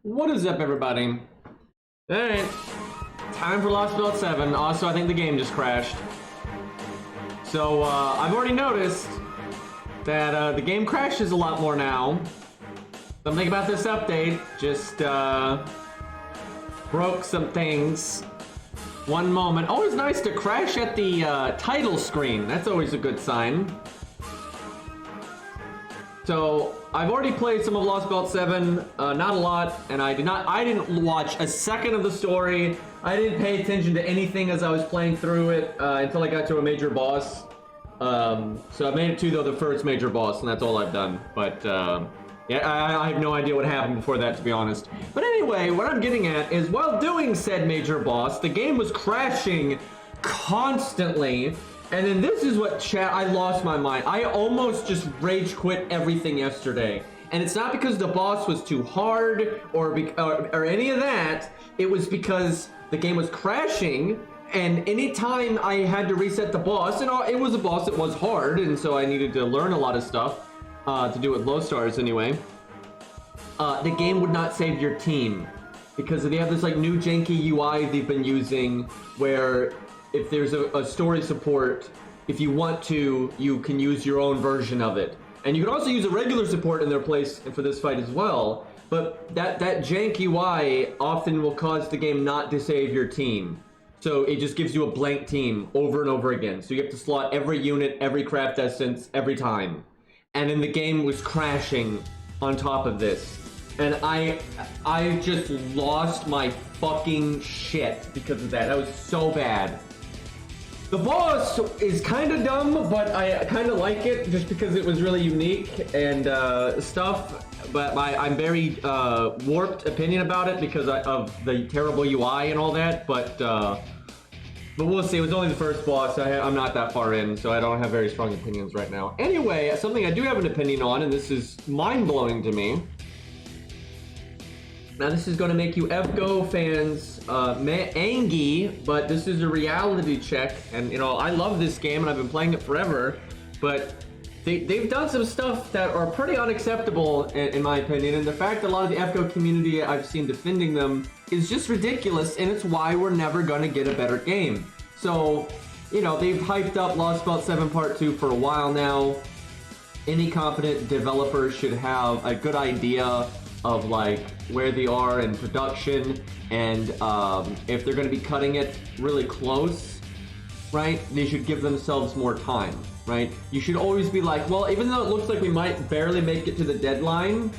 What is up, everybody? Alright, time for Lostbelt 7. Also, I think the game just crashed. So, I've already noticed that the game crashes a lot more now. Something about this update just broke some things. One moment. Always nice to crash at the title screen. That's always a good sign. So, I've already played some of Lostbelt 7, not a lot, and I didn't watch a second of the story. I didn't pay attention to anything as I was playing through it until I got to a major boss. So I made it to, though, the first major boss, and that's all I've done. But, yeah, I have no idea what happened before that, to be honest. But anyway, what I'm getting at is, while doing said major boss, the game was crashing constantly. And then this is what I lost my mind. I almost just rage quit everything yesterday. And it's not because the boss was too hard or any of that. It was because the game was crashing, and anytime I had to reset the boss, and it was a boss that was hard, and so I needed to learn a lot of stuff to do with low stars anyway. The game would not save your team because they have this like new janky UI they've been using where if there's a story support, if you want to, you can use your own version of it. And you can also use a regular support in their place for this fight as well. But that jank UI often will cause the game not to save your team. So it just gives you a blank team over and over again. So you have to slot every unit, every craft essence, every time. And then the game was crashing on top of this. And I just lost my fucking shit because of that. That was so bad. The boss is kind of dumb, but I kind of like it just because it was really unique and stuff. But I'm very warped opinion about it because of the terrible UI and all that. But we'll see. It was only the first boss. I'm not that far in, so I don't have very strong opinions right now. Anyway, something I do have an opinion on, and this is mind-blowing to me. Now, this is going to make you FGO fans angry, but this is a reality check. And, you know, I love this game, and I've been playing it forever. But they've done some stuff that are pretty unacceptable, in my opinion. And the fact that a lot of the FGO community I've seen defending them is just ridiculous, and it's why we're never going to get a better game. So, you know, they've hyped up Lostbelt 7 Part 2 for a while now. Any confident developer should have a good idea of like where they are in production, and if they're going to be cutting it really close, right, they should give themselves more time, right? You should always be like, well, even though it looks like we might barely make it to the deadline,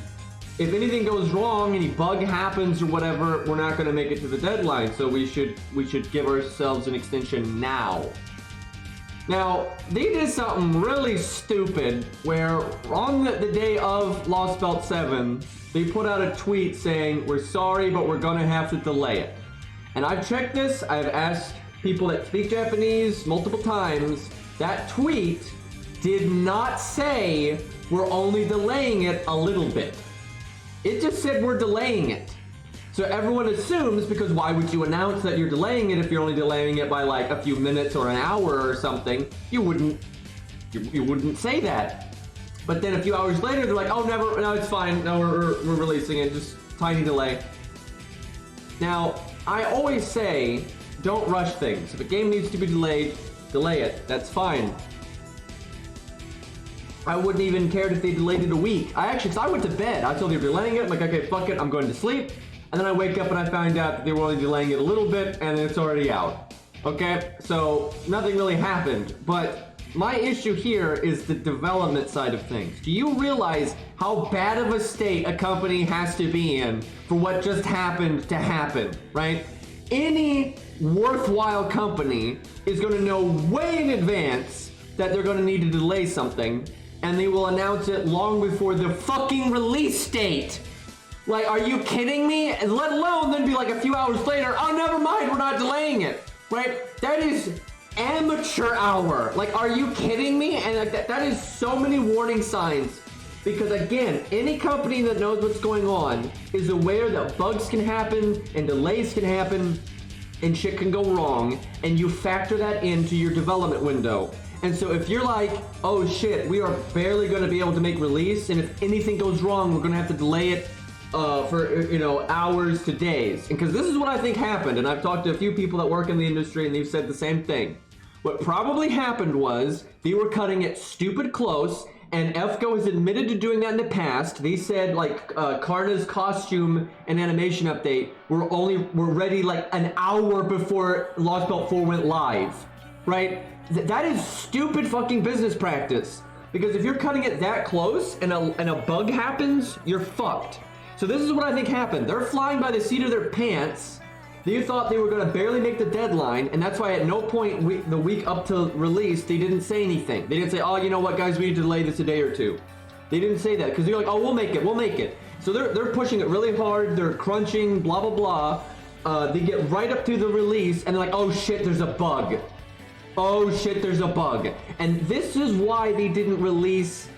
if anything goes wrong, any bug happens or whatever, we're not going to make it to the deadline, so we should give ourselves an extension now. Now, they did something really stupid where on the day of Lostbelt 7, they put out a tweet saying, we're sorry, but we're gonna have to delay it. And I've checked this, I've asked people that speak Japanese multiple times. That tweet did not say we're only delaying it a little bit. It just said we're delaying it. So everyone assumes, because why would you announce that you're delaying it if you're only delaying it by like a few minutes or an hour or something? You wouldn't say that. But then a few hours later, they're like, oh, no, it's fine. No, we're releasing it, just tiny delay. Now, I always say, don't rush things. If a game needs to be delayed, delay it. That's fine. I wouldn't even care if they delayed it a week. Cause I went to bed. I told they were delaying it. I'm like, okay, fuck it, I'm going to sleep. And then I wake up and I find out that they were only delaying it a little bit, and it's already out. Okay, so nothing really happened. But my issue here is the development side of things. Do you realize how bad of a state a company has to be in for what just happened to happen, right? Any worthwhile company is going to know way in advance that they're going to need to delay something, and they will announce it long before the fucking release date. Like, are you kidding me? And let alone then be like a few hours later, oh, never mind, we're not delaying it, right? That is amateur hour. Like, are you kidding me? And like that is so many warning signs, because again, any company that knows what's going on is aware that bugs can happen and delays can happen and shit can go wrong, and you factor that into your development window. And so if you're like, oh shit, we are barely going to be able to make release, and if anything goes wrong, we're going to have to delay it for hours to days. And because this is what I think happened, and I've talked to a few people that work in the industry, and they've said the same thing. What probably happened was they were cutting it stupid close, and FGO has admitted to doing that in the past. They said like Karna's costume and animation update were ready like an hour before Lostbelt 4 went live, right? That is stupid fucking business practice. Because if you're cutting it that close and a bug happens, you're fucked. So this is what I think happened. They're flying by the seat of their pants. They thought they were going to barely make the deadline, and that's why at no point the week up to release, they didn't say anything. They didn't say, oh, you know what, guys, we need to delay this a day or two. They didn't say that, because they're like, oh, we'll make it. So they're pushing it really hard, they're crunching, blah, blah, blah. They get right up to the release, and they're like, oh, shit, there's a bug. Oh, shit, there's a bug. And this is why they didn't release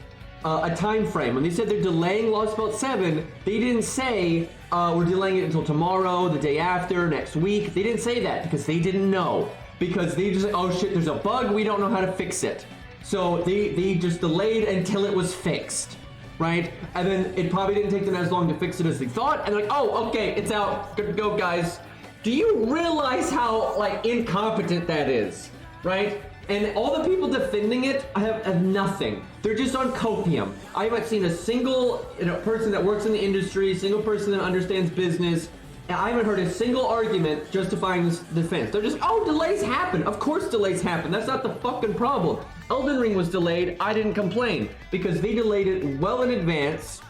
a time frame. When they said they're delaying Lostbelt 7, they didn't say we're delaying it until tomorrow, the day after, next week. They didn't say that because they didn't know. Because they just like, oh shit, there's a bug, we don't know how to fix it. So they just delayed until it was fixed, right? And then it probably didn't take them as long to fix it as they thought. And like, oh, okay, it's out, good to go, guys. Do you realize how like incompetent that is, right? And all the people defending it have nothing. They're just on copium. I haven't seen a single person that works in the industry, a single person that understands business, and I haven't heard a single argument justifying this defense. They're just, oh, delays happen. Of course delays happen. That's not the fucking problem. Elden Ring was delayed. I didn't complain because they delayed it well in advance.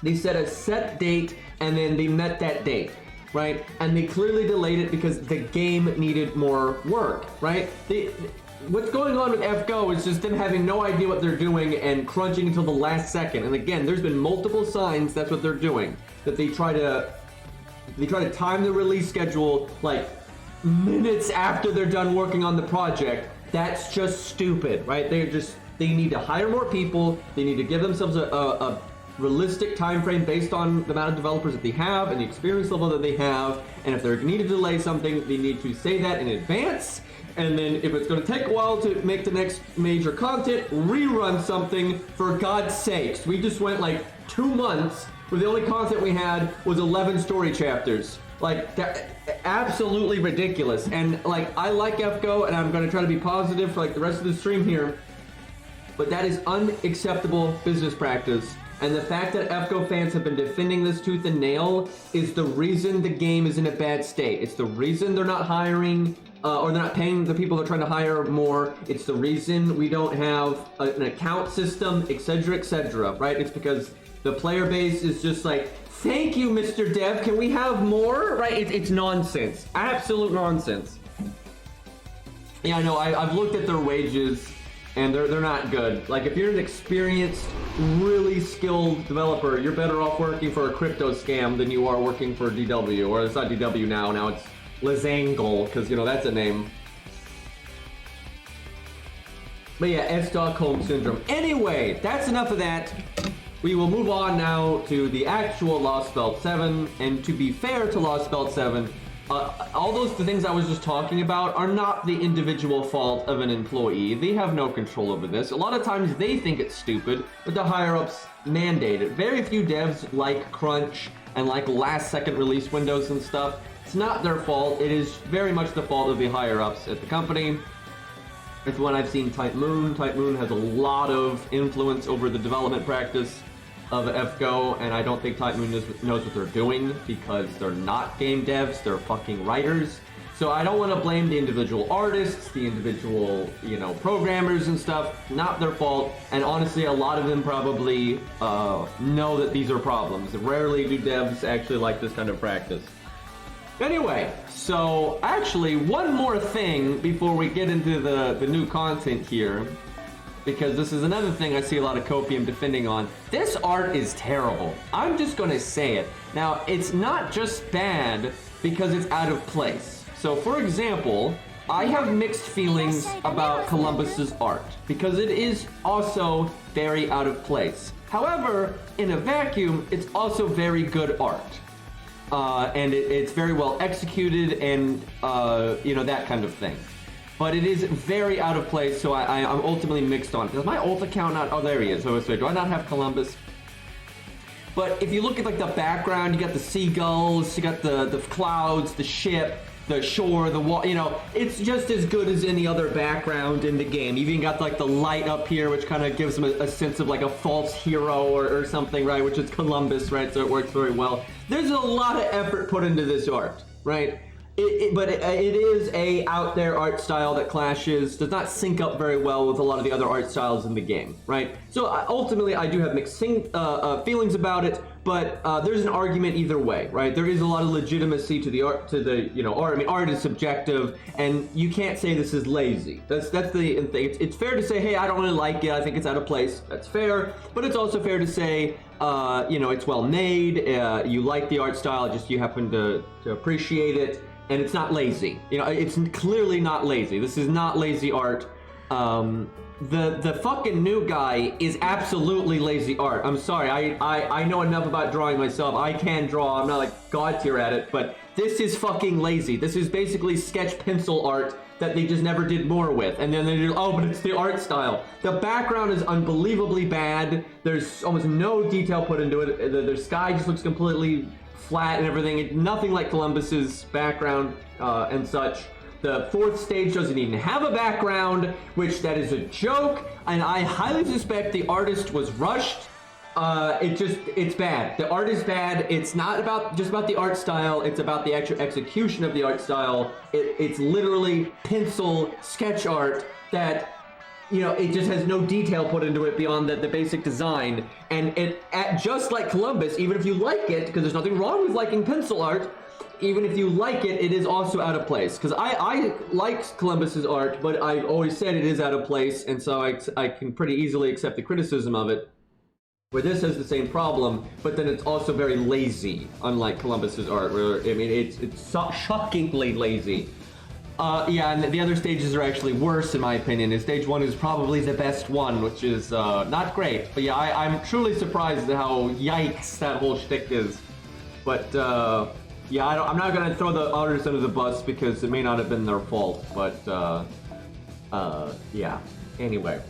They set a set date and then they met that date, right? And they clearly delayed it because the game needed more work, right? What's going on with FGO is just them having no idea what they're doing and crunching until the last second. And again, there's been multiple signs that's what they're doing. That they try to time the release schedule like minutes after they're done working on the project. That's just stupid, right? They need to hire more people. They need to give themselves a realistic time frame based on the amount of developers that they have and the experience level that they have. And if they need to delay something, they need to say that in advance. And then if it's going to take a while to make the next major content, rerun something, for God's sakes. We just went like 2 months where the only content we had was 11 story chapters. Like, that, absolutely ridiculous. And like, I like FGO and I'm going to try to be positive for like the rest of the stream here, but that is unacceptable business practice. And the fact that FGO fans have been defending this tooth and nail is the reason the game is in a bad state. It's the reason they're not hiring or they're not paying the people they're trying to hire more. It's the reason we don't have an account system, etc., right? It's because the player base is just like, thank you, Mr. Dev, can we have more? Right? It's nonsense. Absolute nonsense. Yeah, I know, I've looked at their wages, and they're not good. Like, if you're an experienced, really skilled developer, you're better off working for a crypto scam than you are working for DW. Or it's not DW now it's Lizangle, because, that's a name. But yeah, it's Stockholm Syndrome. Anyway, that's enough of that. We will move on now to the actual Lostbelt 7, and to be fair to Lostbelt 7, all those things I was just talking about are not the individual fault of an employee. They have no control over this. A lot of times they think it's stupid, but the higher-ups mandate it. Very few devs like crunch and like last-second release windows and stuff. It's not their fault. It is very much the fault of the higher-ups at the company. It's when I've seen Type Moon. Type Moon has a lot of influence over the development practice of FGO, and I don't think Type Moon knows what they're doing, because they're not game devs, they're fucking writers. So I don't want to blame the individual artists, the individual, programmers and stuff. Not their fault, and honestly, a lot of them probably know that these are problems. Rarely do devs actually like this kind of practice. Anyway, so actually, one more thing before we get into the new content here, because this is another thing I see a lot of copium defending on. This art is terrible. I'm just gonna say it. Now, it's not just bad because it's out of place. So, for example, I have mixed feelings about Columbus's art, because it is also very out of place. However, in a vacuum, it's also very good art. And it's very well executed and, that kind of thing. But it is very out of place, so I'm ultimately mixed on it. Does my ult account not... Oh, there he is. So do I not have Columbus? But if you look at like the background, you got the seagulls, you got the clouds, the ship, the shore, the wall, you know, it's just as good as any other background in the game. You even got like the light up here, which kind of gives them a sense of like a false hero or something, right? Which is Columbus, right? So it works very well. There's a lot of effort put into this art, right? But it is a out there art style that clashes, does not sync up very well with a lot of the other art styles in the game, right? So ultimately, I do have mixed feelings about it, but there's an argument either way, right? There is a lot of legitimacy to the art, you know, art. I mean, art is subjective, and you can't say this is lazy. That's the thing. It's fair to say, hey, I don't really like it. I think it's out of place. That's fair, but it's also fair to say, you know, it's well made. You like the art style, just you happen to appreciate it. And it's not lazy. You know, it's clearly not lazy. This is not lazy art. The fucking new guy is absolutely lazy art. I'm sorry. I know enough about drawing myself. I can draw. I'm not like god tier at it, but this is fucking lazy. This is basically sketch pencil art that they just never did more with. And then they do, oh, but it's the art style. The background is unbelievably bad. There's almost no detail put into it. The sky just looks completely flat and everything. Nothing like Columbus's background and such. The fourth stage doesn't even have a background, which that is a joke, and I highly suspect the artist was rushed. It's bad. The art is bad. It's not just about the art style, it's about the actual execution of the art style. It's literally pencil sketch art that, you know, it just has no detail put into it beyond the basic design. And just like Columbus, even if you like it, because there's nothing wrong with liking pencil art, even if you like it, it is also out of place. Because I like Columbus's art, but I've always said it is out of place, and so I can pretty easily accept the criticism of it. Where this has the same problem, but then it's also very lazy, unlike Columbus's art, where, I mean, it's shockingly lazy. Yeah, and the other stages are actually worse, in my opinion. And stage one is probably the best one, which is not great. But yeah, I'm truly surprised at how yikes that whole shtick is. But yeah, I'm not gonna throw the artists under the bus because it may not have been their fault. But yeah. Anyway,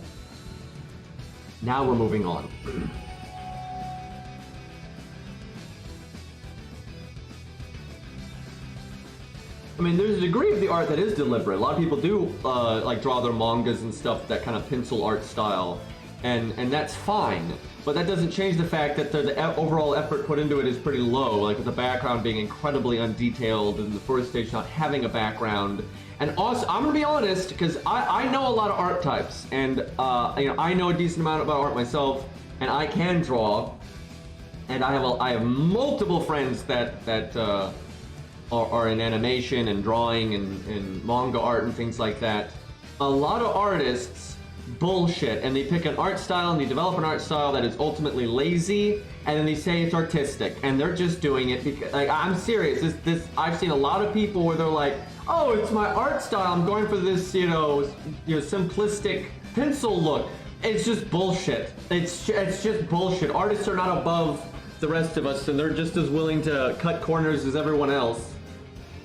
now we're moving on. I mean, there's a degree of the art that is deliberate. A lot of people do like draw their mangas and stuff, that kind of pencil art style, and that's fine. But that doesn't change the fact that the overall effort put into it is pretty low, like with the background being incredibly undetailed and the first stage not having a background. And also, I'm gonna be honest, because I know a lot of art types, and you know, I know a decent amount about art myself, and I can draw, and I have multiple friends that are in animation and drawing and manga art and things like that. A lot of artists bullshit, and they pick an art style and they develop an art style that is ultimately lazy, and then they say it's artistic, and they're just doing it because, like, I'm serious. I've seen a lot of people where they're like, oh, it's my art style, I'm going for this, you know, simplistic pencil look. It's just bullshit. It's just bullshit. Artists are not above the rest of us, and they're just as willing to cut corners as everyone else.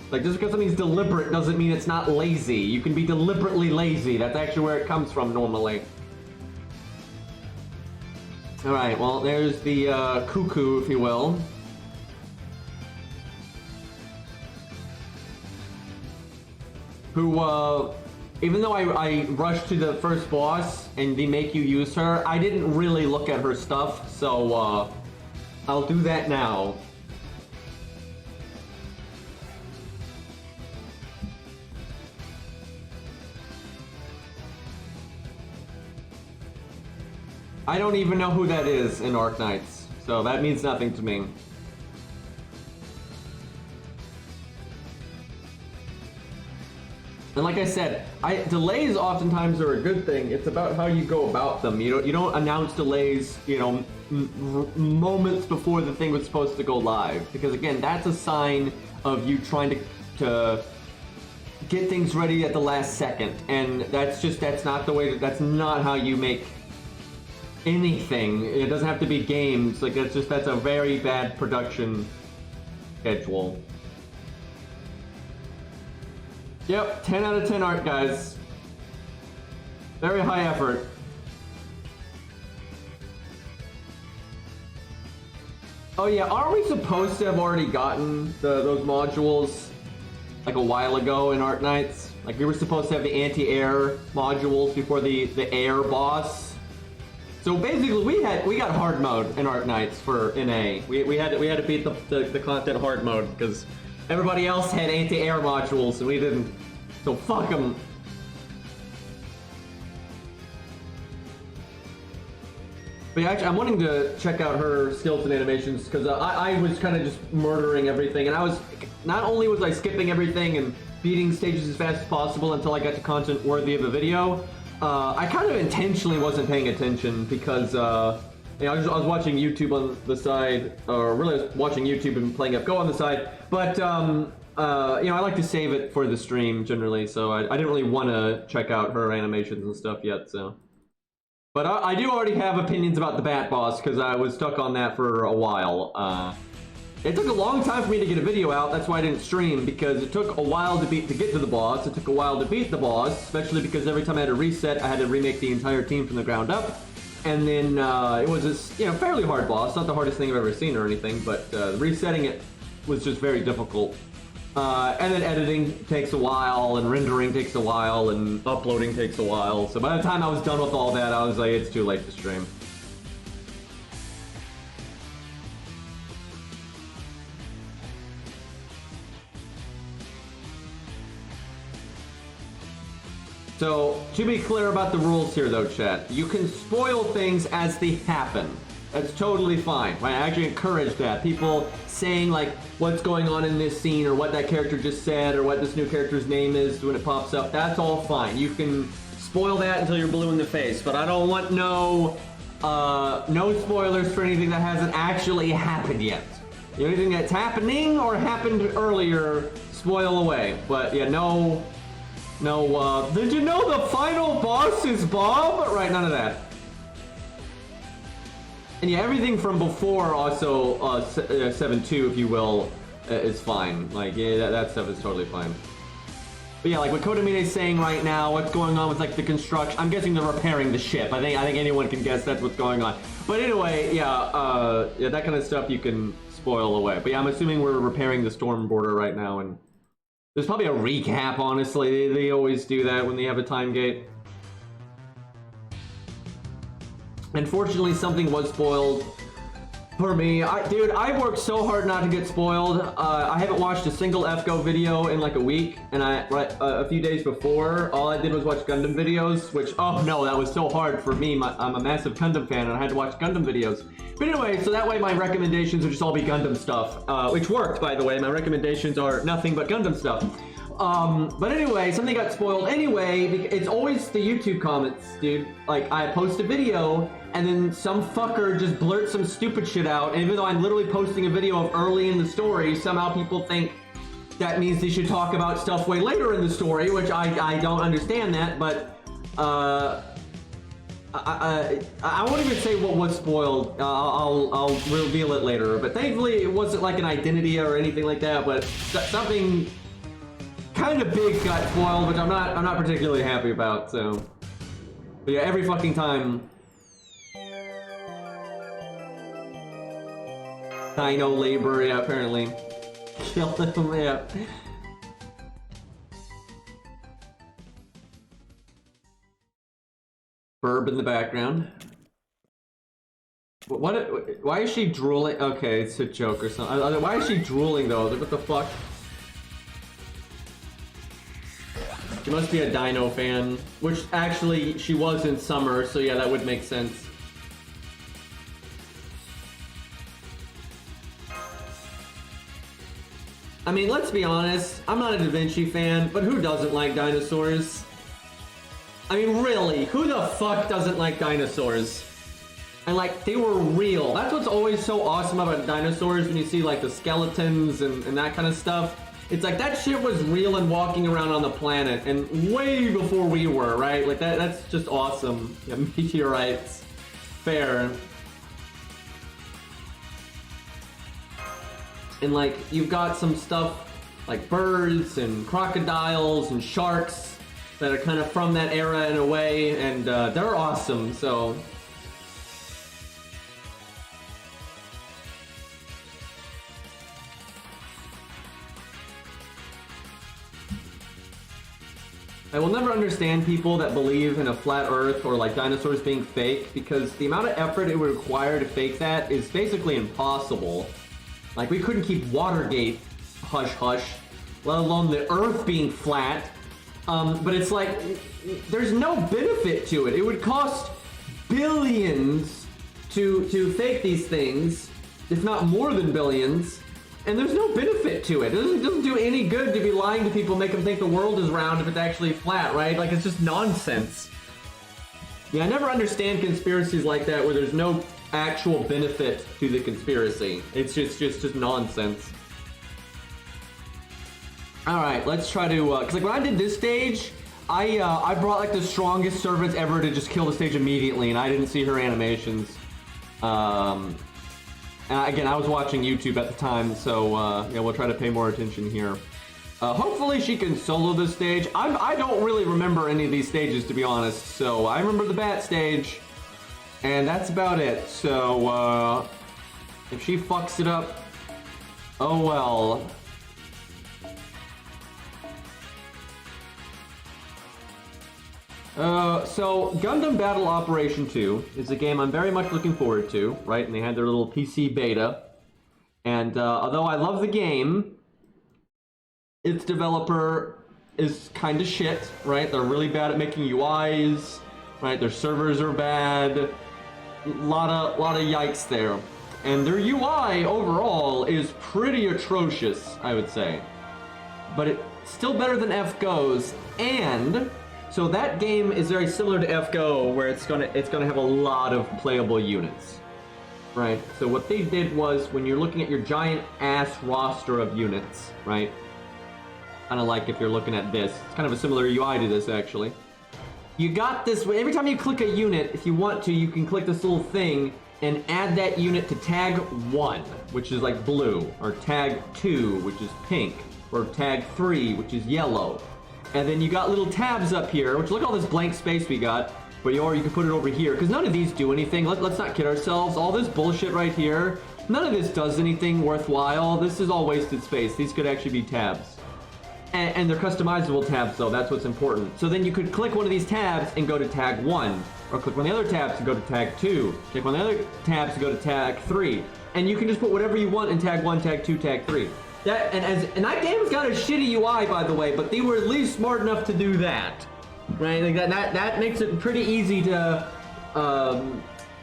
Like, just because something's deliberate doesn't mean it's not lazy. You can be deliberately lazy. That's actually where it comes from normally. Alright, well, there's the cuckoo, if you will. Who, even though I rushed to the first boss and they make you use her, I didn't really look at her stuff, so I'll do that now. I don't even know who that is in Arc Knights, so that means nothing to me. And like I said, delays oftentimes are a good thing. It's about how you go about them. You don't announce delays, you know, moments before the thing was supposed to go live, because again, that's a sign of you trying to get things ready at the last second, and that's not the way. That's not how you make anything. It doesn't have to be games. Like, that's a very bad production schedule. Yep, 10 out of 10 art, guys. Very high effort. Oh yeah, aren't we supposed to have already gotten those modules like a while ago in Art Knights? Like we were supposed to have the anti-air modules before the air boss. So basically, we got hard mode in Art Knights for NA. We had to beat the content hard mode because everybody else had anti-air modules and we didn't. So fuck them. But yeah, actually, I'm wanting to check out her skills and animations because I was kind of just murdering everything, and I was not only was I skipping everything and beating stages as fast as possible until I got to content worthy of a video. I kind of intentionally wasn't paying attention because you know, I was watching YouTube on the side, or really I was watching YouTube and playing Go on the side. But you know, I like to save it for the stream generally, so I didn't really want to check out her animations and stuff yet. So. But I do already have opinions about the Bat Boss, because I was stuck on that for a while. It took a long time for me to get a video out, that's why I didn't stream, because it took a while to get to the boss, it took a while to beat the boss, especially because every time I had to reset, I had to remake the entire team from the ground up. And then it was this, you know, fairly hard boss, not the hardest thing I've ever seen or anything, but resetting it was just very difficult. And then editing takes a while, and rendering takes a while, and uploading takes a while. So by the time I was done with all that, I was like, it's too late to stream. So, to be clear about the rules here though, chat, you can spoil things as they happen. That's totally fine. I actually encourage that. People saying like what's going on in this scene or what that character just said or what this new character's name is when it pops up, that's all fine. You can spoil that until you're blue in the face, but I don't want no spoilers for anything that hasn't actually happened yet. Anything that's happening or happened earlier, spoil away. But yeah, no, did you know the final boss is Bob? Right, none of that. And yeah, everything from before also 7.2, if you will, is fine. Like, yeah, that stuff is totally fine. But yeah, like what Kodamine is saying right now, what's going on with like the construction, I'm guessing they're repairing the ship. I think anyone can guess that's what's going on. But anyway, yeah, yeah, that kind of stuff you can spoil away. But yeah, I'm assuming we're repairing the storm border right now, and there's probably a recap, honestly. They always do that when they have a time gate. Unfortunately, something was spoiled for me. Dude, I worked so hard not to get spoiled. I haven't watched a single FGO video in like a week, and a few days before, all I did was watch Gundam videos, which, oh no, that was so hard for me. I'm a massive Gundam fan, and I had to watch Gundam videos. But anyway, so that way my recommendations would just all be Gundam stuff, which worked, by the way. My recommendations are nothing but Gundam stuff. But anyway, something got spoiled anyway. It's always the YouTube comments, dude. Like, I post a video, and then some fucker just blurts some stupid shit out, and even though I'm literally posting a video of early in the story, somehow people think that means they should talk about stuff way later in the story, which I don't understand that, but, I won't even say what was spoiled. I'll reveal it later, but thankfully it wasn't like an identity or anything like that, but something kind of big got spoiled, which I'm not particularly happy about, so. But yeah, every fucking time. Dino labor, yeah, apparently. Kill him, yeah. Burb in the background. Why is she drooling? Okay, it's a joke or something. Why is she drooling though? What the fuck? She must be a Dino fan, which actually she was in summer, so yeah, that would make sense. I mean, let's be honest, I'm not a Da Vinci fan, but who doesn't like dinosaurs? I mean, really, who the fuck doesn't like dinosaurs? And like, they were real. That's what's always so awesome about dinosaurs when you see like the skeletons and that kind of stuff. It's like, that shit was real and walking around on the planet, and way before we were, right? Like, that's just awesome. Yeah, meteorites. Fair. And like, you've got some stuff like birds and crocodiles and sharks that are kind of from that era in a way, and they're awesome, so. I will never understand people that believe in a flat Earth or like dinosaurs being fake, because the amount of effort it would require to fake that is basically impossible. Like, we couldn't keep Watergate hush-hush, let alone the Earth being flat. But it's like, there's no benefit to it. It would cost billions to fake these things, if not more than billions. And there's no benefit to it. It doesn't do any good to be lying to people, make them think the world is round if it's actually flat, right? Like, it's just nonsense. Yeah, I never understand conspiracies like that where there's no actual benefit to the conspiracy. It's just nonsense. All right, let's try to, cause like when I did this stage, I brought like the strongest servants ever to just kill the stage immediately, and I didn't see her animations. Again, I was watching YouTube at the time, so yeah, we'll try to pay more attention here. Hopefully she can solo this stage. I don't really remember any of these stages, to be honest, so I remember the bat stage, and that's about it. So, if she fucks it up, oh well. So Gundam Battle Operation 2 is a game I'm very much looking forward to, right? And they had their little PC beta. And although I love the game, its developer is kind of shit, right? They're really bad at making UIs, right? Their servers are bad. Lot of yikes there. And their UI overall is pretty atrocious, I would say. But it's still better than FGO's, and so that game is very similar to FGO, where it's gonna have a lot of playable units, right? So what they did was, when you're looking at your giant ass roster of units, right? Kind of like if you're looking at this, it's kind of a similar UI to this actually. You got this. Every time you click a unit, if you want to, you can click this little thing and add that unit to tag 1, which is like blue, or tag 2, which is pink, or tag 3, which is yellow. And then you got little tabs up here, which look at all this blank space we got, or you can put it over here, because none of these do anything. Let's not kid ourselves. All this bullshit right here, none of this does anything worthwhile. This is all wasted space. These could actually be tabs. And they're customizable tabs, though. That's what's important. So then you could click one of these tabs and go to tag 1, or click one of the other tabs to go to tag 2, click one of the other tabs to go to tag 3, and you can just put whatever you want in tag 1, tag 2, tag 3. And that game's got a shitty UI, by the way, but they were at least smart enough to do that, right? Like that makes it pretty easy to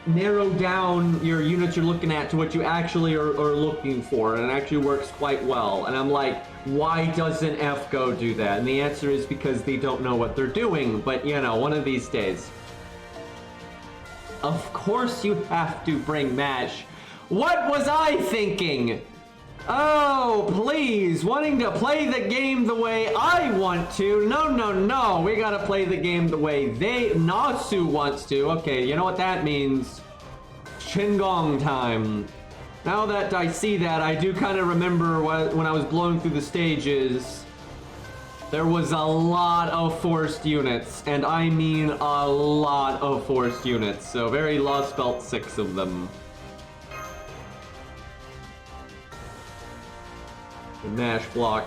narrow down your units you're looking at to what you actually are looking for, and it actually works quite well. And I'm like, why doesn't FGO do that? And the answer is because they don't know what they're doing, but you know, one of these days. Of course you have to bring MASH. What was I thinking? Oh, please, wanting to play the game the way I want to. No, we gotta play the game the way Nasu wants to. Okay, you know what that means? Shingon time. Now that I see that, I do kind of remember when I was blowing through the stages, there was a lot of forced units, and I mean a lot of forced units. So very Lostbelt 6 of them. The MASH block.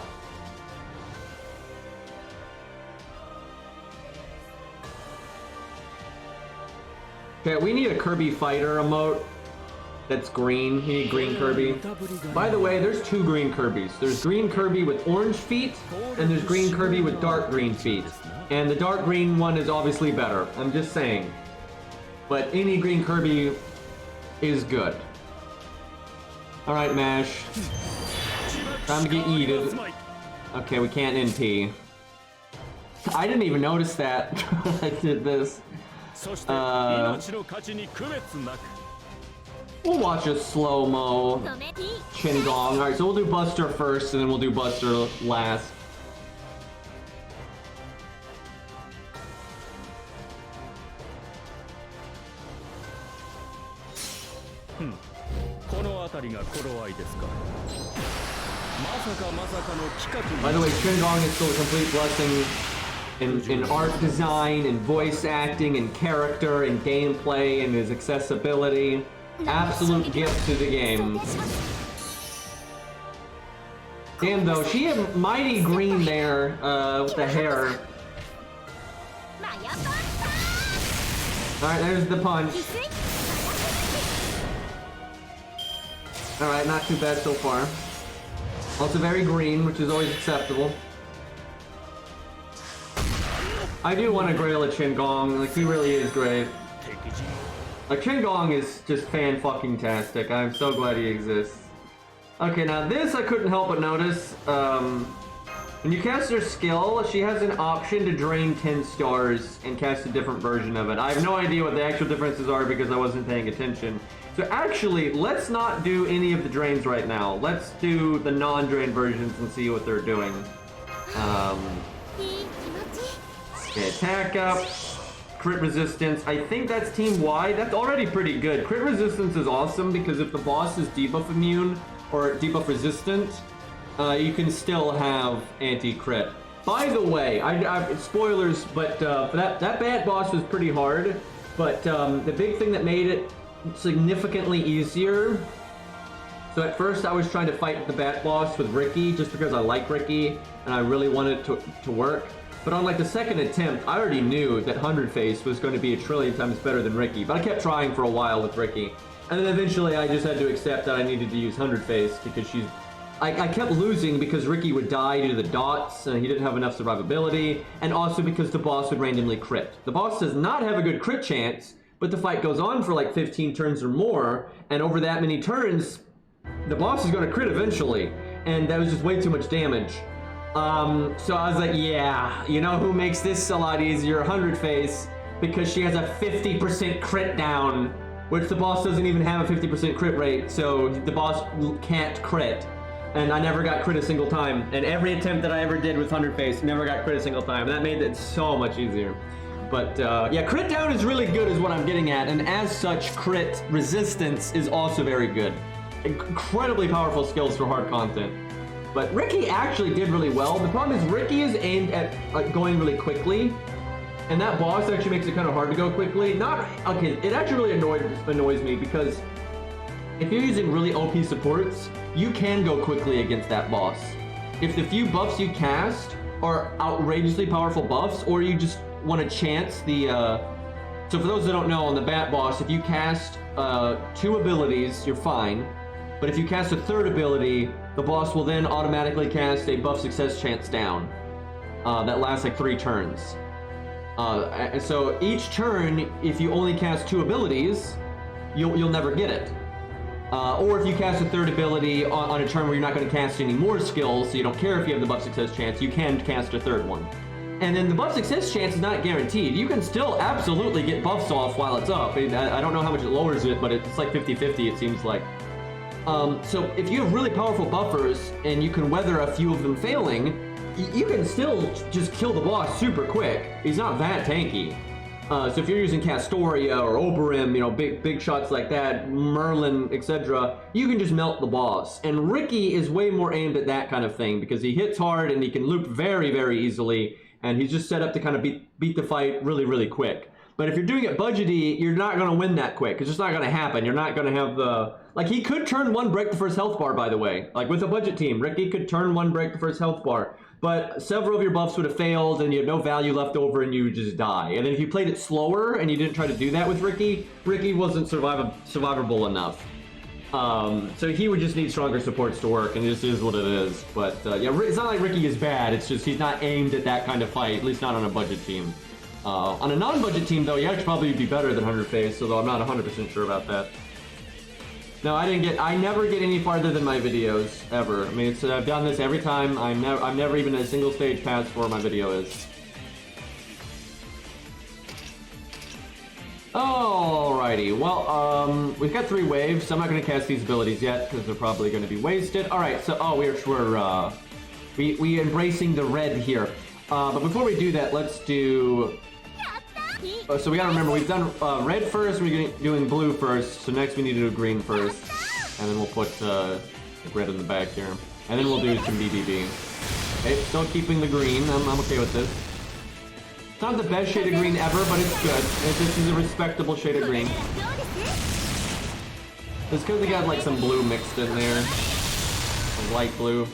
Okay, we need a Kirby fighter emote that's green. We need green Kirby. By the way, there's 2 green Kirbys. There's green Kirby with orange feet, and there's green Kirby with dark green feet. And the dark green one is obviously better. I'm just saying. But any green Kirby is good. Alright, MASH. Time to get yeeted. Okay, we can't NP. I didn't even notice that. I did this. We'll watch a slow-mo Shingon. Alright, so we'll do Buster first, and then we'll do Buster last. By the way, Shingon is still a complete blessing in art design, and voice acting, and character, and gameplay, and his accessibility. Absolute gift to the game. Damn though, she had mighty green there with the hair. Alright, there's the punch. Alright, not too bad so far. Also very green, which is always acceptable. I do want to grail a Qingong, like he really is great. Like Qingong is just fan-fucking-tastic. I'm so glad he exists. Okay, now this I couldn't help but notice. When you cast her skill, she has an option to drain 10 stars and cast a different version of it. I have no idea what the actual differences are because I wasn't paying attention. So actually, let's not do any of the drains right now. Let's do the non-drain versions and see what they're doing. Okay, attack up. Crit resistance. I think that's team-wide. That's already pretty good. Crit resistance is awesome because if the boss is debuff immune or debuff resistant, you can still have anti-crit. By the way, spoilers, but that bat boss was pretty hard. But the big thing that made it significantly easier. So at first I was trying to fight the bat boss with Ricky just because I like Ricky and I really wanted it to work. But on like the second attempt, I already knew that 100 Face was going to be a trillion times better than Ricky. But I kept trying for a while with Ricky. And then eventually I just had to accept that I needed to use 100 Face because she's... I kept losing because Ricky would die due to the dots, and he didn't have enough survivability, and also because the boss would randomly crit. The boss does not have a good crit chance, but the fight goes on for like 15 turns or more, and over that many turns, the boss is going to crit eventually, and that was just way too much damage. So I was like, yeah, you know who makes this a lot easier? 100 Face, because she has a 50% crit down, which the boss doesn't even have a 50% crit rate, so the boss can't crit. And I never got crit a single time. And every attempt that I ever did with 100 Face never got crit a single time. That made it so much easier. But yeah, crit down is really good is what I'm getting at. And as such, crit resistance is also very good. Incredibly powerful skills for hard content. But Ricky actually did really well. The problem is Ricky is aimed at like going really quickly. And that boss actually makes it kind of hard to go quickly. Okay, it actually really annoys me because if you're using really OP supports, you can go quickly against that boss. If the few buffs you cast are outrageously powerful buffs, or you just want to chance the... So for those that don't know, on the Bat boss, if you cast 2 abilities, you're fine. But if you cast a 3rd ability, the boss will then automatically cast a buff success chance down. That lasts like 3 turns. And so each turn, if you only cast 2 abilities, you'll never get it. Or if you cast a 3rd ability on a turn where you're not going to cast any more skills, so you don't care if you have the buff success chance, you can cast a 3rd one. And then the buff success chance is not guaranteed. You can still absolutely get buffs off while it's up. I don't know how much it lowers it, but it's like 50-50 it seems like. So if you have really powerful buffers and you can weather a few of them failing, you can still just kill the boss super quick. He's not that tanky. So if you're using Castoria or Oberim, you know, big shots like that, Merlin, etc., you can just melt the boss. And Ricky is way more aimed at that kind of thing because he hits hard and he can loop very, very easily, and he's just set up to kind of beat the fight really, really quick. But if you're doing it budgety, you're not going to win that quick. It's just not going to happen. You're not going to have the... Like, he could turn 1, break the first health bar, by the way. Like, with a budget team, Ricky could turn 1, break the first health bar. But several of your buffs would have failed, and you have no value left over, and you would just die. And then if you played it slower, and you didn't try to do that with Ricky, Ricky wasn't survivable enough. So he would just need stronger supports to work, and this is what it is. But, yeah, it's not like Ricky is bad. It's just he's not aimed at that kind of fight, at least not on a budget team. On a non-budget team, though, he actually probably would be better than 100 Face, although I'm not 100% sure about that. No, I never get any farther than my videos, ever. I mean, I've done this every time. I'm never even at a single stage past where my video is. Alrighty, well, we've got 3 waves, so I'm not going to cast these abilities yet, because they're probably going to be wasted. Alright, so, we embracing the red here. But before we do that, let's do... so we gotta remember, we've done red first, we're doing blue first, so next we need to do green first. And then we'll put red in the back here. And then we'll do some BBB. Okay, still keeping the green, I'm okay with this. It's not the best shade of green ever, but it's good. This is a respectable shade of green. It's because they got like some blue mixed in there. Some light blue.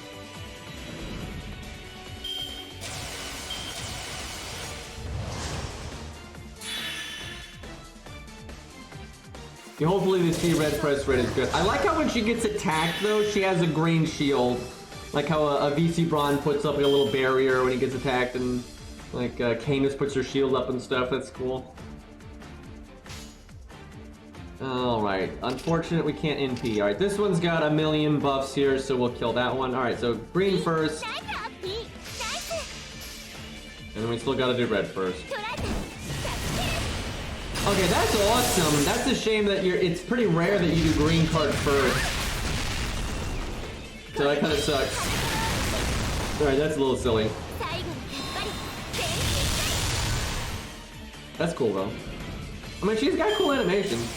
Yeah, hopefully the C red press rate is good. I like how when she gets attacked though, she has a green shield. Like how a VC Braun puts up like a little barrier when he gets attacked, and like Canis puts her shield up and stuff. That's cool. Alright, unfortunate we can't NP. Alright, this one's got a million buffs here, so we'll kill that one. Alright, so green first. And we still gotta do red first. Okay, that's awesome. That's a shame that it's pretty rare that you do green card first. So that kind of sucks. Alright, that's a little silly. That's cool though. I mean, she's got cool animations.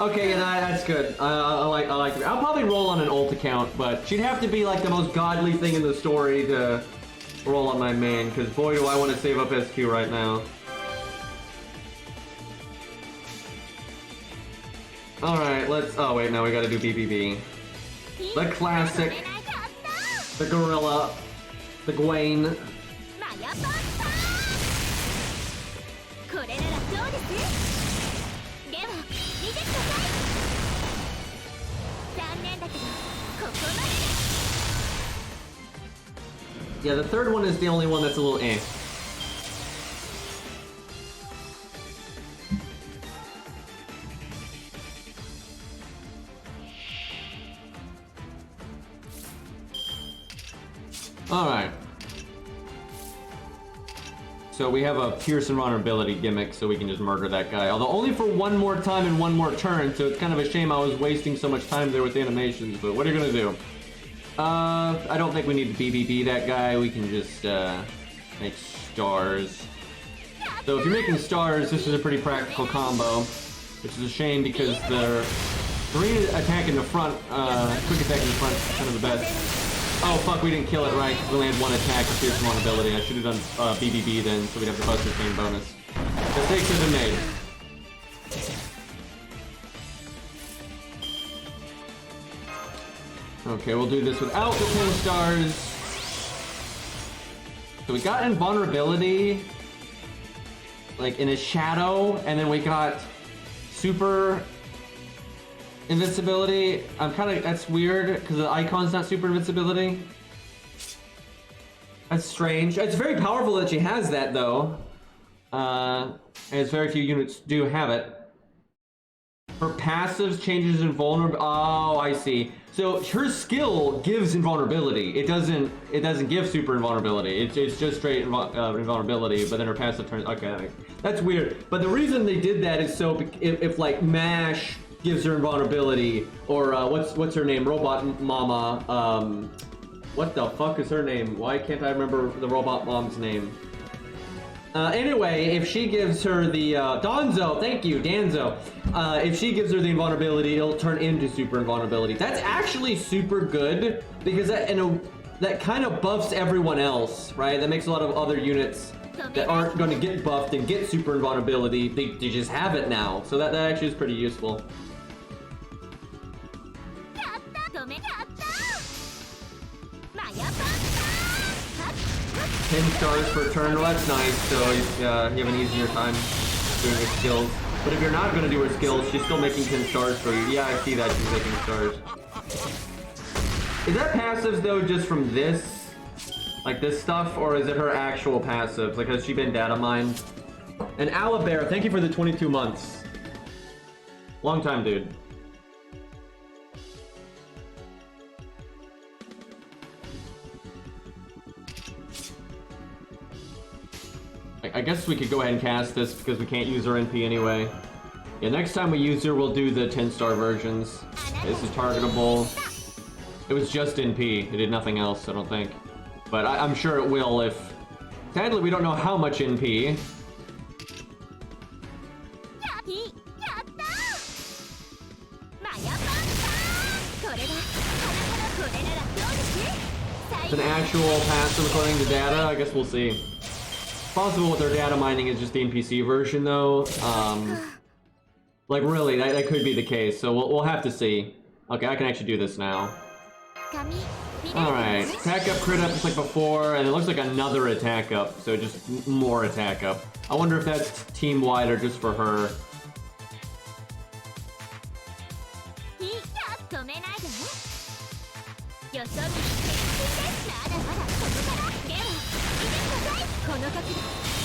Okay, yeah, that's good. I like it. I'll probably roll on an ult account, but she'd have to be like the most godly thing in the story to roll on my main, because boy do I want to save up SQ right now. Alright, let's... Oh wait, now we gotta do BBB. The classic. The gorilla. The Gwen. Yeah, the third one is the only one that's a little eh. Alright. So we have a Pierce and Vulnerability gimmick, so we can just murder that guy. Although only for one more time and one more turn, so it's kind of a shame I was wasting so much time there with the animations, but what are you gonna do? I don't think we need to BBB that guy. We can just, make stars. So if you're making stars, this is a pretty practical combo, which is a shame because the green attack in the front, quick attack in the front is kind of the best. Oh fuck, we didn't kill it right because we only had one attack with Pierce Vulnerability. I should have done BBB then, so we'd have the Buster Chain bonus. Mistakes have been made. Okay, we'll do this without the 10 stars. So we got invulnerability, like in a shadow, and then we got super invincibility. That's weird, because the icon's not super invincibility. That's strange. It's very powerful that she has that, though. As very few units do have it. Her passives changes invulnerability. Oh, I see. So her skill gives invulnerability. It doesn't give super invulnerability. It's just straight invulnerability. But then her passive turns. Okay, that's weird. But the reason they did that is so if like Mash gives her invulnerability, or what's her name? Robot Mama. What the fuck is her name? Why can't I remember the robot mom's name? Anyway, if she gives her the Danzo, thank you, Danzo. If she gives her the invulnerability, it'll turn into super invulnerability. That's actually super good because that kind of buffs everyone else, right? That makes a lot of other units that aren't going to get buffed and get super invulnerability. They just have it now, so that actually is pretty useful. 10 stars per turn, well that's nice, so you have an easier time doing her skills. But if you're not going to do her skills, she's still making 10 stars for you. Yeah, I see that she's making stars. Is that passives though just from this? Like this stuff, or is it her actual passives? Like has she been data mined? And Alabear, thank you for the 22 months. Long time, dude. I guess we could go ahead and cast this because we can't use our NP anyway. Yeah, next time we use her, we'll do the 10-star versions. This is targetable. It was just NP. It did nothing else, I don't think. But I'm sure it will if... Sadly, we don't know how much NP. It's an actual passive according to data. I guess we'll see. Possible with their data mining is just the NPC version, though. Like, really, that could be the case, so we'll have to see. Okay, I can actually do this now. Alright, attack up, crit up just like before, and it looks like another attack up, so just more attack up. I wonder if that's team-wide or just for her.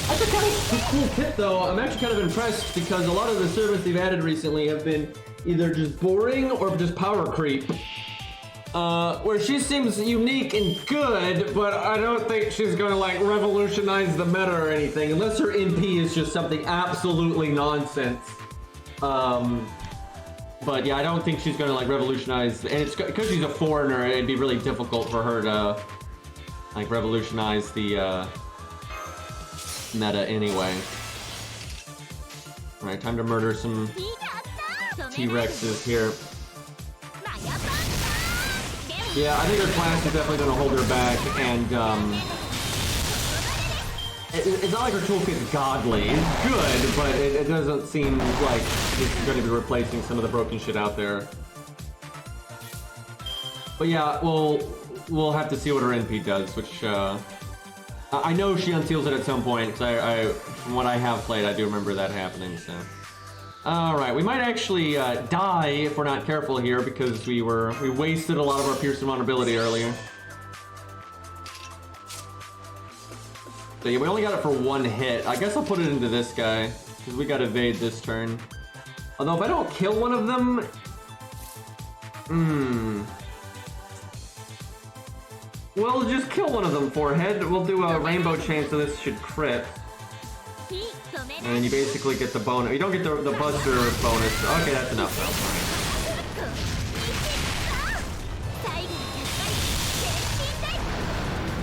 That's a kind of cool tip though. I'm actually kind of impressed because a lot of the servants they've added recently have been either just boring or just power creep. Where she seems unique and good, but I don't think she's gonna like revolutionize the meta or anything, unless her NP is just something absolutely nonsense. But yeah, I don't think she's gonna like revolutionize, and it's because she's a foreigner, it'd be really difficult for her to like revolutionize the meta anyway. Alright, time to murder some T-Rexes here. Yeah, I think her class is definitely going to hold her back, and it's not like her toolkit's godly. It's good, but it doesn't seem like it's going to be replacing some of the broken shit out there. But yeah, we'll have to see what her NP does, which I know she unseals it at some point, because from what I have played, I do remember that happening, so. Alright, we might actually die if we're not careful here, because we wasted a lot of our Pierce vulnerability earlier. So yeah, we only got it for one hit. I guess I'll put it into this guy, because we gotta evade this turn. Although if I don't kill one of them... We'll just kill one of them, forehead. We'll do a rainbow chain, so this should crit. And you basically get the bonus. You don't get the buster bonus. Okay, that's enough though.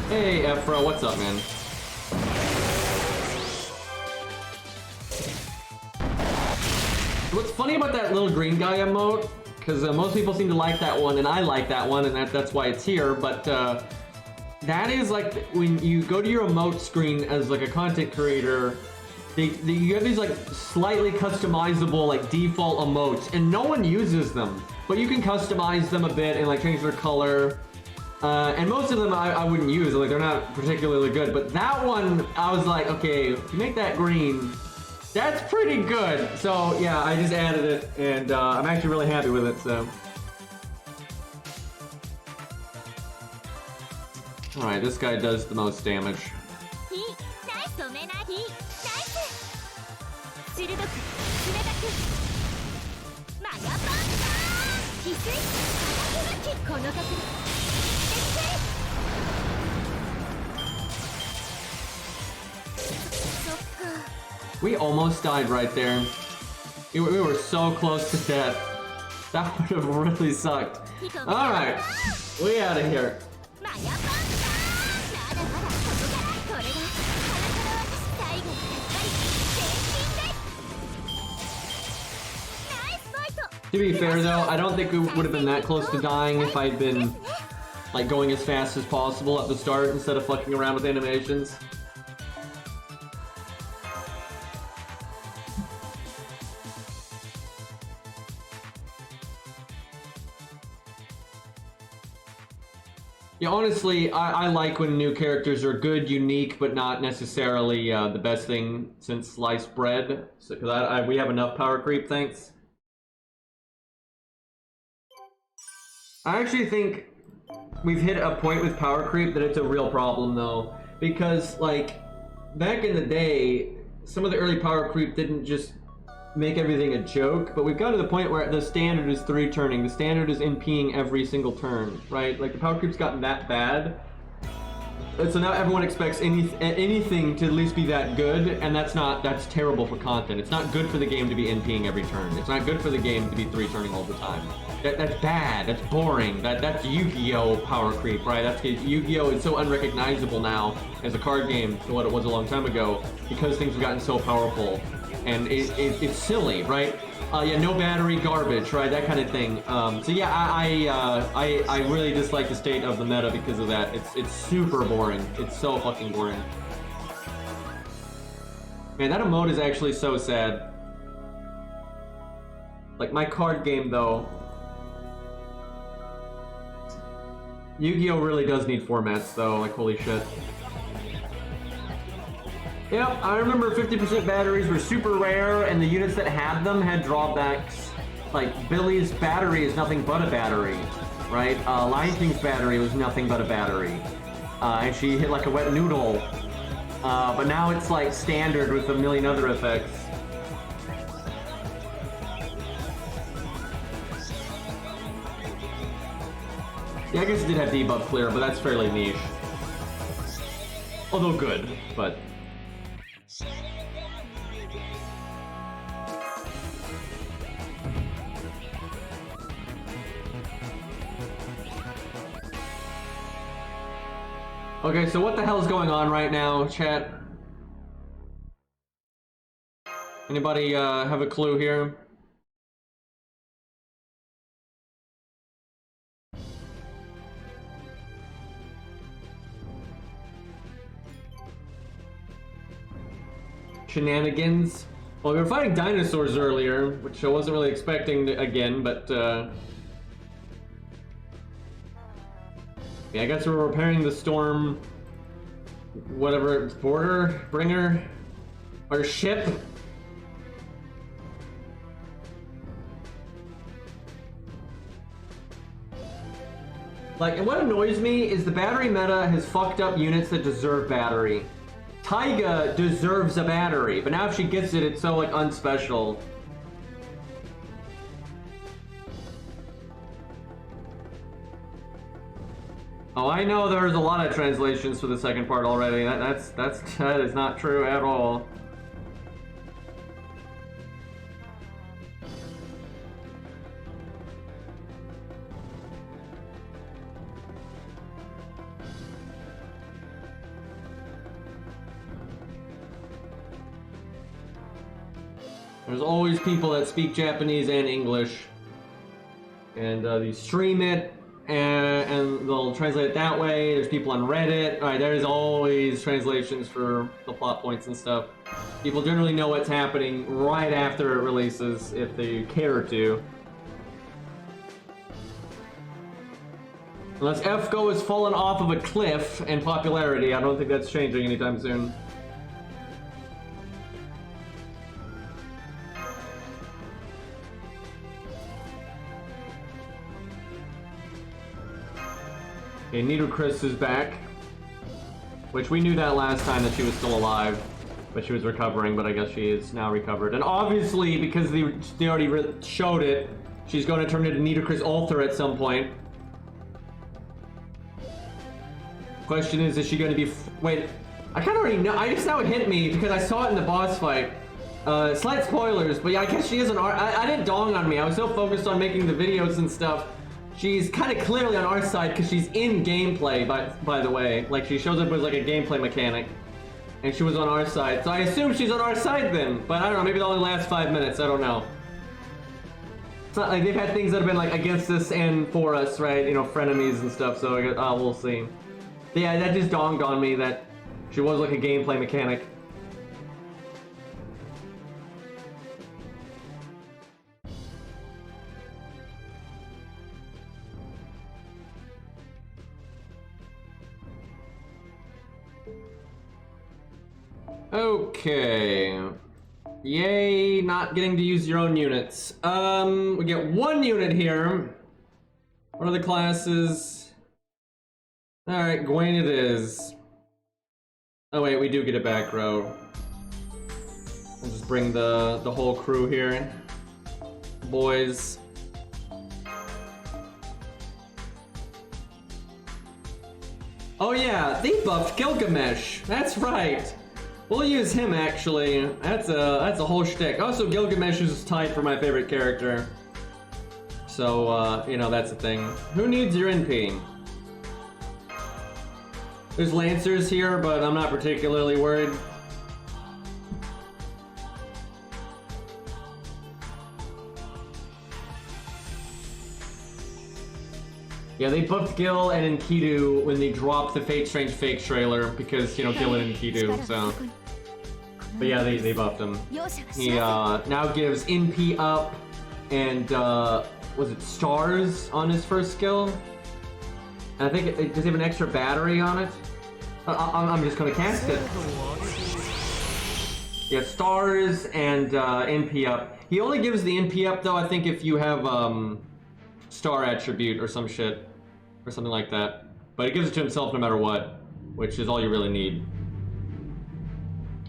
Hey, Efro, what's up, man? What's funny about that little green guy emote, because most people seem to like that one, and I like that one, and that's why it's here, but that is like when you go to your emote screen as like a content creator, you have these like slightly customizable like default emotes, and no one uses them, but you can customize them a bit and like change their color, and most of them I wouldn't use, like they're not particularly good, but that one I was like, okay, if you make that green, that's pretty good. So yeah, I just added it, and I'm actually really happy with it, so. Alright, this guy does the most damage. We almost died right there. We were so close to death. That would have really sucked. Alright, we out of here. To be fair though, I don't think we would have been that close to dying if I'd been like going as fast as possible at the start instead of fucking around with animations. Yeah, honestly, I like when new characters are good, unique, but not necessarily the best thing since sliced bread. So, because we have enough power creep, thanks. I actually think we've hit a point with power creep that it's a real problem, though. Because, like, back in the day, some of the early power creep didn't just make everything a joke, but we've got to the point where the standard is 3-turning. The standard is NPing every single turn, right? Like, the power creep's gotten that bad. And so now everyone expects anything to at least be that good, and that's terrible for content. It's not good for the game to be NPing every turn. It's not good for the game to be 3-turning all the time. That's bad, that's boring, that's Yu-Gi-Oh! Power creep, right? That's Yu-Gi-Oh! Is so unrecognizable now as a card game to what it was a long time ago, because things have gotten so powerful. And it's silly, right? Yeah, no battery, garbage, right? That kind of thing. So yeah, I really dislike the state of the meta because of that. It's super boring. It's so fucking boring. Man, that emote is actually so sad. Like, my card game, though. Yu-Gi-Oh! Really does need formats, though, like, holy shit. Yep, I remember 50% batteries were super rare, and the units that had them had drawbacks. Like, Billy's battery is nothing but a battery, right? Lion King's battery was nothing but a battery. And she hit like a wet noodle. But now it's like standard with a million other effects. Yeah, I guess it did have debuff clear, but that's fairly niche. Although good, but... Okay, so what the hell is going on right now, chat? Anybody have a clue here? Shenanigans. Well, we were fighting dinosaurs earlier, which I wasn't really expecting again, but yeah, I guess we're repairing the storm, whatever, border bringer, our ship. Like, and what annoys me is the battery meta has fucked up units that deserve battery. Taiga deserves a battery, but now if she gets it, it's so, like, unspecial. Oh, I know there's a lot of translations for the second part already. That is not true at all. There's always people that speak Japanese and English, and they stream it, and they'll translate it that way. There's people on Reddit. All right, there's always translations for the plot points and stuff. People generally know what's happening right after it releases, if they care to. Unless FGO has fallen off of a cliff in popularity, I don't think that's changing anytime soon. Okay, Nidocris is back. Which we knew that last time that she was still alive. But she was recovering, but I guess she is now recovered. And obviously, because they already showed it, she's going to turn into Nidocris Alter at some point. Question is she going to be... Wait, I kind of already know. I just now it hit me because I saw it in the boss fight. Slight spoilers, but yeah, I guess she is an I didn't dawn on me. I was so focused on making the videos and stuff. She's kind of clearly on our side because she's in gameplay, by the way. Like, she shows up as like a gameplay mechanic. And she was on our side. So I assume she's on our side then. But I don't know, maybe it'll only last 5 minutes. I don't know. It's not like they've had things that have been like against us and for us, right? You know, frenemies and stuff. So I guess, we'll see. But yeah, that just dawned on me that she was like a gameplay mechanic. Okay. Yay, not getting to use your own units. We get one unit here. What are the classes? Alright, Gwen it is. Oh wait, we do get a back row. We'll just bring the whole crew here. Boys. Oh yeah, they buffed Gilgamesh. That's right. We'll use him actually. That's a whole shtick. Also, Gilgamesh is tied for my favorite character. So, you know, that's the thing. Who needs your NP? There's Lancers here, but I'm not particularly worried. Yeah, they buffed Gil and Enkidu when they dropped the Fate Strange Fake trailer because, you know, Gil and Enkidu, so... But yeah, they buffed him. He, now gives NP up and, was it stars on his first skill? And I think it does have an extra battery on it. I'm just gonna cast it. Yeah, stars and NP up. He only gives the NP up though, I think, if you have star attribute or some shit. Or something like that. But he gives it to himself no matter what, which is all you really need.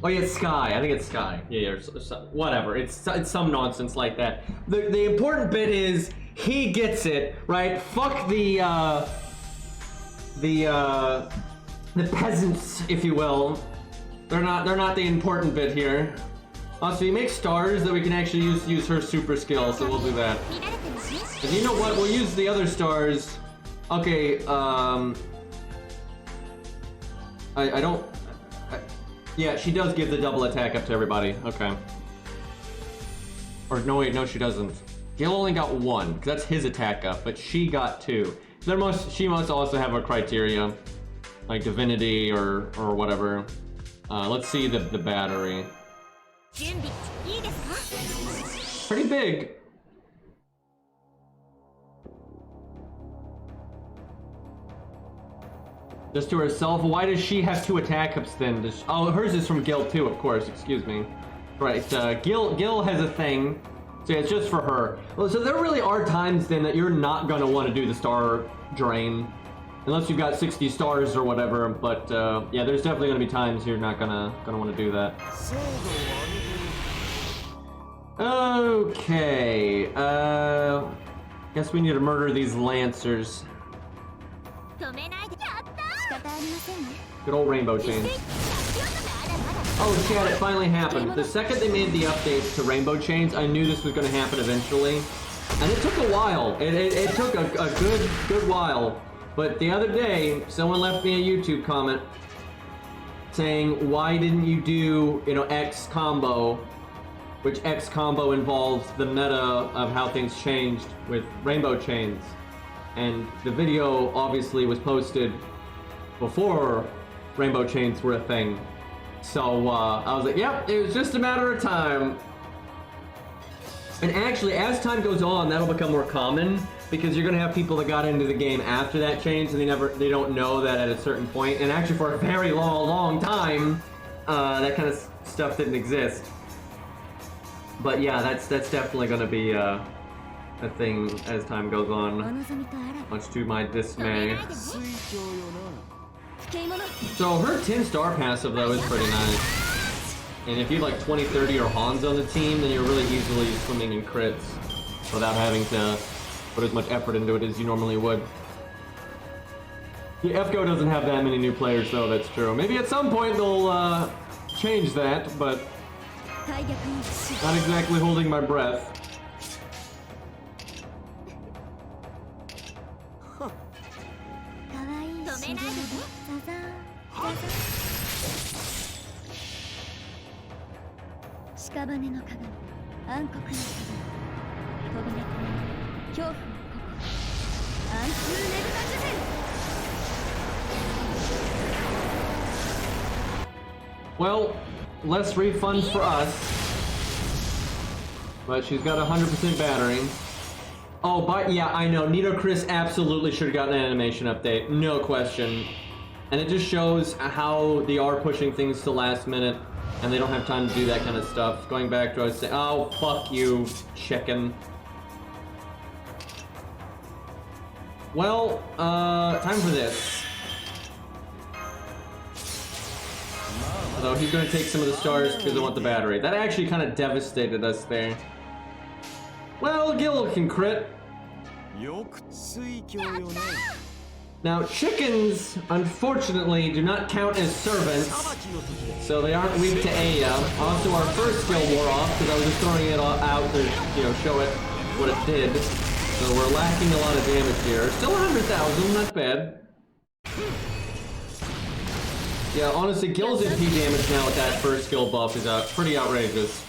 Oh yeah, it's Sky. I think it's Sky. Yeah, whatever. It's some nonsense like that. The important bit is he gets it, right? Fuck the peasants, if you will. They're not the important bit here. So you make stars that we can actually use her super skill, so we'll do that. And you know what? We'll use the other stars. Okay, I don't... yeah, she does give the double attack up to everybody. Okay. Or no, wait, no, she doesn't. Gil only got one, because that's his attack up, but she got two. So she must also have a criteria, like divinity or whatever. Let's see the battery. Pretty big. Just to herself. Why does she have two attack ups then? Oh, hers is from Gil too, of course. Excuse me. Right. Gil has a thing. So yeah, it's just for her. Well, so there really are times then that you're not gonna want to do the star drain, unless you've got 60 stars or whatever. But yeah, there's definitely gonna be times you're not gonna want to do that. Okay. Guess we need to murder these lancers. Good old rainbow chains. Oh, Chad, it finally happened. The second they made the updates to rainbow chains, I knew this was going to happen eventually. And it took a while. It took a good while. But the other day, someone left me a YouTube comment saying, why didn't you do, X combo? Which X combo involves the meta of how things changed with rainbow chains. And the video obviously was posted before rainbow chains were a thing. So I was like, yep, it was just a matter of time. And actually, as time goes on, that'll become more common, because you're gonna have people that got into the game after that change and they don't know that at a certain point. And actually for a very long time, that kind of stuff didn't exist. But yeah, that's definitely gonna be a thing as time goes on, much to my dismay. So her 10-star passive though is pretty nice. And if you have like 20, 30 or Hans on the team, then you're really easily swimming in crits without having to put as much effort into it as you normally would. The FGO doesn't have that many new players though, that's true. Maybe at some point they'll change that, but not exactly holding my breath. Well, less refunds for us, but she's got 100% battery. Oh, but yeah, I know, Nito Chris absolutely should have gotten an animation update, no question. And it just shows how they are pushing things to last minute, and they don't have time to do that kind of stuff. Going back to what I was saying, oh, fuck you, chicken. Well, time for this. Although he's going to take some of the stars because I want the battery. That actually kind of devastated us there. Well, Gil can crit. Now, chickens, unfortunately, do not count as servants, so they aren't weak to Aya. Also, our first skill wore off because I was just throwing it out to, show it what it did. So we're lacking a lot of damage here. Still 100,000, not bad. Yeah, honestly, Gil's MP damage now with that first skill buff is pretty outrageous.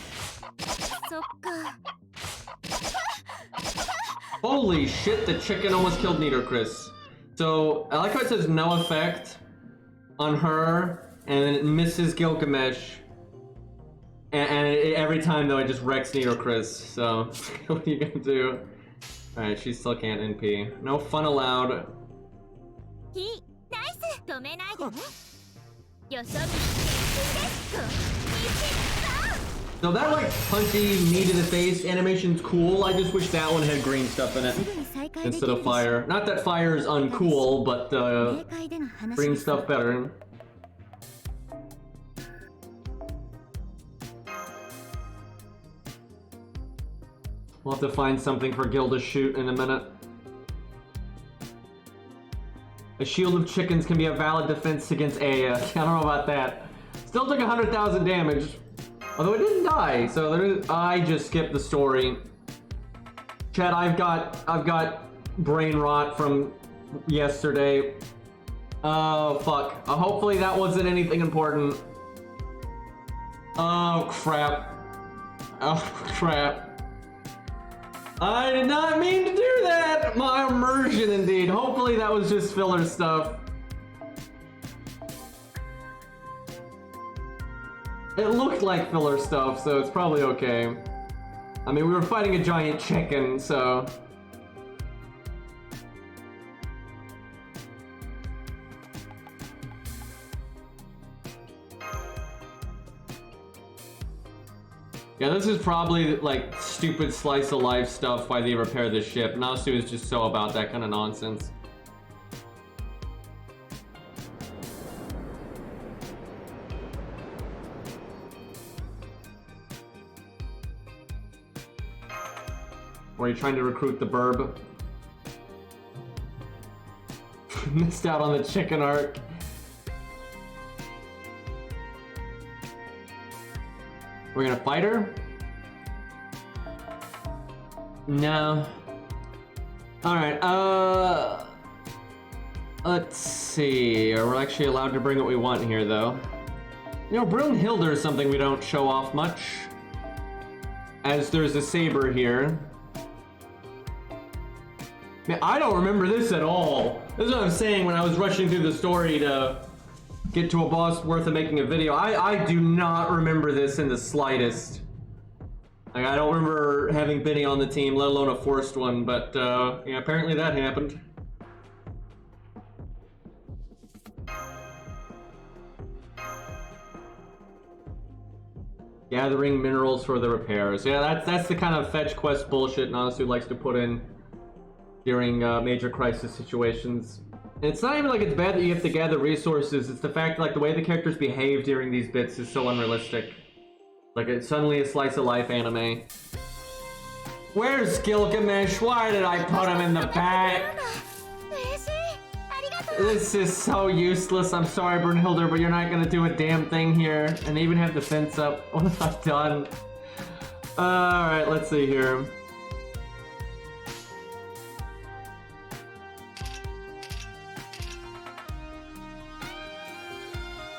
Holy shit, the chicken almost killed Nito Chris. So, I like how it says no effect on her, and then it misses Gilgamesh. And every time, though, it just wrecks Nito Chris. So, what are you gonna do? Alright, she still can't NP. No fun allowed. So that like punchy knee to the face animation's cool. I just wish that one had green stuff in it instead of fire. Not that fire is uncool, but green stuff better. We'll have to find something for Gil to shoot in a minute. A shield of chickens can be a valid defense against Aya. I don't know about that. Still took 100,000 damage. Although it didn't die, so there is, I just skipped the story. Chad, I've got brain rot from yesterday. Oh fuck. Hopefully that wasn't anything important. Oh crap. Oh crap. I did not mean to do that! My immersion indeed. Hopefully that was just filler stuff. It looked like filler stuff, so it's probably okay. I mean, we were fighting a giant chicken, so... Yeah, this is probably like stupid slice of life stuff why they repair this ship. Nasu is just so about that kind of nonsense. Or are you trying to recruit the burb? Missed out on the chicken arc. We're gonna fight her? No. Alright, let's see. We're actually allowed to bring what we want here, though. You know, Brunhilde is something we don't show off much. As there's a saber here. Man, I don't remember this at all. This is what I'm saying when I was rushing through the story to get to a boss worth of making a video. I do not remember this in the slightest. Like, I don't remember having Benny on the team, let alone a forced one, but yeah, apparently that happened. Gathering minerals for the repairs. Yeah, that's the kind of fetch quest bullshit Nasu likes to put in during major crisis situations. And it's not even like it's bad that you have to gather resources, it's the fact like the way the characters behave during these bits is so unrealistic. Like it's suddenly a slice of life anime. Where's Gilgamesh? Why did I put him in the back? This is so useless. I'm sorry, Brunhilde, but you're not gonna do a damn thing here. And they even have the fence up. What have I done? Alright, let's see here.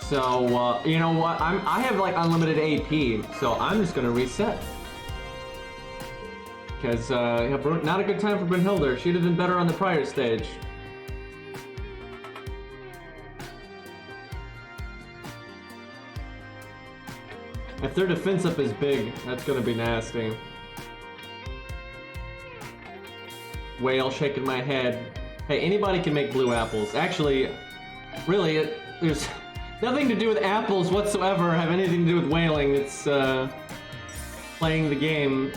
So, you know what? I have like unlimited AP, so I'm just gonna reset. Because, yeah, not a good time for Brunhilde. She'd have been better on the prior stage. If their defense up is big, that's gonna be nasty. Whale shaking my head. Hey, anybody can make blue apples. Actually, really, there's nothing to do with apples whatsoever, have anything to do with whaling. It's, playing the game.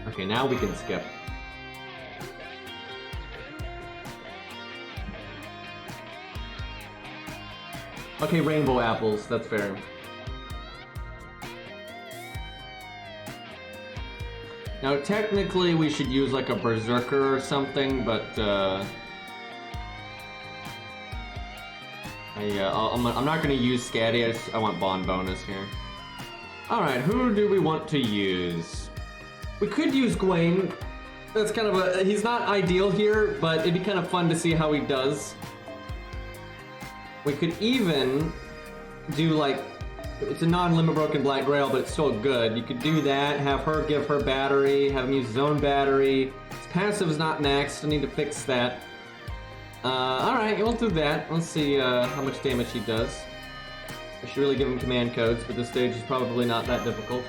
Okay, now we can skip. Okay, rainbow apples, that's fair. Now, technically, we should use like a berserker or something, but I'm not going to use Scatty. I want Bond bonus here. All right, who do we want to use? We could use Gwaine. That's kind of a... He's not ideal here, but it'd be kind of fun to see how he does. We could even do like... It's a non-limit broken Black Grail, but it's still good. You could do that, have her give her battery, have him use his own battery. His passive is not maxed, I need to fix that. Alright, we'll do that. Let's see how much damage he does. I should really give him command codes, but this stage is probably not that difficult.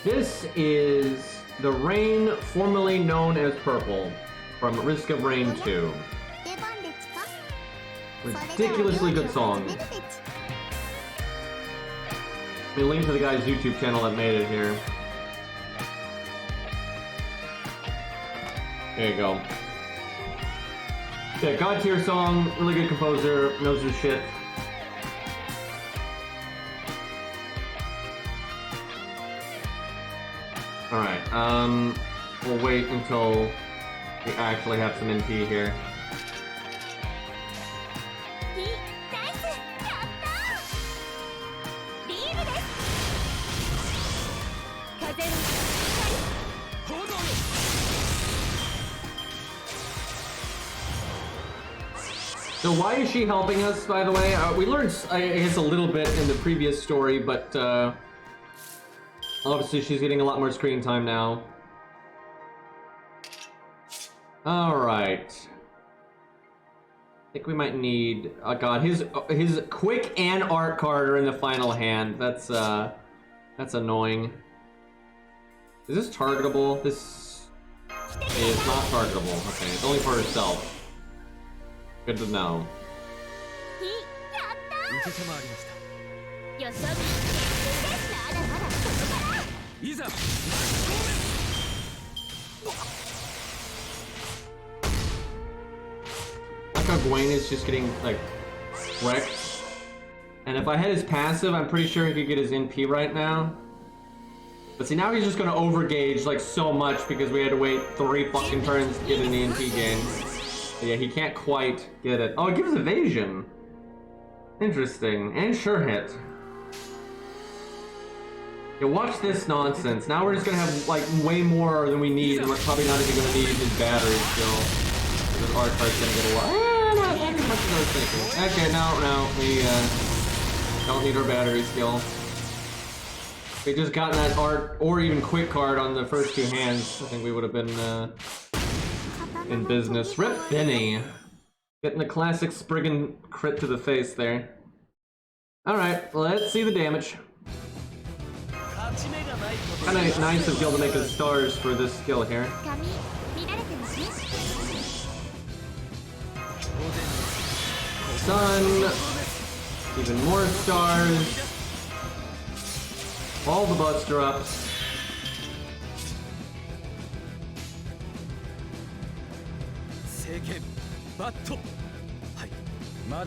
This is The Rain, formerly known as Purple, from Risk of Rain 2. Ridiculously good song. We link to the guy's YouTube channel that made it here. There you go. Yeah, God tier song, really good composer, knows his shit. Alright, we'll wait until we actually have some NP here. So why is she helping us, by the way? We learned, I guess, a little bit in the previous story, but obviously she's getting a lot more screen time now. Alright. I think we might need... Oh god, his quick and art card are in the final hand. That's annoying. Is this targetable? This is not targetable. Okay, it's only for herself. Good to know. Like how Gwen is just getting, like, wrecked. And if I had his passive, I'm pretty sure he could get his NP right now. But see, now he's just gonna overgauge, like, so much because we had to wait 3 fucking turns to get an NP game. Yeah, he can't quite get it. Oh, it gives evasion. Interesting. And sure hit. Yeah, watch this nonsense. Now we're just gonna have, like, way more than we need, and we're probably not even gonna need his battery still. This art card's gonna get a lot. Not as much as I was thinking. Okay, no, we, don't need our battery skill. If we just gotten that art, or even quick card on the first 2 hands, I think we would have been, in business. Rip Benny. Getting the classic Spriggan crit to the face there. Alright, let's see the damage. Kinda nice of Gil to make us stars for this skill here. Sun. Even more stars. All the Buster ups.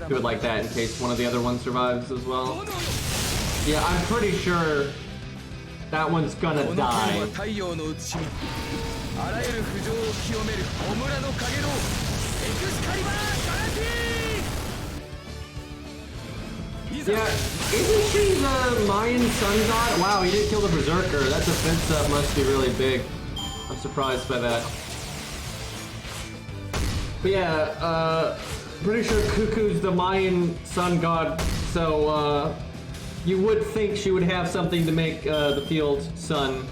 Do it like that in case one of the other ones survives as well. Yeah, I'm pretty sure that one's gonna die. Yeah, isn't she the Mayan sun god? Wow, he did kill the Berserker. That defense up must be really big. I'm surprised by that. But yeah, pretty sure Cuckoo's the Mayan sun god, so you would think she would have something to make the field sun.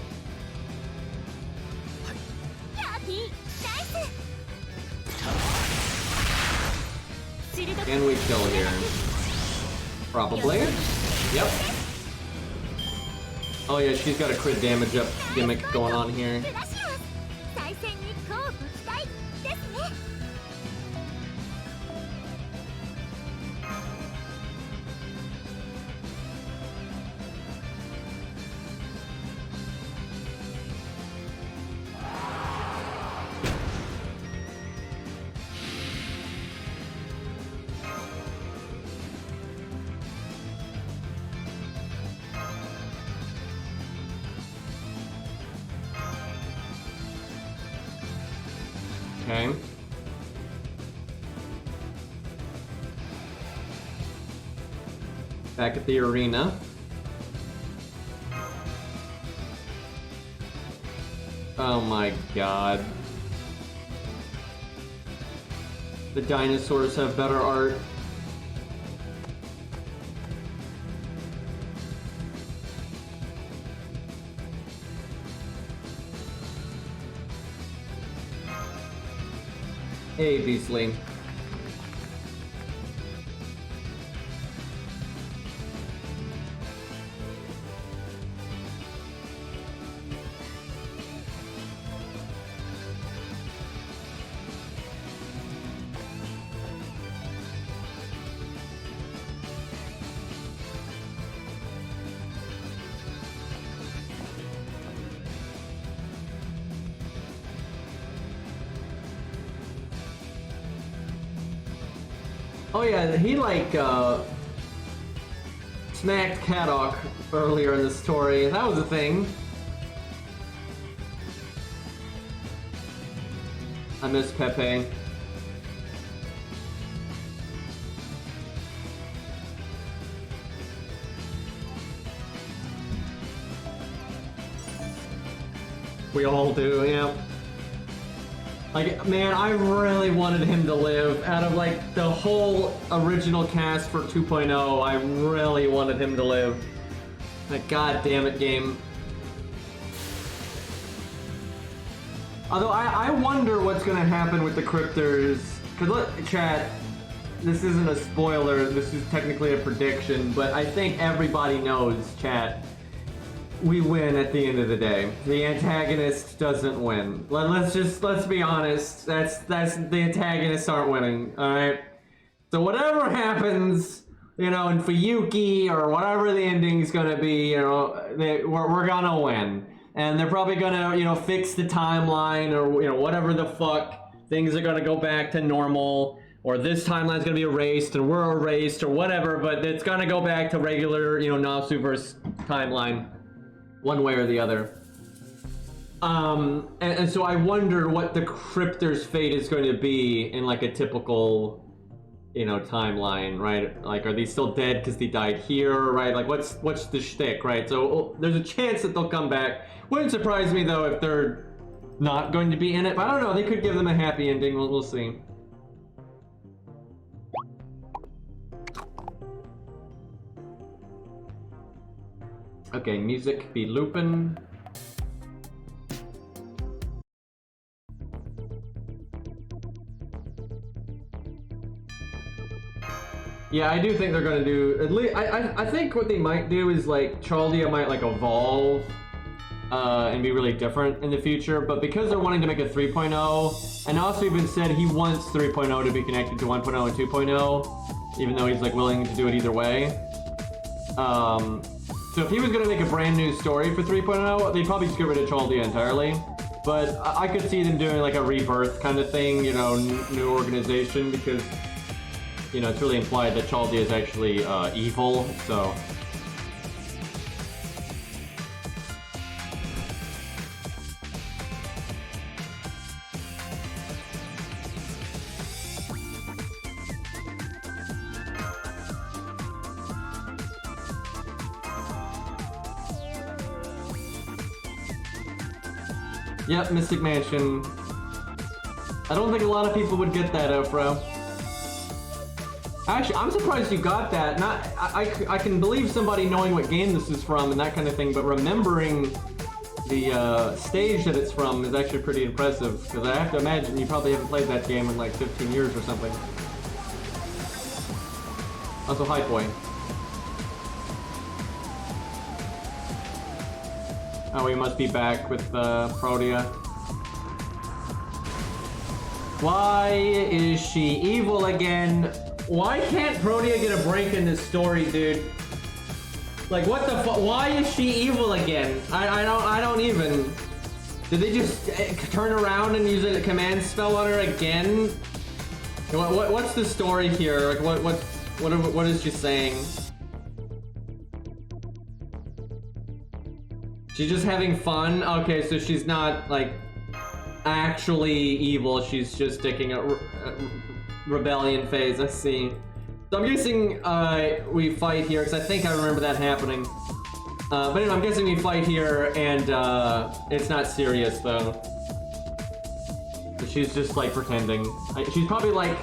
Can we kill here? Probably. Yep. Oh yeah, she's got a crit damage up gimmick going on here. Okay. Back at the arena. Oh my god. The dinosaurs have better art. Hey, Beastly. Oh yeah, he like smacked Kadok earlier in the story. That was a thing. I miss Pepe. We all do, yeah. Like, man, I really wanted him to live. Out of, like, the whole original cast for 2.0, I really wanted him to live. That goddamn game. Although, I wonder what's gonna happen with the Cryptors. Because, look, chat, this isn't a spoiler, this is technically a prediction, but I think everybody knows, chat, we win at the end of the day. The antagonist doesn't win. Let's be honest. That's the antagonists aren't winning. All right. So whatever happens, you know, in Fuyuki or whatever the ending's gonna be, you know, we're gonna win, and they're probably gonna, you know, fix the timeline or, you know, whatever the fuck. Things are gonna go back to normal, or this timeline's gonna be erased and we're erased or whatever. But it's gonna go back to regular, you know, Nasuverse timeline. One way or the other. And so I wonder what the Cryptor's fate is going to be in like a typical, you know, timeline, right? Like, are they still dead because they died here, right? Like, what's the shtick, right? So there's a chance that they'll come back. Wouldn't surprise me though if they're not going to be in it. But I don't know. They could give them a happy ending. We'll see. Okay, music be looping. Yeah, I do think they're gonna do at least. I think what they might do is like Chaldia might like evolve and be really different in the future. But because they're wanting to make a 3.0, and also even said he wants 3.0 to be connected to 1.0 and 2.0, even though he's like willing to do it either way. So if he was going to make a brand new story for 3.0, they'd probably just get rid of Chaldia entirely. But I could see them doing like a rebirth kind of thing, you know, new organization, because, you know, it's really implied that Chaldia is actually evil, so... Yep, Mystic Mansion. I don't think a lot of people would get that, Ofro. Actually, I'm surprised you got that. I can believe somebody knowing what game this is from and that kind of thing, but remembering the stage that it's from is actually pretty impressive, because I have to imagine you probably haven't played that game in like 15 years or something. Also, hi, boy. Oh, we must be back with Protea. Why is she evil again? Why can't Protea get a break in this story, dude? Like, what the fuck? Why is she evil again? I don't even. Did they just turn around and use a command spell on her again? What's the story here? Like, what is she saying? She's just having fun? Okay, so she's not, like, actually evil. She's just taking a rebellion phase. I see. So I'm guessing we fight here, because I think I remember that happening. But anyway, I'm guessing we fight here, and it's not serious, though. So she's just, like, pretending. She's probably, like,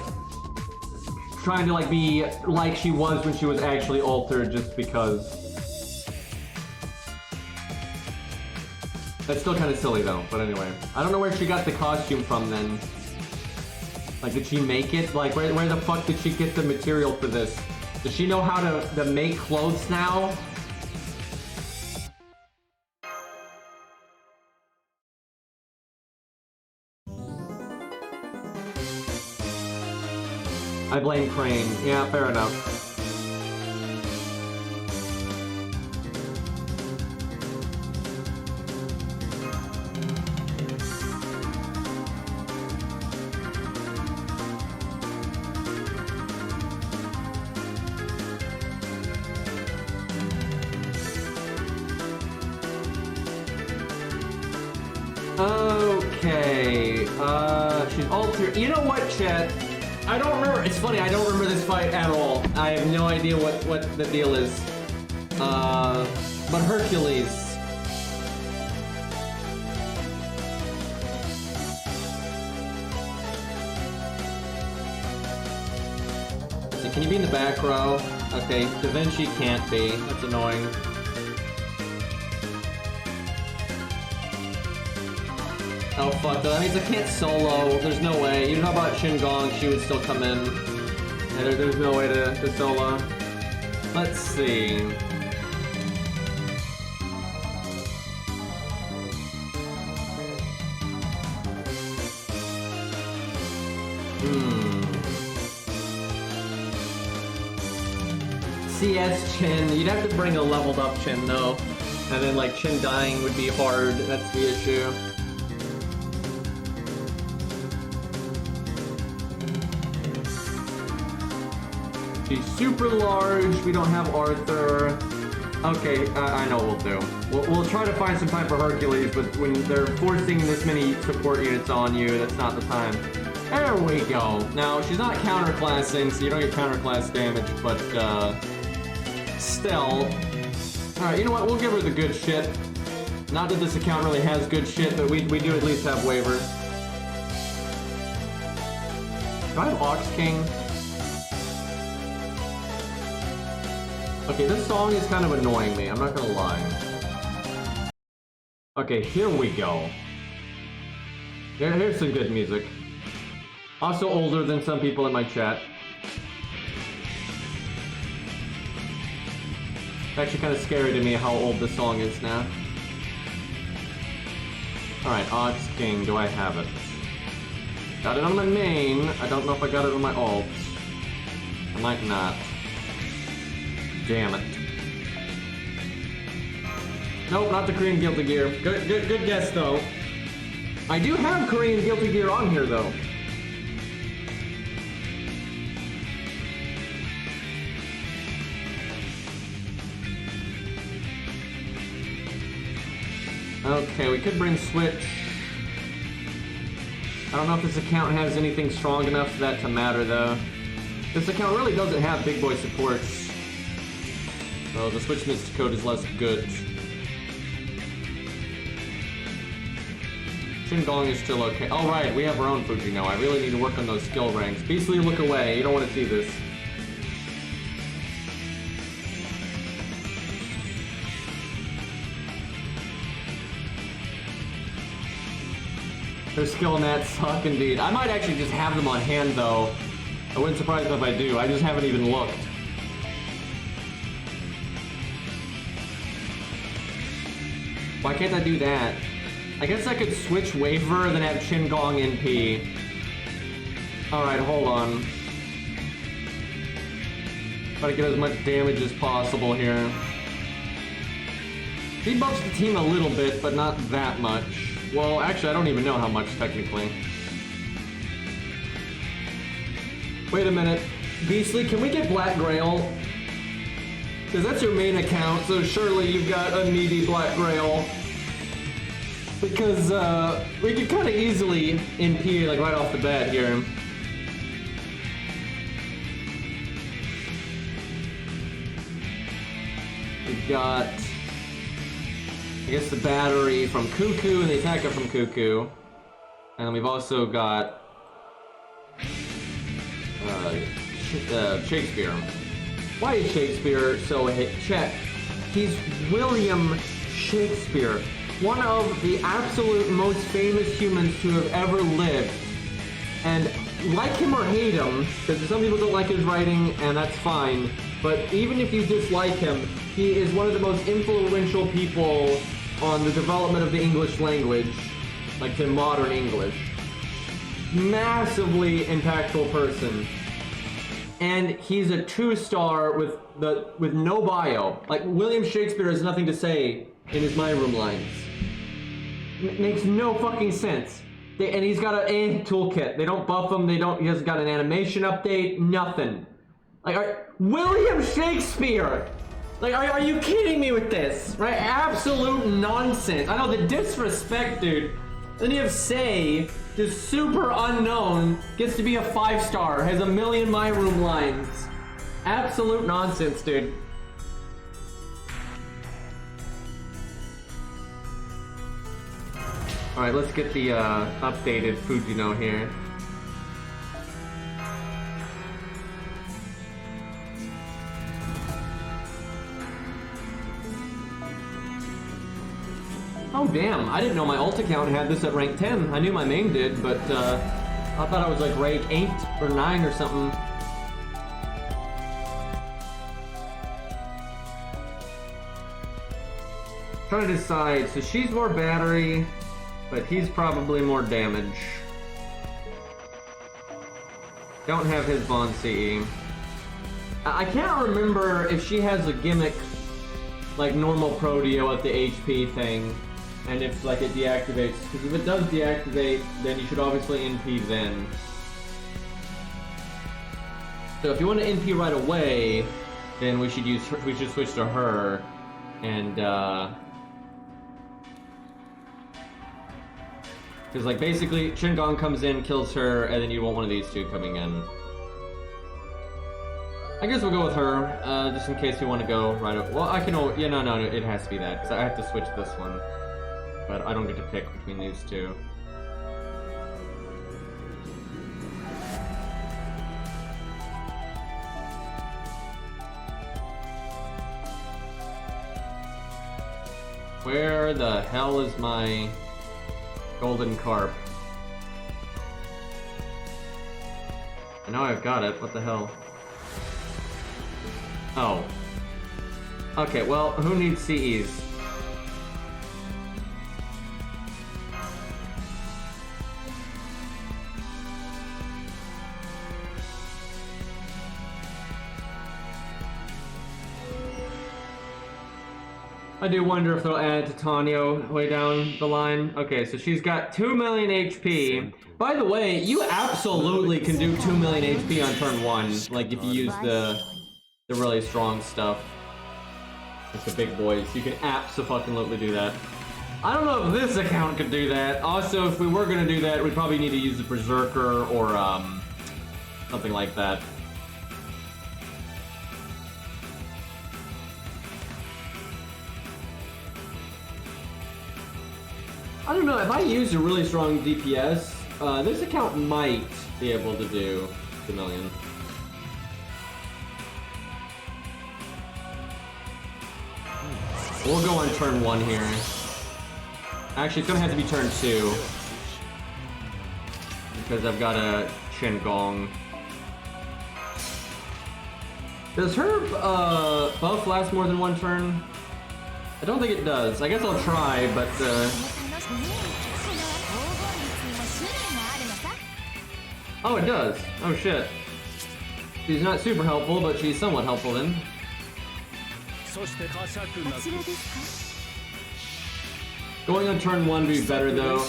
trying to, like, be like she was when she was actually altered, just because. That's still kind of silly, though, but anyway. I don't know where she got the costume from, then. Like, did she make it? Like, where the fuck did she get the material for this? Does she know how to make clothes now? I blame Crane. Yeah, fair enough. Okay, she's altered. You know what, chat? I don't remember. It's funny, I don't remember this fight at all. I have no idea what the deal is. But Hercules. So can you be in the back row? Okay, Da Vinci can't be. That's annoying. Oh fuck, that means I can't solo. There's no way. You know about Shin-Gong, she would still come in. Yeah, there's no way to solo. Let's see. CS Chin. You'd have to bring a leveled up Chin though. And then like Chin dying would be hard. That's the issue. She's super large. We don't have Arthur. Okay, I know what we'll do. We'll try to find some time for Hercules, but when they're forcing this many support units on you, that's not the time. There we go. Now, she's not counterclassing, so you don't get counterclass damage, but still. Alright, you know what? We'll give her the good shit. Not that this account really has good shit, but we do at least have waivers. Do I have Ox King? Okay, this song is kind of annoying me, I'm not gonna lie. Okay, here we go. Here's some good music. Also older than some people in my chat. It's actually kind of scary to me how old this song is now. Alright, Ox King, do I have it? Got it on my main, I don't know if I got it on my alt. I might not. Damn it. Nope, not the Korean Guilty Gear. Good guess, though. I do have Korean Guilty Gear on here, though. Okay, we could bring Switch. I don't know if this account has anything strong enough for that to matter, though. This account really doesn't have big boy supports. So the Switch Mystic Code is less good. Shin-Gong is still okay. Oh right, we have our own Fujino. I really need to work on those skill ranks. Beastly, look away. You don't want to see this. Their skill nats suck indeed. I might actually just have them on hand though. I wouldn't surprise me if I do. I just haven't even looked. Why can't I do that? I guess I could switch Waver and then have Shin-Gong NP. Alright, hold on. Try to get as much damage as possible here. He buffs the team a little bit, but not that much. Well, actually, I don't even know how much, technically. Wait a minute. Beastly, can we get Black Grail? Because that's your main account, so surely you've got a meaty Black Grail. Because, we could kind of easily NP, like, right off the bat here. We've got, I guess, the battery from Cuckoo and the attacker from Cuckoo. And we've also got, Shakespeare. Why is Shakespeare so chat? He's William Shakespeare, one of the absolute most famous humans to have ever lived. And like him or hate him, because some people don't like his writing, and that's fine, but even if you dislike him, he is one of the most influential people on the development of the English language, like to modern English. Massively impactful person. And he's a 2-star with no bio. Like, William Shakespeare has nothing to say in his My Room lines. Makes no fucking sense. And he's got an toolkit. They don't buff him, he hasn't got an animation update, nothing. Like, William Shakespeare! Like, are you kidding me with this? Right? Absolute nonsense. I know, the disrespect, dude. Then you have Say, just super unknown, gets to be a 5-star, has a million My Room lines. Absolute nonsense, dude. Alright, let's get the updated Fujino here. Oh damn, I didn't know my ult account had this at rank 10. I knew my main did, but I thought I was like rank 8 or 9 or something. Trying to decide, so she's more battery, but he's probably more damage. Don't have his Bond CE. I can't remember if she has a gimmick like normal Prodeo at the HP thing, and if like it deactivates, because if it does deactivate, then you should obviously NP then. So if you want to NP right away, then we should use her, we should switch to her, and because like basically Shingon comes in, kills her, and then you want one of these two coming in. I guess we'll go with her, just in case we want to go right up. Well, I can, yeah, no, it has to be that, because I have to switch this one. But I don't get to pick between these two. Where the hell is my golden carp? I know I've got it, what the hell? Oh. Okay, well, who needs CEs? I do wonder if they'll add Titanio way down the line. Okay, so she's got 2 million HP. By the way, you absolutely can do 2 million HP on turn 1, like if you use the really strong stuff. Like the big boys. You can abso-fucking-lutely do that. I don't know if this account could do that. Also, if we were gonna do that, we'd probably need to use the Berserker or something like that. I don't know, if I use a really strong DPS, this account might be able to do 2 million. We'll go on turn 1 here. Actually, it's gonna have to be turn 2. Because I've got a Shingon. Does her buff last more than 1 turn? I don't think it does. I guess I'll try, but oh, it does. Oh shit. She's not super helpful, but she's somewhat helpful then. Going on turn 1 would be better though.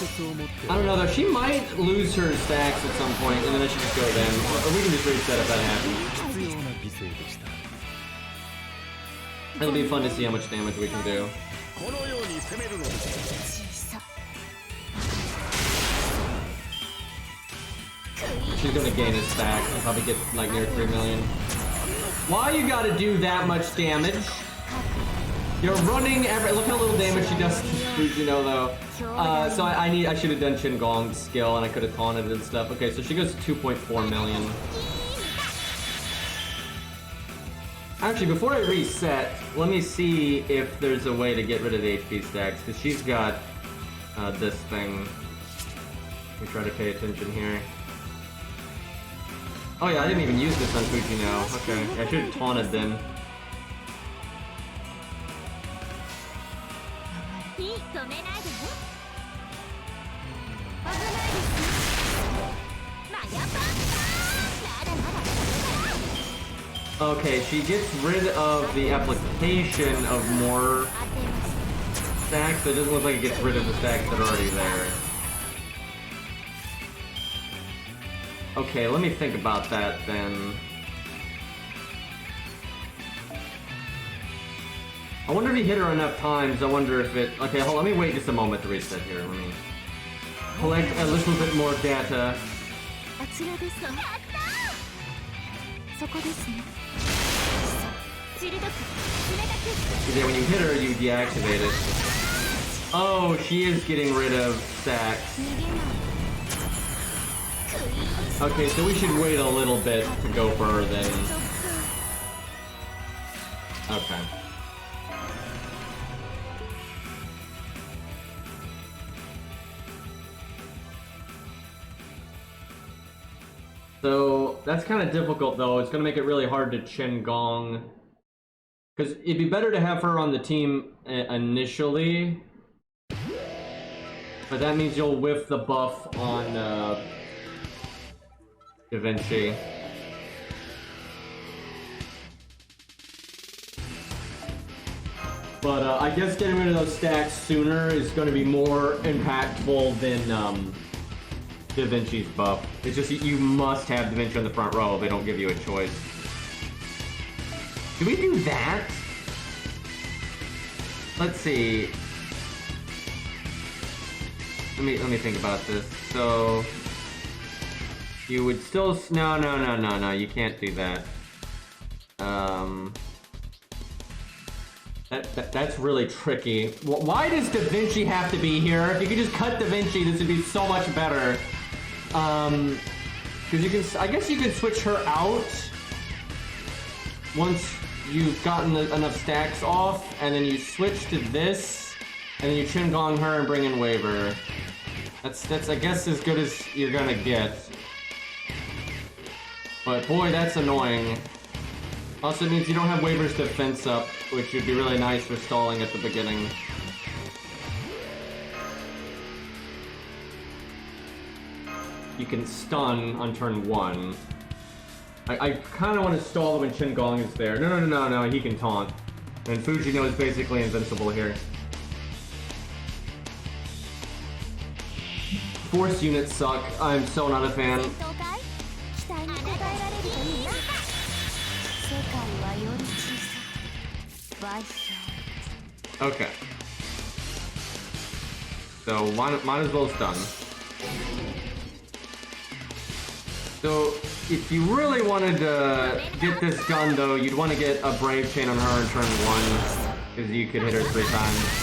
I don't know though, she might lose her stacks at some point and then I should just go then. Or we can just reset if that happens. It'll be fun to see how much damage we can do. She's gonna gain a stack and probably get like near 3 million. Why you gotta do that much damage? You're running every. Look how little damage she does to you know though. So I should have done Shingon's skill and I could have taunted and stuff. Okay, so she goes to 2.4 million. Actually, before I reset, let me see if there's a way to get rid of the HP stacks, because she's got this thing. Let me try to pay attention here. Oh yeah, I didn't even use this on Fujino. Okay, I should have taunted then. Okay, she gets rid of the application of more stacks, but it doesn't look like it gets rid of the stacks that are already there. Okay, let me think about that then. I wonder if he hit her enough times. I wonder if it... Okay, hold on, let me wait just a moment to reset here. Let me... collect a little bit more data. Because when you hit her, you deactivate it. Oh, she is getting rid of stacks. Okay, so we should wait a little bit to go for her then. Okay. So that's kind of difficult though. It's gonna make it really hard to Chen Gong. Because it'd be better to have her on the team initially. But that means you'll whiff the buff on Da Vinci. But I guess getting rid of those stacks sooner is going to be more impactful than Da Vinci's buff. It's just you must have Da Vinci on the front row. They don't give you a choice. Do we do that? Let's see. Let me think about this. So you would still no. You can't do that. That's really tricky. Why does Da Vinci have to be here? If you could just cut Da Vinci, this would be so much better. Because you can, I guess you can switch her out once you've gotten enough stacks off, and then you switch to this, and then you Chen Gong her and bring in Waver. That's I guess as good as you're gonna get. But boy, that's annoying. Also, it means you don't have Waver's defense up, which would be really nice for stalling at the beginning. You can stun on turn 1. I kind of want to stall when Chen Gong is there. No, he can taunt. And Fujino is basically invincible here. Force units suck. I'm so not a fan. Okay. So, might as well stun. So, if you really wanted to get this done, though, you'd want to get a Brave Chain on her in turn 1, because you could hit her 3 times.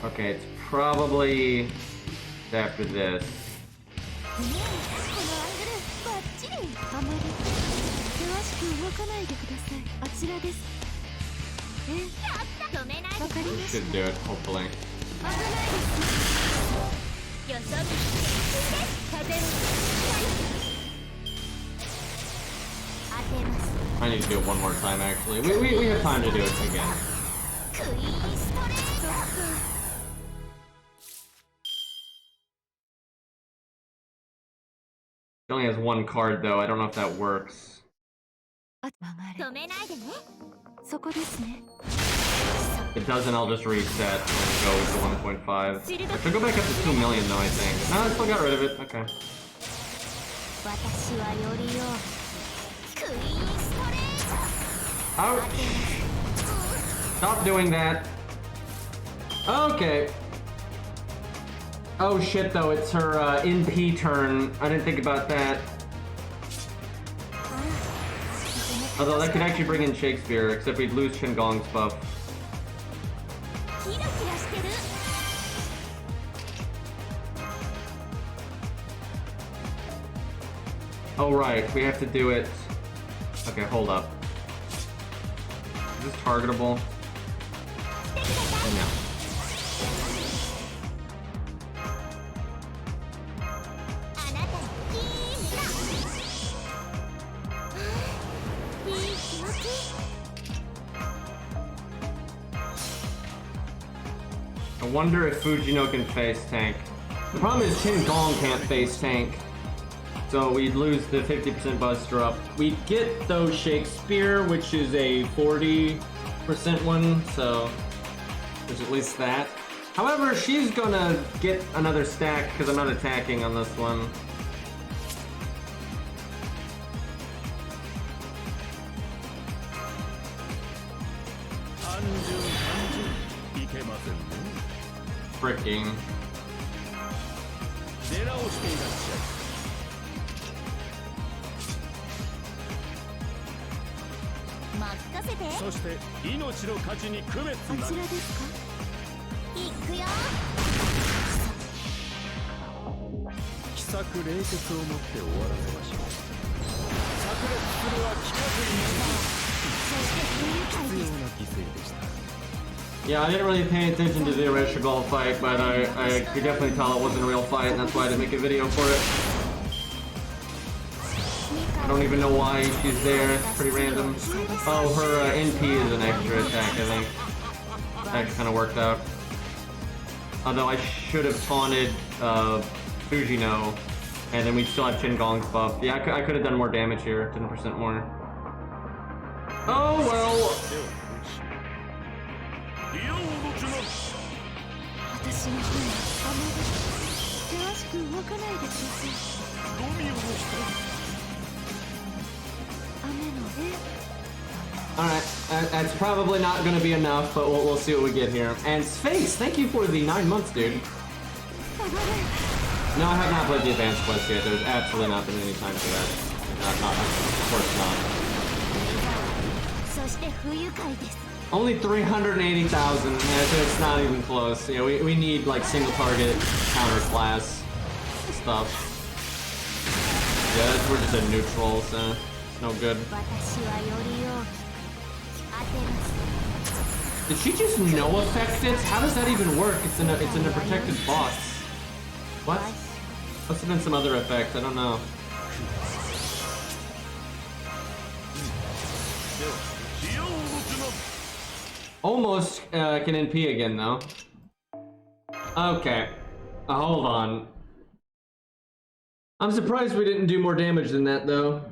Okay, it's probably after this. We should do it, hopefully. I need to do it one more time, actually. We have time to do it again. It only has 1 card, though. I don't know if that works. If it doesn't, I'll just reset and go with the 1.5. I should go back up to 2 million, though, I think. No, I still got rid of it. Okay. Ouch! Stop doing that. Okay. Oh shit, though, it's her NP turn. I didn't think about that. Although that could actually bring in Shakespeare, except we'd lose Chen Gong's buff. Oh right, we have to do it. Okay, hold up. Is this targetable? No. I wonder if Fujino can face tank. The problem is Chen Gong can't face tank. So we'd lose the 50% buster up. We'd get though Shakespeare, which is a 40% one, so there's at least that. However, she's gonna get another stack because I'm not attacking on this one. Freaking. Yeah, I didn't really pay attention to the Ereshkigal fight, but I could definitely tell it wasn't a real fight, and that's why I didn't make a video for it. I don't even know why she's there. It's pretty random. Oh, her NP is an extra attack, I think. That kind of worked out. Although I should have taunted Fujino, and then we'd still have Qingong's buff. Yeah, I could have done more damage here, 10% more. Oh well. Alright, that's probably not going to be enough, but we'll see what we get here. And Space, thank you for the 9 months, dude. No, I have not played the advanced quest yet. There's absolutely not been any time for that. Of course not. Only 380,000. It's not even close. Yeah, we need like single target counter class stuff. Yeah, we're just a neutral, so it's no good. Did she just no effect it? How does that even work? It's in a protected box. What? Must have been some other effect. I don't know. Almost can NP again though. Okay. Hold on. I'm surprised we didn't do more damage than that though.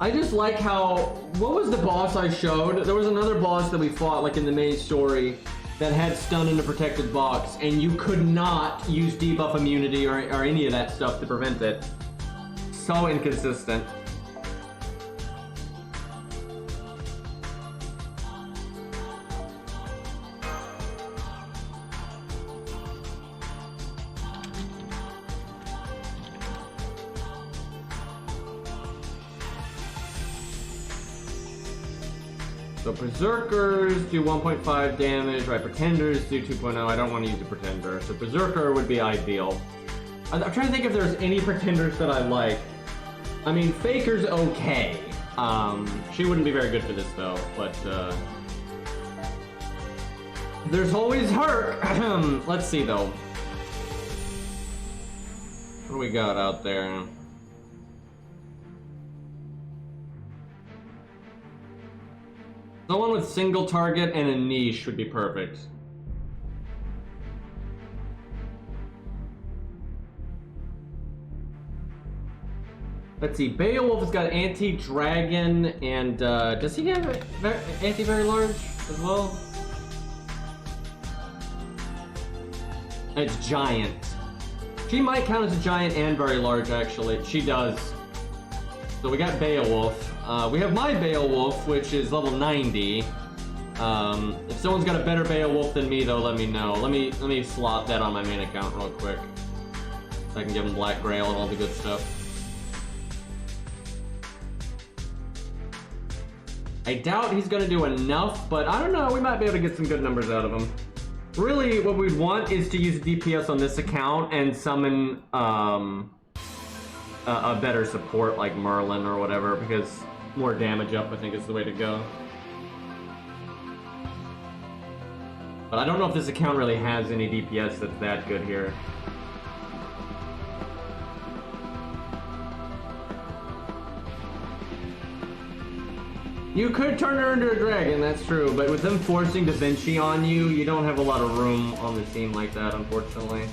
I just like how, what was the boss I showed? There was another boss that we fought like in the main story that had stun in the protected box, and you could not use debuff immunity or any of that stuff to prevent it. So inconsistent. So Berserkers do 1.5 damage, right? Pretenders do 2.0. I don't want to use a Pretender, so Berserker would be ideal. I'm trying to think if there's any Pretenders that I like. I mean, Faker's okay. She wouldn't be very good for this though, but there's always her. Let's see though. What do we got out there? Someone with single target and a niche would be perfect. Let's see, Beowulf has got anti-dragon and does he have anti-very large as well? It's giant. She might count as a giant and very large actually. She does. So we got Beowulf. We have my Beowulf, which is level 90. If someone's got a better Beowulf than me, though, let me know. Let me slot that on my main account real quick, so I can give him Black Grail and all the good stuff. I doubt he's gonna do enough, but I don't know. We might be able to get some good numbers out of him. Really, what we'd want is to use DPS on this account and summon a better support like Merlin or whatever, because more damage up I think is the way to go. But I don't know if this account really has any DPS that's that good here. You could turn her into a dragon, that's true, but with them forcing Da Vinci on you, you don't have a lot of room on the team like that, unfortunately.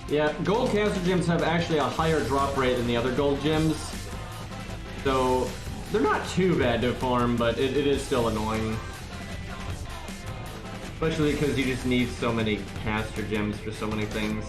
Yeah, gold caster gems have actually a higher drop rate than the other gold gems. So, they're not too bad to farm, but it is still annoying. Especially because you just need so many caster gems for so many things.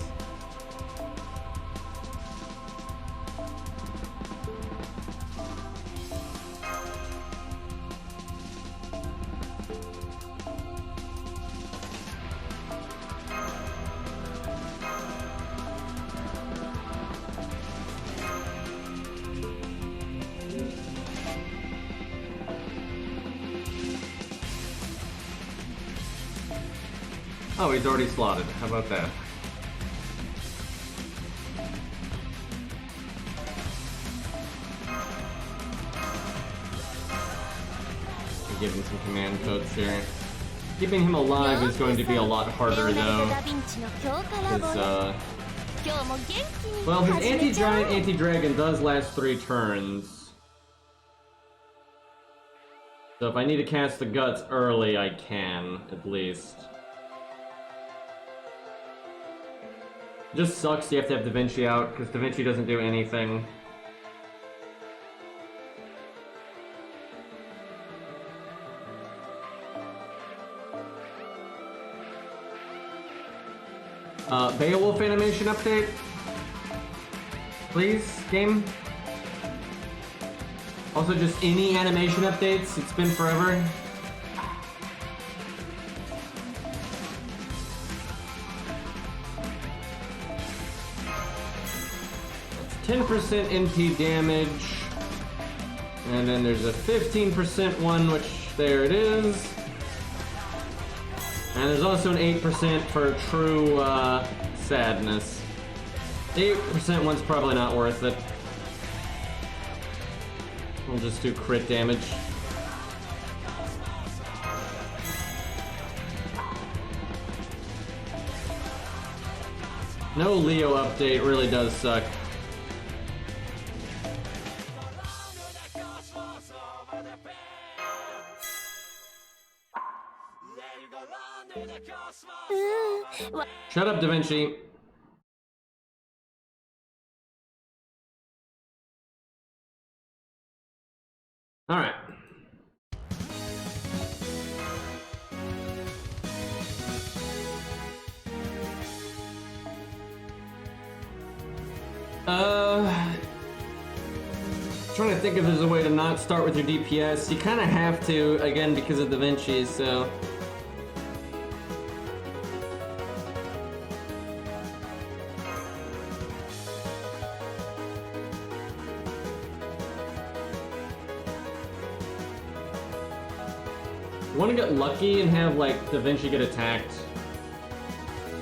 Oh, he's already slotted. How about that? Give him some command codes here. Keeping him alive is going to be a lot harder though. Well, his anti-giant, anti-dragon does last 3 turns. So if I need to cast the guts early, I can, at least. It just sucks you have to have Da Vinci out, because Da Vinci doesn't do anything. Beowulf animation update? Please, game? Also, just any animation updates? It's been forever. It's 10% NP damage. And then there's a 15% one, which there it is. And there's also an 8% for true sadness. The 8% one's probably not worth it. We'll just do crit damage. No Leo update really does suck. Shut up, Da Vinci. All right. Trying to think if there's a way to not start with your DPS. You kind of have to, again, because of Da Vinci, so... You want to get lucky and have, like, Da Vinci get attacked,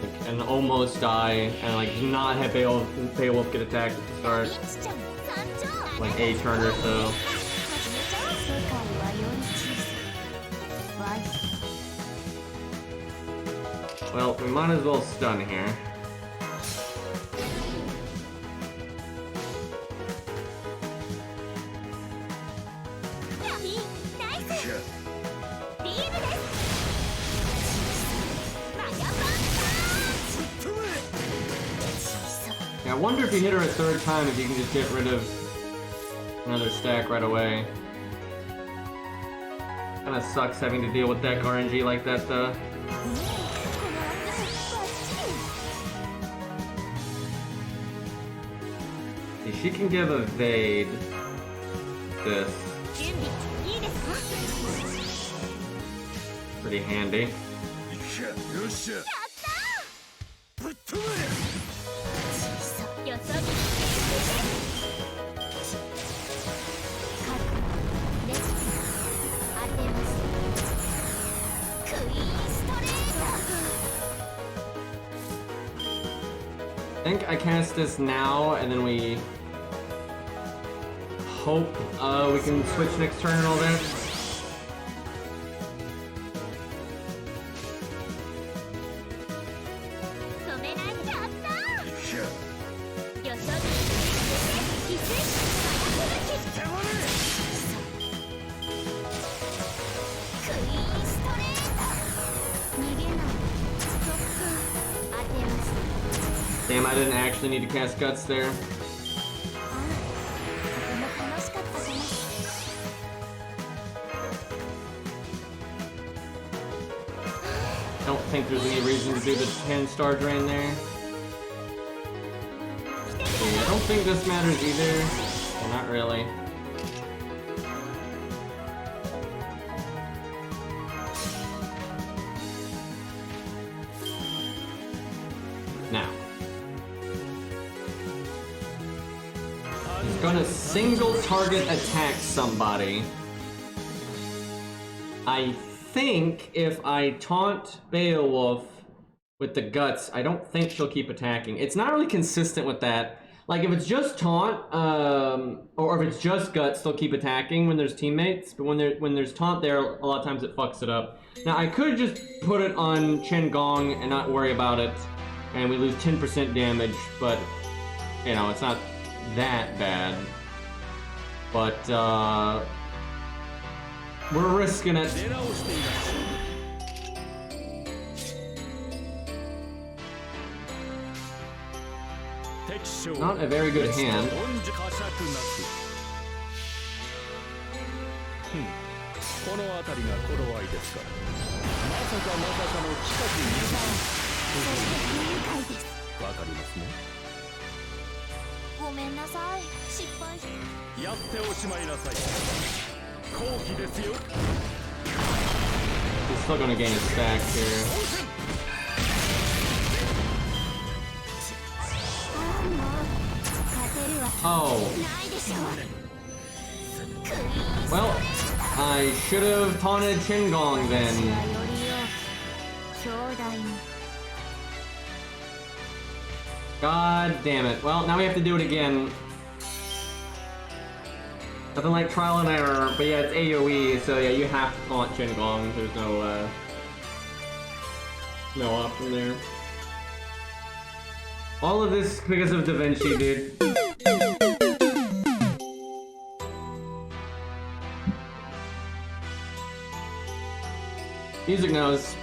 like, and almost die, and, like, not have Beowulf get attacked at the start. Like, a turn or so. Well, we might as well stun here. I wonder if you hit her a 3rd time, if you can just get rid of another stack right away. Kinda sucks having to deal with deck RNG like that, though. See, she can give evade this. Pretty handy. I think I cast this now, and then we hope we can switch next turn and all that. Damn, I didn't actually need to cast Guts there. Don't think there's any reason to do the 10-star drain there. Yeah, I don't think this matters either. Well, not really. Now. He's gonna single target attack somebody. I think if I taunt Beowulf with the guts, I don't think she'll keep attacking. It's not really consistent with that. Like, if it's just taunt, or if it's just guts, they'll keep attacking when there's teammates. But when there's taunt there, a lot of times it fucks it up. Now, I could just put it on Chen Gong and not worry about it, and we lose 10% damage, but, you know, it's not that bad. But, we're risking it. Not a very good hand. He's still gonna gain a stack here. Oh. Well, I should have taunted Chen Gong then. God damn it. Well, now we have to do it again. Nothing like trial and error, but yeah, it's AoE, so yeah, you have to taunt Chen Gong. There's no option there. All of this because of Da Vinci, dude. Music knows.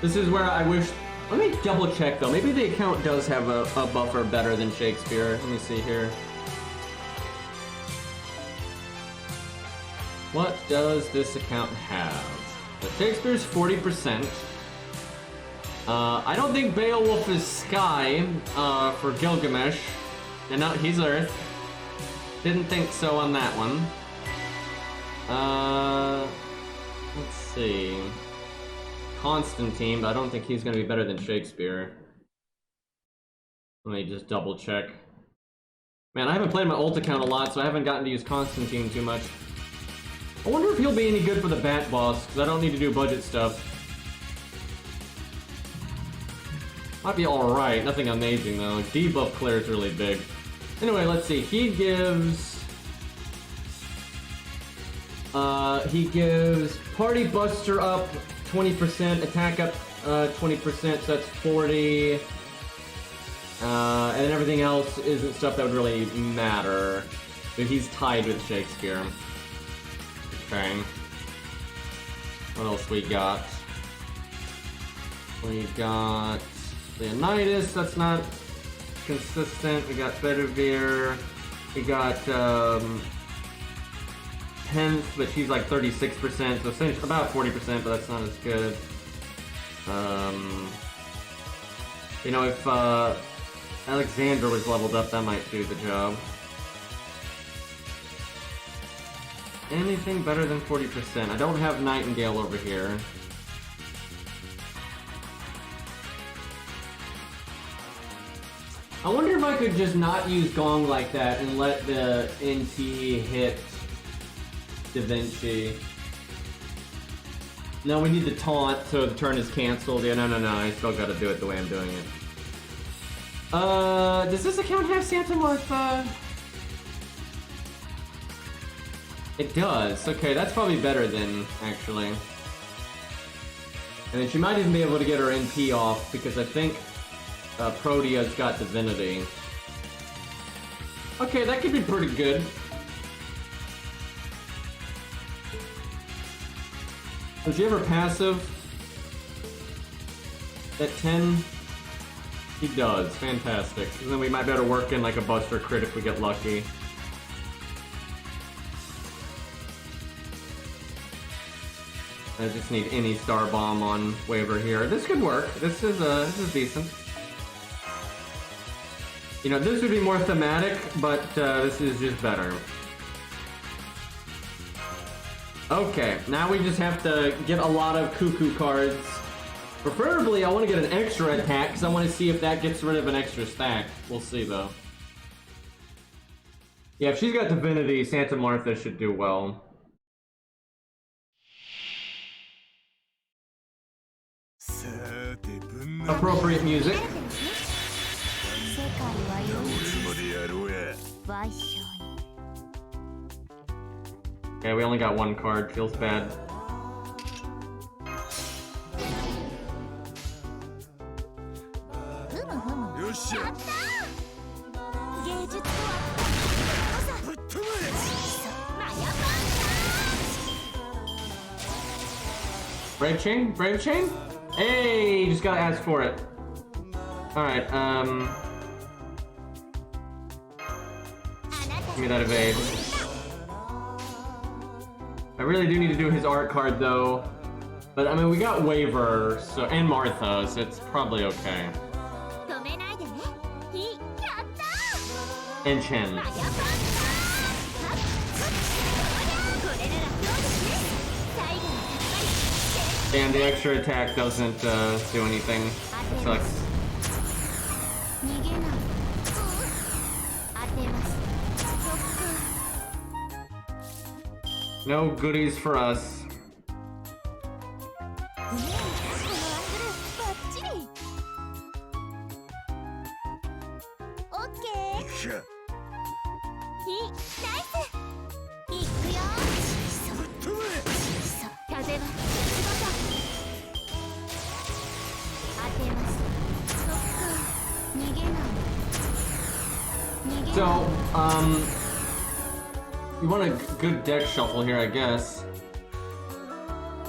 This is where I wish... Let me double check though. Maybe the account does have a buffer better than Shakespeare. Let me see here. What does this account have? So Shakespeare's 40%. I don't think Beowulf is Sky for Gilgamesh. And no, he's Earth. Didn't think so on that one. Let's see. Constantine, but I don't think he's gonna be better than Shakespeare. Let me just double check. Man, I haven't played my ult account a lot, so I haven't gotten to use Constantine too much. I wonder if he'll be any good for the Bat boss, because I don't need to do budget stuff. Might be alright, nothing amazing though. Debuff clear is really big. Anyway, let's see. He gives Party Buster up 20%, attack up 20%, so that's 40. And then everything else isn't stuff that would really matter. But he's tied with Shakespeare. Okay. What else we got? We got Leonidas, that's not consistent. We got Bedivere. We got 10th, but she's like 36%, so essentially about 40%, but that's not as good. You know, if Alexander was leveled up, that might do the job. Anything better than 40%? I don't have Nightingale over here. I wonder if I could just not use Gong like that and let the NT hit Da Vinci. No, we need the taunt, so the turn is cancelled. Yeah, no, I still gotta do it the way I'm doing it. Does this account have Santa Martha? It does. Okay, that's probably better then, actually. And then she might even be able to get her NP off, because I think Protea's got Divinity. Okay, that could be pretty good. Does she ever passive? At 10? He does. Fantastic. And then we might be able to work in like a Buster crit if we get lucky. I just need any Star Bomb on Waver here. This could work. This is decent. You know, this would be more thematic, but this is just better. Okay, now we just have to get a lot of Cuckoo cards Preferably, I want to get an extra attack because I want to see if that gets rid of an extra stack. We'll see, though. Yeah, if she's got Divinity, Santa Martha should do well. Appropriate music. Okay, we only got one card. Feels bad. Brave Chain? Brave Chain? Hey, you just gotta ask for it. Alright, give me that evade. I really do need to do his art card though. But I mean, we got Waver, so, and Martha, so it's probably okay. And Chen. And the extra attack doesn't do anything. It sucks. No goodies for us. So, you want a good deck shuffle here, I guess.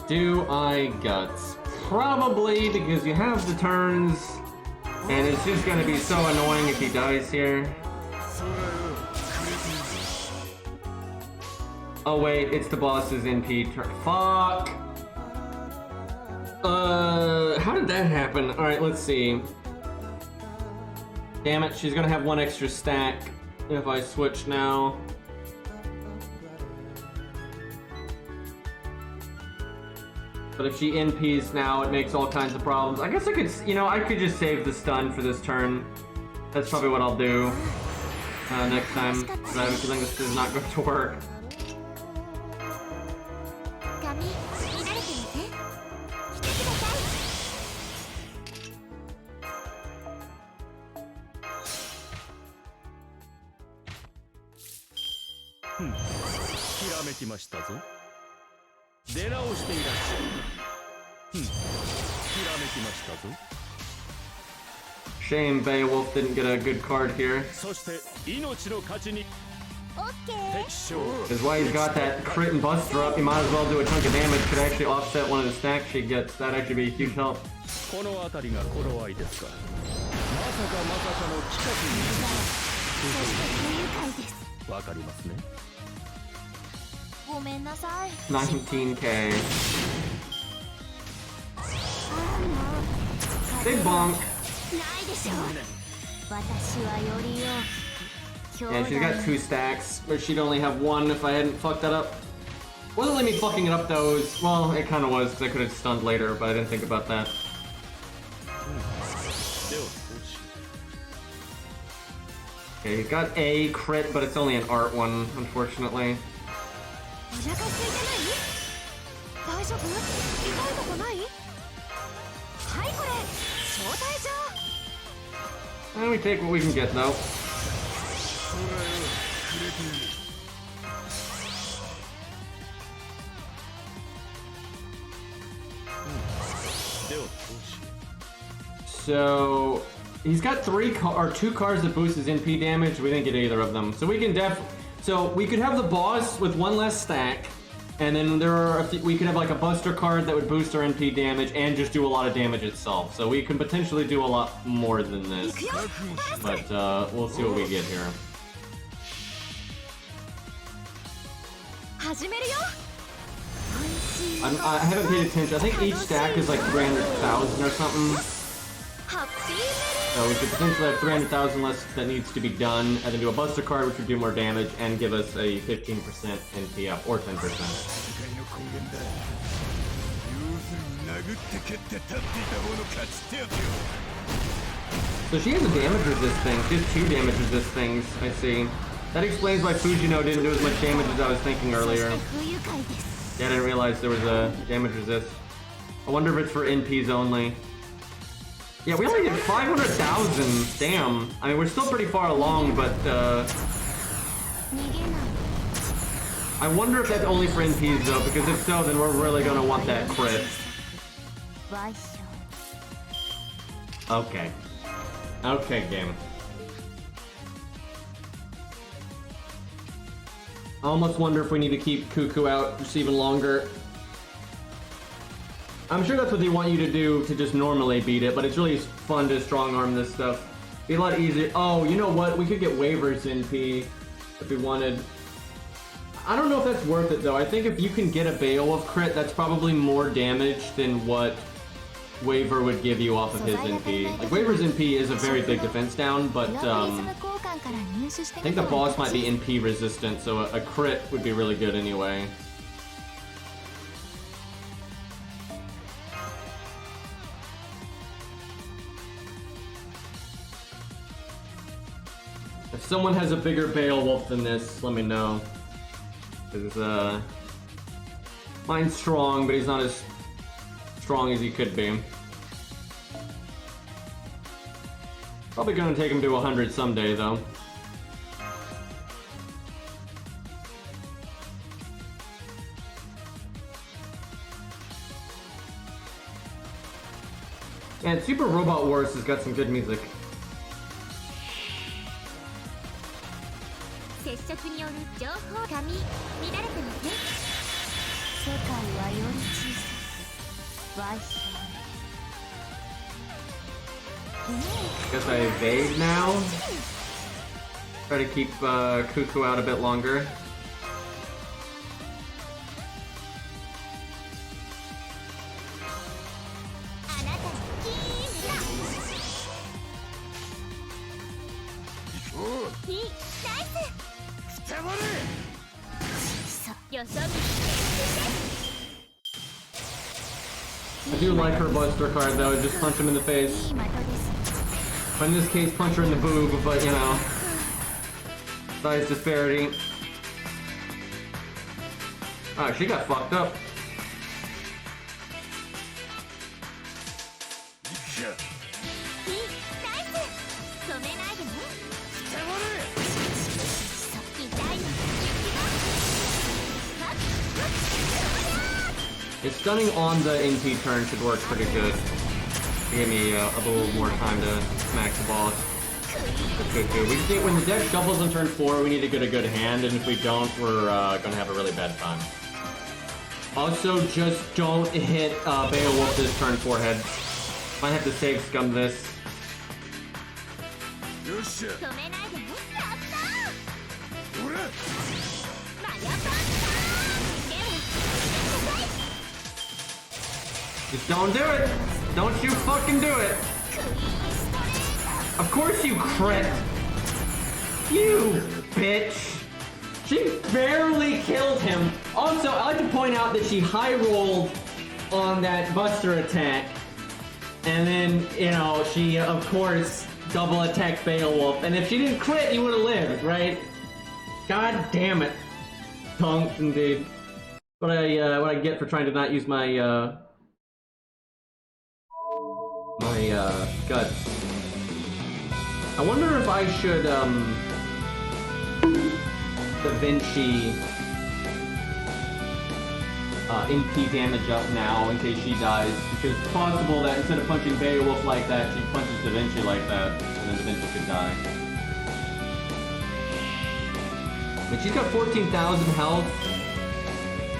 Do I Guts? Probably, because you have the turns, and it's just gonna be so annoying if he dies here. Oh wait, it's the boss's NP turn. Fuck! How did that happen? Alright, let's see. Damn it, she's gonna have one extra stack if I switch now. But if she NPs now, it makes all kinds of problems. I guess I could, you know, I could just save the stun for this turn. That's probably what I'll do next time. But I have a feeling this is not going to work. Shame Beowulf didn't get a good card here. Is why he's got that crit and buster up. He might as well do a chunk of damage. Could actually offset one of the stacks she gets. That'd actually be a huge help. $19K. Big bonk. Yeah, she's got 2 stacks, but she'd only have 1 if I hadn't fucked that up. Wasn't letting me fucking it up though. Well, it kind of was, because I could have stunned later, but I didn't think about that. Okay, he's got a crit, but it's only an art one, unfortunately. And we take what we can get, though. So he's got 2 cards that boost his NP damage. We didn't get either of them, so we can we could have the boss with 1 less stack, and then there are we could have like a buster card that would boost our NP damage and just do a lot of damage itself. So we can potentially do a lot more than this, but we'll see what we get here. I haven't paid attention. I think each stack is like 300,000 or something. So we could potentially have 300,000 less that needs to be done, and then do a buster card which would do more damage and give us a 15% NP up, or 10%. So she has a damage resist thing. She has 2 damage resist things, I see. That explains why Fujino didn't do as much damage as I was thinking earlier. Yeah, I didn't realize there was a damage resist. I wonder if it's for NPs only. Yeah, we only did 500,000. Damn. I mean, we're still pretty far along, but I wonder if that's only for NPs though, because if so, then we're really gonna want that crit. Okay. Okay, game. I almost wonder if we need to keep Cuckoo out just even longer. I'm sure that's what they want you to do to just normally beat it, but it's really fun to strong arm this stuff. Be a lot easier. Oh, you know what? We could get waivers in P if we wanted. I don't know if that's worth it though. I think if you can get a Beowulf crit, that's probably more damage than what Waver would give you off of his NP. Like, Waver's NP is a very big defense down, but I think the boss might be NP resistant, so a crit would be really good anyway. If someone has a bigger Beowulf than this, let me know. Because, mine's strong, but he's not as strong as he could be. Probably gonna take him to 100 someday, though. And Super Robot Wars has got some good music. Guess I evade now. Try to keep Cuckoo out a bit longer. I do like her Buster card though, just punch him in the face. But in this case, punch her in the boob, but you know. Size disparity. Oh, she got fucked up. It's stunning on the NP turn should work pretty good. Give me a little more time to smack the boss. We just need, when the deck shuffles on turn 4, we need to get a good hand, and if we don't, we're gonna have a really bad time. Also, just don't hit Beowulf this turn 4 head. Might have to save scum this. Just don't do it! Don't you fucking do it! Of course you crit! You bitch! She barely killed him! Also, I like to point out that she high rolled on that Buster attack. And then, you know, she, of course, double attacked Beowulf. And if she didn't crit, you would have lived, right? God damn it. Punked, indeed. What I get for trying to not use my, guts. I wonder if I should, Da Vinci, NP damage up now in case she dies. Because it's possible that instead of punching Beowulf like that, she punches Da Vinci like that, and then Da Vinci could die. I mean, she's got 14,000 health.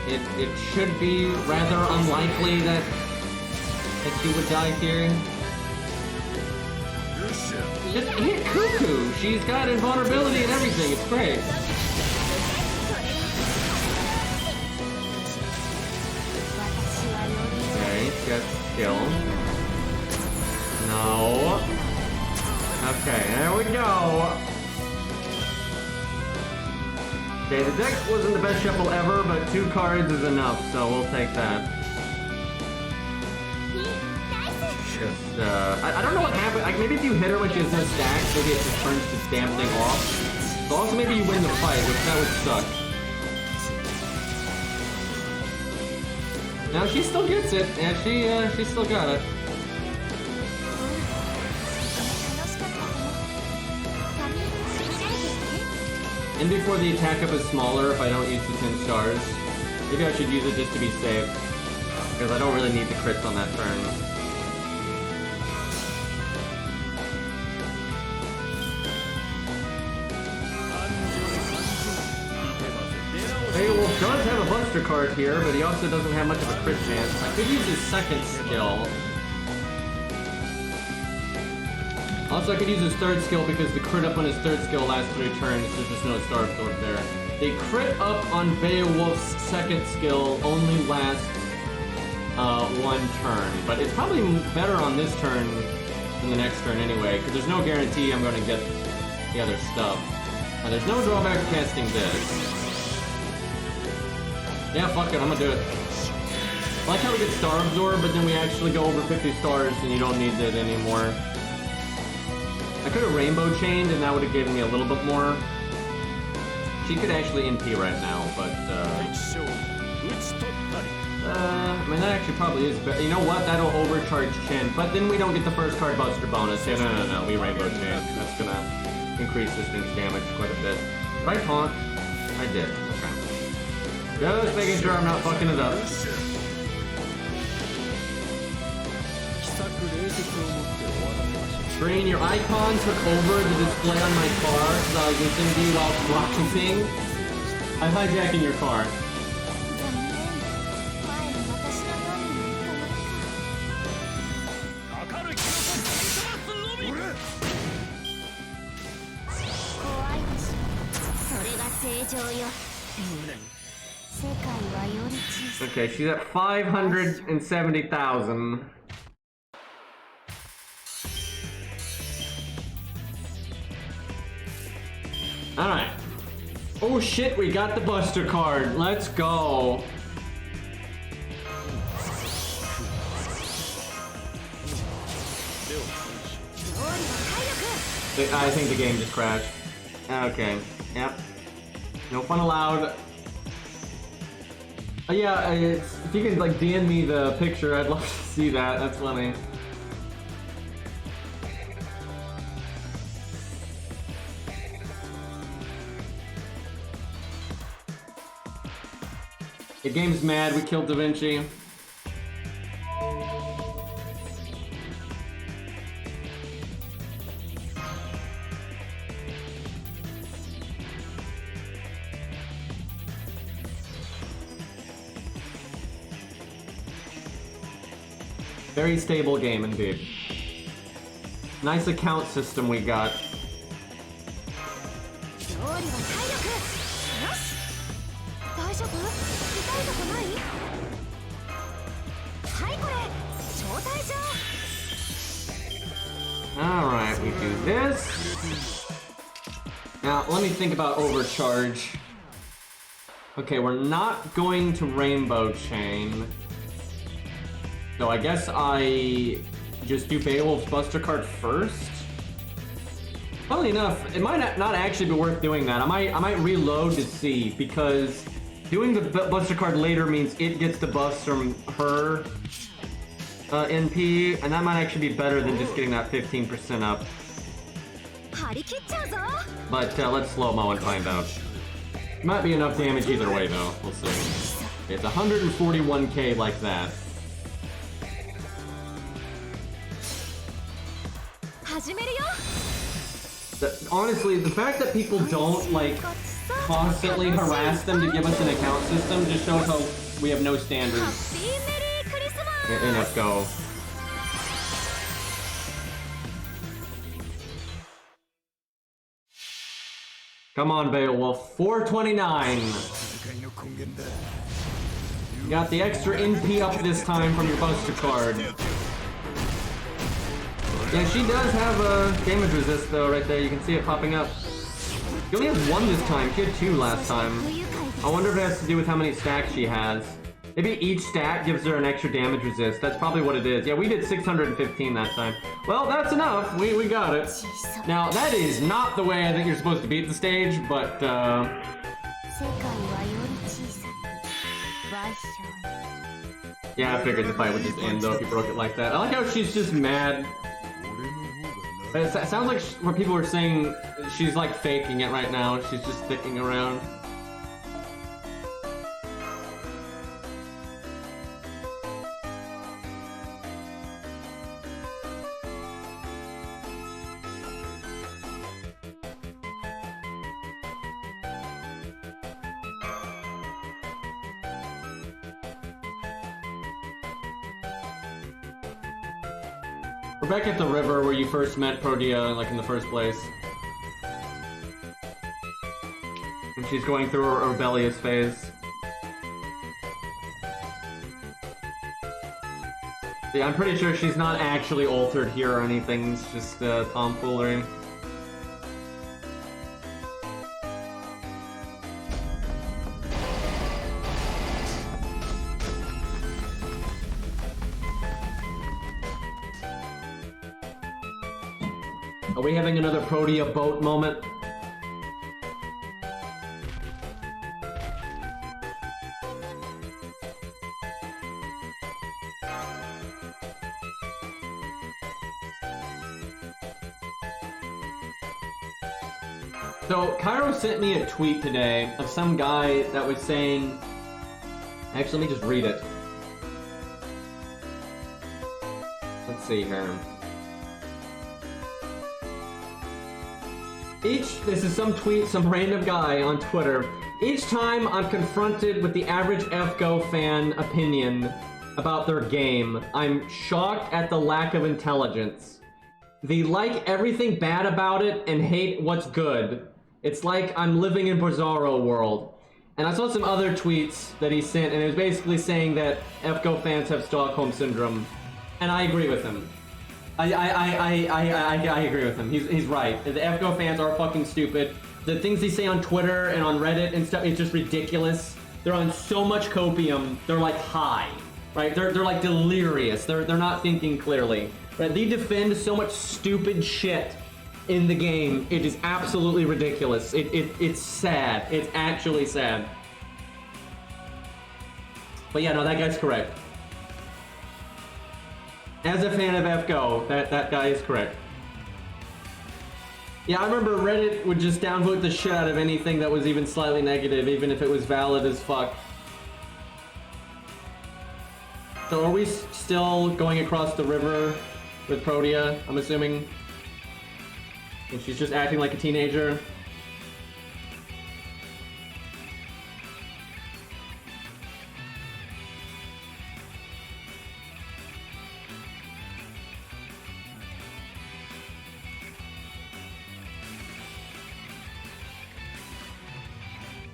It should be rather unlikely that she would die here. Just hit Cuckoo! She's got invulnerability and everything, it's great. Okay, she got skill. No. Okay, there we go. Okay, the deck wasn't the best shuffle ever, but 2 cards is enough, so we'll take that. I don't know what happened. Like, maybe if you hit her when she has no stacks, maybe it just turns this damn thing off. So also maybe you win the fight, which that would suck. Now she still gets it, and she still got it. And before the attack up is smaller, if I don't use the 10 stars, maybe I should use it just to be safe, because I don't really need the crits on that turn. Beowulf does have a Buster card here, but he also doesn't have much of a crit chance. I could use his second skill. Also, I could use his third skill because the crit up on his third skill lasts 3 turns. There's just no star absorb there. The crit up on Beowulf's second skill only lasts 1 turn, but it's probably better on this turn than the next turn anyway, because there's no guarantee I'm going to get the other stuff. Now, there's no drawback to casting this. Yeah, fuck it, I'm gonna do it. I like how we get Star Absorb, but then we actually go over 50 stars and you don't need it anymore. I could have Rainbow Chained and that would have given me a little bit more. She could actually NP right now, but I mean that actually probably is better. You know what, that'll overcharge Chin, but then we don't get the first card Buster bonus. Yeah, no, we Rainbow Chain. That's gonna increase this thing's damage quite a bit. Did I taunt? I did, okay. Just making sure I'm not fucking it up. Screen, your icon took over the display on my car because I was listening to you while practicing. I'm hijacking your car. Okay, she's at 570,000. Alright. Oh shit, we got the Buster card. Let's go. I think the game just crashed. Okay, yep. No fun allowed. Yeah, if you can like DM me the picture, I'd love to see that. That's funny. The game's mad. We killed Da Vinci. Very stable game indeed. Nice account system we got. Alright, we do this. Now, let me think about overcharge. Okay, we're not going to Rainbow Chain. So I guess I just do Beowulf's Buster card first. Funnily enough, it might not actually be worth doing that. I might reload to see, because doing the Buster card later means it gets the buffs from her NP, and that might actually be better than just getting that 15% up. But let's slow-mo and find out. Might be enough damage either way though, we'll see. It's 141k like that. Honestly, the fact that people don't, like, constantly harass them to give us an account system just shows how we have no standards. And let's go. Come on, Beowulf. 429. You got the extra NP up this time from your Buster card. Yeah, she does have a damage resist though, right there. You can see it popping up. She only has 1 this time. She had 2 last time. I wonder if it has to do with how many stacks she has. Maybe each stat gives her an extra damage resist. That's probably what it is. Yeah, we did 615 that time. Well, that's enough. We got it. Now, that is not the way I think you're supposed to beat the stage, but, yeah, I figured the fight would just end, though, if you broke it like that. I like how she's just mad. It sounds like what people were saying, she's, like, faking it right now. She's just sticking around. We're back at the river where you first met Protea, like in the first place. And she's going through a rebellious phase. Yeah, I'm pretty sure she's not actually altered here or anything, it's just tomfoolery. Are we having another Protea boat moment? So, Cairo sent me a tweet today of some guy that was saying... Actually, let me just read it. Let's see here. This is some tweet, some random guy on Twitter. Each time I'm confronted with the average FGO fan opinion about their game, I'm shocked at the lack of intelligence. They like everything bad about it and hate what's good. It's like I'm living in Bizarro world. And I saw some other tweets that he sent, and it was basically saying that FGO fans have Stockholm Syndrome. And I agree with him. I agree with him. He's right. The FGO fans are fucking stupid. The things they say on Twitter and on Reddit and stuff, it's just ridiculous. They're on so much copium, they're like high, right? They're like delirious. They're not thinking clearly. Right? They defend so much stupid shit in the game. It is absolutely ridiculous. It's sad. It's actually sad. But yeah, no, that guy's correct. As a fan of FGO, that guy is correct. Yeah, I remember Reddit would just downvote the shit out of anything that was even slightly negative, even if it was valid as fuck. So are we still going across the river with Protea, I'm assuming? And she's just acting like a teenager?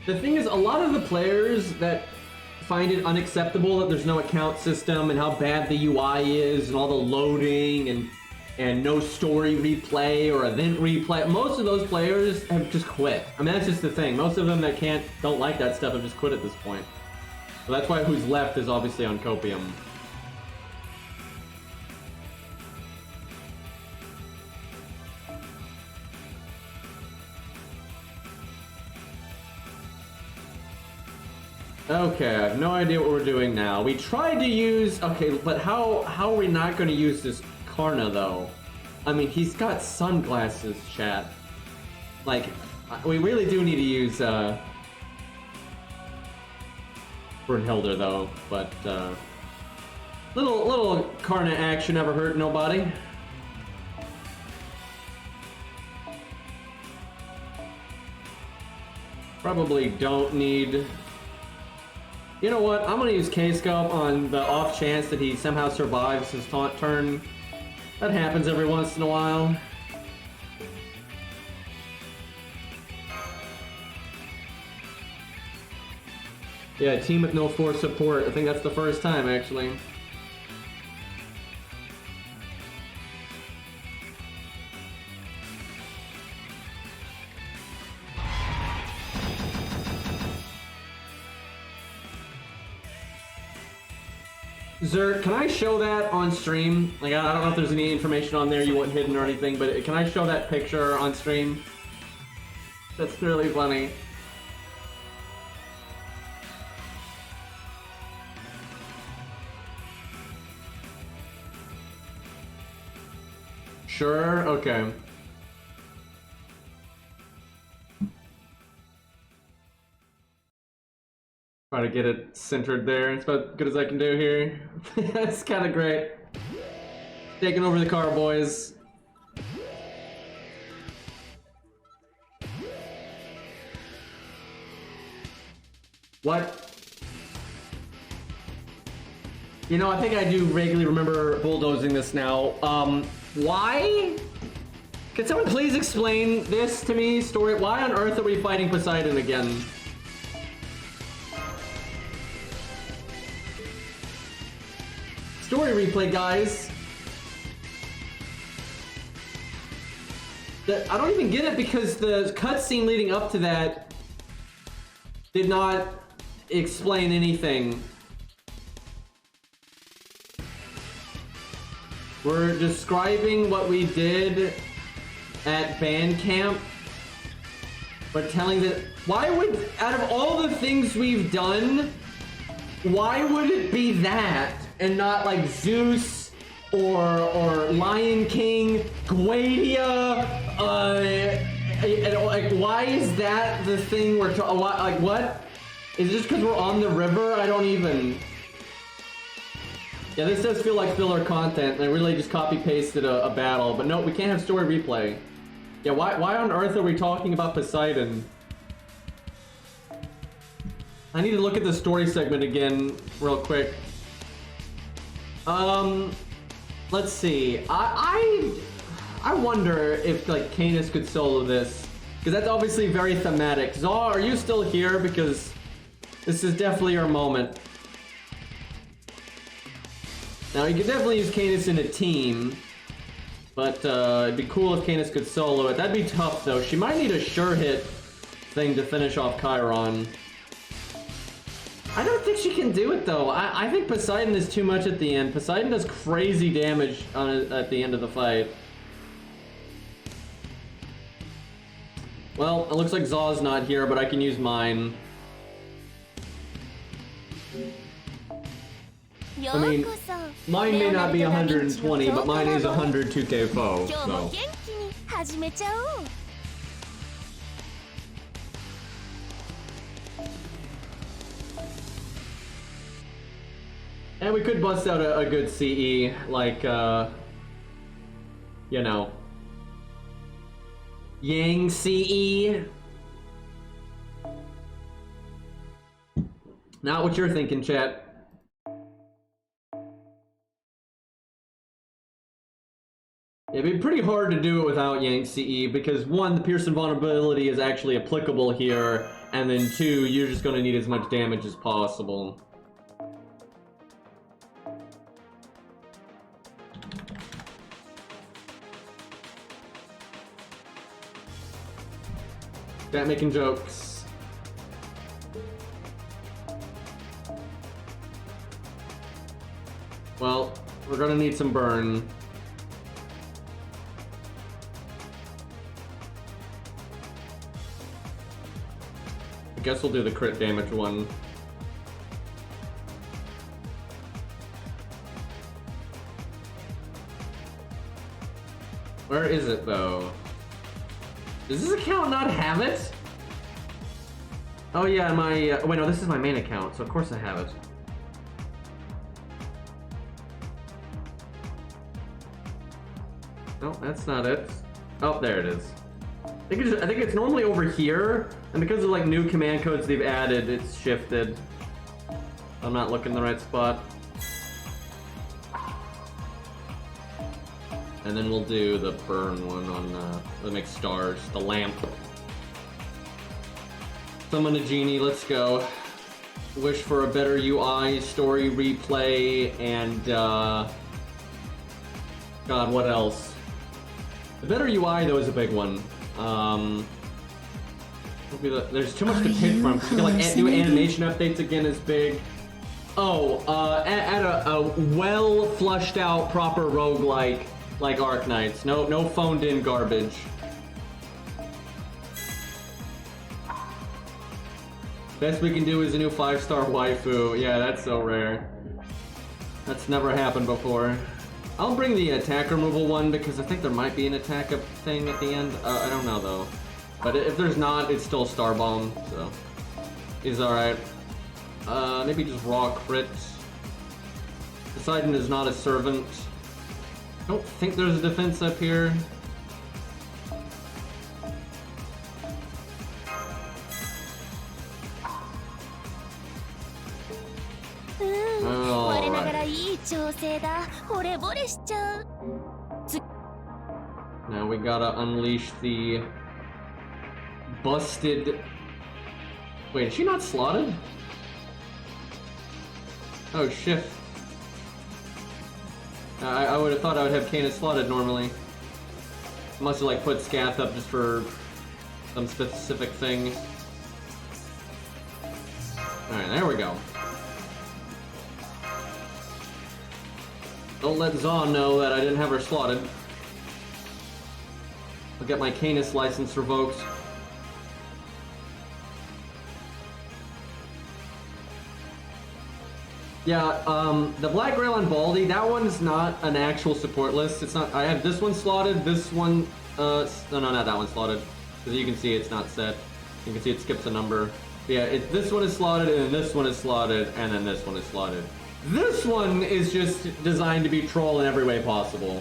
The thing is, a lot of the players that find it unacceptable that there's no account system and how bad the UI is and all the loading and no story replay or event replay, most of those players have just quit. I mean, that's just the thing. Most of them that don't like that stuff have just quit at this point. So that's why who's left is obviously on copium. Okay, I have no idea what we're doing now. We tried to use... Okay, but how are we not going to use this Karna, though? I mean, he's got sunglasses, chat. Like, we really do need to use, Brunhilde, though. But, little Karna action never hurt nobody. Probably don't need... You know what? I'm gonna use K-Scope on the off chance that he somehow survives his taunt turn. That happens every once in a while. Yeah, team with no force support. I think that's the first time, actually. Zert, can I show that on stream? Like, I don't know if there's any information on there you want hidden or anything, but can I show that picture on stream? That's really funny. Sure, okay. Try to get it centered there. It's about as good as I can do here. That's kind of great. Taking over the car, boys. What? You know, I think I do vaguely remember bulldozing this now. Why? Can someone please explain this to me? Story, why on earth are we fighting Poseidon again? Story replay, guys. I don't even get it because the cutscene leading up to that did not explain anything. We're describing what we did at band camp, but telling that why would, out of all the things we've done, why would it be that and not like Zeus or Lion King, Guadia? Like, why is that the thing we're like? What? Is it just because we're on the river? I don't even. Yeah, this does feel like filler content. They really just copy pasted a battle, but no, we can't have story replay. Yeah, why on earth are we talking about Poseidon? I need to look at the story segment again real quick. Let's see. I wonder if like Canis could solo this, because that's obviously very thematic. Zaw, are you still here? Because this is definitely your moment. Now you could definitely use Canis in a team, but it'd be cool if Canis could solo it. That'd be tough though. She might need a sure hit thing to finish off Chiron. I don't think she can do it though. I think Poseidon is too much at the end. Poseidon does crazy damage on it at the end of the fight. Well, it looks like Zaw's not here, but I can use mine. I mean, mine may not be 120, but mine is 102k foe, so. And we could bust out a good CE, like, you know, Yang CE. Not what you're thinking, chat. It'd be pretty hard to do it without Yang CE because one, the Pierce invulnerability is actually applicable here, and then two, you're just going to need as much damage as possible. Chat making jokes. Well, we're gonna need some burn. I guess we'll do the crit damage one. Where is it though? Does this account not have it? Oh yeah, my, wait no, this is my main account, so of course I have it. No, that's not it. Oh, there it is. I think it's normally over here, and because of like new command codes they've added, it's shifted. I'm not looking in the right spot. And then we'll do the burn one on the make stars, the lamp. Summon a genie, let's go. Wish for a better UI, story replay, and God, what else? The better UI though is a big one. There's too much to pick from. You can like do animation updates again is big. Oh, at a well flushed out proper roguelike like Arknights. No phoned in garbage. Best we can do is a new 5-star waifu. Yeah, that's so rare. That's never happened before. I'll bring the attack removal one because I think there might be an attack thing at the end. I don't know though. But if there's not, it's still Star Bomb, so he's alright. Maybe just raw crit. Poseidon is not a servant. I don't think there's a defense up here. Now we gotta unleash the busted... Wait, is she not slotted? Oh, shit. I would have thought I would have Canis slotted normally. Must have like put Scath up just for some specific thing. Alright, there we go. Don't let Zon know that I didn't have her slotted. I'll get my Canis license revoked. Yeah, the Black Grail on Baldy, that one's not an actual support list. It's not. I have this one slotted, this one, no, not that one slotted. Because you can see it's not set. You can see it skips a number. Yeah, this one is slotted, and then this one is slotted, and then this one is slotted. This one is just designed to be troll in every way possible.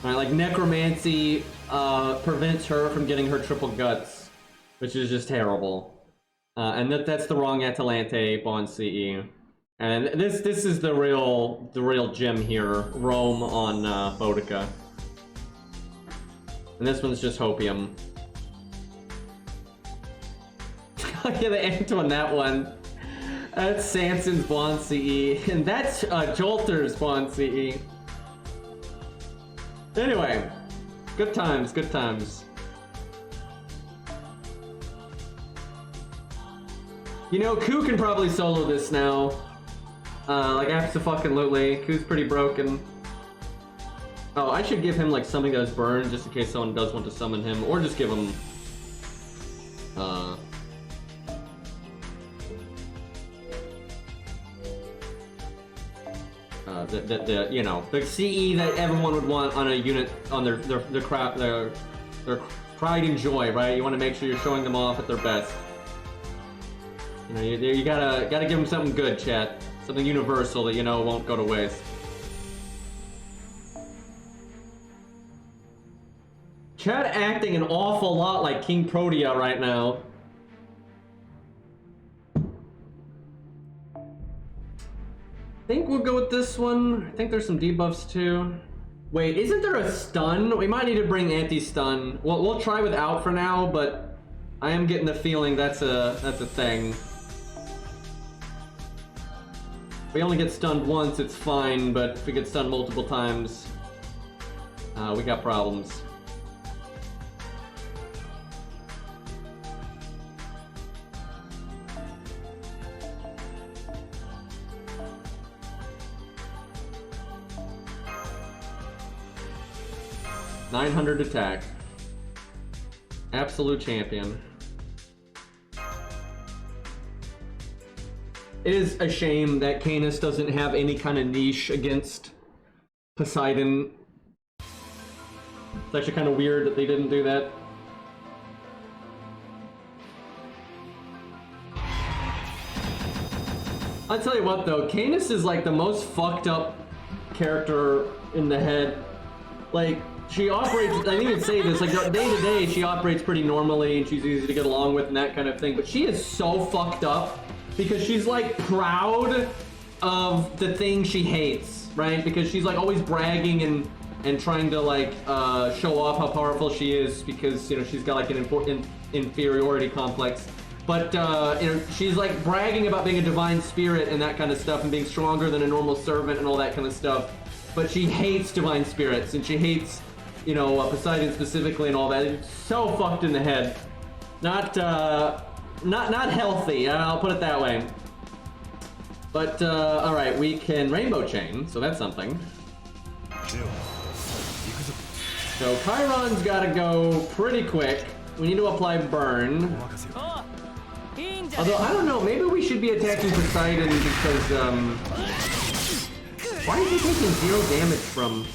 Alright, like Necromancy prevents her from getting her triple guts, which is just terrible. And that's the wrong Atalante on CE. And this is the real gem here, Rome on Boudica. And this one's just Hopium. Look at the ant on that one. That's Samson's Bond CE, and that's Jolter's Bond CE. Anyway, good times, good times. You know, Ku can probably solo this now. Like, abso-fucking-lutely. Ku's pretty broken. Oh, I should give him, like, something that is burned, just in case someone does want to summon him. Or just give him, you know, the CE that everyone would want on a unit, on their pride and joy, right? You want to make sure you're showing them off at their best. You know, you gotta give them something good, chat. Something universal that you know won't go to waste. Chat acting an awful lot like King Protea right now. I think we'll go with this one. I think there's some debuffs too. Wait, isn't there a stun? We might need to bring anti-stun. We'll try without for now, but I am getting the feeling that's a thing. If we only get stunned once, it's fine, but if we get stunned multiple times, we got problems. $900 attack. Absolute champion. It is a shame that Canis doesn't have any kind of niche against Poseidon. It's actually kind of weird that they didn't do that. I'll tell you what though, Canis is like the most fucked up character in the head. Like, she operates, I didn't even say this, like day to day she operates pretty normally and she's easy to get along with and that kind of thing, but she is so fucked up because she's like proud of the thing she hates, right? Because she's like always bragging and trying to like show off how powerful she is because, you know, she's got like an important inferiority complex. But you know, she's like bragging about being a divine spirit and that kind of stuff and being stronger than a normal servant and all that kind of stuff. But she hates divine spirits and she hates, you know, Poseidon specifically and all that. It's so fucked in the head. Not healthy, I'll put it that way. But, alright, we can Rainbow Chain, so that's something. So Chiron's gotta go pretty quick. We need to apply Burn. Although, I don't know, maybe we should be attacking Poseidon because, why is he taking 0 damage from...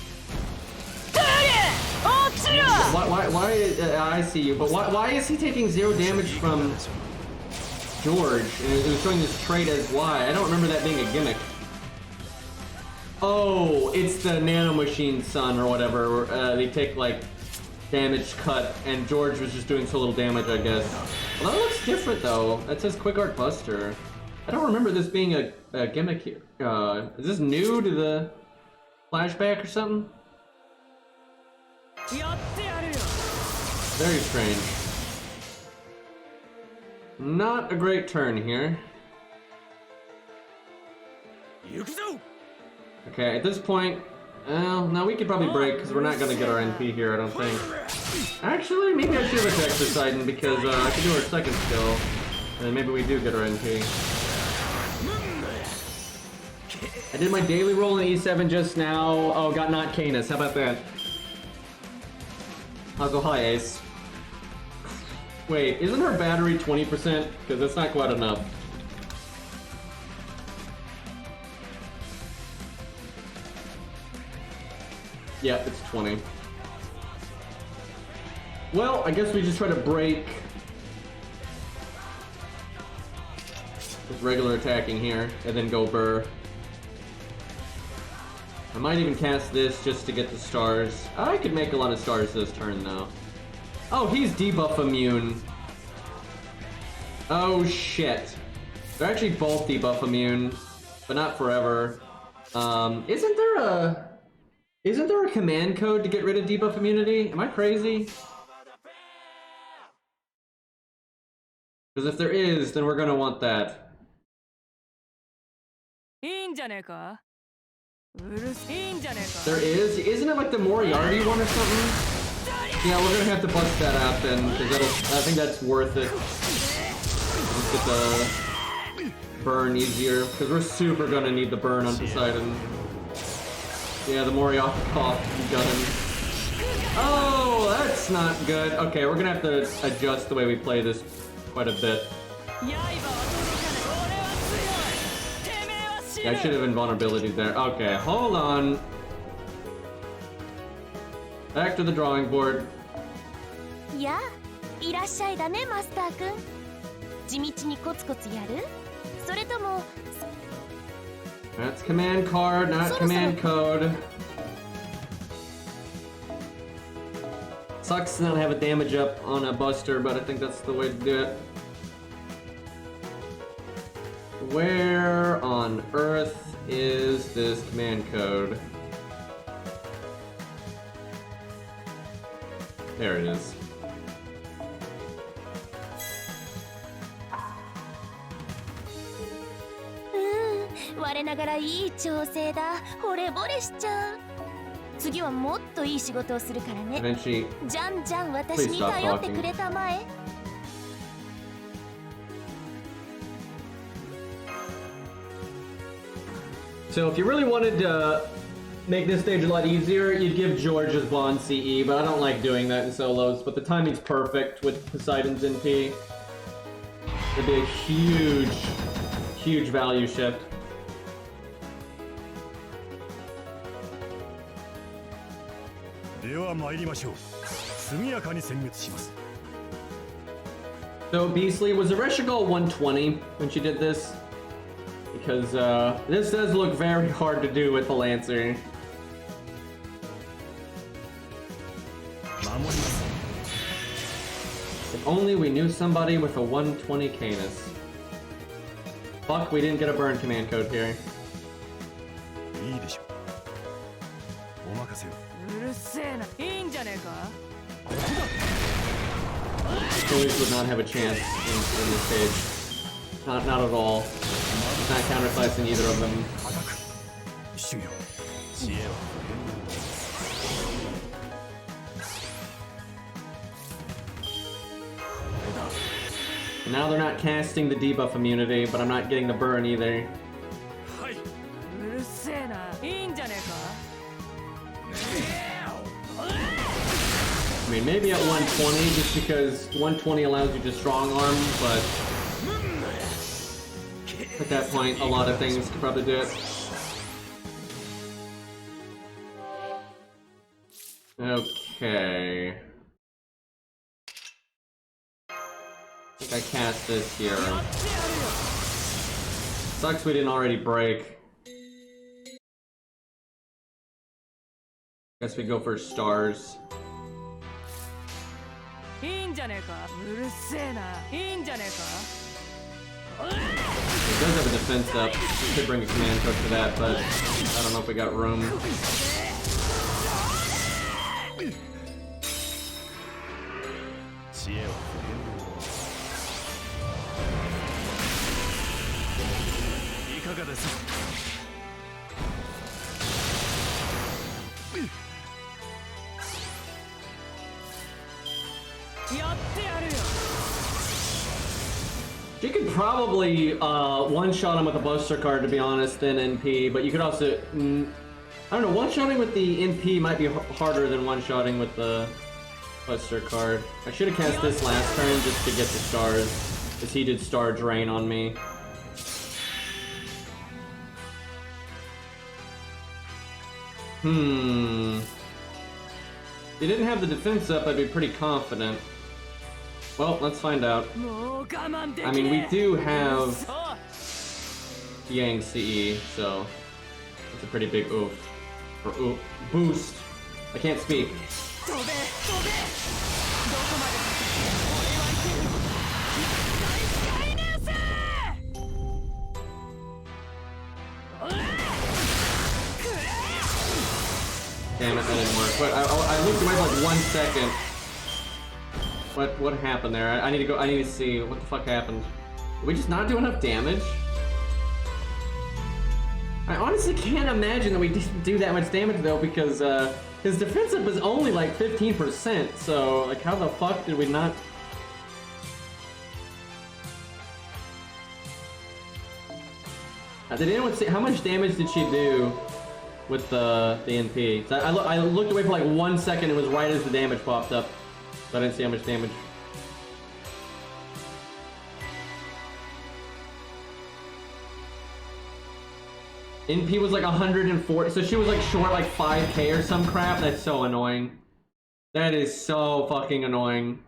I see you, but why is he taking 0 damage from George? And it was showing this trait as Y. I don't remember that being a gimmick. Oh, it's the Nanomachine son or whatever. They take, like, damage cut, and George was just doing so little damage, I guess. Well, that looks different, though. That says Quick Art Buster. I don't remember this being a gimmick here. Is this new to the flashback or something? Very strange. Not a great turn here. Okay, at this point, well, no, we could probably break because we're not going to get our NP here, I don't think. Actually, maybe I should have attacked Poseidon because I could do our second skill, and then maybe we do get our NP. I did my daily roll in E7 just now. Oh, got not Canis. How about that? I'll go high ace. Wait, isn't our battery 20%? Because that's not quite enough. Yeah, it's 20. Well, I guess we just try to break with regular attacking here, and then go Burr. I might even cast this just to get the stars. I could make a lot of stars this turn, though. Oh, he's debuff immune. Oh, shit. They're actually both debuff immune, but not forever. Isn't there a command code to get rid of debuff immunity? Am I crazy? Because if there is, then we're gonna want that. There is? Isn't it like the Moriarty one or something? Yeah, we're gonna have to bust that out then, because I think that's worth it. Let's get the burn easier, because we're super gonna need the burn on Poseidon. Yeah, the Moriarty gun. Oh, that's not good. Okay, we're gonna have to adjust the way we play this quite a bit. Yeah, I should have invulnerability there. Okay, hold on. Back to the drawing board. Yeah, いらっしゃいだね、マスター君。地道にコツコツやる？それとも That's command card, not command code. Sucks to not have a damage up on a buster, but I think that's the way to do it. Where on earth is this command code? There it is.我ながらいい調整だ。惚れ惚れしちゃう。次はもっといい仕事をするからね。じゃんじゃん私に頼ってくれたまえ。So if you really wanted to make this stage a lot easier, you'd give George his blonde CE, but I don't like doing that in solos. But the timing's perfect with Poseidon's NP. It'd be a huge, huge value shift. So Beastly, was Ereshkigal 120 when she did this? Because this does look very hard to do with the Lancer. If only we knew somebody with a 120 Canis. Fuck, we didn't get a burn command code here. Achilles would not have a chance in this stage. Not at all. Not counterclassing either of them. Now they're not casting the debuff immunity, but I'm not getting the burn either. I mean, maybe at 120, just because 120 allows you to strong arm, but at that point, a lot of things could probably do it. Okay. I think I cast this here. Sucks we didn't already break. Guess we go for stars. He does have a defense up. We could bring a command cook for that, but I don't know if we got room. You could probably one-shot him with a Buster card, to be honest, than NP, but you could also... I don't know, one-shotting with the NP might be harder than one-shotting with the Buster card. I should have cast this last turn just to get the stars, because he did star drain on me. If he didn't have the defense up, I'd be pretty confident. Well, let's find out. I mean, we do have Yang CE, so it's a pretty big oof. Or oof. Boost. I can't speak. Damn it, that didn't work. But I looked away for like 1 second. What happened there? I need to go. I need to see what the fuck happened. Did we just not do enough damage? I honestly can't imagine that we didn't do that much damage though, because his defensive was only like 15%. So like, how the fuck did we not? Did anyone see how much damage did she do with the NP? So I looked away for like 1 second. It was right as the damage popped up. So I didn't see how much damage. NP was like 140, so she was like short like 5k or some crap. That's so annoying. That is so fucking annoying.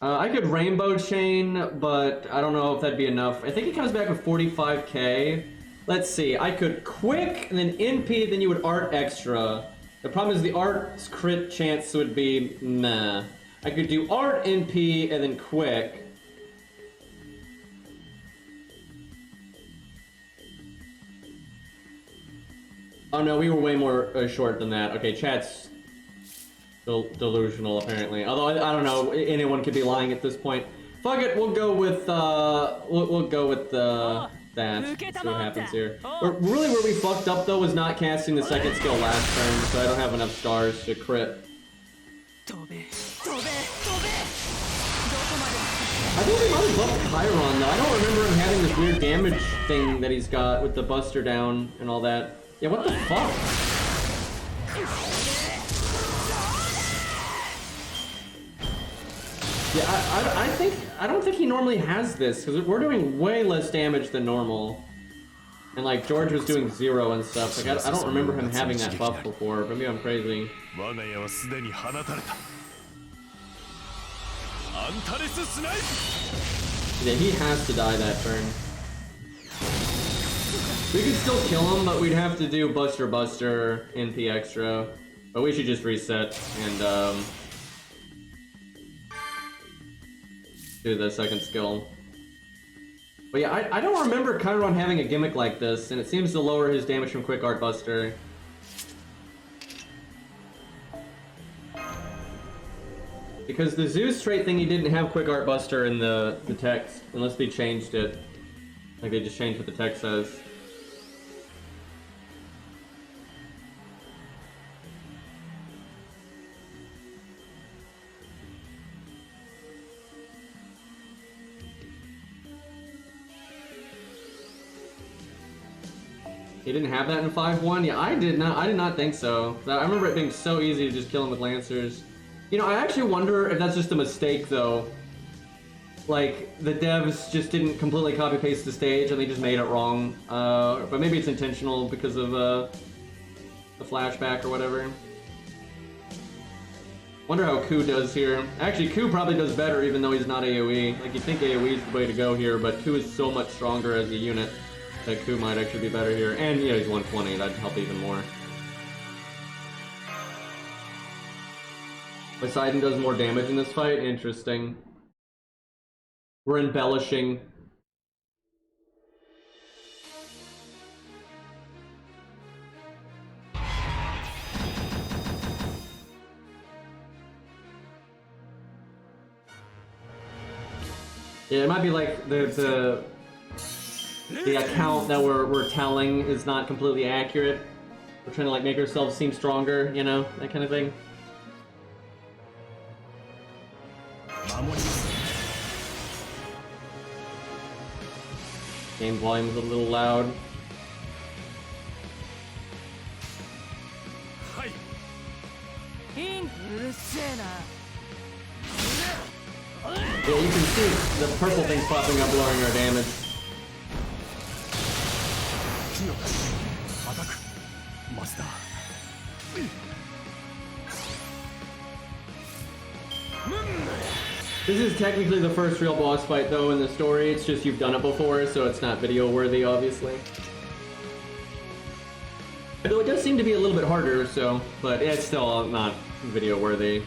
I could rainbow chain, but I don't know if that'd be enough. I think he comes back with 45k. Let's see, I could quick and then NP, then you would art extra. The problem is the art's crit chance would be meh. I could do art, NP, and then quick. Oh no, we were way more short than that. Okay, chat's delusional apparently. Although I don't know, anyone could be lying at this point. Fuck it, we'll go with we'll go with that. See what happens here. Really, where we fucked up though was not casting the second skill last turn, so I don't have enough stars to crit. I think we might have buffed Chiron though. I don't remember him having this weird damage thing that he's got with the Buster down and all that. Yeah, what the fuck? Yeah, I don't think he normally has this, because we're doing way less damage than normal. And like, George was doing 0 and stuff. Like, I don't remember him having that buff before. Maybe I'm crazy. Yeah, he has to die that turn. We could still kill him, but we'd have to do Buster NP extra. But we should just reset and do the second skill. But yeah, I don't remember Chiron having a gimmick like this, and it seems to lower his damage from Quick Art Buster. Because the Zeus trait thing, he didn't have Quick Art Buster in the text, unless they changed it. Like they just changed what the text says. He didn't have that in 5-1? Yeah, I did not think so. I remember it being so easy to just kill him with Lancers. You know, I actually wonder if that's just a mistake, though. Like, the devs just didn't completely copy-paste the stage and they just made it wrong. But maybe it's intentional because of the flashback or whatever. Wonder how Ku does here. Actually, Ku probably does better even though he's not AoE. Like, you'd think AoE is the way to go here, but Ku is so much stronger as a unit that Ku might actually be better here. And, yeah, he's 120. That'd help even more. Poseidon does more damage in this fight? Interesting. We're embellishing. Yeah, it might be like the account that we're telling is not completely accurate. We're trying to like make ourselves seem stronger, you know, that kind of thing. Game volume's a little loud. Yeah, you can see the purple things popping up, lowering our damage. This is technically the first real boss fight, though, in the story. It's just you've done it before, so it's not video-worthy, obviously. Though it does seem to be a little bit harder, so... But it's still not video-worthy.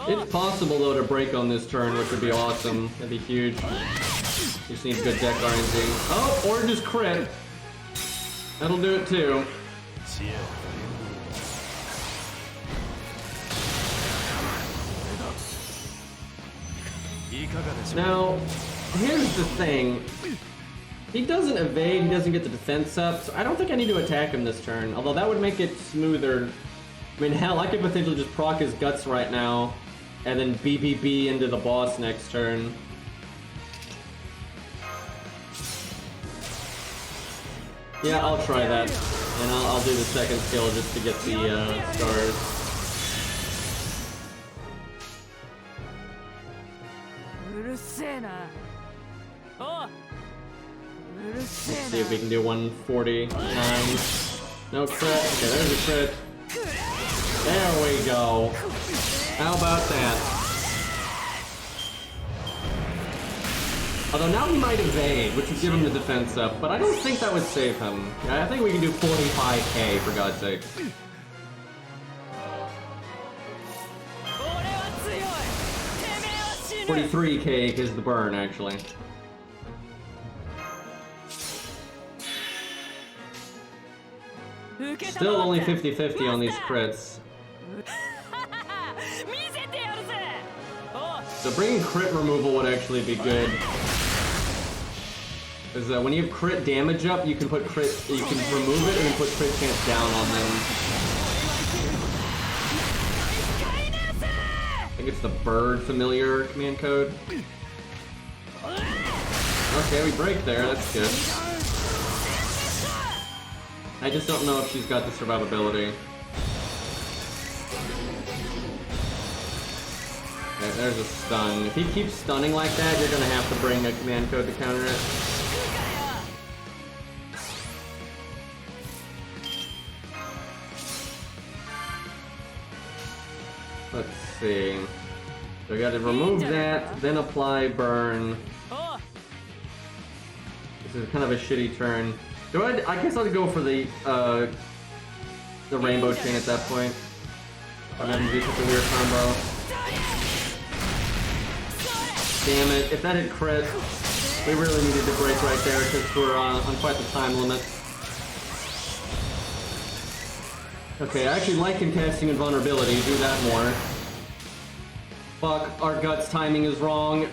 It's possible, though, to break on this turn, which would be awesome. That'd be huge. Just need good deck RNG. Oh, or just crit. That'll do it, too. Now, here's the thing. He doesn't evade, he doesn't get the defense up, so I don't think I need to attack him this turn. Although that would make it smoother. I mean, hell, I could potentially just proc his guts right now, and then BBB into the boss next turn. Yeah, I'll try that. And I'll do the second skill just to get the stars. Let's see if we can do 149. No crit. Okay, there's a crit. There we go. How about that? Although now he might evade, which would give him the defense up, but I don't think that would save him. I think we can do 45k, for God's sake. 43k is the burn, actually. Still only 50-50 on these crits. So bringing crit removal would actually be good. Because when you have crit damage up, you can put crit, you can remove it and then put crit chance down on them. I think it's the bird familiar command code. Okay, we break there, that's good. I just don't know if she's got the survivability. Okay, there's a stun. If he keeps stunning like that, you're gonna have to bring a command code to counter it. Let's see. So we gotta remove that, then apply burn. This is kind of a shitty turn. I guess I'll go for the rainbow chain at that point. I'm having to do such a weird combo. Damn it, if that had crit, we really needed to break right there because we're on quite the time limit. Okay, I actually like him casting Invulnerability, do that more. Fuck, our guts timing is wrong.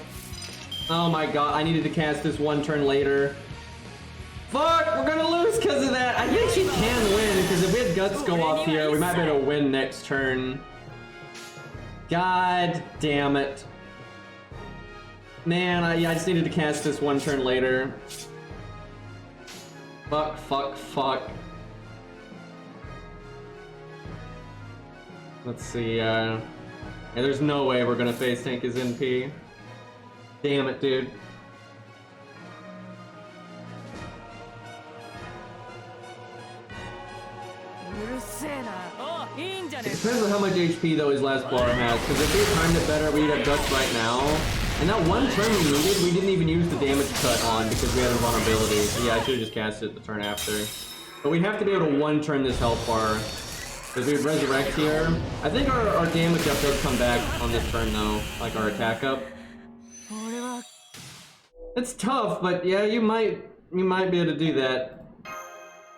Oh my god, I needed to cast this one turn later. Fuck, we're gonna lose because of that. I think she can win, because if we had guts go off here, we might be able to win next turn. God damn it. Man, yeah, I just needed to cast this one turn later. Fuck. Let's see, yeah, there's no way we're gonna face tank his NP. Damn it, dude. It depends on how much HP though his last bar has, because if we timed it better, we'd have Guts right now. And that one turn we needed, we didn't even use the damage cut on because we had invulnerability. So yeah, I should have just casted it the turn after. But we'd have to be able to one-turn this health bar. Because we would resurrect here. I think our damage up does come back on this turn though, like our attack up. It's tough, but yeah, you might be able to do that.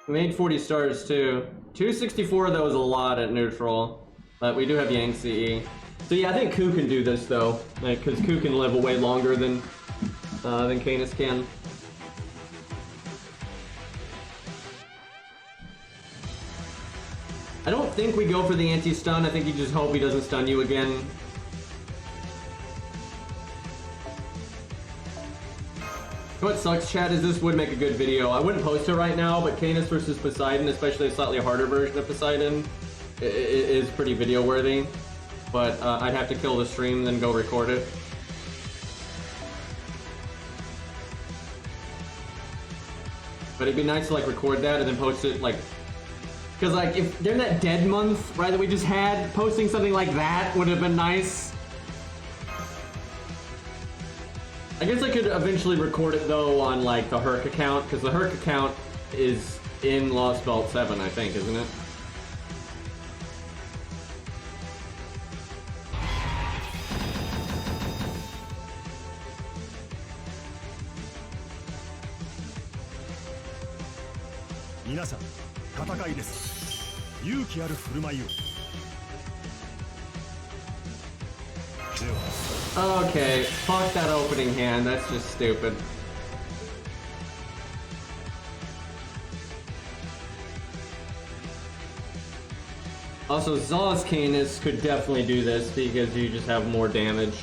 We made 40 stars too. 264 though is a lot at neutral, but we do have Yang CE. So yeah, I think Ku can do this though, because Ku can live way longer than Canis can. I don't think we go for the anti-stun. I think you just hope he doesn't stun you again. What sucks, chat, is this would make a good video. I wouldn't post it right now, but Canis versus Poseidon, especially a slightly harder version of Poseidon, is pretty video worthy. But I'd have to kill the stream, then go record it. But it'd be nice to like record that and then post it like, because like if during that dead month, right, that we just had, posting something like that would have been nice. I guess I could eventually record it though on like the Herc account, because the Herc account is in Lostbelt 7, I think, isn't it? Okay, fuck that opening hand, that's just stupid. Also, Zaw's Canis could definitely do this because you just have more damage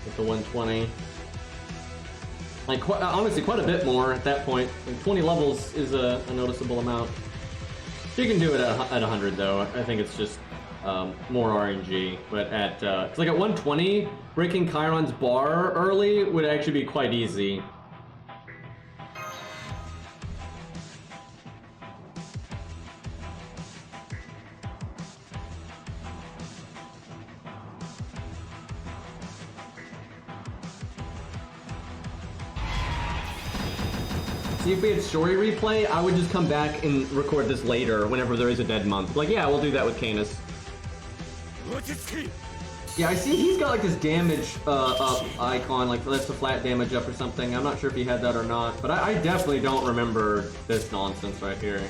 with the 120. Like, honestly, quite a bit more at that point. Like, 20 levels is a noticeable amount. You can do it at 100 though. I think it's just more RNG. But at, cause like at 120, breaking Chiron's bar early would actually be quite easy. See, if we had story replay, I would just come back and record this later whenever there is a dead month. Like, yeah, we'll do that with Canis. Yeah, I see he's got like this damage up icon, like that's the flat damage up or something. I'm not sure if he had that or not, but I definitely don't remember this nonsense right here.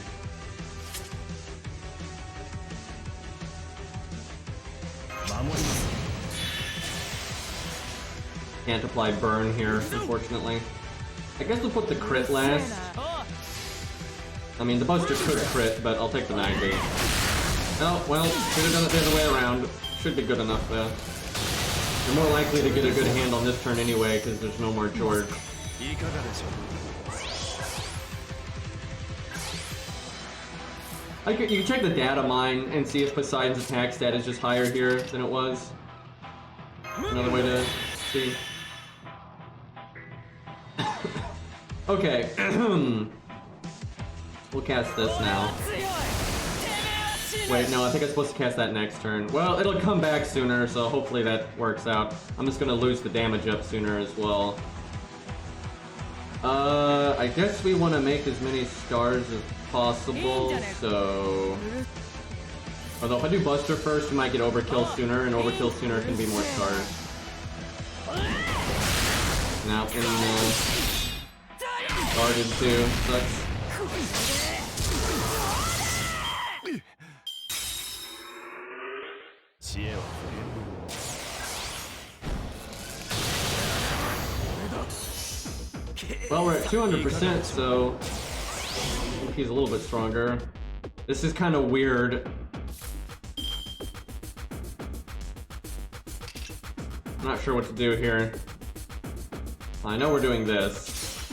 Can't apply burn here, unfortunately. I guess we'll put the crit last. I mean, the Buster could crit, but I'll take the 90. Oh, well, should have done it the other way around. Should be good enough, though. You're more likely to get a good hand on this turn anyway, because there's no more George. You can check the data mine and see if Poseidon's attack stat is just higher here than it was. Another way to see. Okay. We'll cast this now. Wait, no, I think I'm supposed to cast that next turn. Well, it'll come back sooner, so hopefully that works out. I'm just gonna lose the damage up sooner as well. I guess we want to make as many stars as possible, so... Although if I do Buster first, we might get Overkill sooner, and Overkill sooner can be more stars. Now, started too, sucks. Well, we're at 200%, so he's a little bit stronger. This is kind of weird. I'm not sure what to do here. I know we're doing this.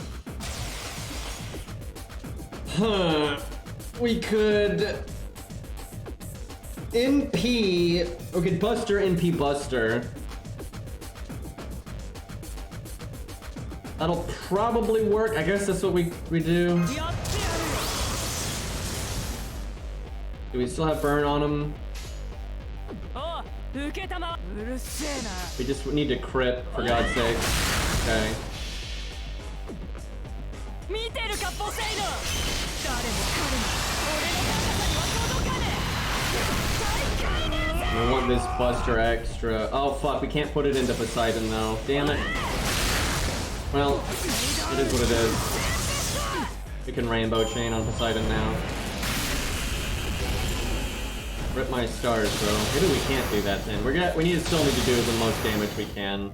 Huh. We could... NP... We could Buster, NP Buster. That'll probably work. I guess that's what we do. Do we still have burn on him? We just need to crit, for God's sake. Okay. We want this Buster extra. Oh fuck, we can't put it into Poseidon though. Damn it. Well, it is what it is. We can Rainbow Chain on Poseidon now. Rip my stars, bro. Maybe we can't do that then. We still need to do the most damage we can.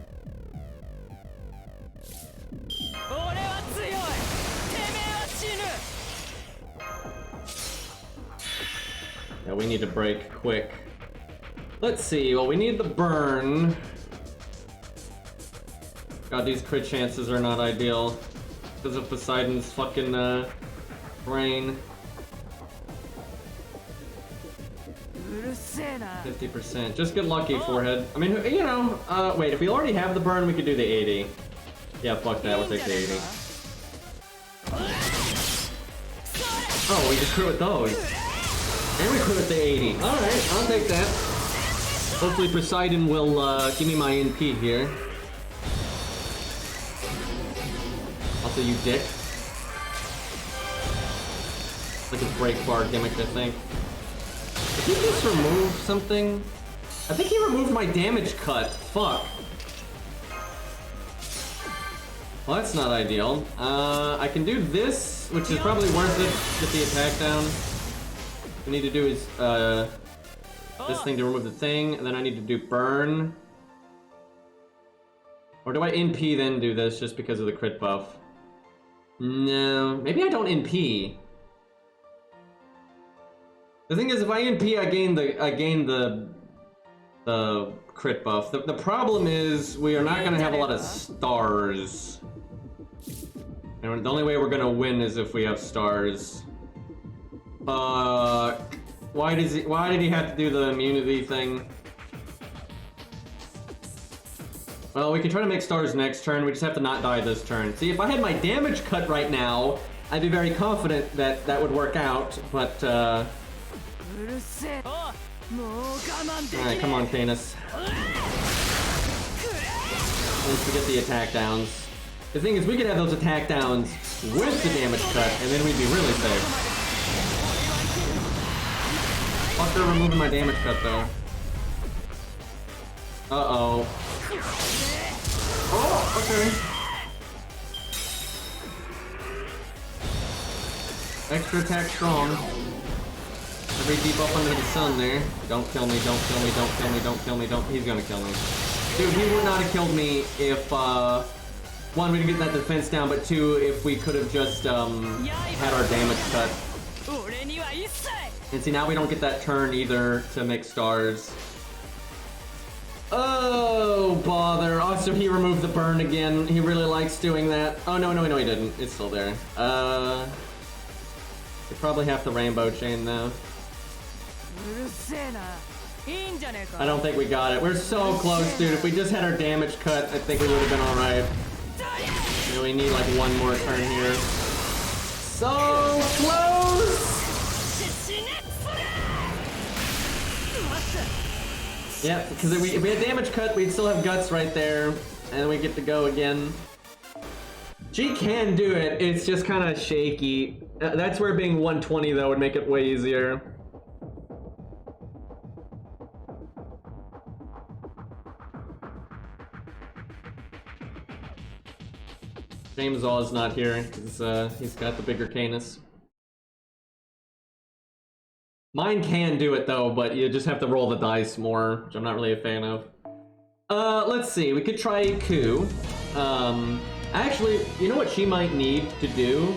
Yeah, we need to break quick. Let's see. Well, we need the burn. God, these crit chances are not ideal because of Poseidon's fucking brain. 50%. Just get lucky, forehead. I mean, you know, wait, if we already have the burn, we could do the 80. Yeah, fuck that, we'll take the 80. Oh, we just crit with those. And we crit with the 80. Alright, I'll take that. Hopefully Poseidon will give me my NP here. Also, you dick. Like a break bar gimmick, I think. Did he just remove something? I think he removed my damage cut. Fuck. Well, that's not ideal. I can do this, which is probably worth it. Get the attack down. What we need to do is this thing to remove the thing, and then I need to do burn. Or do I NP then do this just because of the crit buff? No, maybe I don't NP. The thing is, if I NP, I gain the crit buff. The problem is we are not gonna have a lot of stars. And the only way we're gonna win is if we have stars. Why did he have to do the immunity thing? Well, we can try to make stars next turn. We just have to not die this turn. See, if I had my damage cut right now, I'd be very confident that that would work out, but alright, come on, Canis. Let's get the attack downs. The thing is, we could have those attack downs with the damage cut, and then we'd be really safe. After removing my damage cut, though. Uh-oh. Oh, okay. Extra attack strong. Every debuff under the sun there. Don't kill me, don't kill me, don't kill me, don't kill me, don't. He's gonna kill me. Dude, he would not have killed me if, one, we didn't get that defense down, but two, if we could have just, had our damage cut. And see, now we don't get that turn either to make stars. Oh, bother. Oh, so he removed the burn again. He really likes doing that. Oh, no, he didn't. It's still there. We probably have to rainbow chain, though. I don't think we got it. We're so close, dude. If we just had our damage cut, I think we would have been alright. You know, we need, like, one more turn here. So close! Yeah, because if we had damage cut, we'd still have guts right there, and we get to go again. She can do it, it's just kind of shaky. That's where being 120, though, would make it way easier. James Aw's not here, because he's got the bigger Canis. Mine can do it though, but you just have to roll the dice more, which I'm not really a fan of. Let's see, we could try Ku. Actually, you know what she might need to do?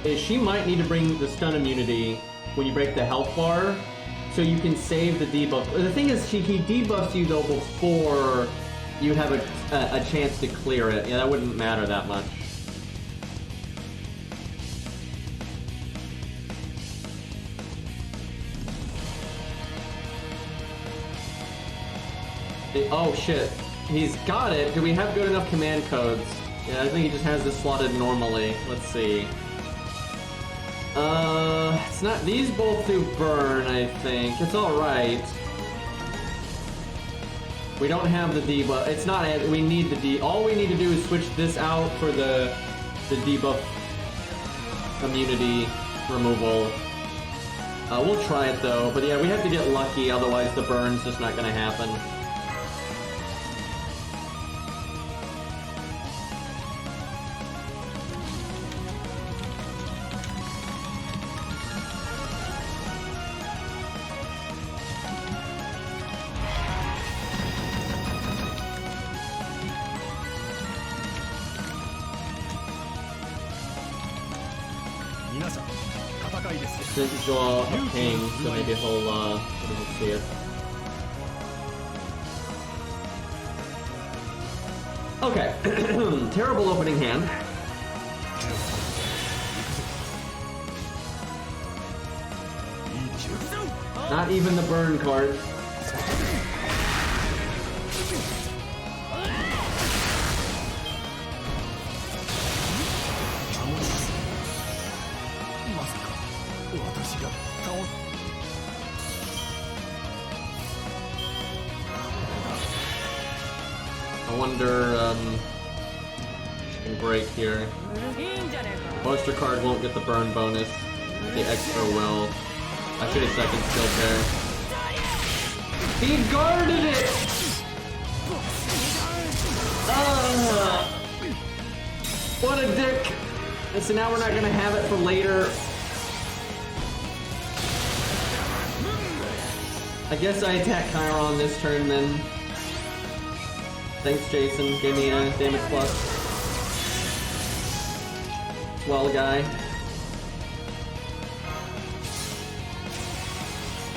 Is she might need to bring the stun immunity when you break the health bar, so you can save the debuff. The thing is, he debuffs you though before you'd have a chance to clear it. Yeah, that wouldn't matter that much. Oh shit, he's got it. Do we have good enough command codes? Yeah, I think he just has this slotted normally. Let's see. It's not, these both do burn, I think. It's alright. We don't have the debuff. It's not, we need the all we need to do is switch this out for the debuff immunity removal. We'll try it though, but yeah, we have to get lucky, otherwise the burn's just not gonna happen. This draw a ping, so maybe he'll see it. Okay. Terrible opening hand. Not even the burn card. I wonder, she can break here. Monster card won't get the burn bonus. The extra will. I should have second skilled there. He guarded it! What a dick! And so now we're not gonna have it for later. I guess I attack Chiron this turn then. Thanks, Jason. Gave me a damage plus. Swell guy.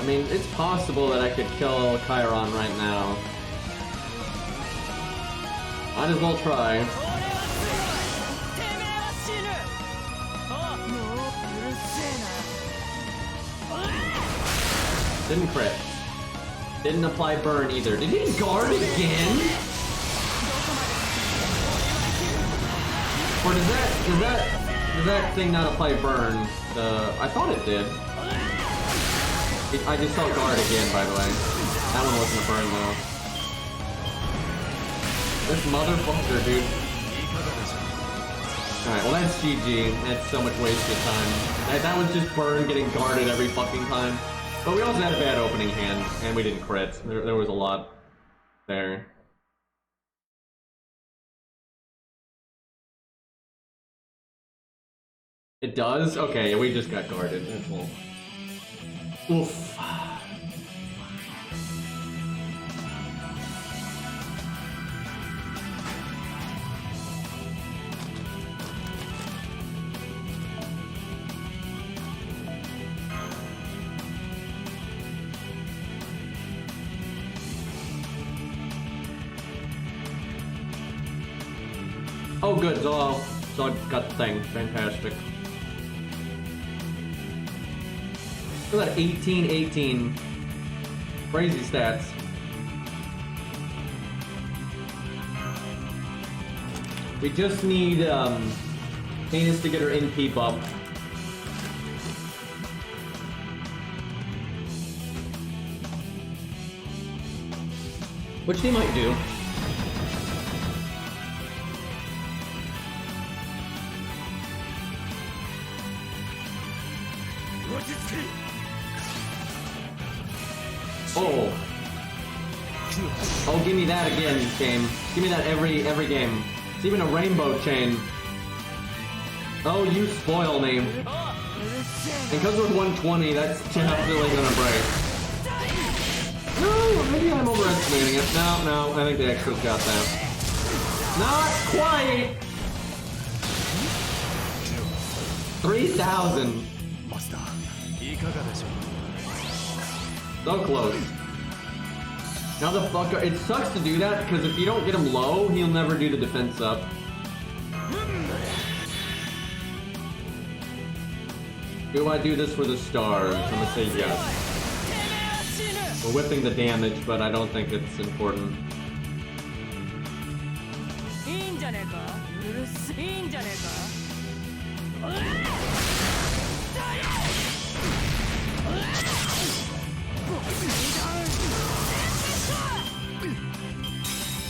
I mean, it's possible that I could kill Chiron right now. Might as well try. Didn't crit. Didn't apply burn either. Did he guard again? Or does that thing not apply burn? I thought it did. I just saw guard again, by the way. That one wasn't a burn though. This motherfucker, dude. Alright, well that's GG. That's so much wasted time. That was just burn getting guarded every fucking time. But we also had a bad opening hand, and we didn't crit. There was a lot there. It does? Okay, we just got guarded. That's cool. Oof. Oh good, so I got the thing. Fantastic. Look at that, 18-18. Crazy stats. We just need Canis to get her NP bump. Which he might do. Oh. Oh, give me that again, game. Give me that every game. It's even a rainbow chain. Oh, you spoil me. And because we're 120, that's definitely gonna break. No, maybe I'm overestimating it. No, I think the extra's got that. Not quite! 3,000. So close. Now the fuck, it sucks to do that because if you don't get him low, he'll never do the defense up. Do I do this for the stars? I'm gonna say yes. We're whipping the damage, but I don't think it's important.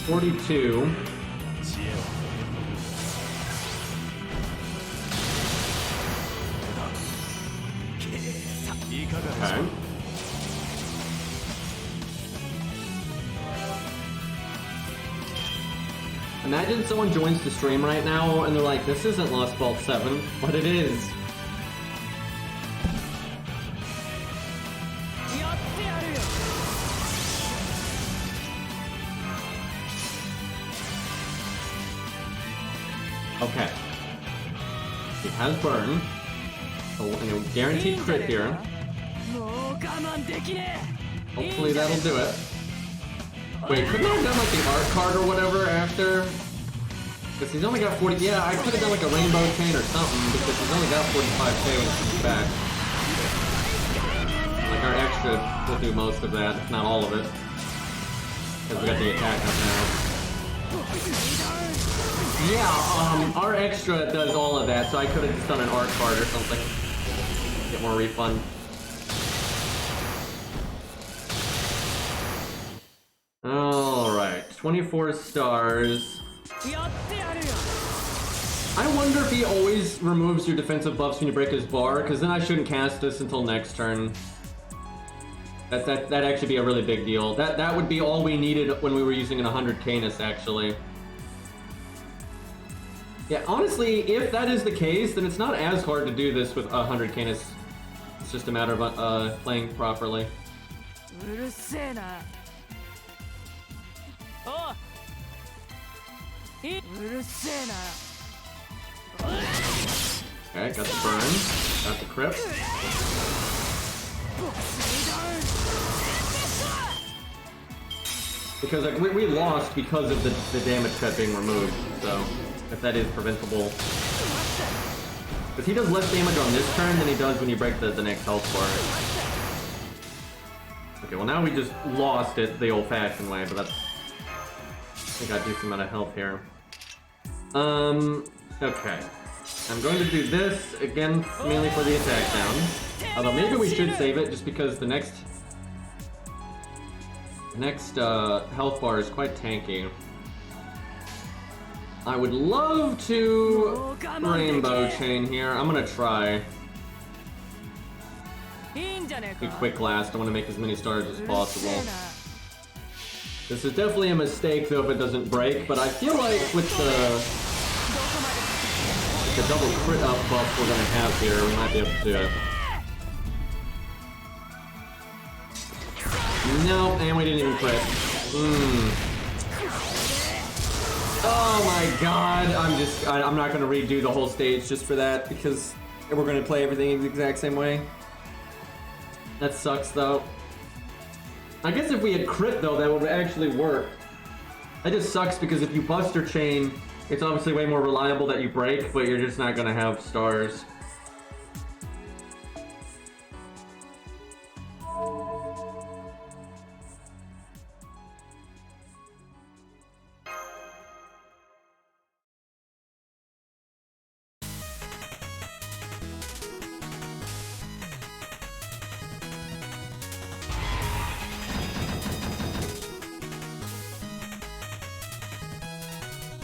42. Okay. Imagine someone joins the stream right now and they're like, this isn't Lostbelt 7, but it is. Okay. He has burn. So, guaranteed crit here. Hopefully that'll do it. Wait, couldn't I have done like the art card or whatever after? Because he's only got 40. Yeah, I could have done like a rainbow chain or something because he's only got 45k when he comes back. Like our extra will do most of that, if not all of it. Because we got the attack up now. Yeah, our extra does all of that, so I could have just done an art card or something. Get more refund. Alright, 24 stars. I wonder if he always removes your defensive buffs when you break his bar, because then I shouldn't cast this until next turn. That'd actually be a really big deal. That would be all we needed when we were using an 100 Canis, actually. Yeah, honestly, if that is the case, then it's not as hard to do this with 100 Canis. It's just a matter of playing properly. Okay, got the burn, got the crit. Because like we lost because of the damage cut being removed, so if that is preventable. Because he does less damage on this turn than he does when you break the next health bar. Okay, well now we just lost it the old-fashioned way, but that's... I think I got a decent amount of health here. Okay. I'm going to do this, again, mainly for the attack down. Although maybe we should save it, just because the next health bar is quite tanky. I would love to rainbow chain here. I'm gonna try. A quick last. I want to make as many stars as possible. This is definitely a mistake, though, if it doesn't break, but I feel like with the double crit up buff we're gonna have here, we might be able to do it. No, and we didn't even crit. Oh my god, I'm not gonna redo the whole stage just for that, because we're gonna play everything the exact same way. That sucks, though. I guess if we had crit, though, that would actually work. That just sucks, because if you Buster Chain, it's obviously way more reliable that you break, but you're just not gonna have stars.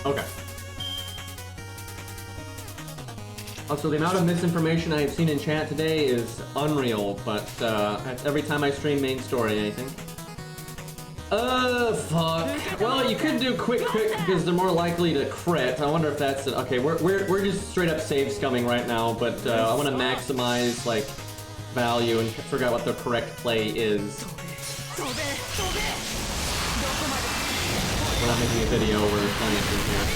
Okay. Also, the amount of misinformation I have seen in chat today is unreal, but that's every time I stream main story, anything. Fuck. Well, you could do quick because they're more likely to crit. I wonder if that's it. Okay, we're just straight up save scumming right now, but I want to maximize like value and figure out what the correct play is. We're not making a video, we're playing it here.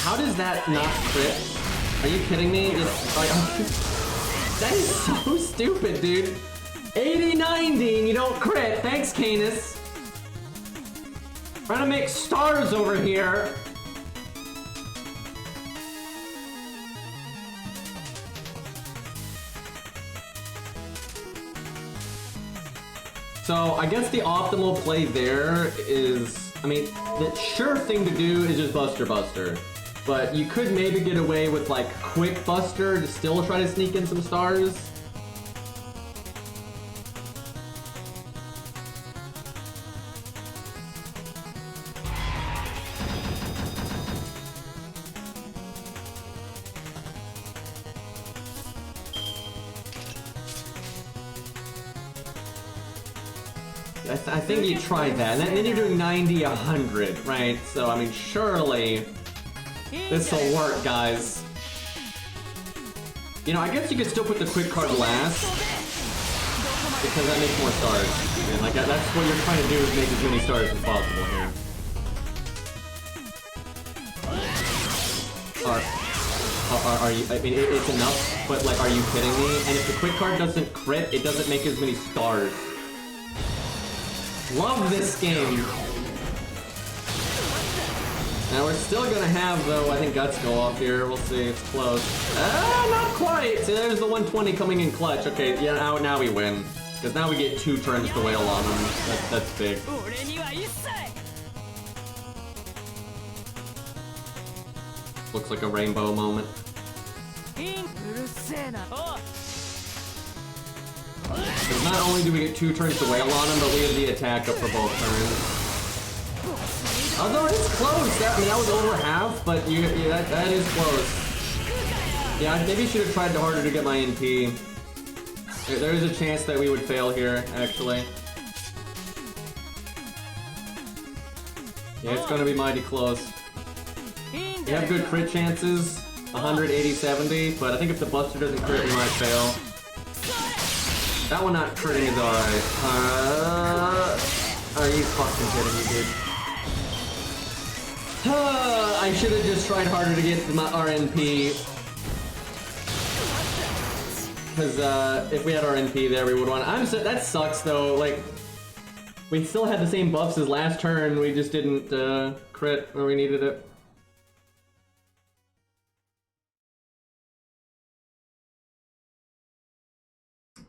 How does that not crit? Are you kidding me? That is so stupid, dude. 80-90 and you don't crit. Thanks, Canis. Trying to make stars over here. So I guess the optimal play there is, I mean, the sure thing to do is just Buster. But you could maybe get away with like quick Buster to still try to sneak in some stars. I think you tried that, and then you're doing 90, 100, right? So, I mean, surely this'll work, guys. You know, I guess you could still put the quick card last, because that makes more stars. And like, that's what you're trying to do, is make as many stars as possible here. Are you, I mean, it's enough, but like, are you kidding me? And if the quick card doesn't crit, it doesn't make as many stars. Love this game. Now we're still gonna have, though, I think Guts go off here. We'll see. It's close. Ah, not quite. See, there's the 120 coming in clutch. Okay, yeah, now we win. Because now we get 2 turns to wail on him. That's big. Looks like a rainbow moment. Because not only do we get 2 turns to wail on him, but we have the attack up for both turns. Although it's close, I mean, that was over half, but that is close. Yeah, maybe I should have tried harder to get my NP. There is a chance that we would fail here, actually. Yeah, it's gonna be mighty close. We have good crit chances, 180, 70, but I think if the Buster doesn't crit, we might fail. That one not critting is alright. Are you fucking kidding me, dude? I should have just tried harder to get my RNP. Because if we had RNP there, we would want. That sucks though. Like, we still had the same buffs as last turn. We just didn't crit where we needed it.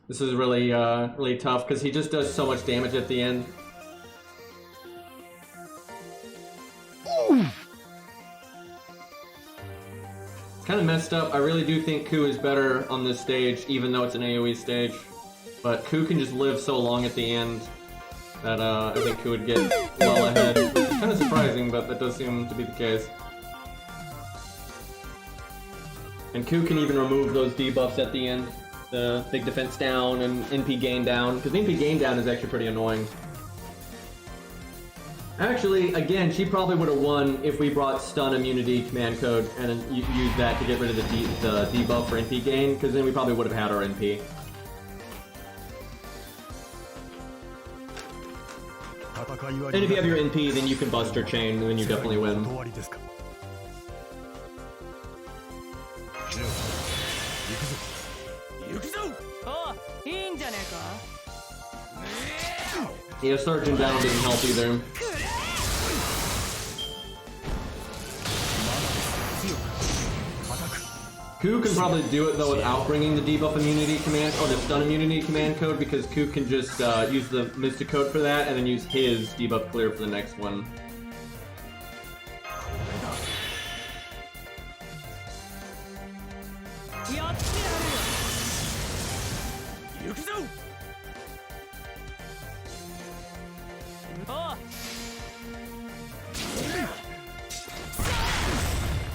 This is really, really tough because he just does so much damage at the end. It's kind of messed up. I really do think Ku is better on this stage, even though it's an AoE stage. But Ku can just live so long at the end that I think Ku would get well ahead. Which is kind of surprising, but that does seem to be the case. And Ku can even remove those debuffs at the end. The big defense down and NP gain down, because NP gain down is actually pretty annoying. Actually, again, she probably would have won if we brought stun immunity command code and then used that to get rid of the debuff for NP gain, because then we probably would have had our NP. And if you have your NP, then you can Buster Chain, and then you definitely win. Yeah, Surgeon down didn't help either. Ku can probably do it though without bringing the debuff immunity command or the stun immunity command code, because Ku can just use the Mystic code for that and then use his debuff clear for the next one.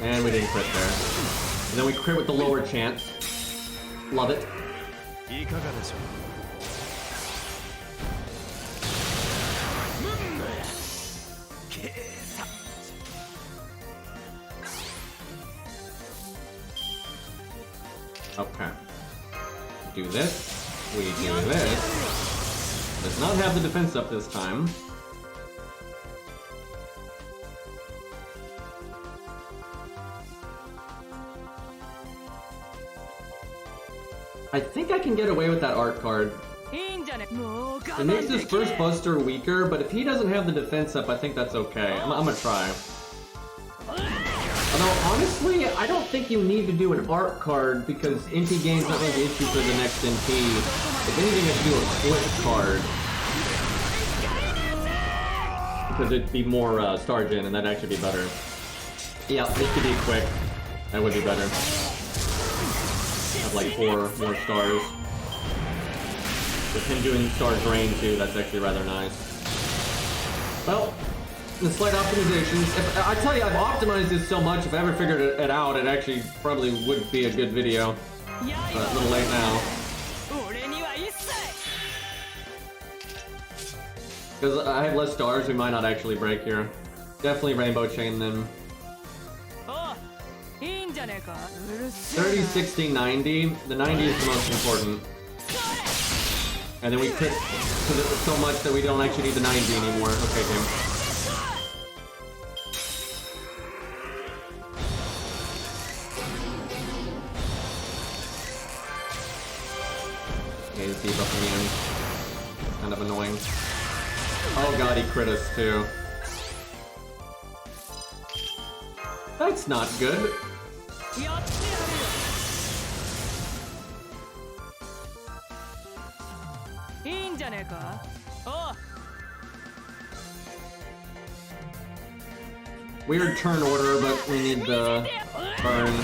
And we didn't crit there. And then we crit with the lower chance. Love it. Okay. Do this. We do this. Does not have the defense up this time. I think I can get away with that art card. It makes this first Buster weaker, but if he doesn't have the defense up, I think that's okay. I'm gonna try. Although, honestly, I don't think you need to do an art card because NP game's not really the issue for the next NP. If anything, you have to do a flip card. Because it'd be more Star Gen, and that'd actually be better. Yeah, this could be quick. That would be better. Have like 4 more stars. With him doing Star Drain too, that's actually rather nice. Well, the slight optimizations. I tell you, I've optimized this so much, if I ever figured it out, it actually probably would be a good video. But a little late now. Because I have less stars, we might not actually break here. Definitely Rainbow Chain them. 30, 60, 90. The 90 is the most important. And then we crit so much that we don't actually need the 90 anymore. Okay, game. Okay, he's debuffing me in. Kind of annoying. Oh god, he crit us too. That's not good. Weird turn order, but we need the burn.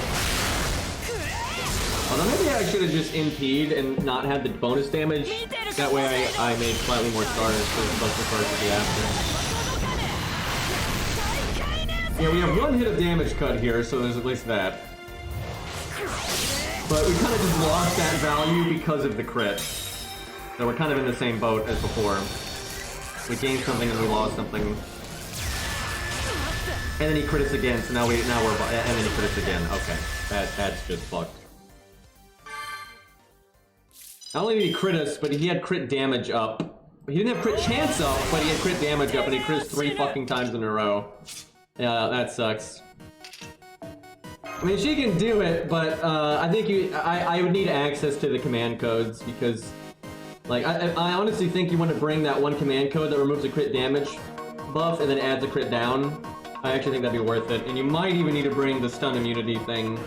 Although maybe I should have just NP'd and not had the bonus damage. That way I made slightly more stars for the Buster cards to be after. Yeah, we have 1 hit of damage cut here, so there's at least that. But we kind of just lost that value because of the crit. So we're kind of in the same boat as before. We gained something and we lost something. And then he crit us again, so now we're and then he crit us again. Okay, that's just fucked. Not only did he crit us, but he had crit damage up. He didn't have crit chance up, but he had crit damage up, and he crit us 3 fucking times in a row. Yeah, that sucks. I mean, she can do it, but I think I would need access to the command codes because, like, I honestly think you want to bring that 1 command code that removes a crit damage buff and then adds a crit down. I actually think that'd be worth it, and you might even need to bring the stun immunity thing.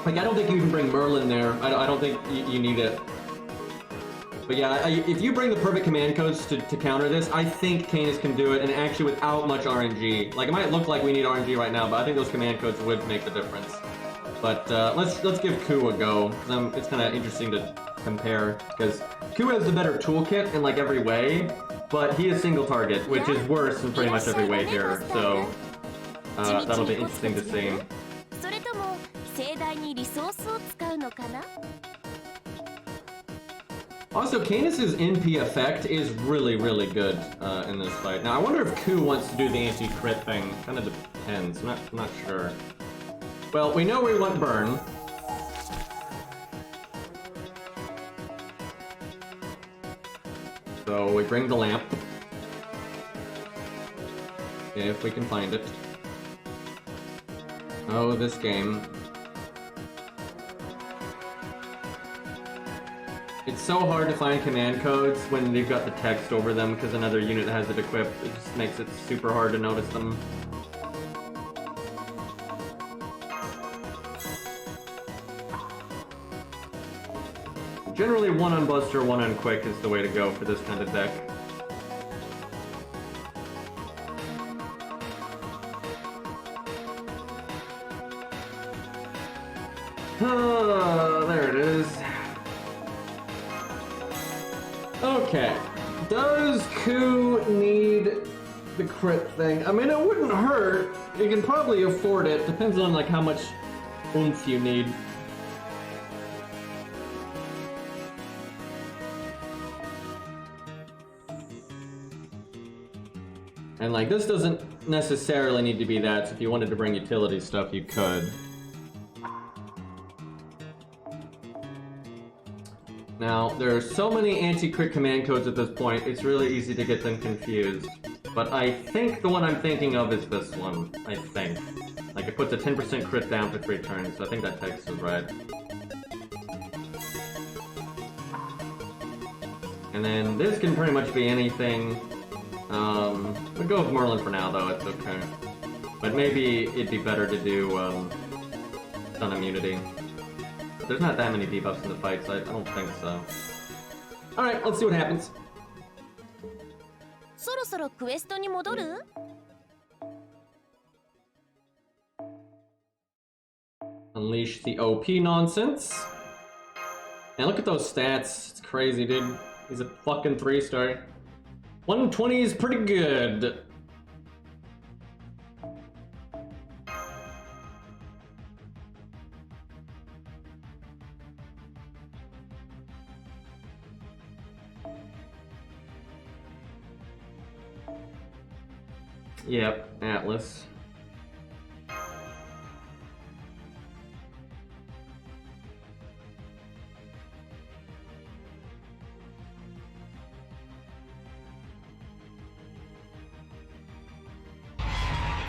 Like, I don't think you can bring Merlin there. I don't think you need it. But yeah, if you bring the perfect command codes to counter this, I think Canis can do it, and actually without much RNG. Like, it might look like we need RNG right now, but I think those command codes would make the difference. But let's give Ku a go. It's kind of interesting to compare, because Ku has the better toolkit in like every way, but he is single target, which is worse in pretty much every way here. So that'll be interesting to see. Also, Canis' NP effect is really, really good in this fight. Now, I wonder if Ku wants to do the anti-crit thing. Kind of depends. I'm not sure. Well, we know we want burn. So we bring the lamp. If we can find it. Oh, this game. It's so hard to find command codes when you've got the text over them because another unit has it equipped. It just makes it super hard to notice them. Generally, 1 on Buster, 1 on Quick is the way to go for this kind of deck. There it is. Okay. Does Ku need the crit thing? I mean, it wouldn't hurt. You can probably afford it. Depends on like how much oomph you need. And like, this doesn't necessarily need to be that, so if you wanted to bring utility stuff, you could. Now, there are so many anti-crit command codes at this point, it's really easy to get them confused. But I think the one I'm thinking of is this one, I think. Like, it puts a 10% crit down for 3 turns, so I think that text is right. And then this can pretty much be anything. We'll go with Merlin for now, though. It's okay. But maybe it'd be better to do stun immunity. But there's not that many debuffs in the fight, so I don't think so. Alright, let's see what happens. そろそろクエストに戻る? Unleash the OP nonsense. And look at those stats. It's crazy, dude. He's a fucking 3-star. 120 is pretty good. Yep, Atlas.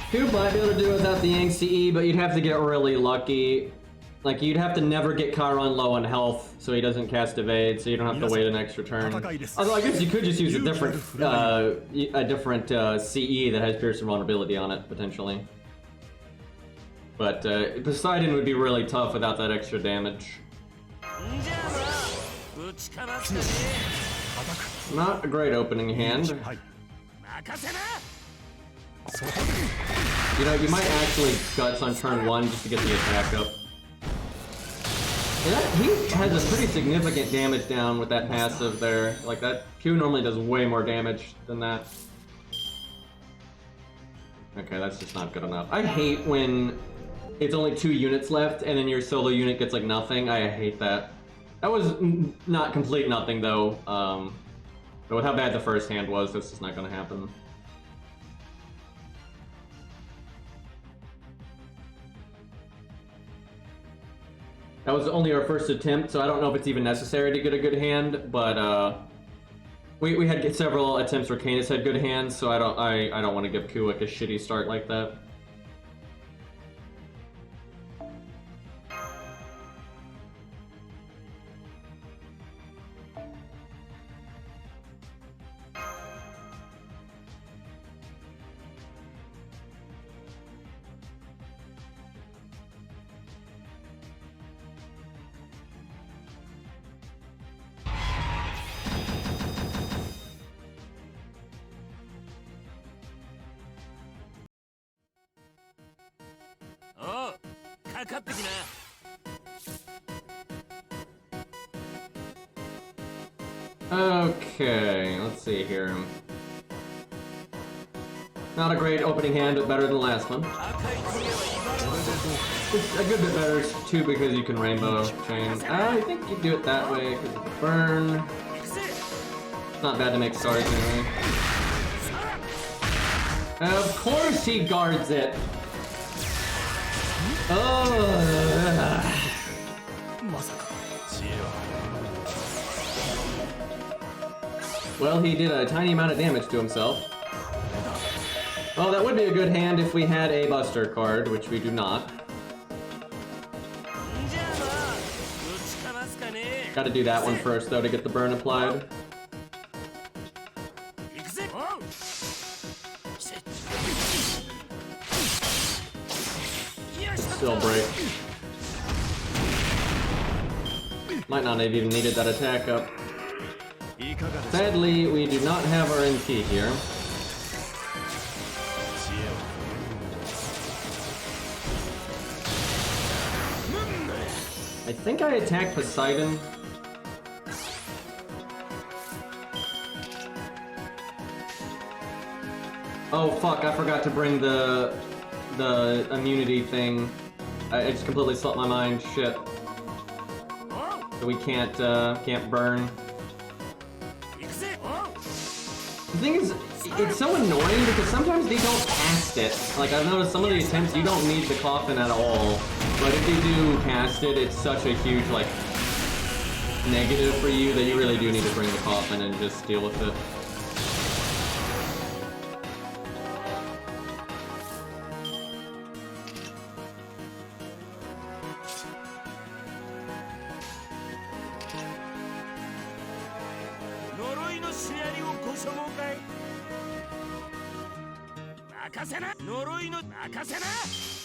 Cube might be able to do without the Yang CE, but you'd have to get really lucky. Like, you'd have to never get Chiron low on health, so he doesn't cast evade, so you don't have to wait an extra turn. Although I guess you could just use a different CE that has Pierce and Vulnerability on it, potentially. But Poseidon would be really tough without that extra damage. Not a great opening hand. You know, you might actually Guts on turn 1 just to get the attack up. Yeah, he has a pretty significant damage down with that passive there. Like, that Q normally does way more damage than that. Okay, that's just not good enough. I hate when it's only 2 units left and then your solo unit gets like nothing. I hate that. That was not complete nothing though. But with how bad the first hand was, that's just not gonna happen. That was only our first attempt, so I don't know if it's even necessary to get a good hand, but we had several attempts where Canis had good hands, so I don't want to give Kulik a shitty start like that. Okay, let's see here. Not a great opening hand, but better than the last one. It's a good bit better, too, because you can rainbow chain. I think you do it that way, because of the burn. It's not bad to make stars anyway. Of course he guards it! Oh. Well, he did a tiny amount of damage to himself. Well, that would be a good hand if we had a Buster card, which we do not. Gotta do that one first, though, to get the burn applied. Still break. Might not have even needed that attack up. Sadly, we do not have our NT here. I think I attacked Poseidon. Oh fuck, I forgot to bring the immunity thing. I just completely slipped my mind. Shit. So we can't burn. The thing is, it's so annoying because sometimes they don't cast it. Like, I've noticed some of the attempts, you don't need the coffin at all. But if you do cast it, it's such a huge, like, negative for you that you really do need to bring the coffin and just deal with it.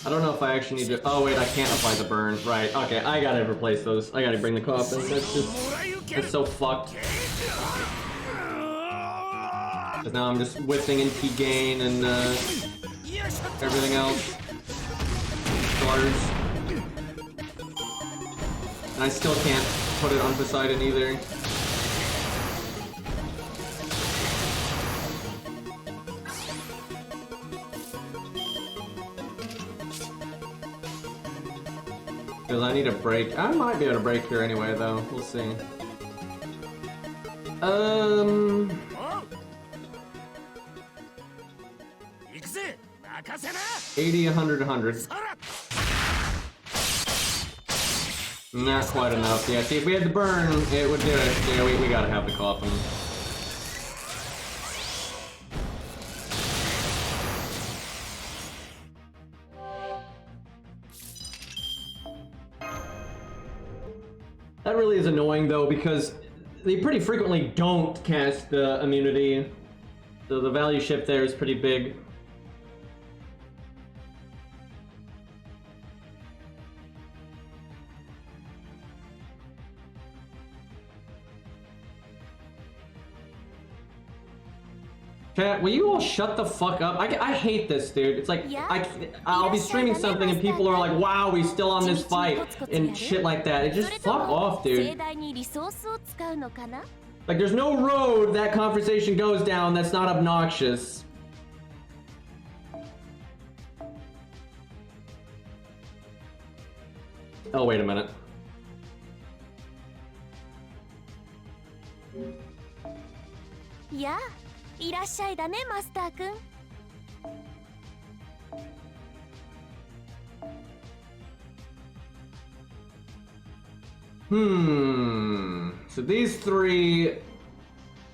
I don't know if I actually need to. Oh wait, I can't apply the burn. Right. Okay, I gotta replace those. I gotta bring the coffin. That's just. It's so fucked. Cause now I'm just whiffing NP gain and everything else. Stars. And I still can't put it on Poseidon either. Because I need a break. I might be able to break here anyway, though. We'll see. 80, 100, 100. Not quite enough. Yeah, see, if we had the burn, it would do it. Yeah, we gotta have the coffin. That really is annoying, though, because they pretty frequently don't cast the immunity. So the value shift there is pretty big. Chat, will you all shut the fuck up? I hate this, dude. It's like, I'll be streaming something and people are like, wow, we still on this fight, and shit like that. It just fuck off, dude. Like, there's no road that conversation goes down that's not obnoxious. Oh, wait a minute. Yeah. いらっしゃいだね、マスターくん。So these three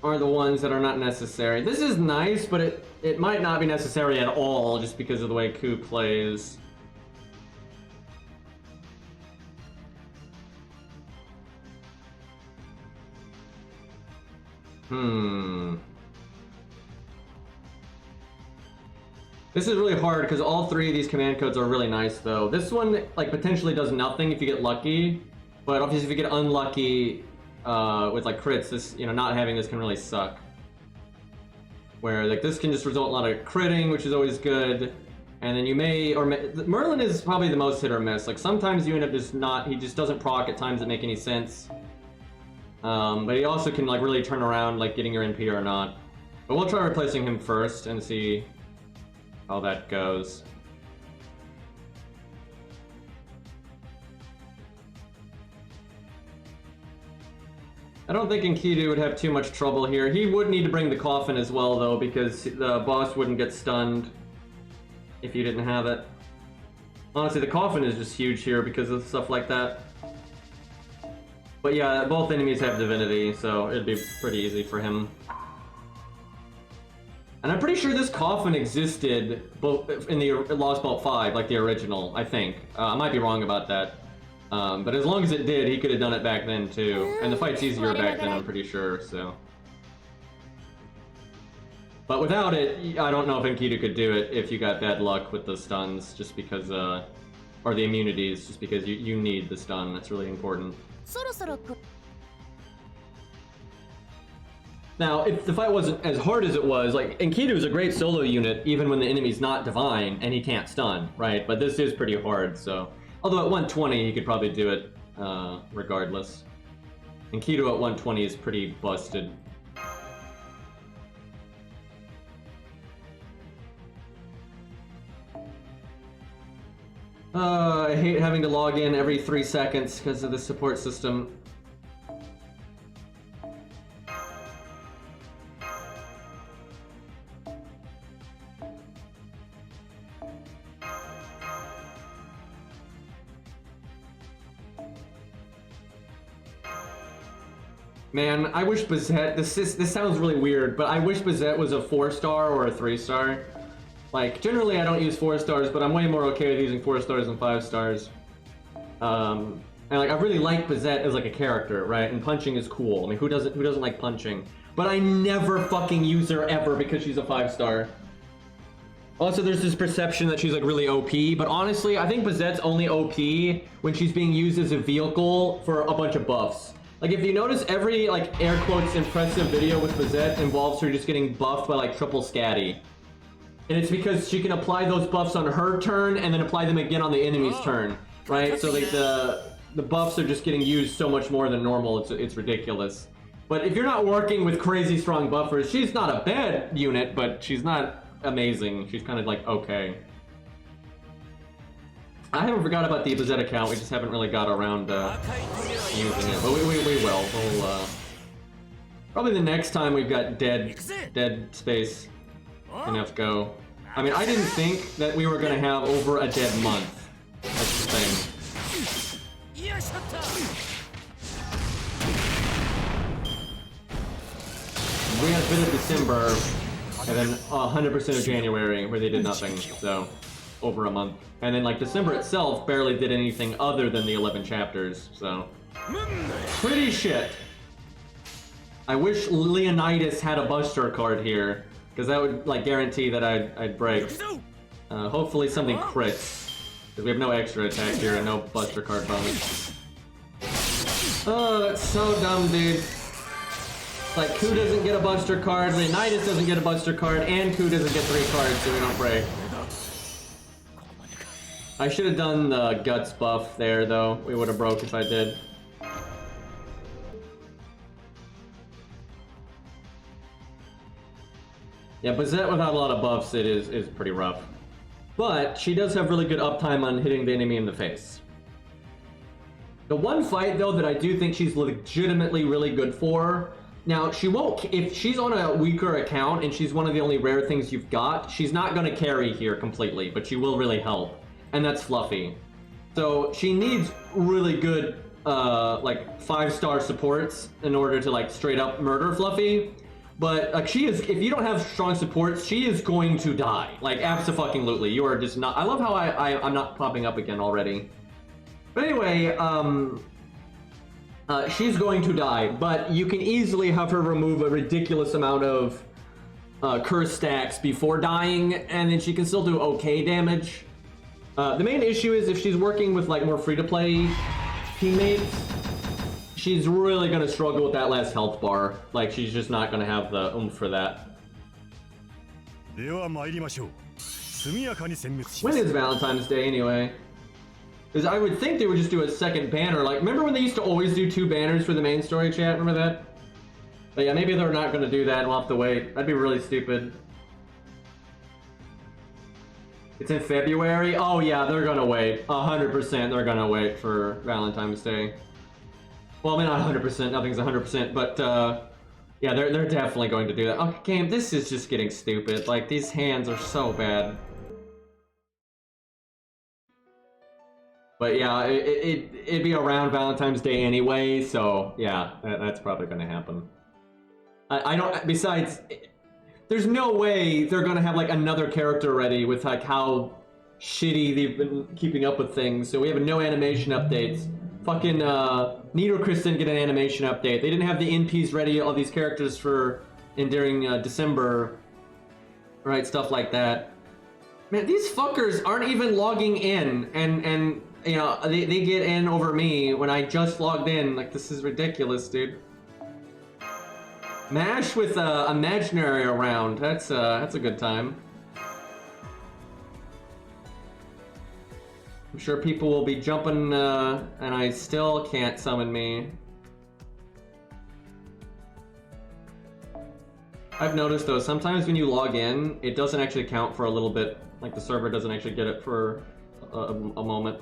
are the ones that are not necessary. This is nice, but it might not be necessary at all just because of the way Ku plays. This is really hard because all three of these command codes are really nice, though. This one, like, potentially does nothing if you get lucky, but obviously if you get unlucky with like crits, this, you know, not having this can really suck. Where like this can just result in a lot of critting, which is always good, and then you may Merlin is probably the most hit or miss. Like sometimes you end up just not, he just doesn't proc at times that make any sense. But he also can like really turn around like getting your NP or not. But we'll try replacing him first and see how that goes. I don't think Enkidu would have too much trouble here. He would need to bring the coffin as well, though, because the boss wouldn't get stunned if you didn't have it. Honestly, the coffin is just huge here because of stuff like that. But yeah, both enemies have divinity, so it'd be pretty easy for him. And I'm pretty sure this coffin existed both in the Lostbelt 5, like the original, I think. I might be wrong about that. But as long as it did, he could have done it back then too. And the fight's easier back then, I'm pretty sure, so. But without it, I don't know if Enkidu could do it if you got bad luck with the stuns, just because, or the immunities, just because you need the stun. That's really important. Now, if the fight wasn't as hard as it was, like, Enkidu is a great solo unit, even when the enemy's not divine, and he can't stun, right? But this is pretty hard, so. Although at 120, he could probably do it, regardless. Enkidu at 120 is pretty busted. I hate having to log in every 3 seconds because of the support system. Man, I wish Bazette, this sounds really weird, but I wish Bazette was a 4-star or a 3-star. Like, generally I don't use 4 stars, but I'm way more okay with using 4 stars than 5 stars. And like, I really like Bazette as like a character, right? And punching is cool. I mean, who doesn't like punching? but I never fucking use her ever because she's a 5-star. Also, there's this perception that she's like really OP, but honestly, I think Bazette's only OP when she's being used as a vehicle for a bunch of buffs. Like, if you notice, every, like, air quotes impressive video with Bazette involves her just getting buffed by, like, triple scatty. And it's because she can apply those buffs on her turn and then apply them again on the enemy's turn, right? So, like, the buffs are just getting used so much more than normal, it's ridiculous. But if you're not working with crazy strong buffers, she's not a bad unit, but she's not amazing. She's kind of like, okay. I haven't forgot about the Bazette account, we just haven't really got around using it. But we will. We'll, probably the next time we've got dead space in FGO. I mean, I didn't think that we were going to have over a dead month. That's the thing. We had a bit of December, and then 100% of January, where they did nothing, so over a month. And then, like, December itself barely did anything other than the 11 chapters, so pretty shit. I wish Leonidas had a Buster card here, because that would, like, guarantee that I'd break. Hopefully something crits, because we have no extra attack here and no Buster card bonus. Oh, that's so dumb, dude. Like, Ku doesn't get a Buster card, Leonidas doesn't get a Buster card, and Ku doesn't get 3 cards, so we don't break. I should have done the Guts buff there, though. We would have broke if I did. Yeah, Bazette without a lot of buffs, it is pretty rough. But she does have really good uptime on hitting the enemy in the face. The one fight, though, that I do think she's legitimately really good for. Now, she won't, if she's on a weaker account and she's one of the only rare things you've got, she's not going to carry here completely, but she will really help. And that's Fluffy. So she needs really good, like, 5-star supports in order to, like, straight up murder Fluffy. But, like, she is, if you don't have strong supports, she is going to die. Like, abso-fucking-lutely. You are just not, I love how I'm not popping up again already. But anyway, she's going to die, but you can easily have her remove a ridiculous amount of curse stacks before dying, and then she can still do okay damage. The main issue is if she's working with, like, more free-to-play teammates, she's really going to struggle with that last health bar. Like, she's just not going to have the oomph for that. When is Valentine's Day, anyway? Because I would think they would just do a second banner. Like, remember when they used to always do 2 banners for the main story, chat? Remember that? But yeah, maybe they're not going to do that and we'll have to wait. That'd be really stupid. It's in February? Oh yeah, they're going to wait. 100% they're going to wait for Valentine's Day. Well, I mean, not 100%. Nothing's 100%. But, yeah, they're definitely going to do that. Okay, game, this is just getting stupid. Like, these hands are so bad. But yeah, it'd be around Valentine's Day anyway, so yeah, that's probably going to happen. I don't, besides, there's no way they're going to have like another character ready with like how shitty they've been keeping up with things. So we have no animation updates. Fucking Nidochris didn't get an animation update. They didn't have the NPs ready, all these characters for during December, right? Stuff like that. Man, these fuckers aren't even logging in, and you know, they get in over me when I just logged in. Like, this is ridiculous, dude. Mash with imaginary around. That's a good time. I'm sure people will be jumping, and I still can't summon me. I've noticed though, sometimes when you log in, it doesn't actually count for a little bit. Like, the server doesn't actually get it for a moment.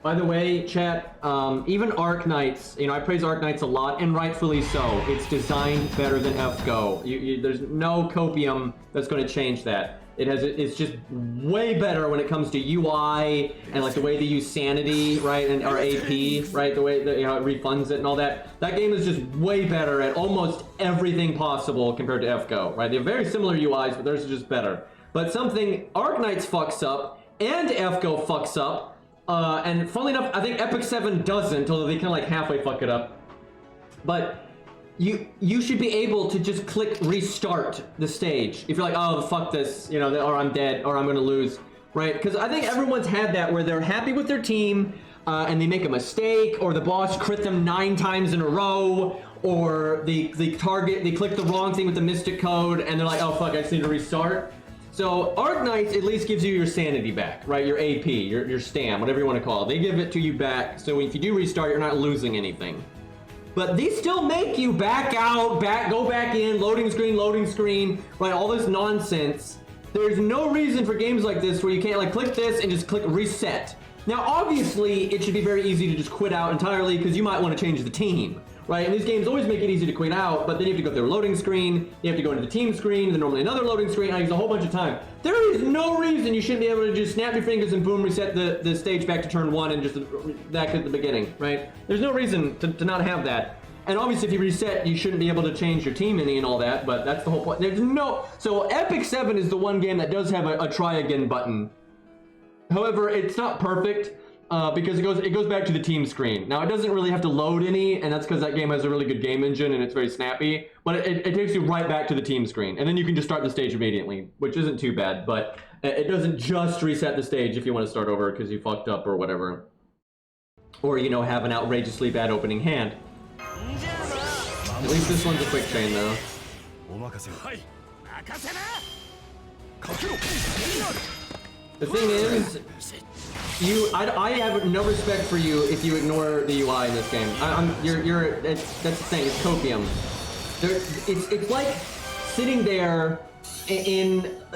By the way, chat, even Arc Knights, you know, I praise Arc Knights a lot, and rightfully so. It's designed better than FGO. There's no copium that's going to change that. It's just way better when it comes to UI and like the way they use sanity, right, and or AP, right, the way that, you know, it refunds it and all that. That game is just way better at almost everything possible compared to FGO, right? They have very similar UIs, but theirs is just better. But something Arc Knights fucks up and FGO fucks up. And funnily enough, I think Epic 7 doesn't, although they kind of like halfway fuck it up. But you should be able to just click restart the stage if you're like, oh fuck this, you know, or I'm dead, or I'm gonna lose, right? Because I think everyone's had that where they're happy with their team and they make a mistake, or the boss crit them 9 times in a row, or they click the wrong thing with the mystic code and they're like, oh fuck, I just need to restart. So Arknights at least gives you your sanity back, right? Your AP, your stam, whatever you want to call it. They give it to you back, so if you do restart, you're not losing anything. But these still make you back out, go back in, loading screen, right? All this nonsense. There's no reason for games like this where you can't like click this and just click reset. Now, obviously, it should be very easy to just quit out entirely because you might want to change the team, right? And these games always make it easy to quit out, but then you have to go through a loading screen, you have to go into the team screen, then normally another loading screen, and it takes a whole bunch of time. There is no reason you shouldn't be able to just snap your fingers and boom, reset the stage back to turn 1 and just back at the beginning, right? There's no reason to not have that. And obviously if you reset, you shouldn't be able to change your team any and all that, but that's the whole point. There's no... So Epic 7 is the one game that does have a try again button. However, it's not perfect. Because it goes back to the team screen. Now, it doesn't really have to load any, and that's because that game has a really good game engine and it's very snappy, but it takes you right back to the team screen, and then you can just start the stage immediately, which isn't too bad, but it doesn't just reset the stage if you want to start over because you fucked up or whatever. Or, you know, have an outrageously bad opening hand. At least this one's a quick chain, though. The thing is, I have no respect for you if you ignore the UI in this game. That's the thing. It's copium. It's like sitting there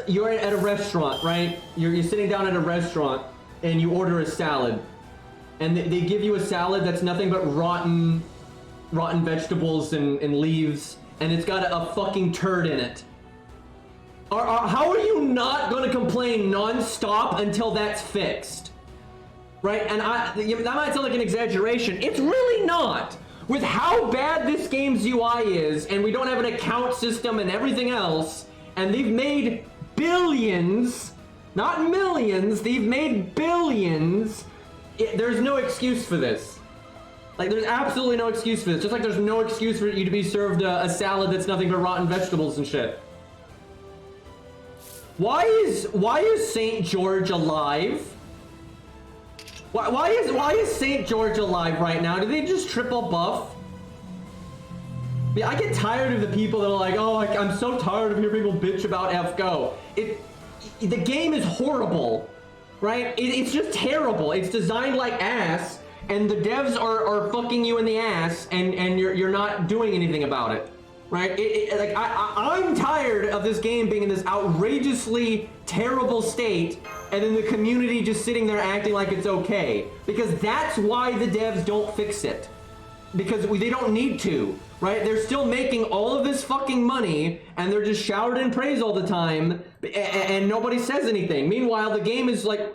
you're at a restaurant, right? You're sitting down at a restaurant and you order a salad, and they give you a salad that's nothing but rotten vegetables and leaves, and it's got a fucking turd in it. How are you not going to complain non-stop until that's fixed? Right? And that might sound like an exaggeration. It's really not. With how bad this game's UI is, and we don't have an account system and everything else, and they've made billions, not millions, they've made billions, there's no excuse for this. Like, there's absolutely no excuse for this. Just like there's no excuse for you to be served a salad that's nothing but rotten vegetables and shit. Why is St. George alive? Why is St. George alive right now? Did they just triple buff? Yeah, I get tired of the people that are like, oh, I'm so tired of hearing people bitch about FGO. The game is horrible, right? It's just terrible. It's designed like ass, and the devs are fucking you in the ass, and you're not doing anything about it. Right? I'm tired of this game being in this outrageously terrible state, and then the community just sitting there acting like it's okay. Because that's why the devs don't fix it. Because they don't need to, right? They're still making all of this fucking money, and they're just showered in praise all the time, and nobody says anything. Meanwhile, the game is like...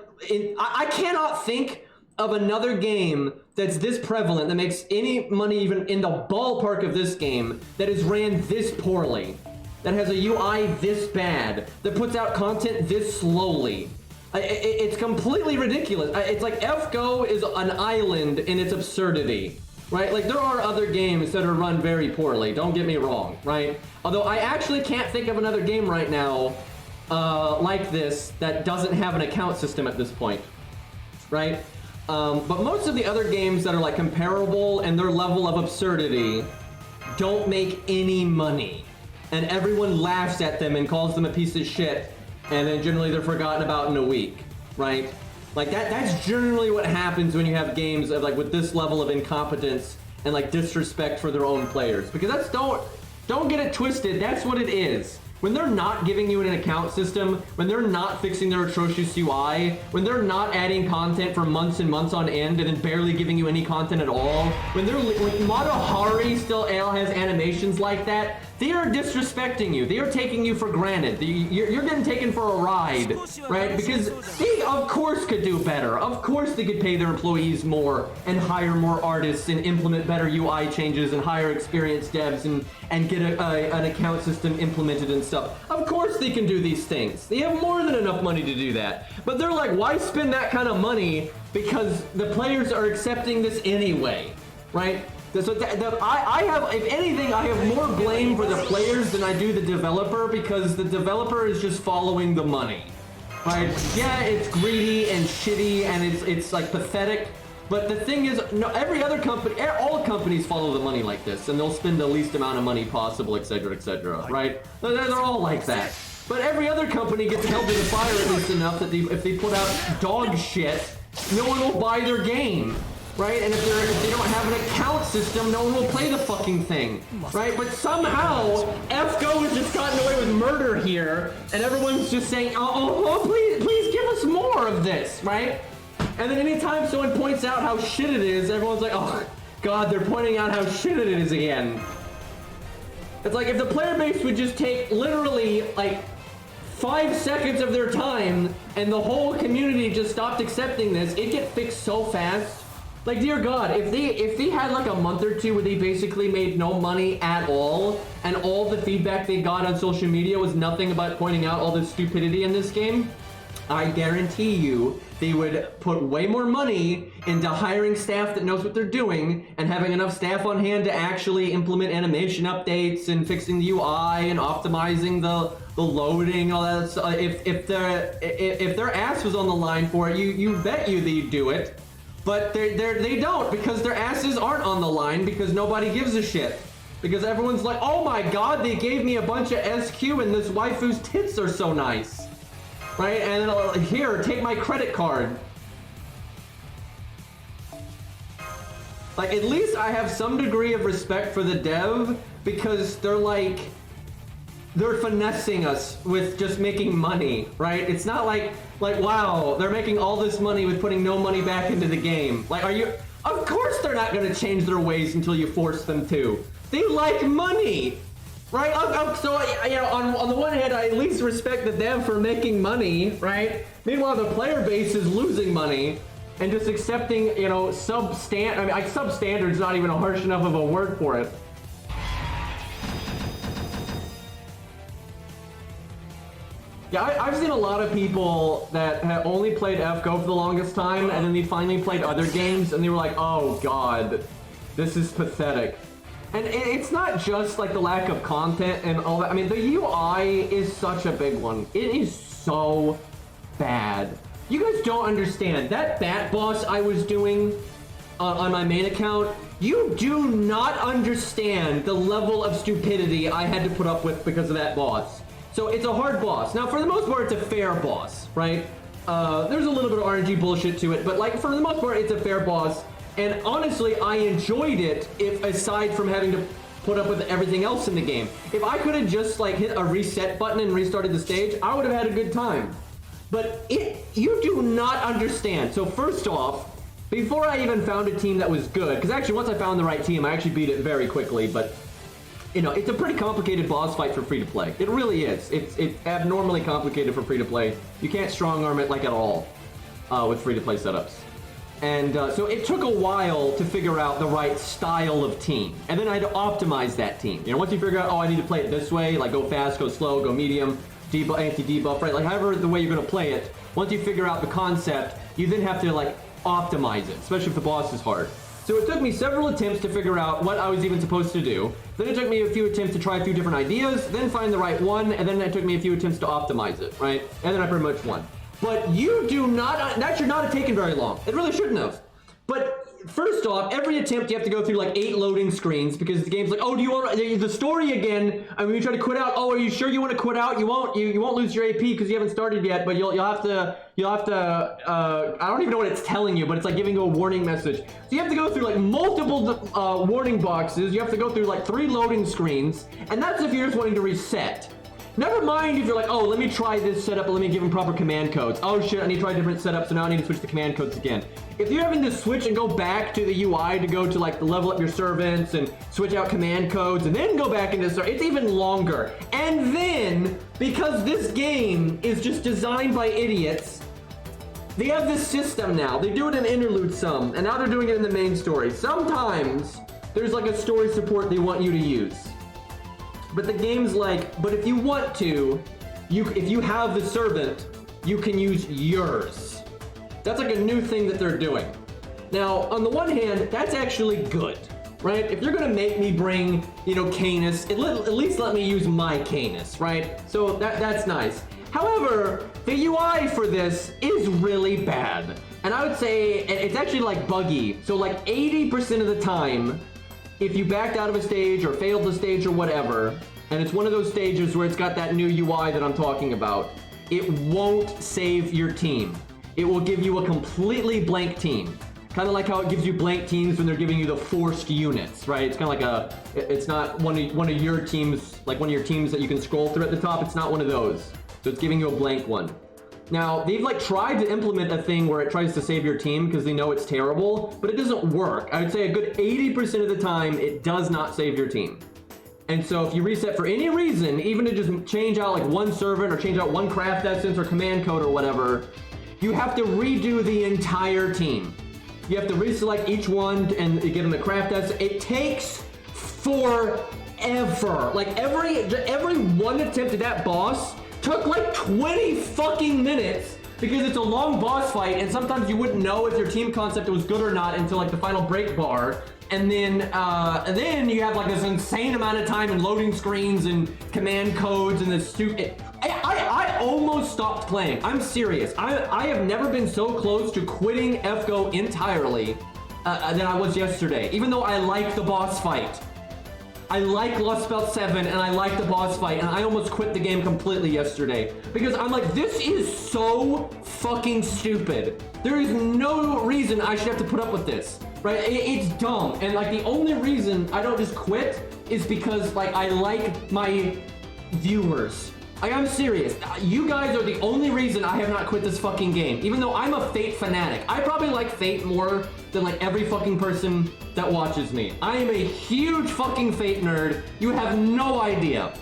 I cannot think of another game that's this prevalent, that makes any money even in the ballpark of this game, that is ran this poorly, that has a UI this bad, that puts out content this slowly. It's completely ridiculous. It's like FGO is an island in its absurdity, right? Like, there are other games that are run very poorly, don't get me wrong, right? Although I actually can't think of another game right now like this that doesn't have an account system at this point, right? But most of the other games that are like comparable and their level of absurdity don't make any money, and everyone laughs at them and calls them a piece of shit, and then generally they're forgotten about in a week, right? Like that's generally what happens when you have games of like with this level of incompetence and like disrespect for their own players, because that's don't get it twisted, that's what it is. When they're not giving you an account system, when they're not fixing their atrocious UI, when they're not adding content for months and months on end and then barely giving you any content at all, when Mato Hari still has animations like that, They are disrespecting you. They are taking you for granted. You're getting taken for a ride, right? Because they, of course, could do better. Of course, they could pay their employees more and hire more artists and implement better UI changes and hire experienced devs and get an account system implemented and stuff. Of course, they can do these things. They have more than enough money to do that. But they're like, why spend that kind of money? Because the players are accepting this anyway, right? So I have, if anything, I have more blame for the players than I do the developer, because the developer is just following the money, right? Yeah, it's greedy and shitty and it's like pathetic, but the thing is, no, every other company, all companies follow the money like this, and they'll spend the least amount of money possible, etc., right? They're all like that. But every other company gets held to the fire at least enough that if they put out dog shit, no one will buy their game. Right? And if they don't have an account system, no one will play the fucking thing. Right? But somehow, FGO has just gotten away with murder here, and everyone's just saying, oh, please give us more of this, right? And then anytime someone points out how shit it is, everyone's like, oh, God, they're pointing out how shit it is again. It's like, if the player base would just take literally, like, 5 seconds of their time, and the whole community just stopped accepting this, it'd get fixed so fast. Like, dear God, if they had like a month or two where they basically made no money at all, and all the feedback they got on social media was nothing about pointing out all the stupidity in this game, I guarantee you they would put way more money into hiring staff that knows what they're doing and having enough staff on hand to actually implement animation updates and fixing the UI and optimizing the loading, all that stuff. If their ass was on the line for it, you bet you they'd do it. But they don't, because their asses aren't on the line, because nobody gives a shit. Because everyone's like, oh my God, they gave me a bunch of SQ and this waifu's tits are so nice. Right? And here, take my credit card. Like, at least I have some degree of respect for the dev, because they're finessing us with just making money, right? It's not like, wow, they're making all this money with putting no money back into the game. Like, of course they're not gonna change their ways until you force them to. They like money, right? So, you know, on the one hand, I at least respect the dev for making money, right? Meanwhile, the player base is losing money and just accepting, you know, substandard's not even a harsh enough of a word for it. Yeah, I've seen a lot of people that have only played FGO for the longest time, and then they finally played other games, and they were like, oh God, this is pathetic. And it's not just like the lack of content and all that. I mean, the UI is such a big one. It is so bad. You guys don't understand. That bat boss I was doing on my main account, you do not understand the level of stupidity I had to put up with because of that boss. So it's a hard boss. Now, for the most part, it's a fair boss, right? There's a little bit of RNG bullshit to it, but like for the most part, it's a fair boss. And honestly, I enjoyed it, aside from having to put up with everything else in the game. If I could have just like hit a reset button and restarted the stage, I would have had a good time. But you do not understand. So first off, before I even found a team that was good, because actually once I found the right team, I actually beat it very quickly, but you know, it's a pretty complicated boss fight for free-to-play. It really is. It's abnormally complicated for free-to-play. You can't strong-arm it like at all with free-to-play setups. And so it took a while to figure out the right style of team. And then I had to optimize that team. You know, once you figure out, oh, I need to play it this way, like go fast, go slow, go medium, debuff, anti-debuff, right? Like however the way you're gonna play it, once you figure out the concept, you then have to like optimize it, especially if the boss is hard. So it took me several attempts to figure out what I was even supposed to do. Then it took me a few attempts to try a few different ideas, then find the right one, and then it took me a few attempts to optimize it, right? And then I pretty much won. But you do not, that should not have taken very long. It really shouldn't have. But first off, every attempt you have to go through like 8 loading screens because the game's like, oh, do you want the story again? I mean, you try to quit out. Oh, are you sure you want to quit out? You won't lose your AP because you haven't started yet. But you'll have to. I don't even know what it's telling you, but it's like giving you a warning message. So you have to go through like multiple warning boxes. You have to go through like 3 loading screens, and that's if you're just wanting to reset. Never mind if you're like, oh, let me try this setup, but let me give them proper command codes. Oh shit, I need to try a different setup, so now I need to switch the command codes again. If you're having to switch and go back to the UI to go to like level up your servants and switch out command codes and then go back into it's even longer. And then, because this game is just designed by idiots, they have this system now. They do it in interlude some, and now they're doing it in the main story. Sometimes there's like a story support they want you to use. But the game's like, but if you want to, if you have the servant, you can use yours. That's like a new thing that they're doing. Now, on the one hand, that's actually good, right? If you're gonna make me bring, you know, Canis, at least let me use my Canis, right? So that's nice. However, the UI for this is really bad. And I would say it's actually like buggy. So like 80% of the time, if you backed out of a stage or failed the stage or whatever, and it's one of those stages where it's got that new UI that I'm talking about, it won't save your team. It will give you a completely blank team. Kind of like how it gives you blank teams when they're giving you the forced units, right? It's kind of like it's not one of your teams, like one of your teams that you can scroll through at the top. It's not one of those. So it's giving you a blank one. Now, they've like tried to implement a thing where it tries to save your team because they know it's terrible, but it doesn't work. I would say a good 80% of the time, it does not save your team. And so if you reset for any reason, even to just change out like one servant or change out one craft essence or command code or whatever, you have to redo the entire team. You have to reselect each one and give them the craft essence. It takes forever. Like every one attempt at that boss took like 20 fucking minutes because it's a long boss fight and sometimes you wouldn't know if your team concept was good or not until like the final break bar. And then you have like this insane amount of time and loading screens and command codes and this stupid. I almost stopped playing. I'm serious. I have never been so close to quitting FGO entirely than I was yesterday, even though I like the boss fight. I like Lostbelt 7 and I like the boss fight, and I almost quit the game completely yesterday because I'm like, this is so fucking stupid. There is no reason I should have to put up with this, right? It's dumb, and like the only reason I don't just quit is because like I like my viewers. I'm serious. You guys are the only reason I have not quit this fucking game, even though I'm a Fate fanatic. I probably like Fate more than like every fucking person that watches me. I am a huge fucking Fate nerd. You have no idea.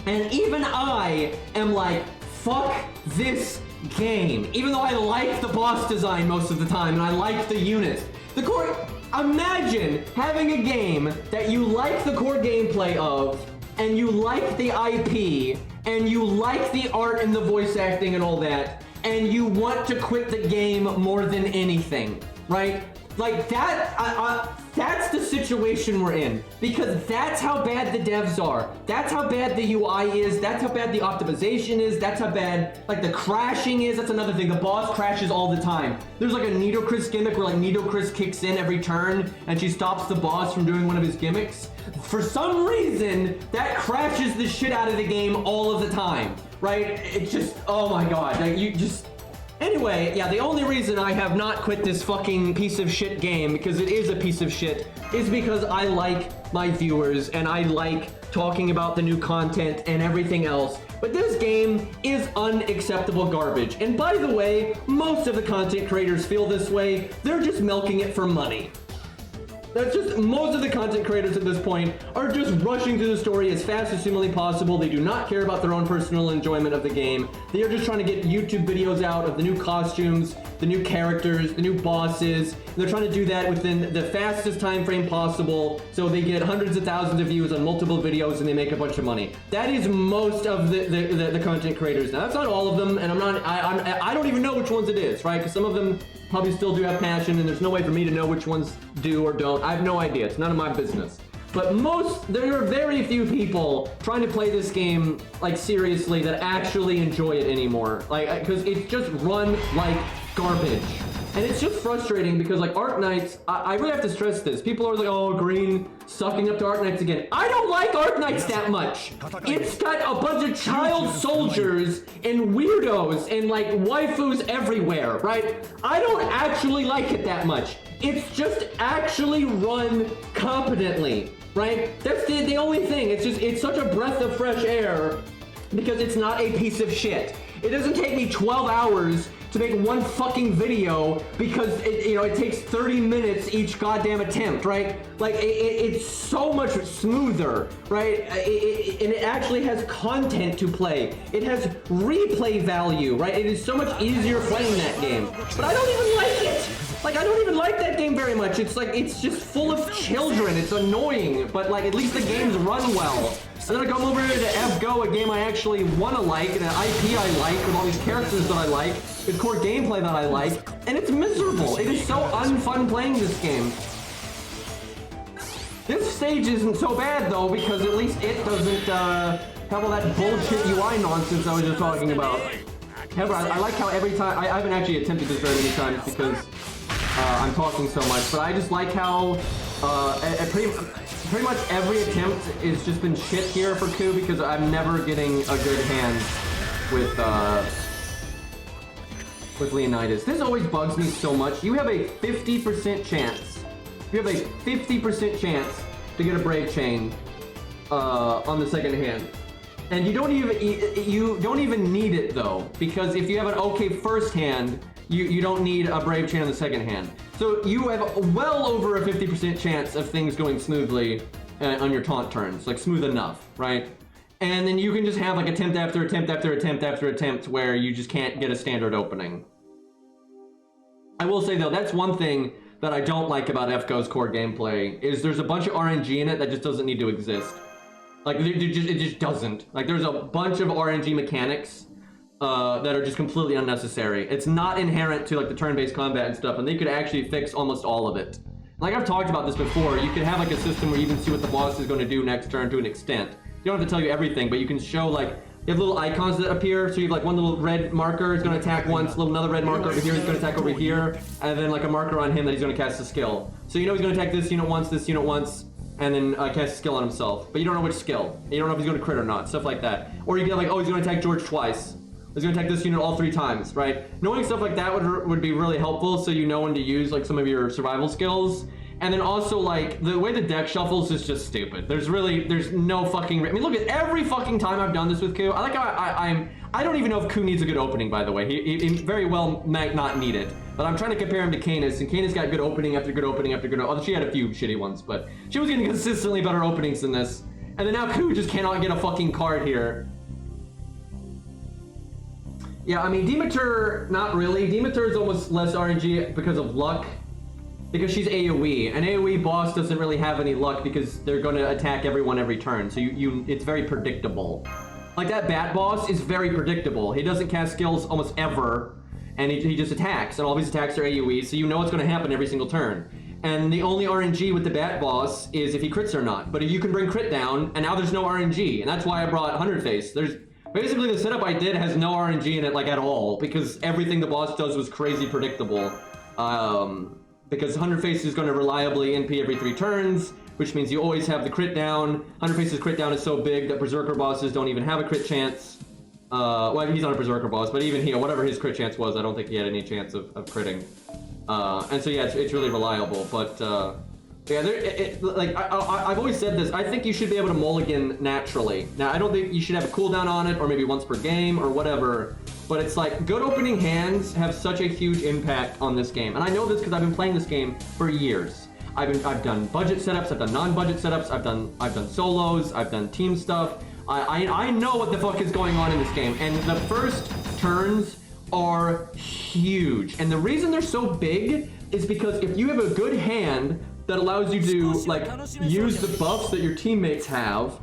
And even I am like, fuck this game. Even though I like the boss design most of the time and I like the units. The core, imagine having a game that you like the core gameplay of and you like the IP and you like the art and the voice acting and all that, and you want to quit the game more than anything, right? Like that, that's the situation we're in, because that's how bad the devs are. That's how bad the UI is. That's how bad the optimization is. That's how bad like the crashing is. That's another thing. The boss crashes all the time. There's like a Nitocris gimmick where like Nitocris kicks in every turn and she stops the boss from doing one of his gimmicks. For some reason, that crashes the shit out of the game all of the time, right? It's just, oh my god, like you just... Anyway, yeah, the only reason I have not quit this fucking piece of shit game, because it is a piece of shit, is because I like my viewers and I like talking about the new content and everything else. But this game is unacceptable garbage. And by the way, most of the content creators feel this way. They're just milking it for money. That's just, most of the content creators at this point are just rushing through the story as fast as humanly possible. They do not care about their own personal enjoyment of the game. They are just trying to get YouTube videos out of the new costumes, the new characters, the new bosses. And they're trying to do that within the fastest time frame possible, so they get hundreds of thousands of views on multiple videos and they make a bunch of money. That is most of the content creators. Now, that's not all of them, and I don't even know which ones it is, right? Because some of them probably still do have passion, and there's no way for me to know which ones do or don't. I have no idea. It's none of my business. But there are very few people trying to play this game like seriously that actually enjoy it anymore. Like, because it's just run like garbage. And it's just frustrating because like Arknights, I really have to stress this. People are like, oh, green, sucking up to Arknights again. I don't like Arknights that much. It's got a bunch of child soldiers and weirdos and like waifus everywhere, right? I don't actually like it that much. It's just actually run competently, right? That's the only thing. It's such a breath of fresh air because it's not a piece of shit. It doesn't take me 12 hours to make one fucking video because it takes 30 minutes each goddamn attempt, right? Like it's so much smoother, right? And it actually has content to play. It has replay value, right? It is so much easier playing that game. But I don't even like it. Like, I don't even like that game very much. It's like, it's just full of children. It's annoying, but like, at least the games run well. And then I come over here to F-Go, a game I actually want to like, and an IP I like, with all these characters that I like, with core gameplay that I like, and it's miserable. It is so unfun playing this game. This stage isn't so bad, though, because at least it doesn't have all that bullshit UI nonsense I was just talking about. However, I like how every time, I haven't actually attempted this very many times because I'm talking so much, but I just like how pretty much every attempt has just been shit here for Ku because I'm never getting a good hand with Leonidas. This always bugs me so much. You have a 50% chance. You have a 50% chance to get a Brave Chain on the second hand. And you don't even need it though, because if you have an okay first hand, you don't need a Brave Chain on the second hand. So you have well over a 50% chance of things going smoothly on your taunt turns, like smooth enough, right? And then you can just have like attempt after attempt after attempt after attempt where you just can't get a standard opening. I will say though, that's one thing that I don't like about F-Go's core gameplay, is there's a bunch of RNG in it that just doesn't need to exist. Like, it just doesn't. Like, there's a bunch of RNG mechanics that are just completely unnecessary. It's not inherent to like the turn-based combat and stuff, and they could actually fix almost all of it. Like I've talked about this before, you could have like a system where you can see what the boss is going to do next turn to an extent. You don't have to tell you everything, but you can show like, you have little icons that appear, so you have like one little red marker is going to attack once, another red marker over here is going to attack over here, and then like a marker on him that he's going to cast a skill. So you know he's going to attack this unit once, and then cast a skill on himself. But you don't know which skill. You don't know if he's going to crit or not, stuff like that. Or you get like, oh, he's going to attack George twice. He's going to attack this unit all 3 times, right? Knowing stuff like that would be really helpful, so you know when to use like some of your survival skills. And then also like the way the deck shuffles is just stupid. There's no fucking. I mean, look at every fucking time I've done this with Ku. I like how I don't even know if Ku needs a good opening, by the way. He very well might not need it. But I'm trying to compare him to Canis, and Canis got good opening after good opening after good. Oh, she had a few shitty ones, but she was getting consistently better openings than this. And then now Ku just cannot get a fucking card here. Yeah, I mean, Demeter, not really. Demeter is almost less RNG because of luck. Because she's AoE. An AoE boss doesn't really have any luck because they're going to attack everyone every turn. So it's very predictable. Like that Bat boss is very predictable. He doesn't cast skills almost ever. And he just attacks. And all of his attacks are AoE. So you know what's going to happen every single turn. And the only RNG with the Bat boss is if he crits or not. But if you can bring crit down, and now there's no RNG. And that's why I brought 100 Face. Basically, the setup I did has no RNG in it, like, at all, because everything the boss does was crazy predictable. Because 100 Face is going to reliably NP every 3 turns, which means you always have the crit down. 100 Face's crit down is so big that Berserker bosses don't even have a crit chance. Well, he's not a Berserker boss, but even here, whatever his crit chance was, I don't think he had any chance of critting. And so, yeah, it's really reliable, but... Yeah, I've always said this. I think you should be able to mulligan naturally. Now, I don't think you should have a cooldown on it, or maybe once per game, or whatever. But it's like, good opening hands have such a huge impact on this game. And I know this because I've been playing this game for years. I've done budget setups, I've done non-budget setups, I've done solos, I've done team stuff. I know what the fuck is going on in this game. And the first turns are huge. And the reason they're so big is because if you have a good hand that allows you to like use the buffs that your teammates have,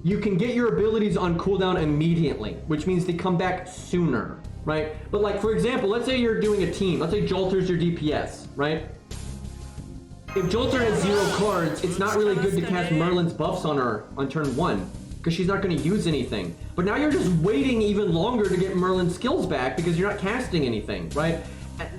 you can get your abilities on cooldown immediately, which means they come back sooner, right? But like, for example, let's say you're doing a team. Let's say Jolter's your DPS, right? If Jolter has 0 cards, it's not really good to cast Merlin's buffs on her on turn 1, because she's not going to use anything. But now you're just waiting even longer to get Merlin's skills back because you're not casting anything, right?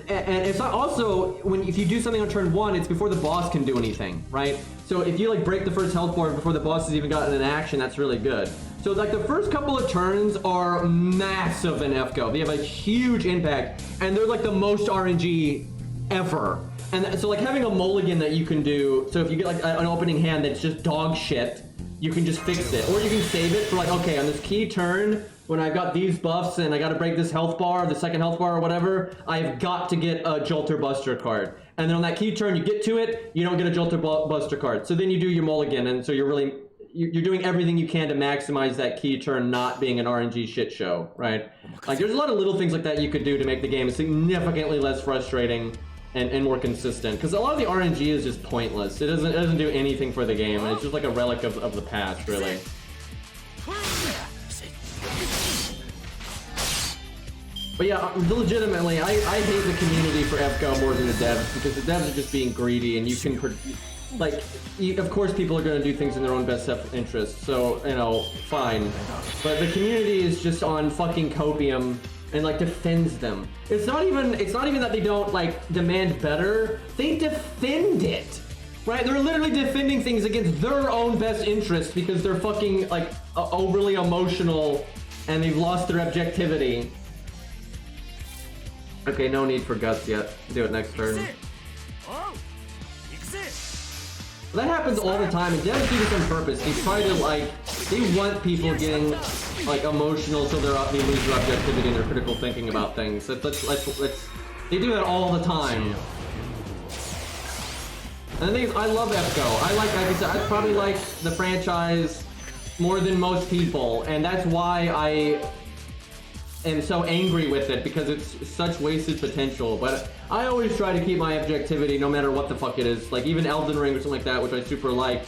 And it's not also, if you do something on turn 1, it's before the boss can do anything, right? So if you like break the first health bar before the boss has even gotten an action, that's really good. So like the first couple of turns are massive in F-Go. They have a huge impact, and they're like the most RNG ever. And so like having a mulligan that you can do, so if you get like an opening hand that's just dog shit, you can just fix it. Or you can save it for like, okay, on this key turn, when I've got these buffs and I gotta break this health bar, the second health bar or whatever, I've got to get a Jolter Buster card. And then on that key turn, you get to it, you don't get a Jolter Buster card. So then you do your mulligan, and so you're doing everything you can to maximize that key turn not being an RNG shit show, right? Like, there's a lot of little things like that you could do to make the game significantly less frustrating and more consistent. Because a lot of the RNG is just pointless. It doesn't do anything for the game, and it's just like a relic of the past, really. But yeah, legitimately, I hate the community for FGO more than the devs, because the devs are just being greedy, and you can, like, of course people are going to do things in their own best interest, so, you know, fine. But the community is just on fucking copium and, like, defends them. It's not even that they don't, like, demand better, they defend it! Right? They're literally defending things against their own best interest because they're fucking, like, overly emotional and they've lost their objectivity. Okay, no need for guts yet. Do it next turn. That happens all the time, and devs do this on purpose. They try to, like, they want people getting, like, emotional so they lose their objectivity and their critical thinking about things. They do that all the time. And the thing is, I love FGO. like I said, I probably like the franchise more than most people, and that's why I am so angry with it, because it's such wasted potential. But I always try to keep my objectivity no matter what the fuck it is. Like even Elden Ring or something like that, which I super like.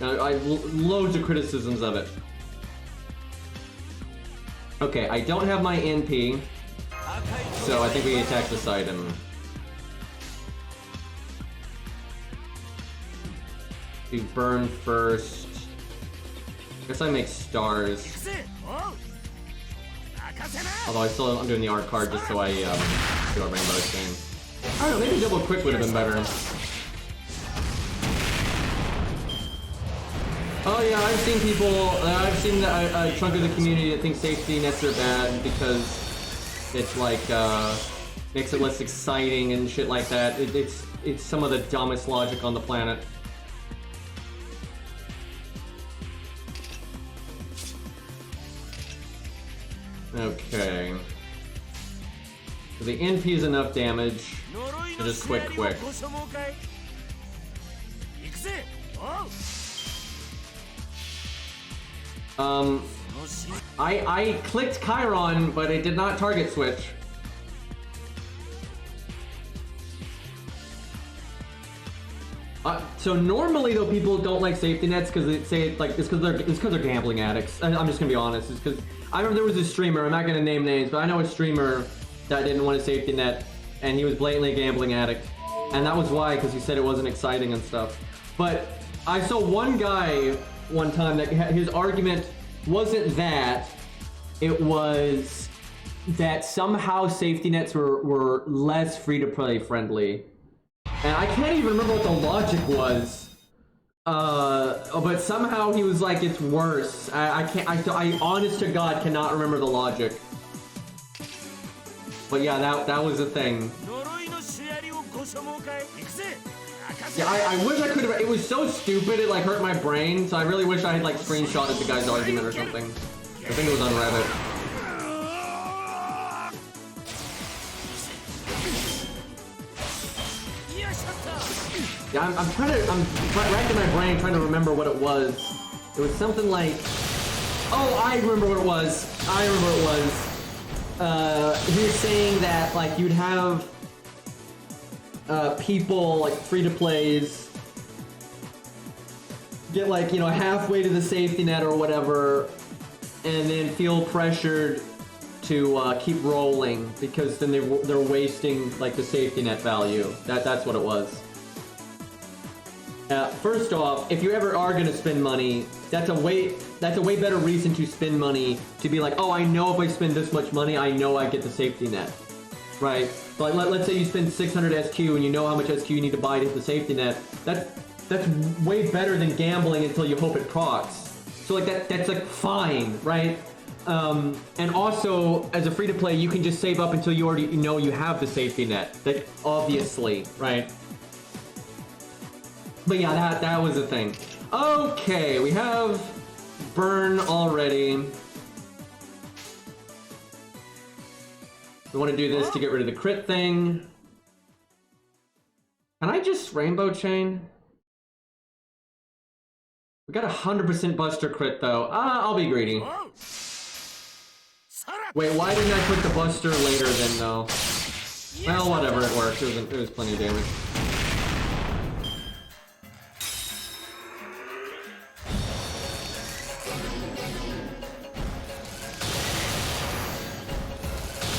I loads of criticisms of it. Okay, I don't have my NP, so I think we attack this item. We burn first. I guess I make stars. Although I'm doing the art card just so I do a rainbow thing. I don't know, maybe double quick would have been better. Oh yeah, I've seen people, I've seen a chunk of the community that thinks safety nets are bad because it's like, makes it less exciting and shit like that. It's some of the dumbest logic on the planet. Okay. So the NP is enough damage to just quick. I clicked Chiron, but it did not target switch. So normally though, people don't like safety nets because they say like it's because they're gambling addicts. I'm just gonna be honest. It's because I remember there was a streamer. I'm not gonna name names, but I know a streamer that didn't want a safety net, and he was blatantly a gambling addict, and that was why, because he said it wasn't exciting and stuff. But I saw one guy one time that his argument wasn't that, it was that somehow safety nets were less free-to-play friendly. And I can't even remember what the logic was. But somehow he was like, it's worse. I honest to God cannot remember the logic. But yeah, that was a thing. Yeah, I wish I could have. It was so stupid, it like hurt my brain. So I really wish I had like screenshotted the guy's argument or something. I think it was on Reddit. Yeah, I'm racking my brain trying to remember what it was. It was something like, oh, I remember what it was. He was saying that like you'd have people like free-to-plays get like, you know, halfway to the safety net or whatever, and then feel pressured to keep rolling because then they're wasting like the safety net value. That's what it was. First off, if you ever are gonna spend money, that's a way better reason to spend money, to be like, oh, I know if I spend this much money, I know I get the safety net, right? So like, let's say you spend 600 SQ and you know how much SQ you need to buy to hit the safety net. That's way better than gambling until you hope it procs. So like that's like fine, right? And also, as a free-to-play, you can just save up until you already know you have the safety net. That obviously, right? But yeah, that was the thing. Okay, we have burn already. We want to do this to get rid of the crit thing. Can I just rainbow chain? We got 100% buster crit though. I'll be greedy. Wait, why didn't I put the buster later then though? Well, whatever, it worked. It was plenty of damage.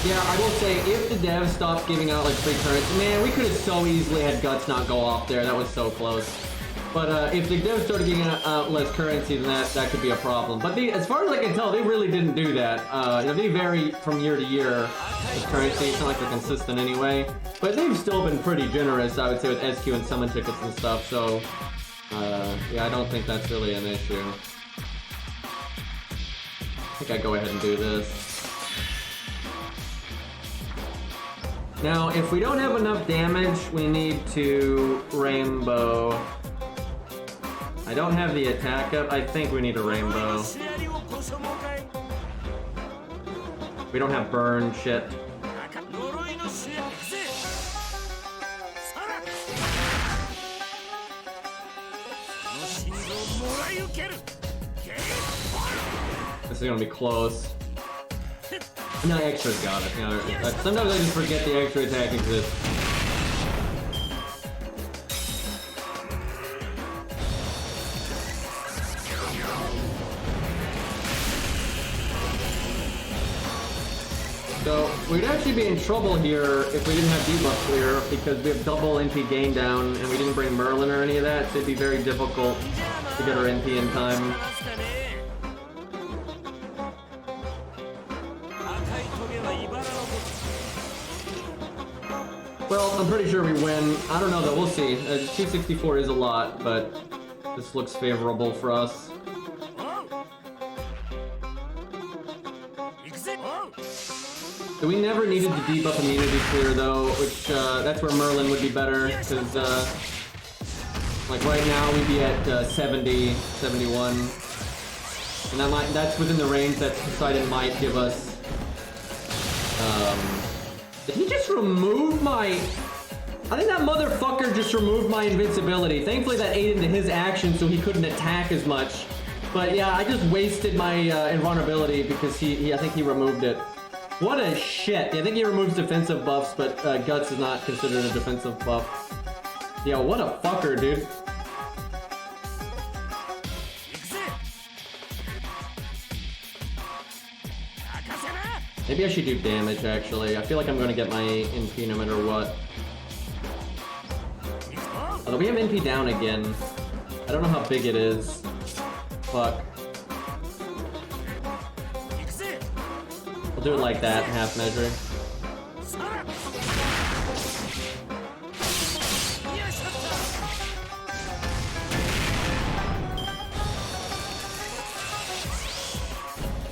Yeah, I will say, if the devs stopped giving out like free currency, man, we could have so easily had Guts not go off there. That was so close. But if the devs started giving out less currency, then that could be a problem. But as far as I can tell, they really didn't do that. You know, they vary from year to year with currency. It's not like they're consistent anyway. But they've still been pretty generous, I would say, with SQ and summon tickets and stuff. So, yeah, I don't think that's really an issue. I think I'd go ahead and do this. Now, if we don't have enough damage, we need to rainbow. I don't have the attack up. I think we need a rainbow. We don't have burn shit. This is gonna be close. No, extra's got it. You know, sometimes I just forget the extra attack exists. So, we'd actually be in trouble here if we didn't have debuff clear, because we have double NP gain down, and we didn't bring Merlin or any of that, so it'd be very difficult to get our NP in time. Well, I'm pretty sure we win. I don't know though, we'll see. 264 is a lot, but this looks favorable for us. So we never needed to debuff immunity clear though, which that's where Merlin would be better, because like right now we'd be at 70, 71, and that's within the range that Poseidon might give us. Did he just remove my... I think that motherfucker just removed my invincibility. Thankfully that ate into his action so he couldn't attack as much. But yeah, I just wasted my invulnerability because I think he removed it. What a shit. Yeah, I think he removes defensive buffs, but Guts is not considered a defensive buff. Yo, what a fucker, dude. Maybe I should do damage, actually. I feel like I'm gonna get my NP no matter what. Although we have NP down again. I don't know how big it is. Fuck. We'll do it like that, half measure.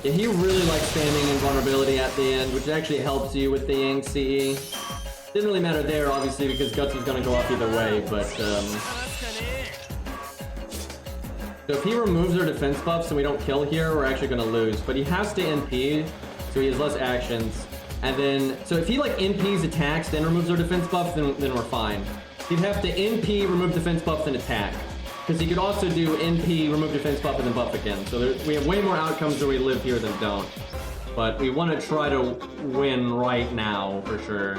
Yeah, he really likes spamming invulnerability at the end, which actually helps you with the Yang CE. Didn't really matter there, obviously, because Guts is gonna go off either way, but, So if he removes our defense buffs and we don't kill here, we're actually gonna lose. But he has to NP, so he has less actions. And then, so if he, like, NPs attacks, then removes our defense buffs, then we're fine. He'd have to NP, remove defense buffs, and attack. Because he could also do NP, remove defense buff, and then buff again. So we have way more outcomes where we live here than don't. But we want to try to win right now, for sure.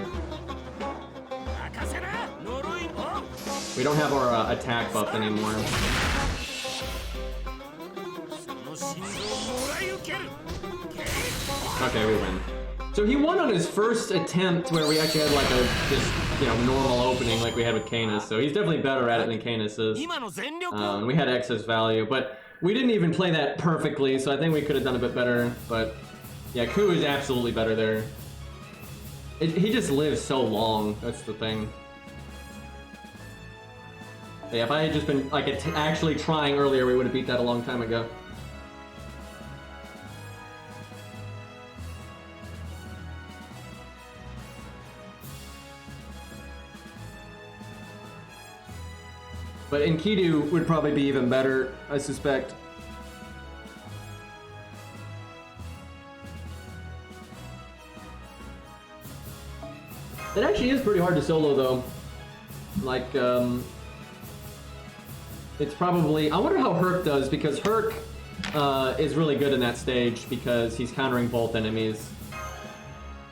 We don't have our attack buff anymore. Okay, we win. So he won on his first attempt where we actually had like a just, you know, normal opening like we had with Canis. So he's definitely better at it than Canis is. We had excess value, but we didn't even play that perfectly, so I think we could have done a bit better. But yeah, Ku is absolutely better there. He just lives so long, that's the thing. Yeah, if I had just been like actually trying earlier, we would have beat that a long time ago. But Enkidu would probably be even better, I suspect. It actually is pretty hard to solo though. Like, it's probably, I wonder how Herc does, because Herc is really good in that stage because he's countering both enemies.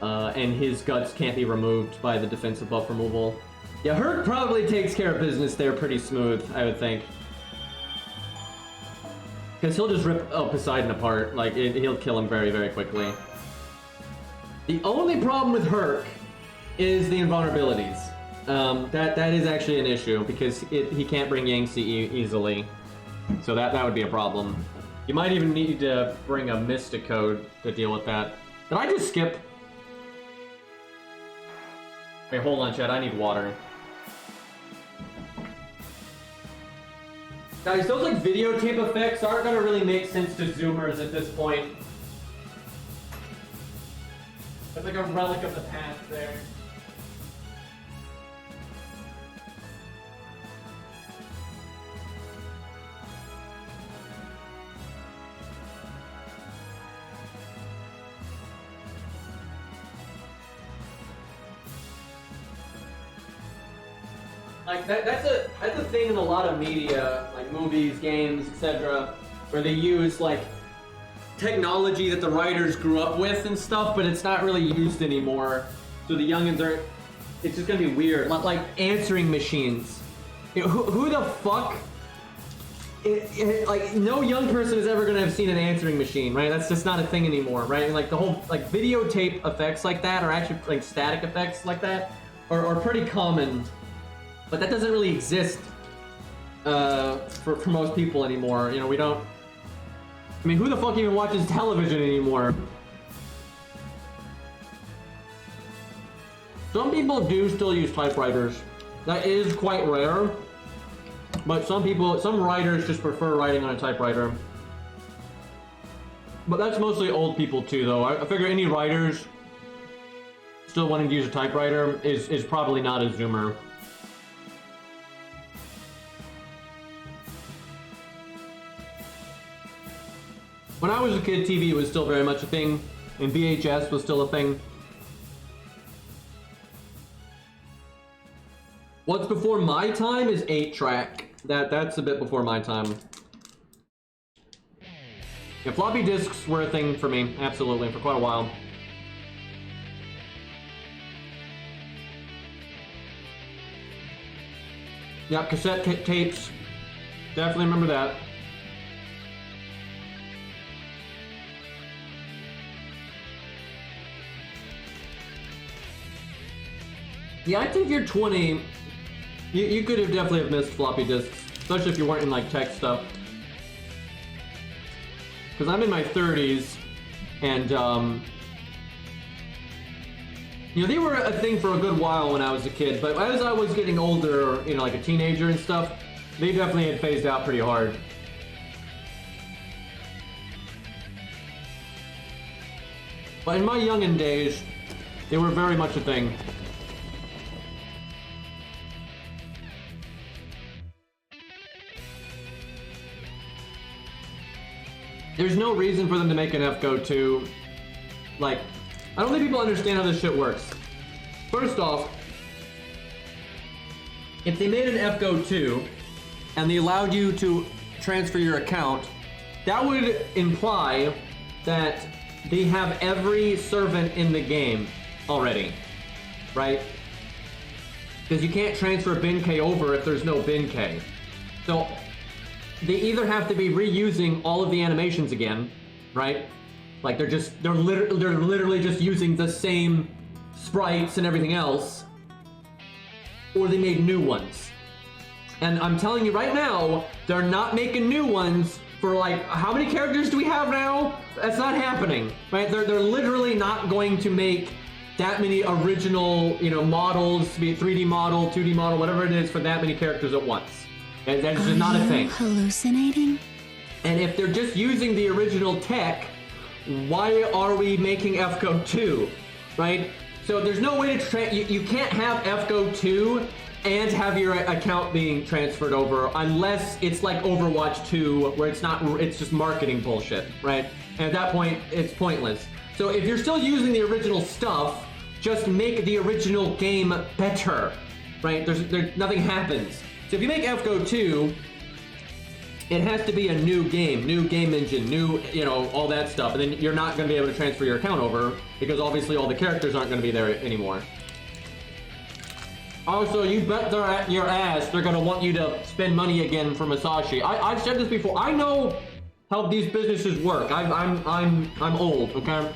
And his guts can't be removed by the defensive buff removal. Yeah, Herc probably takes care of business there pretty smooth, I would think. Because he'll just rip Poseidon apart. Like, he'll kill him very, very quickly. The only problem with Herc is the invulnerabilities. That is actually an issue, because he can't bring Yangtze easily. So that would be a problem. You might even need to bring a Mystic Code to deal with that. Did I just skip? Hey, hold on, Chad. I need water. Guys, those like videotape effects aren't gonna really make sense to Zoomers at this point. It's like a relic of the past there. Like that's a thing in a lot of media, like movies, games, etc., where they use like technology that the writers grew up with and stuff, but it's not really used anymore. So the youngins are, it's just gonna be weird. Like answering machines. You know, who the fuck? Like no young person is ever gonna have seen an answering machine, right? That's just not a thing anymore, right? And like the whole like videotape effects like that, or actually like static effects like that, are pretty common. But that doesn't really exist for most people anymore. You know, we don't... I mean, who the fuck even watches television anymore? Some people do still use typewriters. That is quite rare. But some writers just prefer writing on a typewriter. But that's mostly old people too, though. I figure any writers still wanting to use a typewriter is probably not a Zoomer. When I was a kid, TV was still very much a thing, and VHS was still a thing. What's before my time is 8-track. That's a bit before my time. Yeah, floppy disks were a thing for me, absolutely, for quite a while. Yeah, cassette tapes. Definitely remember that. Yeah, I think you're 20. You could have definitely have missed floppy disks, especially if you weren't in like tech stuff. Because I'm in my 30s, and you know, they were a thing for a good while when I was a kid. But as I was getting older, you know, like a teenager and stuff, they definitely had phased out pretty hard. But in my youngin' days, they were very much a thing. There's no reason for them to make an FGO 2. Like, I don't think people understand how this shit works. First off, if they made an FGO 2 and they allowed you to transfer your account, that would imply that they have every servant in the game already, right? Because you can't transfer bin K over if there's no bin K. So they either have to be reusing all of the animations again, right? Like they're literally just using the same sprites and everything else, or they made new ones. And I'm telling you right now, they're not making new ones for like, how many characters do we have now? That's not happening, right? They're literally not going to make that many original, you know, models, be it 3D model, 2D model, whatever it is, for that many characters at once. And that's just not a thing. Hallucinating? And if they're just using the original tech, why are we making FGO 2, right? So there's no way to you can't have FGO 2 and have your account being transferred over, unless it's like Overwatch 2, where it's just marketing bullshit, right? And at that point, it's pointless. So if you're still using the original stuff, just make the original game better, right? Nothing happens. So if you make FGO 2, it has to be a new game engine, new, all that stuff, and then you're not going to be able to transfer your account over, because obviously all the characters aren't going to be there anymore. Also, you bet your ass they're going to want you to spend money again for Masashi. I've said this before. I know how these businesses work. I'm old, okay?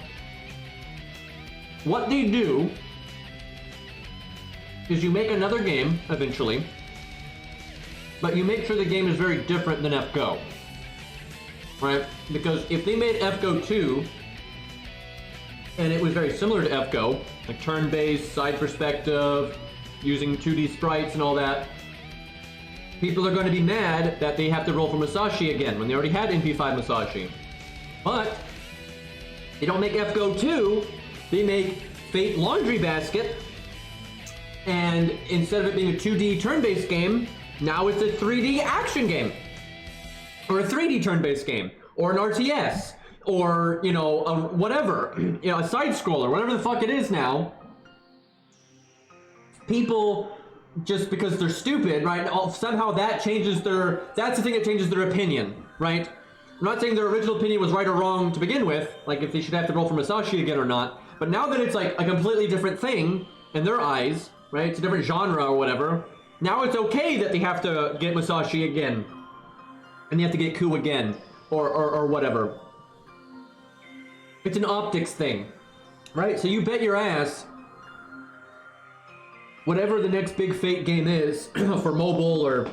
What they do is you make another game eventually, but you make sure the game is very different than FGO, right? Because if they made FGO 2 and it was very similar to FGO, like turn-based, side perspective, using 2D sprites and all that, people are going to be mad that they have to roll for Masashi again when they already had MP5 Masashi. But they don't make FGO 2, they make Fate Laundry Basket, and instead of it being a 2D turn-based game, now it's a 3D action game, or a 3D turn-based game, or an RTS, or, whatever, a side-scroller, whatever the fuck it is now. People, just because they're stupid, right, somehow that's the thing that changes their opinion, right? I'm not saying their original opinion was right or wrong to begin with, like if they should have to roll for Masashi again or not, but now that it's like a completely different thing in their eyes, right, it's a different genre or whatever, now it's okay that they have to get Masashi again, and they have to get Ku again, or whatever. It's an optics thing, right? So you bet your ass, whatever the next big Fate game is for mobile or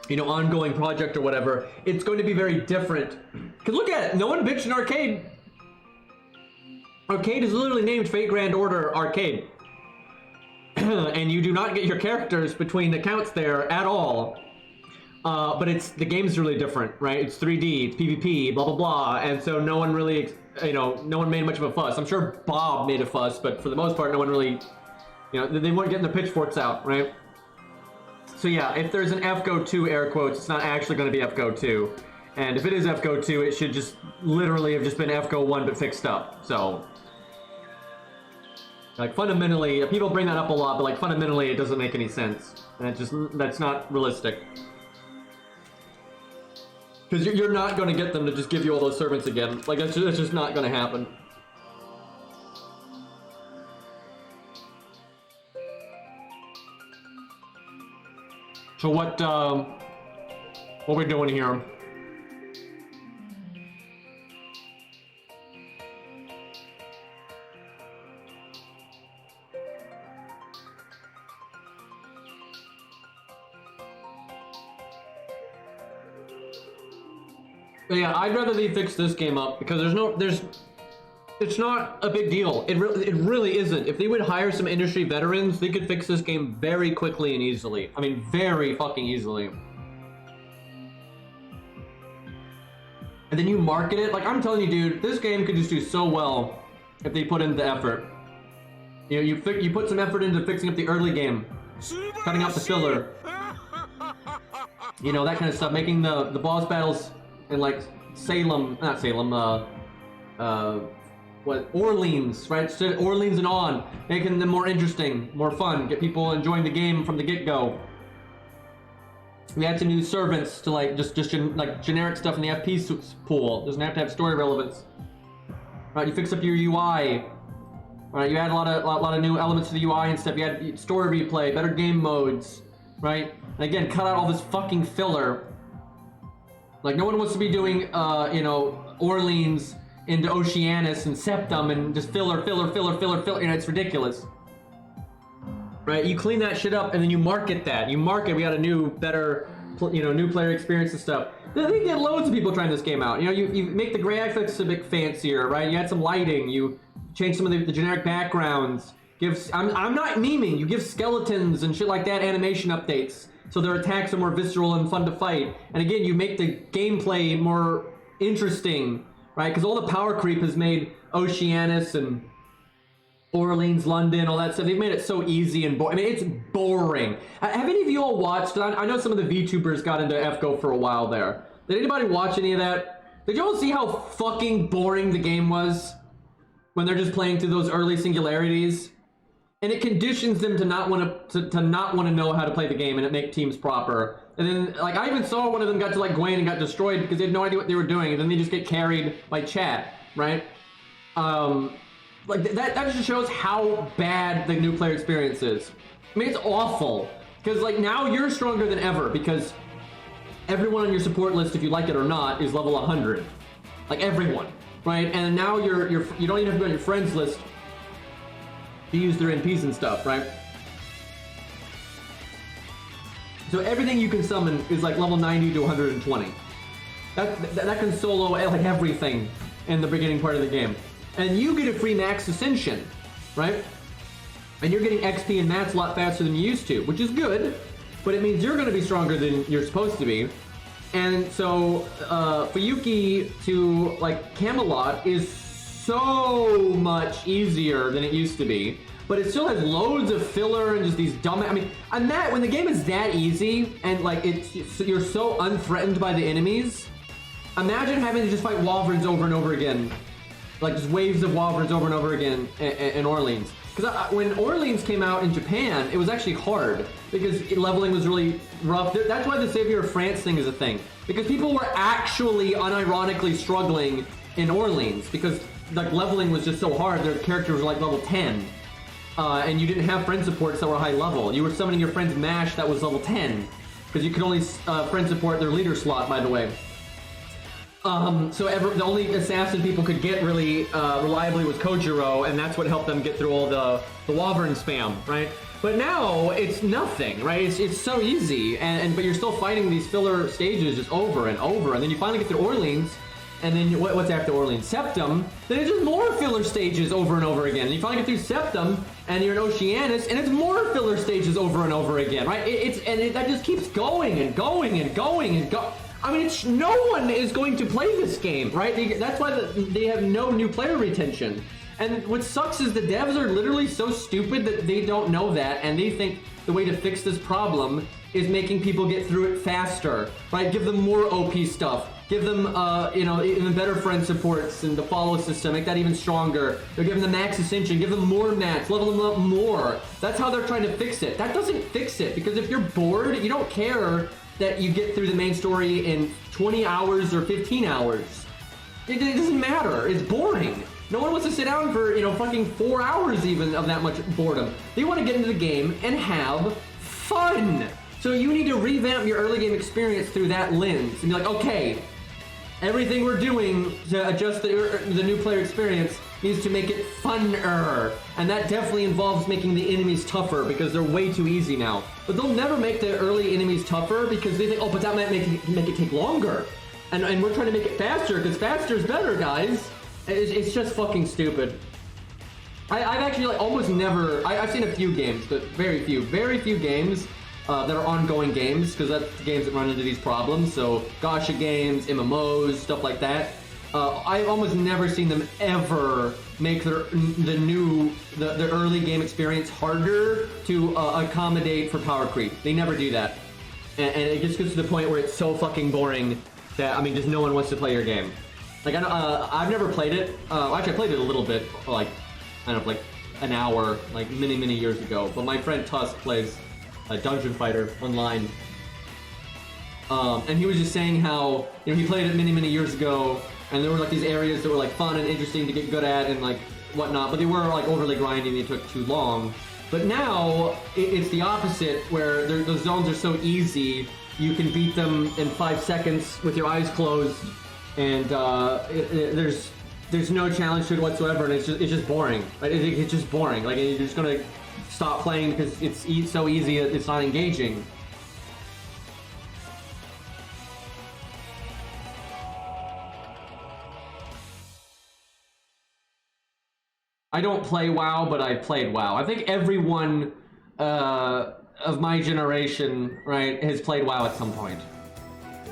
ongoing project or whatever, it's going to be very different. Because look at it, no one bitched in Arcade. Arcade is literally named Fate Grand Order Arcade. And you do not get your characters between accounts there at all. But the game's really different, right? It's 3D, it's PvP, blah, blah, blah. And so no one really, no one made much of a fuss. I'm sure Bob made a fuss, but for the most part, no one really, they weren't getting the pitchforks out, right? So yeah, if there's an FGO 2 air quotes, it's not actually going to be FGO 2. And if it is FGO 2, it should just literally have just been FGO 1 but fixed up. So, like, fundamentally, people bring that up a lot, but like fundamentally it doesn't make any sense. And that's not realistic. Because you're not going to get them to just give you all those servants again. Like, that's just not going to happen. So what we doing here? But yeah, I'd rather they fix this game up because it's not a big deal. It really isn't. If they would hire some industry veterans, they could fix this game very quickly and easily. I mean, very fucking easily. And then you market it. Like, I'm telling you, dude, this game could just do so well if they put in the effort. You put some effort into fixing up the early game, cutting out the filler. That kind of stuff. Making the boss battles in, like, Orleans, right? Orleans and on, making them more interesting, more fun, get people enjoying the game from the get-go. We add some new servants to like just generic stuff in the FP pool. Doesn't have to have story relevance. Right? You fix up your UI. Right? You add a lot of new elements to the UI and stuff. You add story replay, better game modes, right? And again, cut out all this fucking filler. Like, no one wants to be doing Orleans into Oceanus and Septum and just filler. It's ridiculous. Right? You clean that shit up and then you market that. We got a new, better, new player experience and stuff. They get loads of people trying this game out. You make the graphics a bit fancier, right? You add some lighting. You change some of the generic backgrounds. I'm not memeing. You give skeletons and shit like that animation updates, so their attacks are more visceral and fun to fight. And again, you make the gameplay more interesting, right? Because all the power creep has made Oceanus and Orleans, London, all that stuff. They've made it so easy and boring. I mean, it's boring. Have any of you all watched? I know some of the VTubers got into FGO for a while there. Did anybody watch any of that? Did you all see how fucking boring the game was when they're just playing through those early singularities? And it conditions them to not want to not want to know how to play the game and it make teams proper. And then, like, I even saw one of them got to like Gwen and got destroyed because they had no idea what they were doing, and then they just get carried by chat, right? Like that just shows how bad the new player experience is. I mean, it's awful because like now you're stronger than ever because everyone on your support list, if you like it or not, is level 100. Like everyone, right? And now you don't even have to go on your friends list to use their NPs and stuff, right? So everything you can summon is like level 90 to 120. That can solo like everything in the beginning part of the game. And you get a free max ascension, right? And you're getting XP and mats a lot faster than you used to, which is good, but it means you're going to be stronger than you're supposed to be. And so for Yuki to like Camelot is so much easier than it used to be, but it still has loads of filler and just these dumb. I mean, and that when the game is that easy and like you're so unthreatened by the enemies, imagine having to just fight Wyverns over and over again. Like just waves of Wyverns over and over again in Orleans. Because when Orleans came out in Japan, it was actually hard because leveling was really rough. That's why the Savior of France thing is a thing. Because people were actually unironically struggling in Orleans because like leveling was just so hard. Their characters were like level 10. And you didn't have friend supports that were high level. You were summoning your friend's Mash that was level 10. Because you could only friend support their leader slot, by the way. So the only assassin people could get really reliably was Kojiro, and that's what helped them get through all the Wyvern spam, right? But now it's nothing, right? It's so easy, but you're still fighting these filler stages just over and over, and then you finally get to Orleans, and then what's after Orleans? Septum. Then it's just more filler stages over and over again. And you finally get through Septum, and you're in Oceanus, and it's more filler stages over and over again, right? That just keeps going and going and going and going. I mean, no one is going to play this game, right? That's why they have no new player retention. And what sucks is the devs are literally so stupid that they don't know that, and they think the way to fix this problem is making people get through it faster, right? Give them more OP stuff. Give them, even better friend supports and the follow system. Make that even stronger. They're giving them max ascension. Give them more mats. Level them up more. That's how they're trying to fix it. That doesn't fix it, because if you're bored, you don't care that you get through the main story in 20 hours or 15 hours. It doesn't matter. It's boring. No one wants to sit down for, fucking 4 hours even of that much boredom. They want to get into the game and have fun. So you need to revamp your early game experience through that lens and be like, okay, everything we're doing to adjust the new player experience needs to make it funner. And that definitely involves making the enemies tougher, because they're way too easy now. But they'll never make the early enemies tougher because they think, oh, but that might make it take longer. And we're trying to make it faster because faster is better, guys. It's just fucking stupid. I've actually almost never, I've seen a few games, but very few games that are ongoing games, because that's the games that run into these problems. So gacha games, MMOs, stuff like that. I've almost never seen them ever make the early game experience harder to accommodate for power creep. They never do that, and it just gets to the point where it's so fucking boring that just no one wants to play your game. Like I've never played it. Actually, I played it a little bit, like an hour, like many years ago. But my friend Tusk plays Dungeon Fighter online. And he was just saying how he played it many years ago, and there were like these areas that were like fun and interesting to get good at and like whatnot, but they were like overly grindy and they took too long. But now it's the opposite, where those zones are so easy you can beat them in 5 seconds with your eyes closed, and there's no challenge to it whatsoever, and it's just boring. Right? It's just boring. Like you're just gonna stop playing because it's so easy it's not engaging. I don't play WoW, but I've played WoW. I think everyone of my generation, right, has played WoW at some point.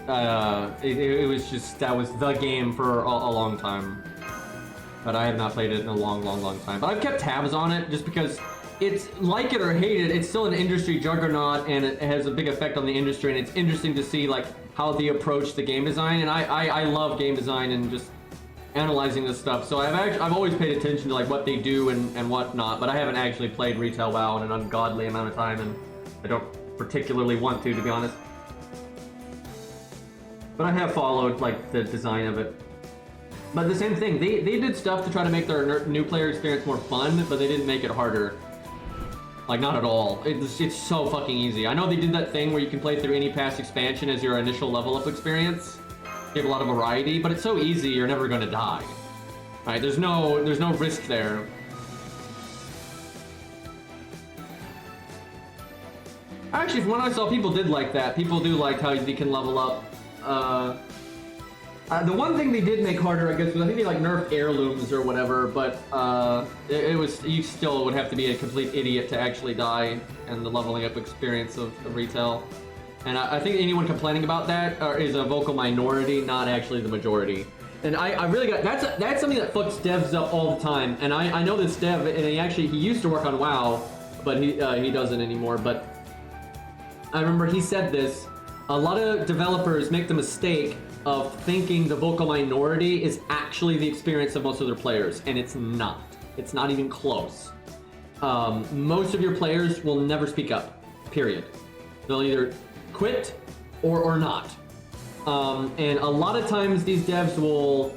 It was just, that was the game for a long time. but I have not played it in a long time. But I've kept tabs on it just because it's, like it or hate it, it's still an industry juggernaut, and it has a big effect on the industry, and it's interesting to see like how they approach the game design. And I love game design and just analyzing this stuff. So I've always paid attention to like what they do and whatnot, but I haven't actually played retail WoW in an ungodly amount of time, and I don't particularly want to be honest. But I have followed like the design of it. But the same thing, they did stuff to try to make their new player experience more fun, but they didn't make it harder. Like, not at all. It's so fucking easy. I know they did that thing where you can play through any past expansion as your initial level up experience. Give a lot of variety, but it's so easy you're never gonna die. Right? There's no risk there. Actually, from what I saw, people did like that. People do like how you can level up. The one thing they did make harder, I guess, was I think they like nerfed heirlooms or whatever, but it was, you still would have to be a complete idiot to actually die in the leveling up experience of retail. And I think anyone complaining about that is a vocal minority, not actually the majority. And I really got, that's something that fucks devs up all the time. And I know this dev, and he used to work on WoW, but he doesn't anymore. But I remember he said this, a lot of developers make the mistake of thinking the vocal minority is actually the experience of most of their players, and it's not. It's not even close. Most of your players will never speak up, period. They'll either quit or not. And a lot of times these devs will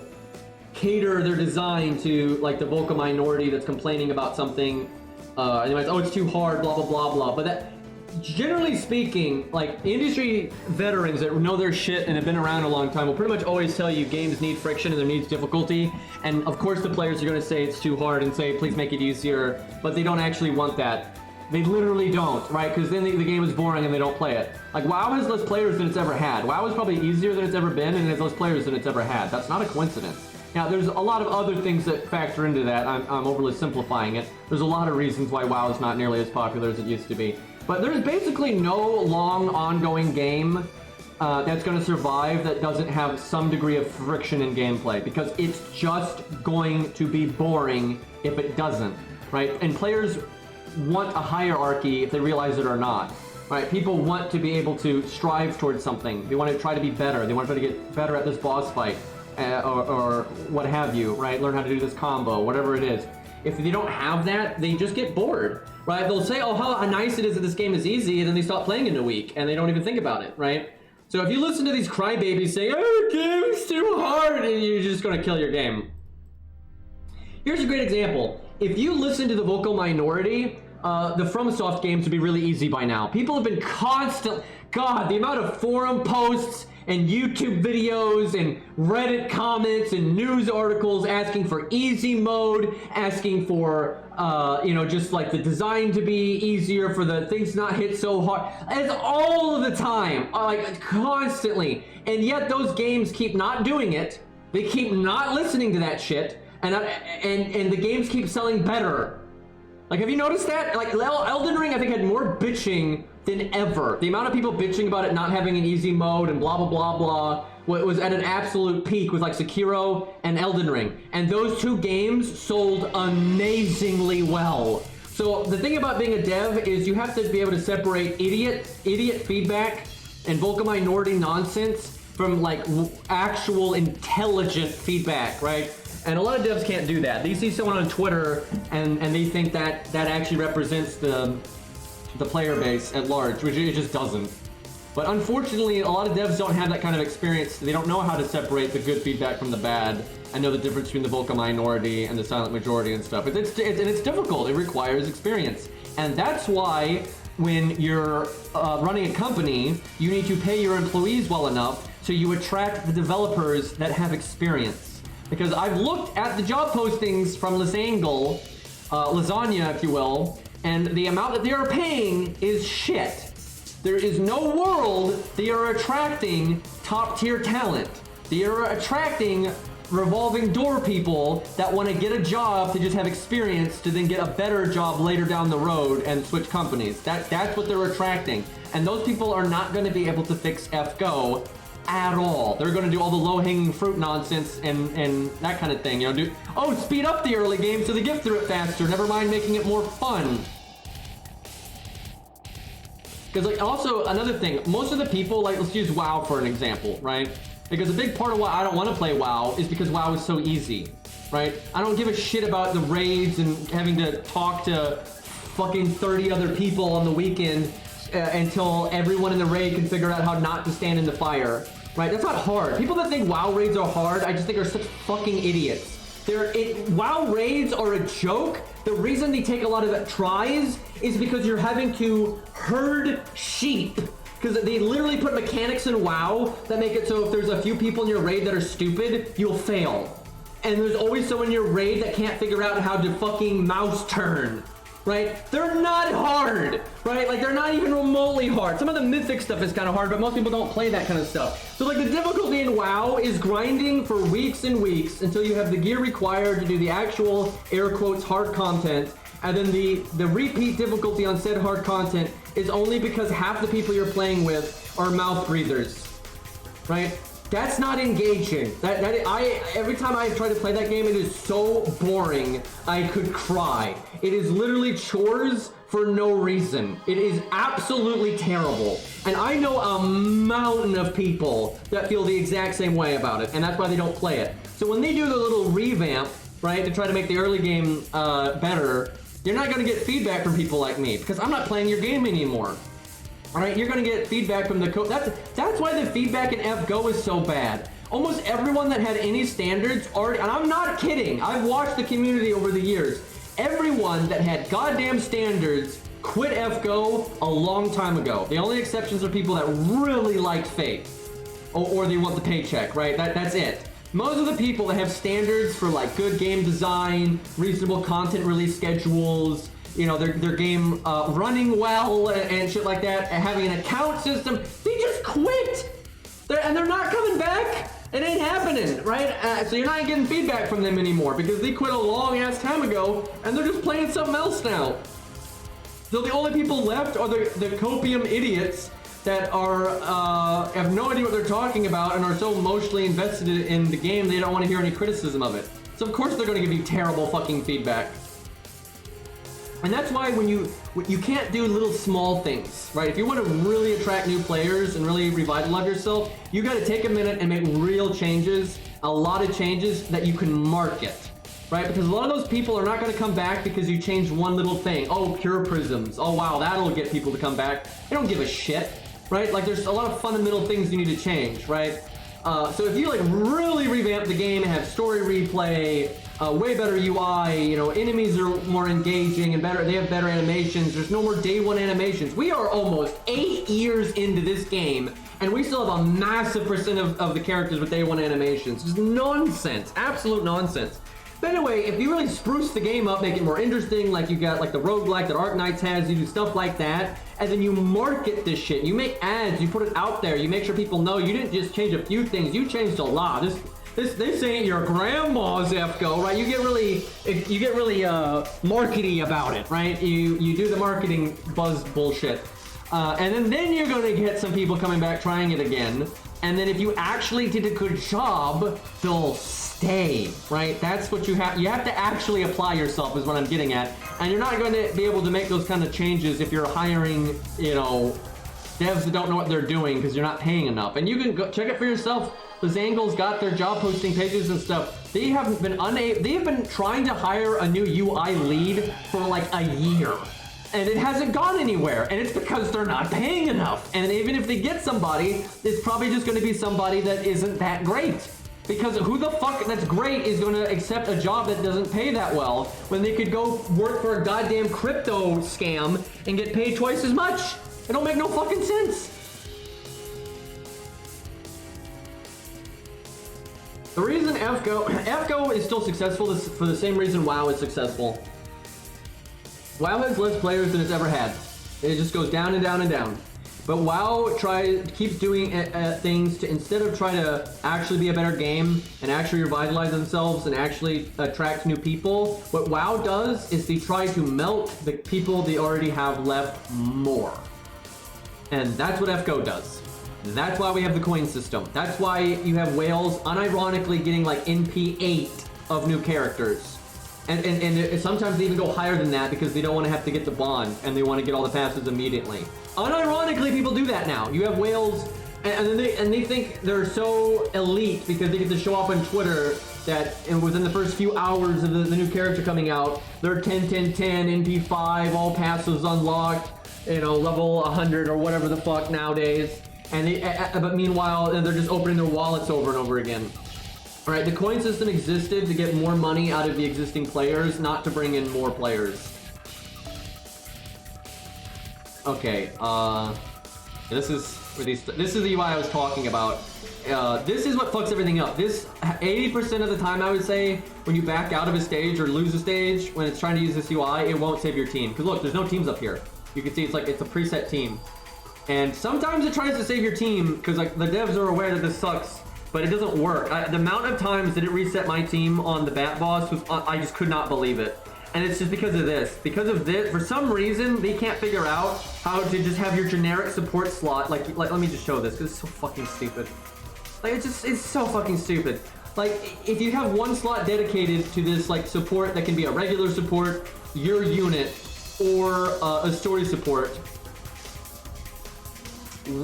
cater their design to like the vocal minority that's complaining about something. And they might say, oh, it's too hard, blah, blah, blah, blah. But that, generally speaking, like industry veterans that know their shit and have been around a long time will pretty much always tell you games need friction and there needs difficulty. And of course the players are going to say it's too hard and say please make it easier, but they don't actually want that. They literally don't, right? Because then the game is boring and they don't play it. Like WoW has less players than it's ever had. WoW is probably easier than it's ever been, and it has less players than it's ever had. That's not a coincidence. Now, there's a lot of other things that factor into that. I'm overly simplifying it. There's a lot of reasons why WoW is not nearly as popular as it used to be. But there's basically no long, ongoing game that's going to survive that doesn't have some degree of friction in gameplay, because it's just going to be boring if it doesn't, right? And players want a hierarchy if they realize it or not, right? People want to be able to strive towards something. They want to try to be better. They want to try to get better at this boss fight or what have you, right? Learn how to do this combo, whatever it is. If they don't have that, they just get bored, right? They'll say, oh, how nice it is that this game is easy, and then they stop playing in a week, and they don't even think about it, right? So if you listen to these crybabies say, oh, the game's too hard, and you're just going to kill your game. Here's a great example. If you listen to the vocal minority, the FromSoft games would be really easy by now. People have been constant, God, the amount of forum posts and YouTube videos and Reddit comments and news articles asking for easy mode, asking for, just like the design to be easier, for the things to not hit so hard. It's all of the time, like constantly. And yet those games keep not doing it. They keep not listening to that shit. And the games keep selling better. Like, have you noticed that? Like, Elden Ring, I think, had more bitching than ever. The amount of people bitching about it not having an easy mode and blah, blah, blah, blah, was at an absolute peak with, like, Sekiro and Elden Ring. And those two games sold amazingly well. So the thing about being a dev is you have to be able to separate idiot feedback and vocal minority nonsense from, like, actual intelligent feedback, right? And a lot of devs can't do that. They see someone on Twitter and they think that actually represents the player base at large, which it just doesn't. But unfortunately, a lot of devs don't have that kind of experience. They don't know how to separate the good feedback from the bad and know the difference between the vocal minority and the silent majority and stuff. It's difficult. It requires experience. And that's why when you're running a company, you need to pay your employees well enough so you attract the developers that have experience. Because I've looked at the job postings from Lisangle, Lasagna, if you will, and the amount that they are paying is shit. There is no world they are attracting top-tier talent. They are attracting revolving door people that want to get a job to just have experience to then get a better job later down the road and switch companies. That's what they're attracting. And those people are not going to be able to fix FGO at all. They're gonna do all the low-hanging fruit nonsense and that kind of thing, you know, speed up the early game so they get through it faster, never mind making it more fun. Because, like, also, another thing, most of the people, like, let's use WoW for an example, right? Because a big part of why I don't want to play WoW is because WoW is so easy, right? I don't give a shit about the raids and having to talk to fucking 30 other people on the weekend until everyone in the raid can figure out how not to stand in the fire, right? That's not hard. People that think WoW raids are hard, I just think are such fucking idiots. WoW raids are a joke. The reason they take a lot of tries is because you're having to herd sheep. Because they literally put mechanics in WoW that make it so if there's a few people in your raid that are stupid, you'll fail. And there's always someone in your raid that can't figure out how to fucking mouse turn, right? They're not hard, right? Like, they're not even remotely hard. Some of the mythic stuff is kind of hard, but most people don't play that kind of stuff. So, like, the difficulty in WoW is grinding for weeks and weeks until you have the gear required to do the actual, air quotes, hard content. And then the repeat difficulty on said hard content is only because half the people you're playing with are mouth breathers, right? That's not engaging. Every time I try to play that game, it is so boring, I could cry. It is literally chores for no reason. It is absolutely terrible. And I know a mountain of people that feel the exact same way about it, and that's why they don't play it. So when they do the little revamp, right, to try to make the early game better, you're not going to get feedback from people like me, because I'm not playing your game anymore. All right, you're going to get feedback from the code. That's why the feedback in FGO is so bad. Almost everyone that had any standards already, and I'm not kidding, I've watched the community over the years. Everyone that had goddamn standards quit FGO a long time ago. The only exceptions are people that really liked Fate, or they want the paycheck, right? That's it. Most of the people that have standards for, like, good game design, reasonable content release schedules, you know, their game running well and shit like that, and having an account system, they just quit. They're not coming back. It ain't happening, right? So you're not getting feedback from them anymore because they quit a long ass time ago and they're just playing something else now. So the only people left are the copium idiots that have no idea what they're talking about and are so emotionally invested in the game they don't want to hear any criticism of it. So of course they're going to give you terrible fucking feedback. And that's why when you can't do little small things, right? If you want to really attract new players and really revitalize yourself, you got to take a minute and make real changes, a lot of changes that you can market, right? Because a lot of those people are not going to come back because you changed one little thing. Oh, pure prisms. Oh, wow, that'll get people to come back. They don't give a shit, right? Like, there's a lot of fundamental things you need to change, right? So if you, like, really revamp the game and have story replay, way better UI, you know, enemies are more engaging and better, they have better animations, there's no more day one animations. We are almost 8 years into this game, and we still have a massive percent of the characters with day one animations. Just nonsense, absolute nonsense. But anyway, if you really spruce the game up, make it more interesting, like you got like the roguelike that Arc Knights has, you do stuff like that, and then you market this shit, you make ads, you put it out there, you make sure people know you didn't just change a few things, you changed a lot. This ain't your grandma's FGO, right? You get really markety about it, right? You do the marketing buzz bullshit, and then you're gonna get some people coming back trying it again, and then if you actually did a good job, they'll stay, right? That's what you have to actually apply yourself is what I'm getting at, and you're not going to be able to make those kind of changes if you're hiring, you know, devs that don't know what they're doing because you're not paying enough. And you can go check it for yourself. The Zangles got their job posting pages and stuff. They have been trying to hire a new UI lead for like a year, and it hasn't gone anywhere, and it's because they're not paying enough. And even if they get somebody, it's probably just going to be somebody that isn't that great. Because who the fuck that's great is going to accept a job that doesn't pay that well when they could go work for a goddamn crypto scam and get paid twice as much? It don't make no fucking sense. The reason FGO is still successful is for the same reason WoW is successful. WoW has less players than it's ever had. It just goes down and down and down. But WoW keeps doing things to, instead of try to actually be a better game and actually revitalize themselves and actually attract new people, what WoW does is they try to melt the people they already have left more. And that's what FGO does. That's why we have the coin system. That's why you have whales unironically getting like NP8 of new characters. And sometimes they even go higher than that because they don't want to have to get the bond and they want to get all the passes immediately. Unironically, people do that now. You have whales, and they think they're so elite because they get to show off on Twitter that within the first few hours of the new character coming out, they're 10, 10, 10, NP5, all passives unlocked, you know, level 100 or whatever the fuck nowadays. And but meanwhile, they're just opening their wallets over and over again. All right, the coin system existed to get more money out of the existing players, not to bring in more players. Okay, this is the UI I was talking about. This is what fucks everything up. This 80% of the time, I would say, when you back out of a stage or lose a stage, when it's trying to use this UI, it won't save your team. Because look, there's no teams up here. You can see it's a preset team. And sometimes it tries to save your team because like the devs are aware that this sucks, but it doesn't work. The amount of times that it reset my team on the Bat Boss was, I just could not believe it. And it's just because of this. Because of this, for some reason, they can't figure out how to just have your generic support slot. Like let me just show this because it's so fucking stupid. Like it's so fucking stupid. Like if you have one slot dedicated to this like support that can be a regular support, your unit, or a story support,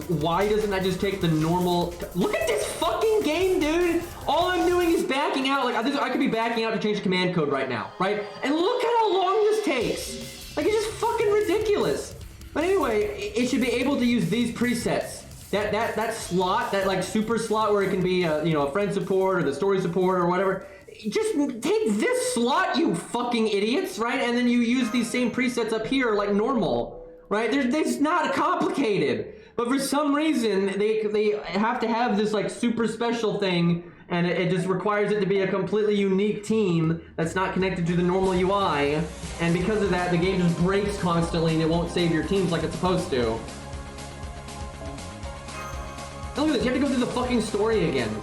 why doesn't that just take the normal? Look at this fucking game, dude. All I'm doing is backing out. Like I could be backing out to change command code right now, right? And look at how long this takes. Like it's just fucking ridiculous. But anyway, it should be able to use these presets. That slot, that like super slot where it can be you know, a friend support or the story support or whatever. Just take this slot, you fucking idiots, right? And then you use these same presets up here like normal, right? It's not complicated. But for some reason, they have to have this like super special thing, and it just requires it to be a completely unique team that's not connected to the normal UI. And because of that, the game just breaks constantly and it won't save your teams like it's supposed to. And look at this, you have to go through the fucking story again.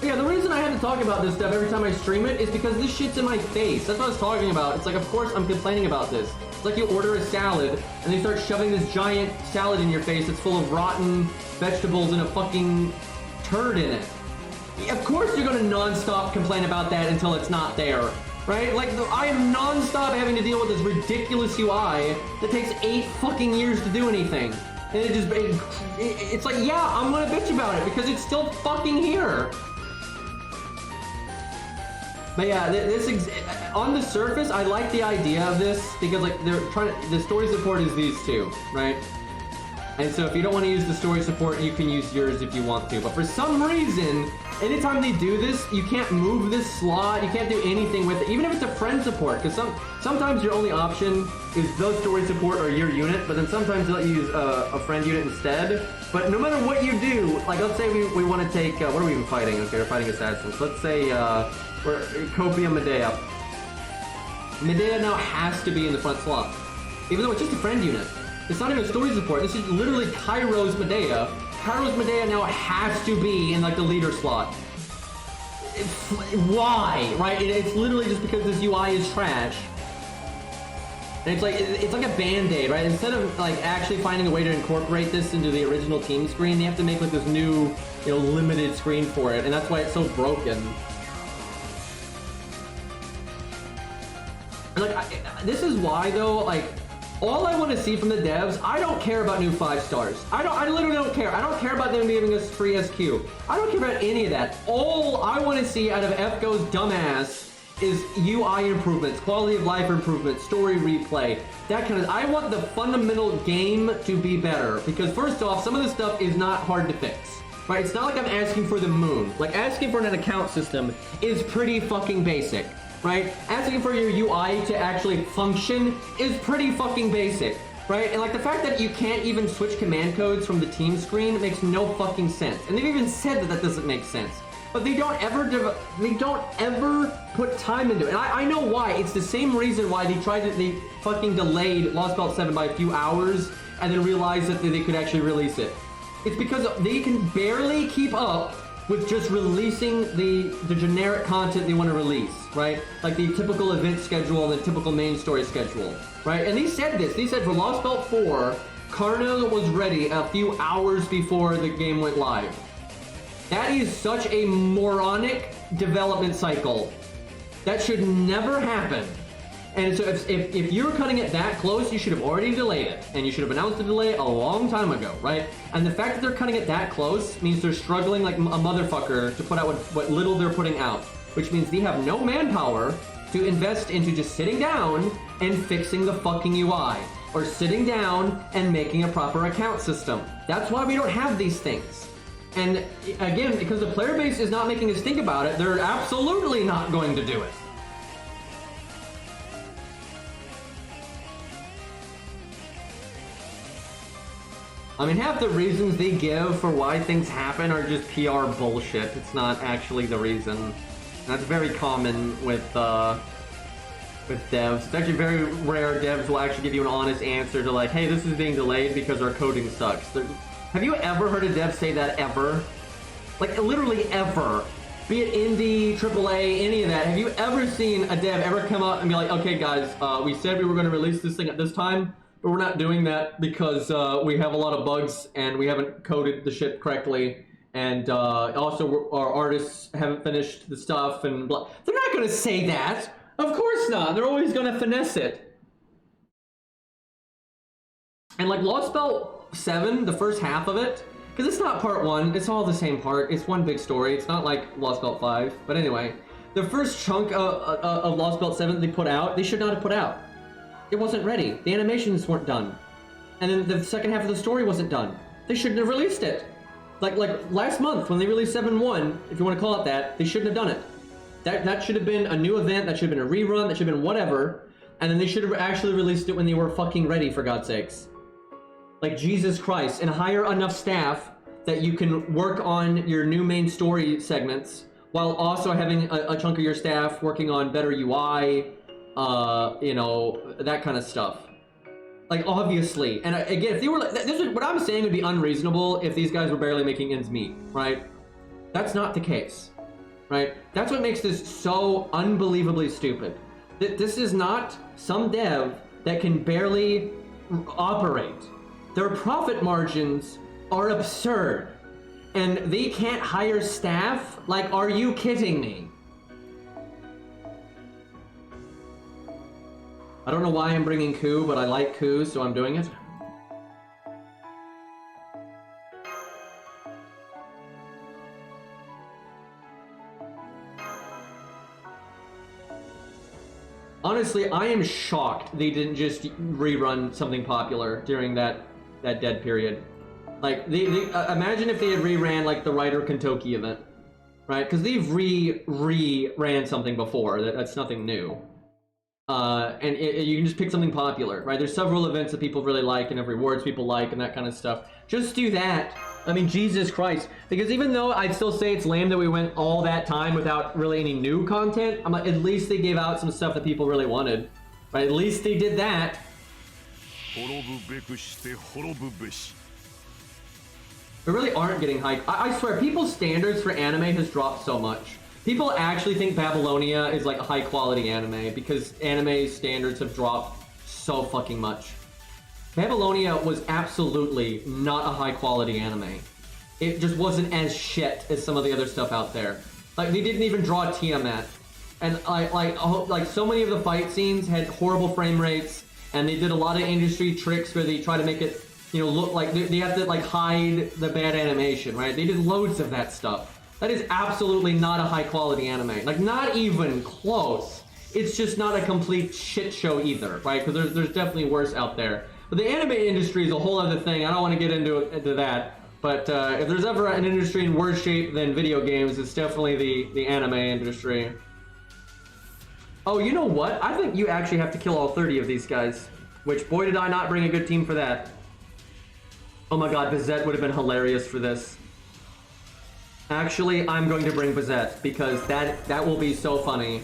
Yeah, the reason I had to talk about this stuff every time I stream it is because this shit's in my face. That's what I was talking about. It's like, of course I'm complaining about this. It's like you order a salad, and they start shoving this giant salad in your face that's full of rotten vegetables and a fucking turd in it. Of course you're gonna non-stop complain about that until it's not there, right? Like, I am non-stop having to deal with this ridiculous UI that takes 8 fucking years to do anything. And it's like, yeah, I'm gonna bitch about it because it's still fucking here. But yeah, on the surface, I like the idea of this because like the story support is these two, right? And so if you don't want to use the story support, you can use yours if you want to. But for some reason, anytime they do this, you can't move this slot, you can't do anything with it, even if it's a friend support, because sometimes your only option is the story support or your unit, but then sometimes they'll let you use a friend unit instead. But no matter what you do, like let's say we want to take, what are we even fighting? Okay, we're fighting assassins. Let's say we're Copium Medea. Medea now has to be in the front slot, even though it's just a friend unit. It's not even a story support. This is literally Kairo's Medea. Kairo's Medea now has to be in like the leader slot. Why? Right? It's literally just because this UI is trash. And it's like a band-aid, right? Instead of like actually finding a way to incorporate this into the original team screen, they have to make like this new, you know, limited screen for it, and that's why it's so broken. And like, this is why though, like, all I want to see from the devs, I don't care about new 5 stars. I literally don't care. I don't care about them giving us free SQ. I don't care about any of that. All I want to see out of FGO's dumbass is UI improvements, quality of life improvements, story replay, that kind of. I want the fundamental game to be better because first off, some of this stuff is not hard to fix. Right? It's not like I'm asking for the moon. Like asking for an account system is pretty fucking basic. Right? Asking for your UI to actually function is pretty fucking basic, right? And like the fact that you can't even switch command codes from the team screen makes no fucking sense. And they've even said that that doesn't make sense. But they don't ever put time into it. And I know why. It's the same reason why they fucking delayed Lostbelt 7 by a few hours and then realized that they could actually release it. It's because they can barely keep up with just releasing the generic content they want to release, right? Like the typical event schedule and the typical main story schedule, right? And they said this. They said for Lostbelt 4, Karna was ready a few hours before the game went live. That is such a moronic development cycle. That should never happen. And so if you're cutting it that close, you should have already delayed it. And you should have announced the delay a long time ago, right? And the fact that they're cutting it that close means they're struggling like a motherfucker to put out what little they're putting out. Which means they have no manpower to invest into just sitting down and fixing the fucking UI. Or sitting down and making a proper account system. That's why we don't have these things. And again, because the player base is not making us think about it, they're absolutely not going to do it. I mean, half the reasons they give for why things happen are just PR bullshit. It's not actually the reason. That's very common with devs. It's actually very rare devs will actually give you an honest answer to like, hey, this is being delayed because our coding sucks. Have you ever heard a dev say that ever? Like, literally ever. Be it indie, AAA, any of that. Have you ever seen a dev ever come out and be like, okay guys, we said we were going to release this thing at this time, but we're not doing that because we have a lot of bugs and we haven't coded the shit correctly. And also our artists haven't finished the stuff and blah. They're not going to say that. Of course not. They're always going to finesse it. And like Lostbelt 7, the first half of it, because it's not part 1, it's all the same part. It's one big story. It's not like Lostbelt 5. But anyway, the first chunk of Lostbelt 7 they put out, they should not have put out. It wasn't ready. The animations weren't done. And then the second half of the story wasn't done. They shouldn't have released it. Like last month when they released 7.1, if you want to call it that, they shouldn't have done it. That should have been a new event, that should have been a rerun, that should have been whatever, and then they should have actually released it when they were fucking ready, for God's sakes. Like, Jesus Christ, and hire enough staff that you can work on your new main story segments, while also having a chunk of your staff working on better UI, you know, that kind of stuff. Like, obviously. And again, if they were like, this is what I'm saying would be unreasonable if these guys were barely making ends meet, right? That's not the case, right? That's what makes this so unbelievably stupid. This is not some dev that can barely operate. Their profit margins are absurd. And they can't hire staff? Like, are you kidding me? I don't know why I'm bringing Coup, but I like Coup, so I'm doing it. Honestly, I am shocked they didn't just rerun something popular during that dead period. Like, imagine if they had reran like the Ryder Kentucky event, right? Because they've ran something before. That's nothing new. And you can just pick something popular, right? There's several events that people really like and have rewards people like and that kind of stuff. Just do that. I mean, Jesus Christ. Because even though I'd still say it's lame that we went all that time without really any new content, I'm like, at least they gave out some stuff that people really wanted, right? At least they did that. They really aren't getting hyped. I swear, people's standards for anime has dropped so much. People actually think Babylonia is like a high quality anime because anime standards have dropped so fucking much. Babylonia was absolutely not a high quality anime. It just wasn't as shit as some of the other stuff out there. Like, they didn't even draw Tiamat. And like so many of the fight scenes had horrible frame rates, and they did a lot of industry tricks where they try to make it, you know, look like they have to like hide the bad animation, right? They did loads of that stuff. That is absolutely not a high quality anime. Like, not even close. It's just not a complete shit show either, right? Because there's definitely worse out there. But the anime industry is a whole other thing. I don't want to get into that. But if there's ever an industry in worse shape than video games, it's definitely the anime industry. Oh, you know what? I think you actually have to kill all 30 of these guys. Which, boy, did I not bring a good team for that. Oh my god, Bizette would have been hilarious for this. Actually, I'm going to bring Bizette, because that will be so funny.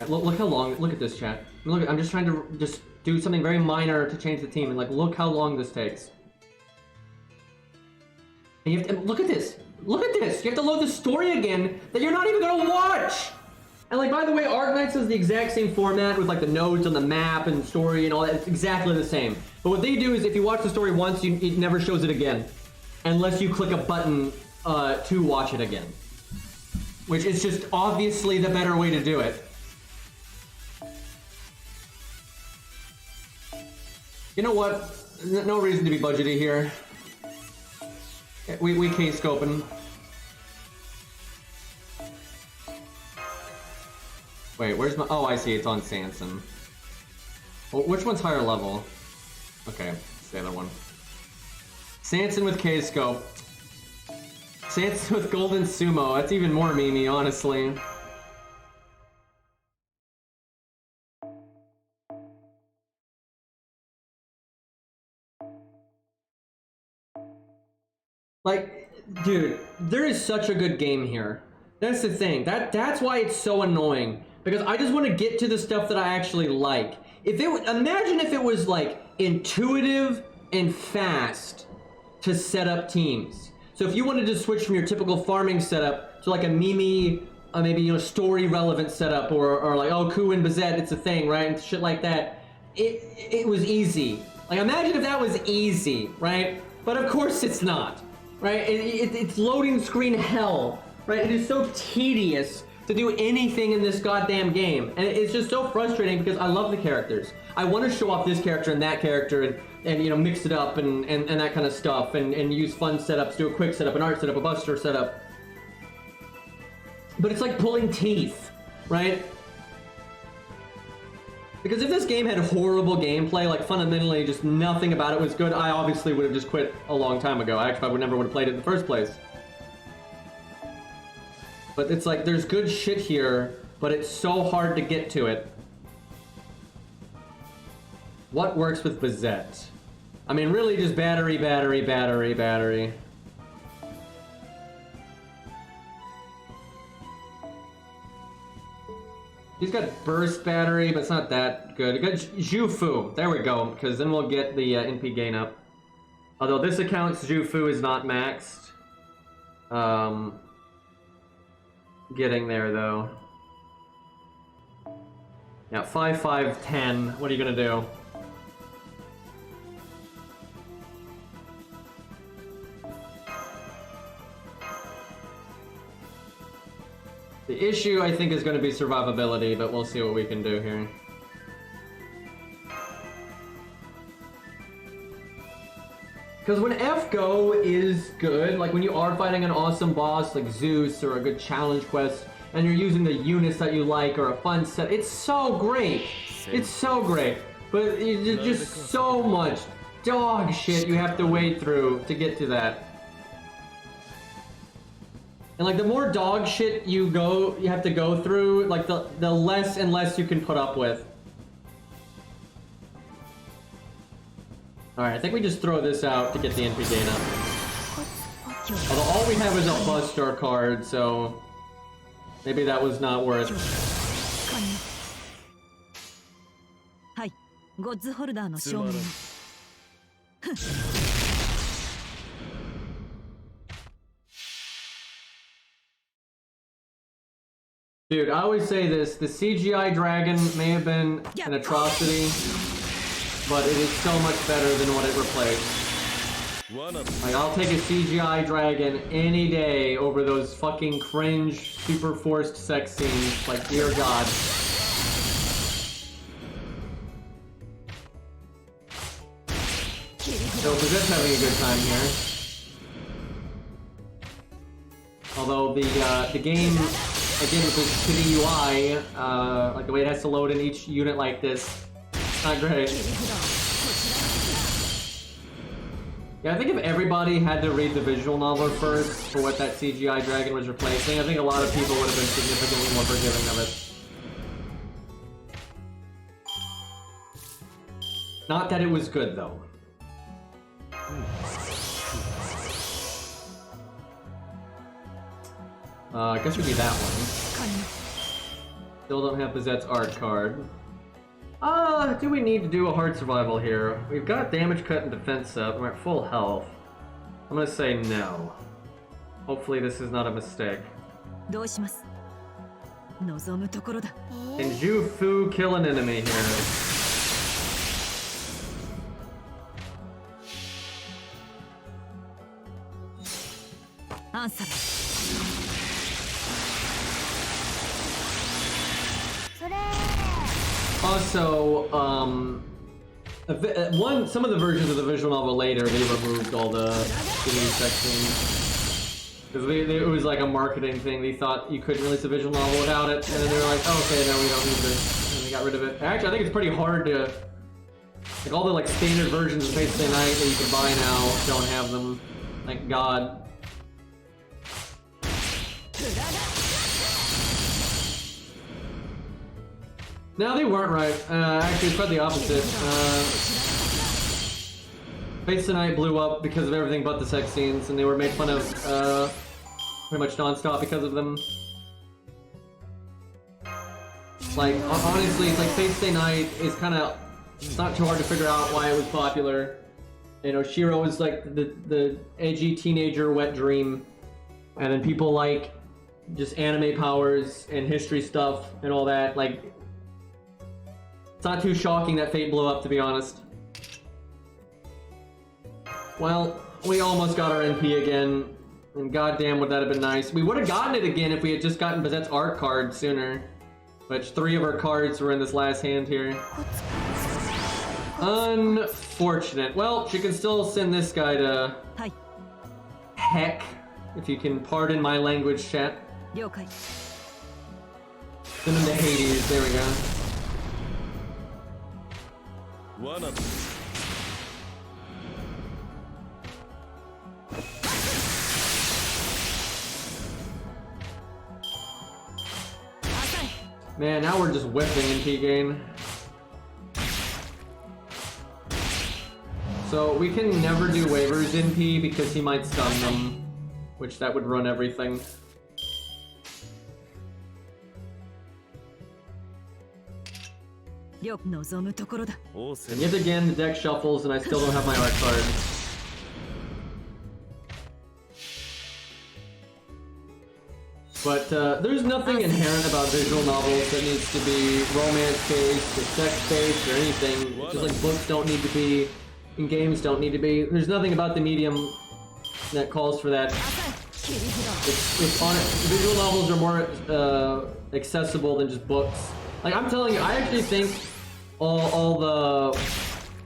Look how long, look at this chat. Look, I'm just trying to do something very minor to change the team, and like, look how long this takes. And you have to, look at this! Look at this! You have to load the story again that you're not even gonna watch! And like, by the way, Arknights is the exact same format with like the nodes on the map and story and all that. It's exactly the same. But what they do is if you watch the story once, it never shows it again. Unless you click a button to watch it again. Which is just obviously the better way to do it. You know what? No reason to be budgety here. We K-scoping. Wait, where's my... Oh, I see. It's on Sanson. Well, which one's higher level? Okay, it's the other one. Sanson with K-scope. Sanson with Golden Sumo. That's even more memey, honestly. Like, dude, there is such a good game here. That's the thing. That's why it's so annoying. Because I just want to get to the stuff that I actually like. Imagine if it was like intuitive and fast to set up teams. So if you wanted to switch from your typical farming setup to like a Mimi, maybe, you know, story relevant setup, or like, oh, Ku and Bazette, it's a thing, right? And shit like that. It was easy. Like, imagine if that was easy, right? But of course it's not, right? It's loading screen hell, right? It is so tedious to do anything in this goddamn game. And it's just so frustrating because I love the characters. I want to show off this character and that character and you know, mix it up and that kind of stuff and use fun setups, do a quick setup, an art setup, a buster setup. But it's like pulling teeth, right? Because if this game had horrible gameplay, like fundamentally just nothing about it was good, I obviously would have just quit a long time ago. Actually, I would never would have played it in the first place. But it's like, there's good shit here, but it's so hard to get to it. What works with Bazette? I mean, really just battery, battery, battery, battery. He's got burst battery, but it's not that good. Good Jufu. There we go, because then we'll get the NP gain up. Although this account's Jufu is not maxed. Getting there though. Yeah, 5, 5, 10. What are you gonna do? The issue, I think, is going to be survivability, but we'll see what we can do here. Because when F-Go is good, like when you are fighting an awesome boss like Zeus or a good challenge quest, and you're using the units that you like or a fun set, it's so great! It's so great! But it's just so much dog shit you have to wade through to get to that. And like the more dog shit you have to go through, like the less and less you can put up with. Alright, I think we just throw this out to get the NP gain up. Although all we have is a Buster card, so maybe that was not worth it. Dude, I always say this, the CGI dragon may have been an atrocity, but it is so much better than what it replaced. Like, I'll take a CGI dragon any day over those fucking cringe, super forced sex scenes, like, dear God. So, Bazette's having a good time here. Although the game, again, with this shitty UI, like the way it has to load in each unit like this, it's not great. Yeah, I think if everybody had to read the visual novel first for what that CGI dragon was replacing, I think a lot of people would have been significantly more forgiving of it. Not that it was good, though. I guess it'd be that one. Still don't have Bazette's art card. Do we need to do a hard survival here? We've got damage cut and defense up. We're at full health. I'm gonna say no. Hopefully this is not a mistake. Can Jufu kill an enemy here? Answer. Also, some of the versions of the visual novel later, they removed all the new sections. Because it was like a marketing thing. They thought you couldn't release a visual novel without it, and then they were like, oh, okay, no, we don't need this. And they got rid of it. Actually, I think it's pretty hard to... Like, all the like standard versions of Fate Stay Night that you can buy now don't have them. Thank God. No, they weren't right. Actually, it's quite the opposite. Face Tonight blew up because of everything but the sex scenes, and they were made fun of pretty much non-stop because of them. Like, honestly, it's like Face Stay Night is kind of... It's not too hard to figure out why it was popular. You know, Shiro was like the edgy teenager wet dream, and then people like just anime powers and history stuff and all that. Like, it's not too shocking that Fate blew up, to be honest. Well, we almost got our NP again, and goddamn would that have been nice. We would have gotten it again if we had just gotten Bazette's art card sooner, which 3 of our cards were in this last hand here. Unfortunate. Well, she can still send this guy to heck, if you can pardon my language, chat. Send him to Hades, there we go. Man, now we're just whipping in P-Gain. So we can never do waivers in P because he might stun them, which that would run everything. And yet again, the deck shuffles and I still don't have my art card. But there's nothing inherent about visual novels that needs to be romance-based or sex-based or anything. It's just like books don't need to be, and games don't need to be. There's nothing about the medium that calls for that. Visual novels are more accessible than just books. Like, I'm telling you, I actually think all the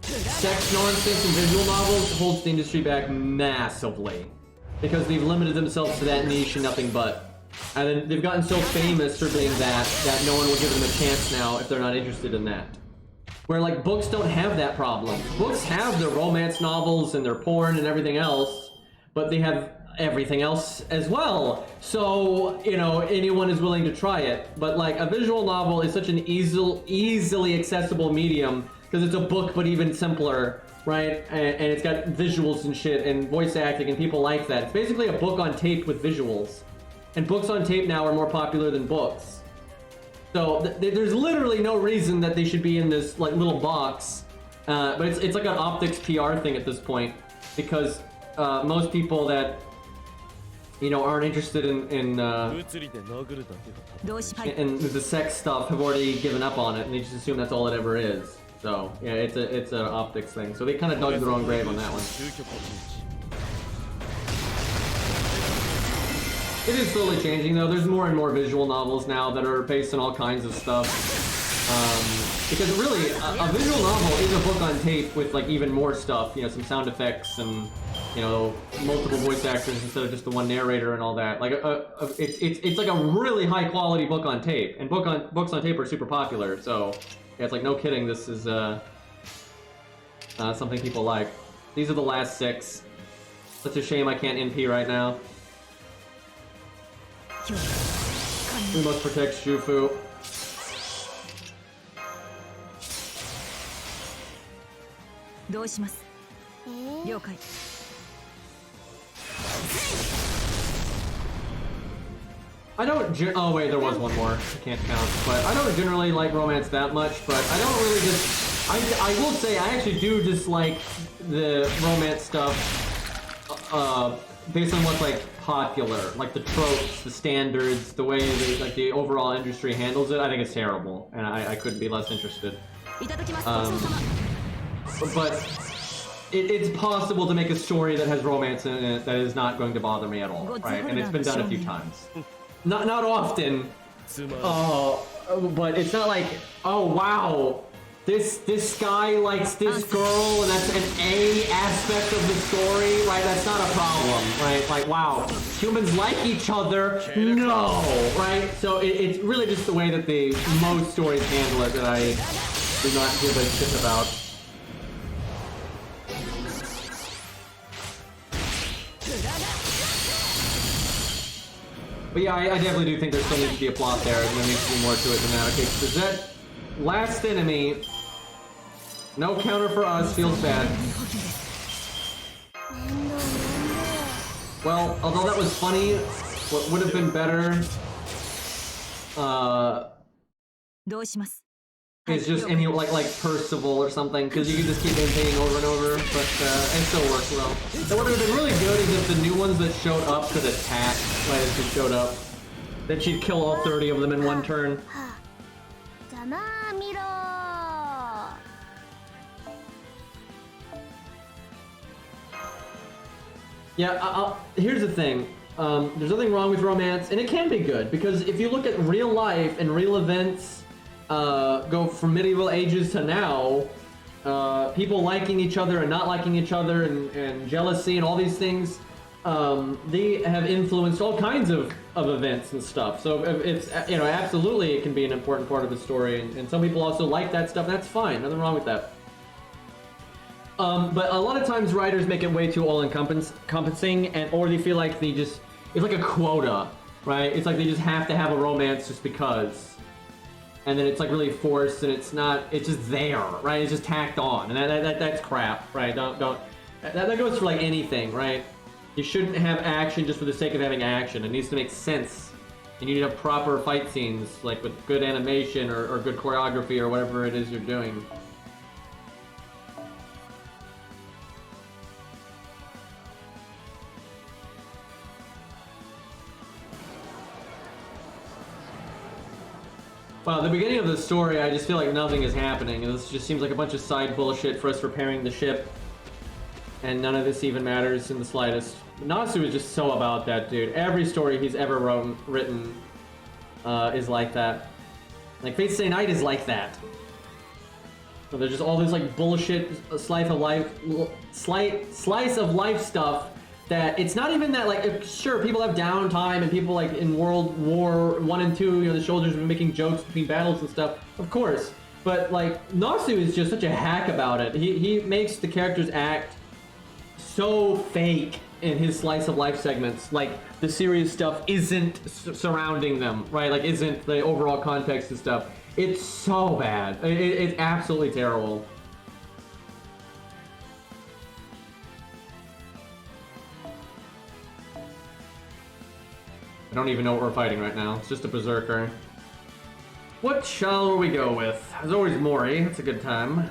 sex nonsense in visual novels holds the industry back massively. Because they've limited themselves to that niche and nothing but. And then they've gotten so famous for being that no one will give them a chance now if they're not interested in that. Where, like, books don't have that problem. Books have their romance novels and their porn and everything else, but they have everything else as well. So, you know, anyone is willing to try it. But, like, a visual novel is such an easily accessible medium, because it's a book but even simpler, right? And it's got visuals and shit and voice acting and people like that. It's basically a book on tape with visuals. And books on tape now are more popular than books. So there's literally no reason that they should be in this like little box. But it's like an optics PR thing at this point, because most people that, you know, aren't interested in the sex stuff have already given up on it, and they just assume that's all it ever is. So yeah, it's an optics thing. So they kind of dug their own grave on that one. It is slowly changing, though. There's more and more visual novels now that are based on all kinds of stuff. Because really, a visual novel is a book on tape with like even more stuff. You know, some sound effects and, you know, multiple voice actors instead of just the one narrator and all that. Like, it's like a really high quality book on tape, and books on tape are super popular. So yeah, it's like no kidding. This is something people like. These are the last 6. Such a shame I can't NP right now. We must protect Shufu. I don't. Oh wait, there was one more. I can't count. But I don't generally like romance that much. But I don't really just. I will say I actually do dislike the romance stuff. Based on what's like popular, like the tropes, the standards, the way like the overall industry handles it. I think it's terrible, and I couldn't be less interested. But it's possible to make a story that has romance in it that is not going to bother me at all, right? And it's been done a few times. Not often, but it's not like, oh wow, this guy likes this girl and that's an A aspect of the story, right? That's not a problem, right? Like, wow, humans like each other, no, right? So it's really just the way that the most stories handle it that I do not give a shit about. But yeah, I definitely do think there still needs to be a plot there, and there needs to be more to it than that. Okay, so that last enemy, no counter for us, feels bad. Well, although that was funny, what would have been better, is just any like Percival or something, because you can just keep imitating over and over, but it still works well. So what would have been really good is if the new ones that showed up could attack right as they showed up. Then she'd kill all 30 of them in one turn. Yeah, here's the thing. There's nothing wrong with romance, and it can be good, because if you look at real life and real events, go from medieval ages to now, people liking each other and not liking each other, and jealousy and all these things, they have influenced all kinds of events and stuff. So it's, you know, absolutely it can be an important part of the story, and some people also like that stuff, and that's fine, nothing wrong with that. But a lot of times writers make it way too all-encompassing, or they feel like they just, it's like a quota, right? It's like they just have to have a romance just because. And then it's like really forced, and it's not, it's just there, right? It's just tacked on, and that's crap, right? That goes for like anything, right? You shouldn't have action just for the sake of having action. It needs to make sense. And you need to have proper fight scenes, like with good animation or good choreography or whatever it is you're doing. Wow, the beginning of the story, I just feel like nothing is happening, and this just seems like a bunch of side bullshit for us repairing the ship, and none of this even matters in the slightest. Nasu is just so about that, dude. Every story he's ever written is like that. Like, Fate Stay Night is like that. So there's just all this, like, bullshit slice of life stuff that it's not even that, like, sure, people have downtime and people, like, in World War I and II, you know, the soldiers have been making jokes between battles and stuff, of course. But, like, Nasu is just such a hack about it. He makes the characters act so fake in his slice of life segments. Like, the serious stuff isn't surrounding them, right? Like, isn't the overall context and stuff. It's so bad. It's absolutely terrible. I don't even know what we're fighting right now. It's just a berserker. What shall we go with? There's always Mori. That's a good time.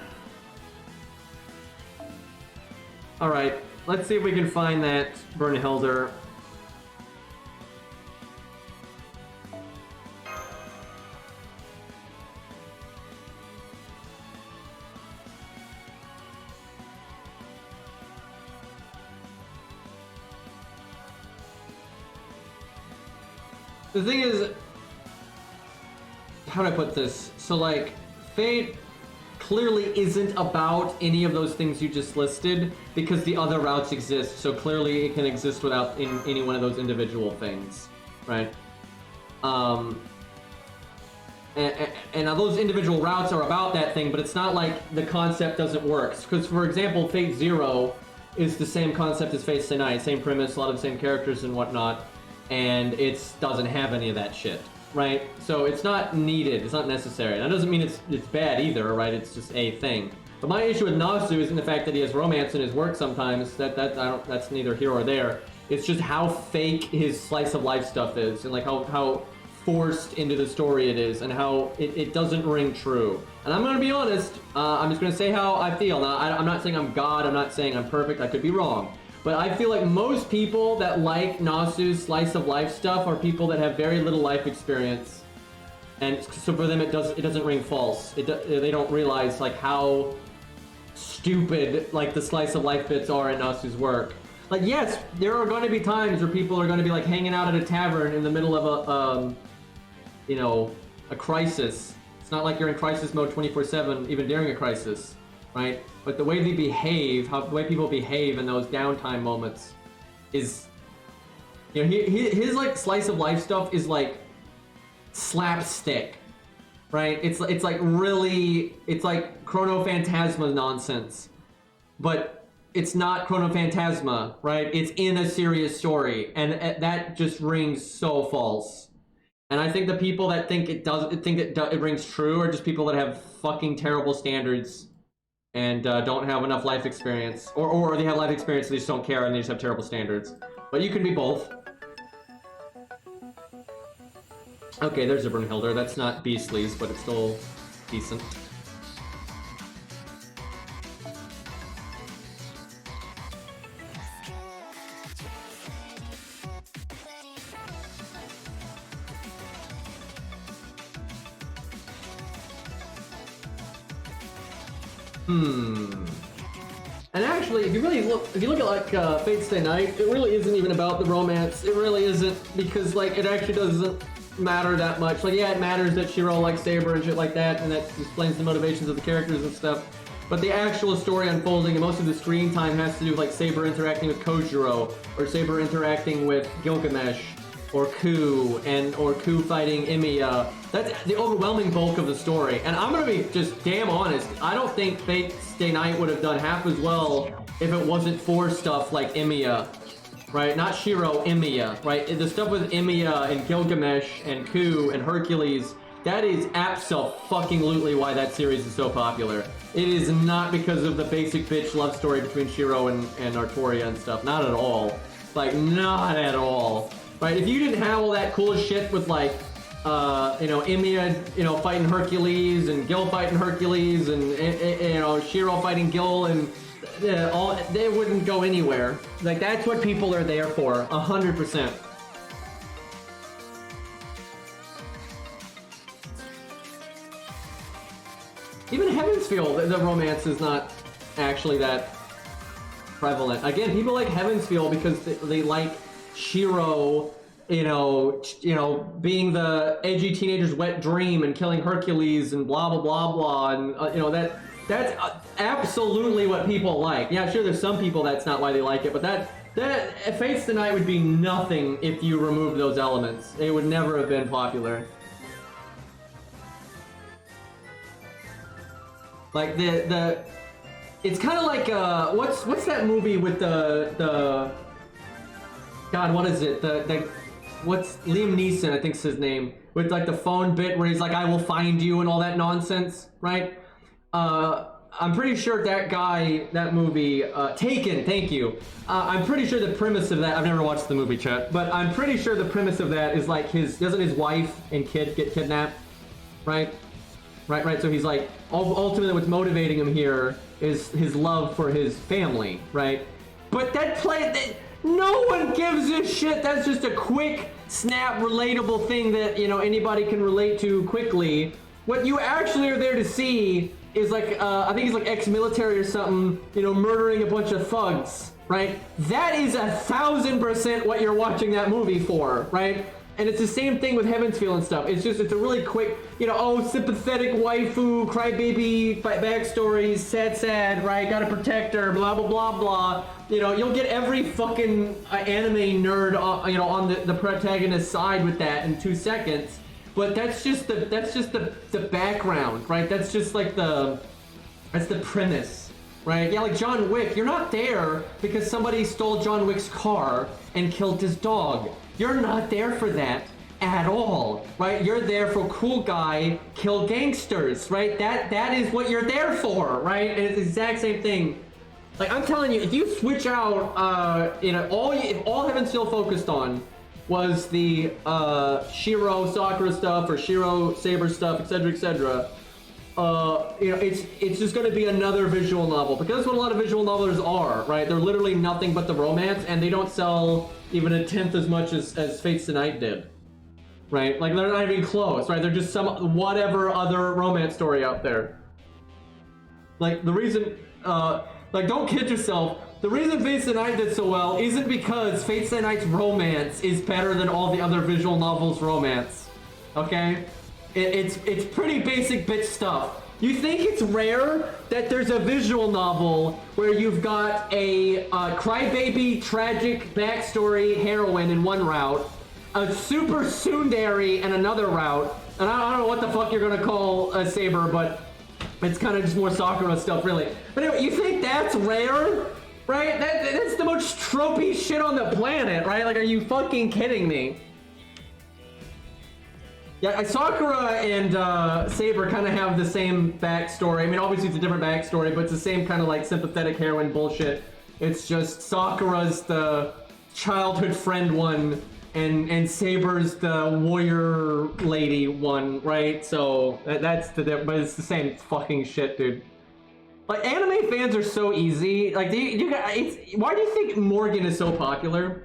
Alright, let's see if we can find that Brunhilde. The thing is, how do I put this? So, like, Fate clearly isn't about any of those things you just listed because the other routes exist. So clearly it can exist without any one of those individual things, right? And those individual routes are about that thing, but it's not like the concept doesn't work. Because, for example, Fate Zero is the same concept as Fate Stay Night, same premise, a lot of the same characters and whatnot. And it doesn't have any of that shit, right? So it's not needed, it's not necessary. That doesn't mean it's bad either, right? It's just a thing. But my issue with Nasu isn't the fact that he has romance in his work sometimes. That's neither here or there. It's just how fake his slice of life stuff is, and like how forced into the story it is, and how it doesn't ring true. And I'm gonna be honest, I'm just gonna say how I feel. Now, I'm not saying I'm God, I'm not saying I'm perfect, I could be wrong. But I feel like most people that like Nasu's slice of life stuff are people that have very little life experience. And so for them it doesn't ring false. They don't realize like how stupid like the slice of life bits are in Nasu's work. Like, yes, there are going to be times where people are going to be like hanging out at a tavern in the middle of a crisis. It's not like you're in crisis mode 24/7 even during a crisis, right? But the way they behave, the way people behave in those downtime moments is, you know, his like slice of life stuff is like slapstick, right? It's like really, it's like Chrono Phantasma nonsense, but it's not Chrono Phantasma, right? It's in a serious story, and that just rings so false. And I think the people that think it rings true are just people that have fucking terrible standards and don't have enough life experience, or they have life experience and they just don't care and they just have terrible standards. But you can be both. Okay, there's a Brunhilde. That's not Beastly's, but it's still decent. And actually, if you look at like Fate's Day Night, it really isn't even about the romance. It really isn't, because like it actually doesn't matter that much. Like, yeah, it matters that Shiro likes Saber and shit like that, and that explains the motivations of the characters and stuff. But the actual story unfolding and most of the screen time has to do with like Saber interacting with Kojiro, or Saber interacting with Gilgamesh, or Ku, or Ku fighting Emiya. That's the overwhelming bulk of the story. And I'm gonna be just damn honest, I don't think Fate's Day Night would have done half as well if it wasn't for stuff like Emiya, right? Not Shiro, Emiya, right? The stuff with Emiya and Gilgamesh and Ku and Hercules, that is abso-fucking-lutely why that series is so popular. It is not because of the basic bitch love story between Shiro and Artoria and stuff. Not at all. Like, not at all. Right? If you didn't have all that cool shit with like, Emiya, fighting Hercules, and Gil fighting Hercules, and Shiro fighting Gil, and they wouldn't go anywhere. Like, that's what people are there for, 100%. Even Heavensfield, the romance is not actually that prevalent. Again, people like Heavensfield because they like Shiro, being the edgy teenager's wet dream and killing Hercules and blah blah blah blah, and that's absolutely what people like. Yeah, sure, there's some people that's not why they like it, but that Fates Tonight would be nothing if you removed those elements. It would never have been popular. Like it's kind of like what's that movie with the God, what is it? What's Liam Neeson, I think's his name, with like the phone bit where he's like, I will find you and all that nonsense, right? I'm pretty sure that guy, that movie, Taken, thank you. I'm pretty sure the premise of that, I've never watched the movie, chat, but I'm pretty sure the premise of that is like doesn't his wife and kid get kidnapped, right? Right, so he's like, ultimately what's motivating him here is his love for his family, right? But no one gives a shit. That's just a quick, snap, relatable thing that, anybody can relate to quickly. What you actually are there to see is like, I think he's like ex-military or something, murdering a bunch of thugs, right? That is 1,000% what you're watching that movie for, right? And it's the same thing with Heavensfield and stuff. It's a really quick, sympathetic waifu, crybaby, backstories, sad, right? Gotta protect her, blah, blah, blah, blah. You'll get every fucking anime nerd, on the protagonist's side with that in 2 seconds. But that's just the background, right? That's just like that's the premise, right? Yeah, like John Wick, you're not there because somebody stole John Wick's car and killed his dog. You're not there for that. at all, right? You're there for cool guy, kill gangsters, right? That is what you're there for, right? And it's the exact same thing. Like, I'm telling you, if you switch out, if all Heaven Steel focused on was the Shiro Sakura stuff or Shiro Saber stuff, etc., it's just going to be another visual novel, because that's what a lot of visual novels are, right? They're literally nothing but the romance, and they don't sell even a tenth as much as Fates Tonight did, right? Like, they're not even close, right? They're just some whatever other romance story out there. Like, the reason, like, don't kid yourself. The reason Fates Tonight did so well isn't because Fates Tonight's romance is better than all the other visual novels' romance. Okay? It's pretty basic bitch stuff. You think it's rare that there's a visual novel where you've got a crybaby, tragic backstory heroine in one route, a super tsundere in another route, and I don't know what the fuck you're gonna call a Saber, but it's kind of just more Sakura stuff, really. But anyway, you think that's rare? Right? That's the most tropey shit on the planet, right? Like, are you fucking kidding me? Yeah, Sakura and Saber kind of have the same backstory. I mean, obviously it's a different backstory, but it's the same kind of like sympathetic heroine bullshit. It's just Sakura's the childhood friend one, and Saber's the warrior lady one, right? So that's but it's the same fucking shit, dude. Like, anime fans are so easy. Like, why do you think Morgan is so popular?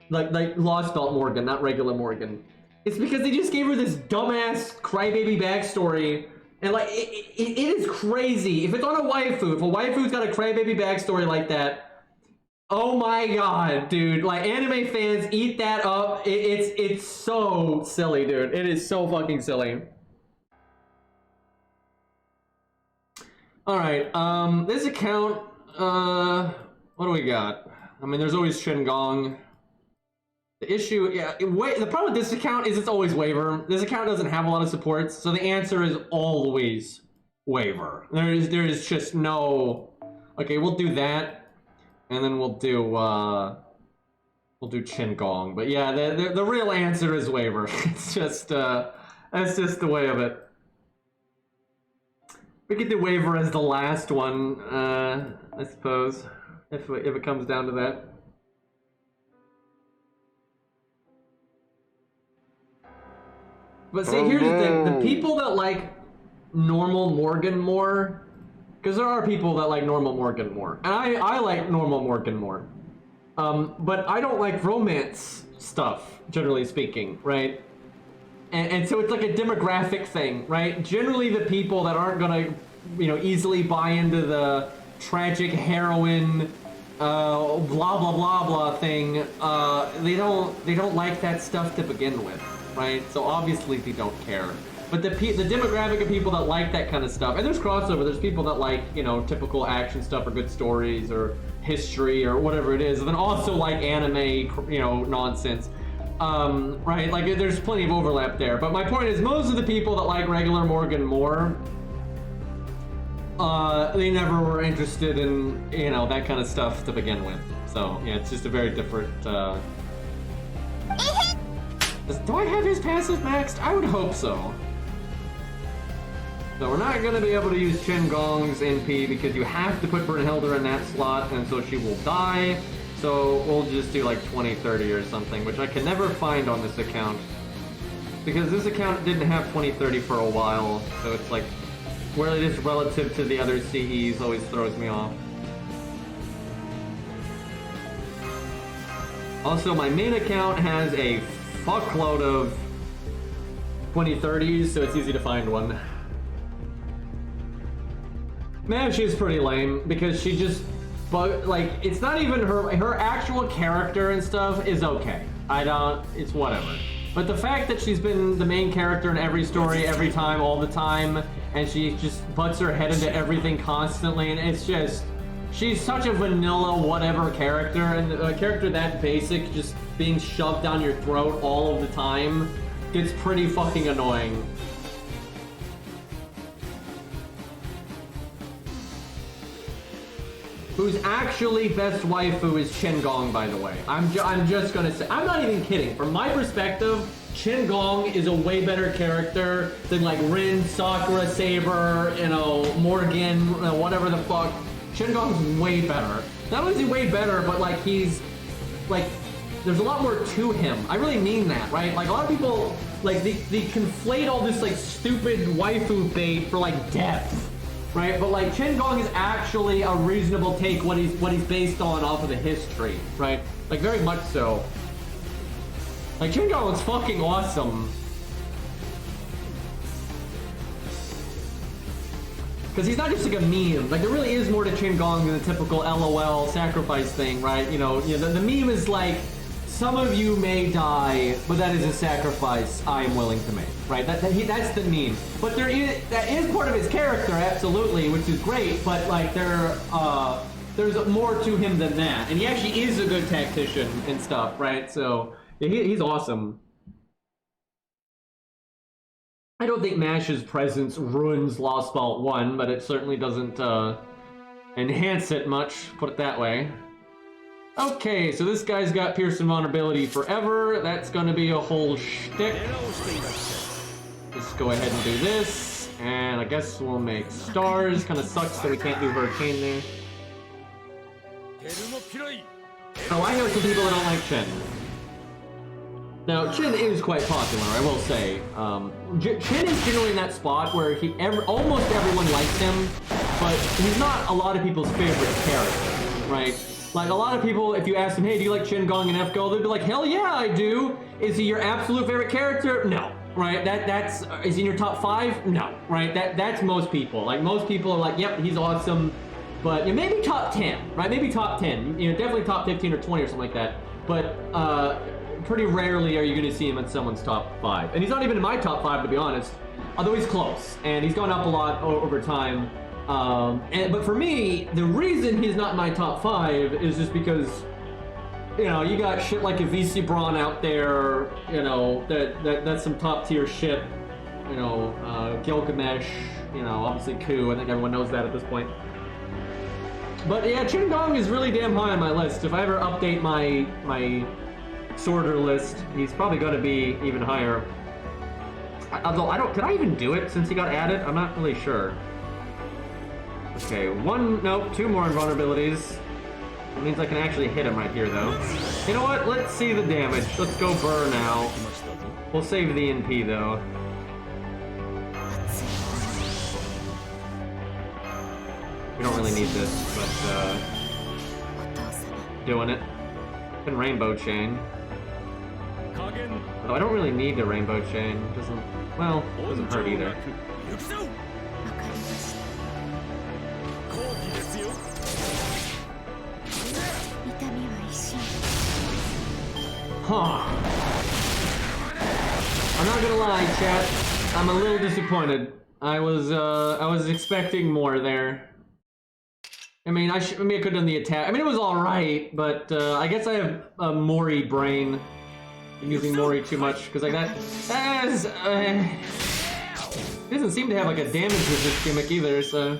Like Lostbelt Morgan, not regular Morgan. It's because they just gave her this dumbass crybaby backstory, and like, it is crazy. If it's on a waifu, if a waifu's got a crybaby backstory like that, oh my god, dude! Like, anime fans eat that up. It's so silly, dude. It is so fucking silly. Alright, this account, what do we got? I mean, there's always Shin-Gong. The issue, yeah, the problem with this account is it's always waiver. This account doesn't have a lot of supports, so the answer is always waiver. There is just no... Okay, we'll do that, and then we'll do Shin-Gong. But yeah, the real answer is waiver. It's just, that's just the way of it. We could do waiver as the last one, I suppose, if it comes down to that. But see, here's the thing: the people that like normal Morgan more, because there are people that like normal Morgan more, and I like normal Morgan more, but I don't like romance stuff, generally speaking, right? And so it's like a demographic thing, right? Generally, the people that aren't gonna, easily buy into the tragic heroine, blah blah blah blah thing, they don't like that stuff to begin with, right? So obviously they don't care. But the demographic of people that like that kind of stuff, and there's crossover. There's people that like, typical action stuff or good stories or history or whatever it is, and then also like anime, nonsense. Right, like there's plenty of overlap there, but my point is most of the people that like regular Morgan more, they never were interested in, that kind of stuff to begin with. So yeah, it's just a very different, do I have his passive maxed? I would hope so. So we're not going to be able to use Shin-Gong's NP because you have to put Brynhilde in that slot, and so she will die. So we'll just do like 2030 or something, which I can never find on this account. Because this account didn't have 2030 for a while, so it's like, where it is relative to the other CEs always throws me off. Also, my main account has a fuckload of 2030s, so it's easy to find one. Man, she's pretty lame, because she just... But, like, it's not even her actual character and stuff is okay. It's whatever. But the fact that she's been the main character in every story, every time, all the time, and she just butts her head into everything constantly, and it's just... She's such a vanilla whatever character, and a character that basic, just being shoved down your throat all of the time, gets pretty fucking annoying. Who's actually best waifu is Shin-Gong, by the way. I'm just gonna say, I'm not even kidding. From my perspective, Shin Gong is a way better character than like Rin, Sakura, Saber, you know, Morgan, whatever the fuck. Shin Gong's way better. Not only is he way better, but like he's like there's a lot more to him. I really mean that, right? Like a lot of people like they conflate all this like stupid waifu bait for like depth, right? But like Shin Gong is actually a reasonable take what he's based on off of the history, right? Like very much so. Like Shin Gong looks fucking awesome. Because he's not just like a meme. Like there really is more to Shin Gong than the typical LOL sacrifice thing, right? You know the meme is like, some of you may die, but that is a sacrifice I am willing to make, right? That's the meme. But that is part of his character, absolutely, which is great. But like there's more to him than that, and he actually is a good tactician and stuff, right? So yeah, he's awesome. I don't think Mash's presence ruins Lostbelt 1, but it certainly doesn't enhance it much, put it that way. Okay, so this guy's got Pierce Invulnerability forever. That's gonna be a whole shtick. Just go ahead and do this, and I guess we'll make stars. Kinda sucks that we can't do Hurricane there. Oh, I know some people that don't like Chen. Now, Chen is quite popular, I will say. Chen is generally in that spot where almost everyone likes him, but he's not a lot of people's favorite character, right? Like, a lot of people, if you ask them, hey, do you like Shin Gong and F-Go? They'd be like, hell yeah, I do. Is he your absolute favorite character? No, right? Is he in your top 5? No, right? That's most people. Like, most people are like, yep, he's awesome. But maybe top 10, right? Maybe top 10. You know, definitely top 15 or 20 or something like that. But pretty rarely are you going to see him in someone's top 5. And he's not even in my top 5, to be honest. Although he's close. And he's gone up a lot over time. But for me, the reason he's not in my top 5 is just because, you know, you got shit like a VC Braun out there, you know, that's some top tier shit, you know, Gilgamesh, you know, obviously Ku, I think everyone knows that at this point. But yeah, Shin Gong is really damn high on my list. If I ever update my sorter list, he's probably gonna be even higher. Although can I even do it since he got added? I'm not really sure. Okay, 2 more invulnerabilities. That means I can actually hit him right here, though. You know what? Let's see the damage. Let's go burr now. We'll save the NP, though. We don't really need this, but, doing it. And Rainbow Chain. Although I don't really need a Rainbow Chain. It doesn't hurt either. Huh. I'm not gonna lie, chat. I'm a little disappointed. I was expecting more there. I mean, I could have done the attack. I mean, it was all right, but I guess I have a Mori brain. I'm using Mori too much because like that is it doesn't seem to have like a damage resist gimmick either. So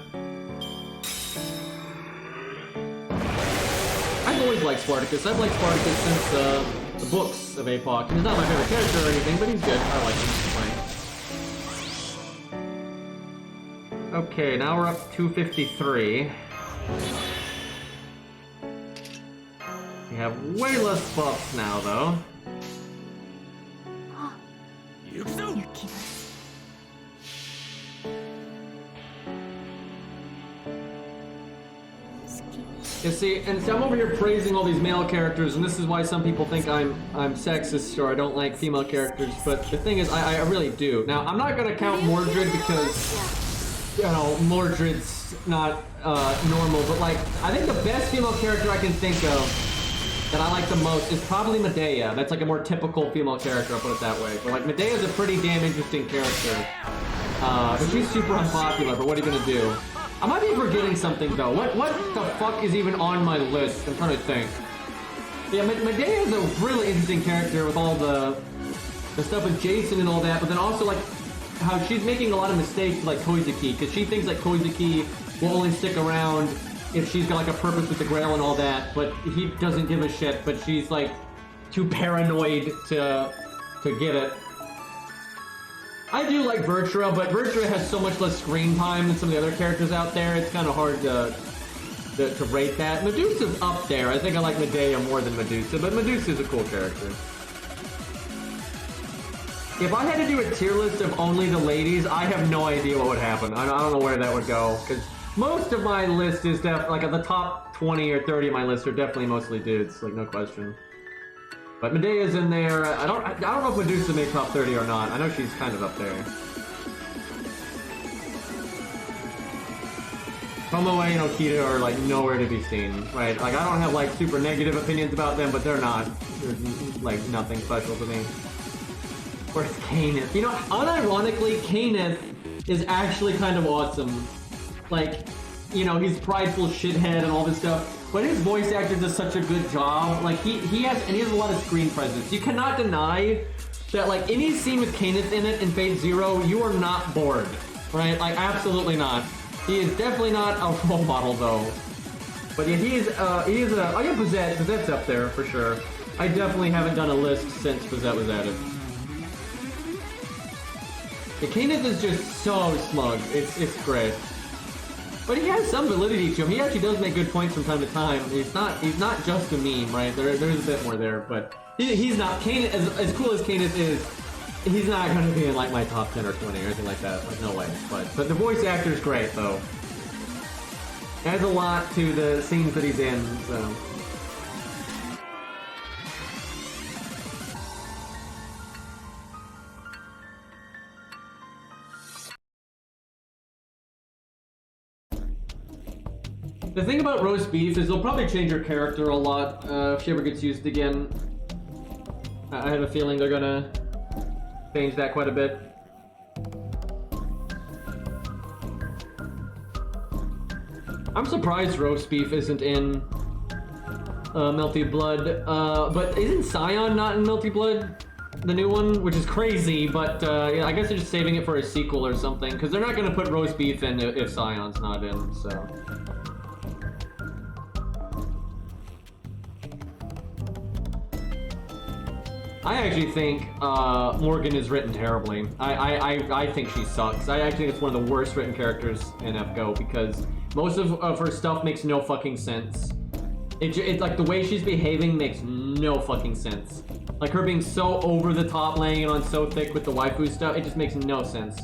I've always liked Spartacus. I've liked Spartacus since the books of APOC. He's not my favorite character or anything, but he's good. I like him. Fine. Okay, now we're up 253. We have way less buffs now, though. You see, and so I'm over here praising all these male characters, and this is why some people think I'm sexist or I don't like female characters, but the thing is, I really do. Now, I'm not gonna count Mordred because, you know, Mordred's not normal, but like, I think the best female character I can think of that I like the most is probably Medea. That's like a more typical female character, I'll put it that way. But like, Medea's a pretty damn interesting character. But she's super unpopular, but what are you gonna do? I might be forgetting something though. What the fuck is even on my list? I'm trying to think. Yeah, Medea is a really interesting character with all the stuff with Jason and all that, but then also like how she's making a lot of mistakes with like Koizaki, because she thinks like Koizaki will only stick around if she's got like a purpose with the Grail and all that, but he doesn't give a shit, but she's like too paranoid to get it. I do like Virtua, but Virtua has so much less screen time than some of the other characters out there. It's kind of hard to rate that. Medusa's up there. I think I like Medea more than Medusa, but Medusa's a cool character. If I had to do a tier list of only the ladies, I have no idea what would happen. I don't know where that would go, because most of my list is like at the top 20 or 30 of my list are definitely mostly dudes, like no question. But Medea's in there. I don't know if Medusa made top 30 or not. I know she's kind of up there. Tomoe and Okita are like nowhere to be seen, right? Like I don't have like super negative opinions about them, but they're not. They're like nothing special to me. Where's Kenneth? You know, unironically, Kenneth is actually kind of awesome. Like, you know, he's prideful shithead and all this stuff, but his voice actor does such a good job. Like, he has a lot of screen presence. You cannot deny that, like, any scene with Kenneth in it in Fate Zero, you are not bored, right? Like, absolutely not. He is definitely not a role model, though. But yeah, he is oh yeah, Bizette's up there, for sure. I definitely haven't done a list since Bizette was added. The Kenneth is just so smug. It's great. But he has some validity to him. He actually does make good points from time to time. He's not just a meme, right? There's a bit more there, but he's not Kenneth as cool as Kenneth is. He's not going to be in like my top 10 or 20 or anything like that. Like no way. But the voice actor's great though. Adds a lot to the scenes that he's in. So. The thing about roast beef is they'll probably change her character a lot if she ever gets used again. I have a feeling they're gonna change that quite a bit. I'm surprised roast beef isn't in Melty Blood, but isn't Scion not in Melty Blood? The new one, which is crazy, but yeah, I guess they're just saving it for a sequel or something, because they're not gonna put roast beef in if Scion's not in, so. I actually think Morgan is written terribly. I think she sucks. I actually think it's one of the worst written characters in FGO because most of her stuff makes no fucking sense. It's like the way she's behaving makes no fucking sense. Like her being so over the top, laying it on so thick with the waifu stuff, it just makes no sense.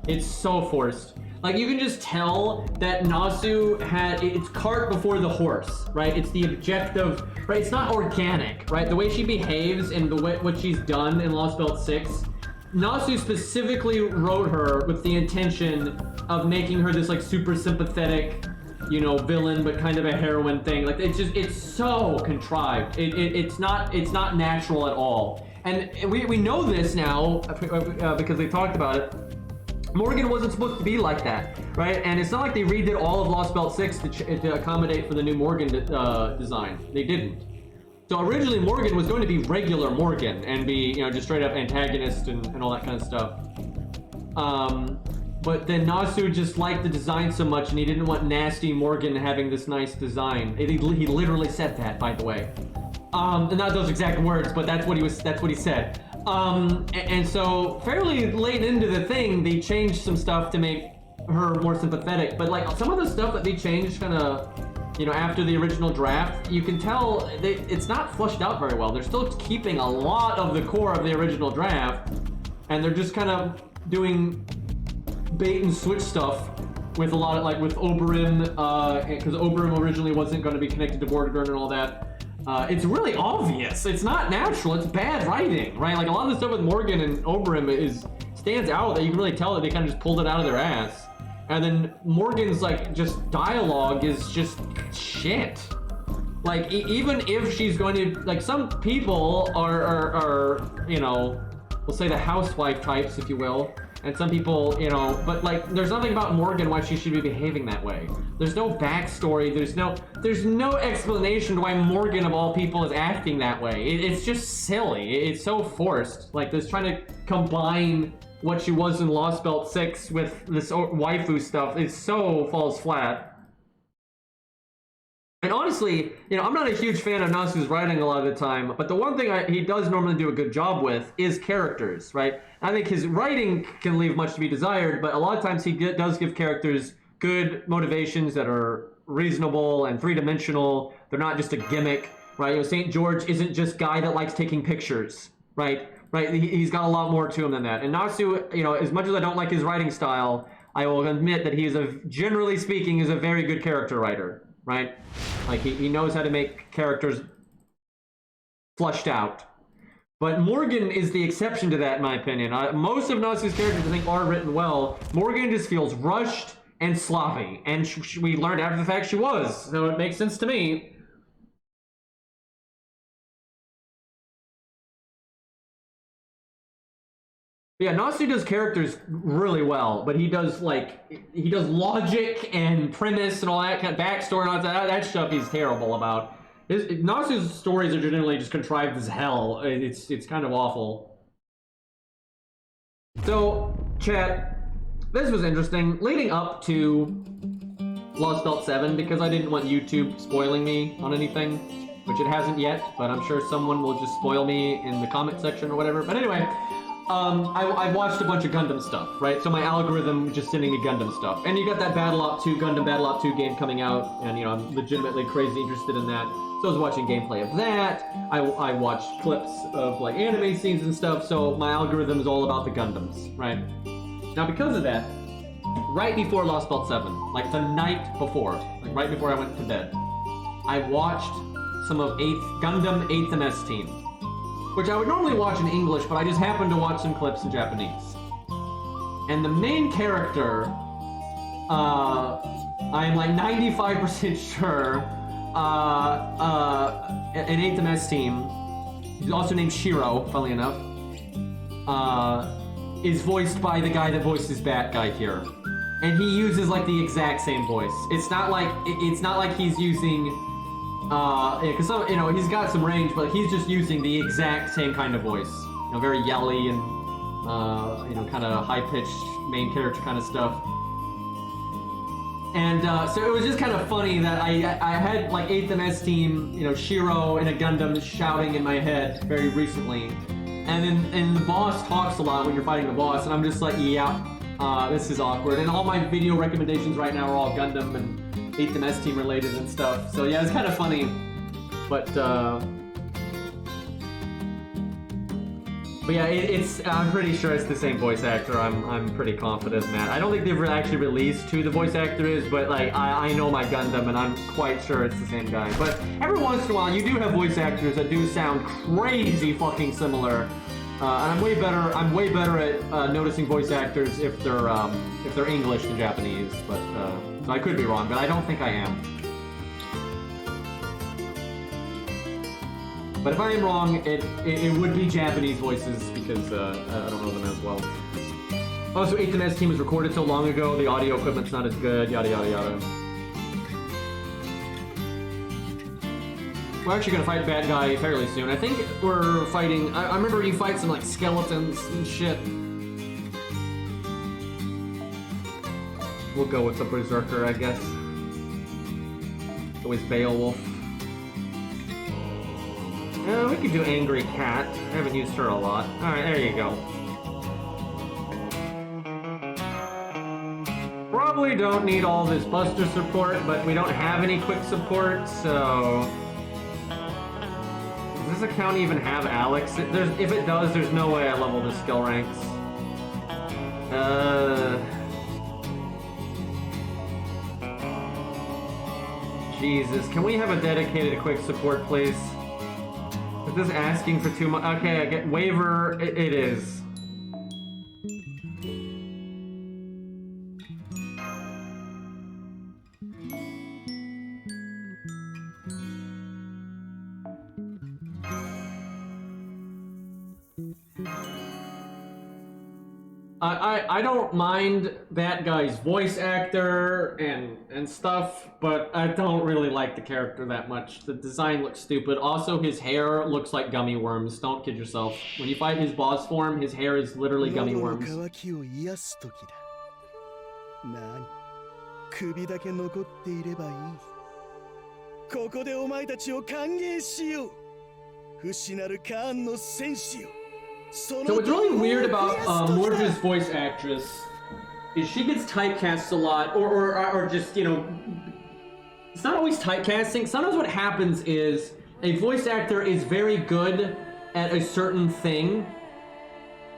It's so forced. Like you can just tell that Nasu had it's cart before the horse, right? It's the objective, right? It's not organic, right? The way she behaves and the way what she's done in Lostbelt 6, Nasu specifically wrote her with the intention of making her this like super sympathetic, you know, villain, but kind of a heroine thing. Like it's so contrived. It's not natural at all. And we know this now because they talked about it. Morgan wasn't supposed to be like that, right? And it's not like they redid all of Lostbelt 6 to accommodate for the new Morgan design. They didn't. So originally Morgan was going to be regular Morgan and be, you know, just straight up antagonist and all that kind of stuff. But then Nasu just liked the design so much and he didn't want nasty Morgan having this nice design. He literally said that, by the way. And not those exact words, but that's what he said. And so fairly late into the thing, they changed some stuff to make her more sympathetic. But like some of the stuff that they changed kind of, you know, after the original draft, you can tell it's not fleshed out very well. They're still keeping a lot of the core of the original draft, and they're just kind of doing bait and switch stuff with a lot of, like with Oberyn, because Oberyn originally wasn't going to be connected to Vortigern and all that. It's really obvious. It's not natural. It's bad writing, right? Like a lot of the stuff with Morgan and Oberyn stands out that you can really tell that they kind of just pulled it out of their ass. And then Morgan's like just dialogue is just shit. Like even if she's going to, like some people are you know, we'll say the housewife types, if you will. And some people, you know, but like, there's nothing about Morgan why she should be behaving that way. There's no backstory. There's no explanation to why Morgan of all people is acting that way. It's just silly. It's so forced. Like, this trying to combine what she was in Lostbelt 6 with this waifu stuff. It so falls flat. And honestly, you know, I'm not a huge fan of Nasu's writing a lot of the time, but the one thing he does normally do a good job with is characters, right? I think his writing can leave much to be desired, but a lot of times he does give characters good motivations that are reasonable and three-dimensional. They're not just a gimmick, right? You know, St. George isn't just guy that likes taking pictures, right? Right? He's got a lot more to him than that. And Nasu, you know, as much as I don't like his writing style, I will admit that he is generally speaking, is a very good character writer, right? Like he knows how to make characters flushed out. But Morgan is the exception to that, in my opinion. Most of Nasu's characters, I think, are written well. Morgan just feels rushed and sloppy, and we learned after the fact she was, so it makes sense to me. Yeah, Nasu does characters really well, but he does logic and premise and all that kind of backstory and all that stuff he's terrible about. Nasu's stories are generally just contrived as hell. It's kind of awful. So, chat, this was interesting. Leading up to Lostbelt 7, because I didn't want YouTube spoiling me on anything, which it hasn't yet, but I'm sure someone will just spoil me in the comment section or whatever. But anyway, I watched a bunch of Gundam stuff, right? So my algorithm just sending me Gundam stuff. And you got that Gundam Battle Op 2 game coming out, and you know, I'm legitimately crazy interested in that. So I was watching gameplay of that. I watched clips of like anime scenes and stuff, so my algorithm is all about the Gundams, right? Now because of that, right before Lostbelt 7, like the night before, like right before I went to bed, I watched some of Gundam 8th MS Team, which I would normally watch in English, but I just happened to watch some clips in Japanese. And the main character, I'm like 95% sure, an 8th MS Team, he's also named Shiro, funnily enough, is voiced by the guy that voices Bat Guy here. And he uses like the exact same voice. It's not like he's using because you know, he's got some range, but he's just using the exact same kind of voice. You know, very yelly and you know, kind of high-pitched main character kind of stuff. And so it was just kind of funny that I had like 8th MS Team, you know, Shiro in a Gundam shouting in my head very recently, and the boss talks a lot when you're fighting the boss, and I'm just like, yeah, this is awkward. And all my video recommendations right now are all Gundam and 8th MS Team related and stuff. So yeah, it's kind of funny, but yeah, I'm pretty sure it's the same voice actor. I'm pretty confident in that. I don't think they've actually released who the voice actor is, but like I know my Gundam and I'm quite sure it's the same guy. But every once in a while, you do have voice actors that do sound crazy fucking similar. And I'm way better at noticing voice actors if they're English than Japanese. But so I could be wrong, but I don't think I am. But if I am wrong, it would be Japanese voices because I don't know them as well. Also, 8th MS Team was recorded so long ago, the audio equipment's not as good, yada yada yada. We're actually gonna fight Bad Guy fairly soon. I think we're fighting. I remember you fight some like skeletons and shit. We'll go with the Berserker, I guess. Go with Beowulf. We could do Angry Cat. I haven't used her a lot. Alright, there you go. Probably don't need all this Buster support, but we don't have any quick support, so... Does this account even have Alex? If it does, there's no way I level the skill ranks. Jesus, can we have a dedicated quick support, please? Is this asking for too much? Okay, I get waiver. It is. I don't mind that guy's voice actor and stuff, but I don't really like the character that much. The design looks stupid. Also, his hair looks like gummy worms. Don't kid yourself. When you fight his boss form, his hair is literally gummy worms. ここでお前たちを歓迎しよう。不死なるカーンの戦士よ。So what's really weird about Mordred's voice actress is she gets typecast a lot, or just, you know, it's not always typecasting. Sometimes what happens is a voice actor is very good at a certain thing,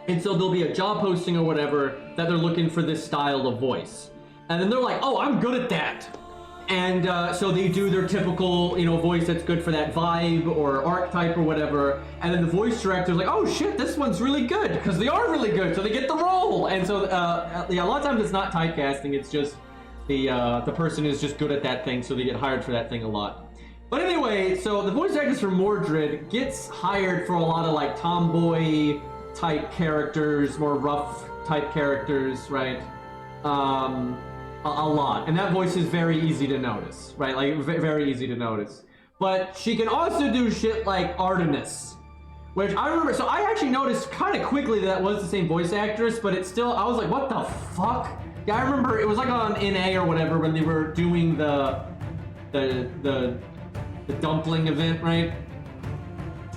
and so there'll be a job posting or whatever that they're looking for this style of voice, and then they're like, oh, I'm good at that. And so they do their typical, you know, voice that's good for that vibe or archetype or whatever. And then the voice director's like, oh shit, this one's really good because they are really good, so they get the role. And so, yeah, a lot of times it's not typecasting. It's just the person is just good at that thing, so they get hired for that thing a lot. But anyway, so the voice actress for Mordred gets hired for a lot of like tomboy type characters, more rough type characters, right? A lot, and that voice is very easy to notice, right? Like very easy to notice. But she can also do shit like Artemis, which I remember. So I actually noticed kind of quickly that was the same voice actress, but it's still, I was like, what the fuck? Yeah, I remember it was like on NA or whatever when they were doing the dumpling event, right?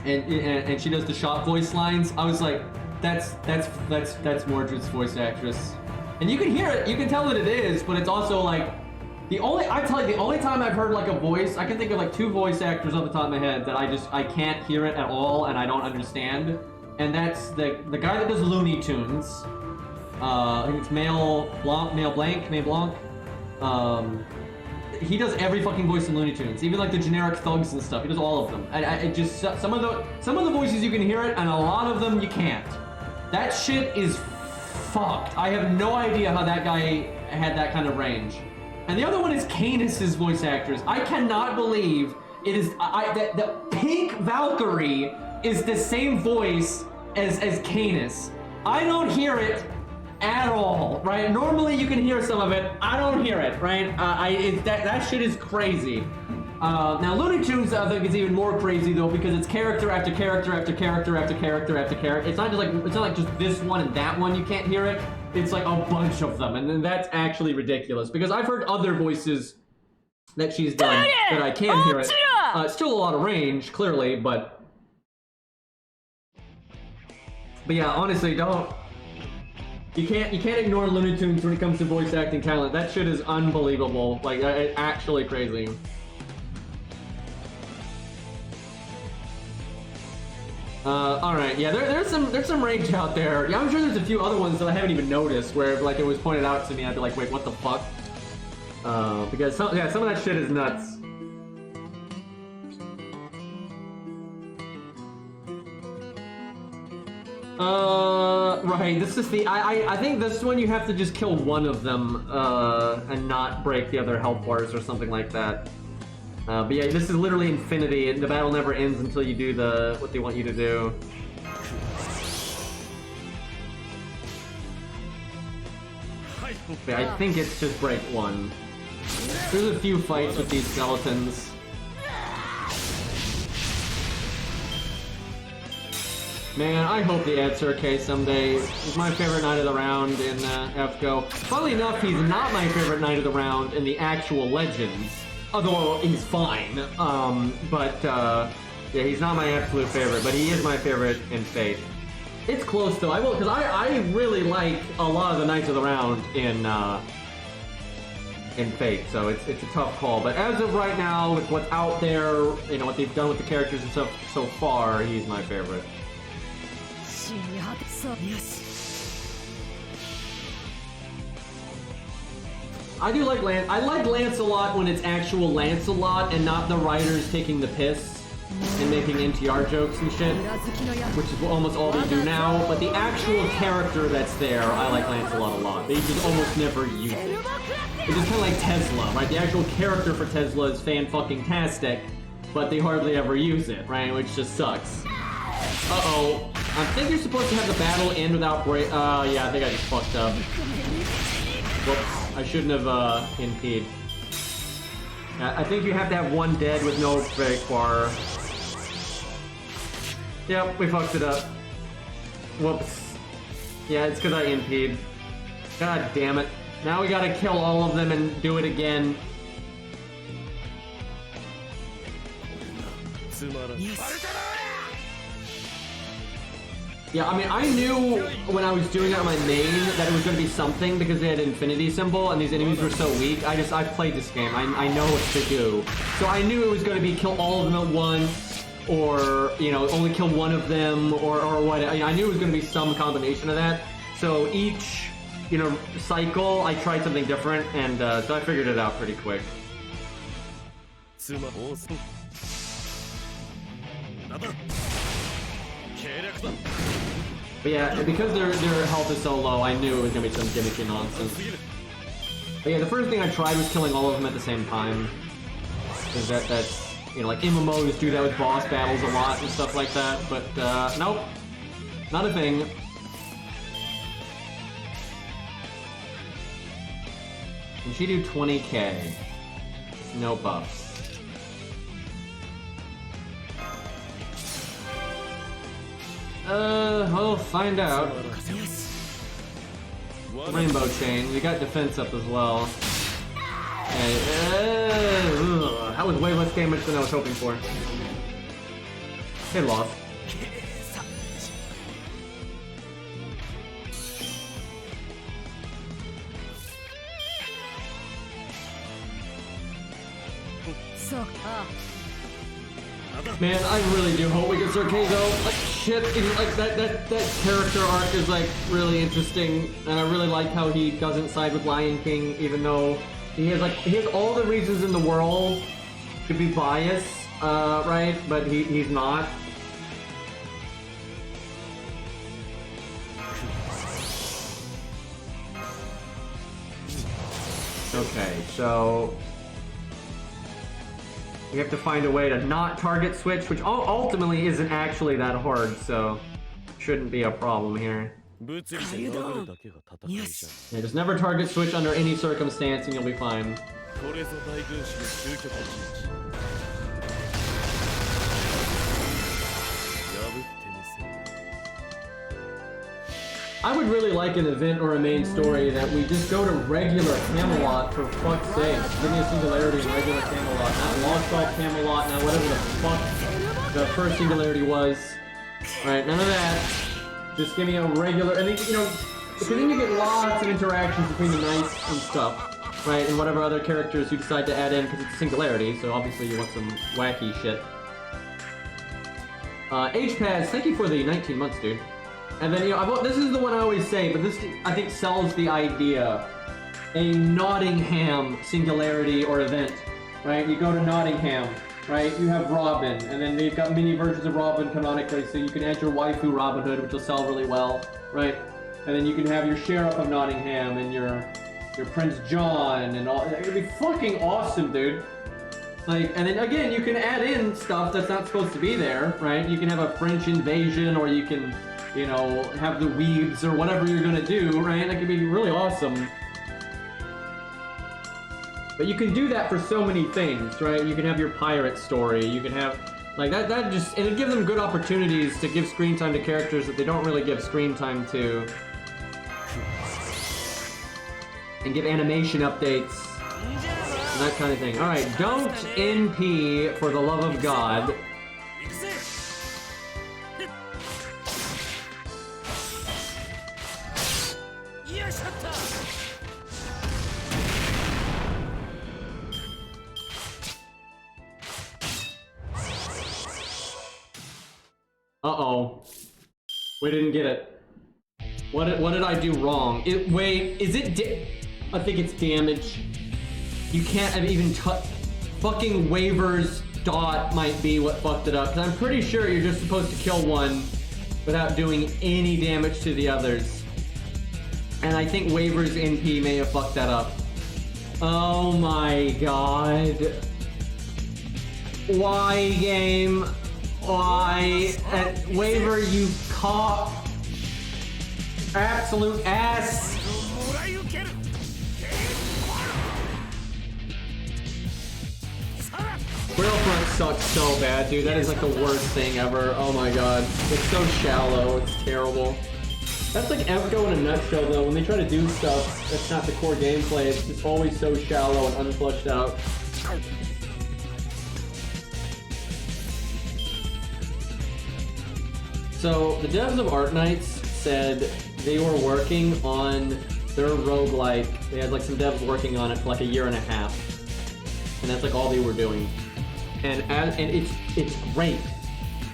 And she does the shop voice lines. I was like, that's Mordred's voice actress. And you can hear it, you can tell that it is, but it's also like, the only time I've heard like a voice, I can think of like 2 voice actors off the top of my head that I can't hear it at all and I don't understand. And that's the guy that does Looney Tunes. I think it's Mail Blanc. He does every fucking voice in Looney Tunes, even like the generic thugs and stuff. He does all of them. I just, some of the voices you can hear it, and a lot of them you can't. That shit is fucked. I have no idea how that guy had that kind of range. And the other one is Canis' voice actress. I cannot believe it is the Pink Valkyrie is the same voice as Canis. I don't hear it at all, right? Normally you can hear some of it. I don't hear it, right? That shit is crazy. Now Looney Tunes, I think, is even more crazy though, because it's character after character after character after character after character. It's not like just this one and that one you can't hear it. It's like a bunch of them, and then that's actually ridiculous because I've heard other voices that she's done that I can hear it. Still a lot of range, clearly, but yeah, honestly, you can't ignore Looney Tunes when it comes to voice acting talent. That shit is unbelievable. Like, actually crazy. Alright, yeah, there's some range out there. Yeah, I'm sure there's a few other ones that I haven't even noticed where, like, it was pointed out to me, I'd be like, wait, what the fuck? Because some of that shit is nuts. Right, this is the, I think this one you have to just kill one of them, and not break the other health bars or something like that. But yeah, this is literally infinity, and the battle never ends until you do what they want you to do. Okay, I think it's just break one. There's a few fights with these skeletons. Man, I hope the Ed's okay someday. He's my favorite knight of the round in FGO. Funnily enough, he's not my favorite knight of the round in the actual Legends. Although he's fine, yeah, he's not my absolute favorite, but he is my favorite in Fate. It's close though, because I really like a lot of the Knights of the Round in Fate, so it's a tough call. But as of right now, with what's out there, you know, what they've done with the characters and stuff so far, he's my favorite. I do like Lance. I like Lancelot when it's actual Lancelot and not the writers taking the piss and making NTR jokes and shit, which is almost all they do now. But the actual character that's there, I like Lancelot a lot. They just almost never use it. It's just kind of like Tesla, right? The actual character for Tesla is fan-fucking-tastic, but they hardly ever use it, right? Which just sucks. Uh-oh. I think you're supposed to have the battle end without break. Yeah, I think I just fucked up. Whoops. I shouldn't have, impede. I think you have to have one dead with no breakbar. Yep, we fucked it up. Whoops. Yeah, it's because I impede. God damn it. Now we gotta kill all of them and do it again. Yeah, I mean, I knew when I was doing it on my main that it was going to be something because they had an infinity symbol and these enemies were so weak. I've played this game. I know what to do. So I knew it was going to be kill all of them at once, or, you know, only kill one of them, or what. I knew it was going to be some combination of that. So each, you know, cycle, I tried something different, and so I figured it out pretty quick. But yeah, because their health is so low, I knew it was gonna be some gimmicky nonsense. But yeah, the first thing I tried was killing all of them at the same time. Because that's, you know, like MMOs do that with boss battles a lot and stuff like that. But nope, not a thing. Can she do 20k? No buffs. We'll find out. Rainbow chain. We got defense up as well. That was way less damage than I was hoping for. They lost. Man, I really do hope we get Sir Keizo. Like, shit, like that character arc is like really interesting, and I really like how he doesn't side with Lion King, even though he has all the reasons in the world to be biased, right? But he's not. Okay, so we have to find a way to not target switch, which ultimately isn't actually that hard, so shouldn't be a problem here. Yeah, just never target switch under any circumstance and you'll be fine. I would really like an event or a main story that we just go to regular Camelot, for fuck's sake. Give me a singularity in regular Camelot, not Lostbelt Camelot, not whatever the fuck the first singularity was. Alright, none of that. Just give me a regular, and then, you know, because then you get lots of interactions between the knights and stuff, right? And whatever other characters you decide to add in, because it's a singularity, so obviously you want some wacky shit. H-Pads, thank you for the 19 months, dude. And then, you know, this is the one I always say, but this, I think, sells the idea. A Nottingham singularity or event, right? You go to Nottingham, right? You have Robin, and then they've got mini versions of Robin canonically, so you can add your waifu Robin Hood, which will sell really well, right? And then you can have your Sheriff of Nottingham and your Prince John and all. It'd be fucking awesome, dude. Like, and then again, you can add in stuff that's not supposed to be there, right? You can have a French invasion, or you can, you know, have the weebs or whatever you're gonna do, right? That could be really awesome. But you can do that for so many things, right? You can have your pirate story, you can have, like, that just, and it gives them good opportunities to give screen time to characters that they don't really give screen time to. And give animation updates, and that kind of thing. Alright, don't NP for the love of God. Uh-oh. We didn't get it. What did I do wrong? Wait, is it I think it's damage. You can't have even fucking waivers dot might be what fucked it up. Cause I'm pretty sure you're just supposed to kill one without doing any damage to the others. And I think waivers NP may have fucked that up. Oh my god. Why, game? Why? Waiver, you cock. Absolute ass. Railfront sucks so bad, dude. That is like the worst thing ever. Oh my god. It's so shallow. It's terrible. That's like EVCO in a nutshell, though. When they try to do stuff that's not the core gameplay, it's just always so shallow and unfleshed out. So the devs of Art Knights said they were working on their roguelike. They had like some devs working on it for like a year and a half, and that's like all they were doing. And it's great.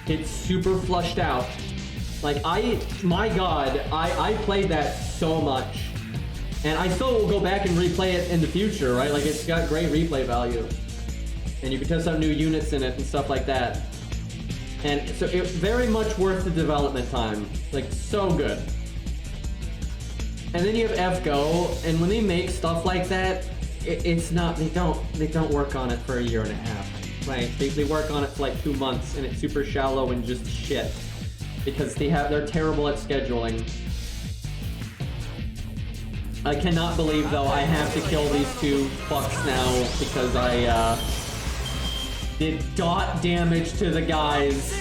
It's super flushed out. Like my God, I played that so much, and I still will go back and replay it in the future, right? Like it's got great replay value, and you can test out new units in it and stuff like that. And so it's very much worth the development time. Like so good. And then you have FGO, and when they make stuff like that, it's not, they don't work on it for a year and a half. Right? They work on it for like 2 months, and it's super shallow and just shit. Because they're terrible at scheduling. I cannot believe though I have to kill these two fucks now because I did dot damage to the guys.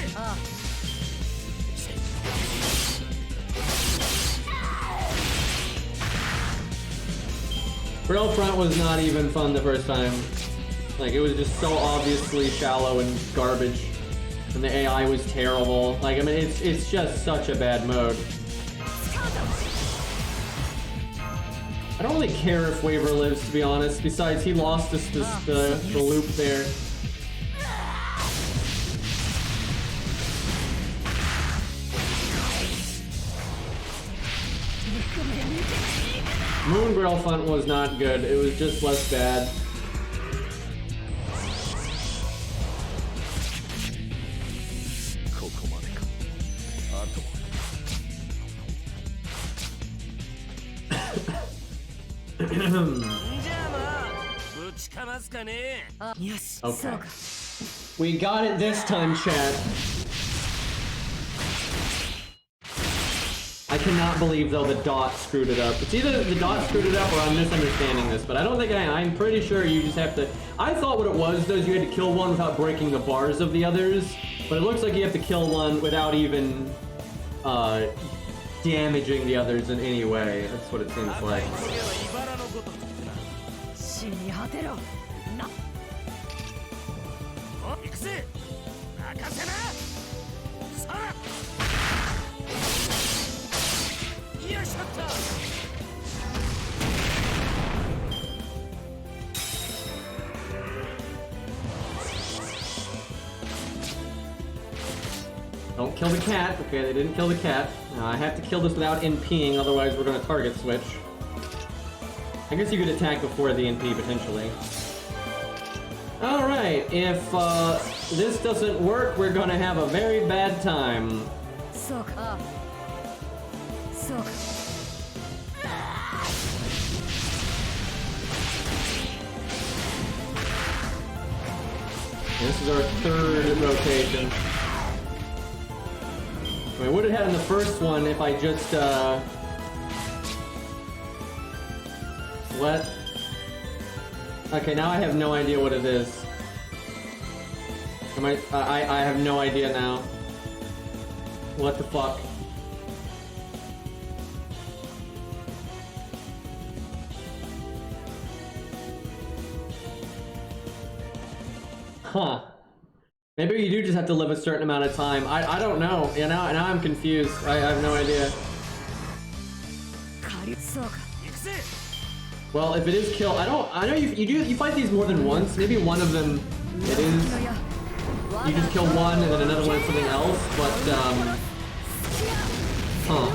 Rail front was not even fun the first time. Like it was just so obviously shallow and garbage. And the AI was terrible. Like, I mean, it's just such a bad mode. I don't really care if Waver lives, to be honest. Besides, he lost us the loop there. Moon Grillfont was not good. It was just less bad. Okay. We got it this time, chat. I cannot believe, though, the dot screwed it up. It's either the dot screwed it up or I'm misunderstanding this, but I don't think I'm pretty sure you just have to... I thought what it was, though, is you had to kill one without breaking the bars of the others, but it looks like you have to kill one without even, damaging the others in any way. That's what it seems like. Don't kill the cat. Okay, they didn't kill the cat. I have to kill this without NPing, otherwise we're gonna target switch. I guess you could attack before the NP, potentially. Alright, if this doesn't work, we're gonna have a very bad time. This is our third rotation. I would have had in the first one if I just, What? Okay, now I have no idea what it is. I have no idea now. What the fuck? Huh. Maybe you do just have to live a certain amount of time. I don't know. You know, now I'm confused. I have no idea. Well, if it is kill, I know you fight these more than once. Maybe one of them it is. You just kill one and then another one is something else, but huh.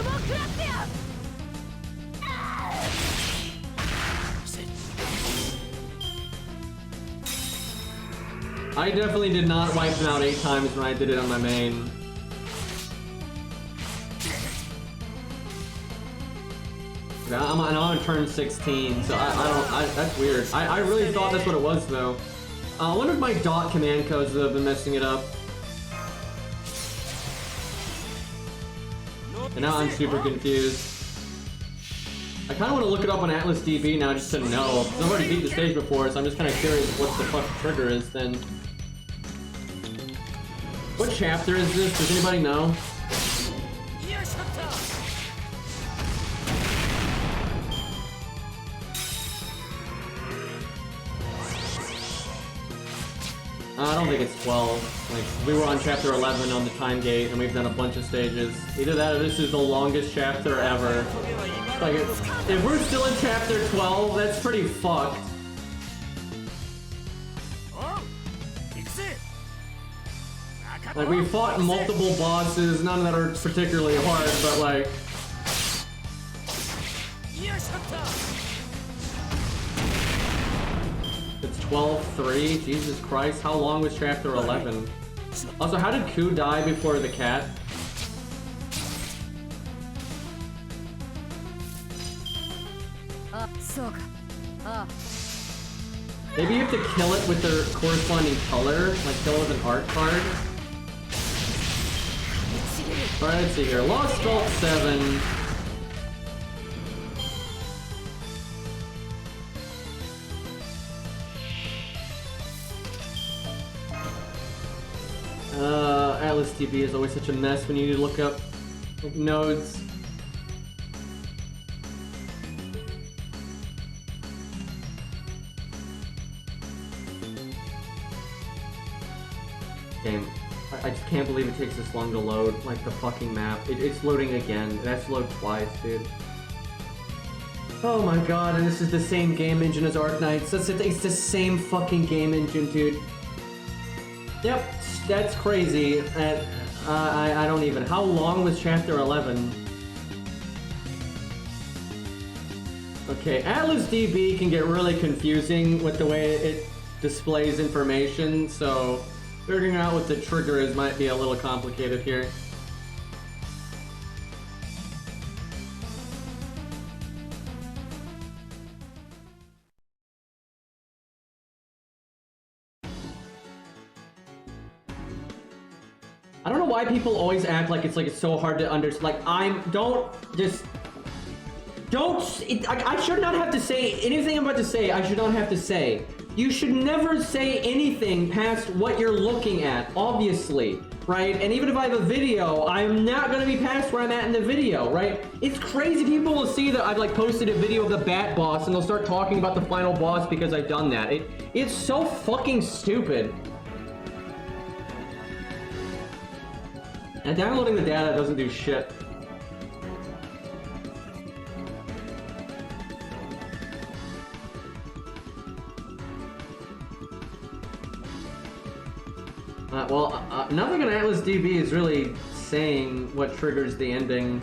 I definitely did not wipe them out 8 times when I did it on my main. I'm on turn 16, so that's weird. I really thought that's what it was, though. I wonder if my dot command codes have been messing it up. And now I'm super confused. I kind of want to look it up on Atlas DB now just to know. I've already beat the stage before, so I'm just kind of curious what the fuck the trigger is then. What chapter is this? Does anybody know? I don't think it's 12. Like, we were on chapter 11 on the time gate, and we've done a bunch of stages. Either that or this is the longest chapter ever. Like, if we're still in chapter 12, that's pretty fucked. Like, we fought multiple bosses, none that are particularly hard, but like... It's 12-3? Jesus Christ, how long was chapter 11? Also, how did Ku die before the cat? Maybe you have to kill it with the corresponding color, like kill it with an art card. Alright, let's see here. Lostbelt 7. Atlas DB is always such a mess when you need to look up like, nodes. Game. I just can't believe it takes this long to load, like, the fucking map. It's loading again. It has to load twice, dude. Oh my god, and this is the same game engine as Arknights. It's the same fucking game engine, dude. Yep, that's crazy. I don't even... How long was chapter 11? Okay, Atlas DB can get really confusing with the way it displays information, so... Figuring out what the trigger is might be a little complicated here. I don't know why people always act like it's so hard to understand. Like, I should not have to say anything I'm about to say. I should not have to say. You should never say anything past what you're looking at, obviously, right? And even if I have a video, I'm not gonna be past where I'm at in the video, right? It's crazy. People will see that I've like posted a video of the Bat Boss and they'll start talking about the final boss because I've done that. It's so fucking stupid. And downloading the data doesn't do shit. Nothing in Atlas DB is really saying what triggers the ending.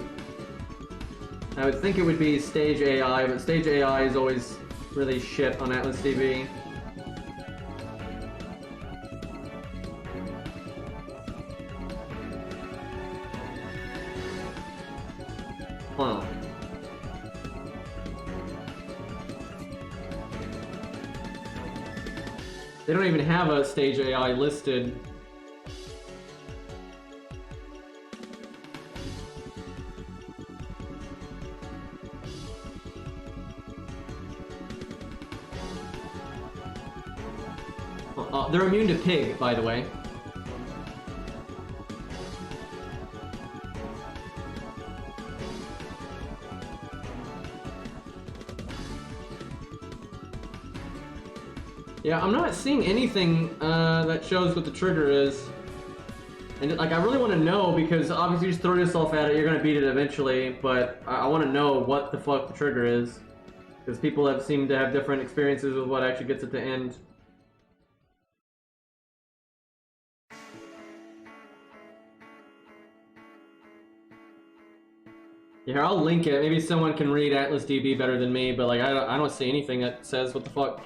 I would think it would be stage AI, but stage AI is always really shit on Atlas DB. Huh. They don't even have a stage AI listed. They're immune to pig, by the way. Yeah, I'm not seeing anything that shows what the trigger is. And like, I really want to know, because obviously you just throw yourself at it, you're gonna beat it eventually, but I want to know what the fuck the trigger is. Because people have seemed to have different experiences with what actually gets at the end. Yeah, I'll link it. Maybe someone can read Atlas DB better than me, but like I don't see anything that says what the fuck.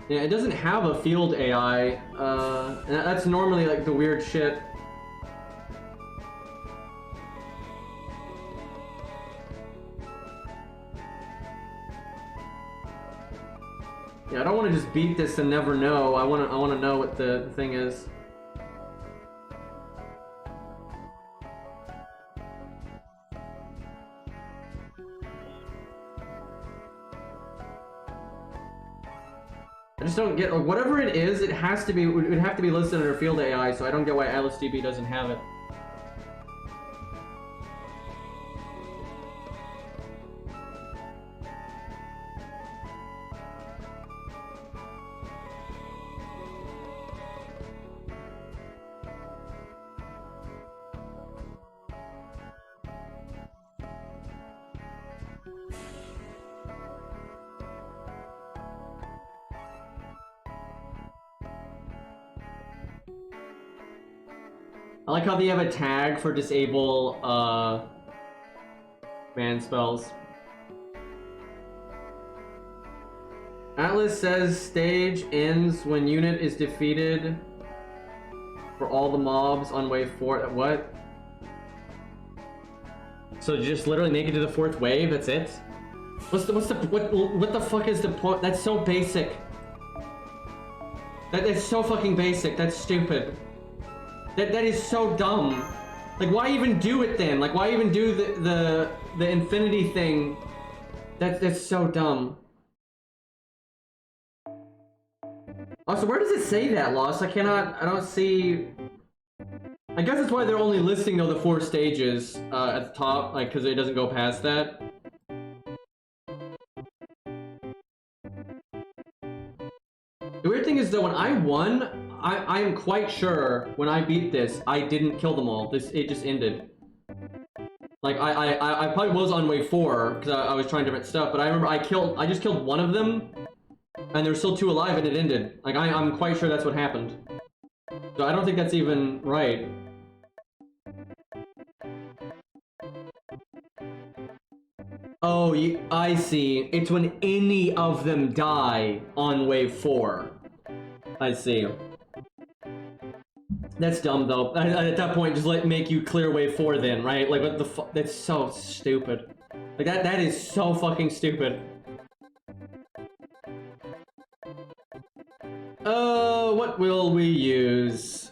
Yeah, it doesn't have a field AI. And that's normally like the weird shit. Yeah, I don't want to just beat this and never know. I want to know what the thing is. I just don't get, like, whatever it is, it has to be, it would have to be listed under field AI, so I don't get why Atlas DB doesn't have it. I like how they have a tag for disable man spells. Atlas says stage ends when unit is defeated for all the mobs on wave 4. What? So just literally make it to the 4th wave, that's it? What the fuck is the point? That's so basic. That's so fucking basic. That's stupid. That is so dumb. Like, why even do it then? Like, why even do the infinity thing? That's so dumb. Also, where does it say that, Lost? I don't see... I guess that's why they're only listing, though, the 4 stages at the top, like, because it doesn't go past that. The weird thing is, though, when I won, I am quite sure when I beat this, I didn't kill them all. It just ended. Like, I probably was on wave 4, because I was trying different stuff, but I remember I just killed one of them, and there's still 2 alive, and it ended. Like, I'm quite sure that's what happened. So I don't think that's even right. Oh, I see. It's when any of them die on wave 4. I see. That's dumb, though. At that point, just make you clear wave 4 then, right? Like, what the fuck? That's so stupid. Like, that is so fucking stupid. What will we use?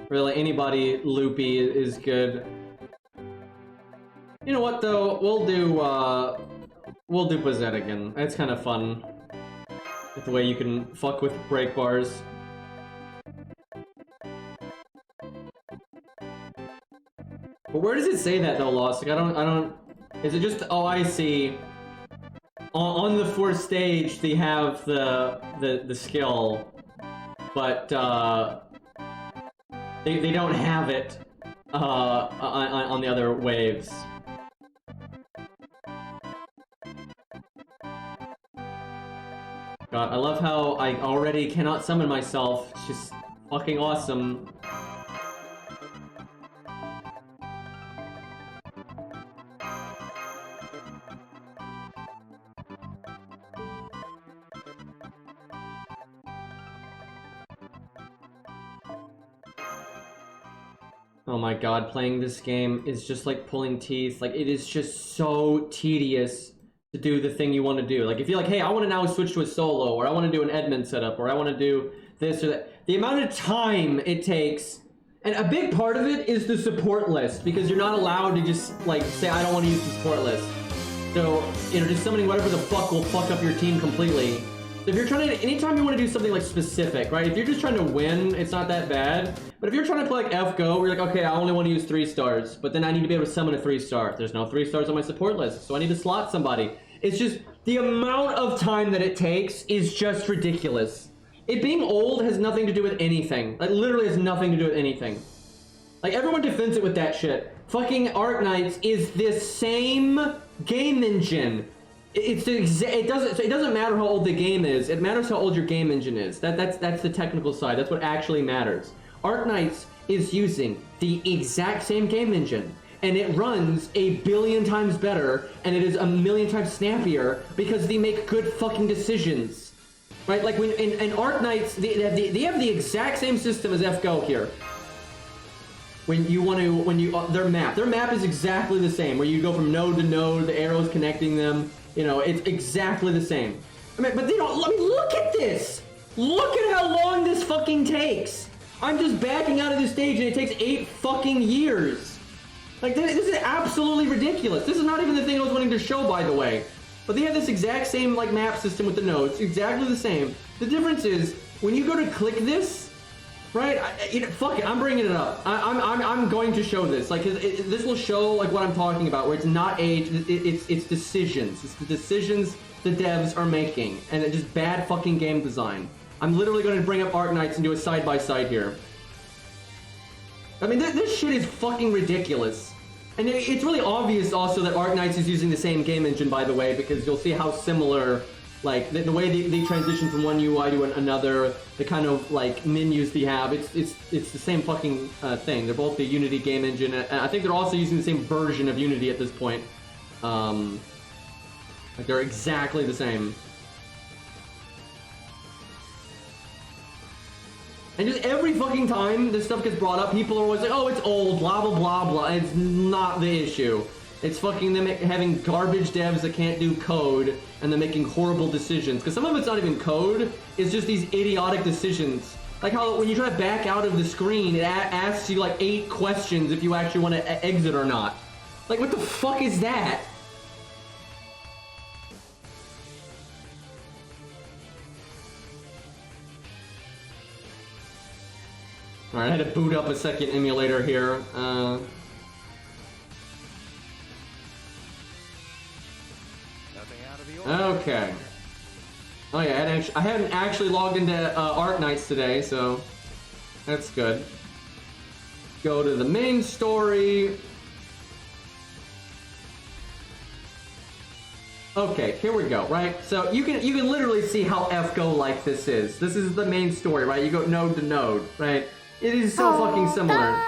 Really, anybody loopy is good. You know what, though? We'll do Bazette again. It's kind of fun. With the way you can fuck with break bars. But where does it say that, though, Lost? Like, I don't... Is it just... Oh, I see. On the 4th stage, they have the skill, but they don't have it on the other waves. God, I love how I already cannot summon myself. It's just fucking awesome. Oh my god, playing this game is just like pulling teeth. Like, it is just so tedious to do the thing you want to do. Like, if you're like, hey, I want to now switch to a solo, or I want to do an Edmund setup, or I want to do this or that. The amount of time it takes, and a big part of it is the support list, because you're not allowed to just, like, say, I don't want to use the support list. So, you know, just summoning whatever the fuck will fuck up your team completely. So if you're trying to, anytime you want to do something, like, specific, right? If you're just trying to win, it's not that bad. But if you're trying to play, like, F-Go, where you're like, okay, I only want to use 3 stars, but then I need to be able to summon a 3-star. There's no 3 stars on my support list, so I need to slot somebody. It's just, the amount of time that it takes is just ridiculous. It being old has nothing to do with anything. Like, literally has nothing to do with anything. Like, everyone defends it with that shit. Fucking Arknights is the same game engine. It doesn't matter how old the game is. It matters how old your game engine is. That's the technical side. That's what actually matters. Arknights is using the exact same game engine, and it runs a billion times better, and it is a million times snappier because they make good fucking decisions, right? Like, when in Arknights, they have the exact same system as F-Go here. When you want to, their map is exactly the same, where you go from node to node, the arrows connecting them. You know, it's exactly the same. I mean, but they don't. I mean, look at this. Look at how long this fucking takes. I'm just backing out of this stage and it takes 8 fucking years. Like, this is absolutely ridiculous. This is not even the thing I was wanting to show, by the way. But they have this exact same, like, map system with the nodes, exactly the same. The difference is, when you go to click this, right? Fuck it, I'm bringing it up. I'm going to show this. Like, this will show, like, what I'm talking about, where it's not age, it's decisions. It's the decisions the devs are making, and it's just bad fucking game design. I'm literally going to bring up Arknights and do a side-by-side here. I mean, this shit is fucking ridiculous. And it's really obvious also that Arknights is using the same game engine, by the way, because you'll see how similar Like the way they transition from one UI to another, the kind of like menus they have, it's the same fucking thing. They're both the Unity game engine, and I think they're also using the same version of Unity at this point. Like they're exactly the same. And just every fucking time this stuff gets brought up, people are always like, oh, it's old, blah, blah, blah, blah. It's not the issue. It's fucking them having garbage devs that can't do code, and then making horrible decisions. Because some of it's not even code, it's just these idiotic decisions. Like how when you try to back out of the screen, it asks you like 8 questions if you actually want to exit or not. Like, what the fuck is that? Alright, I had to boot up a second emulator here. Okay. Oh yeah, I hadn't actually logged into Art Nights today, so that's good. Go to the main story. Okay, here we go, right? So you can literally see how FGO-like this is. This is the main story, right? You go node to node, right? It is so fucking similar.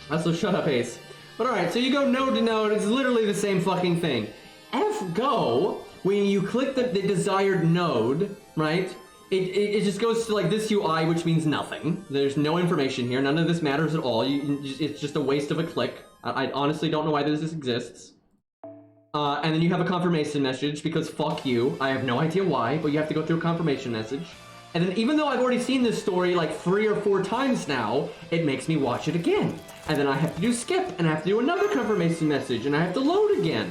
Also, shut up, Ace. But alright, so you go node to node, it's literally the same fucking thing. FGO, when you click the desired node, right, it just goes to like this UI, which means nothing. There's no information here, none of this matters at all. It's just a waste of a click. I honestly don't know why this exists. And then you have a confirmation message, because fuck you. I have no idea why, but you have to go through a confirmation message. And then even though I've already seen this story like 3 or 4 times now, it makes me watch it again. And then I have to do skip, and I have to do another confirmation message, and I have to load again.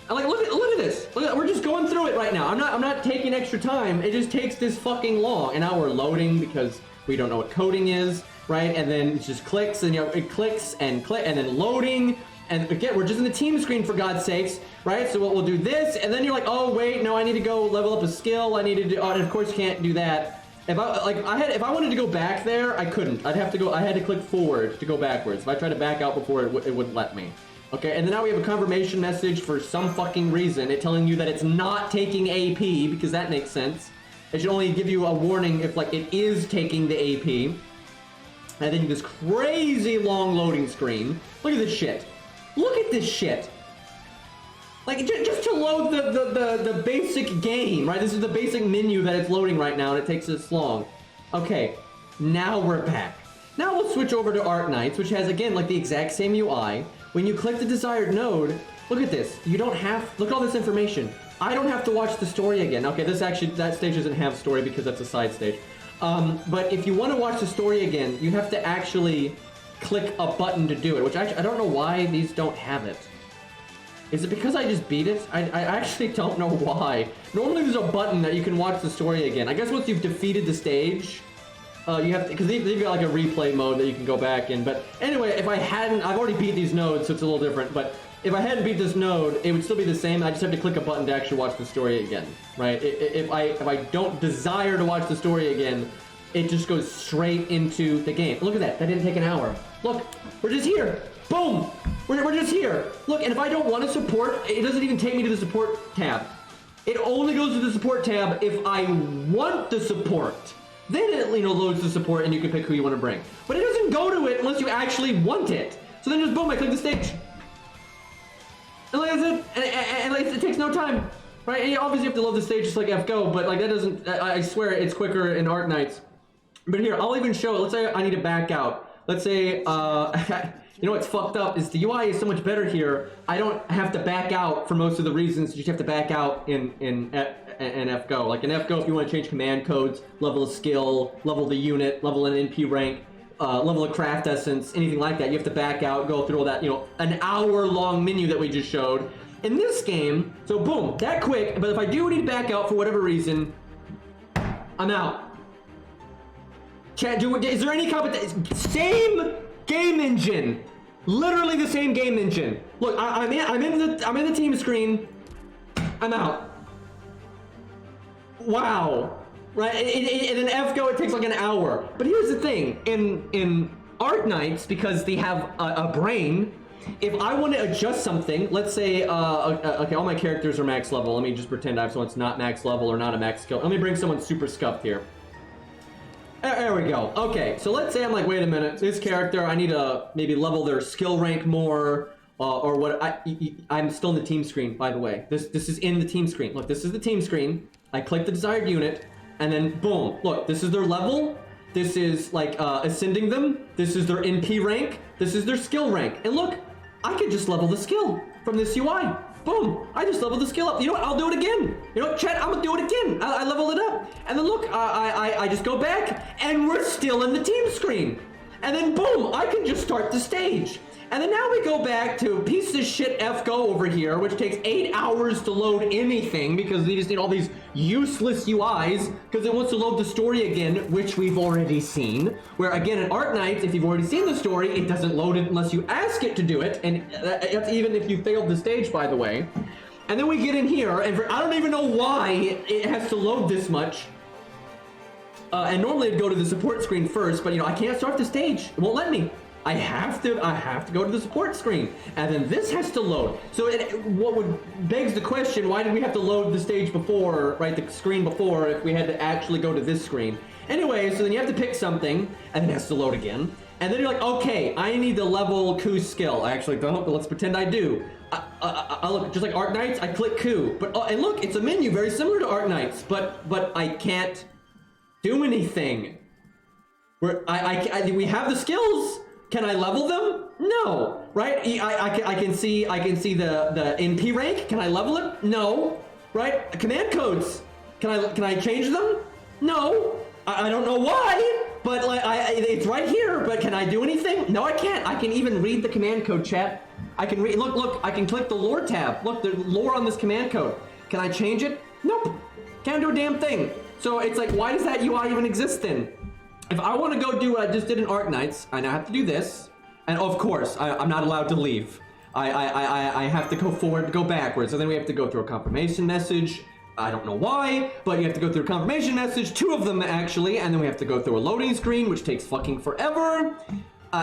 And like, look at this. We're just going through it right now. I'm not taking extra time. It just takes this fucking long. And now we're loading because we don't know what coding is, right? And then it just clicks, and it clicks and then loading. And again, we're just in the team screen, for God's sakes, right? So we'll do this, and then you're like, oh wait, no, I need to go level up a skill. I need to do, oh, and of course you can't do that. If I wanted to go back there, I couldn't. I had to click forward to go backwards. If I tried to back out before, it wouldn't let me. Okay, and then now we have a confirmation message for some fucking reason, it telling you that it's not taking AP, because that makes sense. It should only give you a warning if like it is taking the AP. And then this crazy long loading screen. Look at this shit. Look at this shit. Like, just to load the basic game, right? This is the basic menu that it's loading right now, and it takes this long. Okay, now we're back. Now we'll switch over to Art Nights, which has, again, like the exact same UI. When you click the desired node, look at this. You don't have, look at all this information. I don't have to watch the story again. Okay, that stage doesn't have story because that's a side stage. But if you want to watch the story again, you have to actually click a button to do it, which I don't know why these don't have it. Is it because I just beat it? I actually don't know why. Normally there's a button that you can watch the story again. I guess once you've defeated the stage, you have to, because they've got like a replay mode that you can go back in. But anyway, if I hadn't, I've already beat these nodes, so it's a little different. But if I hadn't beat this node, it would still be the same. I just have to click a button to actually watch the story again, right? If I don't desire to watch the story again, it just goes straight into the game. Look at that. That didn't take an hour. Look, we're just here. Boom! We're just here. Look, and if I don't want to support, it doesn't even take me to the support tab. It only goes to the support tab if I want the support. Then it, loads the support and you can pick who you want to bring. But it doesn't go to it unless you actually want it. So then just boom, I click the stage. And like that's it. And like, it takes no time. Right? And you obviously have to load the stage just like FGO, but like that doesn't, I swear it's quicker in Art Nights. But here, I'll even show it. Let's say I need to back out. Let's say, you know what's fucked up is the UI is so much better here. I don't have to back out for most of the reasons you just have to back out in FGO. Like in FGO, if you want to change command codes, level of skill, level the unit, level an NP rank, level of craft essence, anything like that, you have to back out, go through all that, an hour-long menu that we just showed. In this game, so boom, that quick, but if I do need to back out for whatever reason, I'm out. Chat, is there any competition? Same game engine. Literally the same game engine. Look, I'm in the team screen. I'm out. Wow. Right? In an FGO, it takes like an hour. But here's the thing. In Art Nights, because they have a brain, if I want to adjust something, let's say, okay, all my characters are max level. Let me just pretend I have someone that's not max level or not a max skill. Let me bring someone super scuffed here. There we go. Okay, so let's say I'm like, wait a minute, this character, I need to maybe level their skill rank more, or what. I'm still in the team screen, by the way. This is in the team screen. Look, this is the team screen. I click the desired unit, and then boom, look, this is their level. This is like ascending them. This is their NP rank. This is their skill rank. And look, I could just level the skill from this UI. Boom, I just leveled the skill up. You know what, I'll do it again. You know what, chat, I'm gonna do it again. I level it up. And then look, I just go back, and we're still in the team screen. And then boom, I can just start the stage. And then now we go back to piece of shit FGO over here, which takes 8 hours to load anything because they just need all these useless UIs because it wants to load the story again, which we've already seen. Where again in Arknights, if you've already seen the story, it doesn't load it unless you ask it to do it, and that's even if you failed the stage, by the way. And then we get in here, and I don't even know why it has to load this much. And normally it'd go to the support screen first, but you know, I can't start the stage. It won't let me. I have to go to the support screen, and then this has to load. So begs the question, why did we have to load the stage before, right, the screen before, if we had to actually go to this screen? Anyway, so then you have to pick something, and it has to load again. And then you're like, okay, I need to level Ku's skill. I actually don't, but let's pretend I do. I look, just like Arknights, I click Ku. But, and look, it's a menu very similar to Arknights, but I can't do anything. We have the skills. Can I level them? No, right? I can see the NP rank. Can I level it? No, right? Command codes. Can I change them? No. I don't know why, but like it's right here. But can I do anything? No, I can't. I can even read the command code, chat. I can read. Look. I can click the lore tab. Look, the lore on this command code. Can I change it? Nope. Can't do a damn thing. So it's like, why does that UI even exist then? If I want to go do what I just did in Arknights, I now have to do this, and of course, I'm not allowed to leave. I have to go forward, go backwards, so then we have to go through a confirmation message. I don't know why, but you have to go through a confirmation message, 2 of them actually, and then we have to go through a loading screen, which takes fucking forever.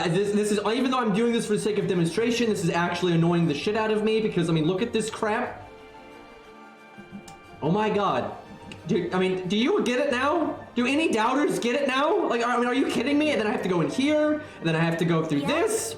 This is, even though I'm doing this for the sake of demonstration, this is actually annoying the shit out of me, because, I mean, look at this crap. Oh my god. Dude, I mean, do you get it now? Do any doubters get it now? Like, I mean, are you kidding me? And then I have to go in here, and then I have to go through this,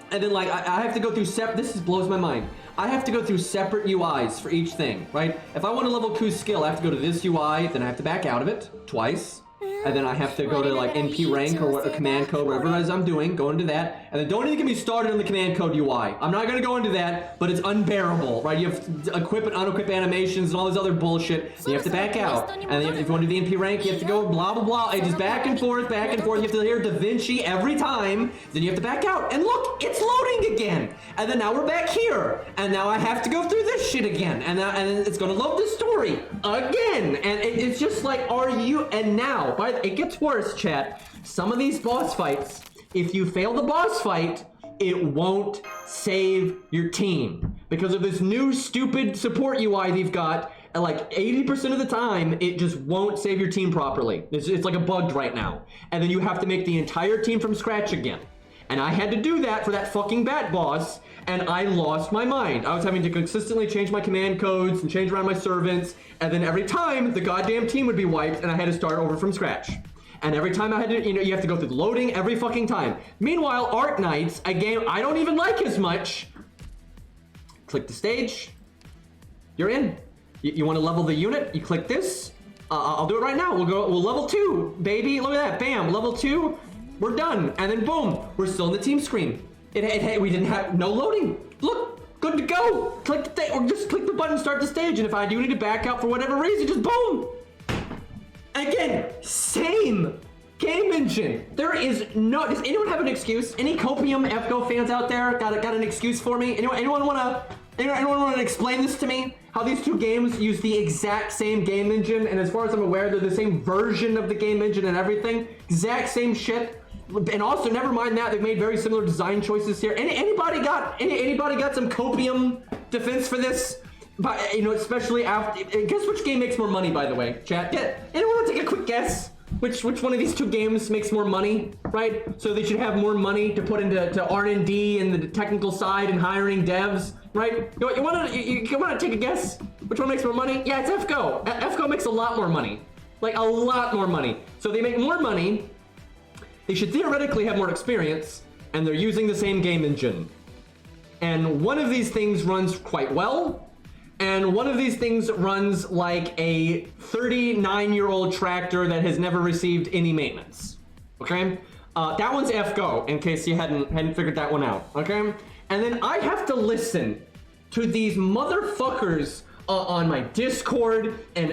and then like I have to go through this blows my mind. I have to go through separate UIs for each thing, right? If I want to level Ku's skill, I have to go to this UI, then I have to back out of it twice. And then I have to go to like NP rank or what, a command code, whatever it is I'm doing, go into that. And then don't even get me started on the command code UI. I'm not going to go into that, but it's unbearable, right? You have to equip and unequip animations and all this other bullshit. And you have to back out. And then if you want to do the NP rank, you have to go blah, blah, blah. It's just back and forth, back and forth. You have to hear Da Vinci every time. Then you have to back out. And look, it's loading again. And then now we're back here. And now I have to go through this shit again. And then it's going to load the story again. And it's just like, are you, and now, it gets worse, chat. Some of these boss fights, if you fail the boss fight, it won't save your team. Because of this new stupid support UI they've got, and like 80% of the time, it just won't save your team properly. It's like a bugged right now. And then you have to make the entire team from scratch again. And I had to do that for that fucking bat boss, and I lost my mind. I was having to consistently change my command codes and change around my servants, and then every time the goddamn team would be wiped and I had to start over from scratch. And every time I had to, you have to go through the loading every fucking time. Meanwhile, Arknights, a game I don't even like as much. Click the stage. You're in. You want to level the unit? You click this. I'll do it right now. We'll level 2, baby. Look at that. Bam. Level 2. We're done. And then boom, we're still in the team screen. We didn't have no loading. Look, good to go. Click the thing, or just click the button, start the stage. And if I do need to back out for whatever reason, just boom. Again, same game engine. There is no. Does anyone have an excuse? Any Copium FGO fans out there got an excuse for me? Anyone want to explain this to me? How these two games use the exact same game engine, and as far as I'm aware, they're the same version of the game engine and everything. Exact same shit. And also, never mind that, they've made very similar design choices here. Anybody got some Copium defense for this? But, especially after. Guess which game makes more money, by the way, chat? Anyone want to take a quick guess? which one of these two games makes more money, right? So they should have more money to put into R&D and the technical side and hiring devs, right? You wanna take a guess? Which one makes more money? Yeah, it's FGO. FGO makes a lot more money. Like, a lot more money. So they make more money, they should theoretically have more experience, and they're using the same game engine. And one of these things runs quite well, and one of these things runs like a 39-year-old tractor that has never received any maintenance. Okay? That one's FGO, in case you hadn't figured that one out. Okay? And then I have to listen to these motherfuckers on my Discord and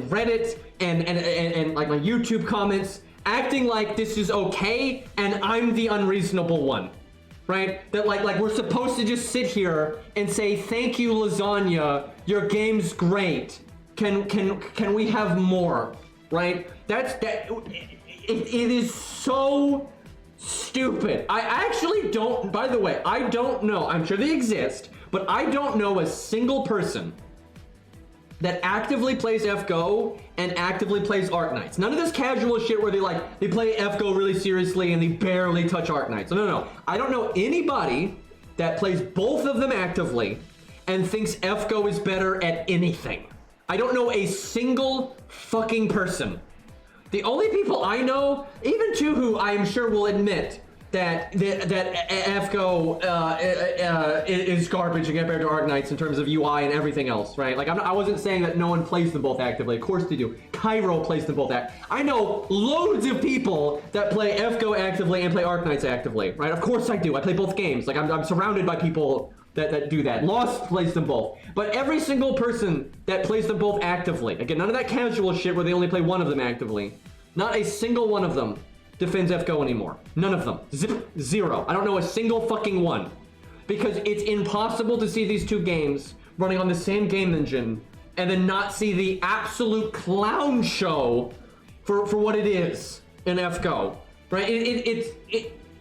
Reddit and like my YouTube comments acting like this is okay and I'm the unreasonable one. Right? That like we're supposed to just sit here and say, thank you, lasagna, your game's great. Can we have more? Right? It is so stupid. I actually don't, by the way, I don't know, I'm sure they exist, but I don't know a single person that actively plays FGO and actively plays Arknights. None of this casual shit where they play FGO really seriously and they barely touch Arknights. No. I don't know anybody that plays both of them actively and thinks FGO is better at anything. I don't know a single fucking person. The only people I know, even two who I am sure will admit that FGO is garbage compared to Arknights in terms of UI and everything else, right? Like, I wasn't saying that no one plays them both actively. Of course they do. Cairo plays them both I know loads of people that play FGO actively and play Arknights actively, right? Of course I do. I play both games. Like, I'm surrounded by people that do that. Lost plays them both. But every single person that plays them both actively, again, none of that casual shit where they only play one of them actively, not a single one of them defends FGO anymore. None of them. Zero. I don't know a single fucking one. Because it's impossible to see these two games running on the same game engine and then not see the absolute clown show for what it is in FGO. Right?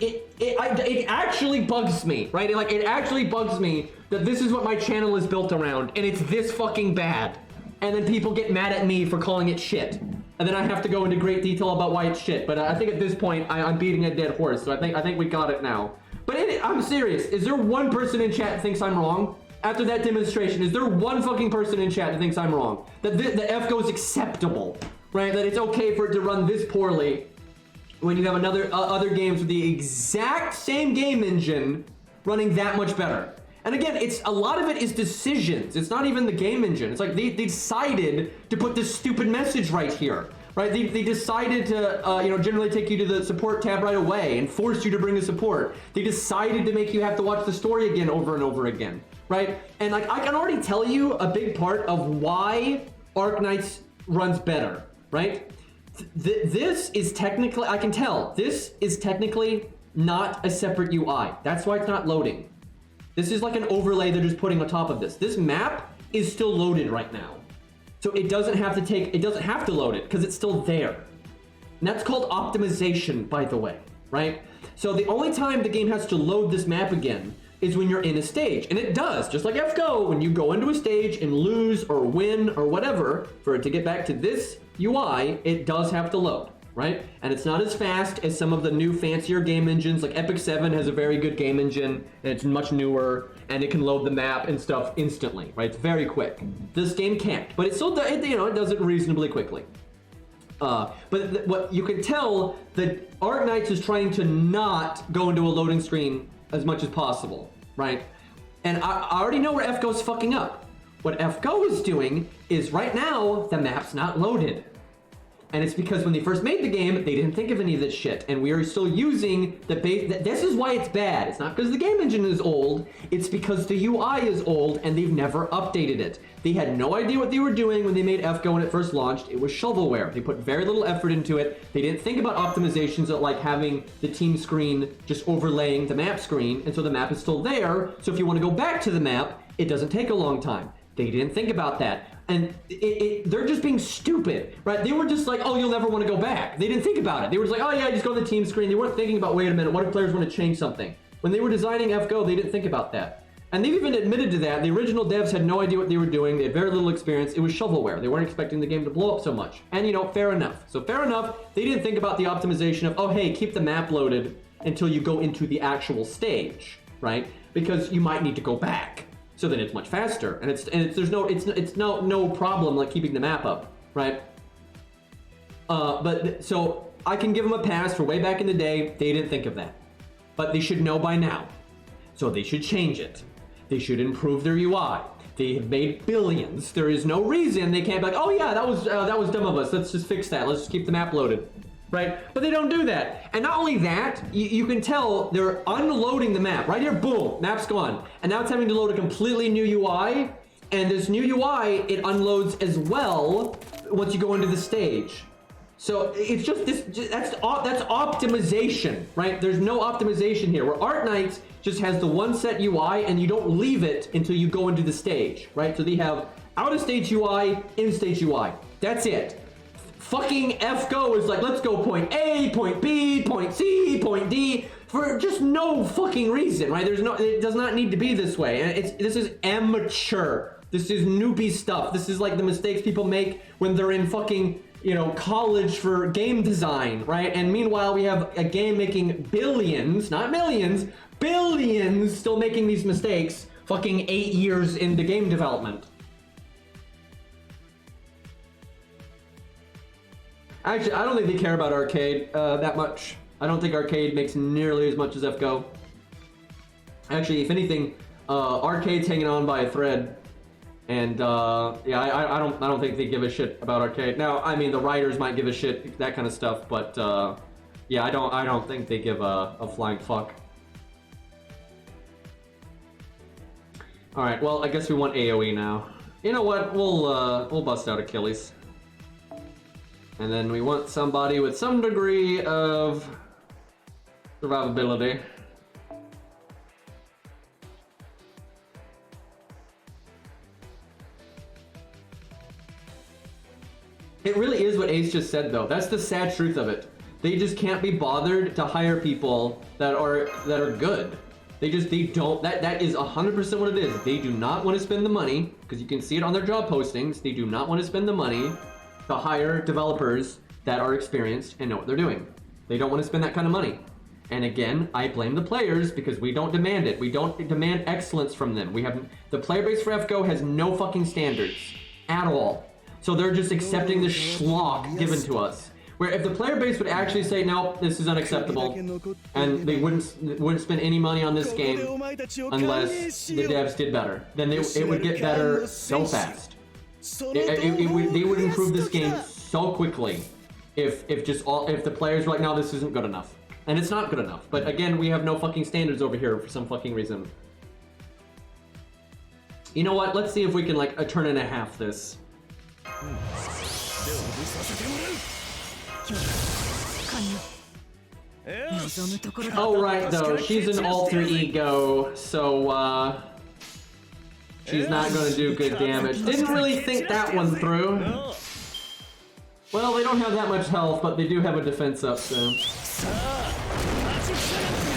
It actually bugs me, right? It actually bugs me that this is what my channel is built around and it's this fucking bad. And then people get mad at me for calling it shit. And then I have to go into great detail about why it's shit. But I think at this point, I'm beating a dead horse. So I think we got it now. But I'm serious. Is there one person in chat that thinks I'm wrong? After that demonstration, is there one fucking person in chat that thinks I'm wrong? That the FGO is acceptable, right? That it's okay for it to run this poorly when you have other games with the exact same game engine running that much better. And again, a lot of it is decisions. It's not even the game engine. It's like they decided to put this stupid message right here, right? They decided to, generally take you to the support tab right away and force you to bring the support. They decided to make you have to watch the story again over and over again, right? And like, I can already tell you a big part of why Arknights runs better, right? This is technically, I can tell, this is technically not a separate UI. That's why it's not loading. This is like an overlay they're just putting on top of this. This map is still loaded right now. So it doesn't have to load it because it's still there. And that's called optimization, by the way, right? So the only time the game has to load this map again is when you're in a stage. And it does, just like FGO, when you go into a stage and lose or win or whatever, for it to get back to this UI, it does have to load. Right? And it's not as fast as some of the new fancier game engines, like Epic 7 has a very good game engine, and it's much newer, and it can load the map and stuff instantly, right? It's very quick. This game can't, but it still does, it does it reasonably quickly. But what you can tell that Arknights is trying to not go into a loading screen as much as possible, right? And I already know where FGO's fucking up. What FGO is doing is right now, the map's not loaded. And it's because when they first made the game, they didn't think of any of this shit. And we are still using the base. This is why it's bad. It's not because the game engine is old. It's because the UI is old and they've never updated it. They had no idea what they were doing when they made FGO when it first launched. It was shovelware. They put very little effort into it. They didn't think about optimizations like having the team screen just overlaying the map screen. And so the map is still there. So if you want to go back to the map, it doesn't take a long time. They didn't think about that. And they're just being stupid, right? They were just like, oh, you'll never want to go back. They didn't think about it. They were just like, oh yeah, just go to the team screen. They weren't thinking about, wait a minute, what if players want to change something? When they were designing FGO, they didn't think about that. And they've even admitted to that. The original devs had no idea what they were doing. They had very little experience. It was shovelware. They weren't expecting the game to blow up so much. And, you know, fair enough. So fair enough, they didn't think about the optimization of, oh, hey, keep the map loaded until you go into the actual stage, right? Because you might need to go back. So then it's much faster. And it's no problem like keeping the map up, right? So I can give them a pass for way back in the day. They didn't think of that. But they should know by now. So they should change it. They should improve their UI. They have made billions. There is no reason they can't be like, oh yeah, that was dumb of us. Let's just fix that. Let's just keep the map loaded, right? But they don't do that. And not only that, you can tell they're unloading the map. Right here, boom, map's gone. And now it's having to load a completely new UI. And this new UI, it unloads as well once you go into the stage. So it's just that's optimization, right? There's no optimization here. Where Arknights just has the one set UI and you don't leave it until you go into the stage, right? So they have out of stage UI, in stage UI. That's it. Fucking FGO is like, let's go point A, point B, point C, point D, for just no fucking reason, right? It does not need to be this way. And this is amateur. This is newbie stuff. This is like the mistakes people make when they're in fucking, you know, college for game design, right? And meanwhile, we have a game making billions, not millions, billions, still making these mistakes fucking 8 years into game development. Actually, I don't think they care about arcade that much. I don't think arcade makes nearly as much as FGO. Actually, if anything, arcade's hanging on by a thread. And yeah, I don't think they give a shit about arcade. Now, I mean, the writers might give a shit, that kind of stuff, but yeah, I don't think they give a flying fuck. All right, well, I guess we want AOE now. You know what? We'll bust out Achilles, and then we want somebody with some degree of survivability. It really is what Ace just said, though. That's the sad truth of it. They just can't be bothered to hire people that are good. They don't. That is 100% what it is. They do not want to spend the money, because you can see it on their job postings. They do not want to spend the money to hire developers that are experienced and know what they're doing. They don't want to spend that kind of money. And again, I blame the players because we don't demand it. We don't demand excellence from them. The player base for FGO has no fucking standards at all. So they're just accepting the schlock given to us. Where if the player base would actually say, no, this is unacceptable, and they wouldn't spend any money on this game unless the devs did better, then it would get better so fast. They would improve this game so quickly if the players were like, no, this isn't good enough. And it's not good enough. But again, we have no fucking standards over here for some fucking reason. You know what? Let's see if we can like a turn and a half this. Oh right, though, she's an alter ego, so she's not gonna do good damage. Didn't really think that one through. Well, they don't have that much health, but they do have a defense up, so.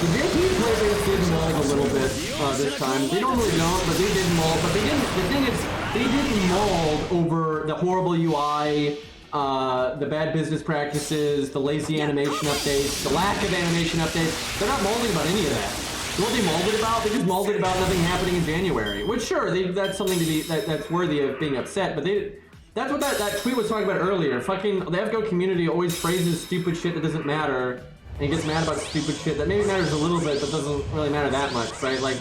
The JP players did mold a little bit this time. They normally don't, but they did mold. But they didn't. The thing is, they didn't mold over the horrible UI, the bad business practices, the lazy animation updates, the lack of animation updates. They're not molding about any of that. So what they molded about? They just molded about nothing happening in January. Which sure, that's something to be that's worthy of being upset. But that's what that tweet was talking about earlier. Fucking the FGO community always phrases stupid shit that doesn't matter. And gets mad about stupid shit that maybe matters a little bit, but doesn't really matter that much, right? Like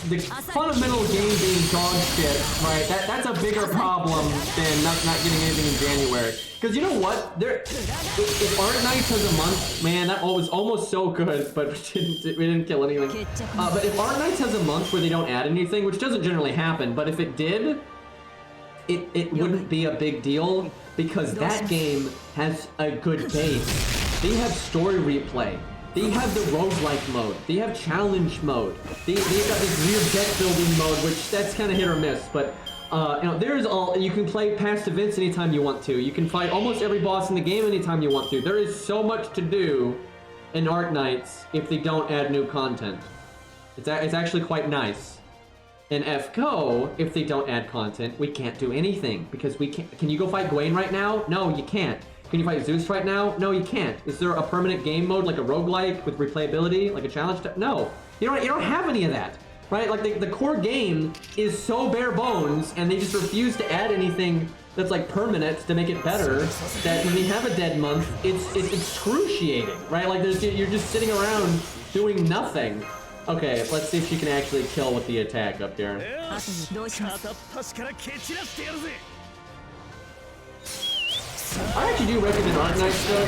the fundamental game being dog shit, right? That's a bigger problem than not getting anything in January. Because you know what? If Arknights has a month, man, that was almost so good, but we didn't kill anything. But if Arknights has a month where they don't add anything, which doesn't generally happen, but if it did, it wouldn't be a big deal because that game has a good base. They have story replay. They have the roguelike mode. They have challenge mode. They've got this weird deck building mode, which that's kind of hit or miss. But you know, you can play past events anytime you want to. You can fight almost every boss in the game anytime you want to. There is so much to do in Arknights if they don't add new content. It's actually quite nice. In FGO, if they don't add content, we can't do anything because we can't. Can you go fight Gwen right now? No, you can't. Can you fight Zeus right now? No, you can't. Is there a permanent game mode like a roguelike with replayability, like a challenge? No, you don't have any of that, right? Like the core game is so bare bones, and they just refuse to add anything that's like permanent to make it better. That when you have a dead month, it's excruciating, right? Like you're just sitting around doing nothing. Okay, let's see if she can actually kill with the attack up here. I actually do recommend Arknights though.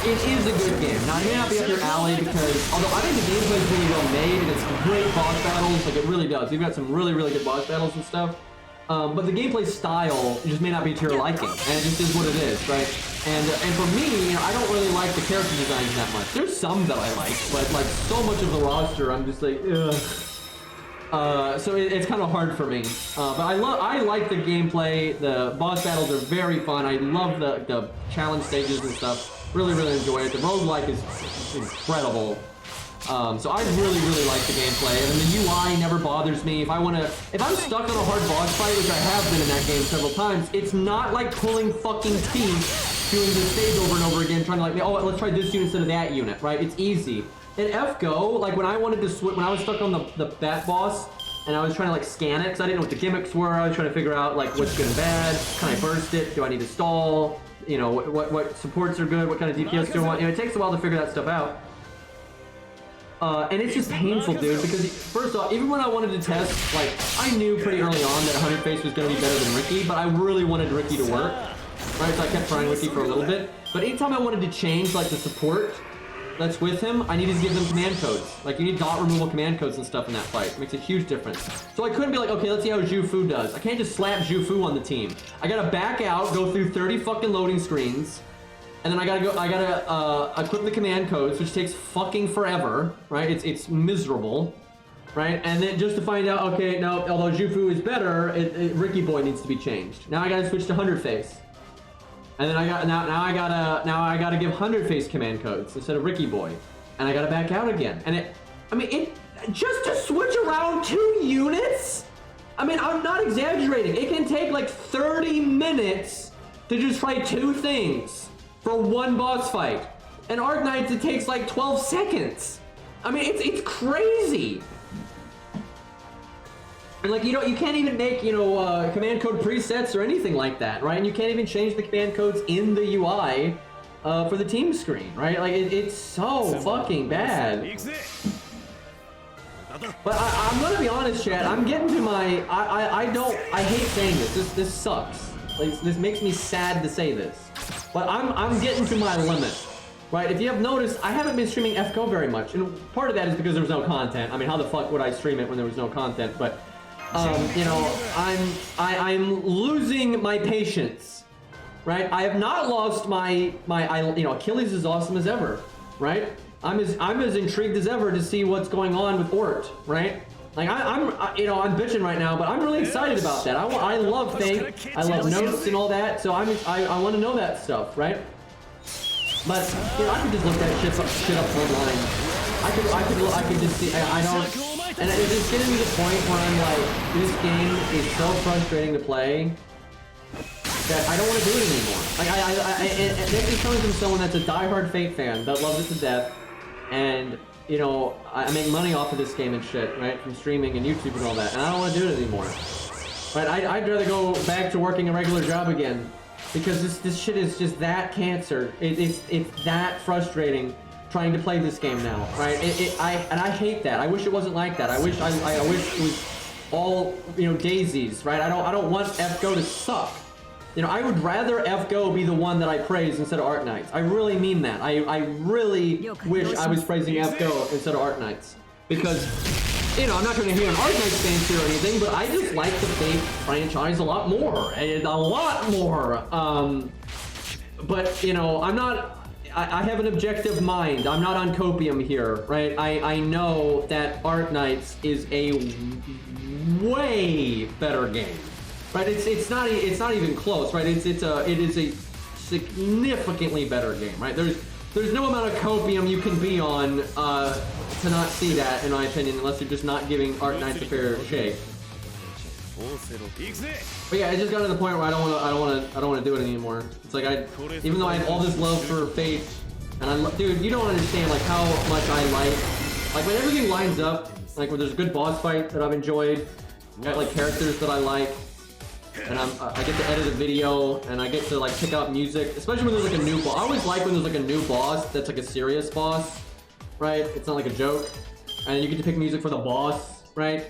It is a good game. Now, it may not be up your alley because, although I think the gameplay is really well made and it's great boss battles, like it really does. You've got some really, really good boss battles and stuff. But the gameplay style just may not be to your liking, and it just is what it is, right? And for me, you know, I don't really like the character designs that much. There's some that I like, but like so much of the roster, I'm just like, ugh. So it's kind of hard for me. But I like the gameplay. The boss battles are very fun. I love the challenge stages and stuff. Really, really enjoy it. The roguelike is incredible. So I really, really like the gameplay, and the UI never bothers me. If I'm stuck on a hard boss fight, which I have been in that game several times, it's not like pulling fucking teeth, doing the stage over and over again, trying to like, oh, let's try this unit instead of that unit, right? It's easy. In FGO, like when I wanted to switch, when I was stuck on the bat boss, and I was trying to like scan it, because I didn't know what the gimmicks were, I was trying to figure out like what's good and bad, can I burst it, do I need to stall, you know, what supports are good, what kind of DPS do I want, you know, it takes a while to figure that stuff out. And it's just painful, dude, because first off, even when I wanted to test, like, I knew pretty early on that 100 Face was going to be better than Ricky, but I really wanted Ricky to work, right? So I kept trying Ricky for a little bit. But anytime I wanted to change, like, the support that's with him, I needed to give them command codes. Like, you need dot removal command codes and stuff in that fight. It makes a huge difference. So I couldn't be like, okay, let's see how Zhu Fu does. I can't just slap Zhu Fu on the team. I gotta back out, go through 30 fucking loading screens, and then I gotta equip the command codes, which takes fucking forever, right? It's miserable, right? And then just to find out, okay, no, although Zhu Fu is better, Ricky Boy needs to be changed. Now I gotta switch to 100 Face. And then now I gotta give 100 Face command codes instead of Ricky Boy. And I gotta back out again. And it just to switch around 2 units? I mean, I'm not exaggerating. It can take like 30 minutes to just try 2 things for 1 boss fight. And Arknights, it takes like 12 seconds. I mean, it's crazy. And like, you can't even make, command code presets or anything like that, right? And you can't even change the command codes in the UI for the team screen, right? Like, it's so fucking bad. But I'm gonna be honest, chat, I'm getting to my, I hate saying this sucks. Like, this makes me sad to say this. But I'm getting to my limit, right? If you have noticed, I haven't been streaming FGO very much, and part of that is because there was no content. I mean, how the fuck would I stream it when there was no content? But, I'm losing my patience, right? I have not lost my Achilles is awesome as ever, right? I'm as intrigued as ever to see what's going on with Ort, right? Like I'm bitching right now, but I'm really excited about that. I love Fate, I love notes and all that, so I want to know that stuff, right? But I could just look that shit up online. I could just see. I don't. And it's just getting to the point where I'm like, this game is so frustrating to play that I don't want to do it anymore. Like this is coming from someone that's a diehard Fate fan that loves it to death, and I make money off of this game and shit, right, from streaming and YouTube and all that, and I don't want to do it anymore. Right? I'd rather go back to working a regular job again, because this shit is just that cancer. It's that frustrating trying to play this game now, right? I hate that. I wish it wasn't like that. I wish it was all daisies, right? I don't want FGO to suck. I would rather FGO be the one that I praise instead of Arknights. I really mean that. I really wish I was praising FGO instead of Arknights, because I'm not trying to hear an Arknights fan here or anything, but I just like the Fate franchise a lot more, but I'm not. I have an objective mind. I'm not on copium here, right? I know that Arknights is a way better game, right? It's not even close, right? It is a significantly better game, right? There's there's no amount of copium you can be on to not see that, in my opinion, unless you're just not giving Art Knights a fair shake. But yeah, it just got to the point where I don't want to do it anymore. It's like even though I have all this love for Fate, and dude, you don't understand like how much I like when everything lines up, like when there's a good boss fight that I've enjoyed, got like characters that I like, and I get to edit a video, and I get to like pick out music, especially when there's like a new boss. I always like when there's like a new boss that's like a serious boss, right? It's not like a joke, and you get to pick music for the boss, right?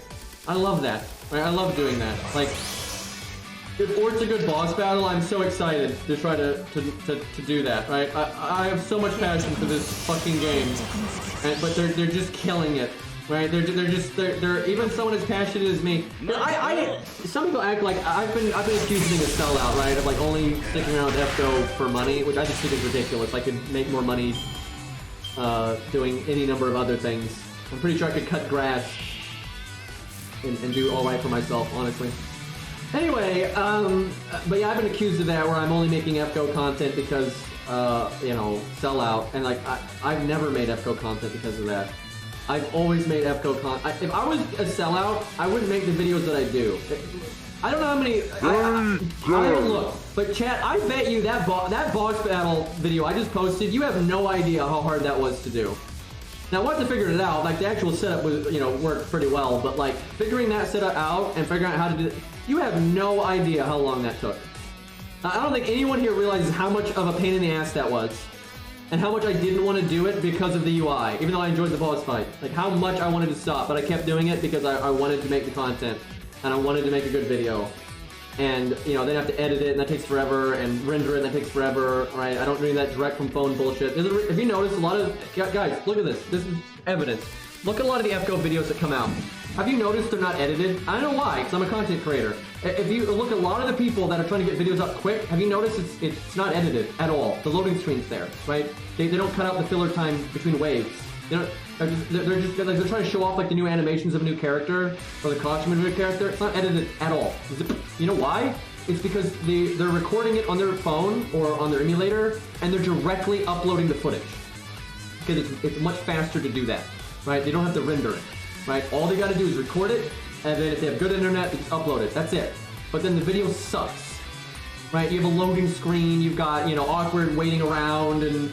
I love that. Right? I love doing that. Like, if it's a good boss battle, I'm so excited to try to do that, right? I have so much passion for this fucking game, but they're just killing it, right? They're even someone as passionate as me. Some people act like I've been accused of being a sellout, right? Of like only sticking around with FGO for money, which I just think is ridiculous. I could make more money doing any number of other things. I'm pretty sure I could cut grass and do all right for myself, honestly. Anyway, but yeah, I've been accused of that, where I'm only making FGO content because, you know, sellout, and like, I've never made FGO content because of that. I've always made FGO content. If I was a sellout, I wouldn't make the videos that I do. I don't know how many, I haven't looked, but chat, I bet you that boss battle video I just posted, you have no idea how hard that was to do. Now, once I figured it out, like the actual setup was, you know, worked pretty well, but like figuring that setup out and figuring out how to do it, you have no idea how long that took. I don't think anyone here realizes how much of a pain in the ass that was, and how much I didn't want to do it because of the UI, even though I enjoyed the boss fight. Like how much I wanted to stop, but I kept doing it because I wanted to make the content, and I wanted to make a good video. And, you know, then I have to edit it, and that takes forever, and render it, and that takes forever, right? I don't do that direct from phone bullshit. If you notice, a lot of... Guys, look at this. This is evidence. Look at a lot of the FGO videos that come out. Have you noticed they're not edited? I don't know why, because I'm a content creator. If you look at a lot of the people that are trying to get videos up quick, have you noticed it's not edited at all? The loading screen's there, right? They don't cut out the filler time between waves. They're trying to show off like the new animations of a new character or the costume of a new character. It's not edited at all. You know why? It's because they're recording it on their phone or on their emulator, and they're directly uploading the footage because it's much faster to do that, right? They don't have to render it, right? All they got to do is record it, and then if they have good internet, they just upload it. That's it. But then the video sucks, right? You have a loading screen. You've got, you know, awkward waiting around and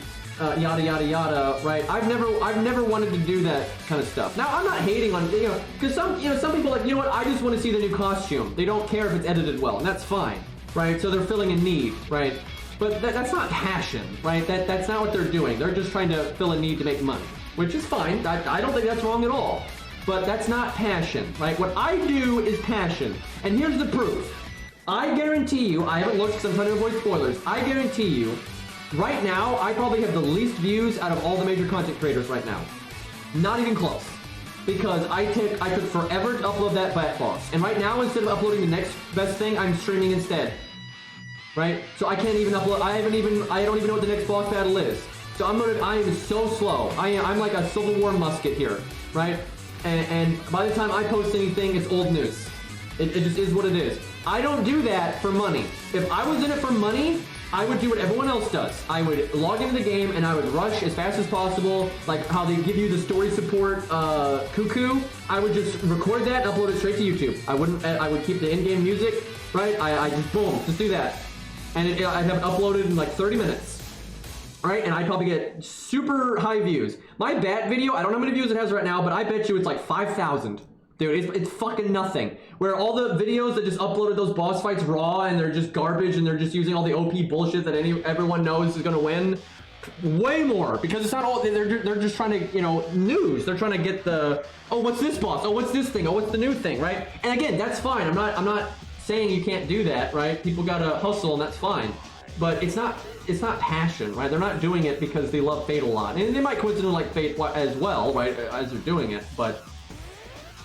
yada yada yada, right? I've never wanted to do that kind of stuff. Now I'm not hating on, you know, because some people like, you know what? I just want to see the new costume. They don't care if it's edited well, and that's fine, right? So they're filling a need, right? But that's not passion, right? That's not what they're doing. They're just trying to fill a need to make money, which is fine. I don't think that's wrong at all. But that's not passion, right? What I do is passion, and here's the proof. I guarantee you, I haven't looked because I'm trying to avoid spoilers. I guarantee you, right now, I probably have the least views out of all the major content creators right now. Not even close. Because I took forever to upload that bat boss. And right now, instead of uploading the next best thing, I'm streaming instead. Right? So I can't even upload, I don't even know what the next boss battle is. So I am so slow. I'm like a Civil War musket here, right? And by the time I post anything, it's old news. It just is what it is. I don't do that for money. If I was in it for money, I would do what everyone else does. I would log into the game and I would rush as fast as possible, like how they give you the story support cuckoo. I would just record that and upload it straight to YouTube. I would keep the in-game music, right? I just boom, just do that. And I'd have it uploaded in like 30 minutes. Right, and I'd probably get super high views. My bat video, I don't know how many views it has right now, but I bet you it's like 5,000. Dude, it's fucking nothing. Where all the videos that just uploaded those boss fights raw and they're just garbage and they're just using all the OP bullshit that everyone knows is gonna win, way more. Because it's not all, they're just trying to, you know, news. They're trying to get the, oh, what's this boss? Oh, what's this thing? Oh, what's the new thing, right? And again, that's fine. I'm not saying you can't do that, right? People gotta hustle and that's fine. But it's not passion, right? They're not doing it because they love Fate a lot. And they might coincidentally like Fate as well, right? As they're doing it, but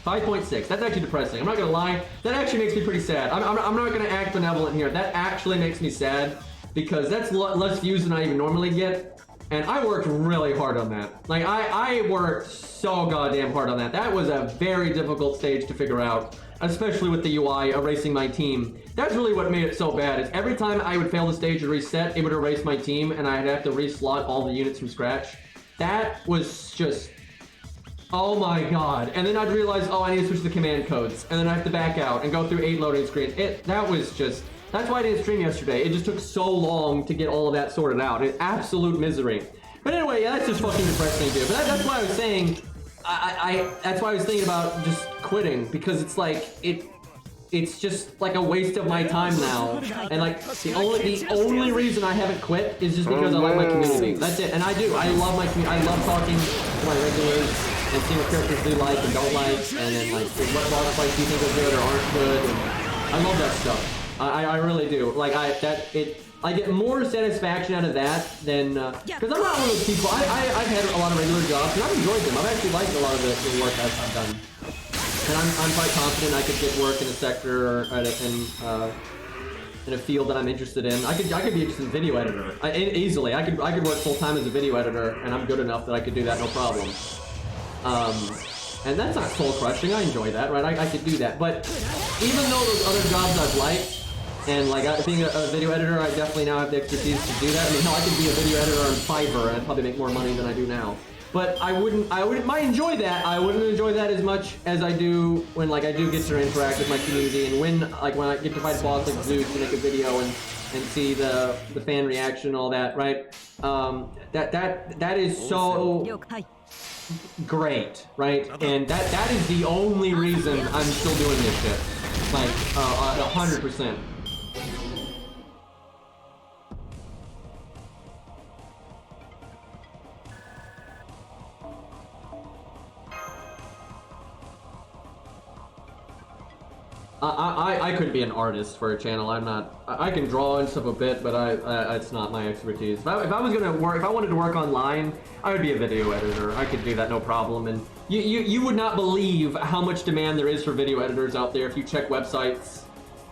5.6, that's actually depressing. I'm not gonna lie, that actually makes me pretty sad. I'm not gonna act benevolent here. That actually makes me sad because that's less views than I even normally get. And I worked really hard on that. Like, I worked so goddamn hard on that. That was a very difficult stage to figure out. especially with the UI erasing my team. That's really what made it so bad, is every time I would fail the stage and reset, it would erase my team, and I'd have to reslot all the units from scratch. That was just, oh my god. And then I'd realize, oh, I need to switch the command codes, and then I have to back out and go through 8 loading screens. That was just, that's why I didn't stream yesterday. It just took so long to get all of that sorted out. It's absolute misery. But anyway, yeah, that's just fucking depressing, dude. But that's why I was saying, that's why I was thinking about just quitting, because it's like, it's just like a waste of my time now. And like, the only reason I haven't quit is just because I like my community. That's it. And I do. I love my community. I love talking to my regulars and seeing what characters they like and don't like, and then like what boss fights you think are good or aren't good. And I love that stuff. I really do. Like I get more satisfaction out of that than because I'm not one of those people. I've had a lot of regular jobs and I've enjoyed them. I've actually liked a lot of the work I've done, and I'm quite confident I could get work in a sector or in a field that I'm interested in. I could be just a video editor easily. I could work full time as a video editor, and I'm good enough that I could do that no problem. And that's not soul crushing. I enjoy that, right? I could do that. But even though those other jobs I've liked, and like being a video editor, I definitely now have the expertise to do that. I mean, hell, I could be a video editor on Fiverr and probably make more money than I do now. But I might enjoy that. I wouldn't enjoy that as much as I do when like I do get to interact with my community, and when I get to fight a boss like Zeus and make a video and see the fan reaction and all that, right? That is so great, right? And that is the only reason I'm still doing this shit. Like 100%. I could be an artist for a channel. I'm not. I can draw and stuff a bit, but it's not my expertise. If I was gonna work, if I wanted to work online, I would be a video editor. I could do that no problem. And you would not believe how much demand there is for video editors out there. If you check websites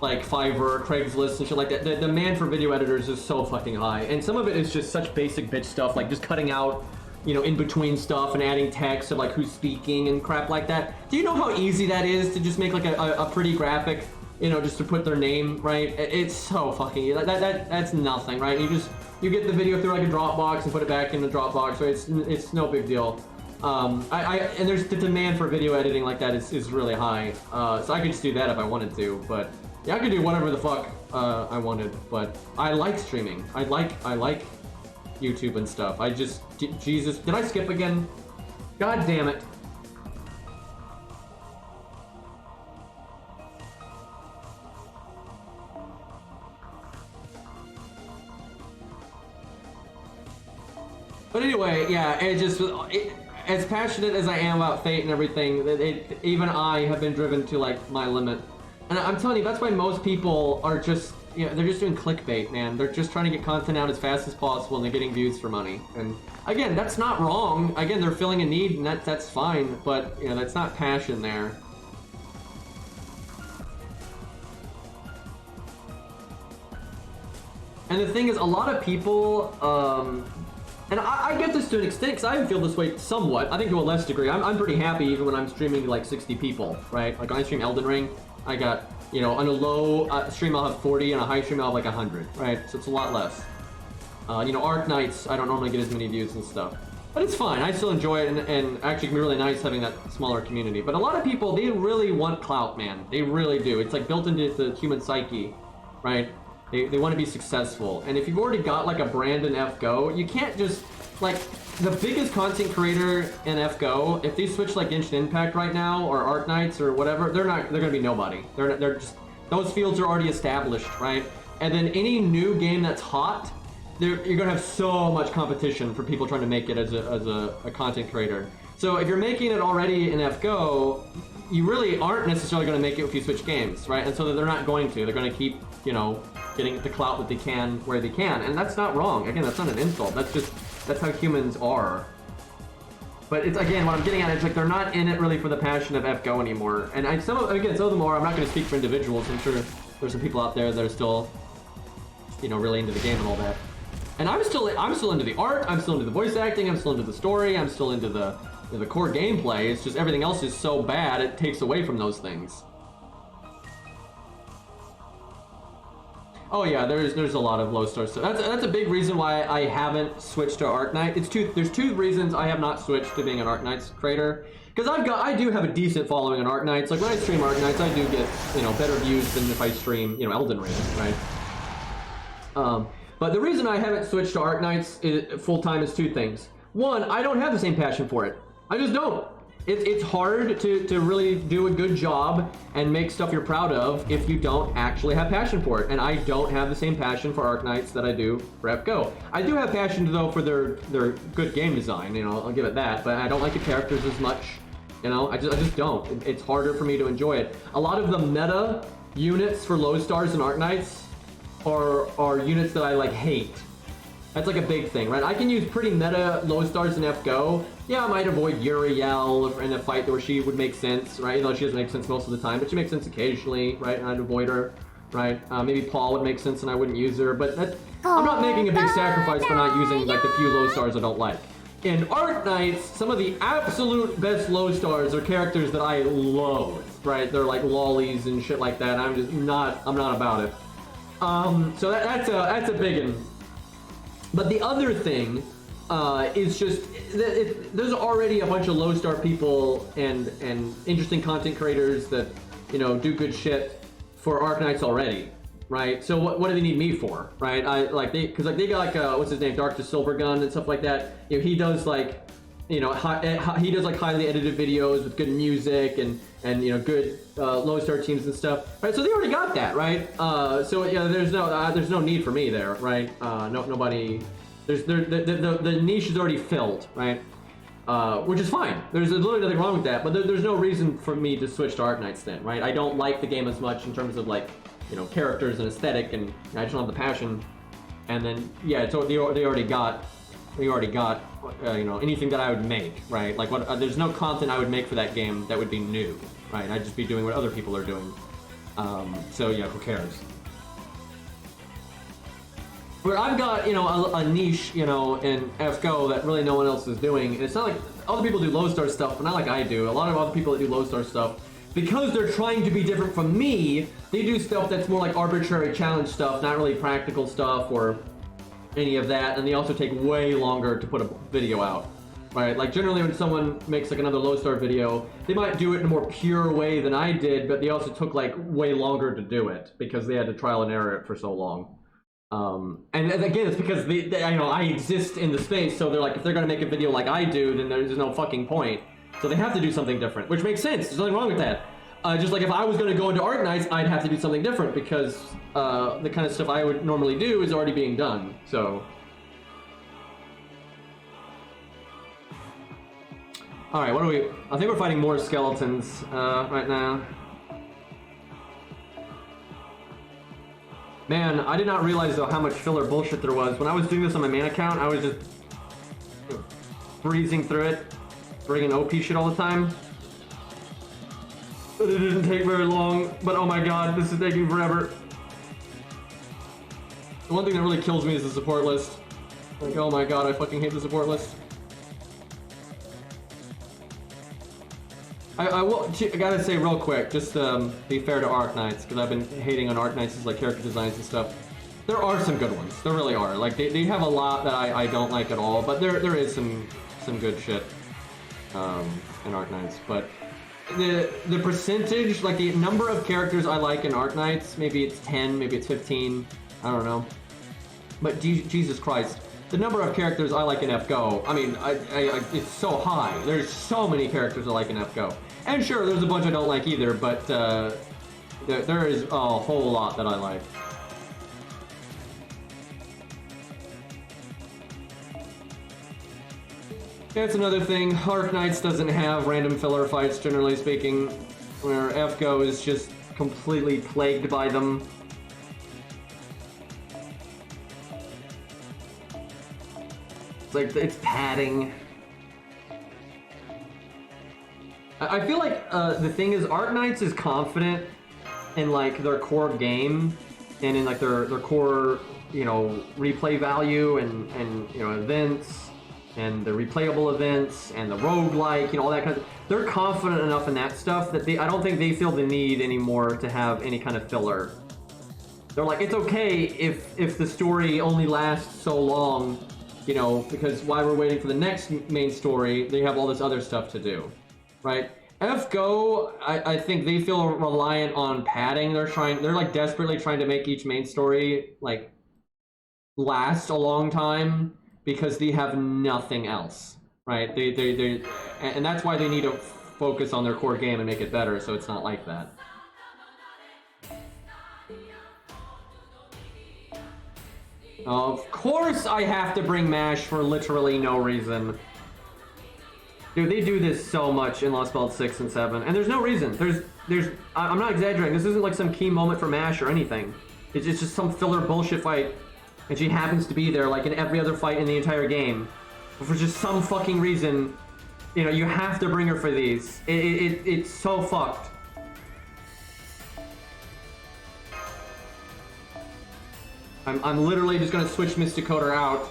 like Fiverr, Craigslist, and shit like that, the demand for video editors is so fucking high. And some of it is just such basic bitch stuff, like just cutting out, you know, in between stuff and adding text of like who's speaking and crap like that. Do you know how easy that is to just make like a pretty graphic, you know, just to put their name, right? It's so fucking easy. That's nothing, right? You get the video through like a Dropbox and put it back in the Dropbox, so it's no big deal. And there's the demand for video editing like that is really high. So I could just do that if I wanted to, but yeah, I could do whatever the fuck I wanted. But I like streaming. I like YouTube and stuff. Jesus, did I skip again? God damn it. But anyway, yeah, as passionate as I am about Fate and everything, even I have been driven to like my limit. And I'm telling you, that's why most people are just, you know, they're just doing clickbait, man. They're just trying to get content out as fast as possible, and they're getting views for money. And again, that's not wrong. Again, they're filling a need, and that's fine. But you know, that's not passion there. And the thing is, a lot of people, and I get this to an extent, because I feel this way somewhat. I think to a less degree. I'm pretty happy even when I'm streaming to like 60 people, right? Like when I stream Elden Ring, I got, you know, on a low stream I'll have 40, and a high stream I'll have like 100, right? So it's a lot less. You know, Arc Nights, I don't normally get as many views and stuff. But it's fine, I still enjoy it, and actually it can be really nice having that smaller community. But a lot of people, they really want clout, man. They really do. It's like built into the human psyche, right? They want to be successful. And if you've already got like a brand in FGO, you can't just, like, the biggest content creator in FGO, if they switch like Genshin Impact right now, or Arc Knights or whatever, they're gonna be nobody. They're just, those fields are already established, right? And then any new game that's hot, you're gonna have so much competition for people trying to make it as a content creator. So if you're making it already in FGO, you really aren't necessarily gonna make it if you switch games, right? And so they're not going to. They're gonna keep, you know, getting the clout that they can where they can. And that's not wrong. Again, that's not an insult. That's how humans are. But it's, again, what I'm getting at is like they're not in it really for the passion of FGO anymore. And some of them are. I'm not going to speak for individuals. I'm sure there's some people out there that are still, you know, really into the game and all that. And I'm still into the art. I'm still into the voice acting. I'm still into the story. I'm still into the core gameplay. It's just everything else is so bad it takes away from those things. Oh yeah, there's a lot of low star stuff. That's a big reason why I haven't switched to Arknight. There's two reasons I have not switched to being an Arknights creator. Because I do have a decent following on Arknights. Like when I stream Arknights, I do get, you know, better views than if I stream, you know, Elden Ring, right? But the reason I haven't switched to Arknights full time is two things. One, I don't have the same passion for it. I just don't. It's hard to really do a good job and make stuff you're proud of if you don't actually have passion for it. And I don't have the same passion for Arknights that I do for FGO. I do have passion though for their good game design, you know, I'll give it that, but I don't like the characters as much, you know, I just don't. It's harder for me to enjoy it. A lot of the meta units for low stars and Arknights are units that I like hate. That's like a big thing, right? I can use pretty meta low stars in FGO. Yeah, I might avoid Uriel in a fight where she would make sense, right? Even though she doesn't make sense most of the time, but she makes sense occasionally, right? And I'd avoid her, right? Maybe Paul would make sense and I wouldn't use her, but I'm not making a big sacrifice for not using like the few low stars I don't like. In Arknights, some of the absolute best low stars are characters that I loathe, right? They're like lollies and shit like that. I'm not about it. So that's a big one. But the other thing is just there's already a bunch of low star people and interesting content creators that, you know, do good shit for Arknights already, right? So what do they need me for, right? They got like what's his name, Dark to Silver Gun and stuff like that. You know, he does like, you know, he does like highly edited videos with good music and you know, good low star teams and stuff, right? So they already got that, right? So yeah, there's no need for me there, right? Nobody. The niche is already filled, right? Which is fine. There's literally nothing wrong with that, but there's no reason for me to switch to Arknights then, right? I don't like the game as much in terms of like, you know, characters and aesthetic, and I just don't have the passion. And then yeah, so they already got. You know, anything that I would make, right? Like there's no content I would make for that game that would be new, right? I'd just be doing what other people are doing. So yeah, who cares? But I've got, you know, a niche, you know, in FGO that really no one else is doing. And it's not like other people do low star stuff, but not like I do. A lot of other people that do low star stuff, because they're trying to be different from me, they do stuff that's more like arbitrary challenge stuff, not really practical stuff or any of that, and they also take way longer to put a video out, right? Like generally when someone makes like another low star video, they might do it in a more pure way than I did, but they also took like way longer to do it because they had to trial and error it for so long. And again, it's because they you know, I exist in the space, so they're like, if they're gonna make a video like I do, then there's no fucking point. So they have to do something different, which makes sense. There's nothing wrong with that. Just like if I was going to go into Arknights, I'd have to do something different because the kind of stuff I would normally do is already being done. So, all right, what are we? I think we're fighting more skeletons right now. Man, I did not realize though how much filler bullshit there was. When I was doing this on my main account, I was just breezing through it, bringing OP shit all the time. But it didn't take very long, but oh my god, this is taking forever. The one thing that really kills me is the support list. Like, oh my god, I fucking hate the support list. I gotta say real quick, just be fair to Arknights, because I've been hating on Arknights' like character designs and stuff. There are some good ones, there really are. Like, they have a lot that I don't like at all, but there is some good shit in Arknights, but the percentage, like the number of characters I like in Arknights, maybe it's 10, maybe it's 15, I don't know. But Jesus Christ, the number of characters I like in FGO, I mean, it's so high. There's so many characters I like in FGO. And sure, there's a bunch I don't like either, but there is a whole lot that I like. That's another thing, Arknights doesn't have random filler fights, generally speaking, where FGO is just completely plagued by them. It's like, it's padding. I feel like the thing is, Arknights is confident in like their core game and in like their core, you know, replay value and you know, events and the replayable events and the roguelike, you know, all that kind of. They're confident enough in that stuff that I don't think they feel the need anymore to have any kind of filler. they're like, it's okay if the story only lasts so long, you know, because while we're waiting for the next main story, they have all this other stuff to do, right? FGO, I think they feel reliant on padding. They're like desperately trying to make each main story like last a long time because they have nothing else, right? And that's why they need to focus on their core game and make it better, so it's not like that. Of course I have to bring MASH for literally no reason. Dude, they do this so much in Lostbelt 6 and 7, and there's no reason. I'm not exaggerating. This isn't like some key moment for MASH or anything. It's just some filler bullshit fight, and she happens to be there like in every other fight in the entire game. But for just some fucking reason, you know, you have to bring her for these. It's so fucked. I'm literally just gonna switch Mysticoder out.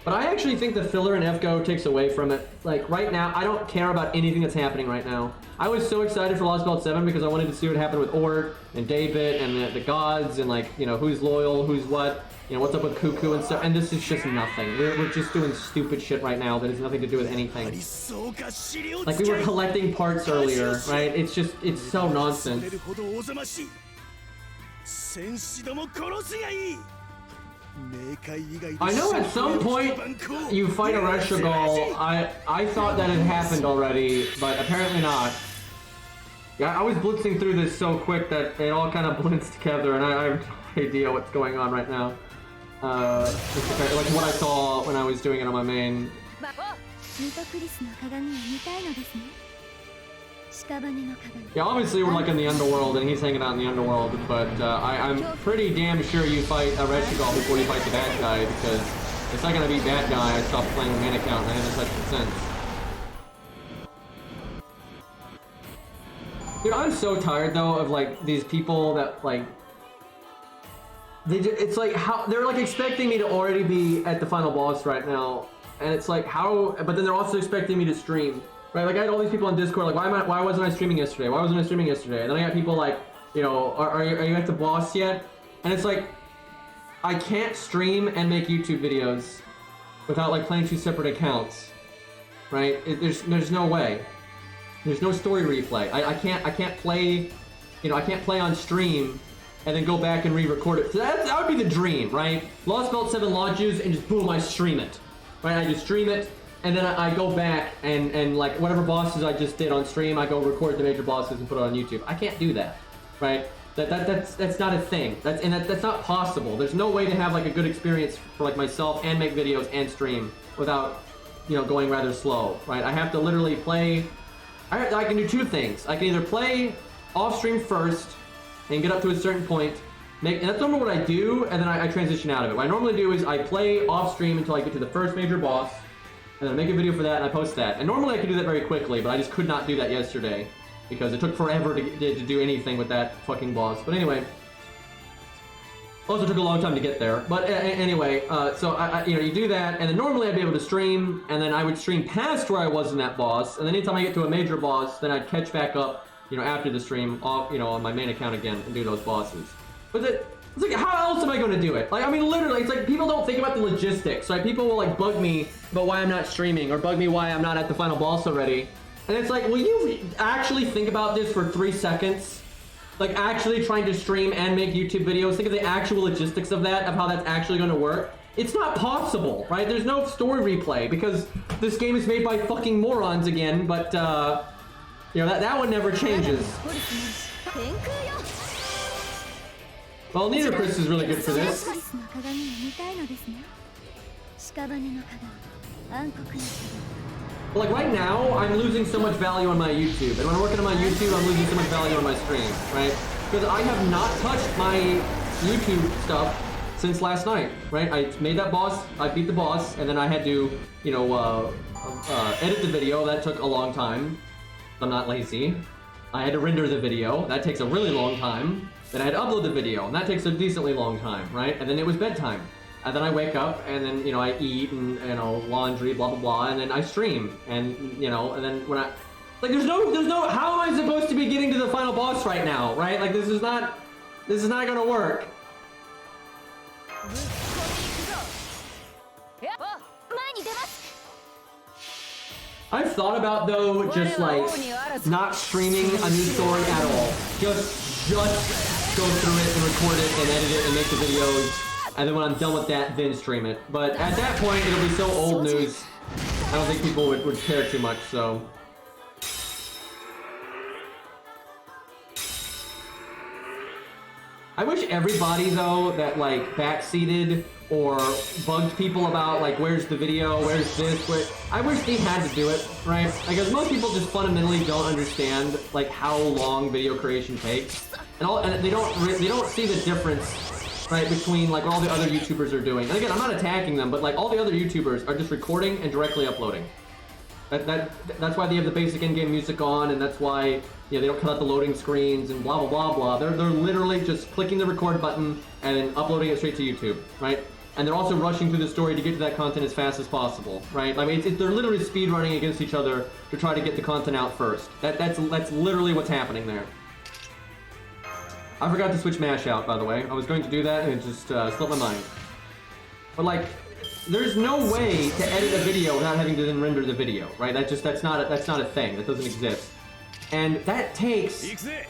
But I actually think the filler in FGO takes away from it. Like, right now, I don't care about anything that's happening right now. I was so excited for Lostbelt 7 because I wanted to see what happened with Ort and David and the gods and, like, you know, who's loyal, who's what, you know, what's up with Cuckoo and stuff. And this is just nothing. We're just doing stupid shit right now that has nothing to do with anything. Like, we were collecting parts earlier, right? It's just, it's so nonsense. I know at some point you fight a Reshigal. I thought that had happened already, but apparently not. Yeah, I was blitzing through this so quick that it all kind of blends together, and I have no idea what's going on right now. Like what I saw when I was doing it on my main. Yeah, obviously we're like in the underworld and he's hanging out in the underworld, but I'm pretty damn sure you fight a Reshigal before you fight the bad guy, because it's not gonna be bad guy. I stopped playing the main account and I haven't touched it since. Dude, I'm so tired though of like these people that like it's like how they're like expecting me to already be at the final boss right now, and it's like how, but then they're also expecting me to stream. Right, like I had all these people on Discord, like why wasn't I streaming yesterday? Why wasn't I streaming yesterday? And then I got people like, you know, are you at the boss yet? And it's like, I can't stream and make YouTube videos without like playing two separate accounts, right? There's no way. There's no story replay. I can't play, you know, I can't play on stream and then go back and re-record it. So that would be the dream, right? Lostbelt 7 launches and just boom, I stream it, right? I just stream it. And then I go back and like whatever bosses I just did on stream, I go record the major bosses and put it on YouTube. I can't do that, right? That's not a thing. That's not possible. There's no way to have like a good experience for like myself and make videos and stream without, you know, going rather slow, right? I have to literally play. I can do two things. I can either play off stream first and get up to a certain point, and that's normally what I do, and then I transition out of it. What I normally do is I play off stream until I get to the first major boss, and then I make a video for that and I post that. And normally I could do that very quickly, but I just could not do that yesterday because it took forever to do anything with that fucking boss. But anyway, also took a long time to get there. But anyway, so you know, you do that, and then normally I'd be able to stream, and then I would stream past where I was in that boss, and then anytime I get to a major boss, then I'd catch back up, you know, after the stream, off, you know, on my main account again and do those bosses. But it's like, how else am I going to do it? Like, I mean, literally, it's like people don't think about the logistics, right? People will like bug me about why I'm not streaming or bug me why I'm not at the final boss already. And it's like, will you actually think about this for 3 seconds? Like actually trying to stream and make YouTube videos, think of the actual logistics of that, of how that's actually going to work. It's not possible, right? There's no story replay because this game is made by fucking morons again, but you know, that one never changes. Well, neither Chris is really good for this. But like right now, I'm losing so much value on my YouTube, and when I'm working on my YouTube, I'm losing so much value on my stream, right? Because I have not touched my YouTube stuff since last night, right? I made that boss, I beat the boss, and then I had to, you know, edit the video. That took a long time. I'm not lazy. I had to render the video. That takes a really long time. Then I had to upload the video, and that takes a decently long time, right? And then it was bedtime. And then I wake up, and then, you know, I eat, and, you know, laundry, blah, blah, blah, and then I stream. And, you know, and then when Like there's no, how am I supposed to be getting to the final boss right now, right? Like this is not gonna work. I've thought about though just like not streaming a new story at all. Just go through it and record it and edit it and make the videos, and then when I'm done with that, then stream it. But at that point, it'll be so old news. I don't think people would care too much. So. I wish everybody though that like backseated or bugged people about like where's the video, where's this, I wish they had to do it, right? Because most people just fundamentally don't understand like how long video creation takes, and they don't see the difference, right, between like what all the other YouTubers are doing. And again, I'm not attacking them, but like all the other YouTubers are just recording and directly uploading. That's why they have the basic in-game music on, and that's why they don't cut out the loading screens and blah blah blah blah. They're literally just clicking the record button and then uploading it straight to YouTube, right? And they're also rushing through the story to get to that content as fast as possible, right? I mean, they're literally speed running against each other to try to get the content out first. That's literally what's happening there. I forgot to switch mash out, by the way. I was going to do that and it just slipped my mind. But like, there's no way to edit a video without having to then render the video, right? That's not a thing. That doesn't exist. And that takes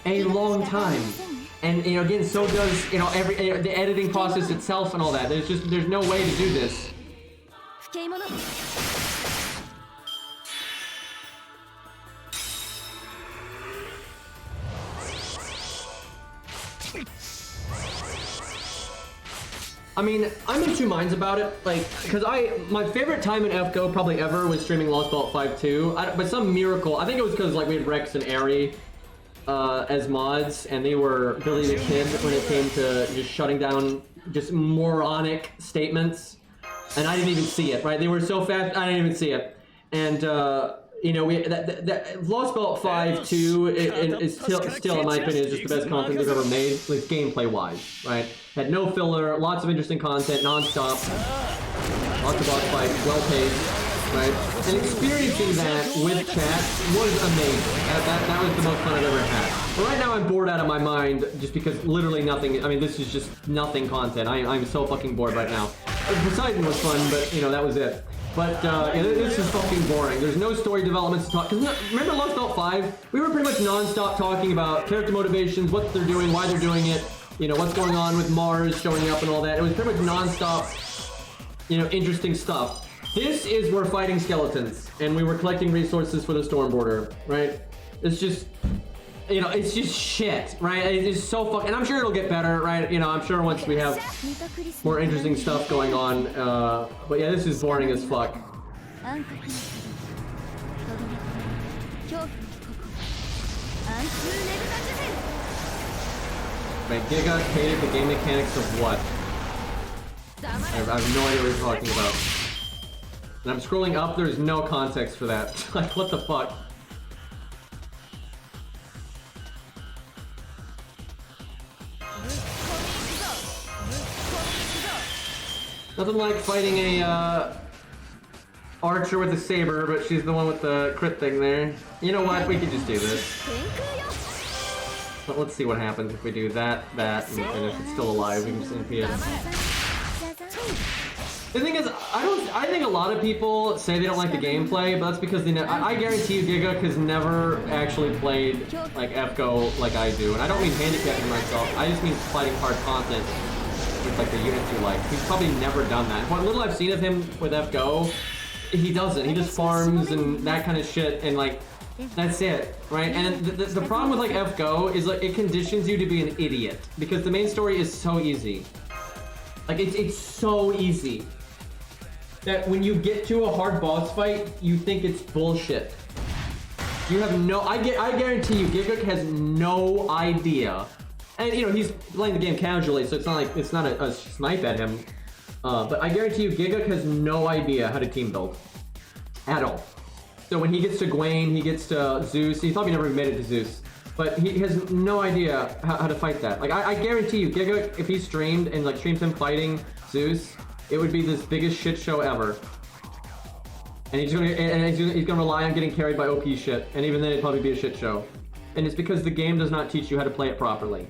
a long time. And again, so does the editing process itself and all that. There's no way to do this. I mean, I'm in two minds about it, like, because my favorite time in FGO probably ever was streaming Lostbelt 5.2, but some miracle, I think it was because, like, we had Rex and Airy as mods, and they were Billy the Kid when it came to just shutting down just moronic statements, and I didn't even see it, right? They were so fast, I didn't even see it. And, Lostbelt 5.2 is still, in my opinion, is just the best content they've ever made, at least gameplay-wise, right? Had no filler, lots of interesting content, non-stop, lots of boss fights, well-paced, right? And experiencing that with chat was amazing. That was the most fun I've ever had. But right now I'm bored out of my mind just because literally nothing, I mean, this is just nothing content. I'm so fucking bored right now. Poseidon was fun, but, that was it. But, this is fucking boring. There's no story developments to talk. Because remember Lostbelt 5? We were pretty much non-stop talking about character motivations, what they're doing, why they're doing it, what's going on with Mars showing up and all that. It was pretty much non-stop, interesting stuff. This is we're fighting skeletons, and we were collecting resources for the Stormborder, right? It's just, it's just shit, right? It's so fucking, and I'm sure it'll get better, right? I'm sure once we have more interesting stuff going on, but yeah, this is boring as fuck. Wait, Giga hated the game mechanics of what? I have no idea what you're talking about. And I'm scrolling up, there's no context for that. Like, what the fuck? Nothing like fighting a archer with a saber, but she's the one with the crit thing there. You know what? We could just do this. But let's see what happens if we do that, and finish. It's still alive. We can just MP it. The thing is, I think a lot of people say they don't like the gameplay, but that's because they I guarantee you Giga has never actually played like FGO like I do. And I don't mean handicapping myself, I just mean fighting hard content with like the units you like. He's probably never done that. What little I've seen of him with FGO, he doesn't. He just farms and that kind of shit, and like, that's it, right? And the problem with like FGO is like it conditions you to be an idiot because the main story is so easy. Like it's so easy that when you get to a hard boss fight, you think it's bullshit. You have no, I guarantee you, Giga has no idea. And he's playing the game casually, so it's not a snipe at him. But I guarantee you, Giga has no idea how to team build at all. So when he gets to Gwen, he gets to Zeus. He probably never made it to Zeus, but he has no idea how to fight that. Like I guarantee you, Giga, if he streamed and like streams him fighting Zeus, it would be this biggest shit show ever. And he's gonna rely on getting carried by OP shit, and even then it'd probably be a shit show. And it's because the game does not teach you how to play it properly.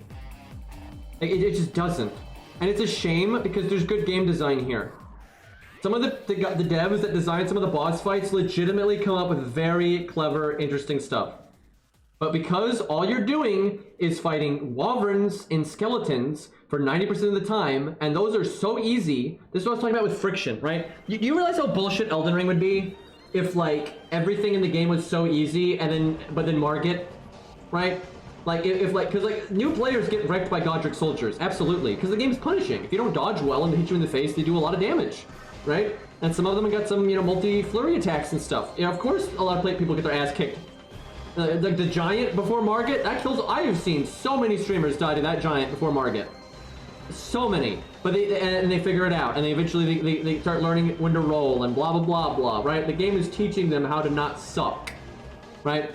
It just doesn't. And it's a shame because there's good game design here. Some of the devs that design some of the boss fights legitimately come up with very clever, interesting stuff. But because all you're doing is fighting wyverns and skeletons for 90% of the time, and those are so easy, this is what I was talking about with friction, right? You realize how bullshit Elden Ring would be if, like, everything in the game was so easy, but then Margit, right? Like, because, like, new players get wrecked by Godric soldiers, absolutely, because the game's punishing. If you don't dodge well and they hit you in the face, they do a lot of damage, right? And some of them got some, multi-flurry attacks and stuff. Of course, a lot of people get their ass kicked. Like the giant before Margit, that kills. I have seen so many streamers die to that giant before Margit. So many. But they figure it out, and they eventually they start learning when to roll and blah blah blah blah, right? The game is teaching them how to not suck, right?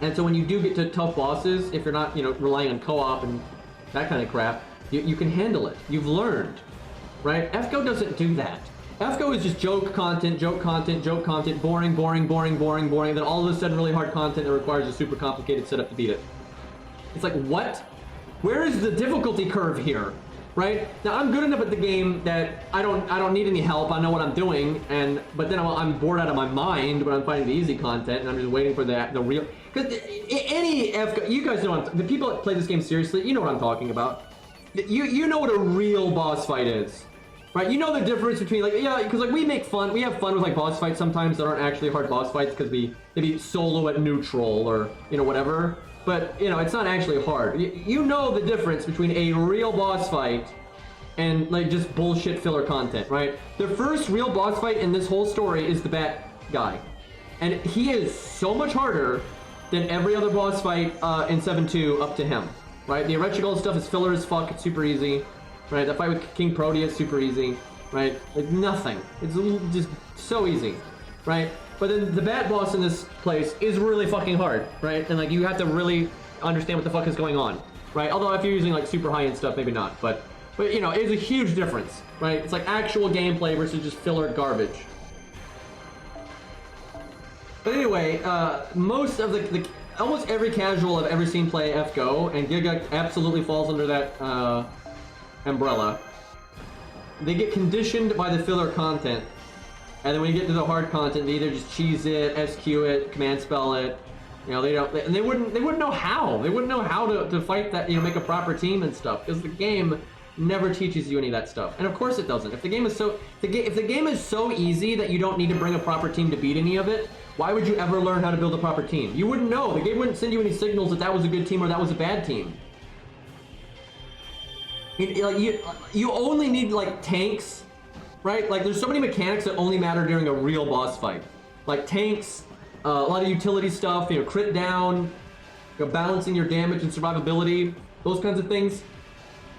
And so when you do get to tough bosses, if you're not, relying on co-op and that kind of crap, you can handle it. You've learned, right? FGO doesn't do that. FGO is just joke content, boring, then all of a sudden really hard content that requires a super complicated setup to beat it. It's like, what? Where is the difficulty curve here? Right? Now I'm good enough at the game that I don't need any help. I know what I'm doing, but then I'm bored out of my mind when I'm finding the easy content and I'm just waiting for the real. Because any FGO, you guys know the people that play this game seriously, you know what I'm talking about. You know what a real boss fight is. Right, you know the difference between, because we have fun with like boss fights sometimes that aren't actually hard boss fights because they be solo at neutral or whatever. But it's not actually hard. You know the difference between a real boss fight and like just bullshit filler content, right? The first real boss fight in this whole story is the Bat guy, and he is so much harder than every other boss fight in 7.2 up to him. Right, the Erechigal stuff is filler as fuck. It's super easy. Right, that fight with King Proteus, super easy, right? Like nothing. It's just so easy, right? But then the bad boss in this place is really fucking hard, right? And like you have to really understand what the fuck is going on, right? Although if you're using like super high-end stuff, maybe not. But it's a huge difference, right? It's like actual gameplay versus just filler garbage. But anyway, most of almost every casual I've ever seen play FGO, and Giga absolutely falls under that umbrella. They get conditioned by the filler content, and then when you get to the hard content, they either just cheese it, SQ it, command spell it. They wouldn't know how. They wouldn't know how to fight that. Make a proper team and stuff because the game never teaches you any of that stuff. And of course it doesn't. If the game is so easy that you don't need to bring a proper team to beat any of it, why would you ever learn how to build a proper team? You wouldn't know. The game wouldn't send you any signals that was a good team or that was a bad team. You only need like tanks, right? Like there's so many mechanics that only matter during a real boss fight, like tanks, a lot of utility stuff, crit down, balancing your damage and survivability, those kinds of things.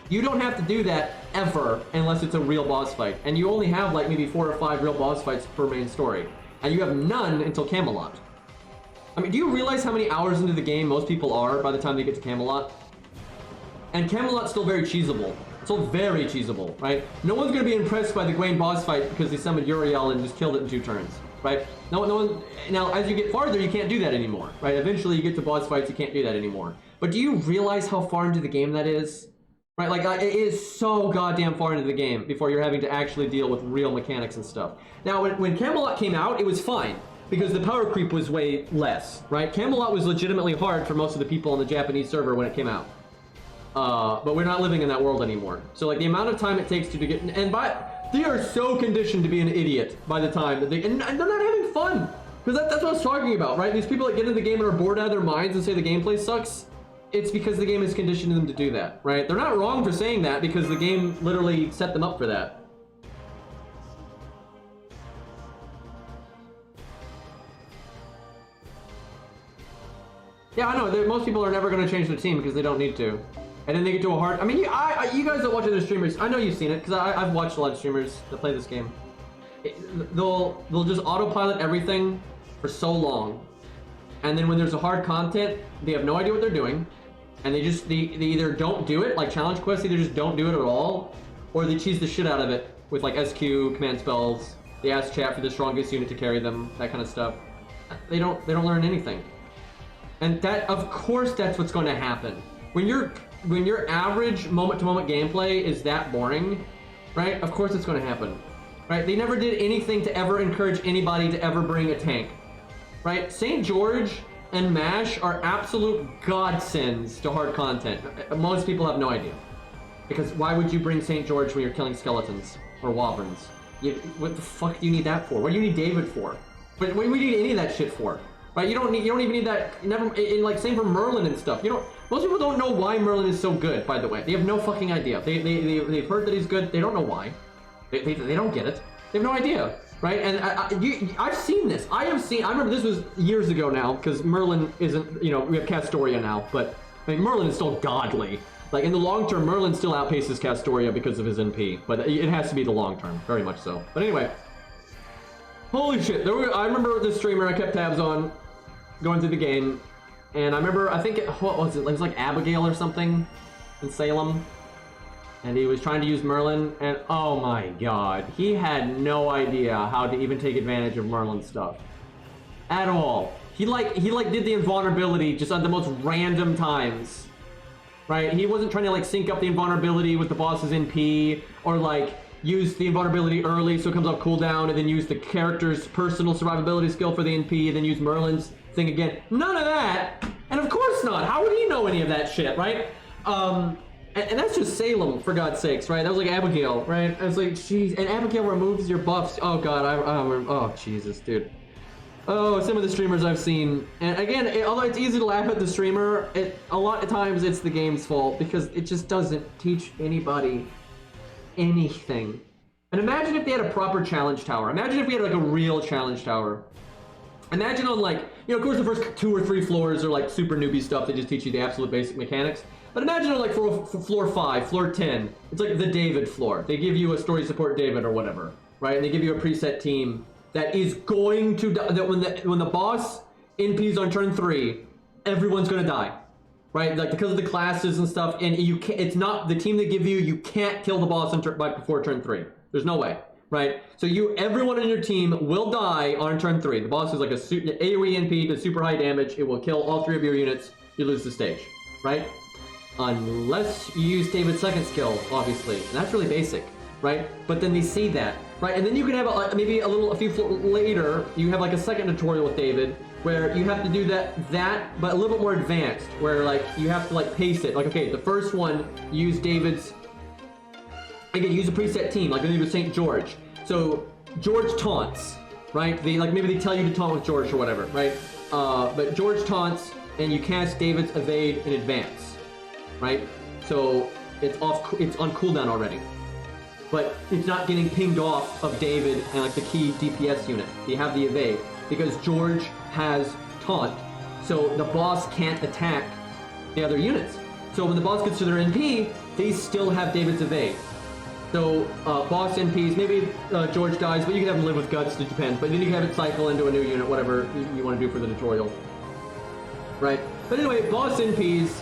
You don't have to do that ever unless it's a real boss fight, and you only have like maybe 4 or 5 real boss fights per main story, and you have none until Camelot. I mean, do you realize how many hours into the game most people are by the time they get to Camelot? And Camelot's still very cheesable. Still very cheesable, right? No one's gonna be impressed by the Gwaine boss fight because they summoned Uriel and just killed it in 2 turns, right? No one. Now, as you get farther, you can't do that anymore, right? Eventually, you get to boss fights, you can't do that anymore. But do you realize how far into the game that is? Right? Like, it is so goddamn far into the game before you're having to actually deal with real mechanics and stuff. Now, when Camelot came out, it was fine because the power creep was way less, right? Camelot was legitimately hard for most of the people on the Japanese server when it came out. But we're not living in that world anymore. So like the amount of time it takes to get, they are so conditioned to be an idiot by the time that and they're not having fun. Because that's what I was talking about, right? These people that get into the game and are bored out of their minds and say the gameplay sucks, it's because the game is conditioning them to do that, right? They're not wrong for saying that because the game literally set them up for that. Yeah, I know, most people are never going to change their team because they don't need to. And then they get to a hard... I mean, you guys that watch other streamers, I know you've seen it, because I've watched a lot of streamers that play this game. They'll just autopilot everything for so long. And then when there's a hard content, they have no idea what they're doing. And they either don't do it, like challenge quests, either just don't do it at all, or they cheese the shit out of it with like SQ, command spells, They ask chat for the strongest unit to carry them, that kind of stuff. They don't learn anything. And that, of course, that's what's going to happen. When your average moment-to-moment gameplay is that boring, right? Of course it's going to happen, right? They never did anything to ever encourage anybody to ever bring a tank, right? St. George and MASH are absolute godsends to hard content. Most people have no idea. Because why would you bring St. George when you're killing skeletons or wyverns? What the fuck do you need that for? What do you need David for? But what do you need any of that shit for? Right? You don't even need that. Never. In like same for Merlin and stuff. Most people don't know why Merlin is so good. By the way, they have no fucking idea. They've heard that he's good. They don't know why. They don't get it. They have no idea. Right? And I've seen this. I remember this was years ago now because Merlin isn't. We have Castoria now, but I mean Merlin is still godly. Like in the long term, Merlin still outpaces Castoria because of his NP, but it has to be the long term, very much so. But anyway, holy shit! I remember this streamer I kept tabs on, going through the game, and I remember what was it? It was like Abigail or something in Salem, and he was trying to use Merlin, and oh my god, he had no idea how to even take advantage of Merlin stuff at all. He did the invulnerability just at the most random times. Right, he wasn't trying to like sync up the invulnerability with the boss's NP, or like use the invulnerability early so it comes off cooldown, and then use the character's personal survivability skill for the NP, and then use Merlin's thing again. None of that, and of course not. How would he know any of that shit, right? And that's just Salem, for God's sakes, right? That was like Abigail, right? I was like, jeez, and Abigail removes your buffs. Oh god, oh Jesus, dude. Oh, some of the streamers I've seen, and again, although it's easy to laugh at the streamer, a lot of times it's the game's fault because it just doesn't teach anybody anything. And imagine if they had a proper challenge tower. Imagine if we had like a real challenge tower. Imagine on like, of course the first 2 or 3 floors are like super newbie stuff that just teach you the absolute basic mechanics. But imagine on like floor 5, floor 10, it's like the David floor. They give you a story support David or whatever, right? And they give you a preset team that is going to die. That when the boss NPs on turn 3, everyone's gonna die, right? Like because of the classes and stuff, and it's not the team they give you. You can't kill the boss before turn 3. There's no way, right? So everyone on your team will die on turn 3. The boss is like a AOE NP to super high damage. It will kill all 3 of your units. You lose the stage, right? Unless you use David's second skill, obviously, and that's really basic, right? But then they see that. Right, and then you can have maybe a few floors later, you have like a second tutorial with David where you have to do that, but a little bit more advanced, where like you have to like pace it. Like, okay, the first one, use David's, again, use a preset team, like maybe with St. George. So George taunts, right? Maybe they tell you to taunt with George or whatever, right? But George taunts, and you cast David's evade in advance, right? So it's on cooldown already. But it's not getting pinged off of David and like the key DPS unit. You have the evade because George has taunt, so the boss can't attack the other units. So when the boss gets to their NP, they still have David's evade. So boss NPs, maybe George dies, but you can have him live with guts, it depends. But then you can have it cycle into a new unit, whatever you want to do for the tutorial, right? But anyway, boss NPs.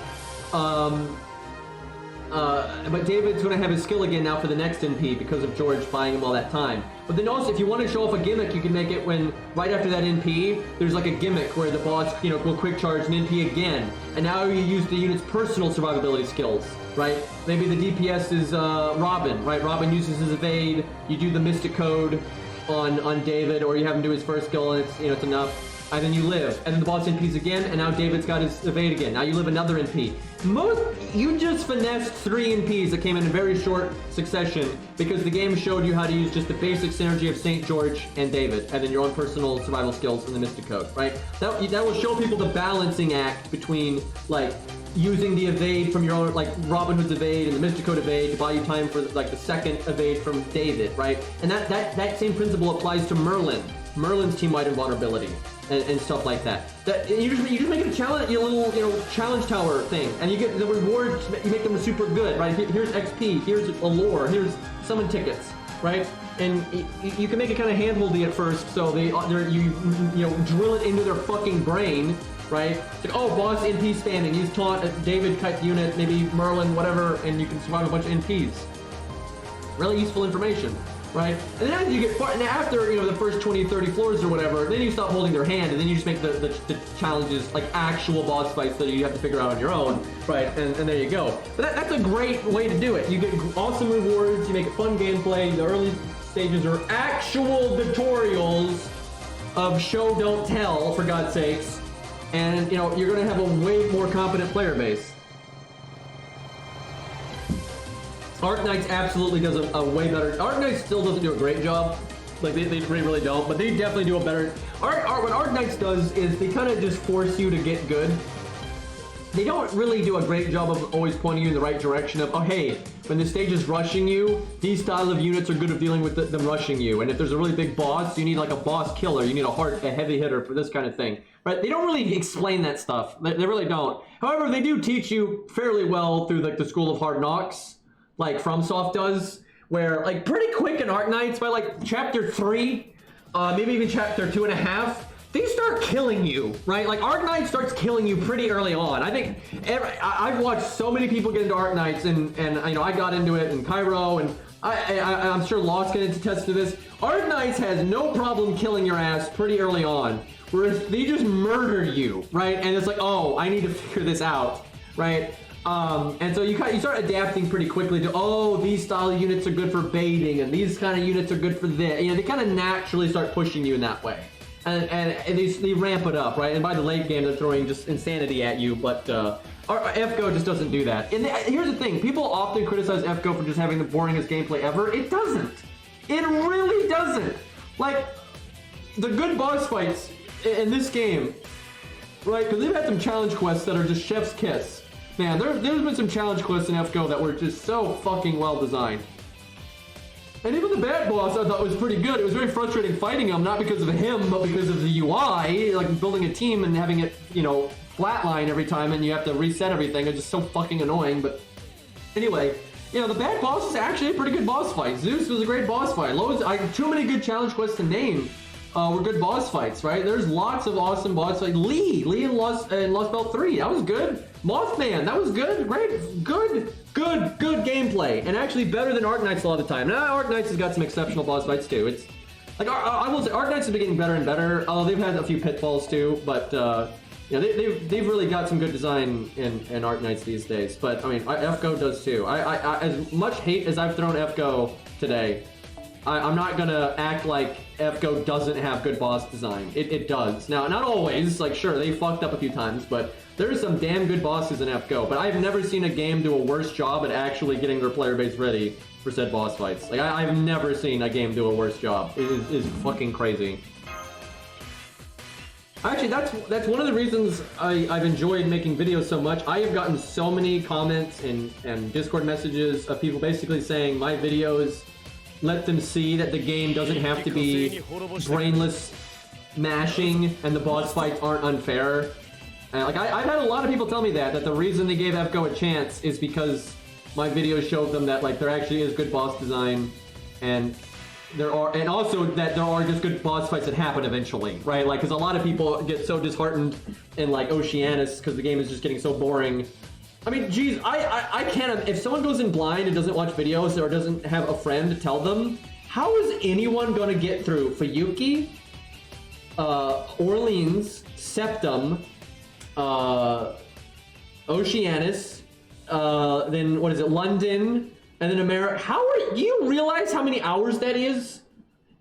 But David's going to have his skill again now for the next NP because of George buying him all that time. But then also, if you want to show off a gimmick, you can make it when, right after that NP, there's like a gimmick where the boss, will quick charge an NP again. And now you use the unit's personal survivability skills, right? Maybe the DPS is Robin, right? Robin uses his evade, you do the Mystic Code on David, or you have him do his first skill and it's enough. And then you live, and then the boss NPs again, and now David's got his evade again. Now you live another NP. You just finessed 3 NPs that came in very short succession because the game showed you how to use just the basic synergy of St. George and David, and then your own personal survival skills in the Mystic Code, right? That will show people the balancing act between like using the evade from your own, like Robin Hood's evade and the Mystic Code evade to buy you time for like the second evade from David, right? And that same principle applies to Merlin's team-wide invulnerability. And stuff like that. You just make it a challenge, a little challenge tower thing, and you get the rewards. You make them super good, right? Here's XP, here's a lore, here's summon tickets, right? And you can make it kind of handholdy at first, so you drill it into their fucking brain, right? It's like, oh, boss NP spamming, use taunt, David kite unit, maybe Merlin, whatever, and you can survive a bunch of NPs. Really useful information. right? And then as you get far, and after, you know, the first 20, 30 floors or whatever, then you stop holding their hand, and then you just make the challenges like actual boss fights that you have to figure out on your own, right? And there you go. But that's a great way to do it. You get awesome rewards, you make it fun gameplay. The early stages are actual tutorials of show, don't tell, for God's sakes. And, you know, you're going to have a way more competent player base. Arknights absolutely does a way better. Arknights still doesn't do a great job. Like, they really don't. But they definitely do a better... What Arknights does is they kind of just force you to get good. They don't really do a great job of always pointing you in the right direction of, oh, hey, when the stage is rushing you, these style of units are good at dealing with them rushing you. And if there's a really big boss, you need like a boss killer. You need a heavy hitter for this kind of thing. Right? They don't really explain that stuff. They really don't. However, they do teach you fairly well through like the School of Hard Knocks, like FromSoft does, where like pretty quick in Arknights by like chapter 3, maybe even chapter 2.5, they start killing you, right? Like Arknight starts killing you pretty early on. I think I've watched so many people get into Arknights, and you know, I got into it in Cairo, and I'm sure Lost can attest to this. Arknights has no problem killing your ass pretty early on, whereas they just murder you, right? And it's like, oh, I need to figure this out, right? And so you start adapting pretty quickly to, oh, these style of units are good for baiting, and these kind of units are good for this. You know, they kind of naturally start pushing you in that way. And they ramp it up, right? And by the late game, they're throwing just insanity at you, but FGO just doesn't do that. And here's the thing, people often criticize FGO for just having the boringest gameplay ever. It doesn't. It really doesn't. Like, the good boss fights in this game, right? Because they've had some challenge quests that are just chef's kiss. Man, there's been some challenge quests in FGO that were just so fucking well designed. And even the bad boss I thought was pretty good. It was very frustrating fighting him, not because of him, but because of the UI, like building a team and having it, you know, flatline every time and you have to reset everything. It's just so fucking annoying. But anyway, you know, the bad boss is actually a pretty good boss fight. Zeus was a great boss fight. Too many good challenge quests to name were good boss fights, right? There's lots of awesome boss fights. Lee in Lostbelt 3, that was good. Mothman, that was good. Great, good gameplay, and actually better than Arknights a lot of the time. Now, Arknights has got some exceptional boss fights too. It's like I will say, Arknights has been getting better and better. They've had a few pitfalls too, but you know, they've really got some good design in Arknights these days. But I mean, FGO does too. I as much hate as I've thrown FGO today, I'm not gonna act like FGO doesn't have good boss design. It does. Now, not always. Like, sure, they fucked up a few times, but there's some damn good bosses in FGO. But I've never seen a game do a worse job at actually getting their player base ready for said boss fights. Like, I've never seen a game do a worse job. It is fucking crazy. Actually, that's one of the reasons I've enjoyed making videos so much. I have gotten so many comments and Discord messages of people basically saying my videos let them see that the game doesn't have to be brainless mashing and the boss fights aren't unfair. And like I've had a lot of people tell me that the reason they gave FGO a chance is because my videos showed them that like there actually is good boss design, and also that there are just good boss fights that happen eventually, right? Like, because a lot of people get so disheartened in like Oceanus because the game is just getting so boring. I mean, geez, I can't. If someone goes in blind and doesn't watch videos or doesn't have a friend to tell them, how is anyone going to get through Fuyuki, Orleans, Septum, Oceanus, then what is it, London, and then America? Do you realize how many hours that is?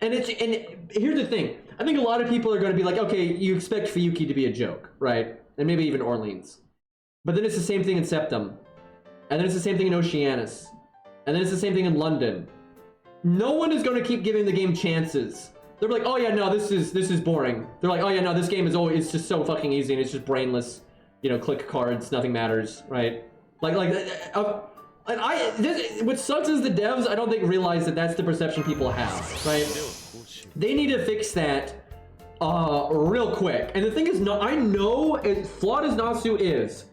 And here's the thing. I think a lot of people are going to be like, okay, you expect Fuyuki to be a joke, right? And maybe even Orleans. But then it's the same thing in Septum. And then it's the same thing in Oceanus. And then it's the same thing in London. No one is going to keep giving the game chances. They're like, oh yeah, no, this is boring. They're like, oh yeah, no, this game is always, it's just so fucking easy and it's just brainless. You know, click cards, nothing matters, right? What sucks is the devs, I don't think, realize that that's the perception people have, right? They need to fix that real quick. And the thing is, I know, as flawed as Nasu is,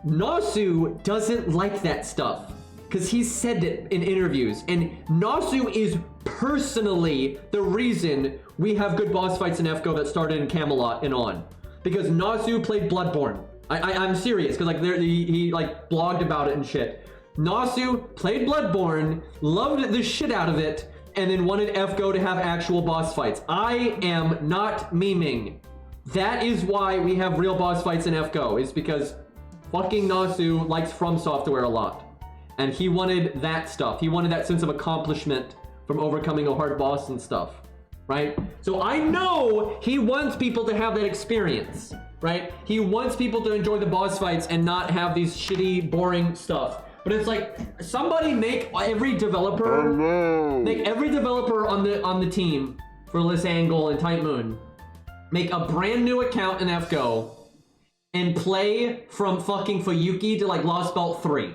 Nasu doesn't like that stuff because he's said it in interviews, and Nasu is personally the reason we have good boss fights in FGO that started in Camelot and on, because Nasu played Bloodborne. I'm serious, because like he like blogged about it and shit. Nasu played Bloodborne, loved the shit out of it, and then wanted FGO to have actual boss fights. I am not memeing. That is why we have real boss fights in FGO, is because fucking Nasu likes From Software a lot. And he wanted that stuff. He wanted that sense of accomplishment from overcoming a hard boss and stuff, right? So I know he wants people to have that experience, right? He wants people to enjoy the boss fights and not have these shitty, boring stuff. But it's like, somebody make every developer on the team for Lisangle and Tight Moon make a brand new account in FGO and play from fucking Fuyuki to like Lostbelt 3.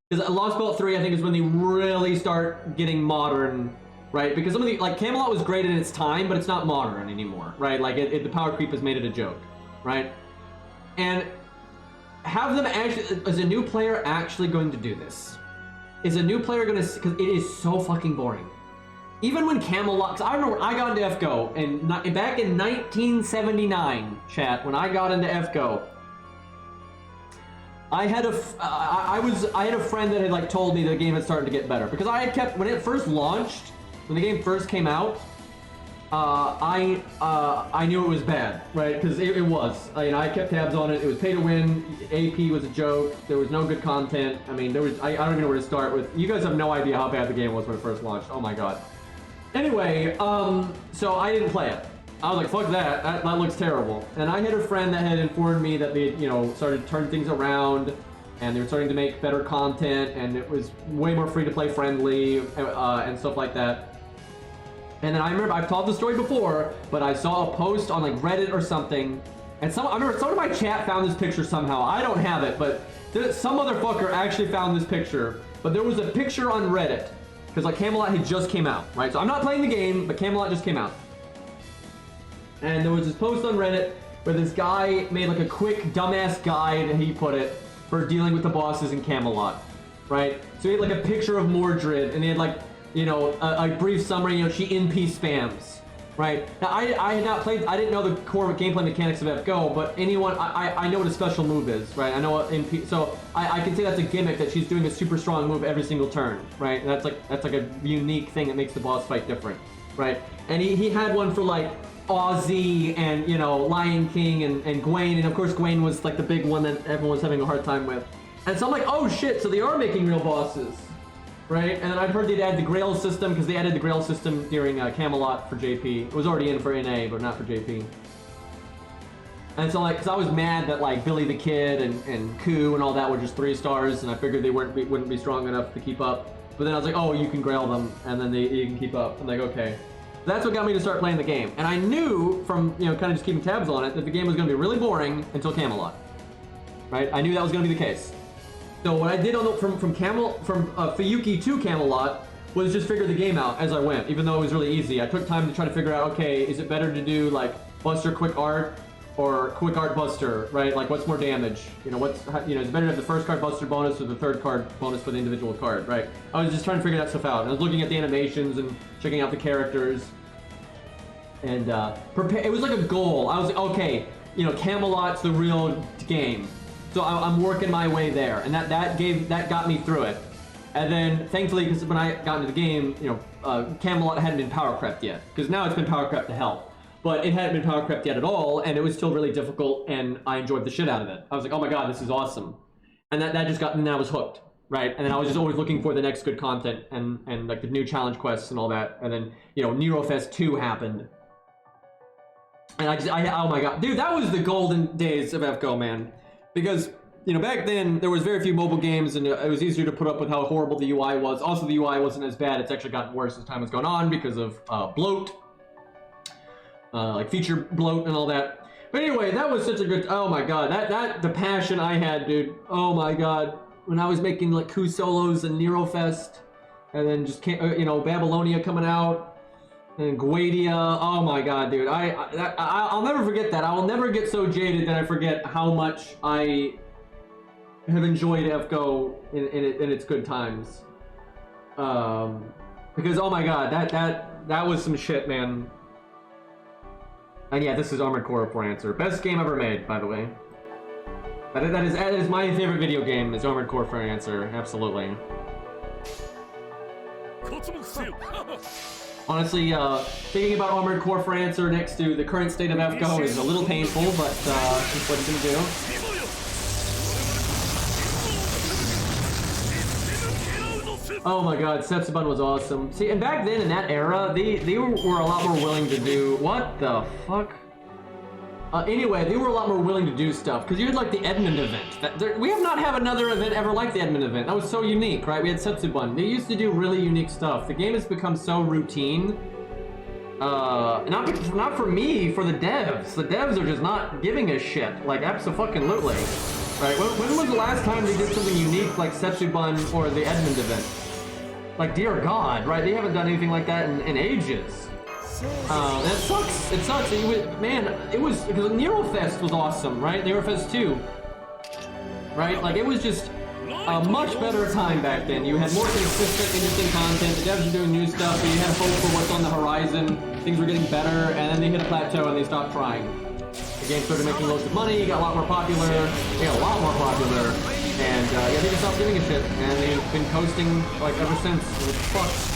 Because Lostbelt 3, I think, is when they really start getting modern, right? Because some of the, like, Camelot was great in its time, but it's not modern anymore, right? Like, the power creep has made it a joke, right? And have them actually, is a new player actually going to do this? Is a new player going to, because it is so fucking boring. Even when Camelot, because I remember when I got into FGO, and back in 1979, chat, when I got into FGO, I had a friend that had like told me the game had started to get better, because I had kept, when it first launched, when the game first came out, I knew it was bad, right? Because it was. I kept tabs on it. It was pay to win. AP was a joke. There was no good content. I mean, there was. I don't even know where to start with. You guys have no idea how bad the game was when it first launched. Oh my god. Anyway, so I didn't play it. I was like, fuck that. That looks terrible. And I had a friend that had informed me that they, started to turn things around, and they were starting to make better content, and it was way more free-to-play friendly, and stuff like that. And then I remember, I've told the story before, but I saw a post on like Reddit or something, and I remember someone in my chat found this picture somehow. I don't have it, but some motherfucker actually found this picture. But there was a picture on Reddit, because like Camelot had just came out, right? So I'm not playing the game, but Camelot just came out. And there was this post on Reddit where this guy made like a quick dumbass guide, he put it, for dealing with the bosses in Camelot, right? So he had like a picture of Mordred, and he had like, a brief summary, she NP spams, right? Now, I had not played, I didn't know the core gameplay mechanics of FGO, but I know what a special move is, right? I know what NP, so I can say that's a gimmick, that she's doing a super strong move every single turn, right? And that's like a unique thing that makes the boss fight different, right? And he had one for like Ozzy and, Lion King and Gwaine, and of course Gwaine was like the big one that everyone was having a hard time with. And so I'm like, oh shit, so they are making real bosses. Right, and then I've heard they'd add the Grail system, because they added the Grail system during Camelot for JP. It was already in for NA, but not for JP. And so, like, because I was mad that, like, Billy the Kid and Koo and all that were just 3 stars, and I figured they wouldn't be strong enough to keep up. But then I was like, oh, you can Grail them, and then you can keep up. I'm like, okay. That's what got me to start playing the game. And I knew from, kind of just keeping tabs on it, that the game was going to be really boring until Camelot. Right? I knew that was going to be the case. So what I did from Fuyuki to Camelot was just figure the game out as I went, even though it was really easy. I took time to try to figure out, okay, is it better to do like Buster Quick Art or Quick Art Buster, right? Like what's more damage? Is it better to have the first card Buster bonus or the third card bonus for the individual card, right? I was just trying to figure that stuff out. And I was looking at the animations and checking out the characters, and it was like a goal. I was like, okay, Camelot's the real game. So I'm working my way there, and that got me through it. And then, thankfully, because when I got into the game, Camelot hadn't been power crept yet, because now it's been power crept to hell. But it hadn't been power crept yet at all, and it was still really difficult, and I enjoyed the shit out of it. I was like, oh my god, this is awesome. And that just got, and then I was hooked, right? And then I was just always looking for the next good content, and like the new challenge quests and all that. And then, Nerofest 2 happened. And oh my god, dude, that was the golden days of FGO, man. Because, back then, there was very few mobile games, and it was easier to put up with how horrible the UI was. Also, the UI wasn't as bad. It's actually gotten worse as time has gone on because of bloat. Like feature bloat and all that. But anyway, that was such a good... Oh my god, the passion I had, dude. Oh my god. When I was making, like, Koo solos and Nerofest, and then just, Babylonia coming out, and Guadia. Oh my god, dude. I'll never forget that. I will never get so jaded that I forget how much I have enjoyed FGO in its good times. Because oh my god, that was some shit, man. And yeah, this is Armored Core for answer. Best game ever made, by the way. That is my favorite video game. Is Armored Core for answer. Absolutely. Honestly, thinking about Armored Core for answer next to the current state of FGO is a little painful, but that's what it's gonna do. Oh my god, Setsubun was awesome. See, and back then in that era, they were a lot more willing to do... What the fuck? Anyway, they were a lot more willing to do stuff, because you had like the Edmund event. We have not had another event ever like the Edmund event. That was so unique, right? We had Setsubun. They used to do really unique stuff. The game has become so routine. Not for me, for the devs. The devs are just not giving a shit. Like, abso-fucking-lutely. Right? When was the last time they did something unique like Setsubun or the Edmund event? Like, dear God, right? They haven't done anything like that in ages. That sucks. It sucks. Man, it was because Neurofest was awesome, right? Neurofest 2, right? Like, it was just a much better time back then. You had more consistent, interesting content. The devs were doing new stuff, so you had hope for what's on the horizon. Things were getting better, and then they hit a plateau and they stopped trying. The game started making loads of money. Got a lot more popular. And yeah, they just stopped giving a shit, and they've been coasting like ever since. It's fucked.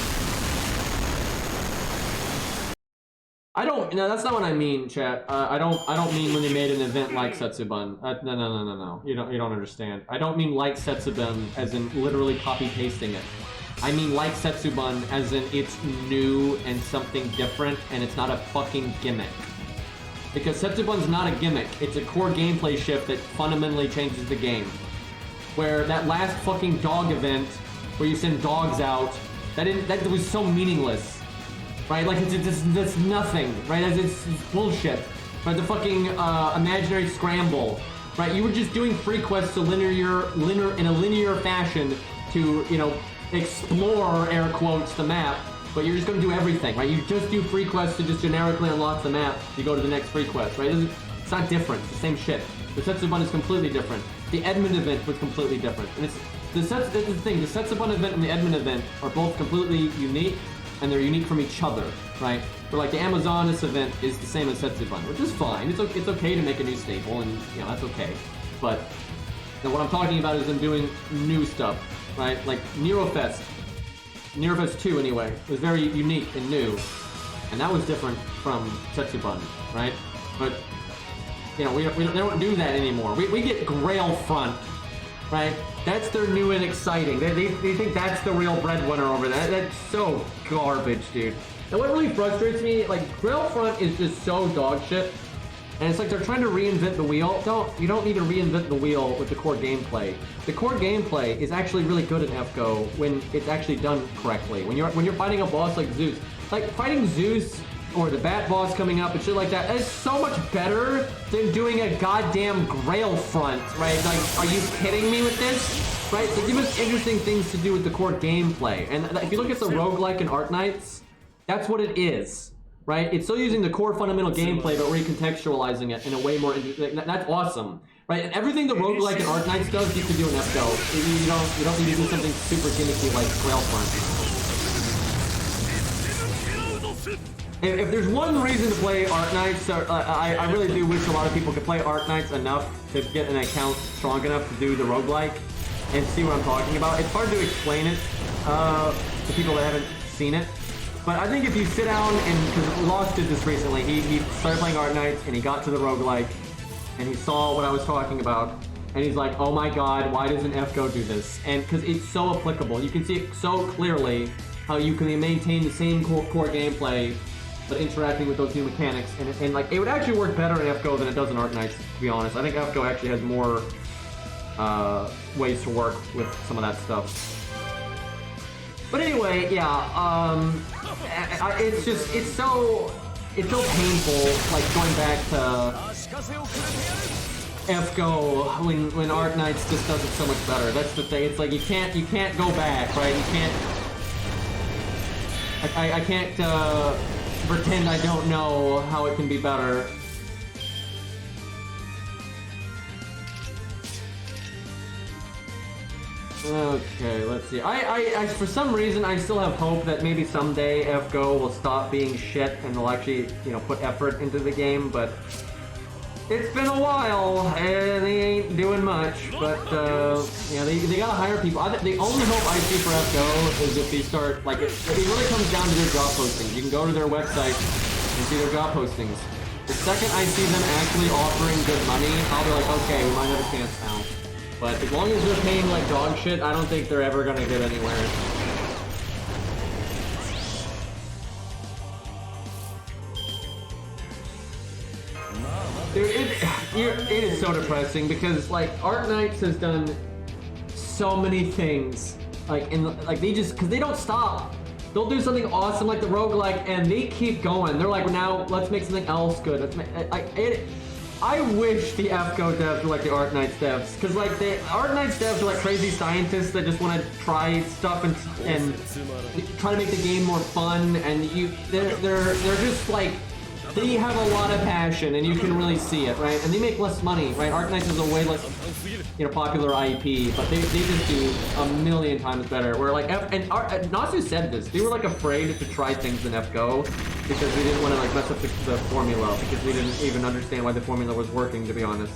No, that's not what I mean, chat. I don't mean when they made an event like Setsubun. No. You don't understand. I don't mean like Setsubun as in literally copy-pasting it. I mean like Setsubun as in it's new and something different, and it's not a fucking gimmick. Because Setsubun's not a gimmick. It's a core gameplay shift that fundamentally changes the game. Where that last fucking dog event, where you send dogs out, that was so meaningless. Right, like it's nothing, right? It's bullshit. Right, the fucking imaginary scramble, right? You were just doing free quests in a linear fashion to, you know, explore, air quotes, the map. But you're just gonna do everything, right? You just do free quests to just generically unlock the map. You go to the next free quest, right? It's not different. It's the same shit. The Setsubun is completely different. The Edmund event was completely different, and this is the thing. The Setsubun event and the Edmund event are both completely unique. And they're unique from each other, right? But like the Amazonas event is the same as Setsubun, which is fine. It's okay to make a new staple, and you know that's okay. But what I'm talking about is them doing new stuff, right? Like Neurofest 2 anyway, was very unique and new, and that was different from Setsubun, right? But you know they don't do that anymore. We get Grail Front. Right? That's their new and exciting. They think that's the real breadwinner over there. That's so garbage, dude. And what really frustrates me, like, Grail Front is just so dog shit. And it's like they're trying to reinvent the wheel. You don't need to reinvent the wheel with the core gameplay. The core gameplay is actually really good in FGO when it's actually done correctly. When you're fighting a boss like Zeus. Like, fighting Zeus or the Bat boss coming up and shit like that is so much better than doing a goddamn Grail Front, right? Like, are you kidding me with this? Right? They give us interesting things to do with the core gameplay. And if you look at the roguelike and Arknights, that's what it is, right? It's still using the core fundamental gameplay, but recontextualizing it in a way more interesting. That's awesome, right? And everything the roguelike and Arknights does, you can do in FGO. You don't need to do something super gimmicky like Grail Front. If there's one reason to play Arknights, I really do wish a lot of people could play Arknights enough to get an account strong enough to do the roguelike and see what I'm talking about. It's hard to explain it to people that haven't seen it. But I think if you sit down and, because Lost did this recently, he started playing Arknights and he got to the roguelike and he saw what I was talking about and he's like, oh my god, why doesn't FGO do this? And because it's so applicable, you can see it so clearly how you can maintain the same core gameplay but interacting with those new mechanics, and like it would actually work better in FGO than it does in Arknights, to be honest. I think FGO actually has more ways to work with some of that stuff. But anyway, yeah, it's so painful, like going back to FGO when Arknights just does it so much better. That's the thing. It's like you can't go back, right? You can't. I can't pretend I don't know how it can be better. Okay, let's see. I for some reason I still have hope that maybe someday FGO will stop being shit and they'll actually, you know, put effort into the game, but It's been a while, and they ain't doing much, but, yeah, they gotta hire people. The only hope I see for FGO is if they start, like, it really comes down to their job postings. You can go to their website and see their job postings. The second I see them actually offering good money, I'll be like, okay, we might have a chance now. But as long as they're paying like dog shit, I don't think they're ever gonna get anywhere. Dude, it is so depressing because like Art Knights has done so many things, like because they don't stop. They'll do something awesome like the roguelike and they keep going. They're like, now let's make something else good. I wish the FGO devs were like the Art Knights devs, because like the Art Knights devs are like crazy scientists that just want to try stuff and try to make the game more fun, and they're just like, they have a lot of passion and you can really see it, right? And they make less money, right? Art Knights is a way less, popular IP, but they just do a million times better. Where like Nasu said this, they were like afraid to try things in FGO because they didn't want to like mess up the formula, because they didn't even understand why the formula was working, to be honest.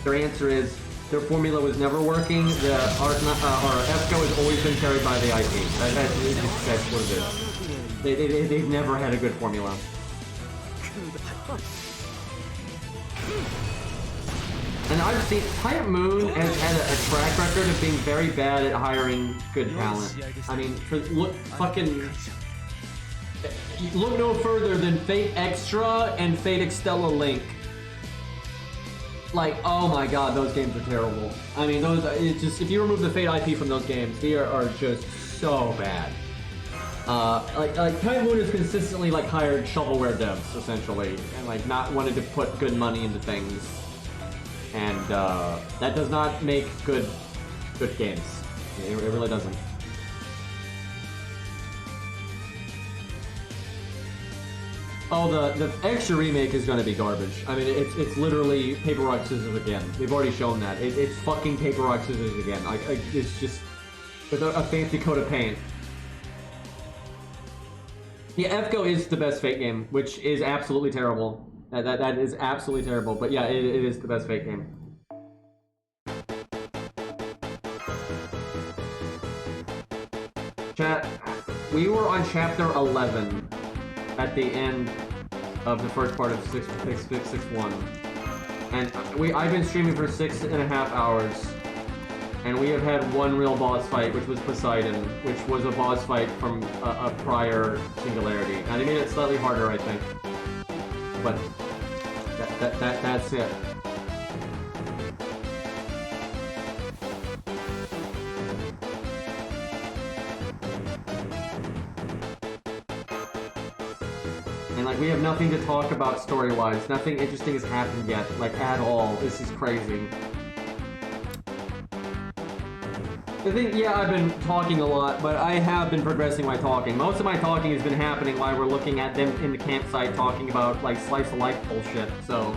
Their answer is their formula was never working. The FGO has always been carried by the IP. That's what it is. They've never had a good formula. And I've seen Pirate Moon has had a track record of being very bad at hiring good talent. I mean, look no further than Fate Extra and Fate Extella Link. Like, oh my god, those games are terrible. I mean, it's just, if you remove the Fate IP from those games, they are just so bad. Like Pirate Moon has consistently like hired shovelware devs essentially, and like not wanted to put good money into things. And that does not make good games. It really doesn't. Oh, the extra remake is going to be garbage. I mean, it's literally paper rock scissors again. They've already shown that. It's fucking paper rock scissors again. It's just with a fancy coat of paint. Yeah, FGO is the best Fate game, which is absolutely terrible. That is absolutely terrible, but yeah, it is the best Fate game. Chat, we were on chapter 11 at the end of the first part of 661, and I've been streaming for 6.5 hours, and we have had one real boss fight, which was Poseidon, which was a boss fight from a prior Singularity. Now they made it slightly harder, I think, but that's it. And like, we have nothing to talk about story-wise. Nothing interesting has happened yet, like at all. This is crazy. I think, yeah, I've been talking a lot, but I have been progressing my talking. Most of my talking has been happening while we're looking at them in the campsite talking about, like, slice-of-life bullshit, so...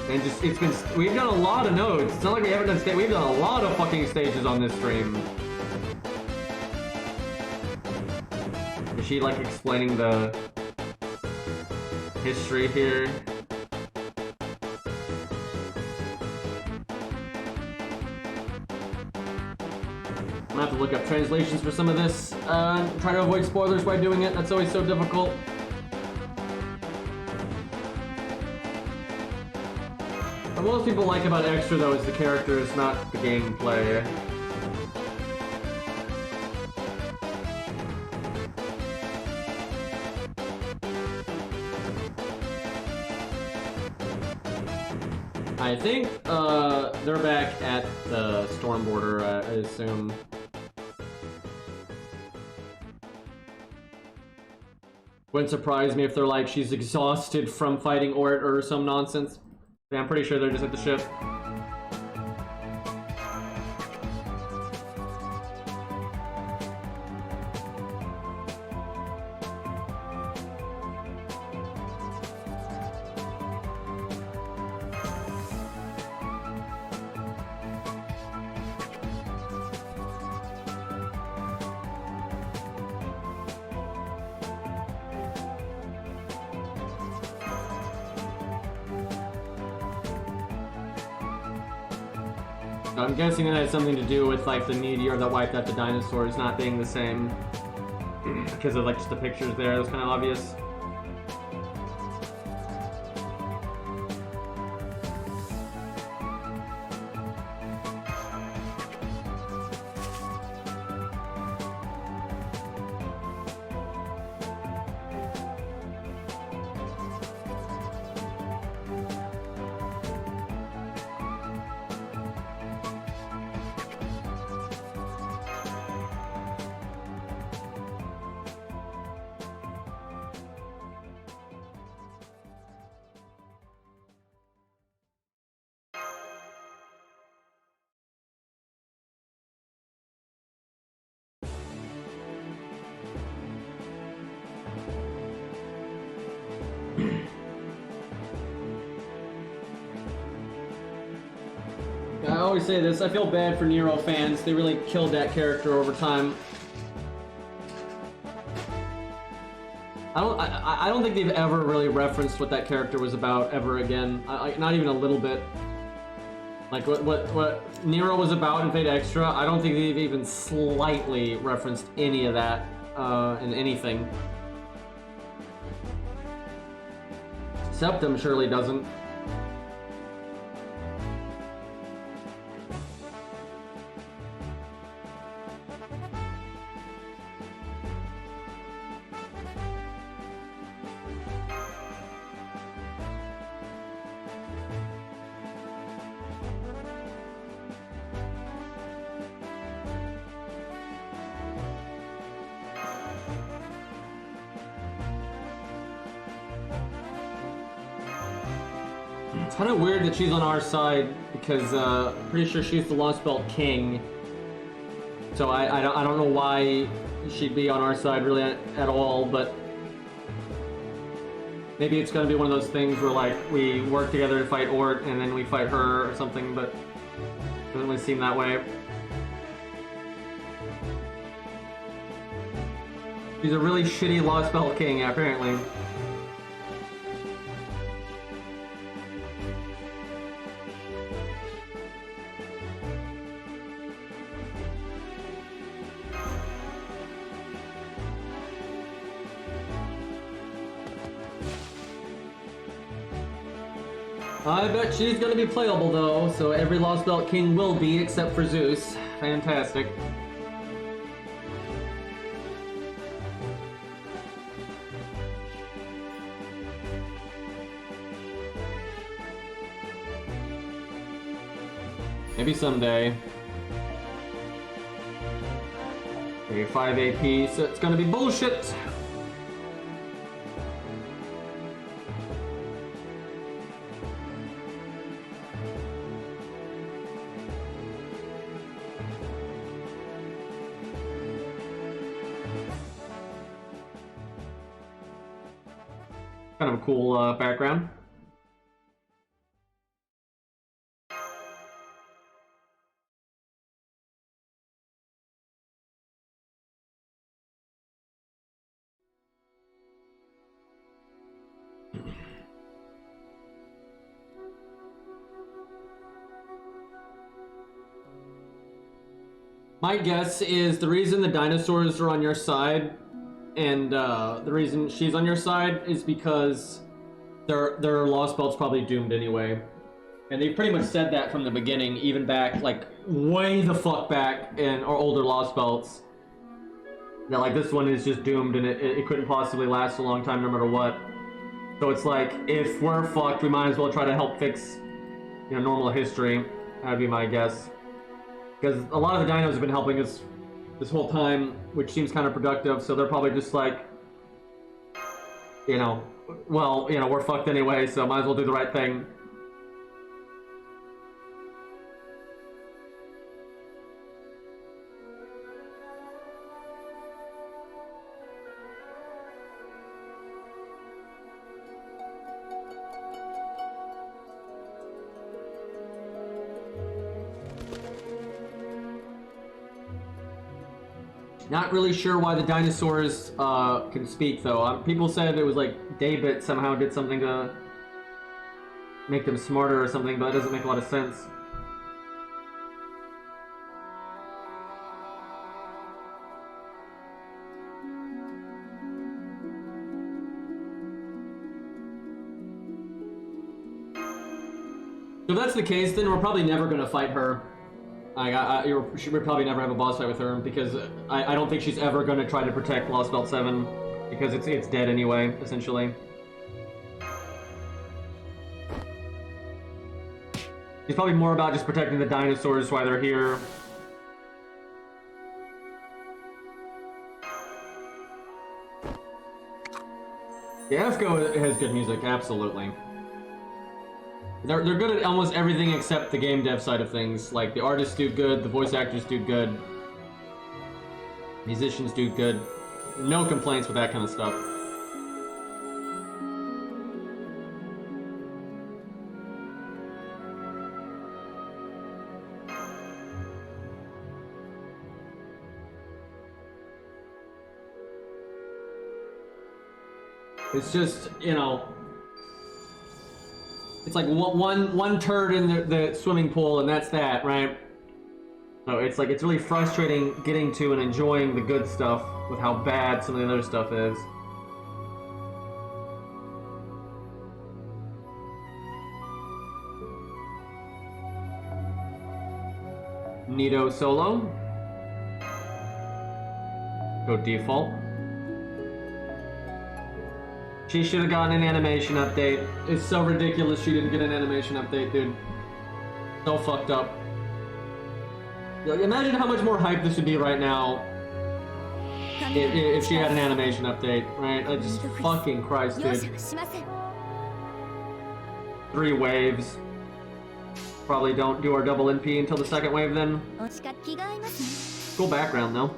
And just, we've done a lot of nodes. It's not like we haven't done we've done a lot of fucking stages on this stream. Is she, like, explaining the history here? I'm gonna have to look up translations for some of this. Try to avoid spoilers by doing it. That's always so difficult. What most people like about Extra, though, is the characters, not the gameplay. I think they're back at the storm border, I assume. Wouldn't surprise me if they're like, she's exhausted from fighting Ort or some nonsense. Yeah, I'm pretty sure they're just at the ship. So I'm guessing that has something to do with like the meteor that wiped out the dinosaurs not being the same because of like just the pictures there. It was kind of obvious. I always say this, I feel bad for Nero fans. They really killed that character over time. I don't think they've ever really referenced what that character was about ever again. Not even a little bit. Like what Nero was about in Fate Extra, I don't think they've even slightly referenced any of that in anything. Septum surely doesn't. It's kind of weird that she's on our side because pretty sure she's the Lostbelt king. So I don't know why she'd be on our side really at all, but maybe it's gonna be one of those things where like we work together to fight Ort and then we fight her or something, but it doesn't really seem that way. She's a really shitty Lostbelt king apparently. I bet she's gonna be playable though, so every Lostbelt king will be except for Zeus. Fantastic. Maybe someday. Okay, 5 AP, so it's gonna be bullshit. Kind of a cool background. My guess is the reason the dinosaurs are on your side and the reason she's on your side is because their Lostbelt's probably doomed anyway. And they pretty much said that from the beginning, even back, like, way the fuck back in our older Lostbelts. That, like, this one is just doomed and it couldn't possibly last a long time no matter what. So it's like, if we're fucked, we might as well try to help fix, you know, normal history. That'd be my guess. Because a lot of the dinos have been helping us this whole time, which seems kind of productive, so they're probably just like, you know, well, you know, we're fucked anyway, so might as well do the right thing. Not really sure why the dinosaurs can speak, though. People said it was like David somehow did something to make them smarter or something, but it doesn't make a lot of sense. So if that's the case, then we're probably never gonna fight her. We're probably never have a boss fight with her because I don't think she's ever gonna try to protect Lostbelt 7 because it's dead anyway, essentially. It's probably more about just protecting the dinosaurs while they're here. Yeah, FGO has good music, absolutely. They're good at almost everything except the game dev side of things. Like, the artists do good, the voice actors do good, musicians do good. No complaints with that kind of stuff. It's just, you know, it's like one turd in the swimming pool and that's that, right? So it's like, it's really frustrating getting to and enjoying the good stuff with how bad some of the other stuff is. Nito solo. Go default. She should have gotten an animation update. It's so ridiculous she didn't get an animation update, dude. So fucked up. Imagine how much more hype this would be right now if she had an animation update, right? I just fucking Christ, dude. 3 waves. Probably don't do our double NP until the second wave then. Cool background though.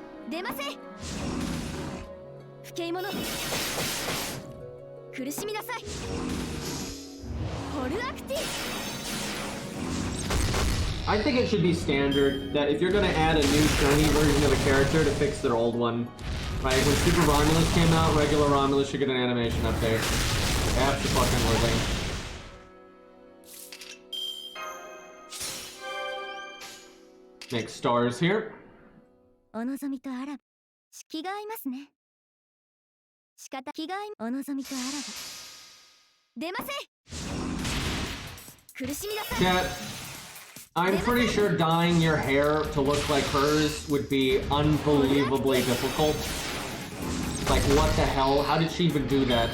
I think it should be standard that if you're gonna add a new shiny version of a character to fix their old one, right? When Super Romulus came out, regular Romulus should get an animation update. Abso-fucking-lutely. Make stars here. Chat, I'm pretty sure dyeing your hair to look like hers would be unbelievably difficult. Like, what the hell? How did she even do that?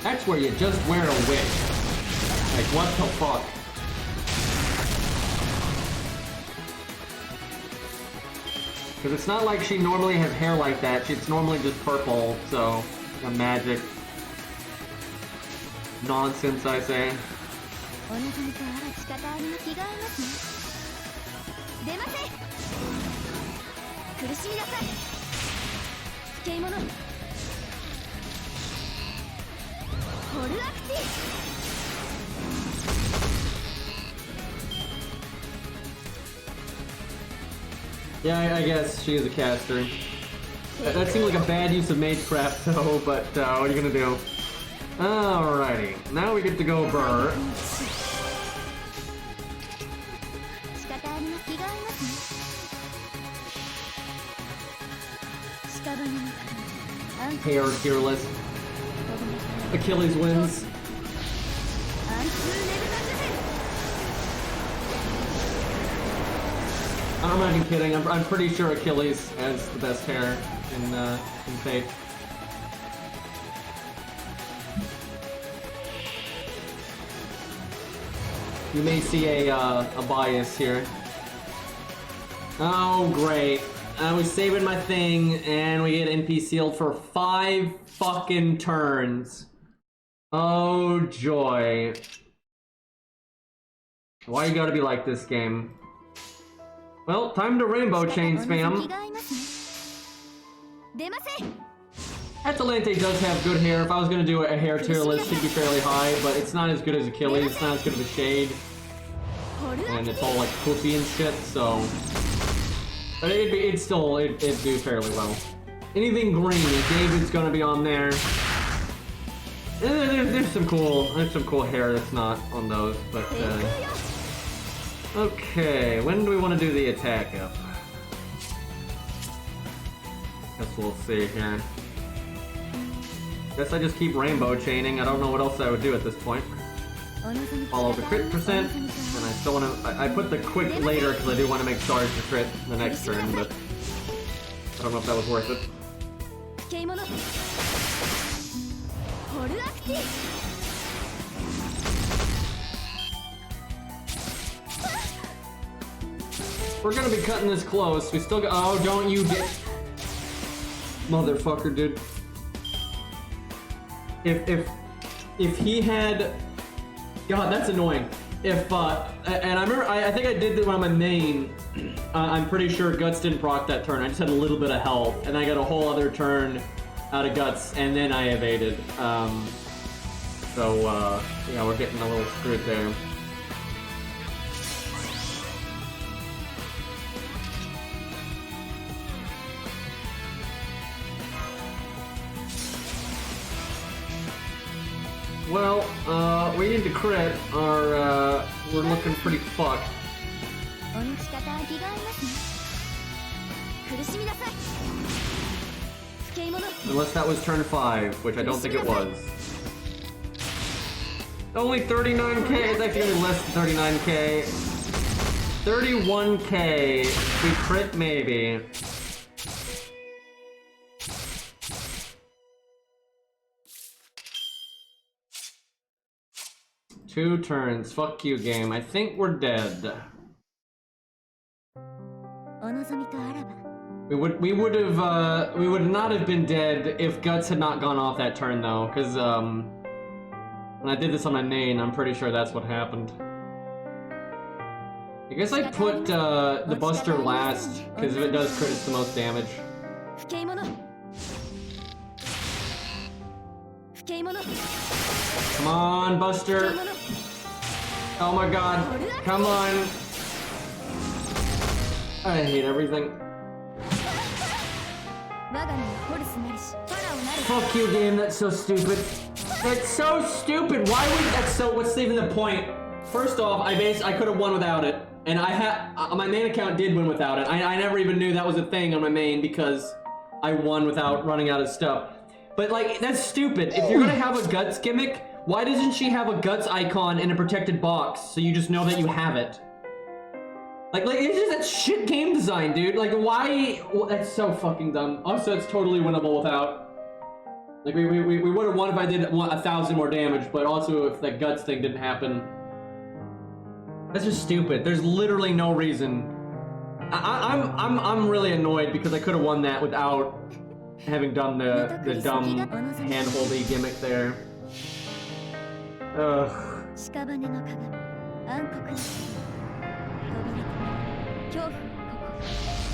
That's where you just wear a wig. Like, what the fuck? Because it's not like she normally has hair like that. It's normally just purple, so... a magic nonsense, I say. Yeah, I guess she is a caster. That seemed like a bad use of Magecraft though, but what are you gonna do? Alrighty, now we get to go Burr. Hair Tearless. Achilles wins. I'm not even kidding. I'm pretty sure Achilles has the best hair in Fate. You may see a bias here. Oh, great. I was saving my thing, and we get NP sealed for 5 fucking turns. Oh, joy. Why you gotta be like this game? Well, time to rainbow chain spam. Atalante does have good hair. If I was gonna do a hair tier list, it'd be fairly high, but it's not as good as Achilles, it's not as good as a Shade. And it's all like poofy and shit, so... But it'd do fairly well. Anything green, David's gonna be on there. There's some cool hair that's not on those, but okay, when do we want to do the attack up? Guess we'll see here. Guess I just keep rainbow chaining. I don't know what else I would do at this point. Follow the crit percent, and I still want to. I put the quick later because I do want to make stars to crit the next turn, but I don't know if that was worth it. We're gonna be cutting this close. We still got. Oh, don't you get. Motherfucker, dude. If he had. God, that's annoying. If, and I remember, I think I did it on my main. I'm pretty sure Guts didn't proc that turn. I just had a little bit of health, and I got a whole other turn out of Guts, and then I evaded. So, yeah, we're getting a little screwed there. Well, we need to crit, or, we're looking pretty fucked. Unless that was turn 5, which I don't think it was. Only 39k, it's actually gonna be less than 39k. 31k, we crit maybe. Two turns. Fuck you, game. I think we're dead. We would not have been dead if Guts had not gone off that turn though, because when I did this on my main, I'm pretty sure that's what happened. I guess I put the Buster last, because if it does crit, it's the most damage. Come on, Buster. Oh my god. Come on. I hate everything. Fuck you, game. That's so stupid. That's so stupid. Why would that's so? What's even the point? First off, I could have won without it, and I had my main account did win without it. I never even knew that was a thing on my main because I won without running out of stuff. But like, that's stupid. If you're gonna have a Guts gimmick, why doesn't she have a Guts icon in a protected box so you just know that you have it? Like it's just that shit game design, dude. Like, why? That's so fucking dumb. Also, it's totally winnable without. Like, we would have won if I did 1,000 more damage, but also if that Guts thing didn't happen. That's just stupid. There's literally no reason. I'm really annoyed because I could have won that without having done the dumb hand-holdy gimmick there. Ugh.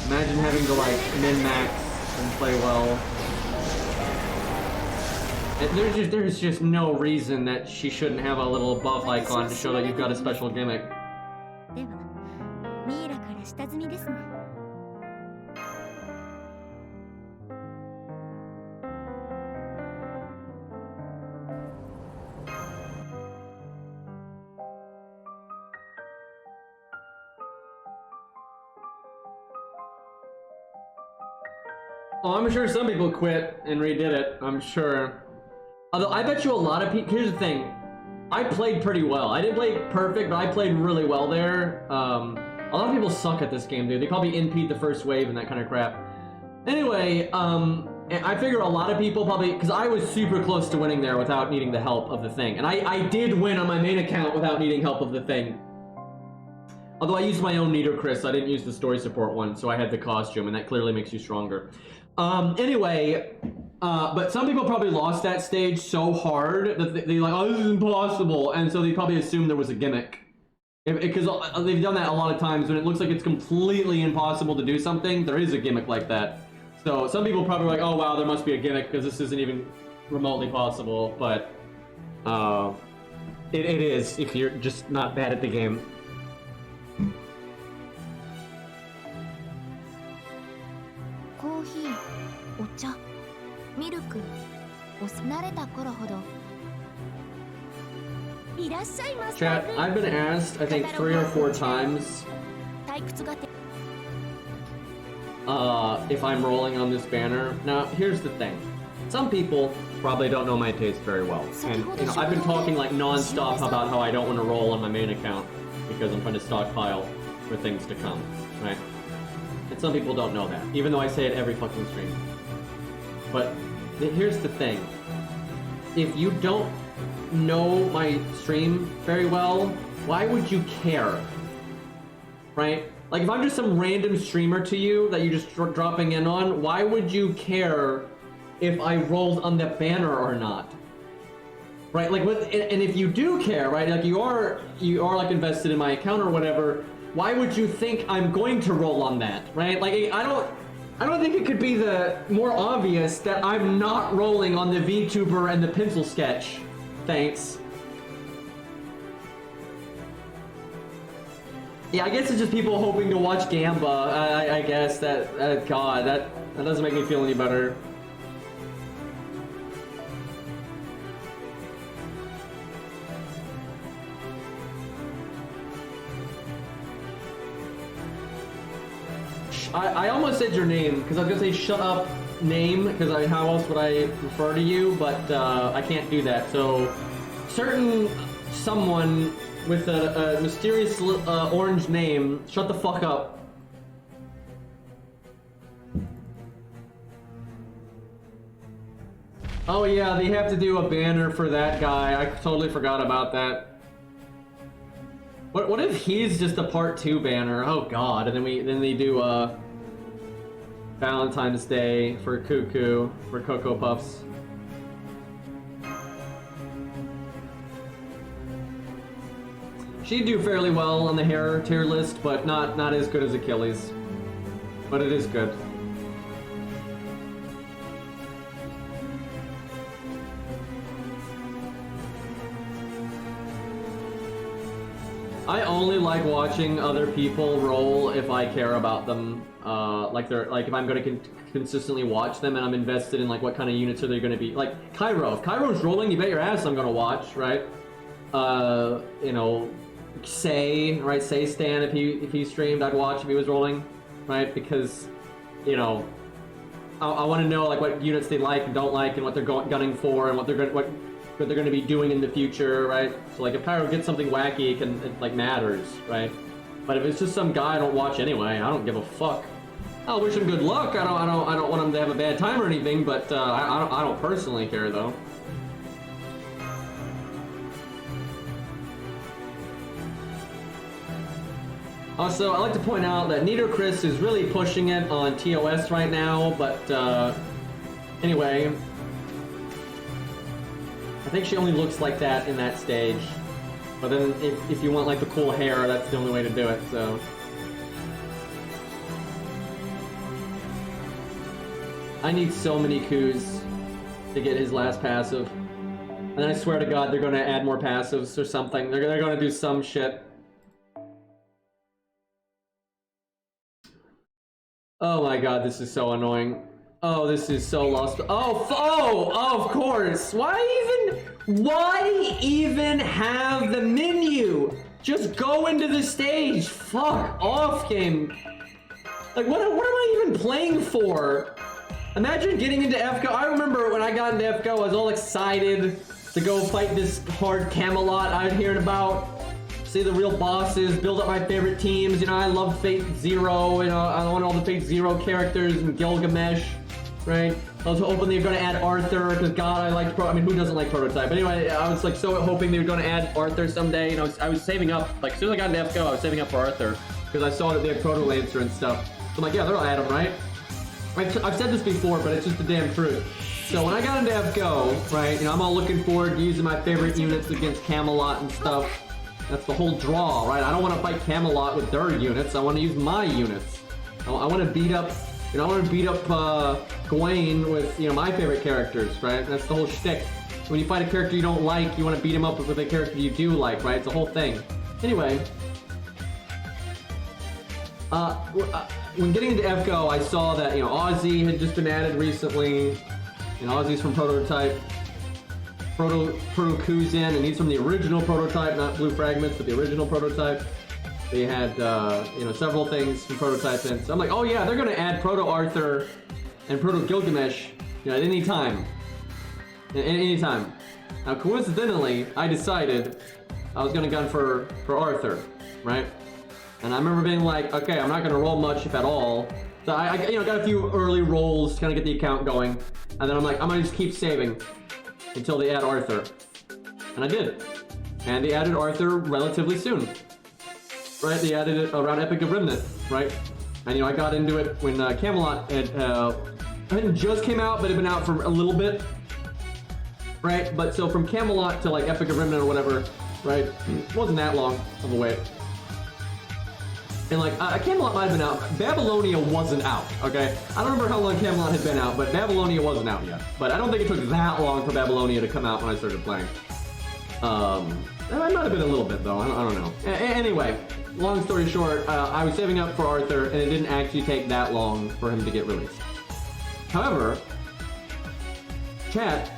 Imagine having to like min-max and play well. There's just no reason that she shouldn't have a little buff icon to show that you've got a special gimmick. Oh, I'm sure some people quit and redid it, I'm sure. Although, I bet you a lot of people... Here's the thing. I played pretty well. I didn't play perfect, but I played really well there. A lot of people suck at this game, dude. They probably NP'd the first wave and that kind of crap. Anyway, I figure a lot of people probably... Because I was super close to winning there without needing the help of the thing. And I did win on my main account without needing help of the thing. Although I used my own Neater Chris, I didn't use the story support one, so I had the costume, and that clearly makes you stronger. Anyway, but some people probably lost that stage so hard that they're like, oh, this is impossible, and so they probably assumed there was a gimmick. Because they've done that a lot of times when it looks like it's completely impossible to do something, there is a gimmick like that. So some people probably like, oh wow, there must be a gimmick because this isn't even remotely possible, but it is if you're just not bad at the game. Chat, I've been asked, I think 3 or 4 times, if I'm rolling on this banner. Now, here's the thing. some people probably don't know my taste very well. And, you know, I've been talking like non-stop about how I don't want to roll on my main account because I'm trying to stockpile for things to come, right? And some people don't know that, even though I say it every fucking stream. But here's the thing. If you don't know my stream very well, why would you care? Right? Like, if I'm just some random streamer to you that you're just dropping in on, why would you care if I rolled on the banner or not? Right? Like, and if you do care, right? Like, you are like invested in my account or whatever, why would you think I'm going to roll on that? Right? Like, I don't think it could be the more obvious that I'm not rolling on the VTuber and the pencil sketch. Thanks. Yeah, I guess it's just people hoping to watch Gamba. I guess that, God, that doesn't make me feel any better. I almost said your name, because I was going to say shut up name, because how else would I refer to you, but I can't do that. So, someone with a mysterious orange name, shut the fuck up. Oh yeah, they have to do a banner for that guy. I totally forgot about that. What if he's just a part 2 banner? Oh god, and then they do Valentine's Day for Cuckoo, for Cocoa Puffs. She'd do fairly well on the hair tier list, but not as good as Achilles. But it is good. I only like watching other people roll if I care about them. Like if I'm going to consistently watch them and I'm invested in like what kind of units are they going to be. Like Cairo. If Cairo's rolling, you bet your ass I'm going to watch, right? You know, Say Stan, if he streamed, I'd watch if he was rolling, right? Because, you know, I want to know like what units they like and don't like and what they're gunning for and what they're going to be doing in the future, right? So like if Cairo gets something wacky, it like matters, right? But if it's just some guy I don't watch anyway, I don't give a fuck. I'll wish him good luck. I don't want him to have a bad time or anything, but I don't personally care though. Also, I like to point out that Nido Chris is really pushing it on TOS right now, but anyway, I think she only looks like that in that stage. But then if you want like the cool hair, that's the only way to do it, so. I need so many coups to get his last passive. And I swear to God, they're gonna add more passives or something. They're gonna do some shit. Oh my god, this is so annoying. Oh, this is so lost. Oh, of course. Why even have the menu? Just go into the stage. Fuck off, game. Like, what am I even playing for? Imagine getting into FGO. I remember when I got into FGO, I was all excited to go fight this hard Camelot I was hearing about. See the real bosses, build up my favorite teams. You know, I love Fate Zero. You know, I want all the Fate Zero characters and Gilgamesh, right? I was hoping they were going to add Arthur because God, I liked I mean, who doesn't like Prototype? But anyway, I was like so hoping they were going to add Arthur someday. You know, I was saving up. Like as soon as I got into FGO, I was saving up for Arthur because I saw that they had Proto Lancer and stuff. So I'm like, yeah, they'll add him, right? I've said this before, but it's just the damn truth. So when I got into FGO, right, you know, I'm all looking forward to using my favorite units against Camelot and stuff. That's the whole draw, right? I don't want to fight Camelot with their units. I want to use my units. I want to beat up, you know, I want to beat up Gawain with, you know, my favorite characters, right? That's the whole shtick. When you fight a character you don't like, you want to beat him up with a character you do like, right? It's the whole thing. Anyway, when getting into FGO, I saw that, you know, Ozzy had just been added recently. You know, Ozzy's from Prototype. Proto Kuzin, and he's from the original Prototype, not Blue Fragments, but the original Prototype. They had, you know, several things from Prototype in. So I'm like, oh yeah, they're gonna add Proto Arthur and Proto Gilgamesh, you know, at any time. Anytime. Now, coincidentally, I decided I was gonna gun for Arthur, right? And I remember being like, okay, I'm not gonna roll much, if at all. So I got a few early rolls to kind of get the account going. And then I'm like, I'm gonna just keep saving until they add Arthur. And I did. And they added Arthur relatively soon. Right, they added it around Epic of Remnant, right? And I got into it when Camelot had, I think just came out, but had been out for a little bit. Right, but so from Camelot to like Epic of Remnant or whatever, right, wasn't that long of a wait. And like, Camelot might have been out. Babylonia wasn't out, okay? I don't remember how long Camelot had been out, but Babylonia wasn't out yet. But I don't think it took that long for Babylonia to come out when I started playing. It might have been a little bit though, I don't know. Anyway, long story short, I was saving up for Arthur, and it didn't actually take that long for him to get released. However, chat,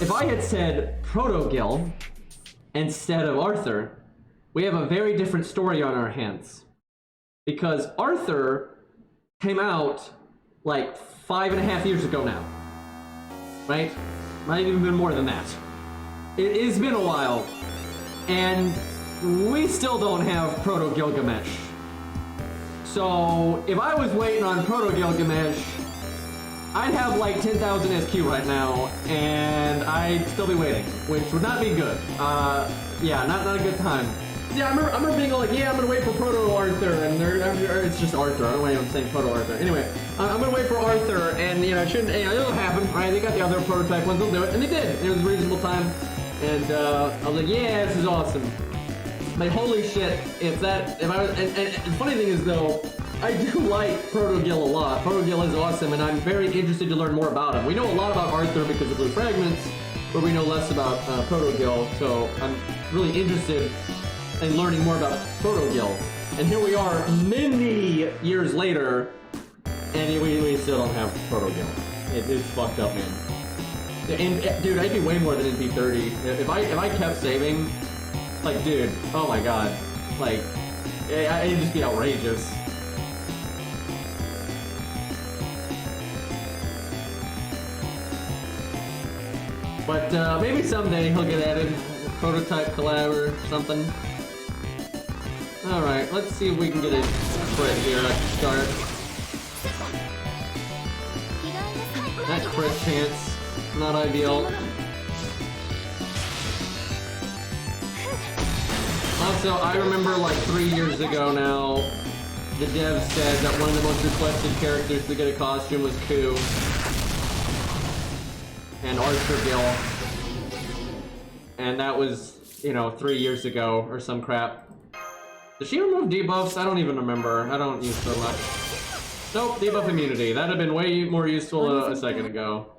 if I had said Proto-Gil instead of Arthur, we have a very different story on our hands. Because Arthur came out like 5.5 years ago now. Right? Might even been more than that. It's been a while. And we still don't have Proto-Gilgamesh. So if I was waiting on Proto-Gilgamesh, I'd have like 10,000 SQ right now, and I'd still be waiting, which would not be good. Yeah, not a good time. Yeah, I remember being like, yeah, I'm gonna wait for Proto-Arthur, and it's just Arthur. I don't know why I'm saying Proto-Arthur. Anyway, I'm gonna wait for Arthur, and it'll happen, right? They got the other prototype ones, they'll do it, and they did. It was a reasonable time, and I was like, yeah, this is awesome. Like, holy shit, and the funny thing is though, I do like Proto-Gil a lot. Proto-Gil is awesome, and I'm very interested to learn more about him. We know a lot about Arthur because of Blue Fragments, but we know less about Proto-Gil, so I'm really interested in learning more about Proto-Gil. And here we are, many years later, and we still don't have Proto-Gil. It's fucked up, man. And dude, I'd be way more than NP30. If I kept saving, like, dude, oh my god, like, it'd just be outrageous. But maybe someday he'll get added, prototype collab or something. Alright, let's see if we can get a crit here at the start. That crit chance, not ideal. Also, I remember like 3 years ago now, the dev said that one of the most requested characters to get a costume was Ku. And Arthur-Gil. And that was, 3 years ago or some crap. Did she remove debuffs? I don't even remember. I don't use so much. Nope, debuff immunity. That'd have been way more useful a second ago.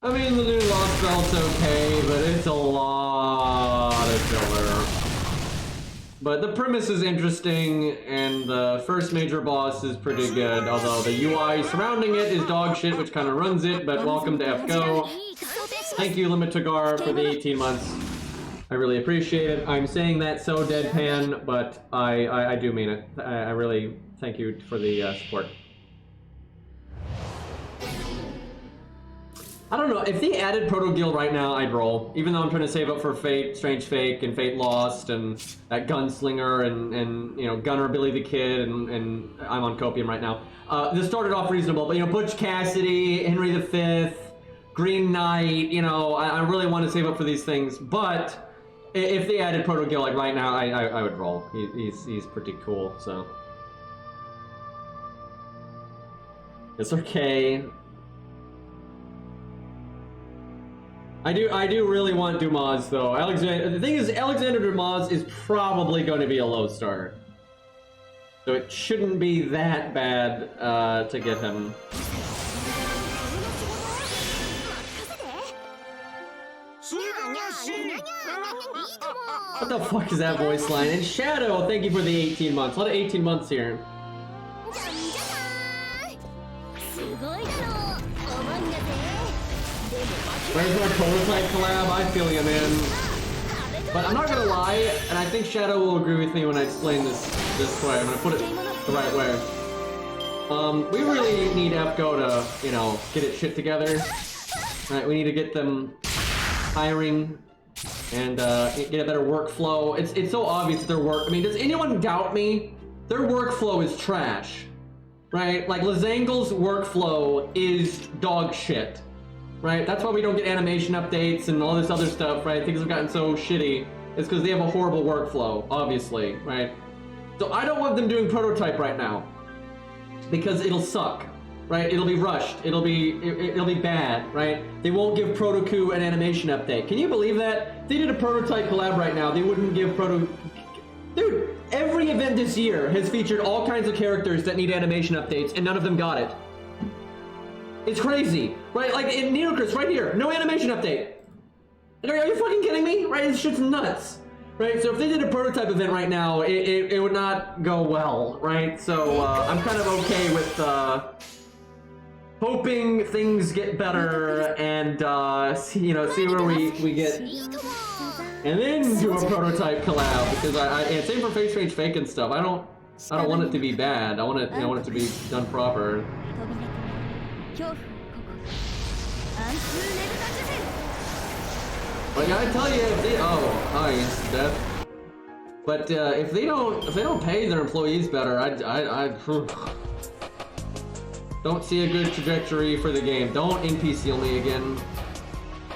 I mean, the new Lostbelt's okay, but it's a lot of filler. But the premise is interesting, and the first major boss is pretty good, although the UI surrounding it is dog shit, which kind of runs it, but welcome to FGO. Thank you, Limitagar, for the 18 months. I really appreciate it. I'm saying that so deadpan, but I do mean it. I really thank you for the support. I don't know, if they added Proto-Gil right now, I'd roll. Even though I'm trying to save up for Fate, Strange Fake, and Fate Lost, and that Gunslinger, and Gunner, Billy the Kid, and I'm on Copium right now. This started off reasonable, but Butch Cassidy, Henry V, Green Knight, I really want to save up for these things, but if they added Proto-Gil like right now, I would roll. He's pretty cool, so. It's okay. I do really want Dumas though. The thing is, Alexander Dumas is probably going to be a low star, so it shouldn't be that bad to get him. What the fuck is that voice line? And Shadow, thank you for the 18 months. A lot of 18 months here. Where's my prototype collab? I feel you, man. But I'm not gonna lie, and I think Shadow will agree with me when I explain this way. I'm gonna put it the right way. We really need FGO to, you know, get its shit together. Right, we need to get them hiring and get a better workflow. It's so obvious that their work. I mean, does anyone doubt me? Their workflow is trash, right? Like Lazangle's workflow is dog shit, right? That's why we don't get animation updates and all this other stuff, right? Things have gotten so shitty. It's because they have a horrible workflow, obviously, right? So I don't want them doing prototype right now because it'll suck. Right, it'll be rushed. It'll be bad. Right, they won't give Protoku an animation update. Can you believe that? If they did a prototype collab right now, they wouldn't give Dude, every event this year has featured all kinds of characters that need animation updates, and none of them got it. It's crazy, right? Like in Neocris, right here, no animation update. Are you fucking kidding me? Right, this shit's nuts. Right, so if they did a prototype event right now, it would not go well. Right, so I'm kind of okay with. Hoping things get better and see where we get, and then do a prototype collab because and same for Face Range Fake and stuff. I don't want it to be bad. I want it to be done proper. Like I tell you, if they hi Death. But if they don't pay their employees better, I don't see a good trajectory for the game. Don't NPC me again.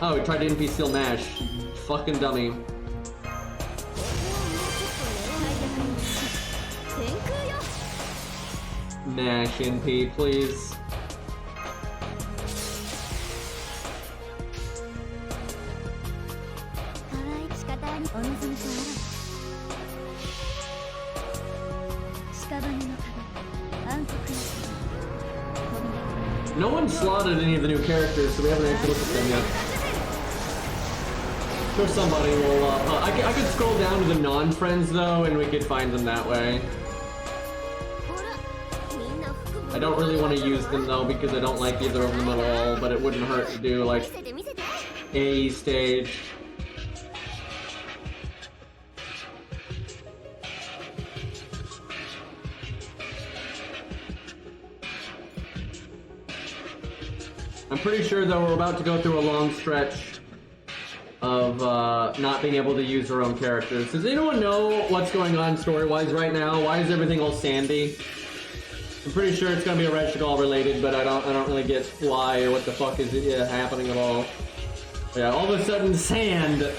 Oh, he tried to NPC Nash. Fucking dummy. Nash NP, please. No one slotted any of the new characters, so we haven't actually looked at them yet. I'm sure somebody will, I could scroll down to the non-friends though, and we could find them that way. I don't really want to use them though, because I don't like either of them at all, but it wouldn't hurt to do, like, a stage. I'm pretty sure that we're about to go through a long stretch of not being able to use our own characters. Does anyone know what's going on story-wise right now? Why is everything all sandy? I'm pretty sure it's gonna be a Regigal related, but I don't really get why or what the fuck is happening at all. Yeah, all of a sudden sand.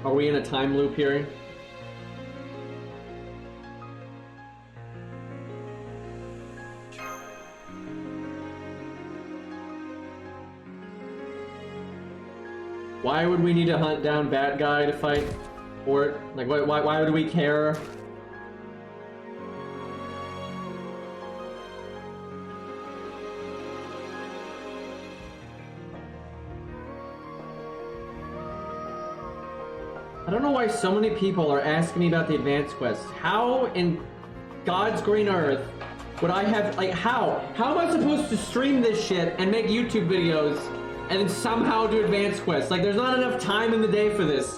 Are we in a time loop here? Why would we need to hunt down bad guy to fight for it? Like, why would we care? I don't know why so many people are asking me about the advanced quests. How in God's green earth would I have, like, how? How am I supposed to stream this shit and make YouTube videos and then somehow do advanced quests? Like, there's not enough time in the day for this.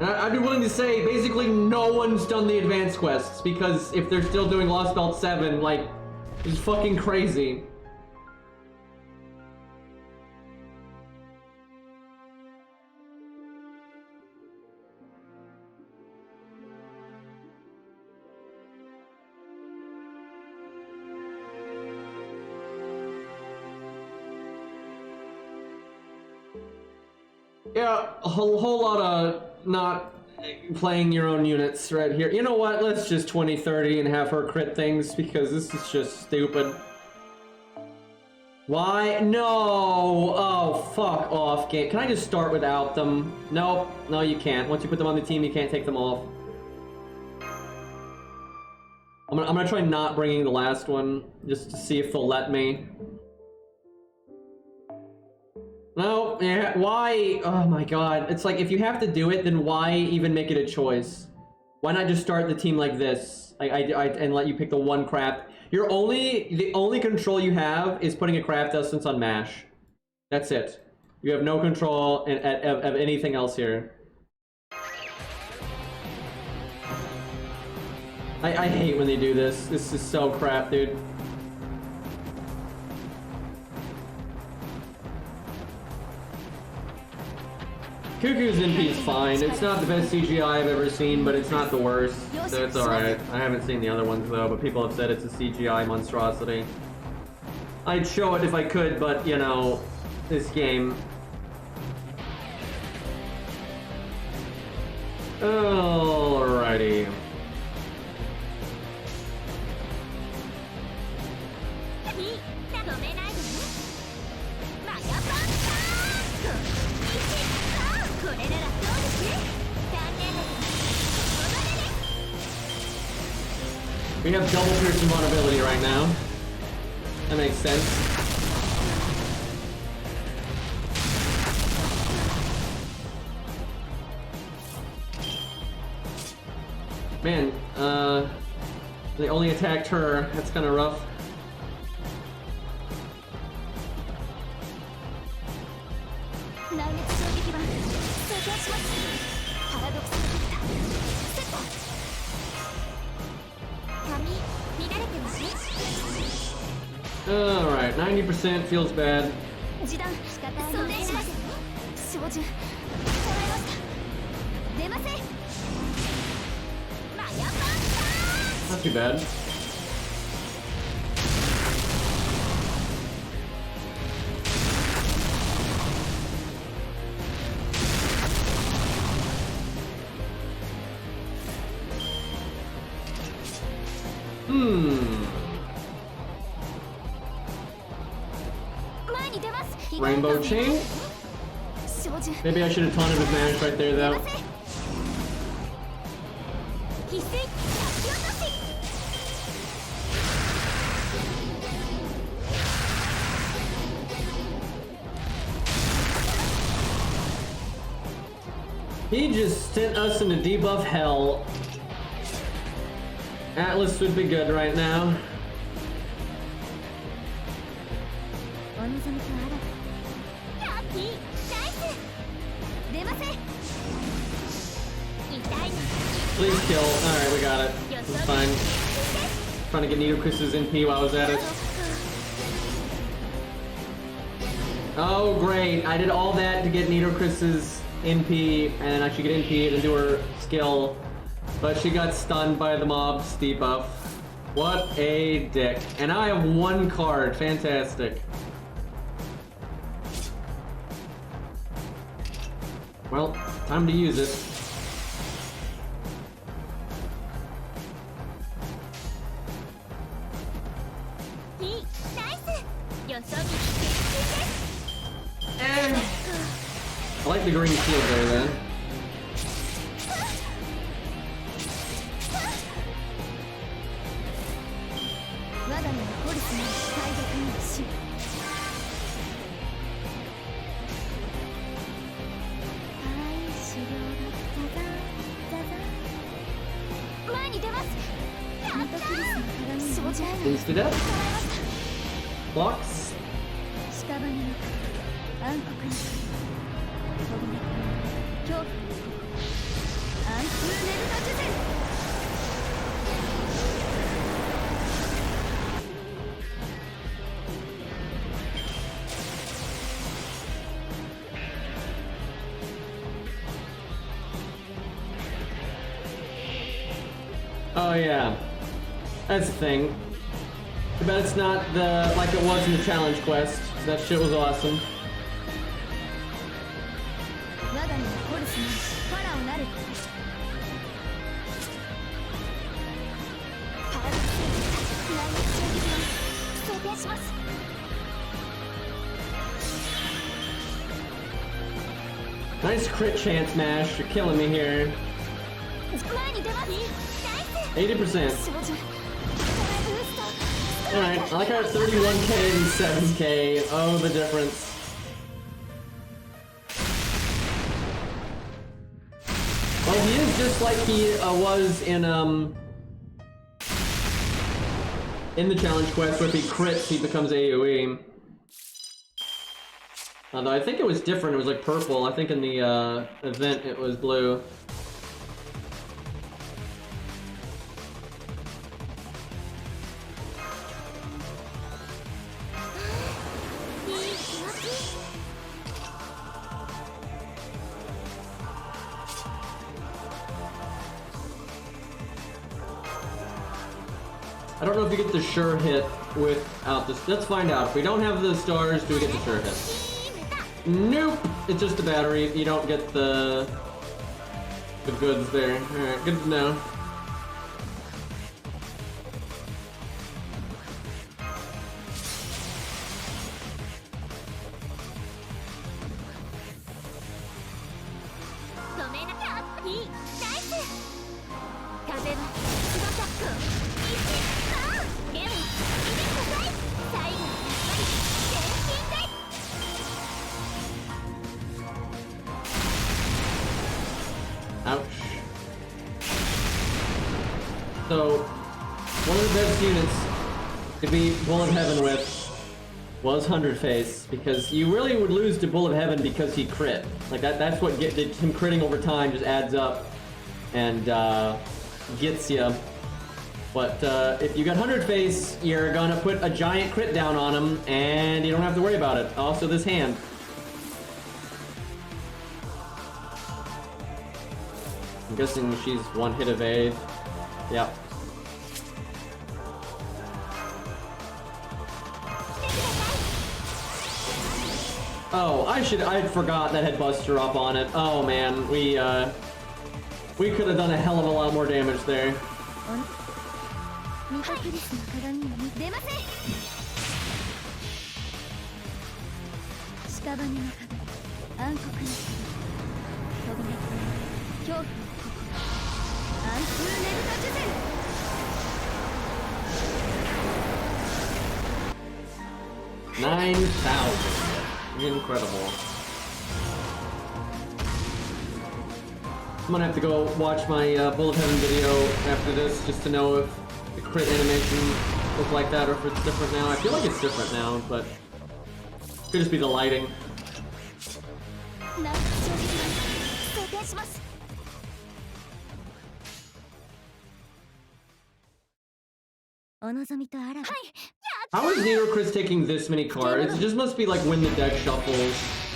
And I'd be willing to say basically no one's done the advanced quests, because if they're still doing Lostbelt 7, like, it's fucking crazy. Yeah, a whole lot of not playing your own units right here. You know what? Let's just 20-30 and have her crit things, because this is just stupid. Why? No! Oh, fuck off, game. Can I just start without them? Nope. No, you can't. Once you put them on the team, you can't take them off. I'm gonna try not bringing the last one, just to see if they'll let me. No, yeah, why? Oh my god. It's like, if you have to do it, then why even make it a choice? Why not just start the team like this? And let you pick the one craft. The only control you have is putting a craft essence on MASH. That's it. You have no control of anything else here. I hate when they do this. This is so crap, dude. Cuckoo's NP is fine. It's not the best CGI I've ever seen, but it's not the worst. So it's alright. I haven't seen the other ones though, but people have said it's a CGI monstrosity. I'd show it if I could, but you know, this game. Alrighty. We have double piercing vulnerability right now. That makes sense. Man, they only attacked her. That's kind of rough. Alright, 90% feels bad. Not too bad. Rainbow chain? Maybe I should have taunted with MASH right there though. He just sent us into debuff hell. Atlas would be good right now. Please kill. Alright, we got it. It's fine. Trying to get Nidoquist's NP while I was at it. Oh, great. I did all that to get Nidoquist's NP, and I should get NP and do her skill. But she got stunned by the mob's debuff. What a dick. And I have one card. Fantastic. Well, time to use it. I like the green shield there then. Insta death. Blocks. Oh yeah, that's the thing. Too bad it's not like it was in the challenge quest. That shit was awesome. Nice crit chance, MASH. You're killing me here. 80%. Alright, I like our 31k and 7k. Oh, the difference. Well, he is just like he was in the challenge quest, where if he crits, he becomes AoE. Although I think it was different, it was like purple. I think in the event it was blue. I don't know if you get the sure hit without this. Let's find out. If we don't have the stars, do we get the sure hit? Nope! It's just the battery. You don't get the goods there. Alright, good to know. Ouch. So, one of the best units to beat Bull of Heaven with was 100 Face, because you really would lose to Bull of Heaven because he crit. Like that's what him critting over time just adds up and gets you. But if you got 100 Face, you're gonna put a giant crit down on him and you don't have to worry about it. Also this hand. I'm guessing she's one hit evade. Yep. Oh, I forgot that had Buster up on it. Oh man, we could have done a hell of a lot more damage there. $9,000. Incredible. I'm gonna have to go watch my Bull of Heaven video after this just to know if the crit animation looks like that or if it's different now. I feel like it's different now, but it could just be the lighting. How is Nero Chris taking this many cards? It just must be like when the deck shuffles.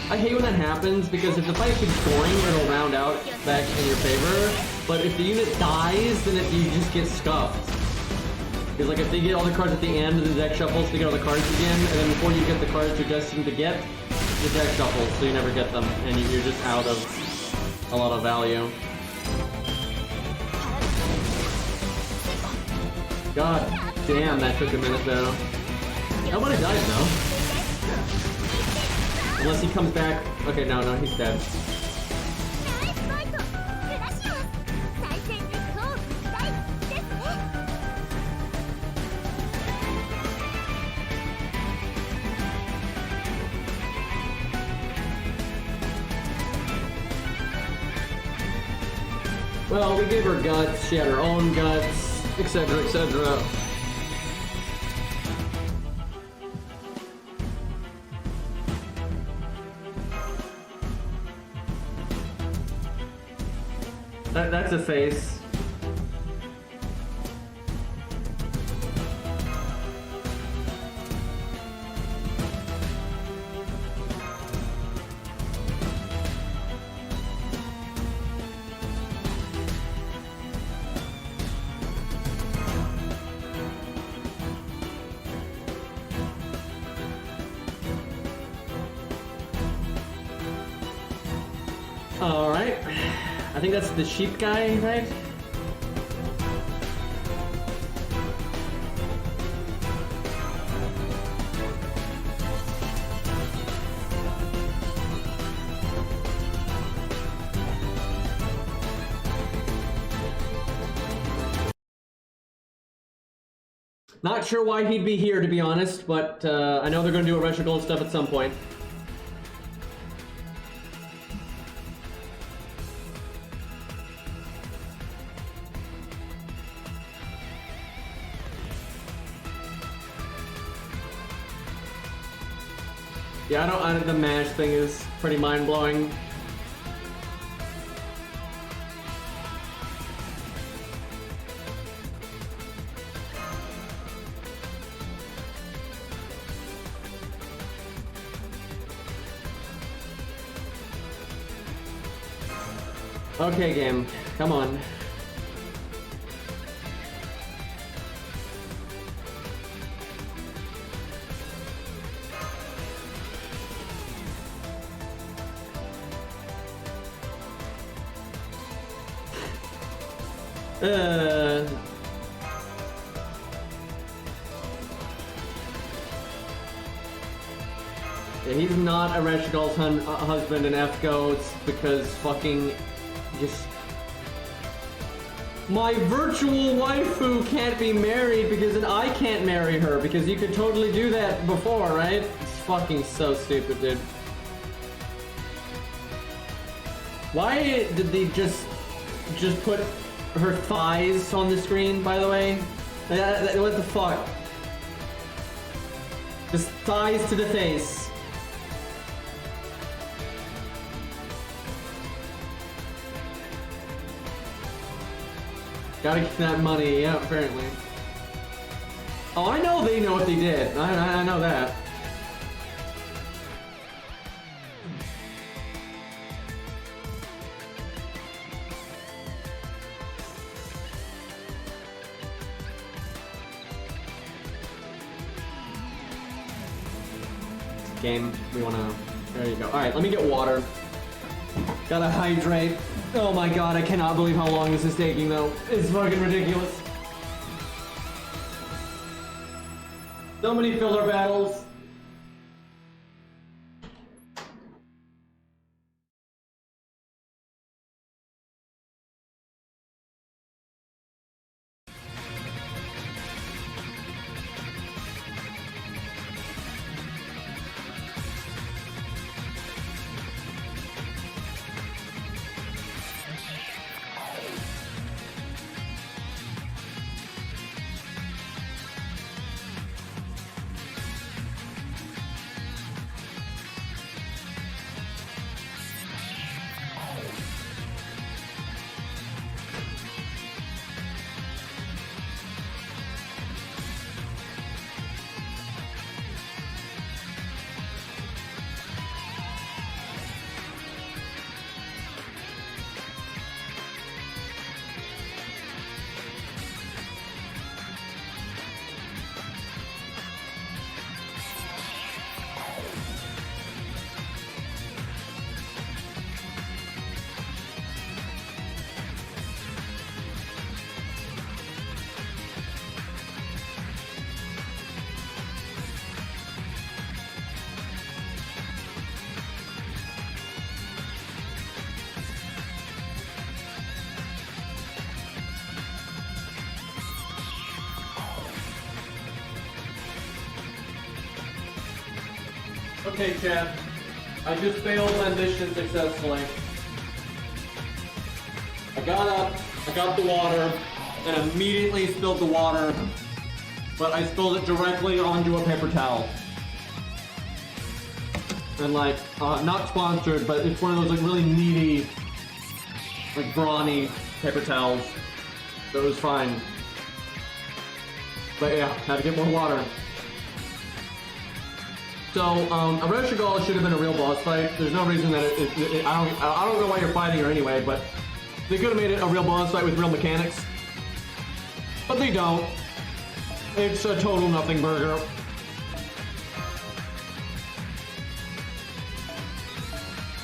I hate when that happens because if the fight keeps scoring, it'll round out back in your favor. But if the unit dies, then you just get scuffed. Because like if they get all the cards at the end and the deck shuffles, they get all the cards again, and then before you get the cards you're destined to get, the deck shuffles, so you never get them, and you're just out of a lot of value. God damn, that took a minute though. Nobody died though. Unless he comes back. Okay, no, he's dead. Well, we gave her guts, she had her own guts, etc., etc. That's a face. All right. I think that's the sheep guy, right? Not sure why he'd be here, to be honest, but I know they're gonna do a Retro Gold stuff at some point. Yeah, the mash thing is pretty mind-blowing. Okay, game, come on. Yeah, he's not a Reshigal's husband in FGO. It's because fucking just my virtual waifu can't be married because then I can't marry her because you could totally do that before, right? It's fucking so stupid, dude. Why did they just put her thighs on the screen, by the way? What the fuck? Just thighs to the face. Gotta get that money, yeah, apparently. Oh, I know they know what they did. I know that. Game, we wanna... There you go. Alright, let me get water. Gotta hydrate. Oh my god, I cannot believe how long this is taking though. It's fucking ridiculous. So many filler battles. Okay, chat. I just failed my mission successfully. I got up, I got the water, and immediately spilled the water, but I spilled it directly onto a paper towel. And like, not sponsored, but it's one of those like really meaty, like brawny paper towels. So it was fine. But yeah, had to get more water. So, a Reshigal should have been a real boss fight. There's no reason that I don't know why you're fighting her anyway, but they could have made it a real boss fight with real mechanics. But they don't. It's a total nothing burger.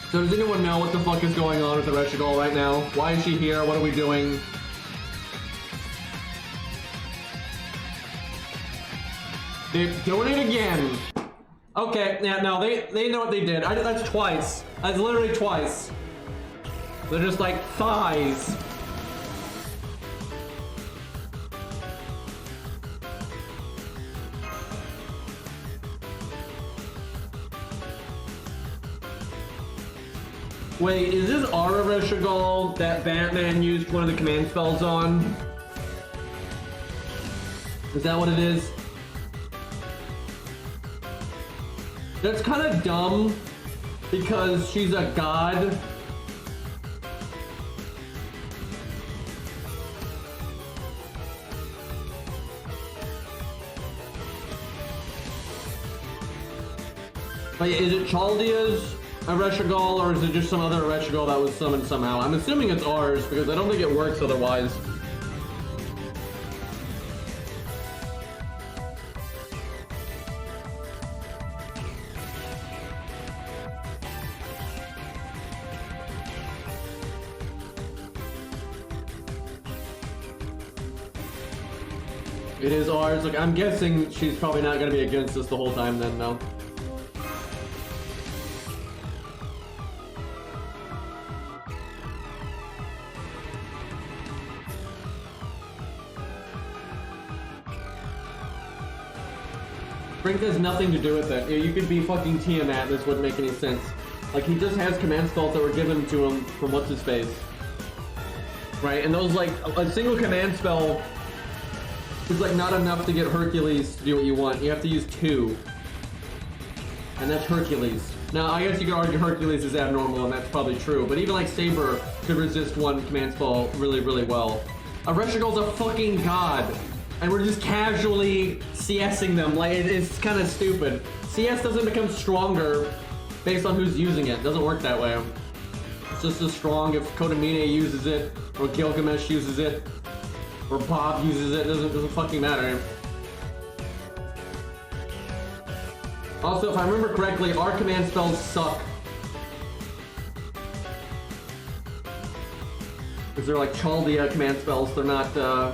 So does anyone know what the fuck is going on with the Reshigal right now? Why is she here? What are we doing? They're doing it again. Okay, yeah, no, they know what they did. That's twice. That's literally twice. They're just like thighs. Wait, is this Aura Reshigal that Batman used one of the command spells on? Is that what it is? That's kind of dumb because she's a god. But is it Chaldea's Reshigal, or is it just some other Reshigal that was summoned somehow? I'm assuming it's ours because I don't think it works otherwise. It is ours. Like, I'm guessing she's probably not going to be against us the whole time then, no. Brink has nothing to do with it. You could be fucking Tiamat, this wouldn't make any sense. Like, he just has command spells that were given to him from what's-his-face. Right, and those, like, a single command spell is, like, not enough to get Hercules to do what you want. You have to use 2. And that's Hercules. Now, I guess you could argue Hercules is abnormal, and that's probably true, but even, like, Saber could resist one command spell really, really well. A Reshigal's a fucking god. And we're just casually CSing them. Like, it's kind of stupid. CS doesn't become stronger based on who's using it. It doesn't work that way. It's just as strong if Kodamine uses it, or Gilgamesh uses it, or Bob uses it. It doesn't fucking matter. Also, if I remember correctly, our command spells suck. Because they're like Chaldea command spells. They're not the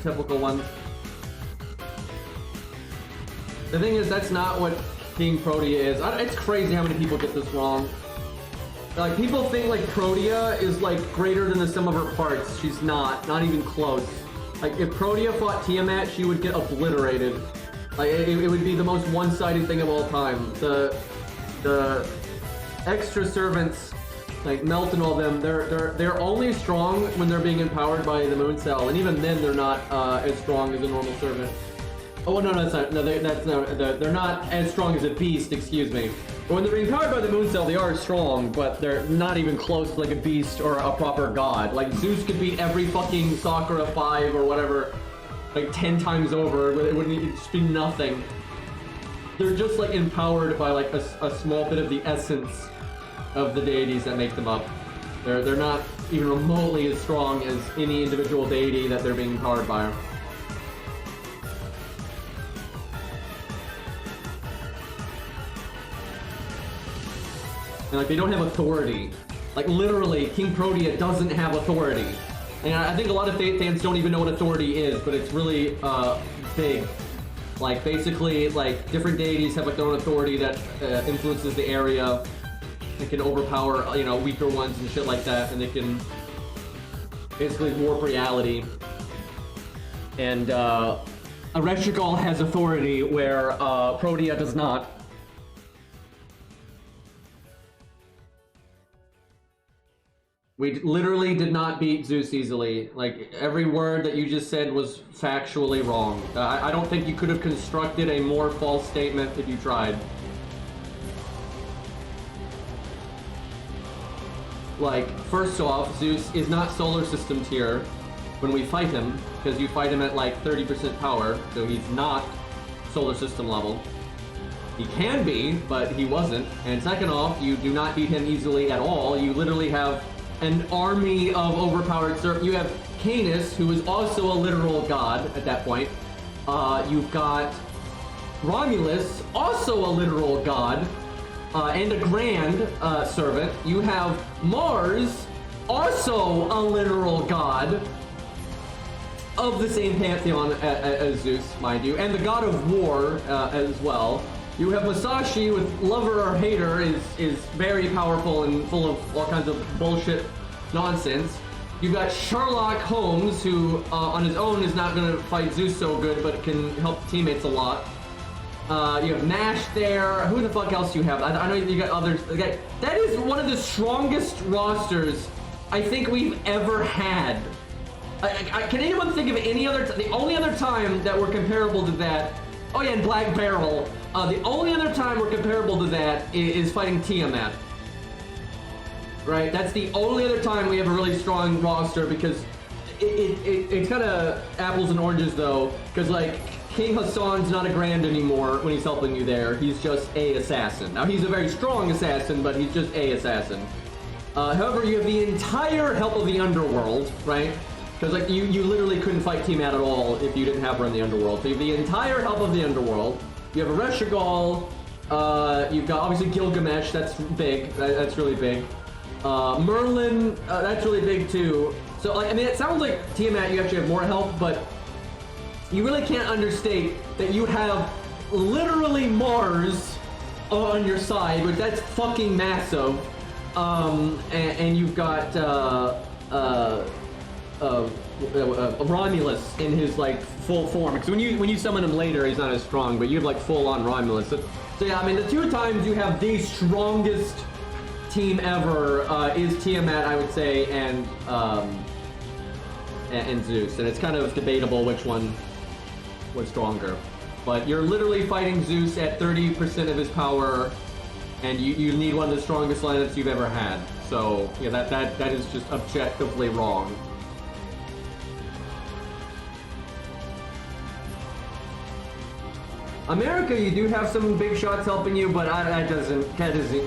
typical ones. The thing is, that's not what King Protea is. It's crazy how many people get this wrong. Like, people think, like, Protea is, like, greater than the sum of her parts. She's not even close. Like, if Protea fought Tiamat, she would get obliterated. Like, it would be the most one-sided thing of all time. The extra servants, like, Melt and all them, they're only strong when they're being empowered by the Moon Cell, and even then they're not as strong as a normal servant. Oh no, that's not. No, they're not as strong as a beast. Excuse me. But when they're being powered by the Moon Cell, they are strong, but they're not even close to like a beast or a proper god. Like Zeus could beat every fucking Sakura 5 or whatever, like 10 times over. It wouldn't just be nothing. They're just like empowered by like a small bit of the essence of the deities that make them up. They're not even remotely as strong as any individual deity that they're being powered by. And like they don't have authority. Like literally, King Protea doesn't have authority. And I think a lot of Fate fans don't even know what authority is, but it's really big. Like basically, like different deities have like their own authority that influences the area. They can overpower, you know, weaker ones and shit like that, and they can basically warp reality. And a Reshigal has authority where Protea does not. We literally did not beat Zeus easily. Like, every word that you just said was factually wrong. I don't think you could have constructed a more false statement if you tried. Like, first off, Zeus is not solar system tier when we fight him, because you fight him at like 30% power, so he's not solar system level. He can be, but he wasn't. And second off, you do not beat him easily at all. You literally have an army of overpowered servants. You have Canis, who is also a literal god at that point. You've got Romulus, also a literal god, and a grand servant. You have Mars, also a literal god of the same pantheon as Zeus, mind you, and the god of war as well. You have Masashi with lover or hater is very powerful and full of all kinds of bullshit nonsense. You've got Sherlock Holmes, who on his own is not going to fight Zeus so good, but can help teammates a lot. You have Nash there. Who the fuck else do you have? I know you got others. Okay. That is one of the strongest rosters I think we've ever had. Can anyone think of any other? The only other time that we're comparable to that? Oh yeah, and Black Barrel. The only other time we're comparable to that is fighting Tiamat. Right? That's the only other time we have a really strong roster, because it's kind of apples and oranges though, because like King Hassan's not a Grand anymore when he's helping you there. He's just a assassin. Now he's a very strong assassin, but he's just a assassin. However, you have the entire help of the Underworld, right? Because like you literally couldn't fight Tiamat at all if you didn't have her in the Underworld. So you have the entire help of the Underworld. You have a Reshigal. You've got obviously Gilgamesh. That's big. That's really big. Merlin. That's really big too. So like, I mean, it sounds like Tiamat you actually have more help, but you really can't understate that you have literally Mars on your side, which that's fucking massive. And you've got Romulus in his like full form. Because when you summon him later, he's not as strong, but you have like full on Romulus. So yeah, I mean, the two times you have the strongest team ever is Tiamat, I would say, and Zeus. And it's kind of debatable which one was stronger. But you're literally fighting Zeus at 30% of his power, and you need one of the strongest lineups you've ever had. So yeah, that is just objectively wrong. America, you do have some big shots helping you, but that doesn't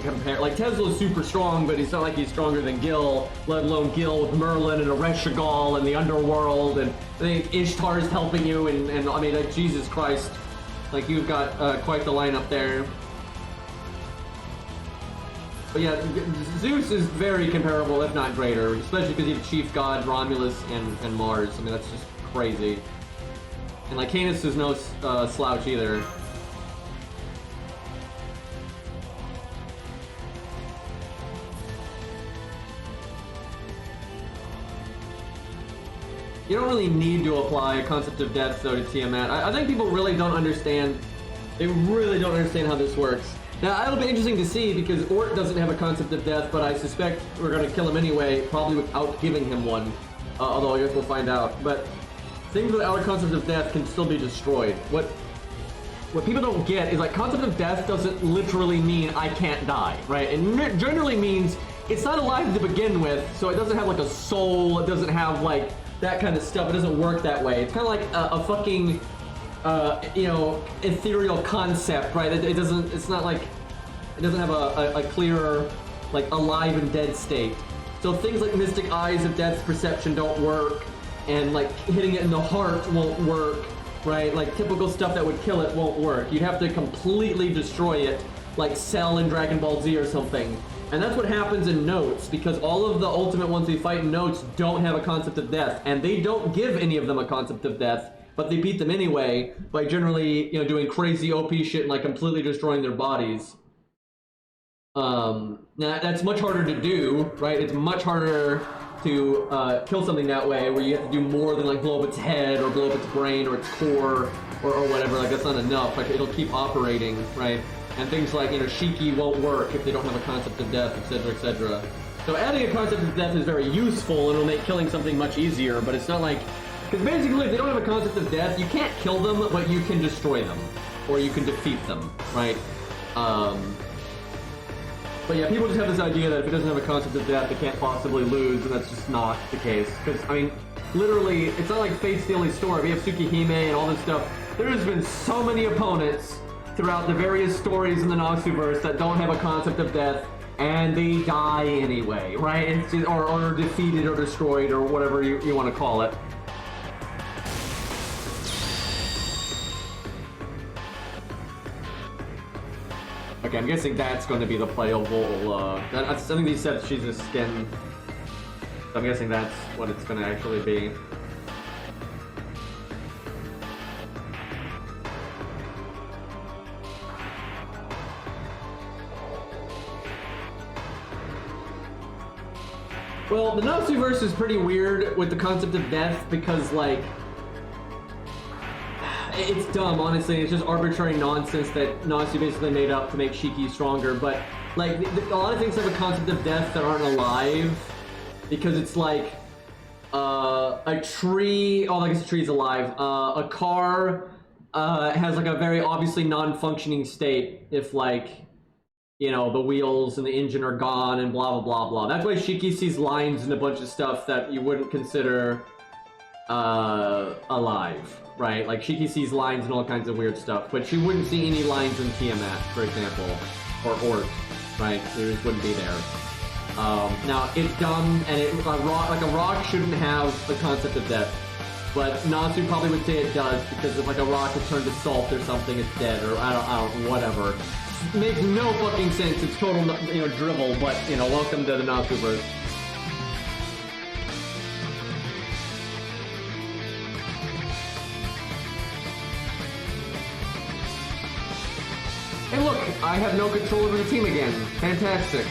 compare. Like, Tesla's super strong, but it's not like he's stronger than Gil, let alone Gil with Merlin and a Reshigal and the Underworld, and I think Ishtar's helping you, and I mean, like, Jesus Christ. Like, you've got quite the lineup there. But yeah, Zeus is very comparable, if not greater, especially because you have Chief God, Romulus, and Mars. I mean, that's just crazy. And like, Canis is no slouch either. You don't really need to apply a concept of death, though, to Tiamat. I think people really don't understand. They really don't understand how this works. Now, it'll be interesting to see, because Ort doesn't have a concept of death, but I suspect we're going to kill him anyway, probably without giving him one. Although I guess we'll find out. But things without a concept of death can still be destroyed. What people don't get is, like, concept of death doesn't literally mean I can't die, right? It generally means it's not alive to begin with, so it doesn't have like a soul, it doesn't have like that kind of stuff. It doesn't work that way. It's kind of like a fucking you know, ethereal concept, right? It doesn't. It's not like it doesn't have a clearer, like, alive and dead state. So things like mystic eyes of death's perception don't work, and like hitting it in the heart won't work, right? Like typical stuff that would kill it won't work. You'd have to completely destroy it, like Cell in Dragon Ball Z or something. And that's what happens in Notes, because all of the ultimate ones we fight in Notes don't have a concept of death, and they don't give any of them a concept of death, but they beat them anyway by generally, you know, doing crazy OP shit and like completely destroying their bodies. Now that's much harder to do, right? It's much harder to kill something that way, where you have to do more than like blow up its head or blow up its brain or its core or whatever. Like, that's not enough. Like, it'll keep operating, right? And things like, you know, Shiki won't work if they don't have a concept of death, etc., etc. So adding a concept of death is very useful, and it'll make killing something much easier, but it's not like... Because basically, if they don't have a concept of death, you can't kill them, but you can destroy them. Or you can defeat them, right? But yeah, people just have this idea that if it doesn't have a concept of death, it can't possibly lose, and that's just not the case. Because, I mean, literally, it's not like Fate's the only story. We have Tsukihime and all this stuff. There's been so many opponents throughout the various stories in the Natsuverse that don't have a concept of death, and they die anyway, right? It's just, or defeated or destroyed or whatever you want to call it. Okay, I'm guessing that's going to be the playable, I think they said she's a skin, so I'm guessing that's what it's going to actually be. Well, the Natsuverse is pretty weird with the concept of death, because, like, it's dumb, honestly. It's just arbitrary nonsense that Nasu basically made up to make Shiki stronger. But like, a lot of things have a concept of death that aren't alive, because it's like a tree. Oh, I guess a tree's alive. A car has like a very obviously non-functioning state if like, you know, the wheels and the engine are gone and blah blah blah blah. That's why Shiki sees lines and a bunch of stuff that you wouldn't consider alive, right? Like Shiki sees lines and all kinds of weird stuff, but she wouldn't see any lines in Tiamat, for example, or Ort, right? There just wouldn't be there. Now it's dumb, and a rock shouldn't have the concept of death, but Natsu probably would say it does, because if like a rock is turned to salt or something, it's dead, or I don't, whatever. Makes no fucking sense. It's total, you know, drivel. But you know, welcome to the Natsuverse. Hey, look! I have no control over the team again. Fantastic.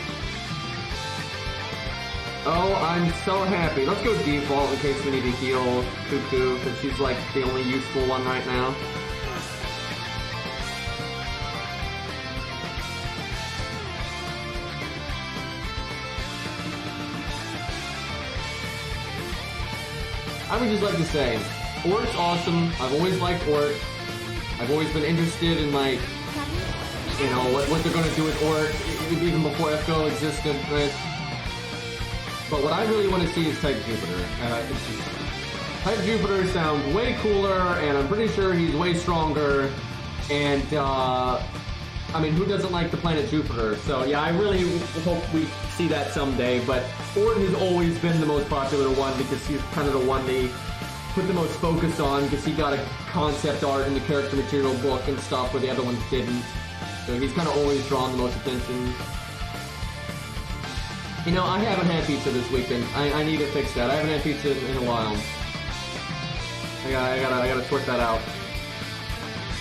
Oh, I'm so happy. Let's go default in case we need to heal Cuckoo, because she's like the only useful one right now. I would just like to say, Ort's awesome. I've always liked Ort. I've always been interested in, like, you know, what they're going to do with Ort, even before FGO existed, right? But what I really want to see is Type Jupiter. Type Jupiter sounds way cooler, and I'm pretty sure he's way stronger. And, I mean, who doesn't like the planet Jupiter? So, yeah, I really hope we see that someday. But Ort has always been the most popular one, because he's kind of the one they put the most focus on, because he got a concept art in the character material book and stuff where the other ones didn't. So he's kind of always drawn the most attention. You know, I haven't had pizza this weekend. I need to fix that. I haven't had pizza in a while. I gotta sort that out.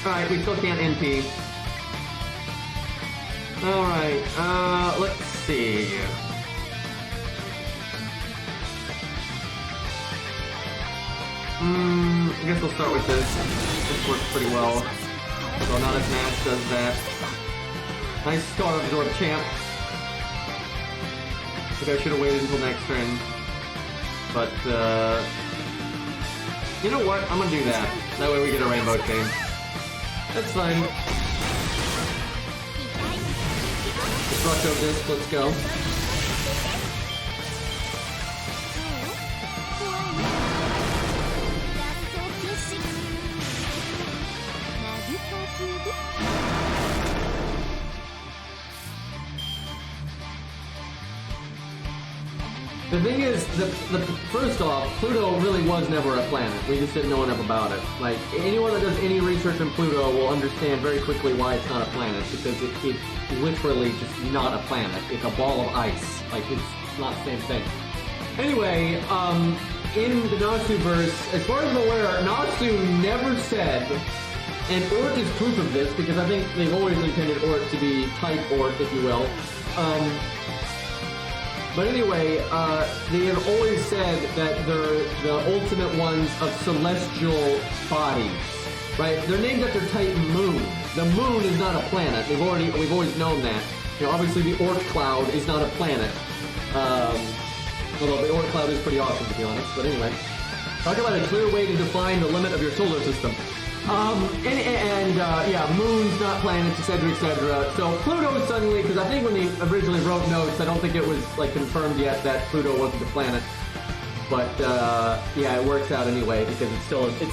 Alright, we still can't NP. Alright, let's see. I guess we'll start with this. This works pretty well. So now this match does that. Nice Star Absorb champ. I think I should have waited until next turn. But, you know what? I'm gonna do that. That way we get a rainbow chain. That's fine. Destructo Disc, let's go. The thing is, first off, Pluto really was never a planet. We just didn't know enough about it. Like, anyone that does any research on Pluto will understand very quickly why it's not a planet, because it's literally just not a planet. It's a ball of ice. Like, it's not the same thing. Anyway, in the Natsuverse, as far as I'm aware, Natsu never said, and Ort is proof of this, because I think they've always intended Ort to be type Ort, if you will. But anyway, they have always said that they're the ultimate ones of celestial bodies, right? They're named after type Moon. The Moon is not a planet. We've always known that. You know, obviously the Oort cloud is not a planet. Although the Oort cloud is pretty awesome, to be honest. But anyway, talk about a clear way to define the limit of your solar system. Yeah, moons, not planets, etc., etc. So Pluto suddenly, because I think when they originally wrote notes, I don't think it was like confirmed yet that Pluto wasn't a planet. But yeah, it works out anyway, because it's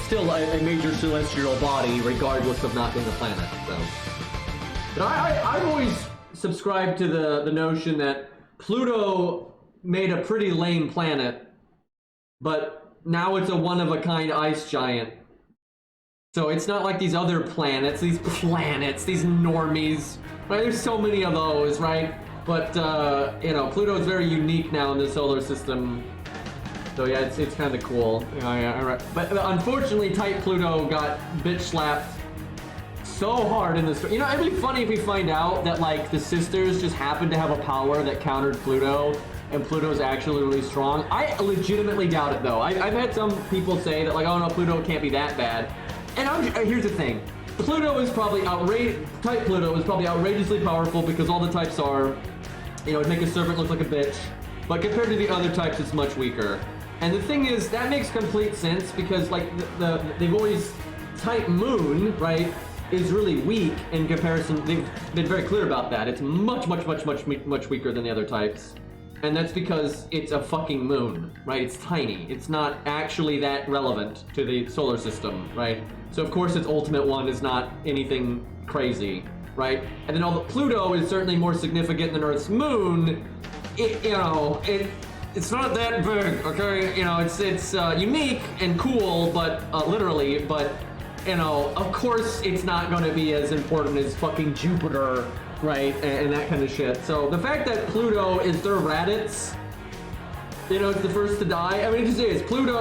still a major celestial body, regardless of not being a planet. So, but I've always subscribed to the notion that Pluto made a pretty lame planet, but now it's a one-of-a-kind ice giant. So it's not like these other planets, these normies, right? There's so many of those, right? But, you know, Pluto's very unique now in the solar system. So yeah, it's kind of cool. Yeah, but unfortunately, Type Pluto got bitch slapped so hard in this. You know, it'd be funny if we find out that, like, the sisters just happened to have a power that countered Pluto, and Pluto's actually really strong. I legitimately doubt it, though. I've had some people say that, like, oh no, Pluto can't be that bad. here's the thing. Pluto is probably type Pluto is probably outrageously powerful because all the types are, you know, make a servant look like a bitch. But compared to the other types, it's much weaker. And the thing is, that makes complete sense because like they've always type Moon, right, is really weak in comparison. They've been very clear about that. It's much weaker than the other types. And that's because it's a fucking moon, right? It's tiny. It's not actually that relevant to the solar system, right? So of course its ultimate one is not anything crazy, right? And then although Pluto is certainly more significant than Earth's moon, it's not that big, okay? You know, it's unique and cool, but literally, but you know, of course it's not going to be as important as fucking Jupiter, right? And that kind of shit. So the fact that Pluto is their Raditz, you know, it's the first to die. I mean, it just is.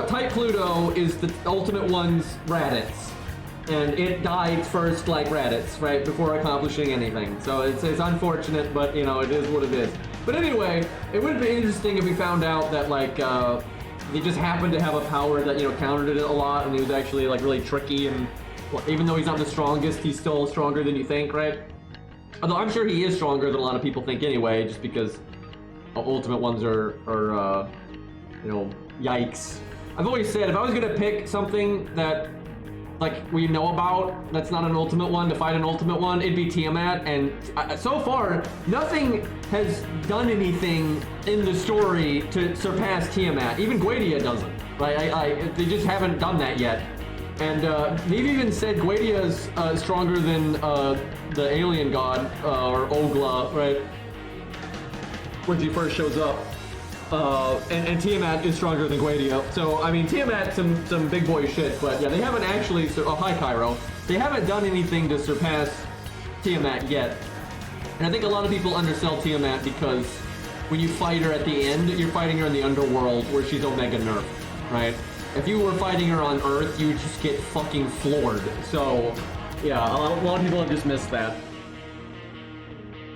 Type Pluto is the ultimate one's Raditz. And it died first like Raditz, right? Before accomplishing anything. So it's unfortunate, but you know, it is what it is. But anyway, it would be interesting if we found out that like, he just happened to have a power that, you know, countered it a lot, and he was actually like really tricky, and well, even though he's not the strongest, he's still stronger than you think, right? Although I'm sure he is stronger than a lot of people think anyway, just because ultimate ones are you know, yikes. I've always said if I was gonna pick something that like we know about that's not an ultimate one to fight an ultimate one, it'd be Tiamat, and so far nothing has done anything in the story to surpass Tiamat. Even Guadia doesn't, right? They just haven't done that yet. And they've even said Guadia is stronger than the alien god, or Ogla, right? When she first shows up. And Tiamat is stronger than Guadia. So, I mean, Tiamat, some big boy shit, but yeah, they haven't actually, oh, hi Cairo. They haven't done anything to surpass Tiamat yet. And I think a lot of people undersell Tiamat because when you fight her at the end, you're fighting her in the underworld where she's Omega Nerf, right? If you were fighting her on Earth, you would just get fucking floored. So, yeah, a lot of people have just missed that.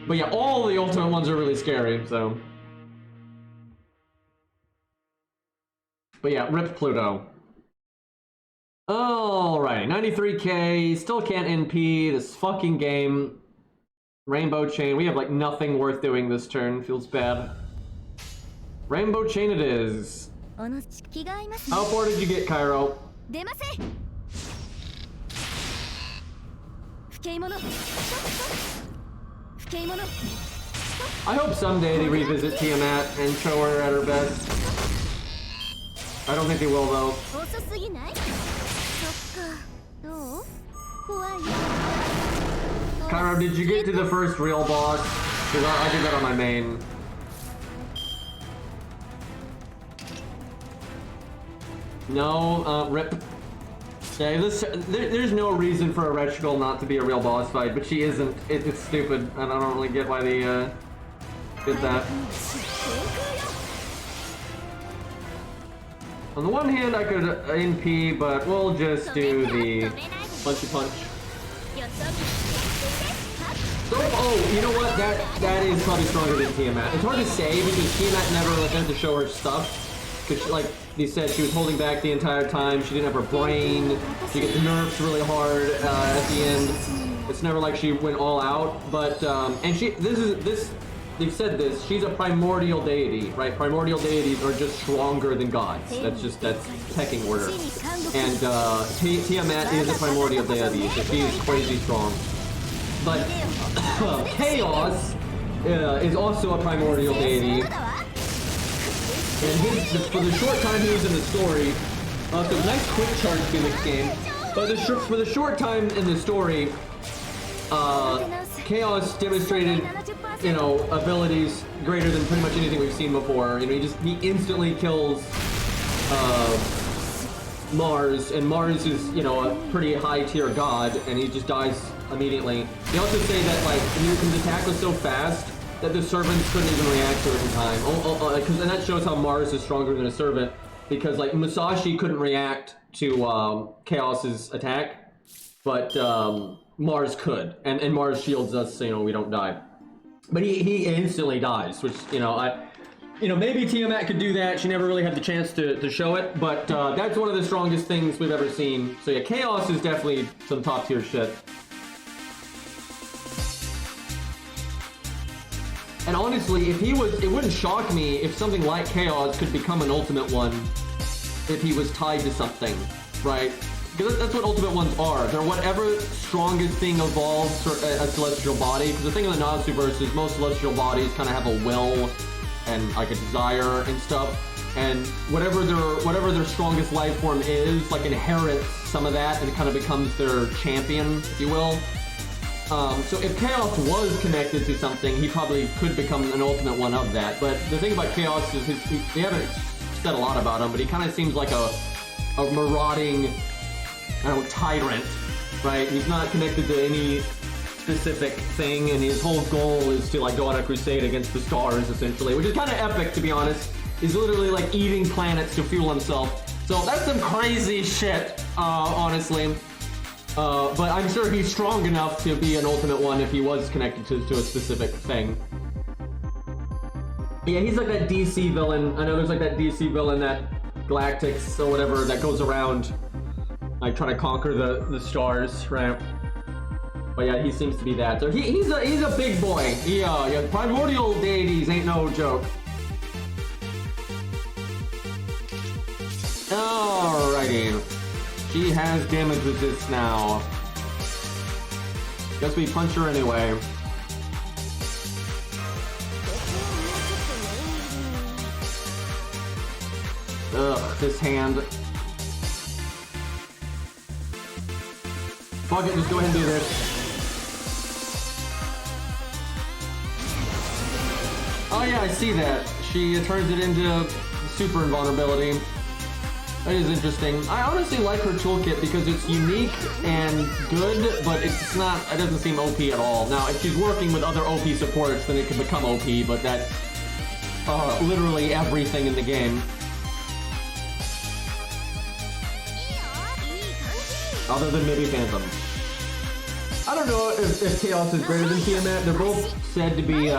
But yeah, all the ultimate ones are really scary, so. But yeah, rip Pluto. Alright, 93k, still can't NP this fucking game. Rainbow Chain, we have like nothing worth doing this turn, feels bad. Rainbow Chain it is. How far did you get, Cairo? I hope someday they revisit Tiamat and show her at her best. I don't think they will though. Cairo, did you get to the first real boss? Because I did that on my main. No, rip. Yeah, there's no reason for a Electrical not to be a real boss fight, but she isn't. It's stupid, and I don't really get why they did that. On the one hand, I could NP, but we'll just do the punchy punch. Oh, you know what? That is probably stronger than Tiamat. It's hard to say because Tiamat never got to show her stuff. Because, like they said, she was holding back the entire time. She didn't have her brain. She gets nerfed really hard at the end. It's never like she went all out. But and they've said this. She's a primordial deity, right? Primordial deities are just stronger than gods. That's pecking order. And Tiamat is a primordial deity, so she is crazy strong. But Chaos is also a primordial deity. And for the short time he was in the story, so nice quick charge Phoenix game. But for the short time in the story, Chaos demonstrated, you know, abilities greater than pretty much anything we've seen before. You know, he instantly kills Mars, and Mars is, you know, a pretty high tier god, and he just dies immediately. They also say that like his attack was so fast that the servants couldn't even react to it in time. And that shows how Mars is stronger than a servant, because like Musashi couldn't react to Chaos's attack, but Mars could, and Mars shields us so, you know, we don't die. But he instantly dies, which, you know, you know, maybe Tiamat could do that. She never really had the chance to show it, but that's one of the strongest things we've ever seen. So yeah, Chaos is definitely some top tier shit. And honestly, if he was, it wouldn't shock me if something like Chaos could become an Ultimate One if he was tied to something, right? Because that's what Ultimate Ones are. They're whatever strongest thing evolves a celestial body. Because the thing in the Natsuverse is most celestial bodies kind of have a will and like a desire and stuff. And whatever their strongest life form is, like inherits some of that and it kind of becomes their champion, if you will. So if Chaos was connected to something, he probably could become an Ultimate One of that. But the thing about Chaos is we haven't said a lot about him, but he kind of seems like a marauding, I don't know, tyrant, right? He's not connected to any specific thing, and his whole goal is to like go on a crusade against the stars, essentially, which is kind of epic, to be honest. He's literally like eating planets to fuel himself. So that's some crazy shit, honestly. But I'm sure he's strong enough to be an Ultimate One if he was connected to a specific thing. Yeah, he's like that DC villain. I know there's like that DC villain, that Galactics or whatever, that goes around like trying to conquer the stars, right? But yeah, he seems to be that. So he's a big boy. Yeah, primordial deities ain't no joke. Alrighty. She has damage resist now. Guess we punch her anyway. Ugh, this hand. Fuck it, just go ahead and do this. Oh yeah, I see that. She turns it into super invulnerability. That is interesting. I honestly like her toolkit because it's unique and good, but it's not, it doesn't seem OP at all. Now, if she's working with other OP supports, then it can become OP, but that's literally everything in the game. Other than maybe Phantom. I don't know if Chaos is greater than Tiamat. They're both said to be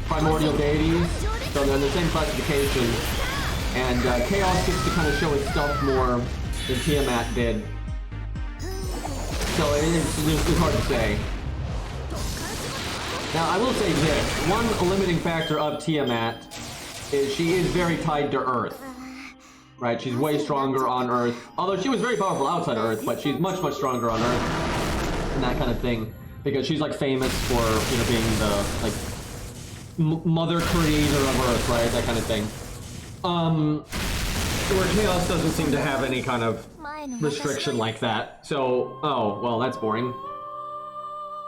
primordial deities, so they're in the same classification. And Chaos gets to kind of show its stuff more than Tiamat did. So it's hard to say. Now, I will say this. One limiting factor of Tiamat is she is very tied to Earth. Right? She's way stronger on Earth. Although she was very powerful outside of Earth, but she's much, much stronger on Earth. And that kind of thing. Because she's like famous for, you know, being the, like, mother creator of Earth, right? That kind of thing. Where Chaos doesn't seem to have any kind of restriction like that. So, oh, well, that's boring.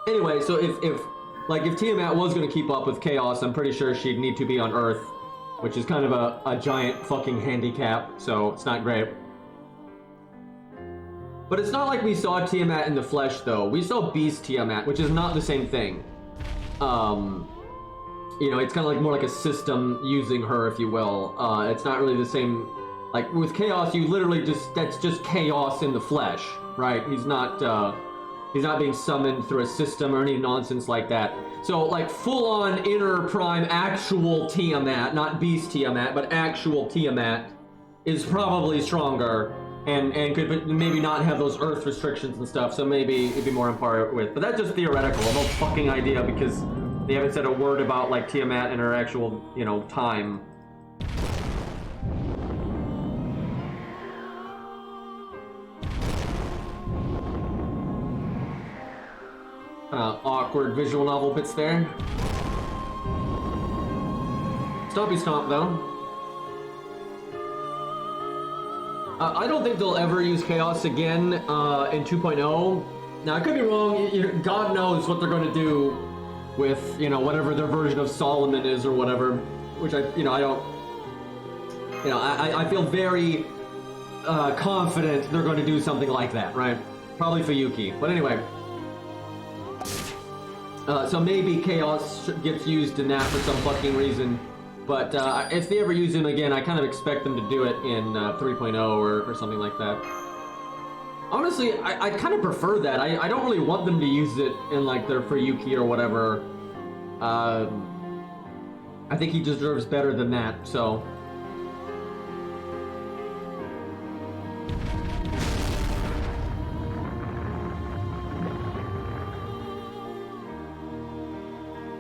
Anyway, so if Tiamat was going to keep up with Chaos, I'm pretty sure she'd need to be on Earth, which is kind of a giant fucking handicap, so it's not great. But it's not like we saw Tiamat in the flesh, though. We saw Beast Tiamat, which is not the same thing. You know, it's kind of like more like a system using her, if you will. It's not really the same. Like with Chaos, you literally that's just Chaos in the flesh, right? He's not being summoned through a system or any nonsense like that. So like full-on inner prime actual Tiamat, not Beast Tiamat, but actual Tiamat is probably stronger and could maybe not have those Earth restrictions and stuff. So maybe it'd be more on par with. But that's just theoretical. No fucking idea because they haven't said a word about like Tiamat and her actual, you know, time. Awkward visual novel bits there. Stompy Stomp though. I don't think they'll ever use Chaos again in 2.0. Now I could be wrong. God knows what they're going to do with, you know, whatever their version of Solomon is or whatever, which I feel very confident they're going to do something like that, right? Probably for Yuki. But anyway. So maybe Chaos gets used in that for some fucking reason. But if they ever use him again, I kind of expect them to do it in 3.0 or something like that. Honestly, I kind of prefer that. I don't really want them to use it in like their for Yuki or whatever. I think he deserves better than that, so.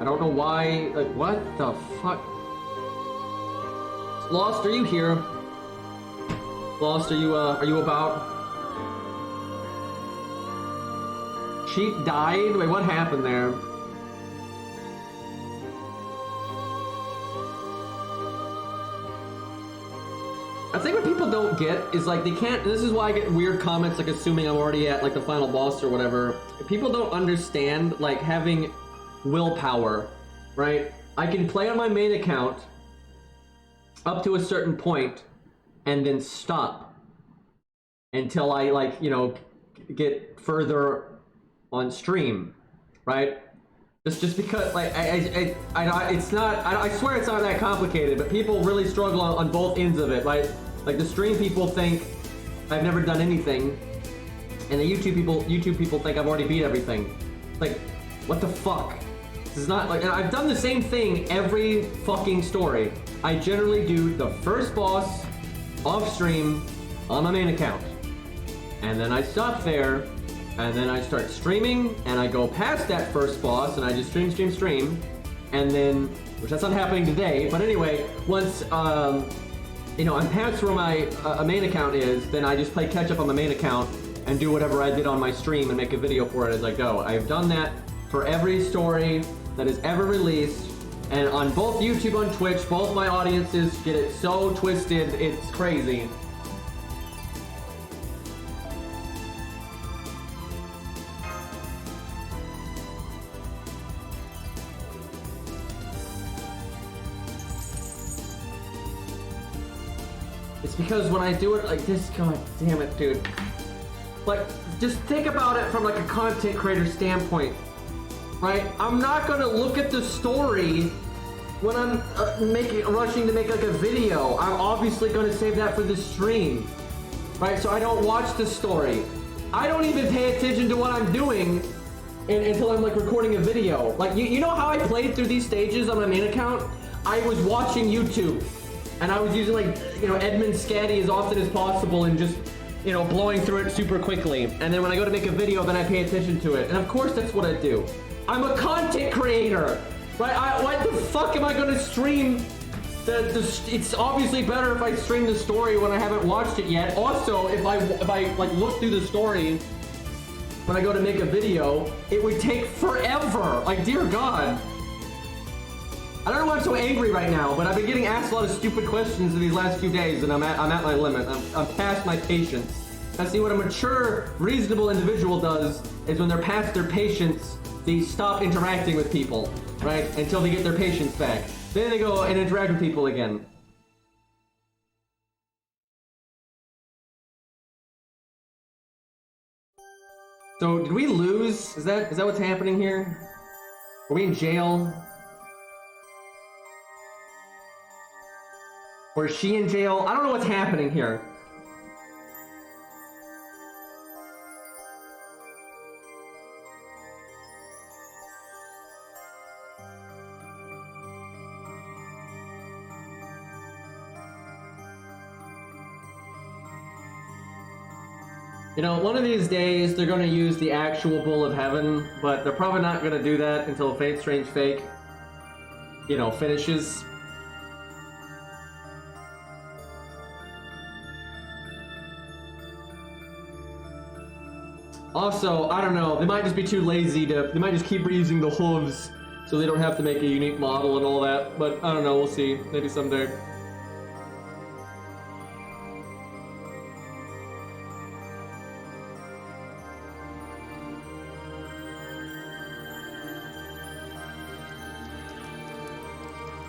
I don't know why, like, what the fuck? Lost, are you here? Lost, are you about? Sheep died? Wait, what happened there? I think what people don't get is, like, they can't, this is why I get weird comments, like, assuming I'm already at, like, the final boss or whatever. People don't understand, like, having willpower, right? I can play on my main account up to a certain point and then stop until I, like, you know, get further on stream, right? Just because, like, it's not, I swear it's not that complicated, but people really struggle on both ends of it, right? Like, the stream people think I've never done anything, and the YouTube people think I've already beat everything. Like, what the fuck? This is not, like, and I've done the same thing every fucking story. I generally do the first boss off stream on my main account, and then I stop there, and then I start streaming, and I go past that first boss, and I just stream, and then, which that's not happening today, but anyway, once, you know, I'm past where my main account is, then I just play catch up on the main account and do whatever I did on my stream and make a video for it as I go. I've done that for every story that is ever released, and on both YouTube and Twitch, both my audiences get it so twisted, it's crazy. It's because when I do it like this, god damn it, dude. Like, just think about it from, like, a content creator standpoint, right? I'm not gonna look at the story when I'm rushing to make, like, a video. I'm obviously gonna save that for the stream, right? So I don't watch the story. I don't even pay attention to what I'm doing until I'm, like, recording a video. Like, you know how I played through these stages on my main account? I was watching YouTube, and I was using, like, you know, Edmund Scatty as often as possible and just, you know, blowing through it super quickly. And then when I go to make a video, then I pay attention to it. And of course that's what I do. I'm a content creator, right? What the fuck am I gonna stream? It's obviously better if I stream the story when I haven't watched it yet. Also, if I like look through the story when I go to make a video, it would take forever. Like, dear God. I don't know why I'm so angry right now, but I've been getting asked a lot of stupid questions in these last few days, and I'm at my limit. I'm past my patience. I see what a mature, reasonable individual does is when they're past their patience, they stop interacting with people, right? Until they get their patience back. Then they go and interact with people again. So, did we lose? Is that what's happening here? Are we in jail? Or is she in jail? I don't know what's happening here. You know, one of these days they're going to use the actual Bull of Heaven, but they're probably not going to do that until Fate Strange Fake, you know, finishes. Also, I don't know, they might just be too lazy to, they might just keep reusing the hooves so they don't have to make a unique model and all that, but I don't know, we'll see, maybe someday.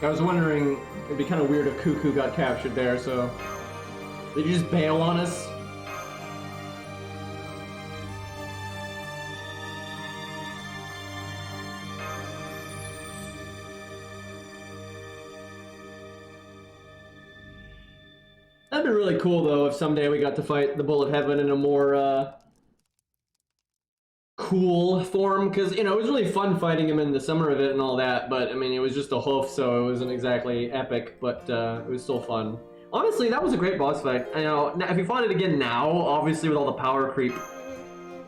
I was wondering, it'd be kind of weird if Cuckoo got captured there, so... Did you just bail on us? That'd be really cool, though, if someday we got to fight the Bull of Heaven in a more, cool for him, because, you know, it was really fun fighting him in the summer of it and all that, but, I mean, it was just a hoof, so it wasn't exactly epic, but it was still fun. Honestly, that was a great boss fight. You know, if you fought it again now, obviously with all the power creep,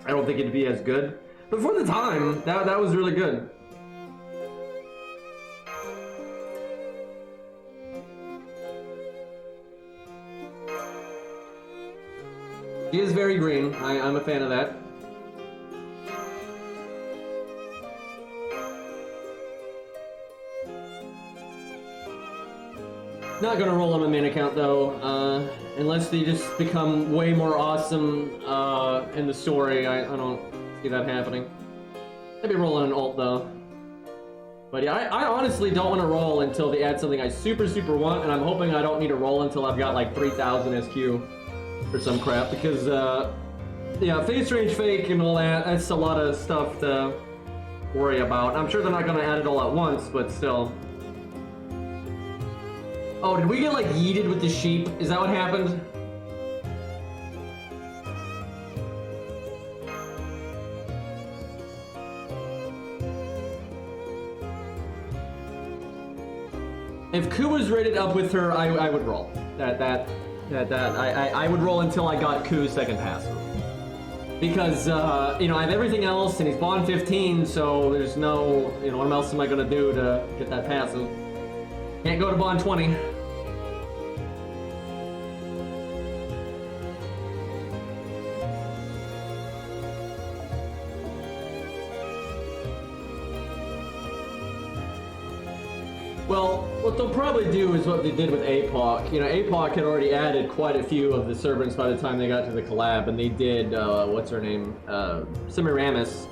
I don't think it'd be as good. But for the time, that was really good. She is very green. I'm a fan of that. Not gonna roll on my main account though, unless they just become way more awesome in the story. I don't see that happening. Maybe roll on an alt though. But yeah, I honestly don't want to roll until they add something I super want, and I'm hoping I don't need to roll until I've got like 3,000 SQ or some crap, because yeah, face range fake and all that, that's a lot of stuff to worry about. I'm sure they're not gonna add it all at once, but still. Oh, did we get like yeeted with the sheep? Is that what happened? If Ku was rated up with her, I would roll. I would roll until I got Ku's second passive. Because, you know, I have everything else, and he's Bond 15, so there's no, you know, what else am I gonna do to get that passive? Can't go to Bond 20. Well, what they'll probably do is what they did with APOC. You know, APOC had already added quite a few of the servants by the time they got to the collab, and they did, what's her name? Semiramis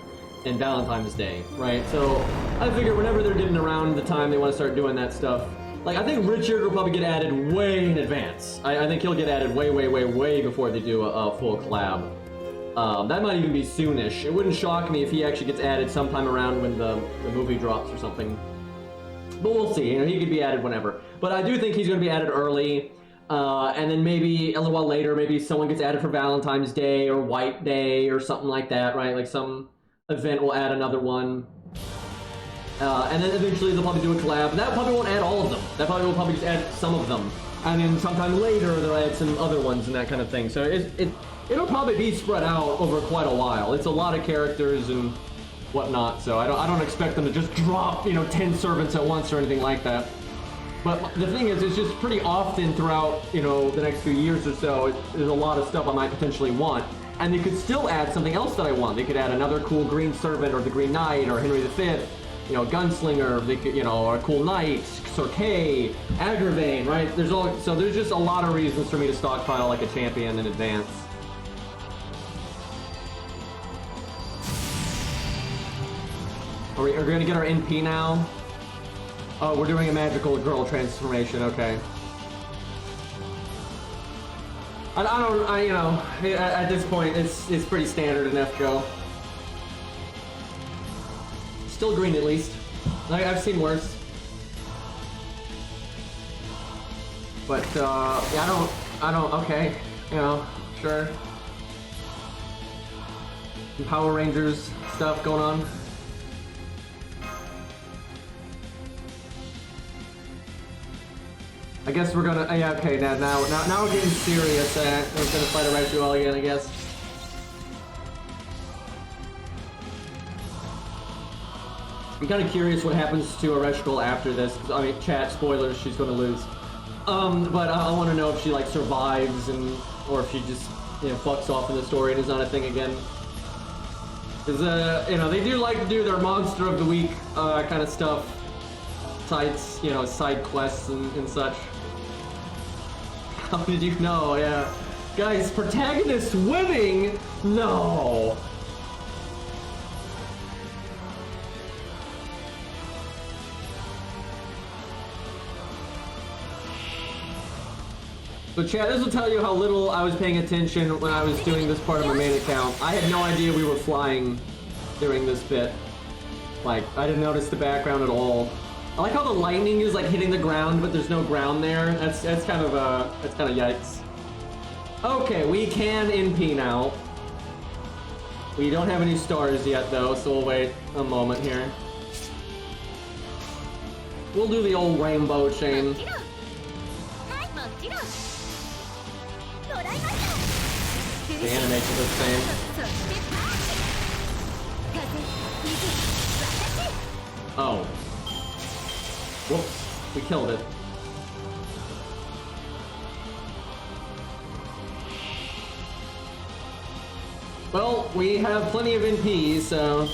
in Valentine's Day, right? So, I figure whenever they're getting around the time they want to start doing that stuff, like, I think Richard will probably get added way in advance. I think he'll get added way before they do a full collab. That might even be soonish. It wouldn't shock me if he actually gets added sometime around when the movie drops or something. But we'll see. You know, he could be added whenever. But I do think he's going to be added early, and then maybe a little while later, maybe someone gets added for Valentine's Day or White Day or something like that, right? Like some event will add another one, and then eventually they'll probably do a collab. That probably won't add all of them. That probably will probably just add some of them, and then sometime later they'll add some other ones and that kind of thing. So it'll probably be spread out over quite a while. It's a lot of characters and whatnot, so I don't expect them to just drop, you know, 10 servants at once or anything like that. But the thing is, it's just pretty often throughout, you know, the next few years or so, there's a lot of stuff I might potentially want, and they could still add something else that I want. They could add another cool green servant, or the Green Knight, or Henry V, you know, Gunslinger. They could, you know, or a cool Knight, Sorkay, Agravain, right? So there's just a lot of reasons for me to stockpile like a champion in advance. Are we gonna get our NP now? Oh, we're doing a magical girl transformation, okay. You know, at this point, it's pretty standard in FGO. Still green at least. I've seen worse. But, yeah, I don't, okay. You know, sure. Some Power Rangers stuff going on. I guess we're gonna, yeah, okay, now we're getting serious. We're gonna fight a Ritual again, I guess. I'm kind of curious what happens to Ereshkigal after this. I mean, chat, spoilers, she's gonna lose. But I want to know if she, like, survives, or if she just, you know, fucks off in the story and is not a thing again. Because, you know, they do like to do their Monster of the Week kind of stuff. Sides, you know, side quests and such. How did you know? Yeah. Guys, protagonist winning? No. So chat, this will tell you how little I was paying attention when I was doing this part of my main account. I had no idea we were flying during this bit. Like, I didn't notice the background at all. I like how the lightning is like hitting the ground, but there's no ground there. That's kind of yikes. Okay, we can NP now. We don't have any stars yet, though, so we'll wait a moment here. We'll do the old rainbow chain. The animation is the same. Oh. Whoops. We killed it. Well, we have plenty of NPs, so...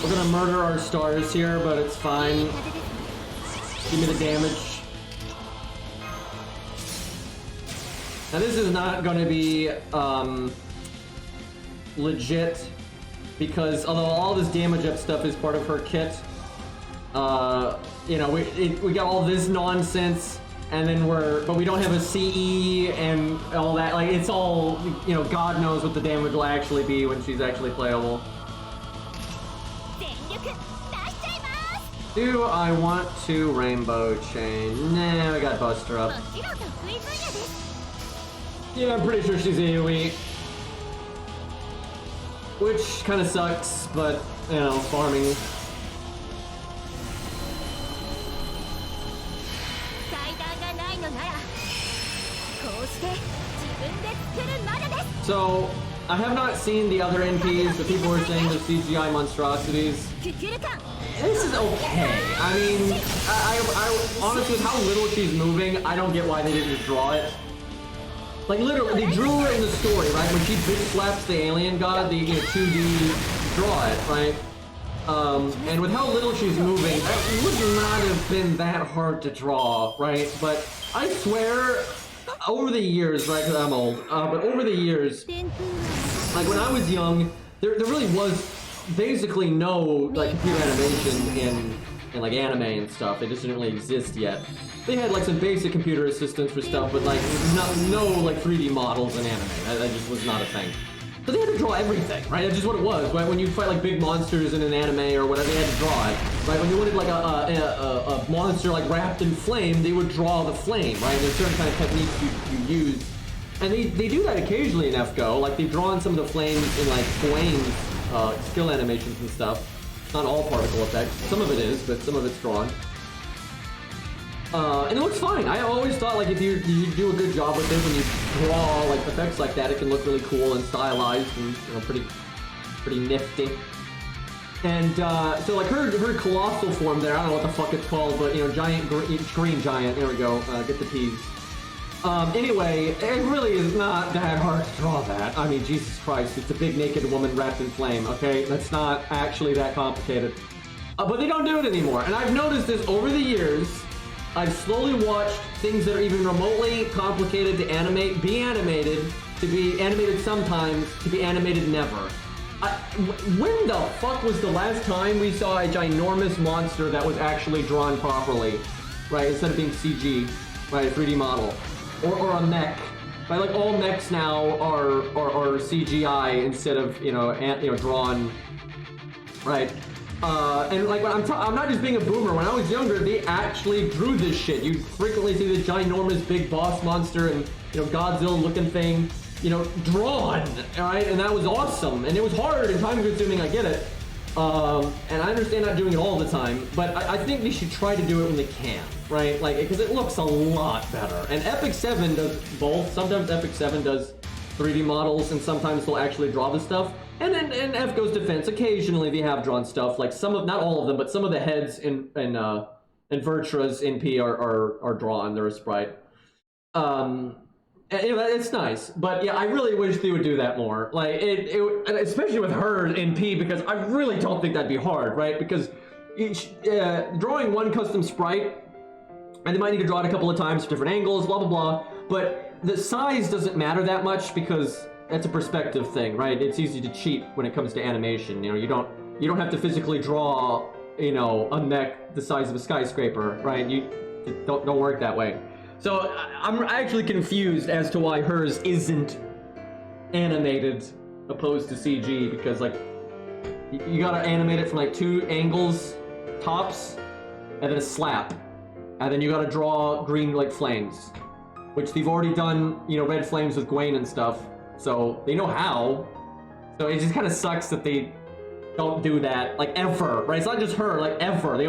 We're gonna murder our stars here, but it's fine. Give me the damage. Now this is not gonna be, legit, because although all this damage up stuff is part of her kit, you know, we got all this nonsense, and then but we don't have a CE and all that. Like, it's all, you know, God knows what the damage will actually be when she's actually playable. Do I want to rainbow chain? Nah, I got Buster up. Yeah, I'm pretty sure she's AoE. Which kind of sucks, but, you know, farming. So, I have not seen the other NPs, but people were saying they're CGI monstrosities. This is okay. I mean, I honestly, with how little she's moving, I don't get why they didn't just draw it. Like, literally, they drew her in the story, right? When she bitch slaps the alien god, the 2D draw it, right? And with how little she's moving, that would not have been that hard to draw, right? But I swear, over the years, right, because I'm old, but over the years, like when I was young, there really was basically no like computer animation in like anime and stuff. It just didn't really exist yet. They had like some basic computer assistance for stuff, but like no like 3D models in anime. That just was not a thing. But they had to draw everything, right? That's just what it was, right? When you fight like big monsters in an anime or whatever, they had to draw it, right? When you wanted like a monster like wrapped in flame, they would draw the flame, right? There's certain kind of techniques you use. And they do that occasionally in FGO. Like they've drawn some of the flames in like flames, skill animations and stuff. Not all particle effects. Some of it is, but some of it's drawn. And it looks fine. I always thought like if you do a good job with it, when you draw like effects like that, it can look really cool and stylized and, you know, pretty nifty. And so like her colossal form there, I don't know what the fuck it's called, but you know, giant green giant. There we go. Get the P's. Anyway, it really is not that hard to draw that. I mean, Jesus Christ, it's a big naked woman wrapped in flame, okay? That's not actually that complicated. But they don't do it anymore, and I've noticed this over the years. I've slowly watched things that are even remotely complicated to animate, be animated, to be animated sometimes, to be animated never. When the fuck was the last time we saw a ginormous monster that was actually drawn properly, right? Instead of being CG, right? A 3D model. Or a mech, right? Like all mechs now are CGI instead of drawn, right? And like when I'm not just being a boomer. When I was younger, they actually drew this shit. You'd frequently see this ginormous big boss monster and Godzilla looking thing, drawn, right? And that was awesome. And it was hard and time consuming. I get it. And I understand not doing it all the time, but I think they should try to do it when they can, right? Like, because it looks a lot better. And Epic 7 does both. Sometimes Epic 7 does 3D models, and sometimes they'll actually draw the stuff. And in FGO's defense, occasionally they have drawn stuff, like not all of them, but some of the heads in Virtua's NP are drawn. They're a sprite. It's nice, but yeah, I really wish they would do that more. Like especially with her in P, because I really don't think that'd be hard, right? Because drawing one custom sprite, and they might need to draw it a couple of times, different angles, blah blah blah. But the size doesn't matter that much because that's a perspective thing, right? It's easy to cheat when it comes to animation. You don't have to physically draw, a mech the size of a skyscraper, right? You don't work that way. So I'm actually confused as to why hers isn't animated opposed to CG, because like you gotta animate it from like 2 angles tops and then a slap, and then you gotta draw green like flames. which they've already done, you know, Red Flames with Gwen and stuff, so they know how. So it just kind of sucks that they don't do that, like, ever, right? It's not just her, like, ever. They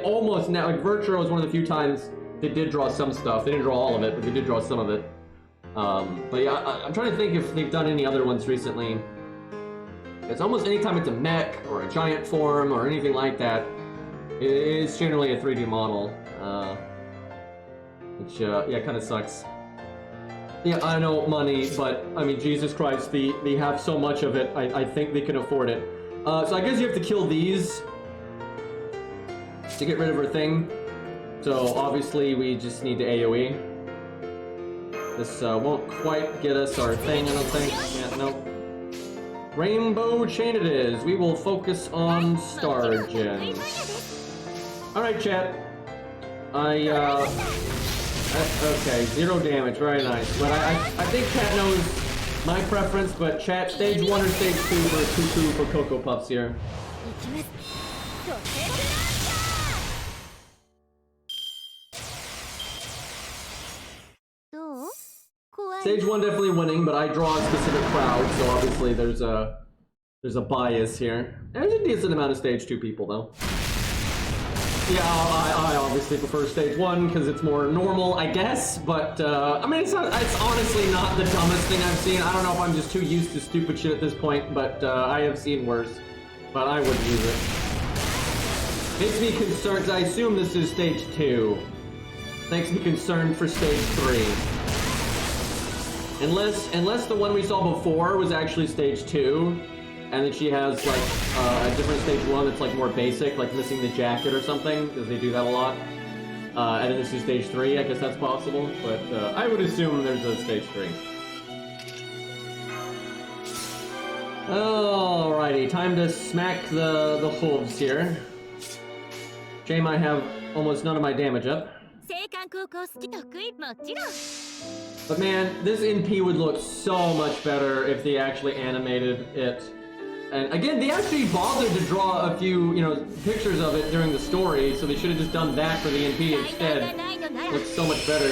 almost now, like, Virturo is one of the few times they did draw some stuff. They didn't draw all of it, but they did draw some of it. But yeah, I'm trying to think if they've done any other ones recently. It's almost anytime it's a mech or a giant form or anything like that, it's generally a 3D model, which yeah, kind of sucks. Yeah, I know money, but I mean, Jesus Christ, they have so much of it. I think they can afford it. So I guess you have to kill these to get rid of her thing. So obviously we just need to AoE. This won't quite get us our thing, I don't think. Yeah, no. Rainbow chain it is. We will focus on star gems. Alright, chat. Okay, 0 damage, very nice. But I think chat knows my preference, but chat, stage 1 or stage 2 for Cuckoo for Cocoa Puffs here. Stage 1 definitely winning, but I draw a specific crowd, so obviously there's a bias here. There's a decent amount of stage 2 people though. Yeah, I obviously prefer stage 1 because it's more normal, I guess, but I mean, it's honestly not the dumbest thing I've seen. I don't know if I'm just too used to stupid shit at this point, but I have seen worse, but I wouldn't use it. Makes me concerned, I assume this is stage 2. Makes me concerned for stage 3. Unless the one we saw before was actually stage 2, and then she has like a different stage 1 that's like more basic, like missing the jacket or something, because they do that a lot. And then this is stage 3, I guess that's possible, but I would assume there's a stage 3. Alrighty, time to smack the hooves here. Shame I have almost none of my damage up. But man, this NP would look so much better if they actually animated it. And again, they actually bothered to draw a few, you know, pictures of it during the story, so they should have just done that for the NP instead. Looks so much better.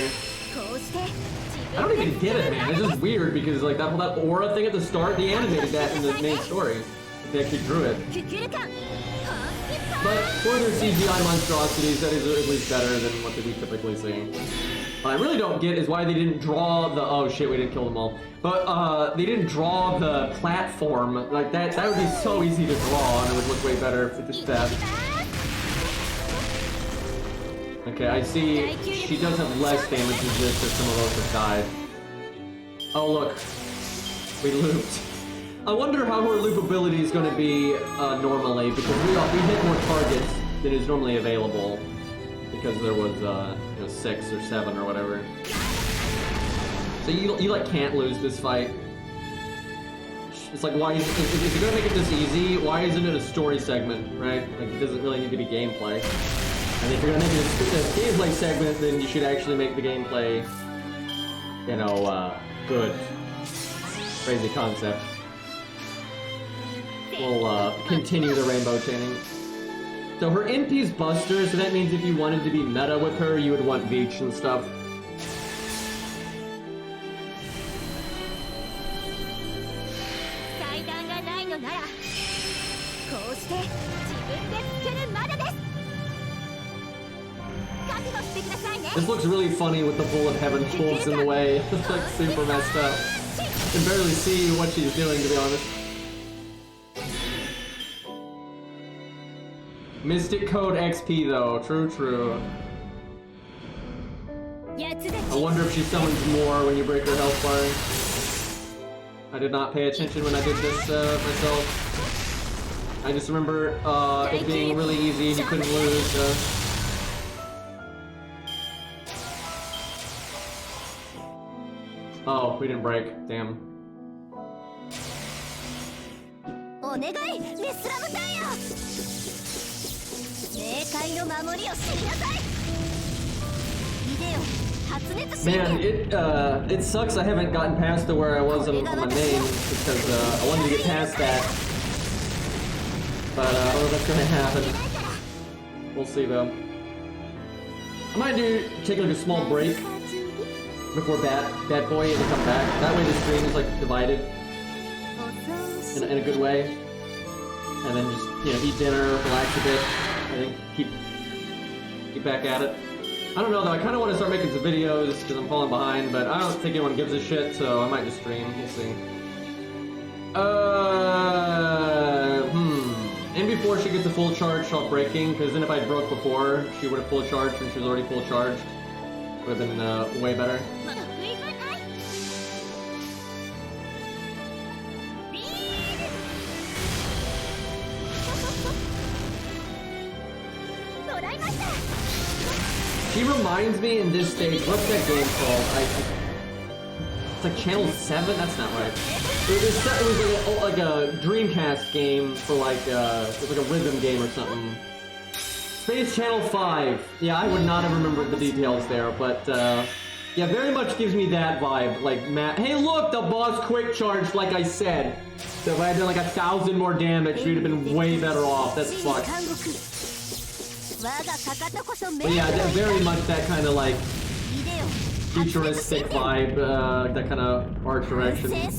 I don't even get it, man. It's just weird because like that aura thing at the start, they animated that in the main story. They actually drew it. But for their CGI monstrosities, that is at least better than what we typically see. What I really don't get is why they didn't draw the... Oh shit, we didn't kill them all. But they didn't draw the platform. Like that would be so easy to draw and it would look way better if it just that. Okay, I see she does have less damage than this if some of us have died. Oh look, we looped. I wonder how her loop ability is going to be normally, because we hit more targets than is normally available, because there was you know, 6 or 7 or whatever. So you like can't lose this fight. It's like, why if you're gonna make it this easy, why isn't it a story segment, right? Like it doesn't really need to be gameplay. And if you're gonna make it a gameplay segment, then you should actually make the gameplay, you know, good. Crazy concept. We'll continue the rainbow chaining. So her NP's Buster, so that means if you wanted to be meta with her, you would want Beach and stuff. This looks really funny with the Bull of Heaven wolves in the way. It's like super messed up. You can barely see what she's doing, to be honest. Mystic Code XP though, true. I wonder if she summons more when you break her health bar. I did not pay attention when I did this myself. I just remember it being really easy and you couldn't lose. Oh, we didn't break. Damn. Man, it sucks I haven't gotten past to where I was on my name, because I wanted to get past that. But I don't know if that's gonna happen. We'll see though. I might take like a small break before Bat Boy to come back. That way the stream is like divided in a good way. And then just, you know, eat dinner, relax a bit, and then keep back at it. I don't know though, I kind of want to start making some videos because I'm falling behind, but I don't think anyone gives a shit, so I might just stream. We'll see. And before she gets a full charge, stop breaking, because then if I broke before, she would have full charged when she was already full charged. Would have been way better. She reminds me in this stage, what's that game called? It's like Channel 7? That's not right. It was like a Dreamcast game for like, it was like a rhythm game or something. Space Channel 5. Yeah, I would not have remembered the details there, but yeah, very much gives me that vibe. Like, Matt, hey look, the boss quick charged like I said. So if I had done like 1,000 more damage, we'd have been way better off. That's fucked. But yeah, very much that kind of like futuristic vibe, that kind of art direction. Not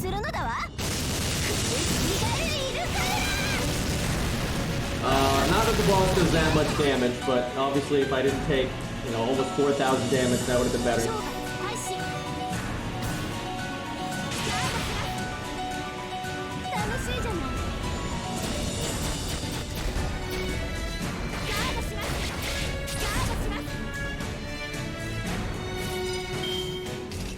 that the boss does that much damage, but obviously if I didn't take, you know, almost 4,000 damage, that would have been better.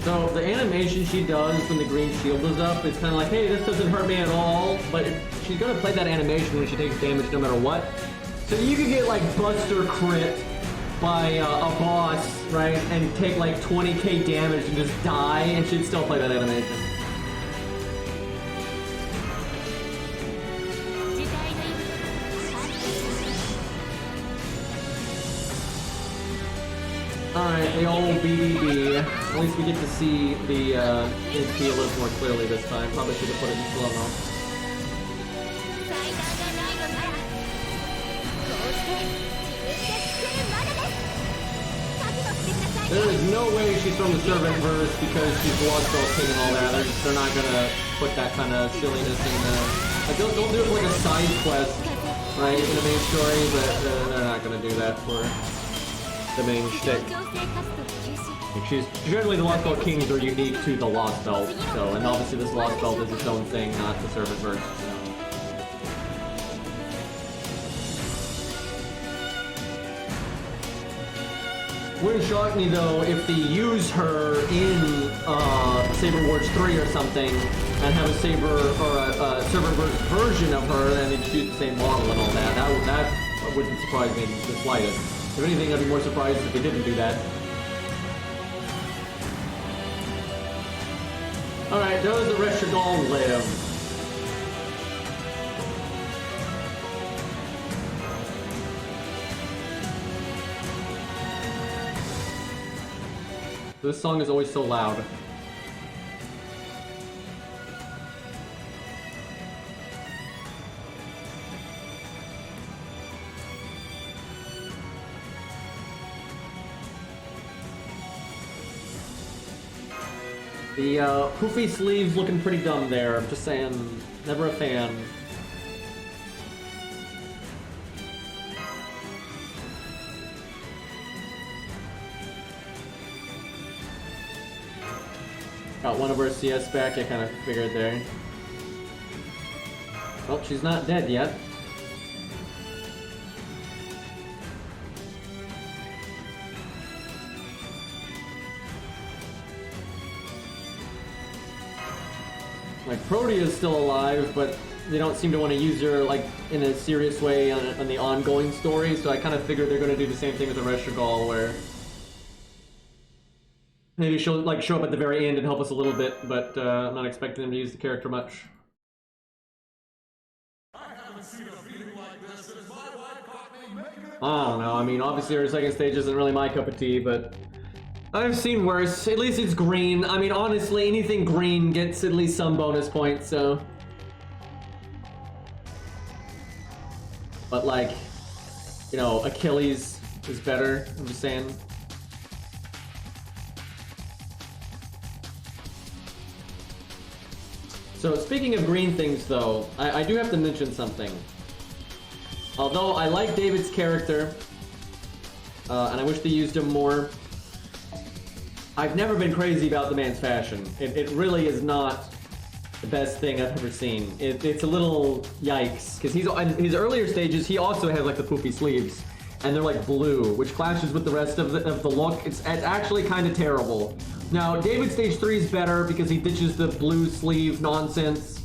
So the animation she does when the green shield is up is kind of like, hey, this doesn't hurt me at all, but she's gonna play that animation when she takes damage no matter what. So you could get like Buster crit by a boss, right, and take like 20k damage and just die, and she'd still play that animation. Alright, the old BBB. At least we get to see the HP a little more clearly this time. Probably should have put it in slow-mo. There is no way she's from the servant verse because she's Lostbelt King and all that. They're not gonna put that kind of silliness in there. Like, they'll do it for like a side quest, right, in the main story, but they're not gonna do that for the main shtick. Generally the Lostbelt Kings are unique to the Lostbelt, so, and obviously this Lostbelt is its own thing, not the servant verse. Wouldn't shock me though if they use her in Saber Wars 3 or something, and have a Saber or a servant verse version of her, and then shoot the same model and all that. That wouldn't surprise me the slightest. If anything, I'd be more surprised if they didn't do that. Alright, does the Reshigal live? This song is always so loud. The poofy sleeves looking pretty dumb there, I'm just saying, never a fan. Got one of our CS back, I kind of figured there. Well, she's not dead yet. Like, Protea's still alive, but they don't seem to want to use her, like, in a serious way on the ongoing story, so I kind of figured they're going to do the same thing with the Reshigal, where maybe she'll, like, show up at the very end and help us a little bit, but I'm not expecting them to use the character much. I haven't seen a feeling like this since my wife caught me making it. I don't know, I mean, obviously her second stage isn't really my cup of tea, but I've seen worse. At least it's green. I mean, honestly, anything green gets at least some bonus points, so. But like, you know, Achilles is better, I'm just saying. So speaking of green things, though, I do have to mention something. Although I like David's character, and I wish they used him more, I've never been crazy about the man's fashion. It really is not the best thing I've ever seen. It's a little yikes, because in his earlier stages, he also has like the poofy sleeves, and they're like blue, which clashes with the rest of the look. It's actually kind of terrible. Now, David Stage 3 is better because he ditches the blue sleeve nonsense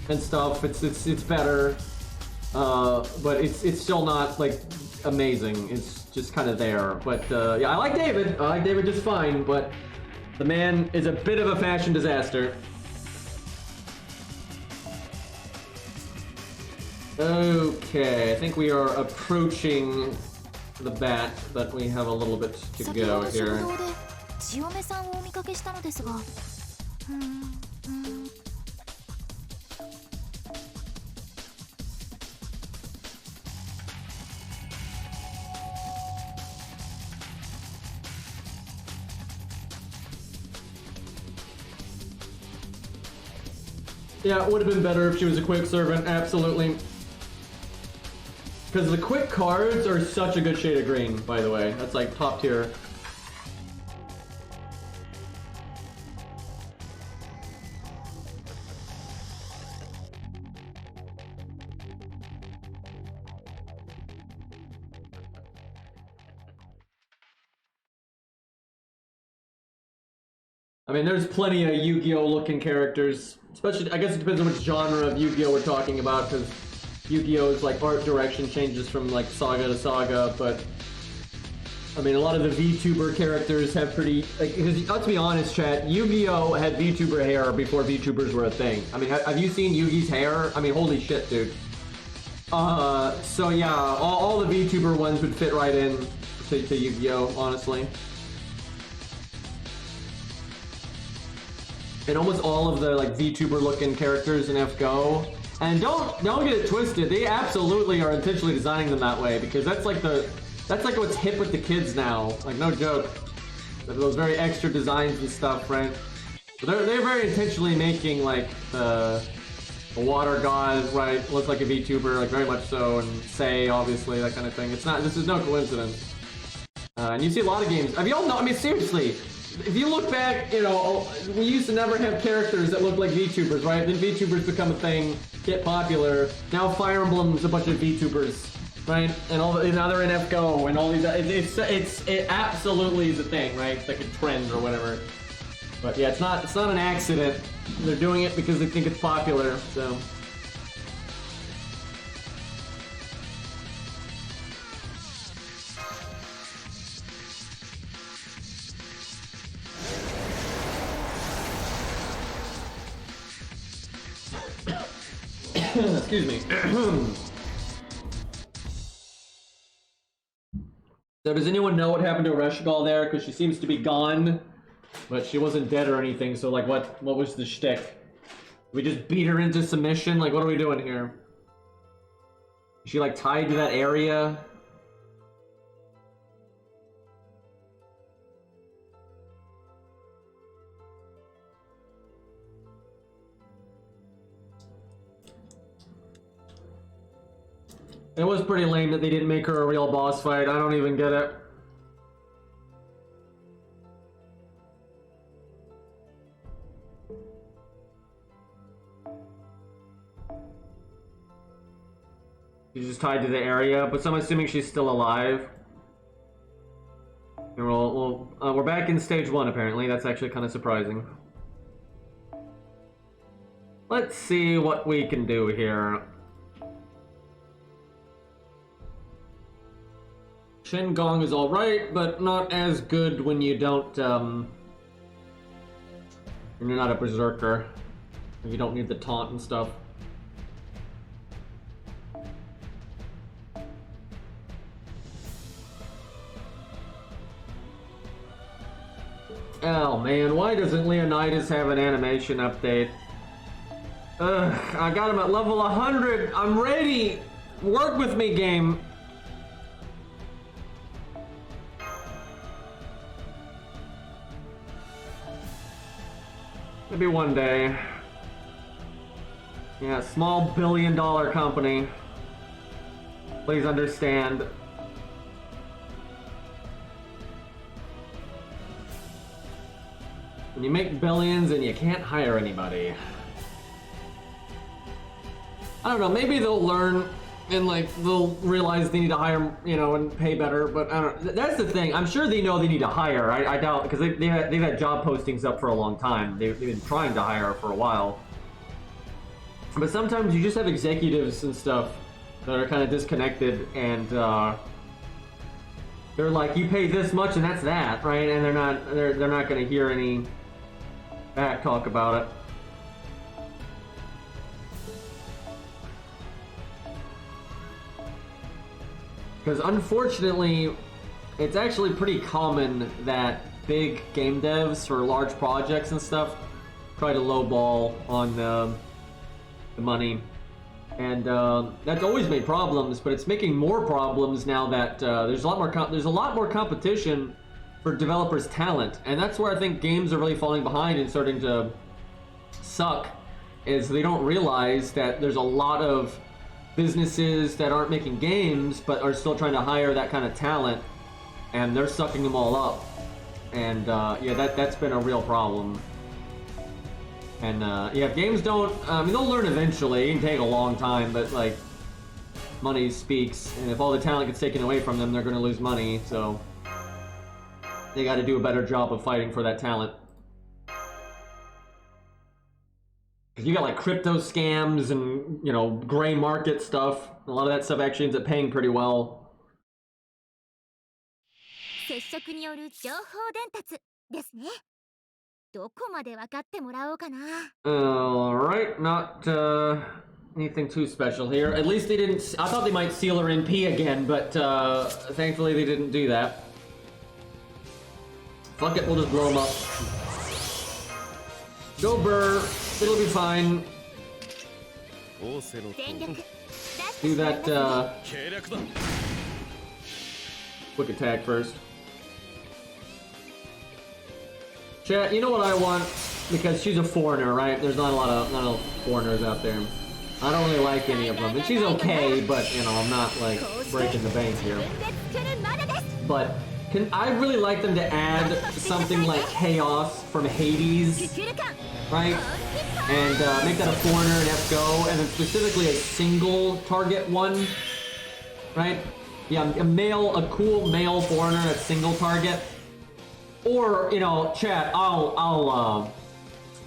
and stuff. It's better, but it's still not like amazing. It's just kind of there. But yeah, I like David. I like David just fine, but the man is a bit of a fashion disaster. Okay, I think we are approaching the bat, but we have a little bit to go here. Yeah, it would have been better if she was a quick servant, absolutely. Because the quick cards are such a good shade of green, by the way. That's like top tier. I mean, there's plenty of Yu-Gi-Oh looking characters. Especially, I guess it depends on which genre of Yu-Gi-Oh we're talking about, because Yu-Gi-Oh's like art direction changes from like saga to saga, but I mean, a lot of the VTuber characters have pretty, like, let's be honest, chat, Yu-Gi-Oh had VTuber hair before VTubers were a thing. I mean, have you seen Yugi's hair? I mean, holy shit, dude. So yeah, all the VTuber ones would fit right in to Yu-Gi-Oh, honestly. And almost all of the like VTuber looking characters in FGO. And don't get it twisted, they absolutely are intentionally designing them that way, because that's like what's hip with the kids now. Like, no joke. Those very extra designs and stuff, right? But they're very intentionally making like the water god, right, look like a VTuber, like very much so, and Say, obviously, that kind of thing. This is no coincidence. And you see a lot of games. Have y'all know? I mean, seriously. If you look back, you know, we used to never have characters that look like VTubers, right? Then VTubers become a thing, get popular. Now Fire Emblem's a bunch of VTubers, right? And now they're in FGO and all these. It absolutely is a thing, right? It's like a trend or whatever. But yeah, it's not an accident. They're doing it because they think it's popular. So. Excuse me. So does anyone know what happened to Reshigal there? Because she seems to be gone, but she wasn't dead or anything. So like, what was the shtick? We just beat her into submission? Like, what are we doing here? Is she like tied to that area? It was pretty lame that they didn't make her a real boss fight. I don't even get it. She's just tied to the area, but so I'm assuming she's still alive. And we're back in stage 1 apparently. That's actually kind of surprising. Let's see what we can do here. Shen Gong is alright, but not as good when you don't, when you're not a berserker. You don't need the taunt and stuff. Oh man, why doesn't Leonidas have an animation update? Ugh, I got him at level 100! I'm ready! Work with me, game! Maybe one day. Yeah, small billion-dollar company. Please understand. When you make billions and you can't hire anybody. I don't know, maybe they'll learn and like they'll realize they need to hire, you know, and pay better, but I don't know. That's the thing. I'm sure they know they need to hire. I doubt, because they've had job postings up for a long time. They've been trying to hire for a while. But sometimes you just have executives and stuff that are kind of disconnected, and they're like, you pay this much and that's that, right? And they're not going to hear any back talk about it. Because unfortunately, it's actually pretty common that big game devs for large projects and stuff try to lowball on the money, and that's always made problems. But it's making more problems now that there's a lot more competition for developers' talent, and that's where I think games are really falling behind and starting to suck. Is they don't realize that there's a lot of businesses that aren't making games but are still trying to hire that kind of talent, and they're sucking them all up. And yeah, that's been a real problem. And yeah, if games don't, I mean, they'll learn eventually. It can take a long time, but like, money speaks, and if all the talent gets taken away from them, they're going to lose money. So they got to do a better job of fighting for that talent. Because you got like crypto scams and, you know, gray market stuff. A lot of that stuff actually ends up paying pretty well. Alright, not anything too special here. At least they didn't. I thought they might seal her in P again, but thankfully they didn't do that. Fuck it, we'll just blow them up. Go Burr, it'll be fine. Do that quick attack first. Chat, you know what I want? Because she's a foreigner, right? There's not a lot of foreigners out there. I don't really like any of them. And she's okay, but, you know, I'm not, like, breaking the bank here. But I really like them to add something like Chaos from Hades, right? And make that a foreigner and F-Go, and then specifically a single target one, right? Yeah, a cool male foreigner that's single target. Or, you know, chat, I'll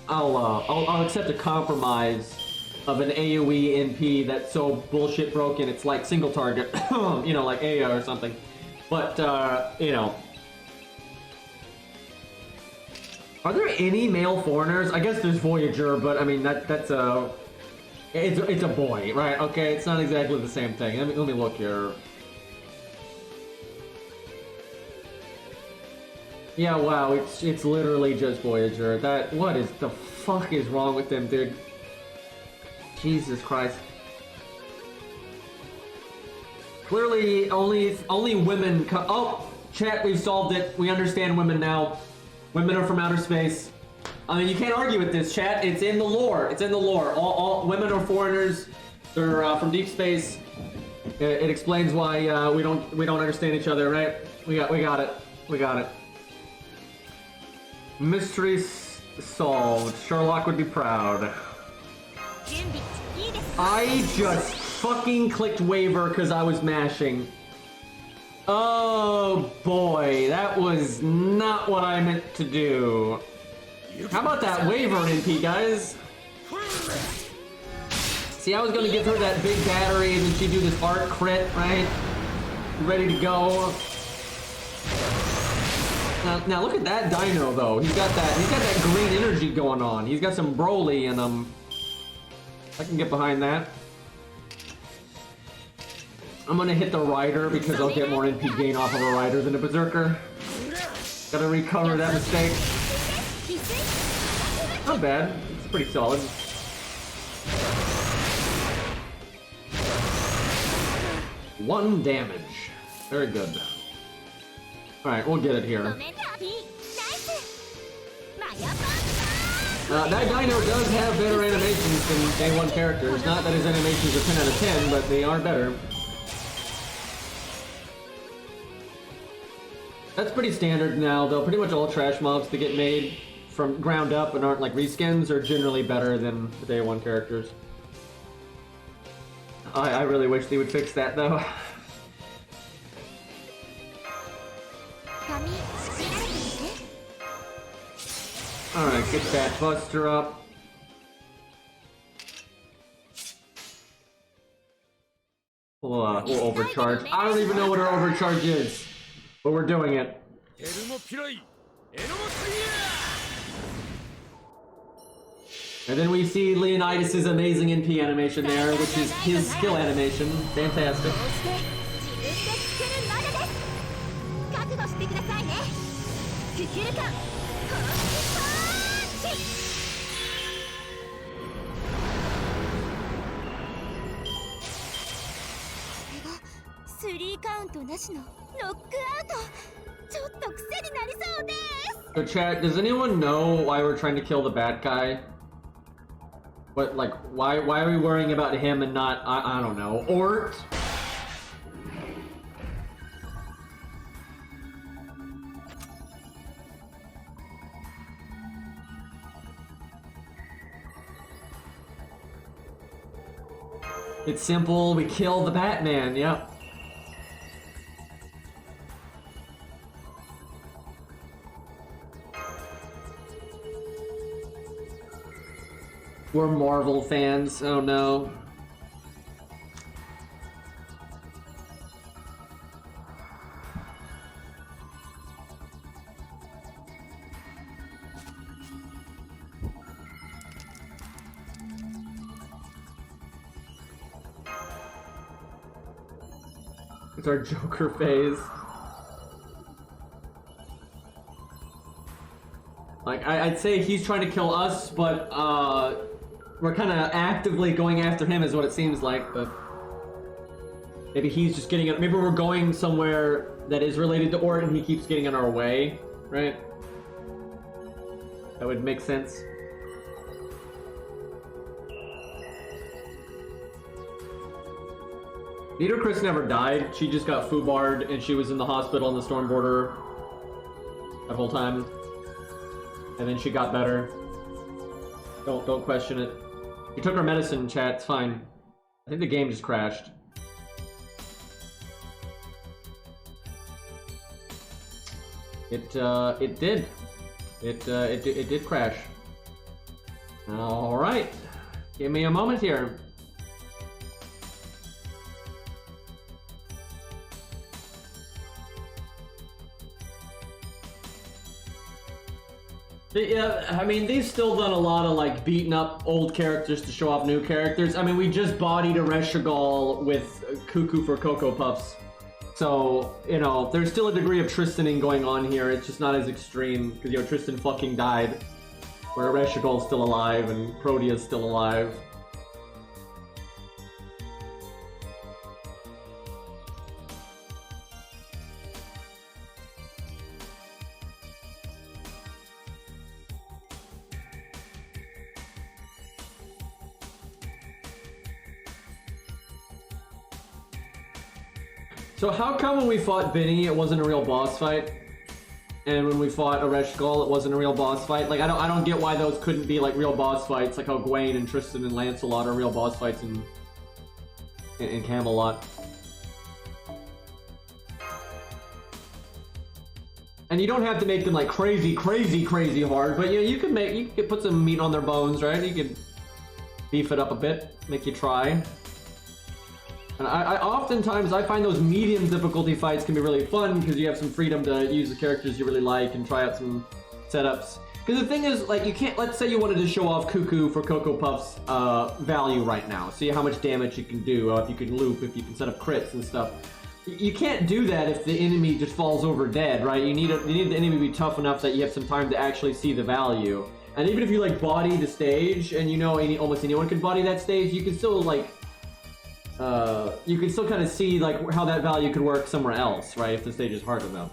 accept a compromise of an AoE NP that's so bullshit broken it's like single target, you know, like Aya or something. But, you know. Are there any male foreigners? I guess there's Voyager, but I mean, that's a... It's a boy, right? Okay, it's not exactly the same thing. Let me look here. Yeah, wow, it's literally just Voyager. What is the fuck is wrong with them, dude? Jesus Christ. Clearly, only women oh, chat, we've solved it. We understand women now. Women are from outer space. I mean, you can't argue with this, chat. It's in the lore. It's in the lore. All women are foreigners. They're from deep space. It explains why we don't understand each other, right? We got it. We got it. Mystery solved. Sherlock would be proud. I just fucking clicked waiver because I was mashing. Oh boy, that was not what I meant to do. How about that waiver NP, guys? See, I was gonna give her that big battery and then she'd do this art crit, right? Ready to go. Now look at that dino though. He's got that green energy going on. He's got some Broly in him. I can get behind that. I'm gonna hit the rider because I'll get more NP gain off of a rider than a berserker. Gotta recover that mistake. Not bad. It's pretty solid. One damage. Very good. Alright, we'll get it here. That dino does have better animations than day 1 characters. Not that his animations are 10 out of 10, but they are better. That's pretty standard now, though. Pretty much all trash mobs that get made from ground up and aren't like reskins are generally better than the day 1 characters. I really wish they would fix that, though. Alright, get that Buster up. We'll overcharge. I don't even know what our overcharge is, but we're doing it. And then we see Leonidas' amazing NP animation there, which is his skill animation. Fantastic. So chat, does anyone know why we're trying to kill the bad guy? What, like, why are we worrying about him and not, I don't know, Ort? It's simple, we kill the Batman, yep. We're Marvel fans, oh no. It's our Joker phase. Like, I'd say he's trying to kill us, but, we're kind of actively going after him is what it seems like, but... Maybe he's just getting it. Maybe we're going somewhere that is related to Ort and he keeps getting in our way, right? That would make sense. Neither Chris never died. She just got foobarred and she was in the hospital in the storm border that whole time. And then she got better. Don't question it. She took her medicine, chat, it's fine. I think the game just crashed. It did. It did crash. Alright. Give me a moment here. Yeah, I mean, they've still done a lot of, like, beating up old characters to show off new characters. I mean, we just bodied a Reshigal with Cuckoo for Cocoa Puffs. So, you know, there's still a degree of Tristaning going on here. It's just not as extreme, because, you know, Tristan fucking died. Where Reshigal's still alive, and Protea's still alive. So how come when we fought Benny, it wasn't a real boss fight? And when we fought a Reshigal, it wasn't a real boss fight? Like, I don't get why those couldn't be, like, real boss fights, like how Gwaine and Tristan and Lancelot are real boss fights in Camelot. And you don't have to make them, like, crazy hard, but, you know, you could put some meat on their bones, right? You could beef it up a bit, make you try. And I oftentimes find those medium difficulty fights can be really fun because you have some freedom to use the characters you really like and try out some setups. Because the thing is, like, you can't, let's say you wanted to show off Cuckoo for Cocoa Puffs value right now. See how much damage you can do, if you can loop, if you can set up crits and stuff. You can't do that if the enemy just falls over dead, right? You need the enemy to be tough enough that you have some time to actually see the value. And even if you, like, body the stage, and you know almost anyone can body that stage, you can still, like, you can still kind of see, like, how that value could work somewhere else, right? If the stage is hard enough.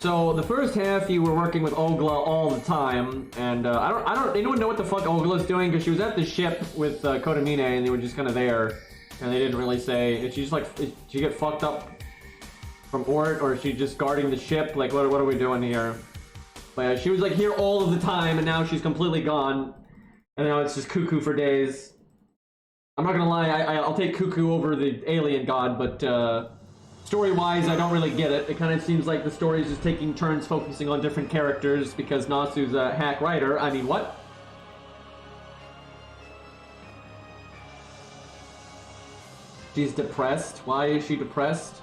So the first half, you were working with Ogla all the time, and anyone know what the fuck Ogla's doing? Because she was at the ship with Kodamine, and they were just kind of there, and they didn't really say. Did she just like, did she get fucked up from Ort, or is she just guarding the ship? Like, what are we doing here? But she was like here all of the time, and now she's completely gone, and now it's just Cuckoo for days. I'm not gonna lie, I'll take Cuckoo over the alien god, but story-wise, I don't really get it. It kind of seems like the story is just taking turns focusing on different characters because Nasu's a hack writer. I mean, what? She's depressed? Why is she depressed?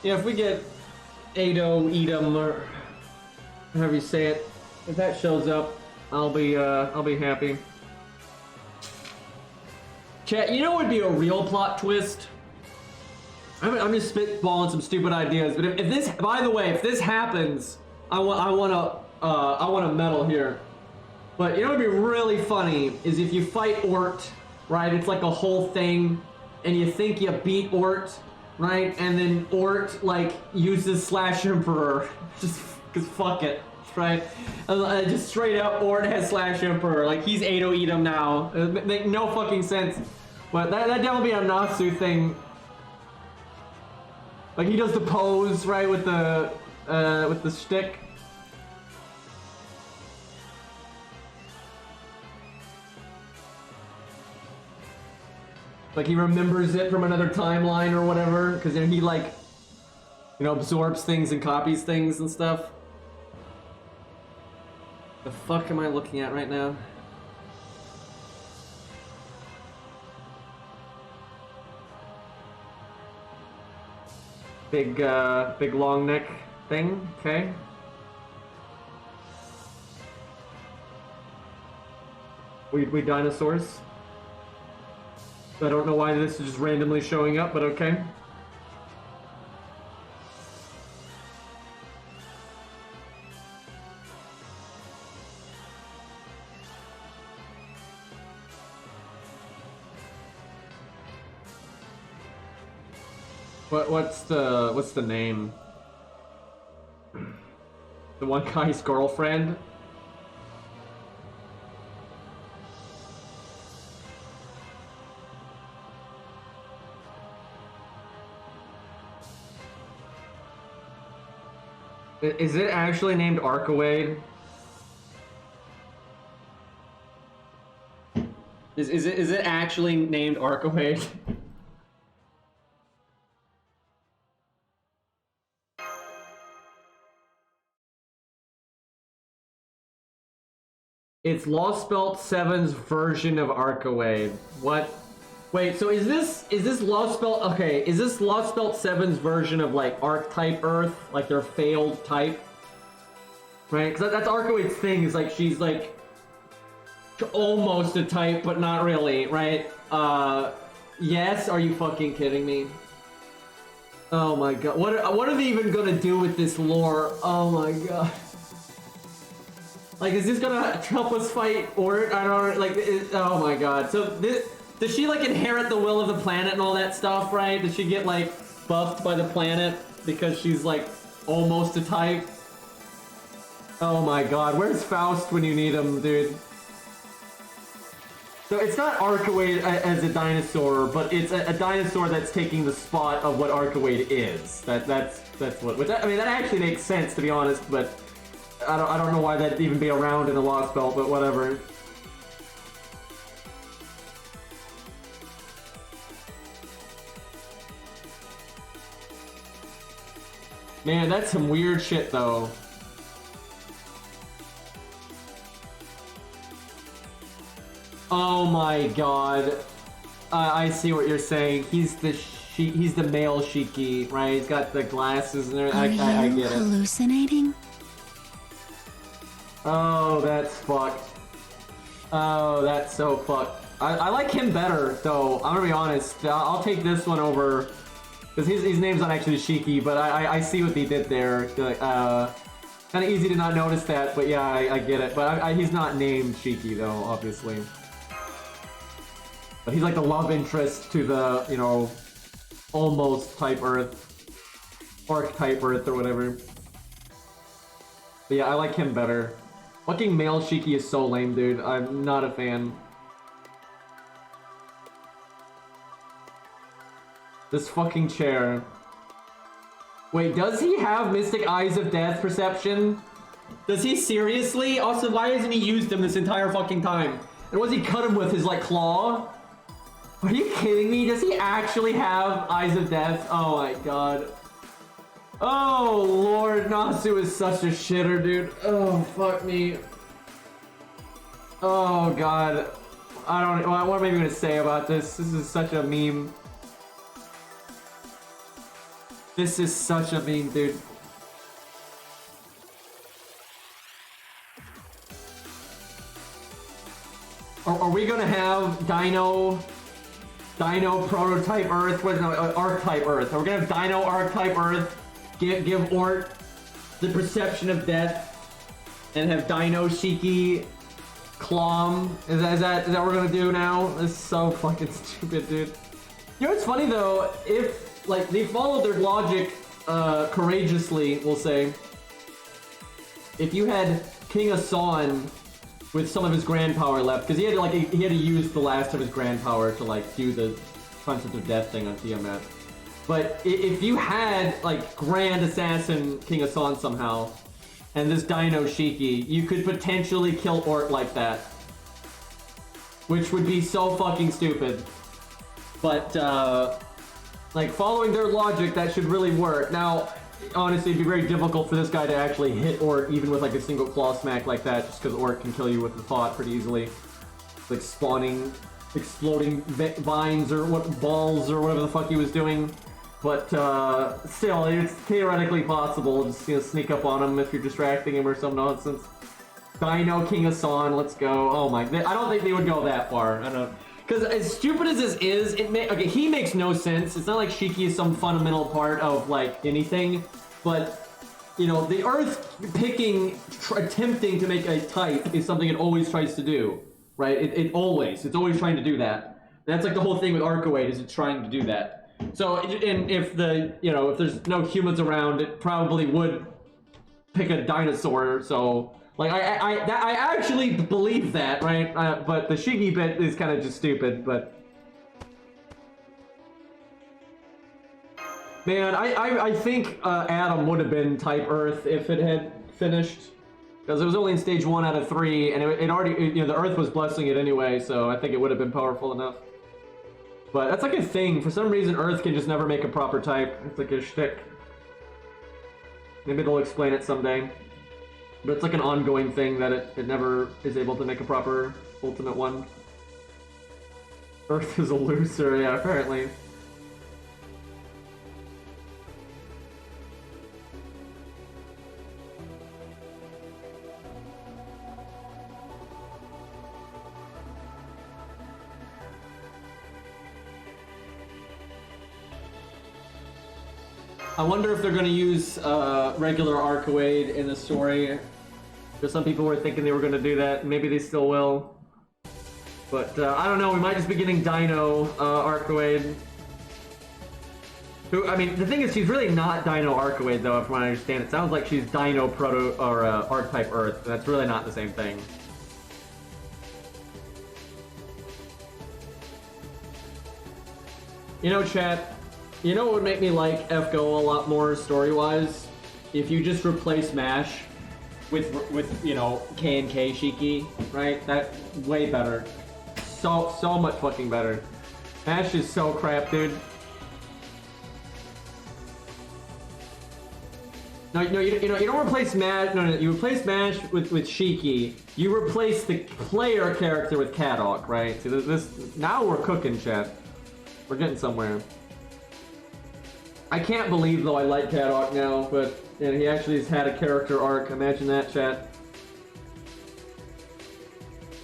Yeah, if we get Ado, Edom, or however you say it, if that shows up, I'll be happy. Chat, you know what would be a real plot twist? I'm just spitballing some stupid ideas, but if this, by the way, if this happens, I want a medal here. But you know what would be really funny is if you fight Ort, right? It's like a whole thing, and you think you beat Ort, right? And then Ort, like, uses Slash Emperor. Just, cause fuck it, right? Just straight up, Ort has Slash Emperor. Like, he's Ado Edom now. It make no fucking sense. But that definitely be a Natsu thing. Like, he does the pose, right, with the stick. Like, he remembers it from another timeline or whatever, because then he, like, you know, absorbs things and copies things and stuff. The fuck am I looking at right now? Big long neck thing, okay. We dinosaurs. I don't know why this is just randomly showing up, but okay. What's the name? The one guy's girlfriend? Is it actually named Arkawade? Is it actually named Arkawade? It's Lostbelt 7's version of Arkawade. What? Wait, so is this Lostbelt? Okay, is this Lostbelt 7's version of like Archetype Earth, like their failed type? Right? Because that's Arkawade's thing. Is like she's like almost a type, but not really, right? Yes. Are you fucking kidding me? Oh my god. What are they even gonna do with this lore? Oh my god. Like, is this gonna help us fight Ort? I don't like. Oh my god. So this. Does she, like, inherit the will of the planet and all that stuff, right? Does she get, like, buffed by the planet because she's, like, almost a type? Oh my god, where's Faust when you need him, dude? So it's not Arkawade as a dinosaur, but it's a dinosaur that's taking the spot of what Arkawade is. That's what... Which, I mean, that actually makes sense, to be honest, but I don't know why that'd even be around in the Lostbelt, but whatever. Man, that's some weird shit, though. Oh my god. I see what you're saying. He's the male Shiki, right? He's got the glasses and everything. I get it. Hallucinating? Oh, that's fucked. Oh, that's so fucked. I like him better, though. I'm gonna be honest. I'll take this one over Because his name's not actually Shiki, but I see what they did there. Kind of easy to not notice that, but yeah, I get it. But he's not named Shiki, though, obviously. But he's like the love interest to the, you know, almost type Earth. Archetype Earth or whatever. But yeah, I like him better. Fucking male Shiki is so lame, dude. I'm not a fan. This fucking chair. Wait, does he have Mystic Eyes of Death perception? Does he seriously? Also, why hasn't he used him this entire fucking time? And what's he cut him with? His, like, claw? Are you kidding me? Does he actually have Eyes of Death? Oh my god. Oh lord, Nasu is such a shitter, dude. Oh, fuck me. Oh god. What am I even gonna say about this? This is such a meme. This is such a meme, dude. Are we gonna have Dino prototype Earth? What, no, Archetype Earth. Are we gonna have Dino Archetype Earth? Give Ort the perception of death, and have Dino Shiki Clom. Is that what we're gonna do now? This is so fucking stupid, dude. You know what's funny though? If like they followed their logic courageously, we'll say. If you had King Asan with some of his grand power left, because he had to use the last of his grand power to like do the concept of death thing on Tiamat. But if you had, like, Grand Assassin King Asan somehow, and this Dino Shiki, you could potentially kill Ort like that. Which would be so fucking stupid. But, like, following their logic, that should really work. Now, honestly, it'd be very difficult for this guy to actually hit Ort, even with, like, a single claw smack like that, just because Ort can kill you with the thought pretty easily. Like, spawning, exploding vines, or what, balls, or whatever the fuck he was doing. But still, it's theoretically possible. Just, you know, sneak up on him if you're distracting him or some nonsense. Dino King Asan, let's go. Oh my, I don't think they would go that far. I don't, because as stupid as this is, okay, he makes no sense. It's not like Shiki is some fundamental part of like anything, but you know, the Earth picking, attempting to make a type is something it always tries to do, right? It's always trying to do that. That's like the whole thing with Arcoade, is it's trying to do that. So, and if if there's no humans around, it probably would pick a dinosaur. So, like, I actually believe that, right? But the Shiki bit is kind of just stupid. But man, I think Adam would have been Type Earth if it had finished, because it was only in stage 1 out of 3, and it already, the Earth was blessing it anyway. So I think it would have been powerful enough. But that's like a thing. For some reason, Earth can just never make a proper type. It's like a shtick. Maybe they'll explain it someday. But it's like an ongoing thing that it never is able to make a proper ultimate one. Earth is a loser, yeah, apparently. I wonder if they're going to use regular Arcoade in the story. Because some people were thinking they were going to do that. Maybe they still will. But I don't know. We might just be getting Dino Arcoade. Who, I mean, the thing is, she's really not Dino Arcoade, though, from what I understand. It sounds like she's Dino Proto or Archetype Earth. That's really not the same thing. You know, chat. You know what would make me like FGO a lot more story-wise? If you just replace MASH with K and K Shiki, right? That's way better. So much fucking better. MASH is so crap, dude. No, you don't replace MASH. No, you replace MASH with Shiki. You replace the player character with Kadok, right? See, this now we're cooking, chat. We're getting somewhere. I can't believe, though, I like Kadok now, but he actually has had a character arc. Imagine that, chat.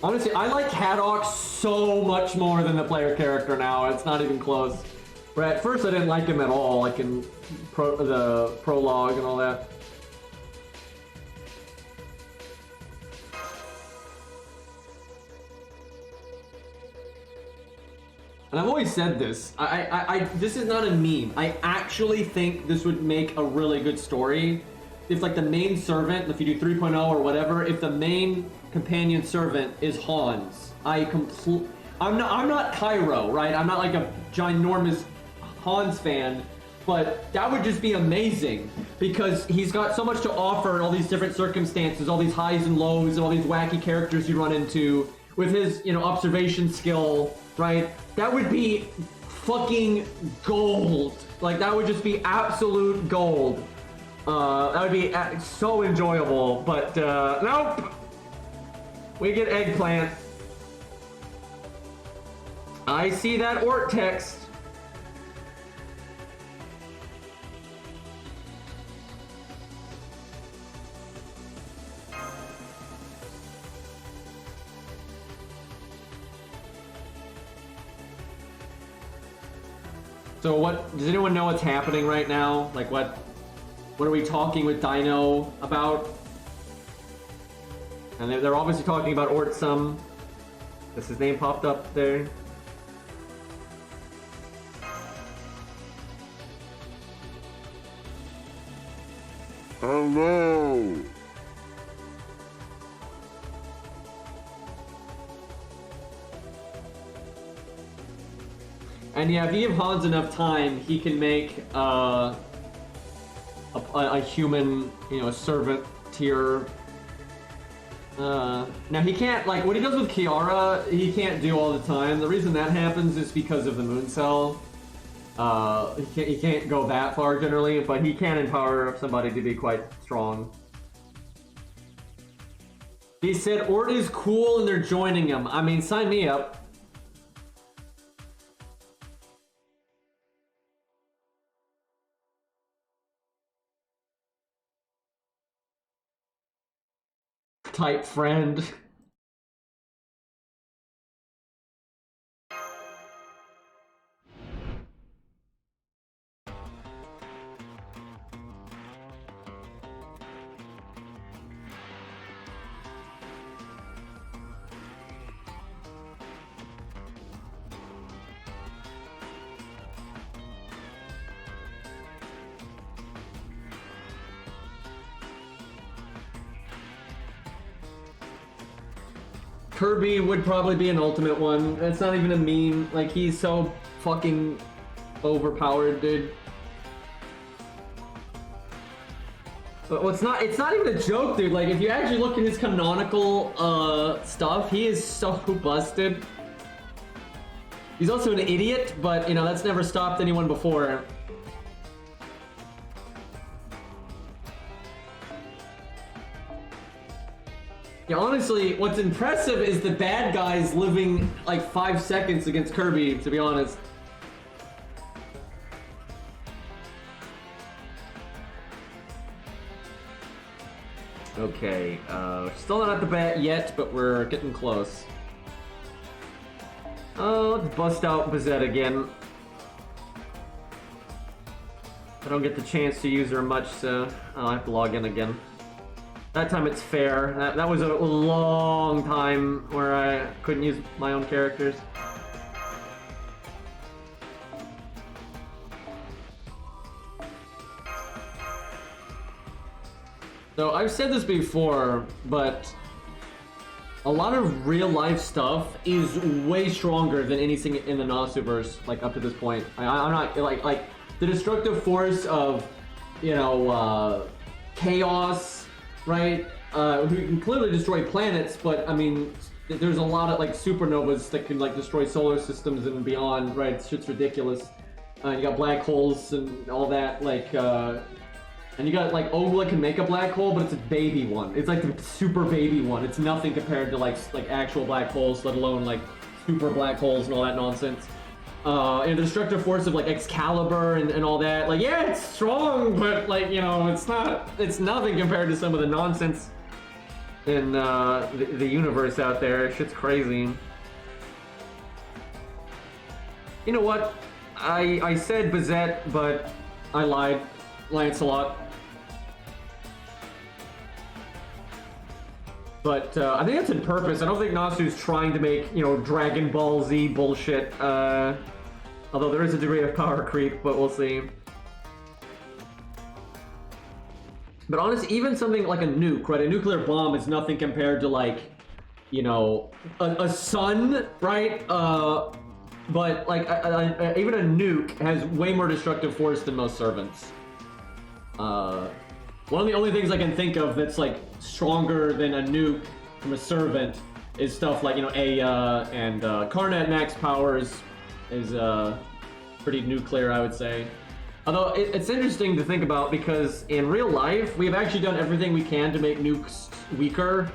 Honestly, I like Kadok so much more than the player character now. It's not even close. Right, at first I didn't like him at all, like in the prologue and all that. And I've always said this, this is not a meme. I actually think this would make a really good story. If like the main servant, if you do 3.0 or whatever, if the main companion servant is Hans, I'm not Cairo, right? I'm not like a ginormous Hans fan, but that would just be amazing because he's got so much to offer in all these different circumstances, all these highs and lows, and all these wacky characters you run into with his, you know, observation skill, right? That would be fucking gold. Like that would just be absolute gold. That would be so enjoyable, but nope. We get eggplant. I see that Ort text. So what, does anyone know what's happening right now? Like what are we talking with Dino about? And they're obviously talking about Ortsum. Because his name popped up there. Hello. And yeah, if you give Hans enough time, he can make a human, you know, a servant tier. Now he can't, like, what he does with Kiara, he can't do all the time. The reason that happens is because of the moon cell. He can't go that far generally, but he can empower somebody to be quite strong. He said Ort is cool and they're joining him. I mean, sign me up. Type friend. Kirby would probably be an ultimate one. It's not even a meme. Like, he's so fucking overpowered, dude. But it's not even a joke, dude. Like, if you actually look at his canonical stuff, he is so busted. He's also an idiot, but, you know, that's never stopped anyone before. Yeah, honestly, what's impressive is the bad guys living like 5 seconds against Kirby, to be honest. Okay, still not at the bat yet, but we're getting close. Oh, let's bust out Bazette again. I don't get the chance to use her much, so I'll have to log in again. That time it's fair. That was a long time where I couldn't use my own characters. So I've said this before, but a lot of real life stuff is way stronger than anything in the Nasuverse, like up to this point. I'm not like the destructive force of, you know, chaos. Right? We can clearly destroy planets, but I mean, there's a lot of like supernovas that can like destroy solar systems and beyond, right? Shit's ridiculous. You got black holes and all that, like, and you got like Ogla can make a black hole, but it's a baby one. It's like the super baby one. It's nothing compared to like actual black holes, let alone like super black holes and all that nonsense. And the destructive force of like Excalibur and all that, like, yeah, it's strong, but like, you know, it's nothing compared to some of the nonsense in the universe out there. Shit's crazy. You know what? I said Bazette, but I lied. Lancelot. But I think that's on purpose. I don't think Nasu's trying to make, you know, Dragon Ball Z bullshit. Although there is a degree of power creep, but we'll see. But honestly, even something like a nuke, right? A nuclear bomb is nothing compared to, like, you know, a sun, right? But like even a nuke has way more destructive force than most servants. One of the only things I can think of that's like stronger than a nuke from a servant is stuff like, you know, Aya and Karna max powers is pretty nuclear, I would say. Although it's interesting to think about because in real life we've actually done everything we can to make nukes weaker.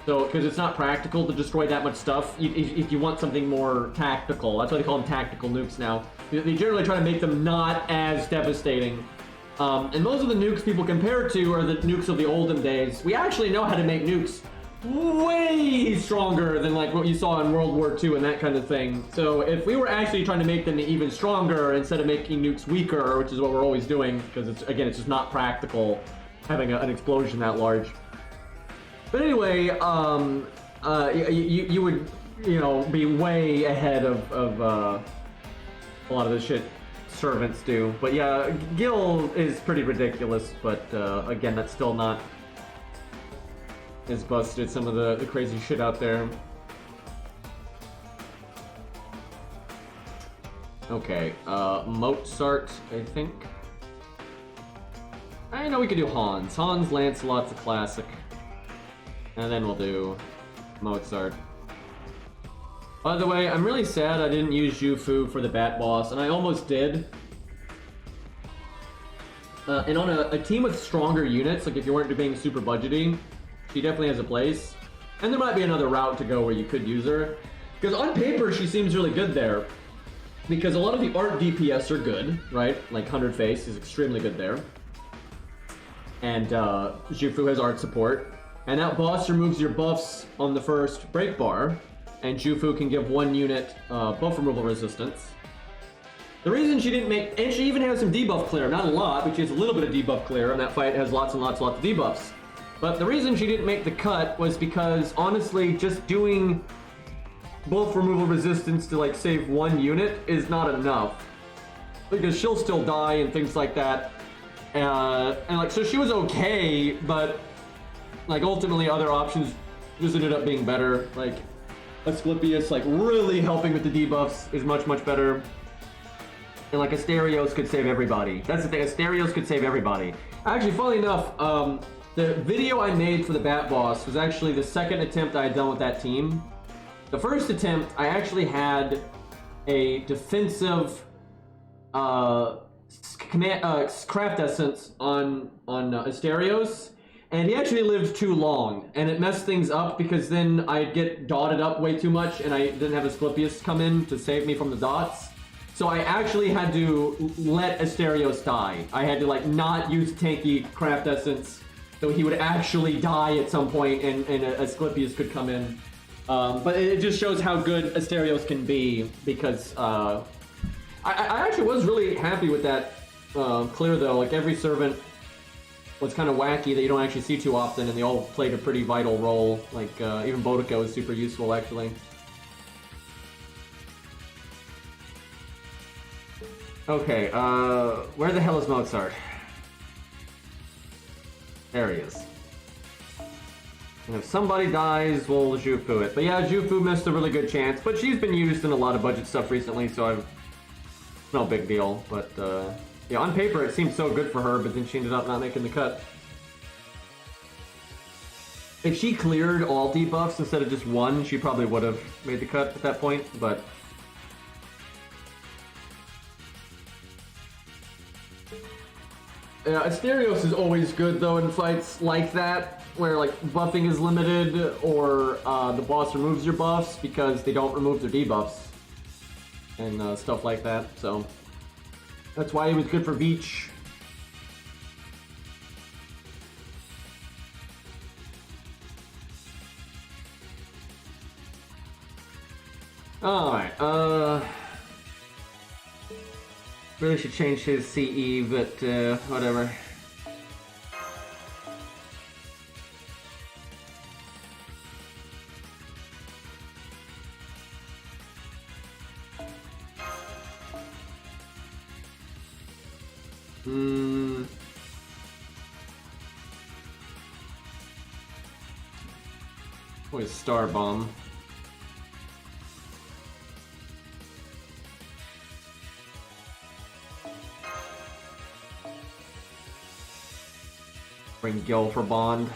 So, because it's not practical to destroy that much stuff, if you want something more tactical, that's why they call them tactical nukes now. They generally try to make them not as devastating. And most of the nukes people compare to are the nukes of the olden days. We actually know how to make nukes way stronger than like what you saw in World War II and that kind of thing. So if we were actually trying to make them even stronger instead of making nukes weaker, which is what we're always doing, because it's just not practical having an explosion that large. But anyway, you would, you know, be way ahead of a lot of the shit servants do. But yeah, Gil is pretty ridiculous, but again, that's still not as busted some of the crazy shit out there. Okay, Mozart, I think. I know we could do Hans. Hans Lancelot's a classic. And then we'll do Mozart. By the way, I'm really sad I didn't use Jufu for the Bat Boss, and I almost did. And on a team with stronger units, like if you weren't being super budgety, she definitely has a place. And there might be another route to go where you could use her. Because on paper, she seems really good there. Because a lot of the art DPS are good, right? Like 100 Face is extremely good there. And Jufu has art support. And that boss removes your buffs on the first break bar, and Jufu can give one unit buff removal resistance. The reason she didn't make, and she even has some debuff clear, not a lot, but she has a little bit of debuff clear, and that fight has lots and lots of debuffs. But the reason she didn't make the cut was because, honestly, just doing buff removal resistance to like save one unit is not enough. Because she'll still die and things like that. And like, so she was okay, but like ultimately other options just ended up being better. Like Asclepius, like really helping with the debuffs is much better. And like Asterios could save everybody. That's the thing, Asterios could save everybody. Actually, funnily enough, the video I made for the Bat Boss was actually the second attempt I had done with that team. The first attempt, I actually had a defensive craft essence on Asterios. And he actually lived too long, and it messed things up because then I'd get dotted up way too much, and I didn't have Asclepius come in to save me from the dots. So I actually had to let Asterios die. I had to like not use tanky craft essence, so he would actually die at some point, and Asclepius could come in. But it just shows how good Asterios can be, because I actually was really happy with that clear though. Like every servant was kind of wacky that you don't actually see too often, and they all played a pretty vital role. Like even Boudica is super useful actually. Okay, where the hell is Mozart? There he is. And if somebody dies, we'll Jufu it. But yeah, Jufu missed a really good chance, but she's been used in a lot of budget stuff recently, so it's no big deal. But yeah, on paper it seemed so good for her, but then she ended up not making the cut. If she cleared all debuffs instead of just one, she probably would have made the cut at that point, but yeah, Asterios is always good though in fights like that, where like buffing is limited, or the boss removes your buffs because they don't remove their debuffs, and stuff like that, so that's why he was good for Beach. Alright, Really should change his CE, but whatever. What is Star Bomb? Bring Gil for Bond.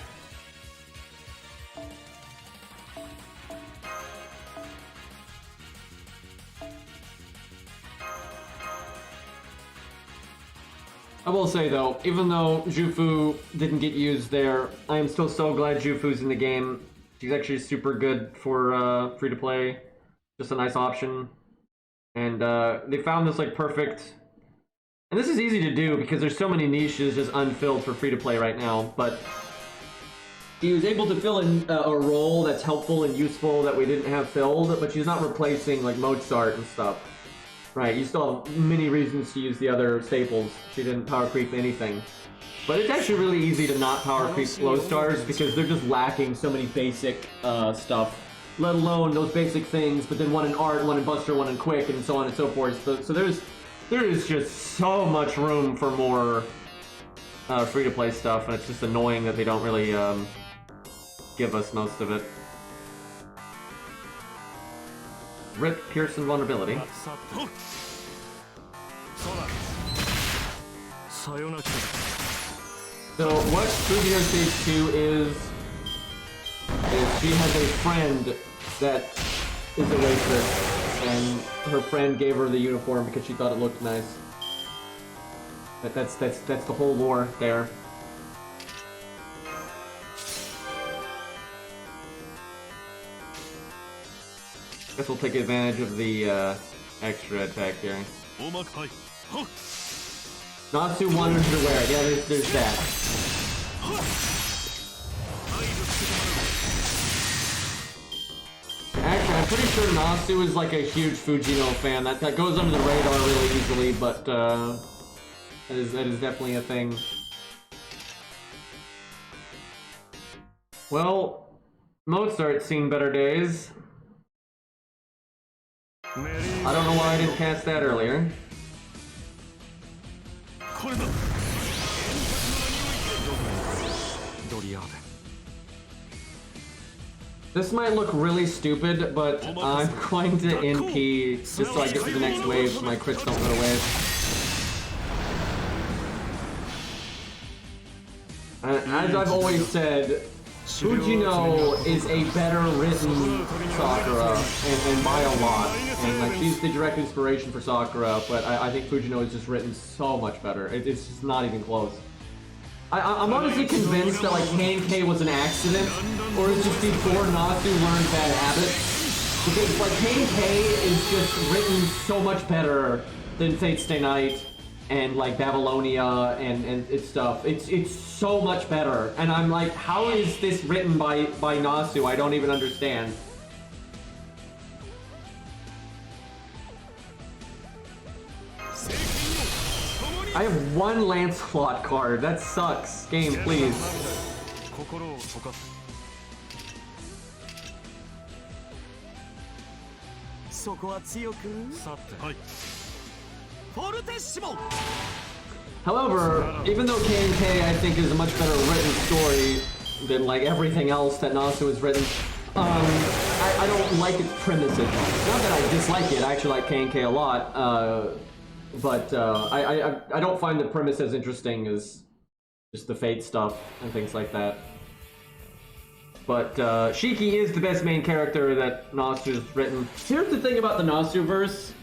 I will say though, even though Jufu didn't get used there, I am still so glad Jufu's in the game. She's actually super good for free to play. Just a nice option. And they found this like perfect. And this is easy to do because there's so many niches just unfilled for free to play right now. But he was able to fill in a role that's helpful and useful that we didn't have filled, but she's not replacing like Mozart and stuff. Right, you still have many reasons to use the other staples. She didn't power creep anything. But it's actually really easy to not power creep slow stars because they're just lacking so many basic stuff. Let alone those basic things, but then one in art, one in buster, one in quick, and so on and so forth. So there is just so much room for more free-to-play stuff, and it's just annoying that they don't really give us most of it. Rip Pearson vulnerability. So what Fujino Stage 2 is she has a friend that is a racist, and her friend gave her the uniform because she thought it looked nice. But that's the whole lore there. Guess we'll take advantage of the extra attack here. Natsu wanted her to wear it. Yeah, there's that. Actually, I'm pretty sure Natsu is like a huge Fujino fan. That goes under the radar really easily, but that is definitely a thing. Well, Mozart's seen better days. I don't know why I didn't cast that earlier. This might look really stupid, but I'm going to NP just so I get to the next wave so my crits don't go to waste. As I've always said, Fujino is a better written Sakura, and by a lot. And like she's the direct inspiration for Sakura, but I think Fujino is just written so much better. It's just not even close. I'm honestly convinced that like K&K was an accident, or it's just before Natsu learned bad habits. Because like K&K is just written so much better than Fate Stay Night and like Babylonia and its stuff. It's so much better. And I'm like, how is this written by Natsu? I don't even understand. I have one Lancelot card. That sucks. Game, please. However, even though K&K I think is a much better written story than like everything else that Natsu has written, I don't like its premise as much. Not that I dislike it. I actually like K&K a lot. But I don't find the premise as interesting as just the Fate stuff and things like that. But Shiki is the best main character that Natsu's written. Here's the thing about the Natsu-verse.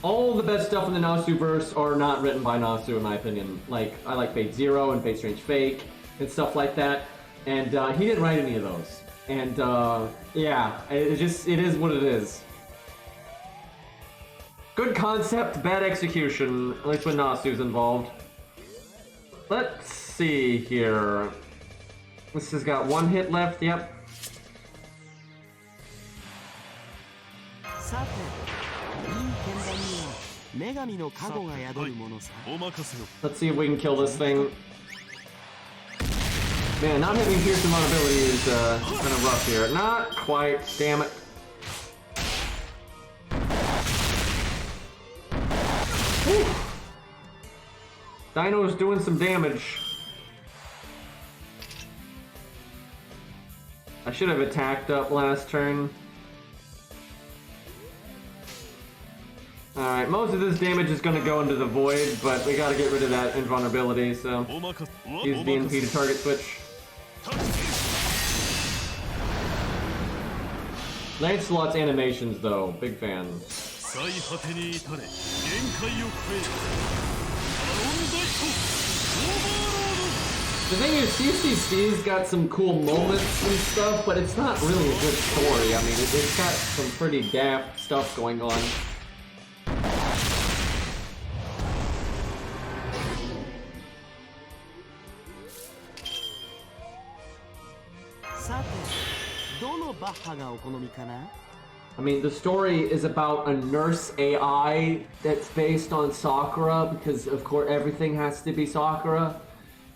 All the best stuff in the Natsu-verse are not written by Natsu, in my opinion. Like, I like Fate Zero and Fate Strange Fake and stuff like that. And he didn't write any of those. And yeah, it is what it is. Good concept, bad execution, at least when Natsu's involved. Let's see here. This has got one hit left, yep. Let's see if we can kill this thing. Man, not having Pierce invulnerability is kind of rough here. Not quite, damn it. Whew. Dino's doing some damage. I should have attacked up last turn. Alright, most of this damage is going to go into the void, but we gotta get rid of that invulnerability, so use DNP to target switch. Lancelot's animations, though, big fan. The thing is, CCC's got some cool moments and stuff, but it's not really a good story. I mean, it's got some pretty daft stuff going on. I mean, the story is about a nurse AI that's based on Sakura, because of course everything has to be Sakura,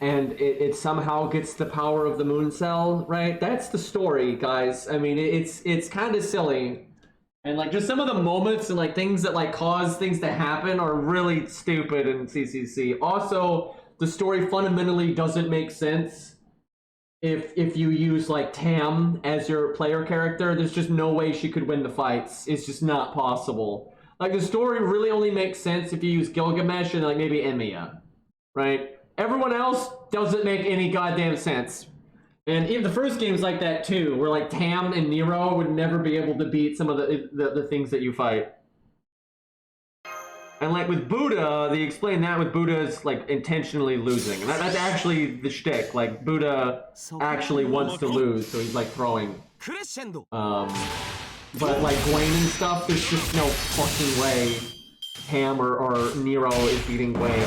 and it somehow gets the power of the moon cell, right? That's the story, guys. I mean, it's kind of silly, and like just some of the moments and like things that like cause things to happen are really stupid in CCC. Also, the story fundamentally doesn't make sense. If you use like Tam as your player character, there's just no way she could win the fights. It's just not possible. Like the story really only makes sense if you use Gilgamesh and like maybe Emiya, right? Everyone else doesn't make any goddamn sense. And even the first game's like that too, where like Tam and Nero would never be able to beat some of the things that you fight. And like with Buddha, they explain that with Buddha's like intentionally losing. And that's actually the shtick. Like Buddha actually wants to lose, so he's like throwing. But like Gwen and stuff, there's just no fucking way Tam or Nero is beating Gwen.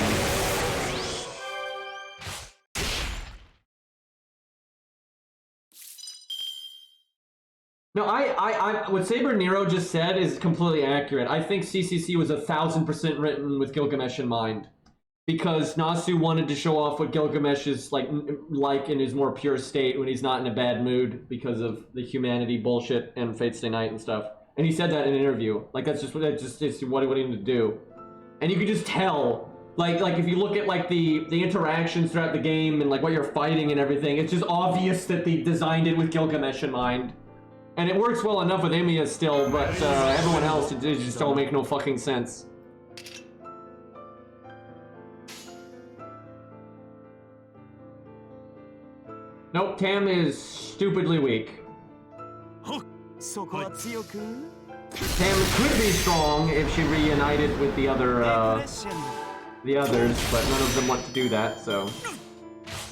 No, what Saber Nero just said is completely accurate. I think CCC was 1000% written with Gilgamesh in mind, because Nasu wanted to show off what Gilgamesh is like in his more pure state when he's not in a bad mood because of the humanity bullshit and Fate Stay Night and stuff. And he said that in an interview. Like that's just what he wanted to do, and you could just tell. Like if you look at like the interactions throughout the game and like what you're fighting and everything, it's just obvious that they designed it with Gilgamesh in mind. And it works well enough with Emiya still, but everyone else, it just don't make no fucking sense. Nope, Tam is stupidly weak. Tam could be strong if she reunited with the others, but none of them want to do that, so.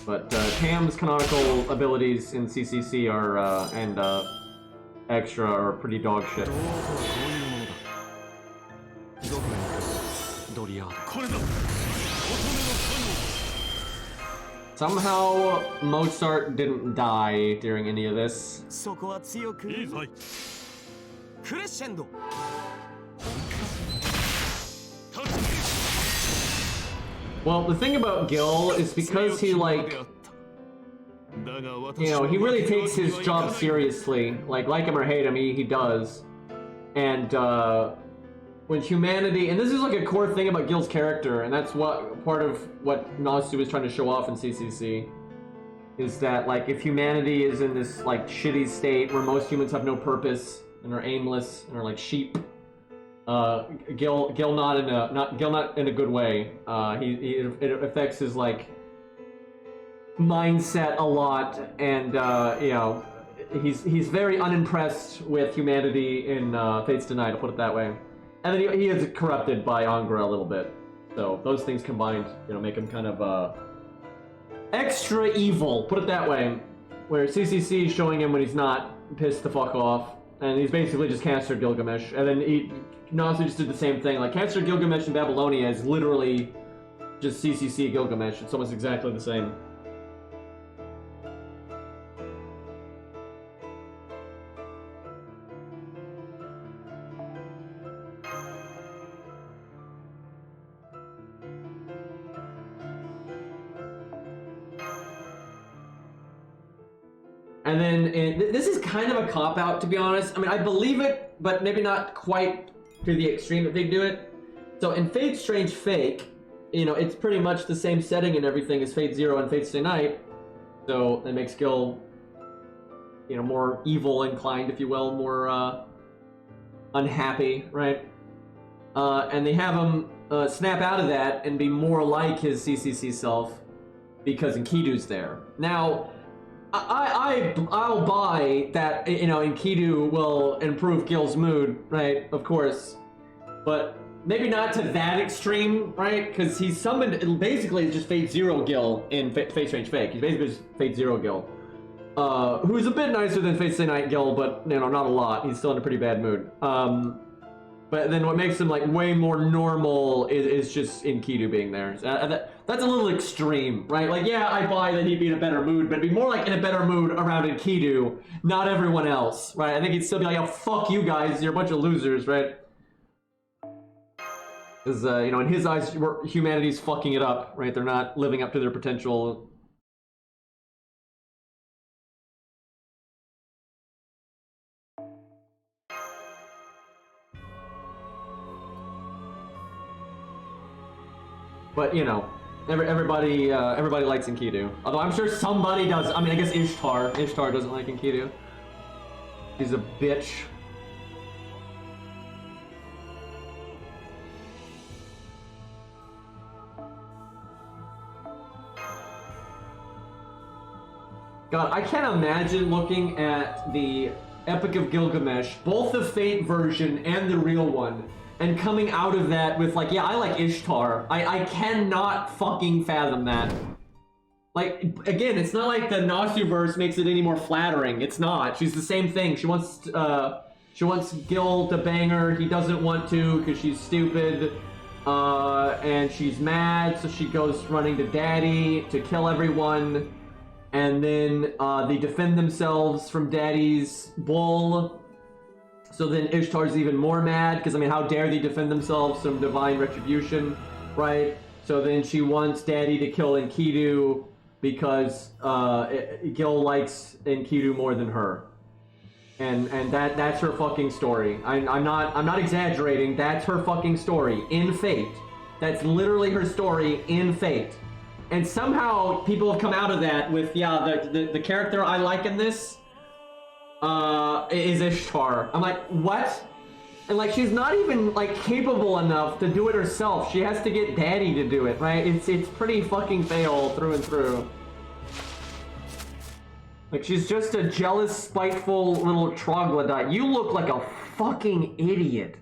But Tam's canonical abilities in CCC are, extra are pretty dog shit. Somehow Mozart didn't die during any of this. Well, the thing about Gil is because he like, you know, he really takes his job seriously. Like him or hate him, he does. And when humanity, and this is like a core thing about Gil's character, and that's what part of what Nasu was trying to show off in CCC, is that like if humanity is in this like shitty state where most humans have no purpose and are aimless and are like sheep, Gil not in a good way. It affects his like mindset a lot, and you know, he's very unimpressed with humanity in Fates Denied, I'll put it that way. And then he is corrupted by Angra a little bit. So those things combined, you know, make him kind of extra evil, put it that way. Where CCC is showing him when he's not pissed the fuck off, and he's basically just Cancer Gilgamesh. And then Nasu just did the same thing. Like Cancer Gilgamesh in Babylonia is literally just CCC Gilgamesh. It's almost exactly the same. And then this is kind of a cop-out, to be honest. I mean, I believe it, but maybe not quite to the extreme that they do it. So in Fate Strange Fake, you know, it's pretty much the same setting and everything as Fate Zero and Fate Stay Night. So that makes Gil, you know, more evil inclined, if you will, more unhappy, right? And they have him snap out of that and be more like his CCC self because Enkidu's there. Now, I'll buy that, you know, Enkidu will improve Gil's mood, right? Of course. But maybe not to that extreme, right? Because he's summoned, basically it's just Fate Zero Gil in Fate Strange Fake. He's basically just Fate Zero Gil. Who's a bit nicer than Fate Stay Night Gil, but, you know, not a lot. He's still in a pretty bad mood. But then what makes him, like, way more normal is just Enkidu being there. That's a little extreme, right? Like, yeah, I buy that he'd be in a better mood, but it'd be more like in a better mood around Enkidu, not everyone else, right? I think he'd still be like, oh, fuck you guys, you're a bunch of losers, right? Because, you know, in his eyes, humanity's fucking it up, right? They're not living up to their potential. But, you know, everybody likes Enkidu. Although I'm sure somebody does. I mean, I guess Ishtar doesn't like Enkidu. She's a bitch. God, I can't imagine looking at the Epic of Gilgamesh, both the Fate version and the real one, and coming out of that with like, yeah, I like Ishtar. I cannot fucking fathom that. Like, again, it's not like the Nasuverse makes it any more flattering. It's not. She's the same thing. She wants Gil to bang her. He doesn't want to because she's stupid. And she's mad, so she goes running to Daddy to kill everyone. And then they defend themselves from Daddy's bull. So then Ishtar's even more mad, because, I mean, how dare they defend themselves from divine retribution, right? So then she wants Daddy to kill Enkidu, because Gil likes Enkidu more than her. And that's her fucking story. I'm not exaggerating, that's her fucking story, in Fate. That's literally her story in Fate. And somehow people have come out of that with, yeah, the character I like in this is Ishtar. I'm like, what? And like, she's not even like capable enough to do it herself. She has to get Daddy to do it, right? It's pretty fucking fail through and through. Like, she's just a jealous, spiteful little troglodyte. You look like a fucking idiot.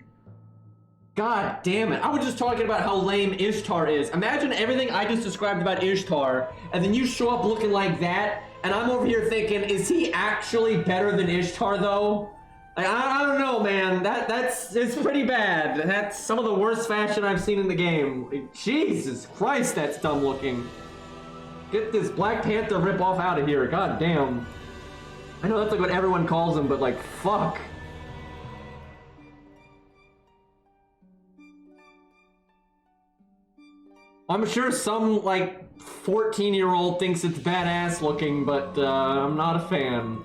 God damn it. I was just talking about how lame Ishtar is. Imagine everything I just described about Ishtar, and then you show up looking like that, and I'm over here thinking, is he actually better than Ishtar, though? Like, I don't know, man. It's pretty bad. That's some of the worst fashion I've seen in the game. Like, Jesus Christ, that's dumb looking. Get this Black Panther ripoff out of here. God damn. I know that's like what everyone calls him, but like, fuck. I'm sure some, like, 14-year-old thinks it's badass looking, but I'm not a fan.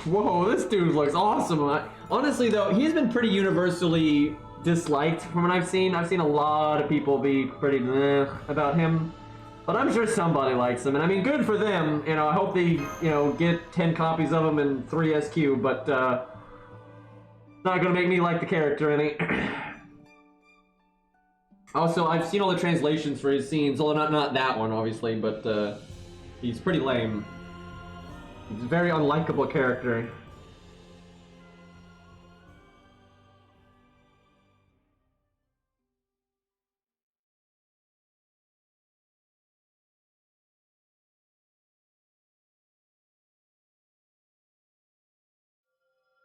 Whoa, this dude looks awesome. Honestly, though, he's been pretty universally disliked from what I've seen. I've seen a lot of people be pretty about him, but I'm sure somebody likes him, and I mean, good for them. You know, I hope they, you know, get 10 copies of him in 3SQ, but not gonna make me like the character any. Also, I've seen all the translations for his scenes, although not that one, obviously, but he's pretty lame. He's a very unlikable character.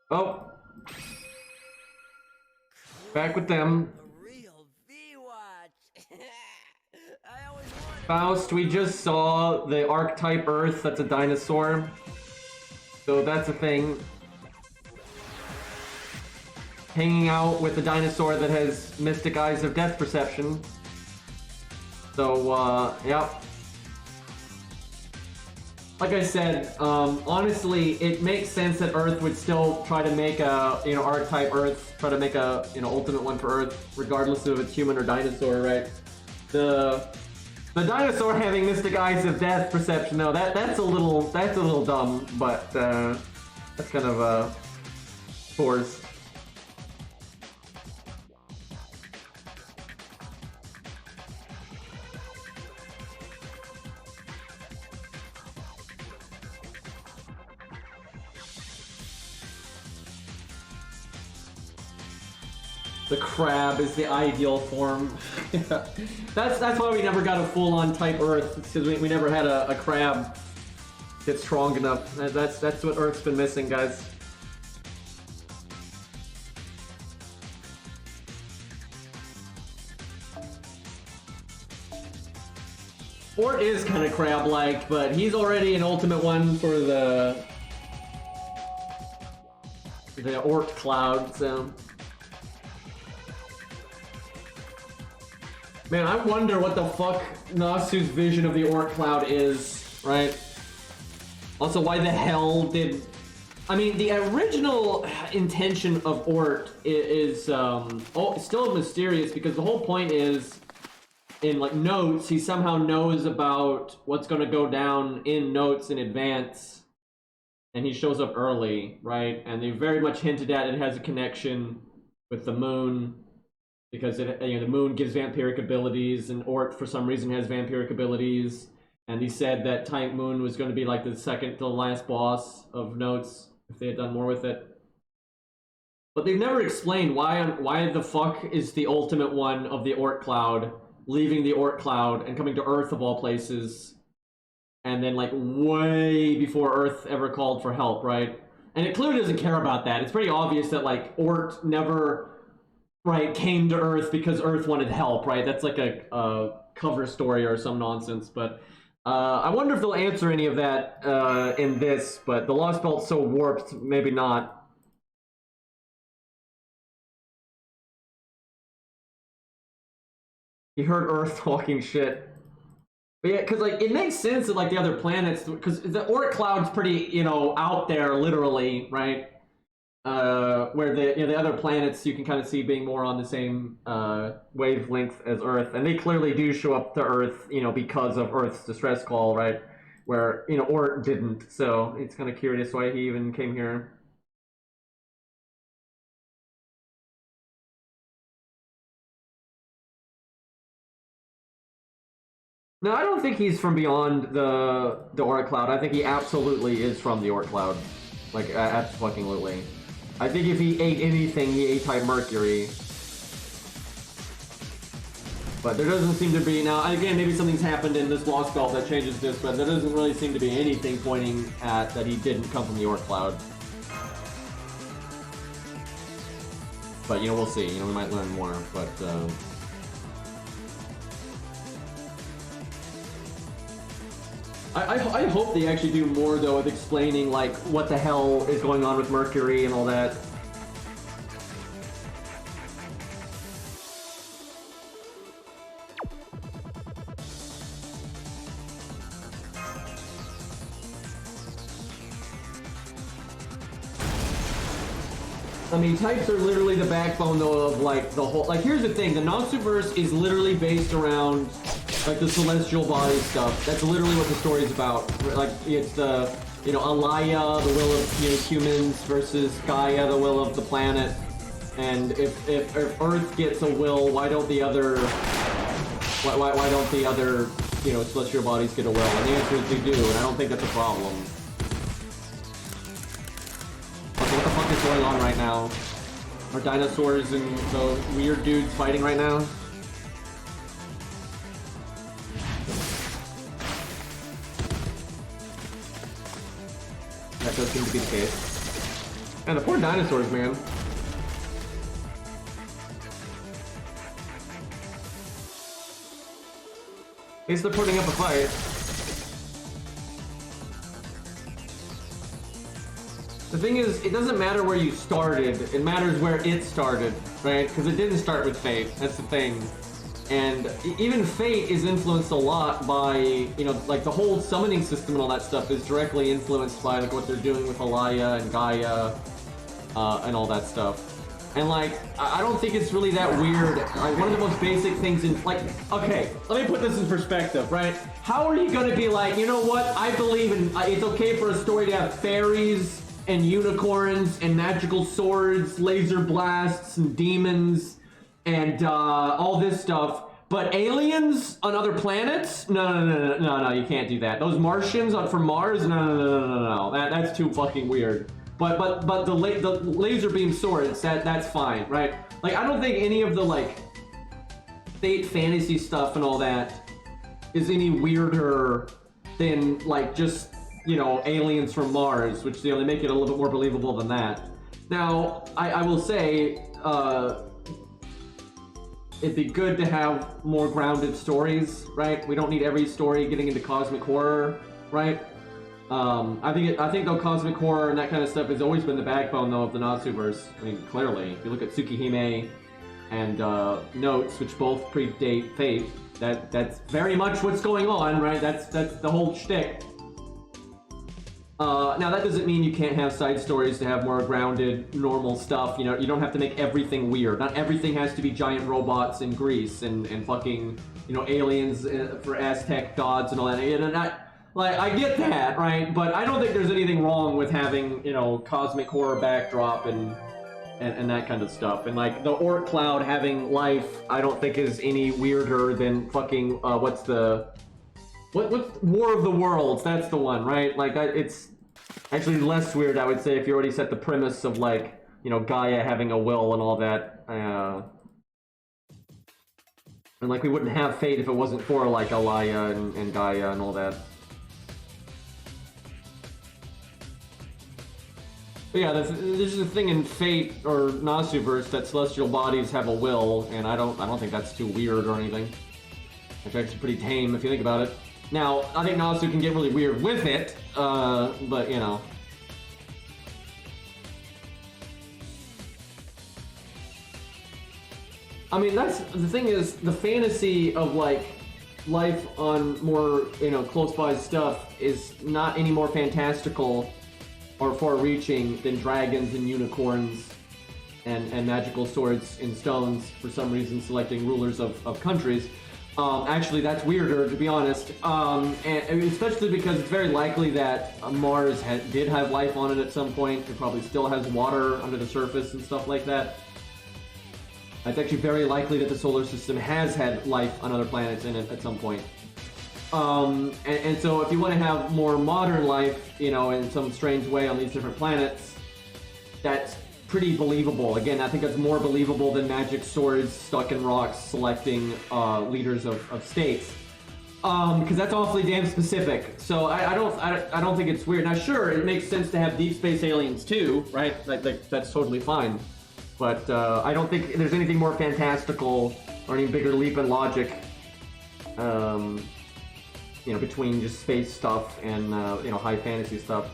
Oh. Back with them. Faust, we just saw the archetype Earth, that's a dinosaur. So that's a thing. Hanging out with a dinosaur that has mystic eyes of death perception. So, yep. Like I said, honestly, it makes sense that Earth would still try to make a, archetype Earth, try to make a, ultimate one for Earth, regardless of if it's human or dinosaur, right? The dinosaur having mystic eyes of death perception, no, that's a little dumb, but, that's kind of, forced. The crab is the ideal form. That's why we never got a full-on type Earth, because we never had a crab that's strong enough. That's what Earth's been missing, guys. Fort is kind of crab-like, but he's already an ultimate one for the Orc Cloud, so... Man, I wonder what the fuck Nasu's vision of the Orc Cloud is, right? Also, why the hell did... I mean, the original intention of Ort is still mysterious, because the whole point is, in, like, notes, he somehow knows about what's gonna go down in notes in advance, and he shows up early, right? And they very much hinted at it has a connection with the moon, because the moon gives vampiric abilities, and Ort for some reason has vampiric abilities, and he said that Type Moon was going to be like the second to last boss of Notes if they had done more with it. But they've never explained why the fuck is the ultimate one of the Orc Cloud leaving the Orc Cloud and coming to Earth of all places, and then like way before Earth ever called for help, right? And it clearly doesn't care about that. It's pretty obvious that like Ort never... right, came to Earth because Earth wanted help, right? That's like a cover story or some nonsense, but I wonder if they'll answer any of that in this, but the Lostbelt's so warped, maybe not. You heard Earth talking shit. But yeah, because like, it makes sense that like the other planets, because the Orc Cloud's pretty, out there, literally, right? Where the other planets you can kind of see being more on the same wavelength as Earth, and they clearly do show up to Earth, because of Earth's distress call, right? Where Ort didn't, so it's kind of curious why he even came here. No, I don't think he's from beyond the Orc Cloud. I think he absolutely is from the Orc Cloud, like absolutely. I think if he ate anything, he ate Type Mercury. But there doesn't seem to be... Now, again, maybe something's happened in this Lostbelt that changes this, but there doesn't really seem to be anything pointing at that he didn't come from the Orc Cloud. But, we'll see. We might learn more, but... I hope they actually do more, though, with explaining, like, what the hell is going on with Mercury and all that. I mean, types are literally the backbone, though, of, like, the whole... Like, here's the thing. The Nasuverse is literally based around... like the celestial body stuff. That's literally what the story's about. Like, it's the, Alaya, the will of, humans, versus Gaia, the will of the planet. And if Earth gets a will, why don't the other, why don't the other, celestial bodies get a will? And the answer is they do, and I don't think that's a problem. Also, what the fuck is going on right now? Are dinosaurs and the weird dudes fighting right now? That does seem to be the case. And the poor dinosaurs, man. At least they're putting up a fight. The thing is, it doesn't matter where you started, it matters where it started, right? Because it didn't start with Fate, that's the thing. And even Fate is influenced a lot by, you know, like the whole summoning system and all that stuff is directly influenced by like what they're doing with Alaya and Gaia, and all that stuff. And like, I don't think it's really that weird. Like, one of the most basic things in, like, okay, let me put this in perspective, right? How are you gonna be like, you know what, I believe in, it's okay for a story to have fairies and unicorns and magical swords, laser blasts and demons and all this stuff, but aliens on other planets? No, you can't do that. Those Martians from Mars? No. That's too fucking weird. But the laser beam swords, that's fine, right? Like, I don't think any of the like Fate fantasy stuff and all that is any weirder than like just, you know, aliens from Mars, which, you know, they make it a little bit more believable than that. Now, I will say, it'd be good to have more grounded stories, right? We don't need every story getting into cosmic horror, right? I think though cosmic horror and that kind of stuff has always been the backbone though of the Natsuverse. I mean, clearly, if you look at Tsukihime and Notes, which both predate Fate, that's very much what's going on, right? That's the whole shtick. Now that doesn't mean you can't have side stories to have more grounded, normal stuff. You know, you don't have to make everything weird. Not everything has to be giant robots in Greece and fucking, you know, aliens for Aztec gods and all that. And like, I get that, right? But I don't think there's anything wrong with having, you know, cosmic horror backdrop and that kind of stuff. And like the Orc Cloud having life, I don't think is any weirder than fucking what's War of the Worlds? That's the one, right? Like it's actually less weird, I would say, if you already set the premise of like, you know, Gaia having a will and all that. And like we wouldn't have Fate if it wasn't for like Alaya and Gaia and all that. But yeah, there's a thing in Fate or Natsuverse that celestial bodies have a will, and I don't think that's too weird or anything. It's actually pretty tame if you think about it. Now, I think Natsu can get really weird with it, but you know. I mean, that's the thing is the fantasy of like life on more, you know, close by stuff is not any more fantastical or far-reaching than dragons and unicorns and magical swords and stones, for some reason selecting rulers of countries. Actually, that's weirder, to be honest, and especially because it's very likely that Mars did have life on it at some point. It probably still has water under the surface and stuff like that. It's actually very likely that the solar system has had life on other planets in it at some point. And so if you want to have more modern life, you know, in some strange way on these different planets, that's pretty believable. Again, I think that's more believable than magic swords stuck in rocks selecting leaders of states, because that's awfully damn specific. So I don't think it's weird. Now, sure, it makes sense to have deep space aliens too, right? Like that's totally fine. But I don't think there's anything more fantastical or any bigger leap in logic, you know, between just space stuff and you know, high fantasy stuff.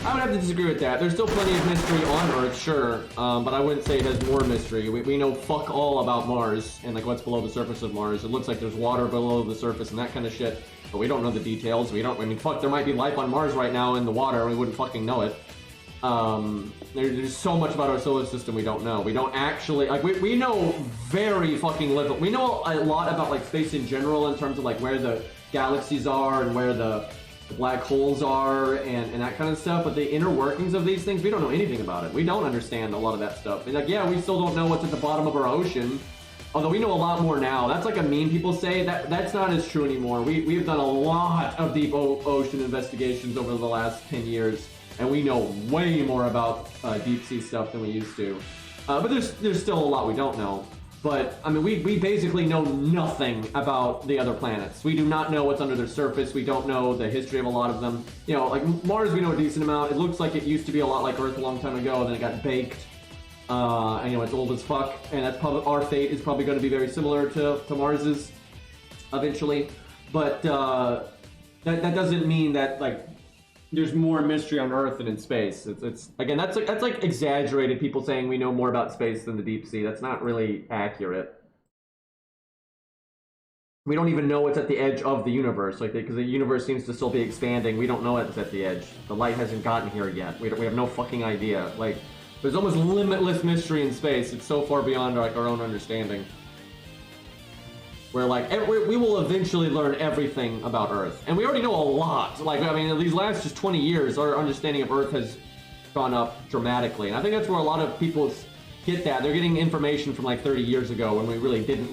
I would have to disagree with that. There's still plenty of mystery on Earth, sure, but I wouldn't say it has more mystery. We know fuck all about Mars and like what's below the surface of Mars. It looks like there's water below the surface and that kind of shit, but we don't know the details. I mean, fuck, there might be life on Mars right now in the water and we wouldn't fucking know it. There's so much about our solar system we don't know. We don't actually, like, we know very fucking little. We know a lot about like space in general in terms of like where the galaxies are and where the black holes are and that kind of stuff, but the inner workings of these things, we don't know anything about it. We don't understand a lot of that stuff. And like, yeah, we still don't know what's at the bottom of our ocean, although we know a lot more now. That's like a meme people say. That's not as true anymore. We've done a lot of deep ocean investigations over the last 10 years, and we know way more about deep sea stuff than we used to. But there's still a lot we don't know. But, I mean, we basically know nothing about the other planets. We do not know what's under their surface. We don't know the history of a lot of them. You know, like Mars, we know a decent amount. It looks like it used to be a lot like Earth a long time ago, then it got baked. And, you know, it's old as fuck. And that's probably, our fate is probably going to be very similar to Mars's eventually. but that doesn't mean that like there's more mystery on Earth than in space. It's again that's like exaggerated. People saying we know more about space than the deep sea. That's not really accurate. We don't even know what's at the edge of the universe, like because the universe seems to still be expanding. We don't know what's at the edge. The light hasn't gotten here yet. We have no fucking idea. Like there's almost limitless mystery in space. It's so far beyond like our own understanding. Where like we will eventually learn everything about Earth, and we already know a lot. Like I mean, these last just 20 years, our understanding of Earth has gone up dramatically, and I think that's where a lot of people get that. They're getting information from like 30 years ago when we really didn't.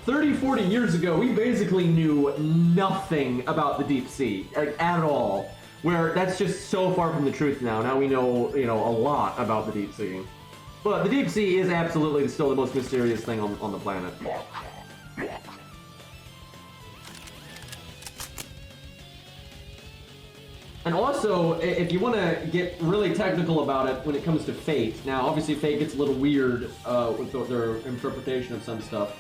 30, 40 years ago, we basically knew nothing about the deep sea, like, at all. Where that's just so far from the truth now. Now we know, a lot about the deep sea. But the deep sea is absolutely still the most mysterious thing on the planet. And also, if you want to get really technical about it when it comes to fate, now obviously fate gets a little weird with their interpretation of some stuff.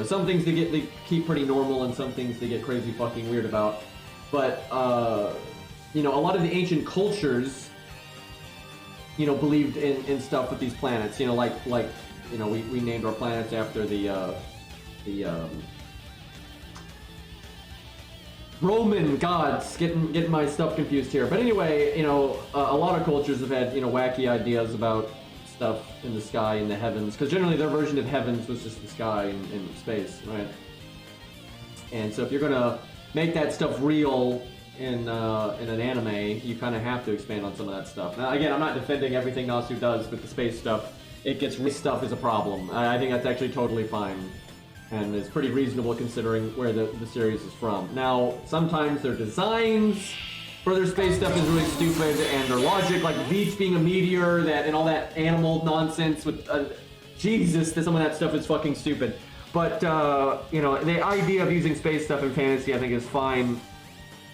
Some things they keep pretty normal, and some things they get crazy fucking weird about. But a lot of the ancient cultures, believed in stuff with these planets. We named our planets after the Roman gods. Getting my stuff confused here. But anyway, a lot of cultures have had wacky ideas about stuff in the sky, in the heavens, because generally their version of heavens was just the sky in space, right? And so if you're gonna make that stuff real in an anime, you kind of have to expand on some of that stuff. Now again, I'm not defending everything Nasu does with the space stuff. Stuff is a problem. I think that's actually totally fine, and it's pretty reasonable considering where the series is from. Now sometimes their designs for their space stuff is really stupid, and their logic, like Beach being a meteor, and all that animal nonsense with Jesus, some of that stuff is fucking stupid. But the idea of using space stuff in fantasy, I think, is fine.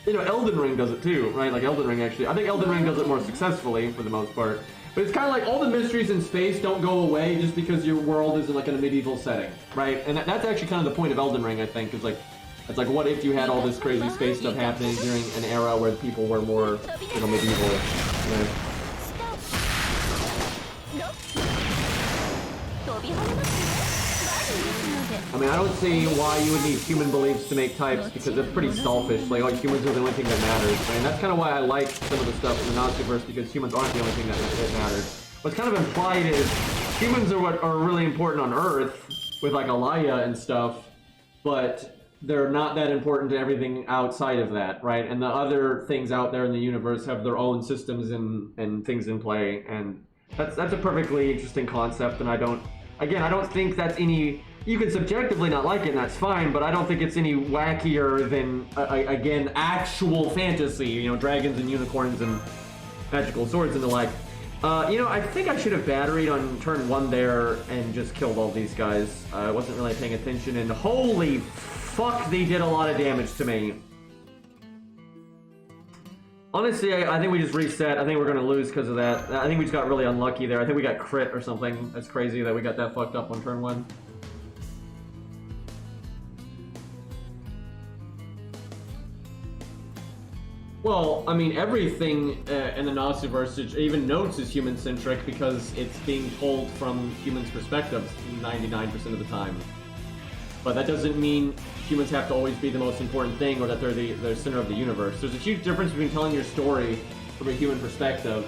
Elden Ring does it too, right? Like Elden Ring, actually, I think Elden Ring does it more successfully for the most part. But it's kind of like all the mysteries in space don't go away just because your world is in like in a medieval setting, right? And that's actually kind of the point of Elden Ring, I think, is like. It's like, what if you had all this crazy space stuff happening during an era where people were more, medieval, right? I mean, I don't see why you would need human beliefs to make types, because it's pretty selfish. Like humans are the only thing that matters, right? And that's kind of why I like some of the stuff in the Naziverse, because humans aren't the only thing that matters. What's kind of implied is humans are what are really important on Earth, with like Alaya and stuff, but they're not that important to everything outside of that, right? And the other things out there in the universe have their own systems and things in play, and that's a perfectly interesting concept. And I don't think that's any. You can subjectively not like it, and that's fine, but I don't think it's any wackier than again actual fantasy. Dragons and unicorns and magical swords and the like. I think I should have batteried on turn 1 there and just killed all these guys. I wasn't really paying attention, and holy fuck, they did a lot of damage to me. Honestly, I think we just reset. I think we're gonna lose because of that. I think we just got really unlucky there. I think we got crit or something. That's crazy that we got that fucked up on turn 1. Well, I mean, everything in the Naziverse, even Notes, is human-centric because it's being told from humans' perspectives 99% of the time. But that doesn't mean humans have to always be the most important thing, or that they're the center of the universe. There's a huge difference between telling your story from a human perspective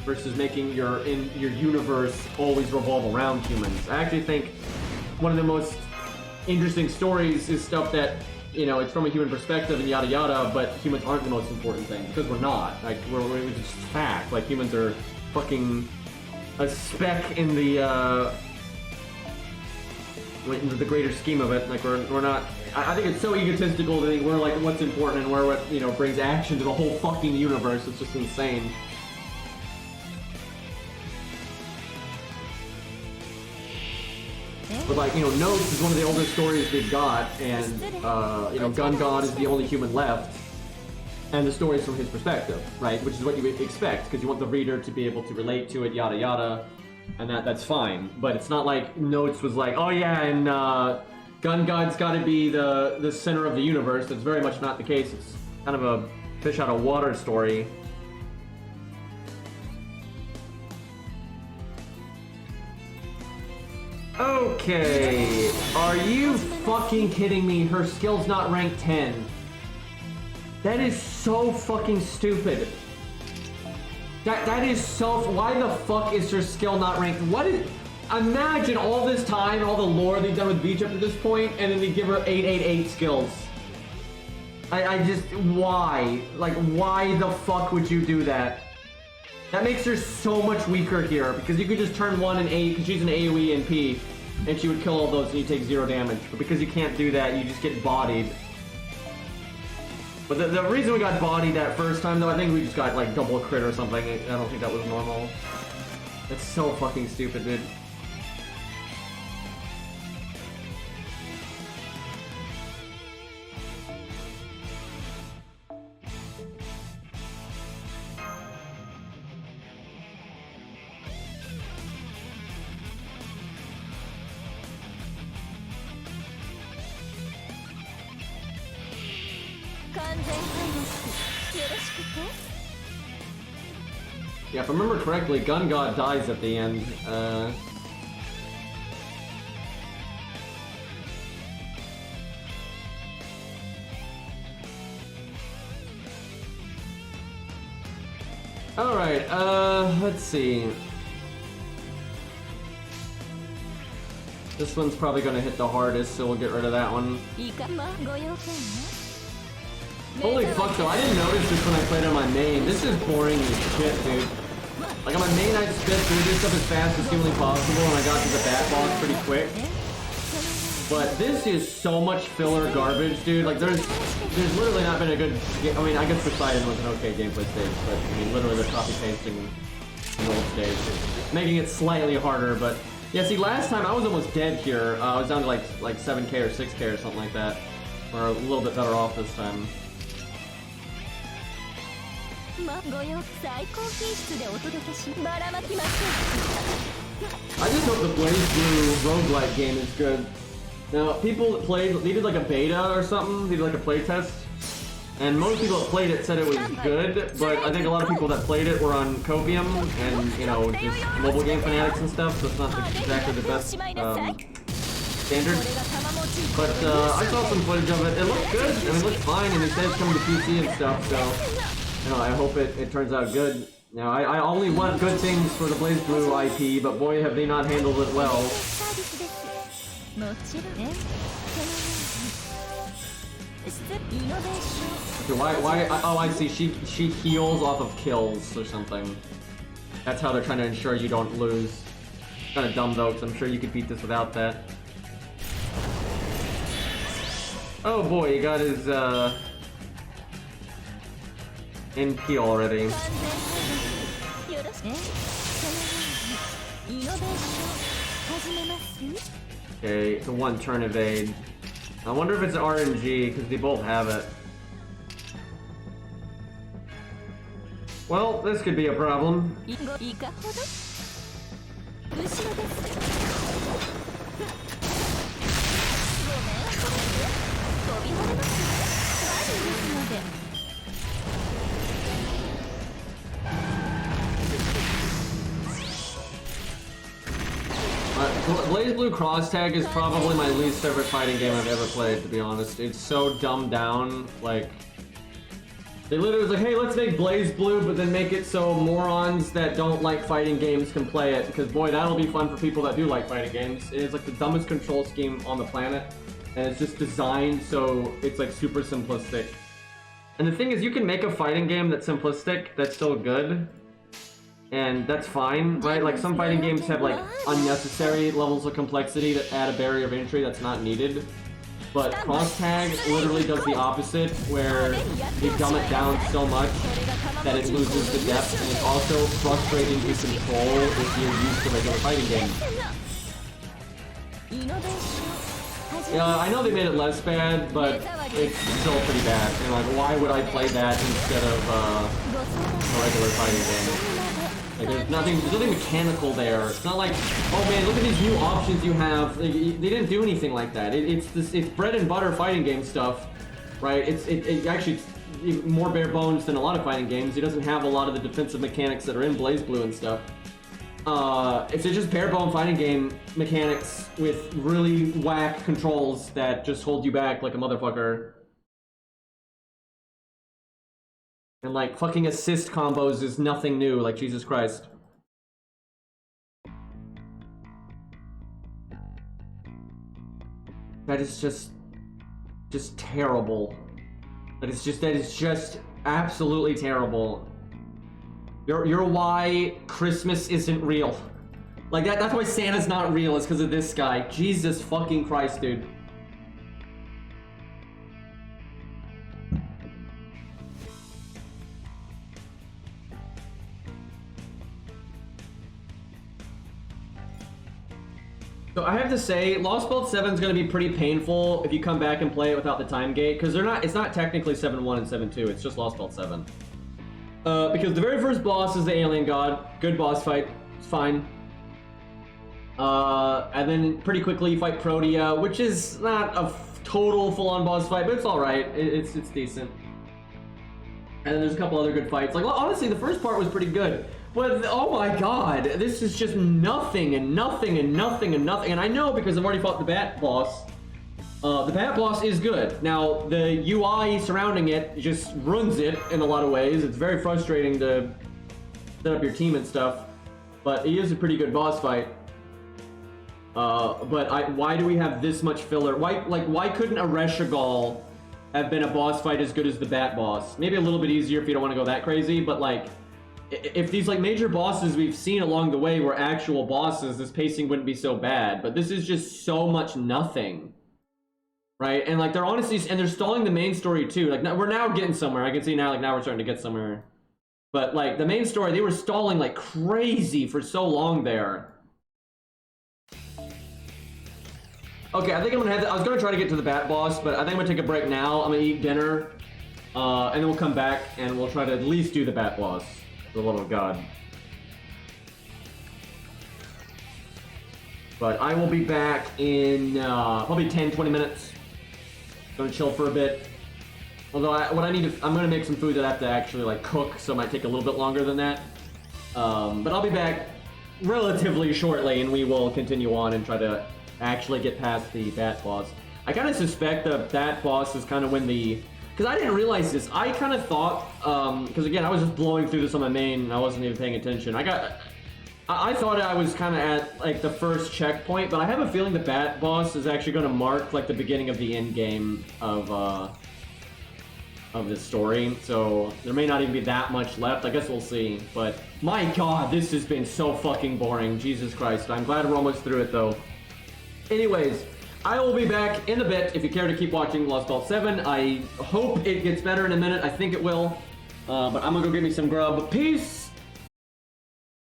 versus making your universe always revolve around humans. I actually think one of the most interesting stories is stuff that, it's from a human perspective and yada yada, but humans aren't the most important thing, because we're not. Like, we're just fact. Like, humans are fucking a speck in the greater scheme of it. Like, we're not. I think it's so egotistical to think we're like what's important and we're what brings action to the whole fucking universe. It's just insane. But like, Notes is one of the oldest stories we've got, and Gun God is the only human left, and the story is from his perspective, right? Which is what you would expect, because you want the reader to be able to relate to it, yada yada, and that's fine. But it's not like Notes was like, oh yeah, and Gun God's got to be the center of the universe. That's very much not the case. It's kind of a fish out of water story. Okay, are you fucking kidding me? Her skill's not ranked 10. That is so fucking stupid. That is so... Why the fuck is her skill not ranked? What is... Imagine all this time, all the lore they've done with Beach up to this point, and then they give her 888 skills. I just... Why? Like, why the fuck would you do that? That makes her so much weaker here, because you could just turn 1 and 8, because she's an AoE and P, and she would kill all those and you take 0 damage. But because you can't do that, you just get bodied. But the reason we got bodied that first time, though, I think we just got, like, double crit or something. I don't think that was normal. That's so fucking stupid, dude. Yeah, if I remember correctly, Gun God dies at the end. Alright, let's see. This one's probably gonna hit the hardest, so we'll get rid of that one. Holy fuck though, I didn't notice this when I played on my main. This is boring as shit, dude. Like on my main, I spit through this stuff as fast as humanly possible, and I got to the bat boss pretty quick. But this is so much filler garbage, dude. Like there's literally not been a good... I mean, I guess Poseidon was an okay gameplay stage, but I mean, literally they're copy-pasting an old stage. Making it slightly harder, but... Yeah, see, last time I was almost dead here. I was down to like 7k or 6k or something like that. We're a little bit better off this time. I just hope the Blaze Blue roguelike game is good. Now, people that played, they did like a beta or something, they did like a playtest, and most people that played it said it was good, but I think a lot of people that played it were on Copium and, you know, just mobile game fanatics and stuff, so it's not exactly the best standard. But I saw some footage of it. It looked good. I mean, it looked fine, and it says it's coming to PC and stuff, so... You know, I hope it turns out good. Now, I only want good things for the Blaze Blue IP, but boy, have they not handled it well. Okay, why? Oh, I see. She heals off of kills or something. That's how they're trying to ensure you don't lose. Kind of dumb though, because I'm sure you could beat this without that. Oh boy, he got his NP already. Okay, it's a one-turn evade. I wonder if it's RNG, because they both have it. Well, this could be a problem. Blaze Blue Cross Tag is probably my least favorite fighting game I've ever played, to be honest. It's so dumbed down, like... They literally was like, hey, let's make Blaze Blue, but then make it so morons that don't like fighting games can play it, because boy, that'll be fun for people that do like fighting games. It is like the dumbest control scheme on the planet, and it's just designed so it's like super simplistic. And the thing is, you can make a fighting game that's simplistic, that's still good, and that's fine, right? Like some fighting games have like unnecessary levels of complexity that add a barrier of entry that's not needed. But Cross Tag literally does the opposite, where they dumb it down so much that it loses the depth, and it's also frustrating to control if you're used to regular fighting games. Yeah, I know they made it less bad, but it's still pretty bad. And like, why would I play that instead of a regular fighting game? Like, there's nothing mechanical there. It's not like, oh man, look at these new options you have. Like, they didn't do anything like that. It's bread and butter fighting game stuff, right? It actually it's more bare bones than a lot of fighting games. It doesn't have a lot of the defensive mechanics that are in BlazBlue and stuff. It's just bare bone fighting game mechanics with really whack controls that just hold you back like a motherfucker. And like fucking assist combos is nothing new, like Jesus Christ. That is just terrible. That is just absolutely terrible. You're why Christmas isn't real. Like that's why Santa's not real, is because of this guy. Jesus fucking Christ, dude. So I have to say, Lostbelt 7 is going to be pretty painful if you come back and play it without the time gate, because it's not technically 7-1 and 7-2, it's just Lostbelt 7. Because the very first boss is the alien god, good boss fight, it's fine. And then pretty quickly you fight Protea, which is not a total full-on boss fight, but it's alright, it's decent. And then there's a couple other good fights. Like, honestly, the first part was pretty good. But, oh my god, this is just nothing and nothing and nothing and nothing. And I know because I've already fought the Bat boss. The Bat boss is good. Now, the UI surrounding it just ruins it in a lot of ways. It's very frustrating to set up your team and stuff. But it is a pretty good boss fight. Why do we have this much filler? Why couldn't a Reshigal have been a boss fight as good as the Bat boss? Maybe a little bit easier if you don't want to go that crazy, but like, if these like major bosses we've seen along the way were actual bosses, this pacing wouldn't be so bad. But this is just so much nothing, right? And like they're honestly, and they're stalling the main story too. Like we're now getting somewhere. I can see now, like now we're starting to get somewhere. But like the main story, they were stalling like crazy for so long there. Okay, I think I'm gonna I was gonna try to get to the Bat boss, but I think I'm gonna take a break now. I'm gonna eat dinner, and then we'll come back and we'll try to at least do the Bat boss. For the love of God. But I will be back in probably 10-20 minutes. Gonna chill for a bit. Although I'm gonna make some food that I have to actually like cook, so it might take a little bit longer than that. But I'll be back relatively shortly, and we will continue on and try to actually get past the Bat boss. I kind of suspect the Bat boss is kind of when the... Because I didn't realize this. I kind of thought, because again, I was just blowing through this on my main, and I wasn't even paying attention. I thought I was kind of at like the first checkpoint, but I have a feeling the Bat boss is actually going to mark like the beginning of the end game of this story. So there may not even be that much left. I guess we'll see. But my God, this has been so fucking boring. Jesus Christ. I'm glad we're almost through it though. Anyways. I will be back in a bit if you care to keep watching Lostbelt 7. I hope it gets better in a minute. I think it will. But I'm gonna go get me some grub. Peace!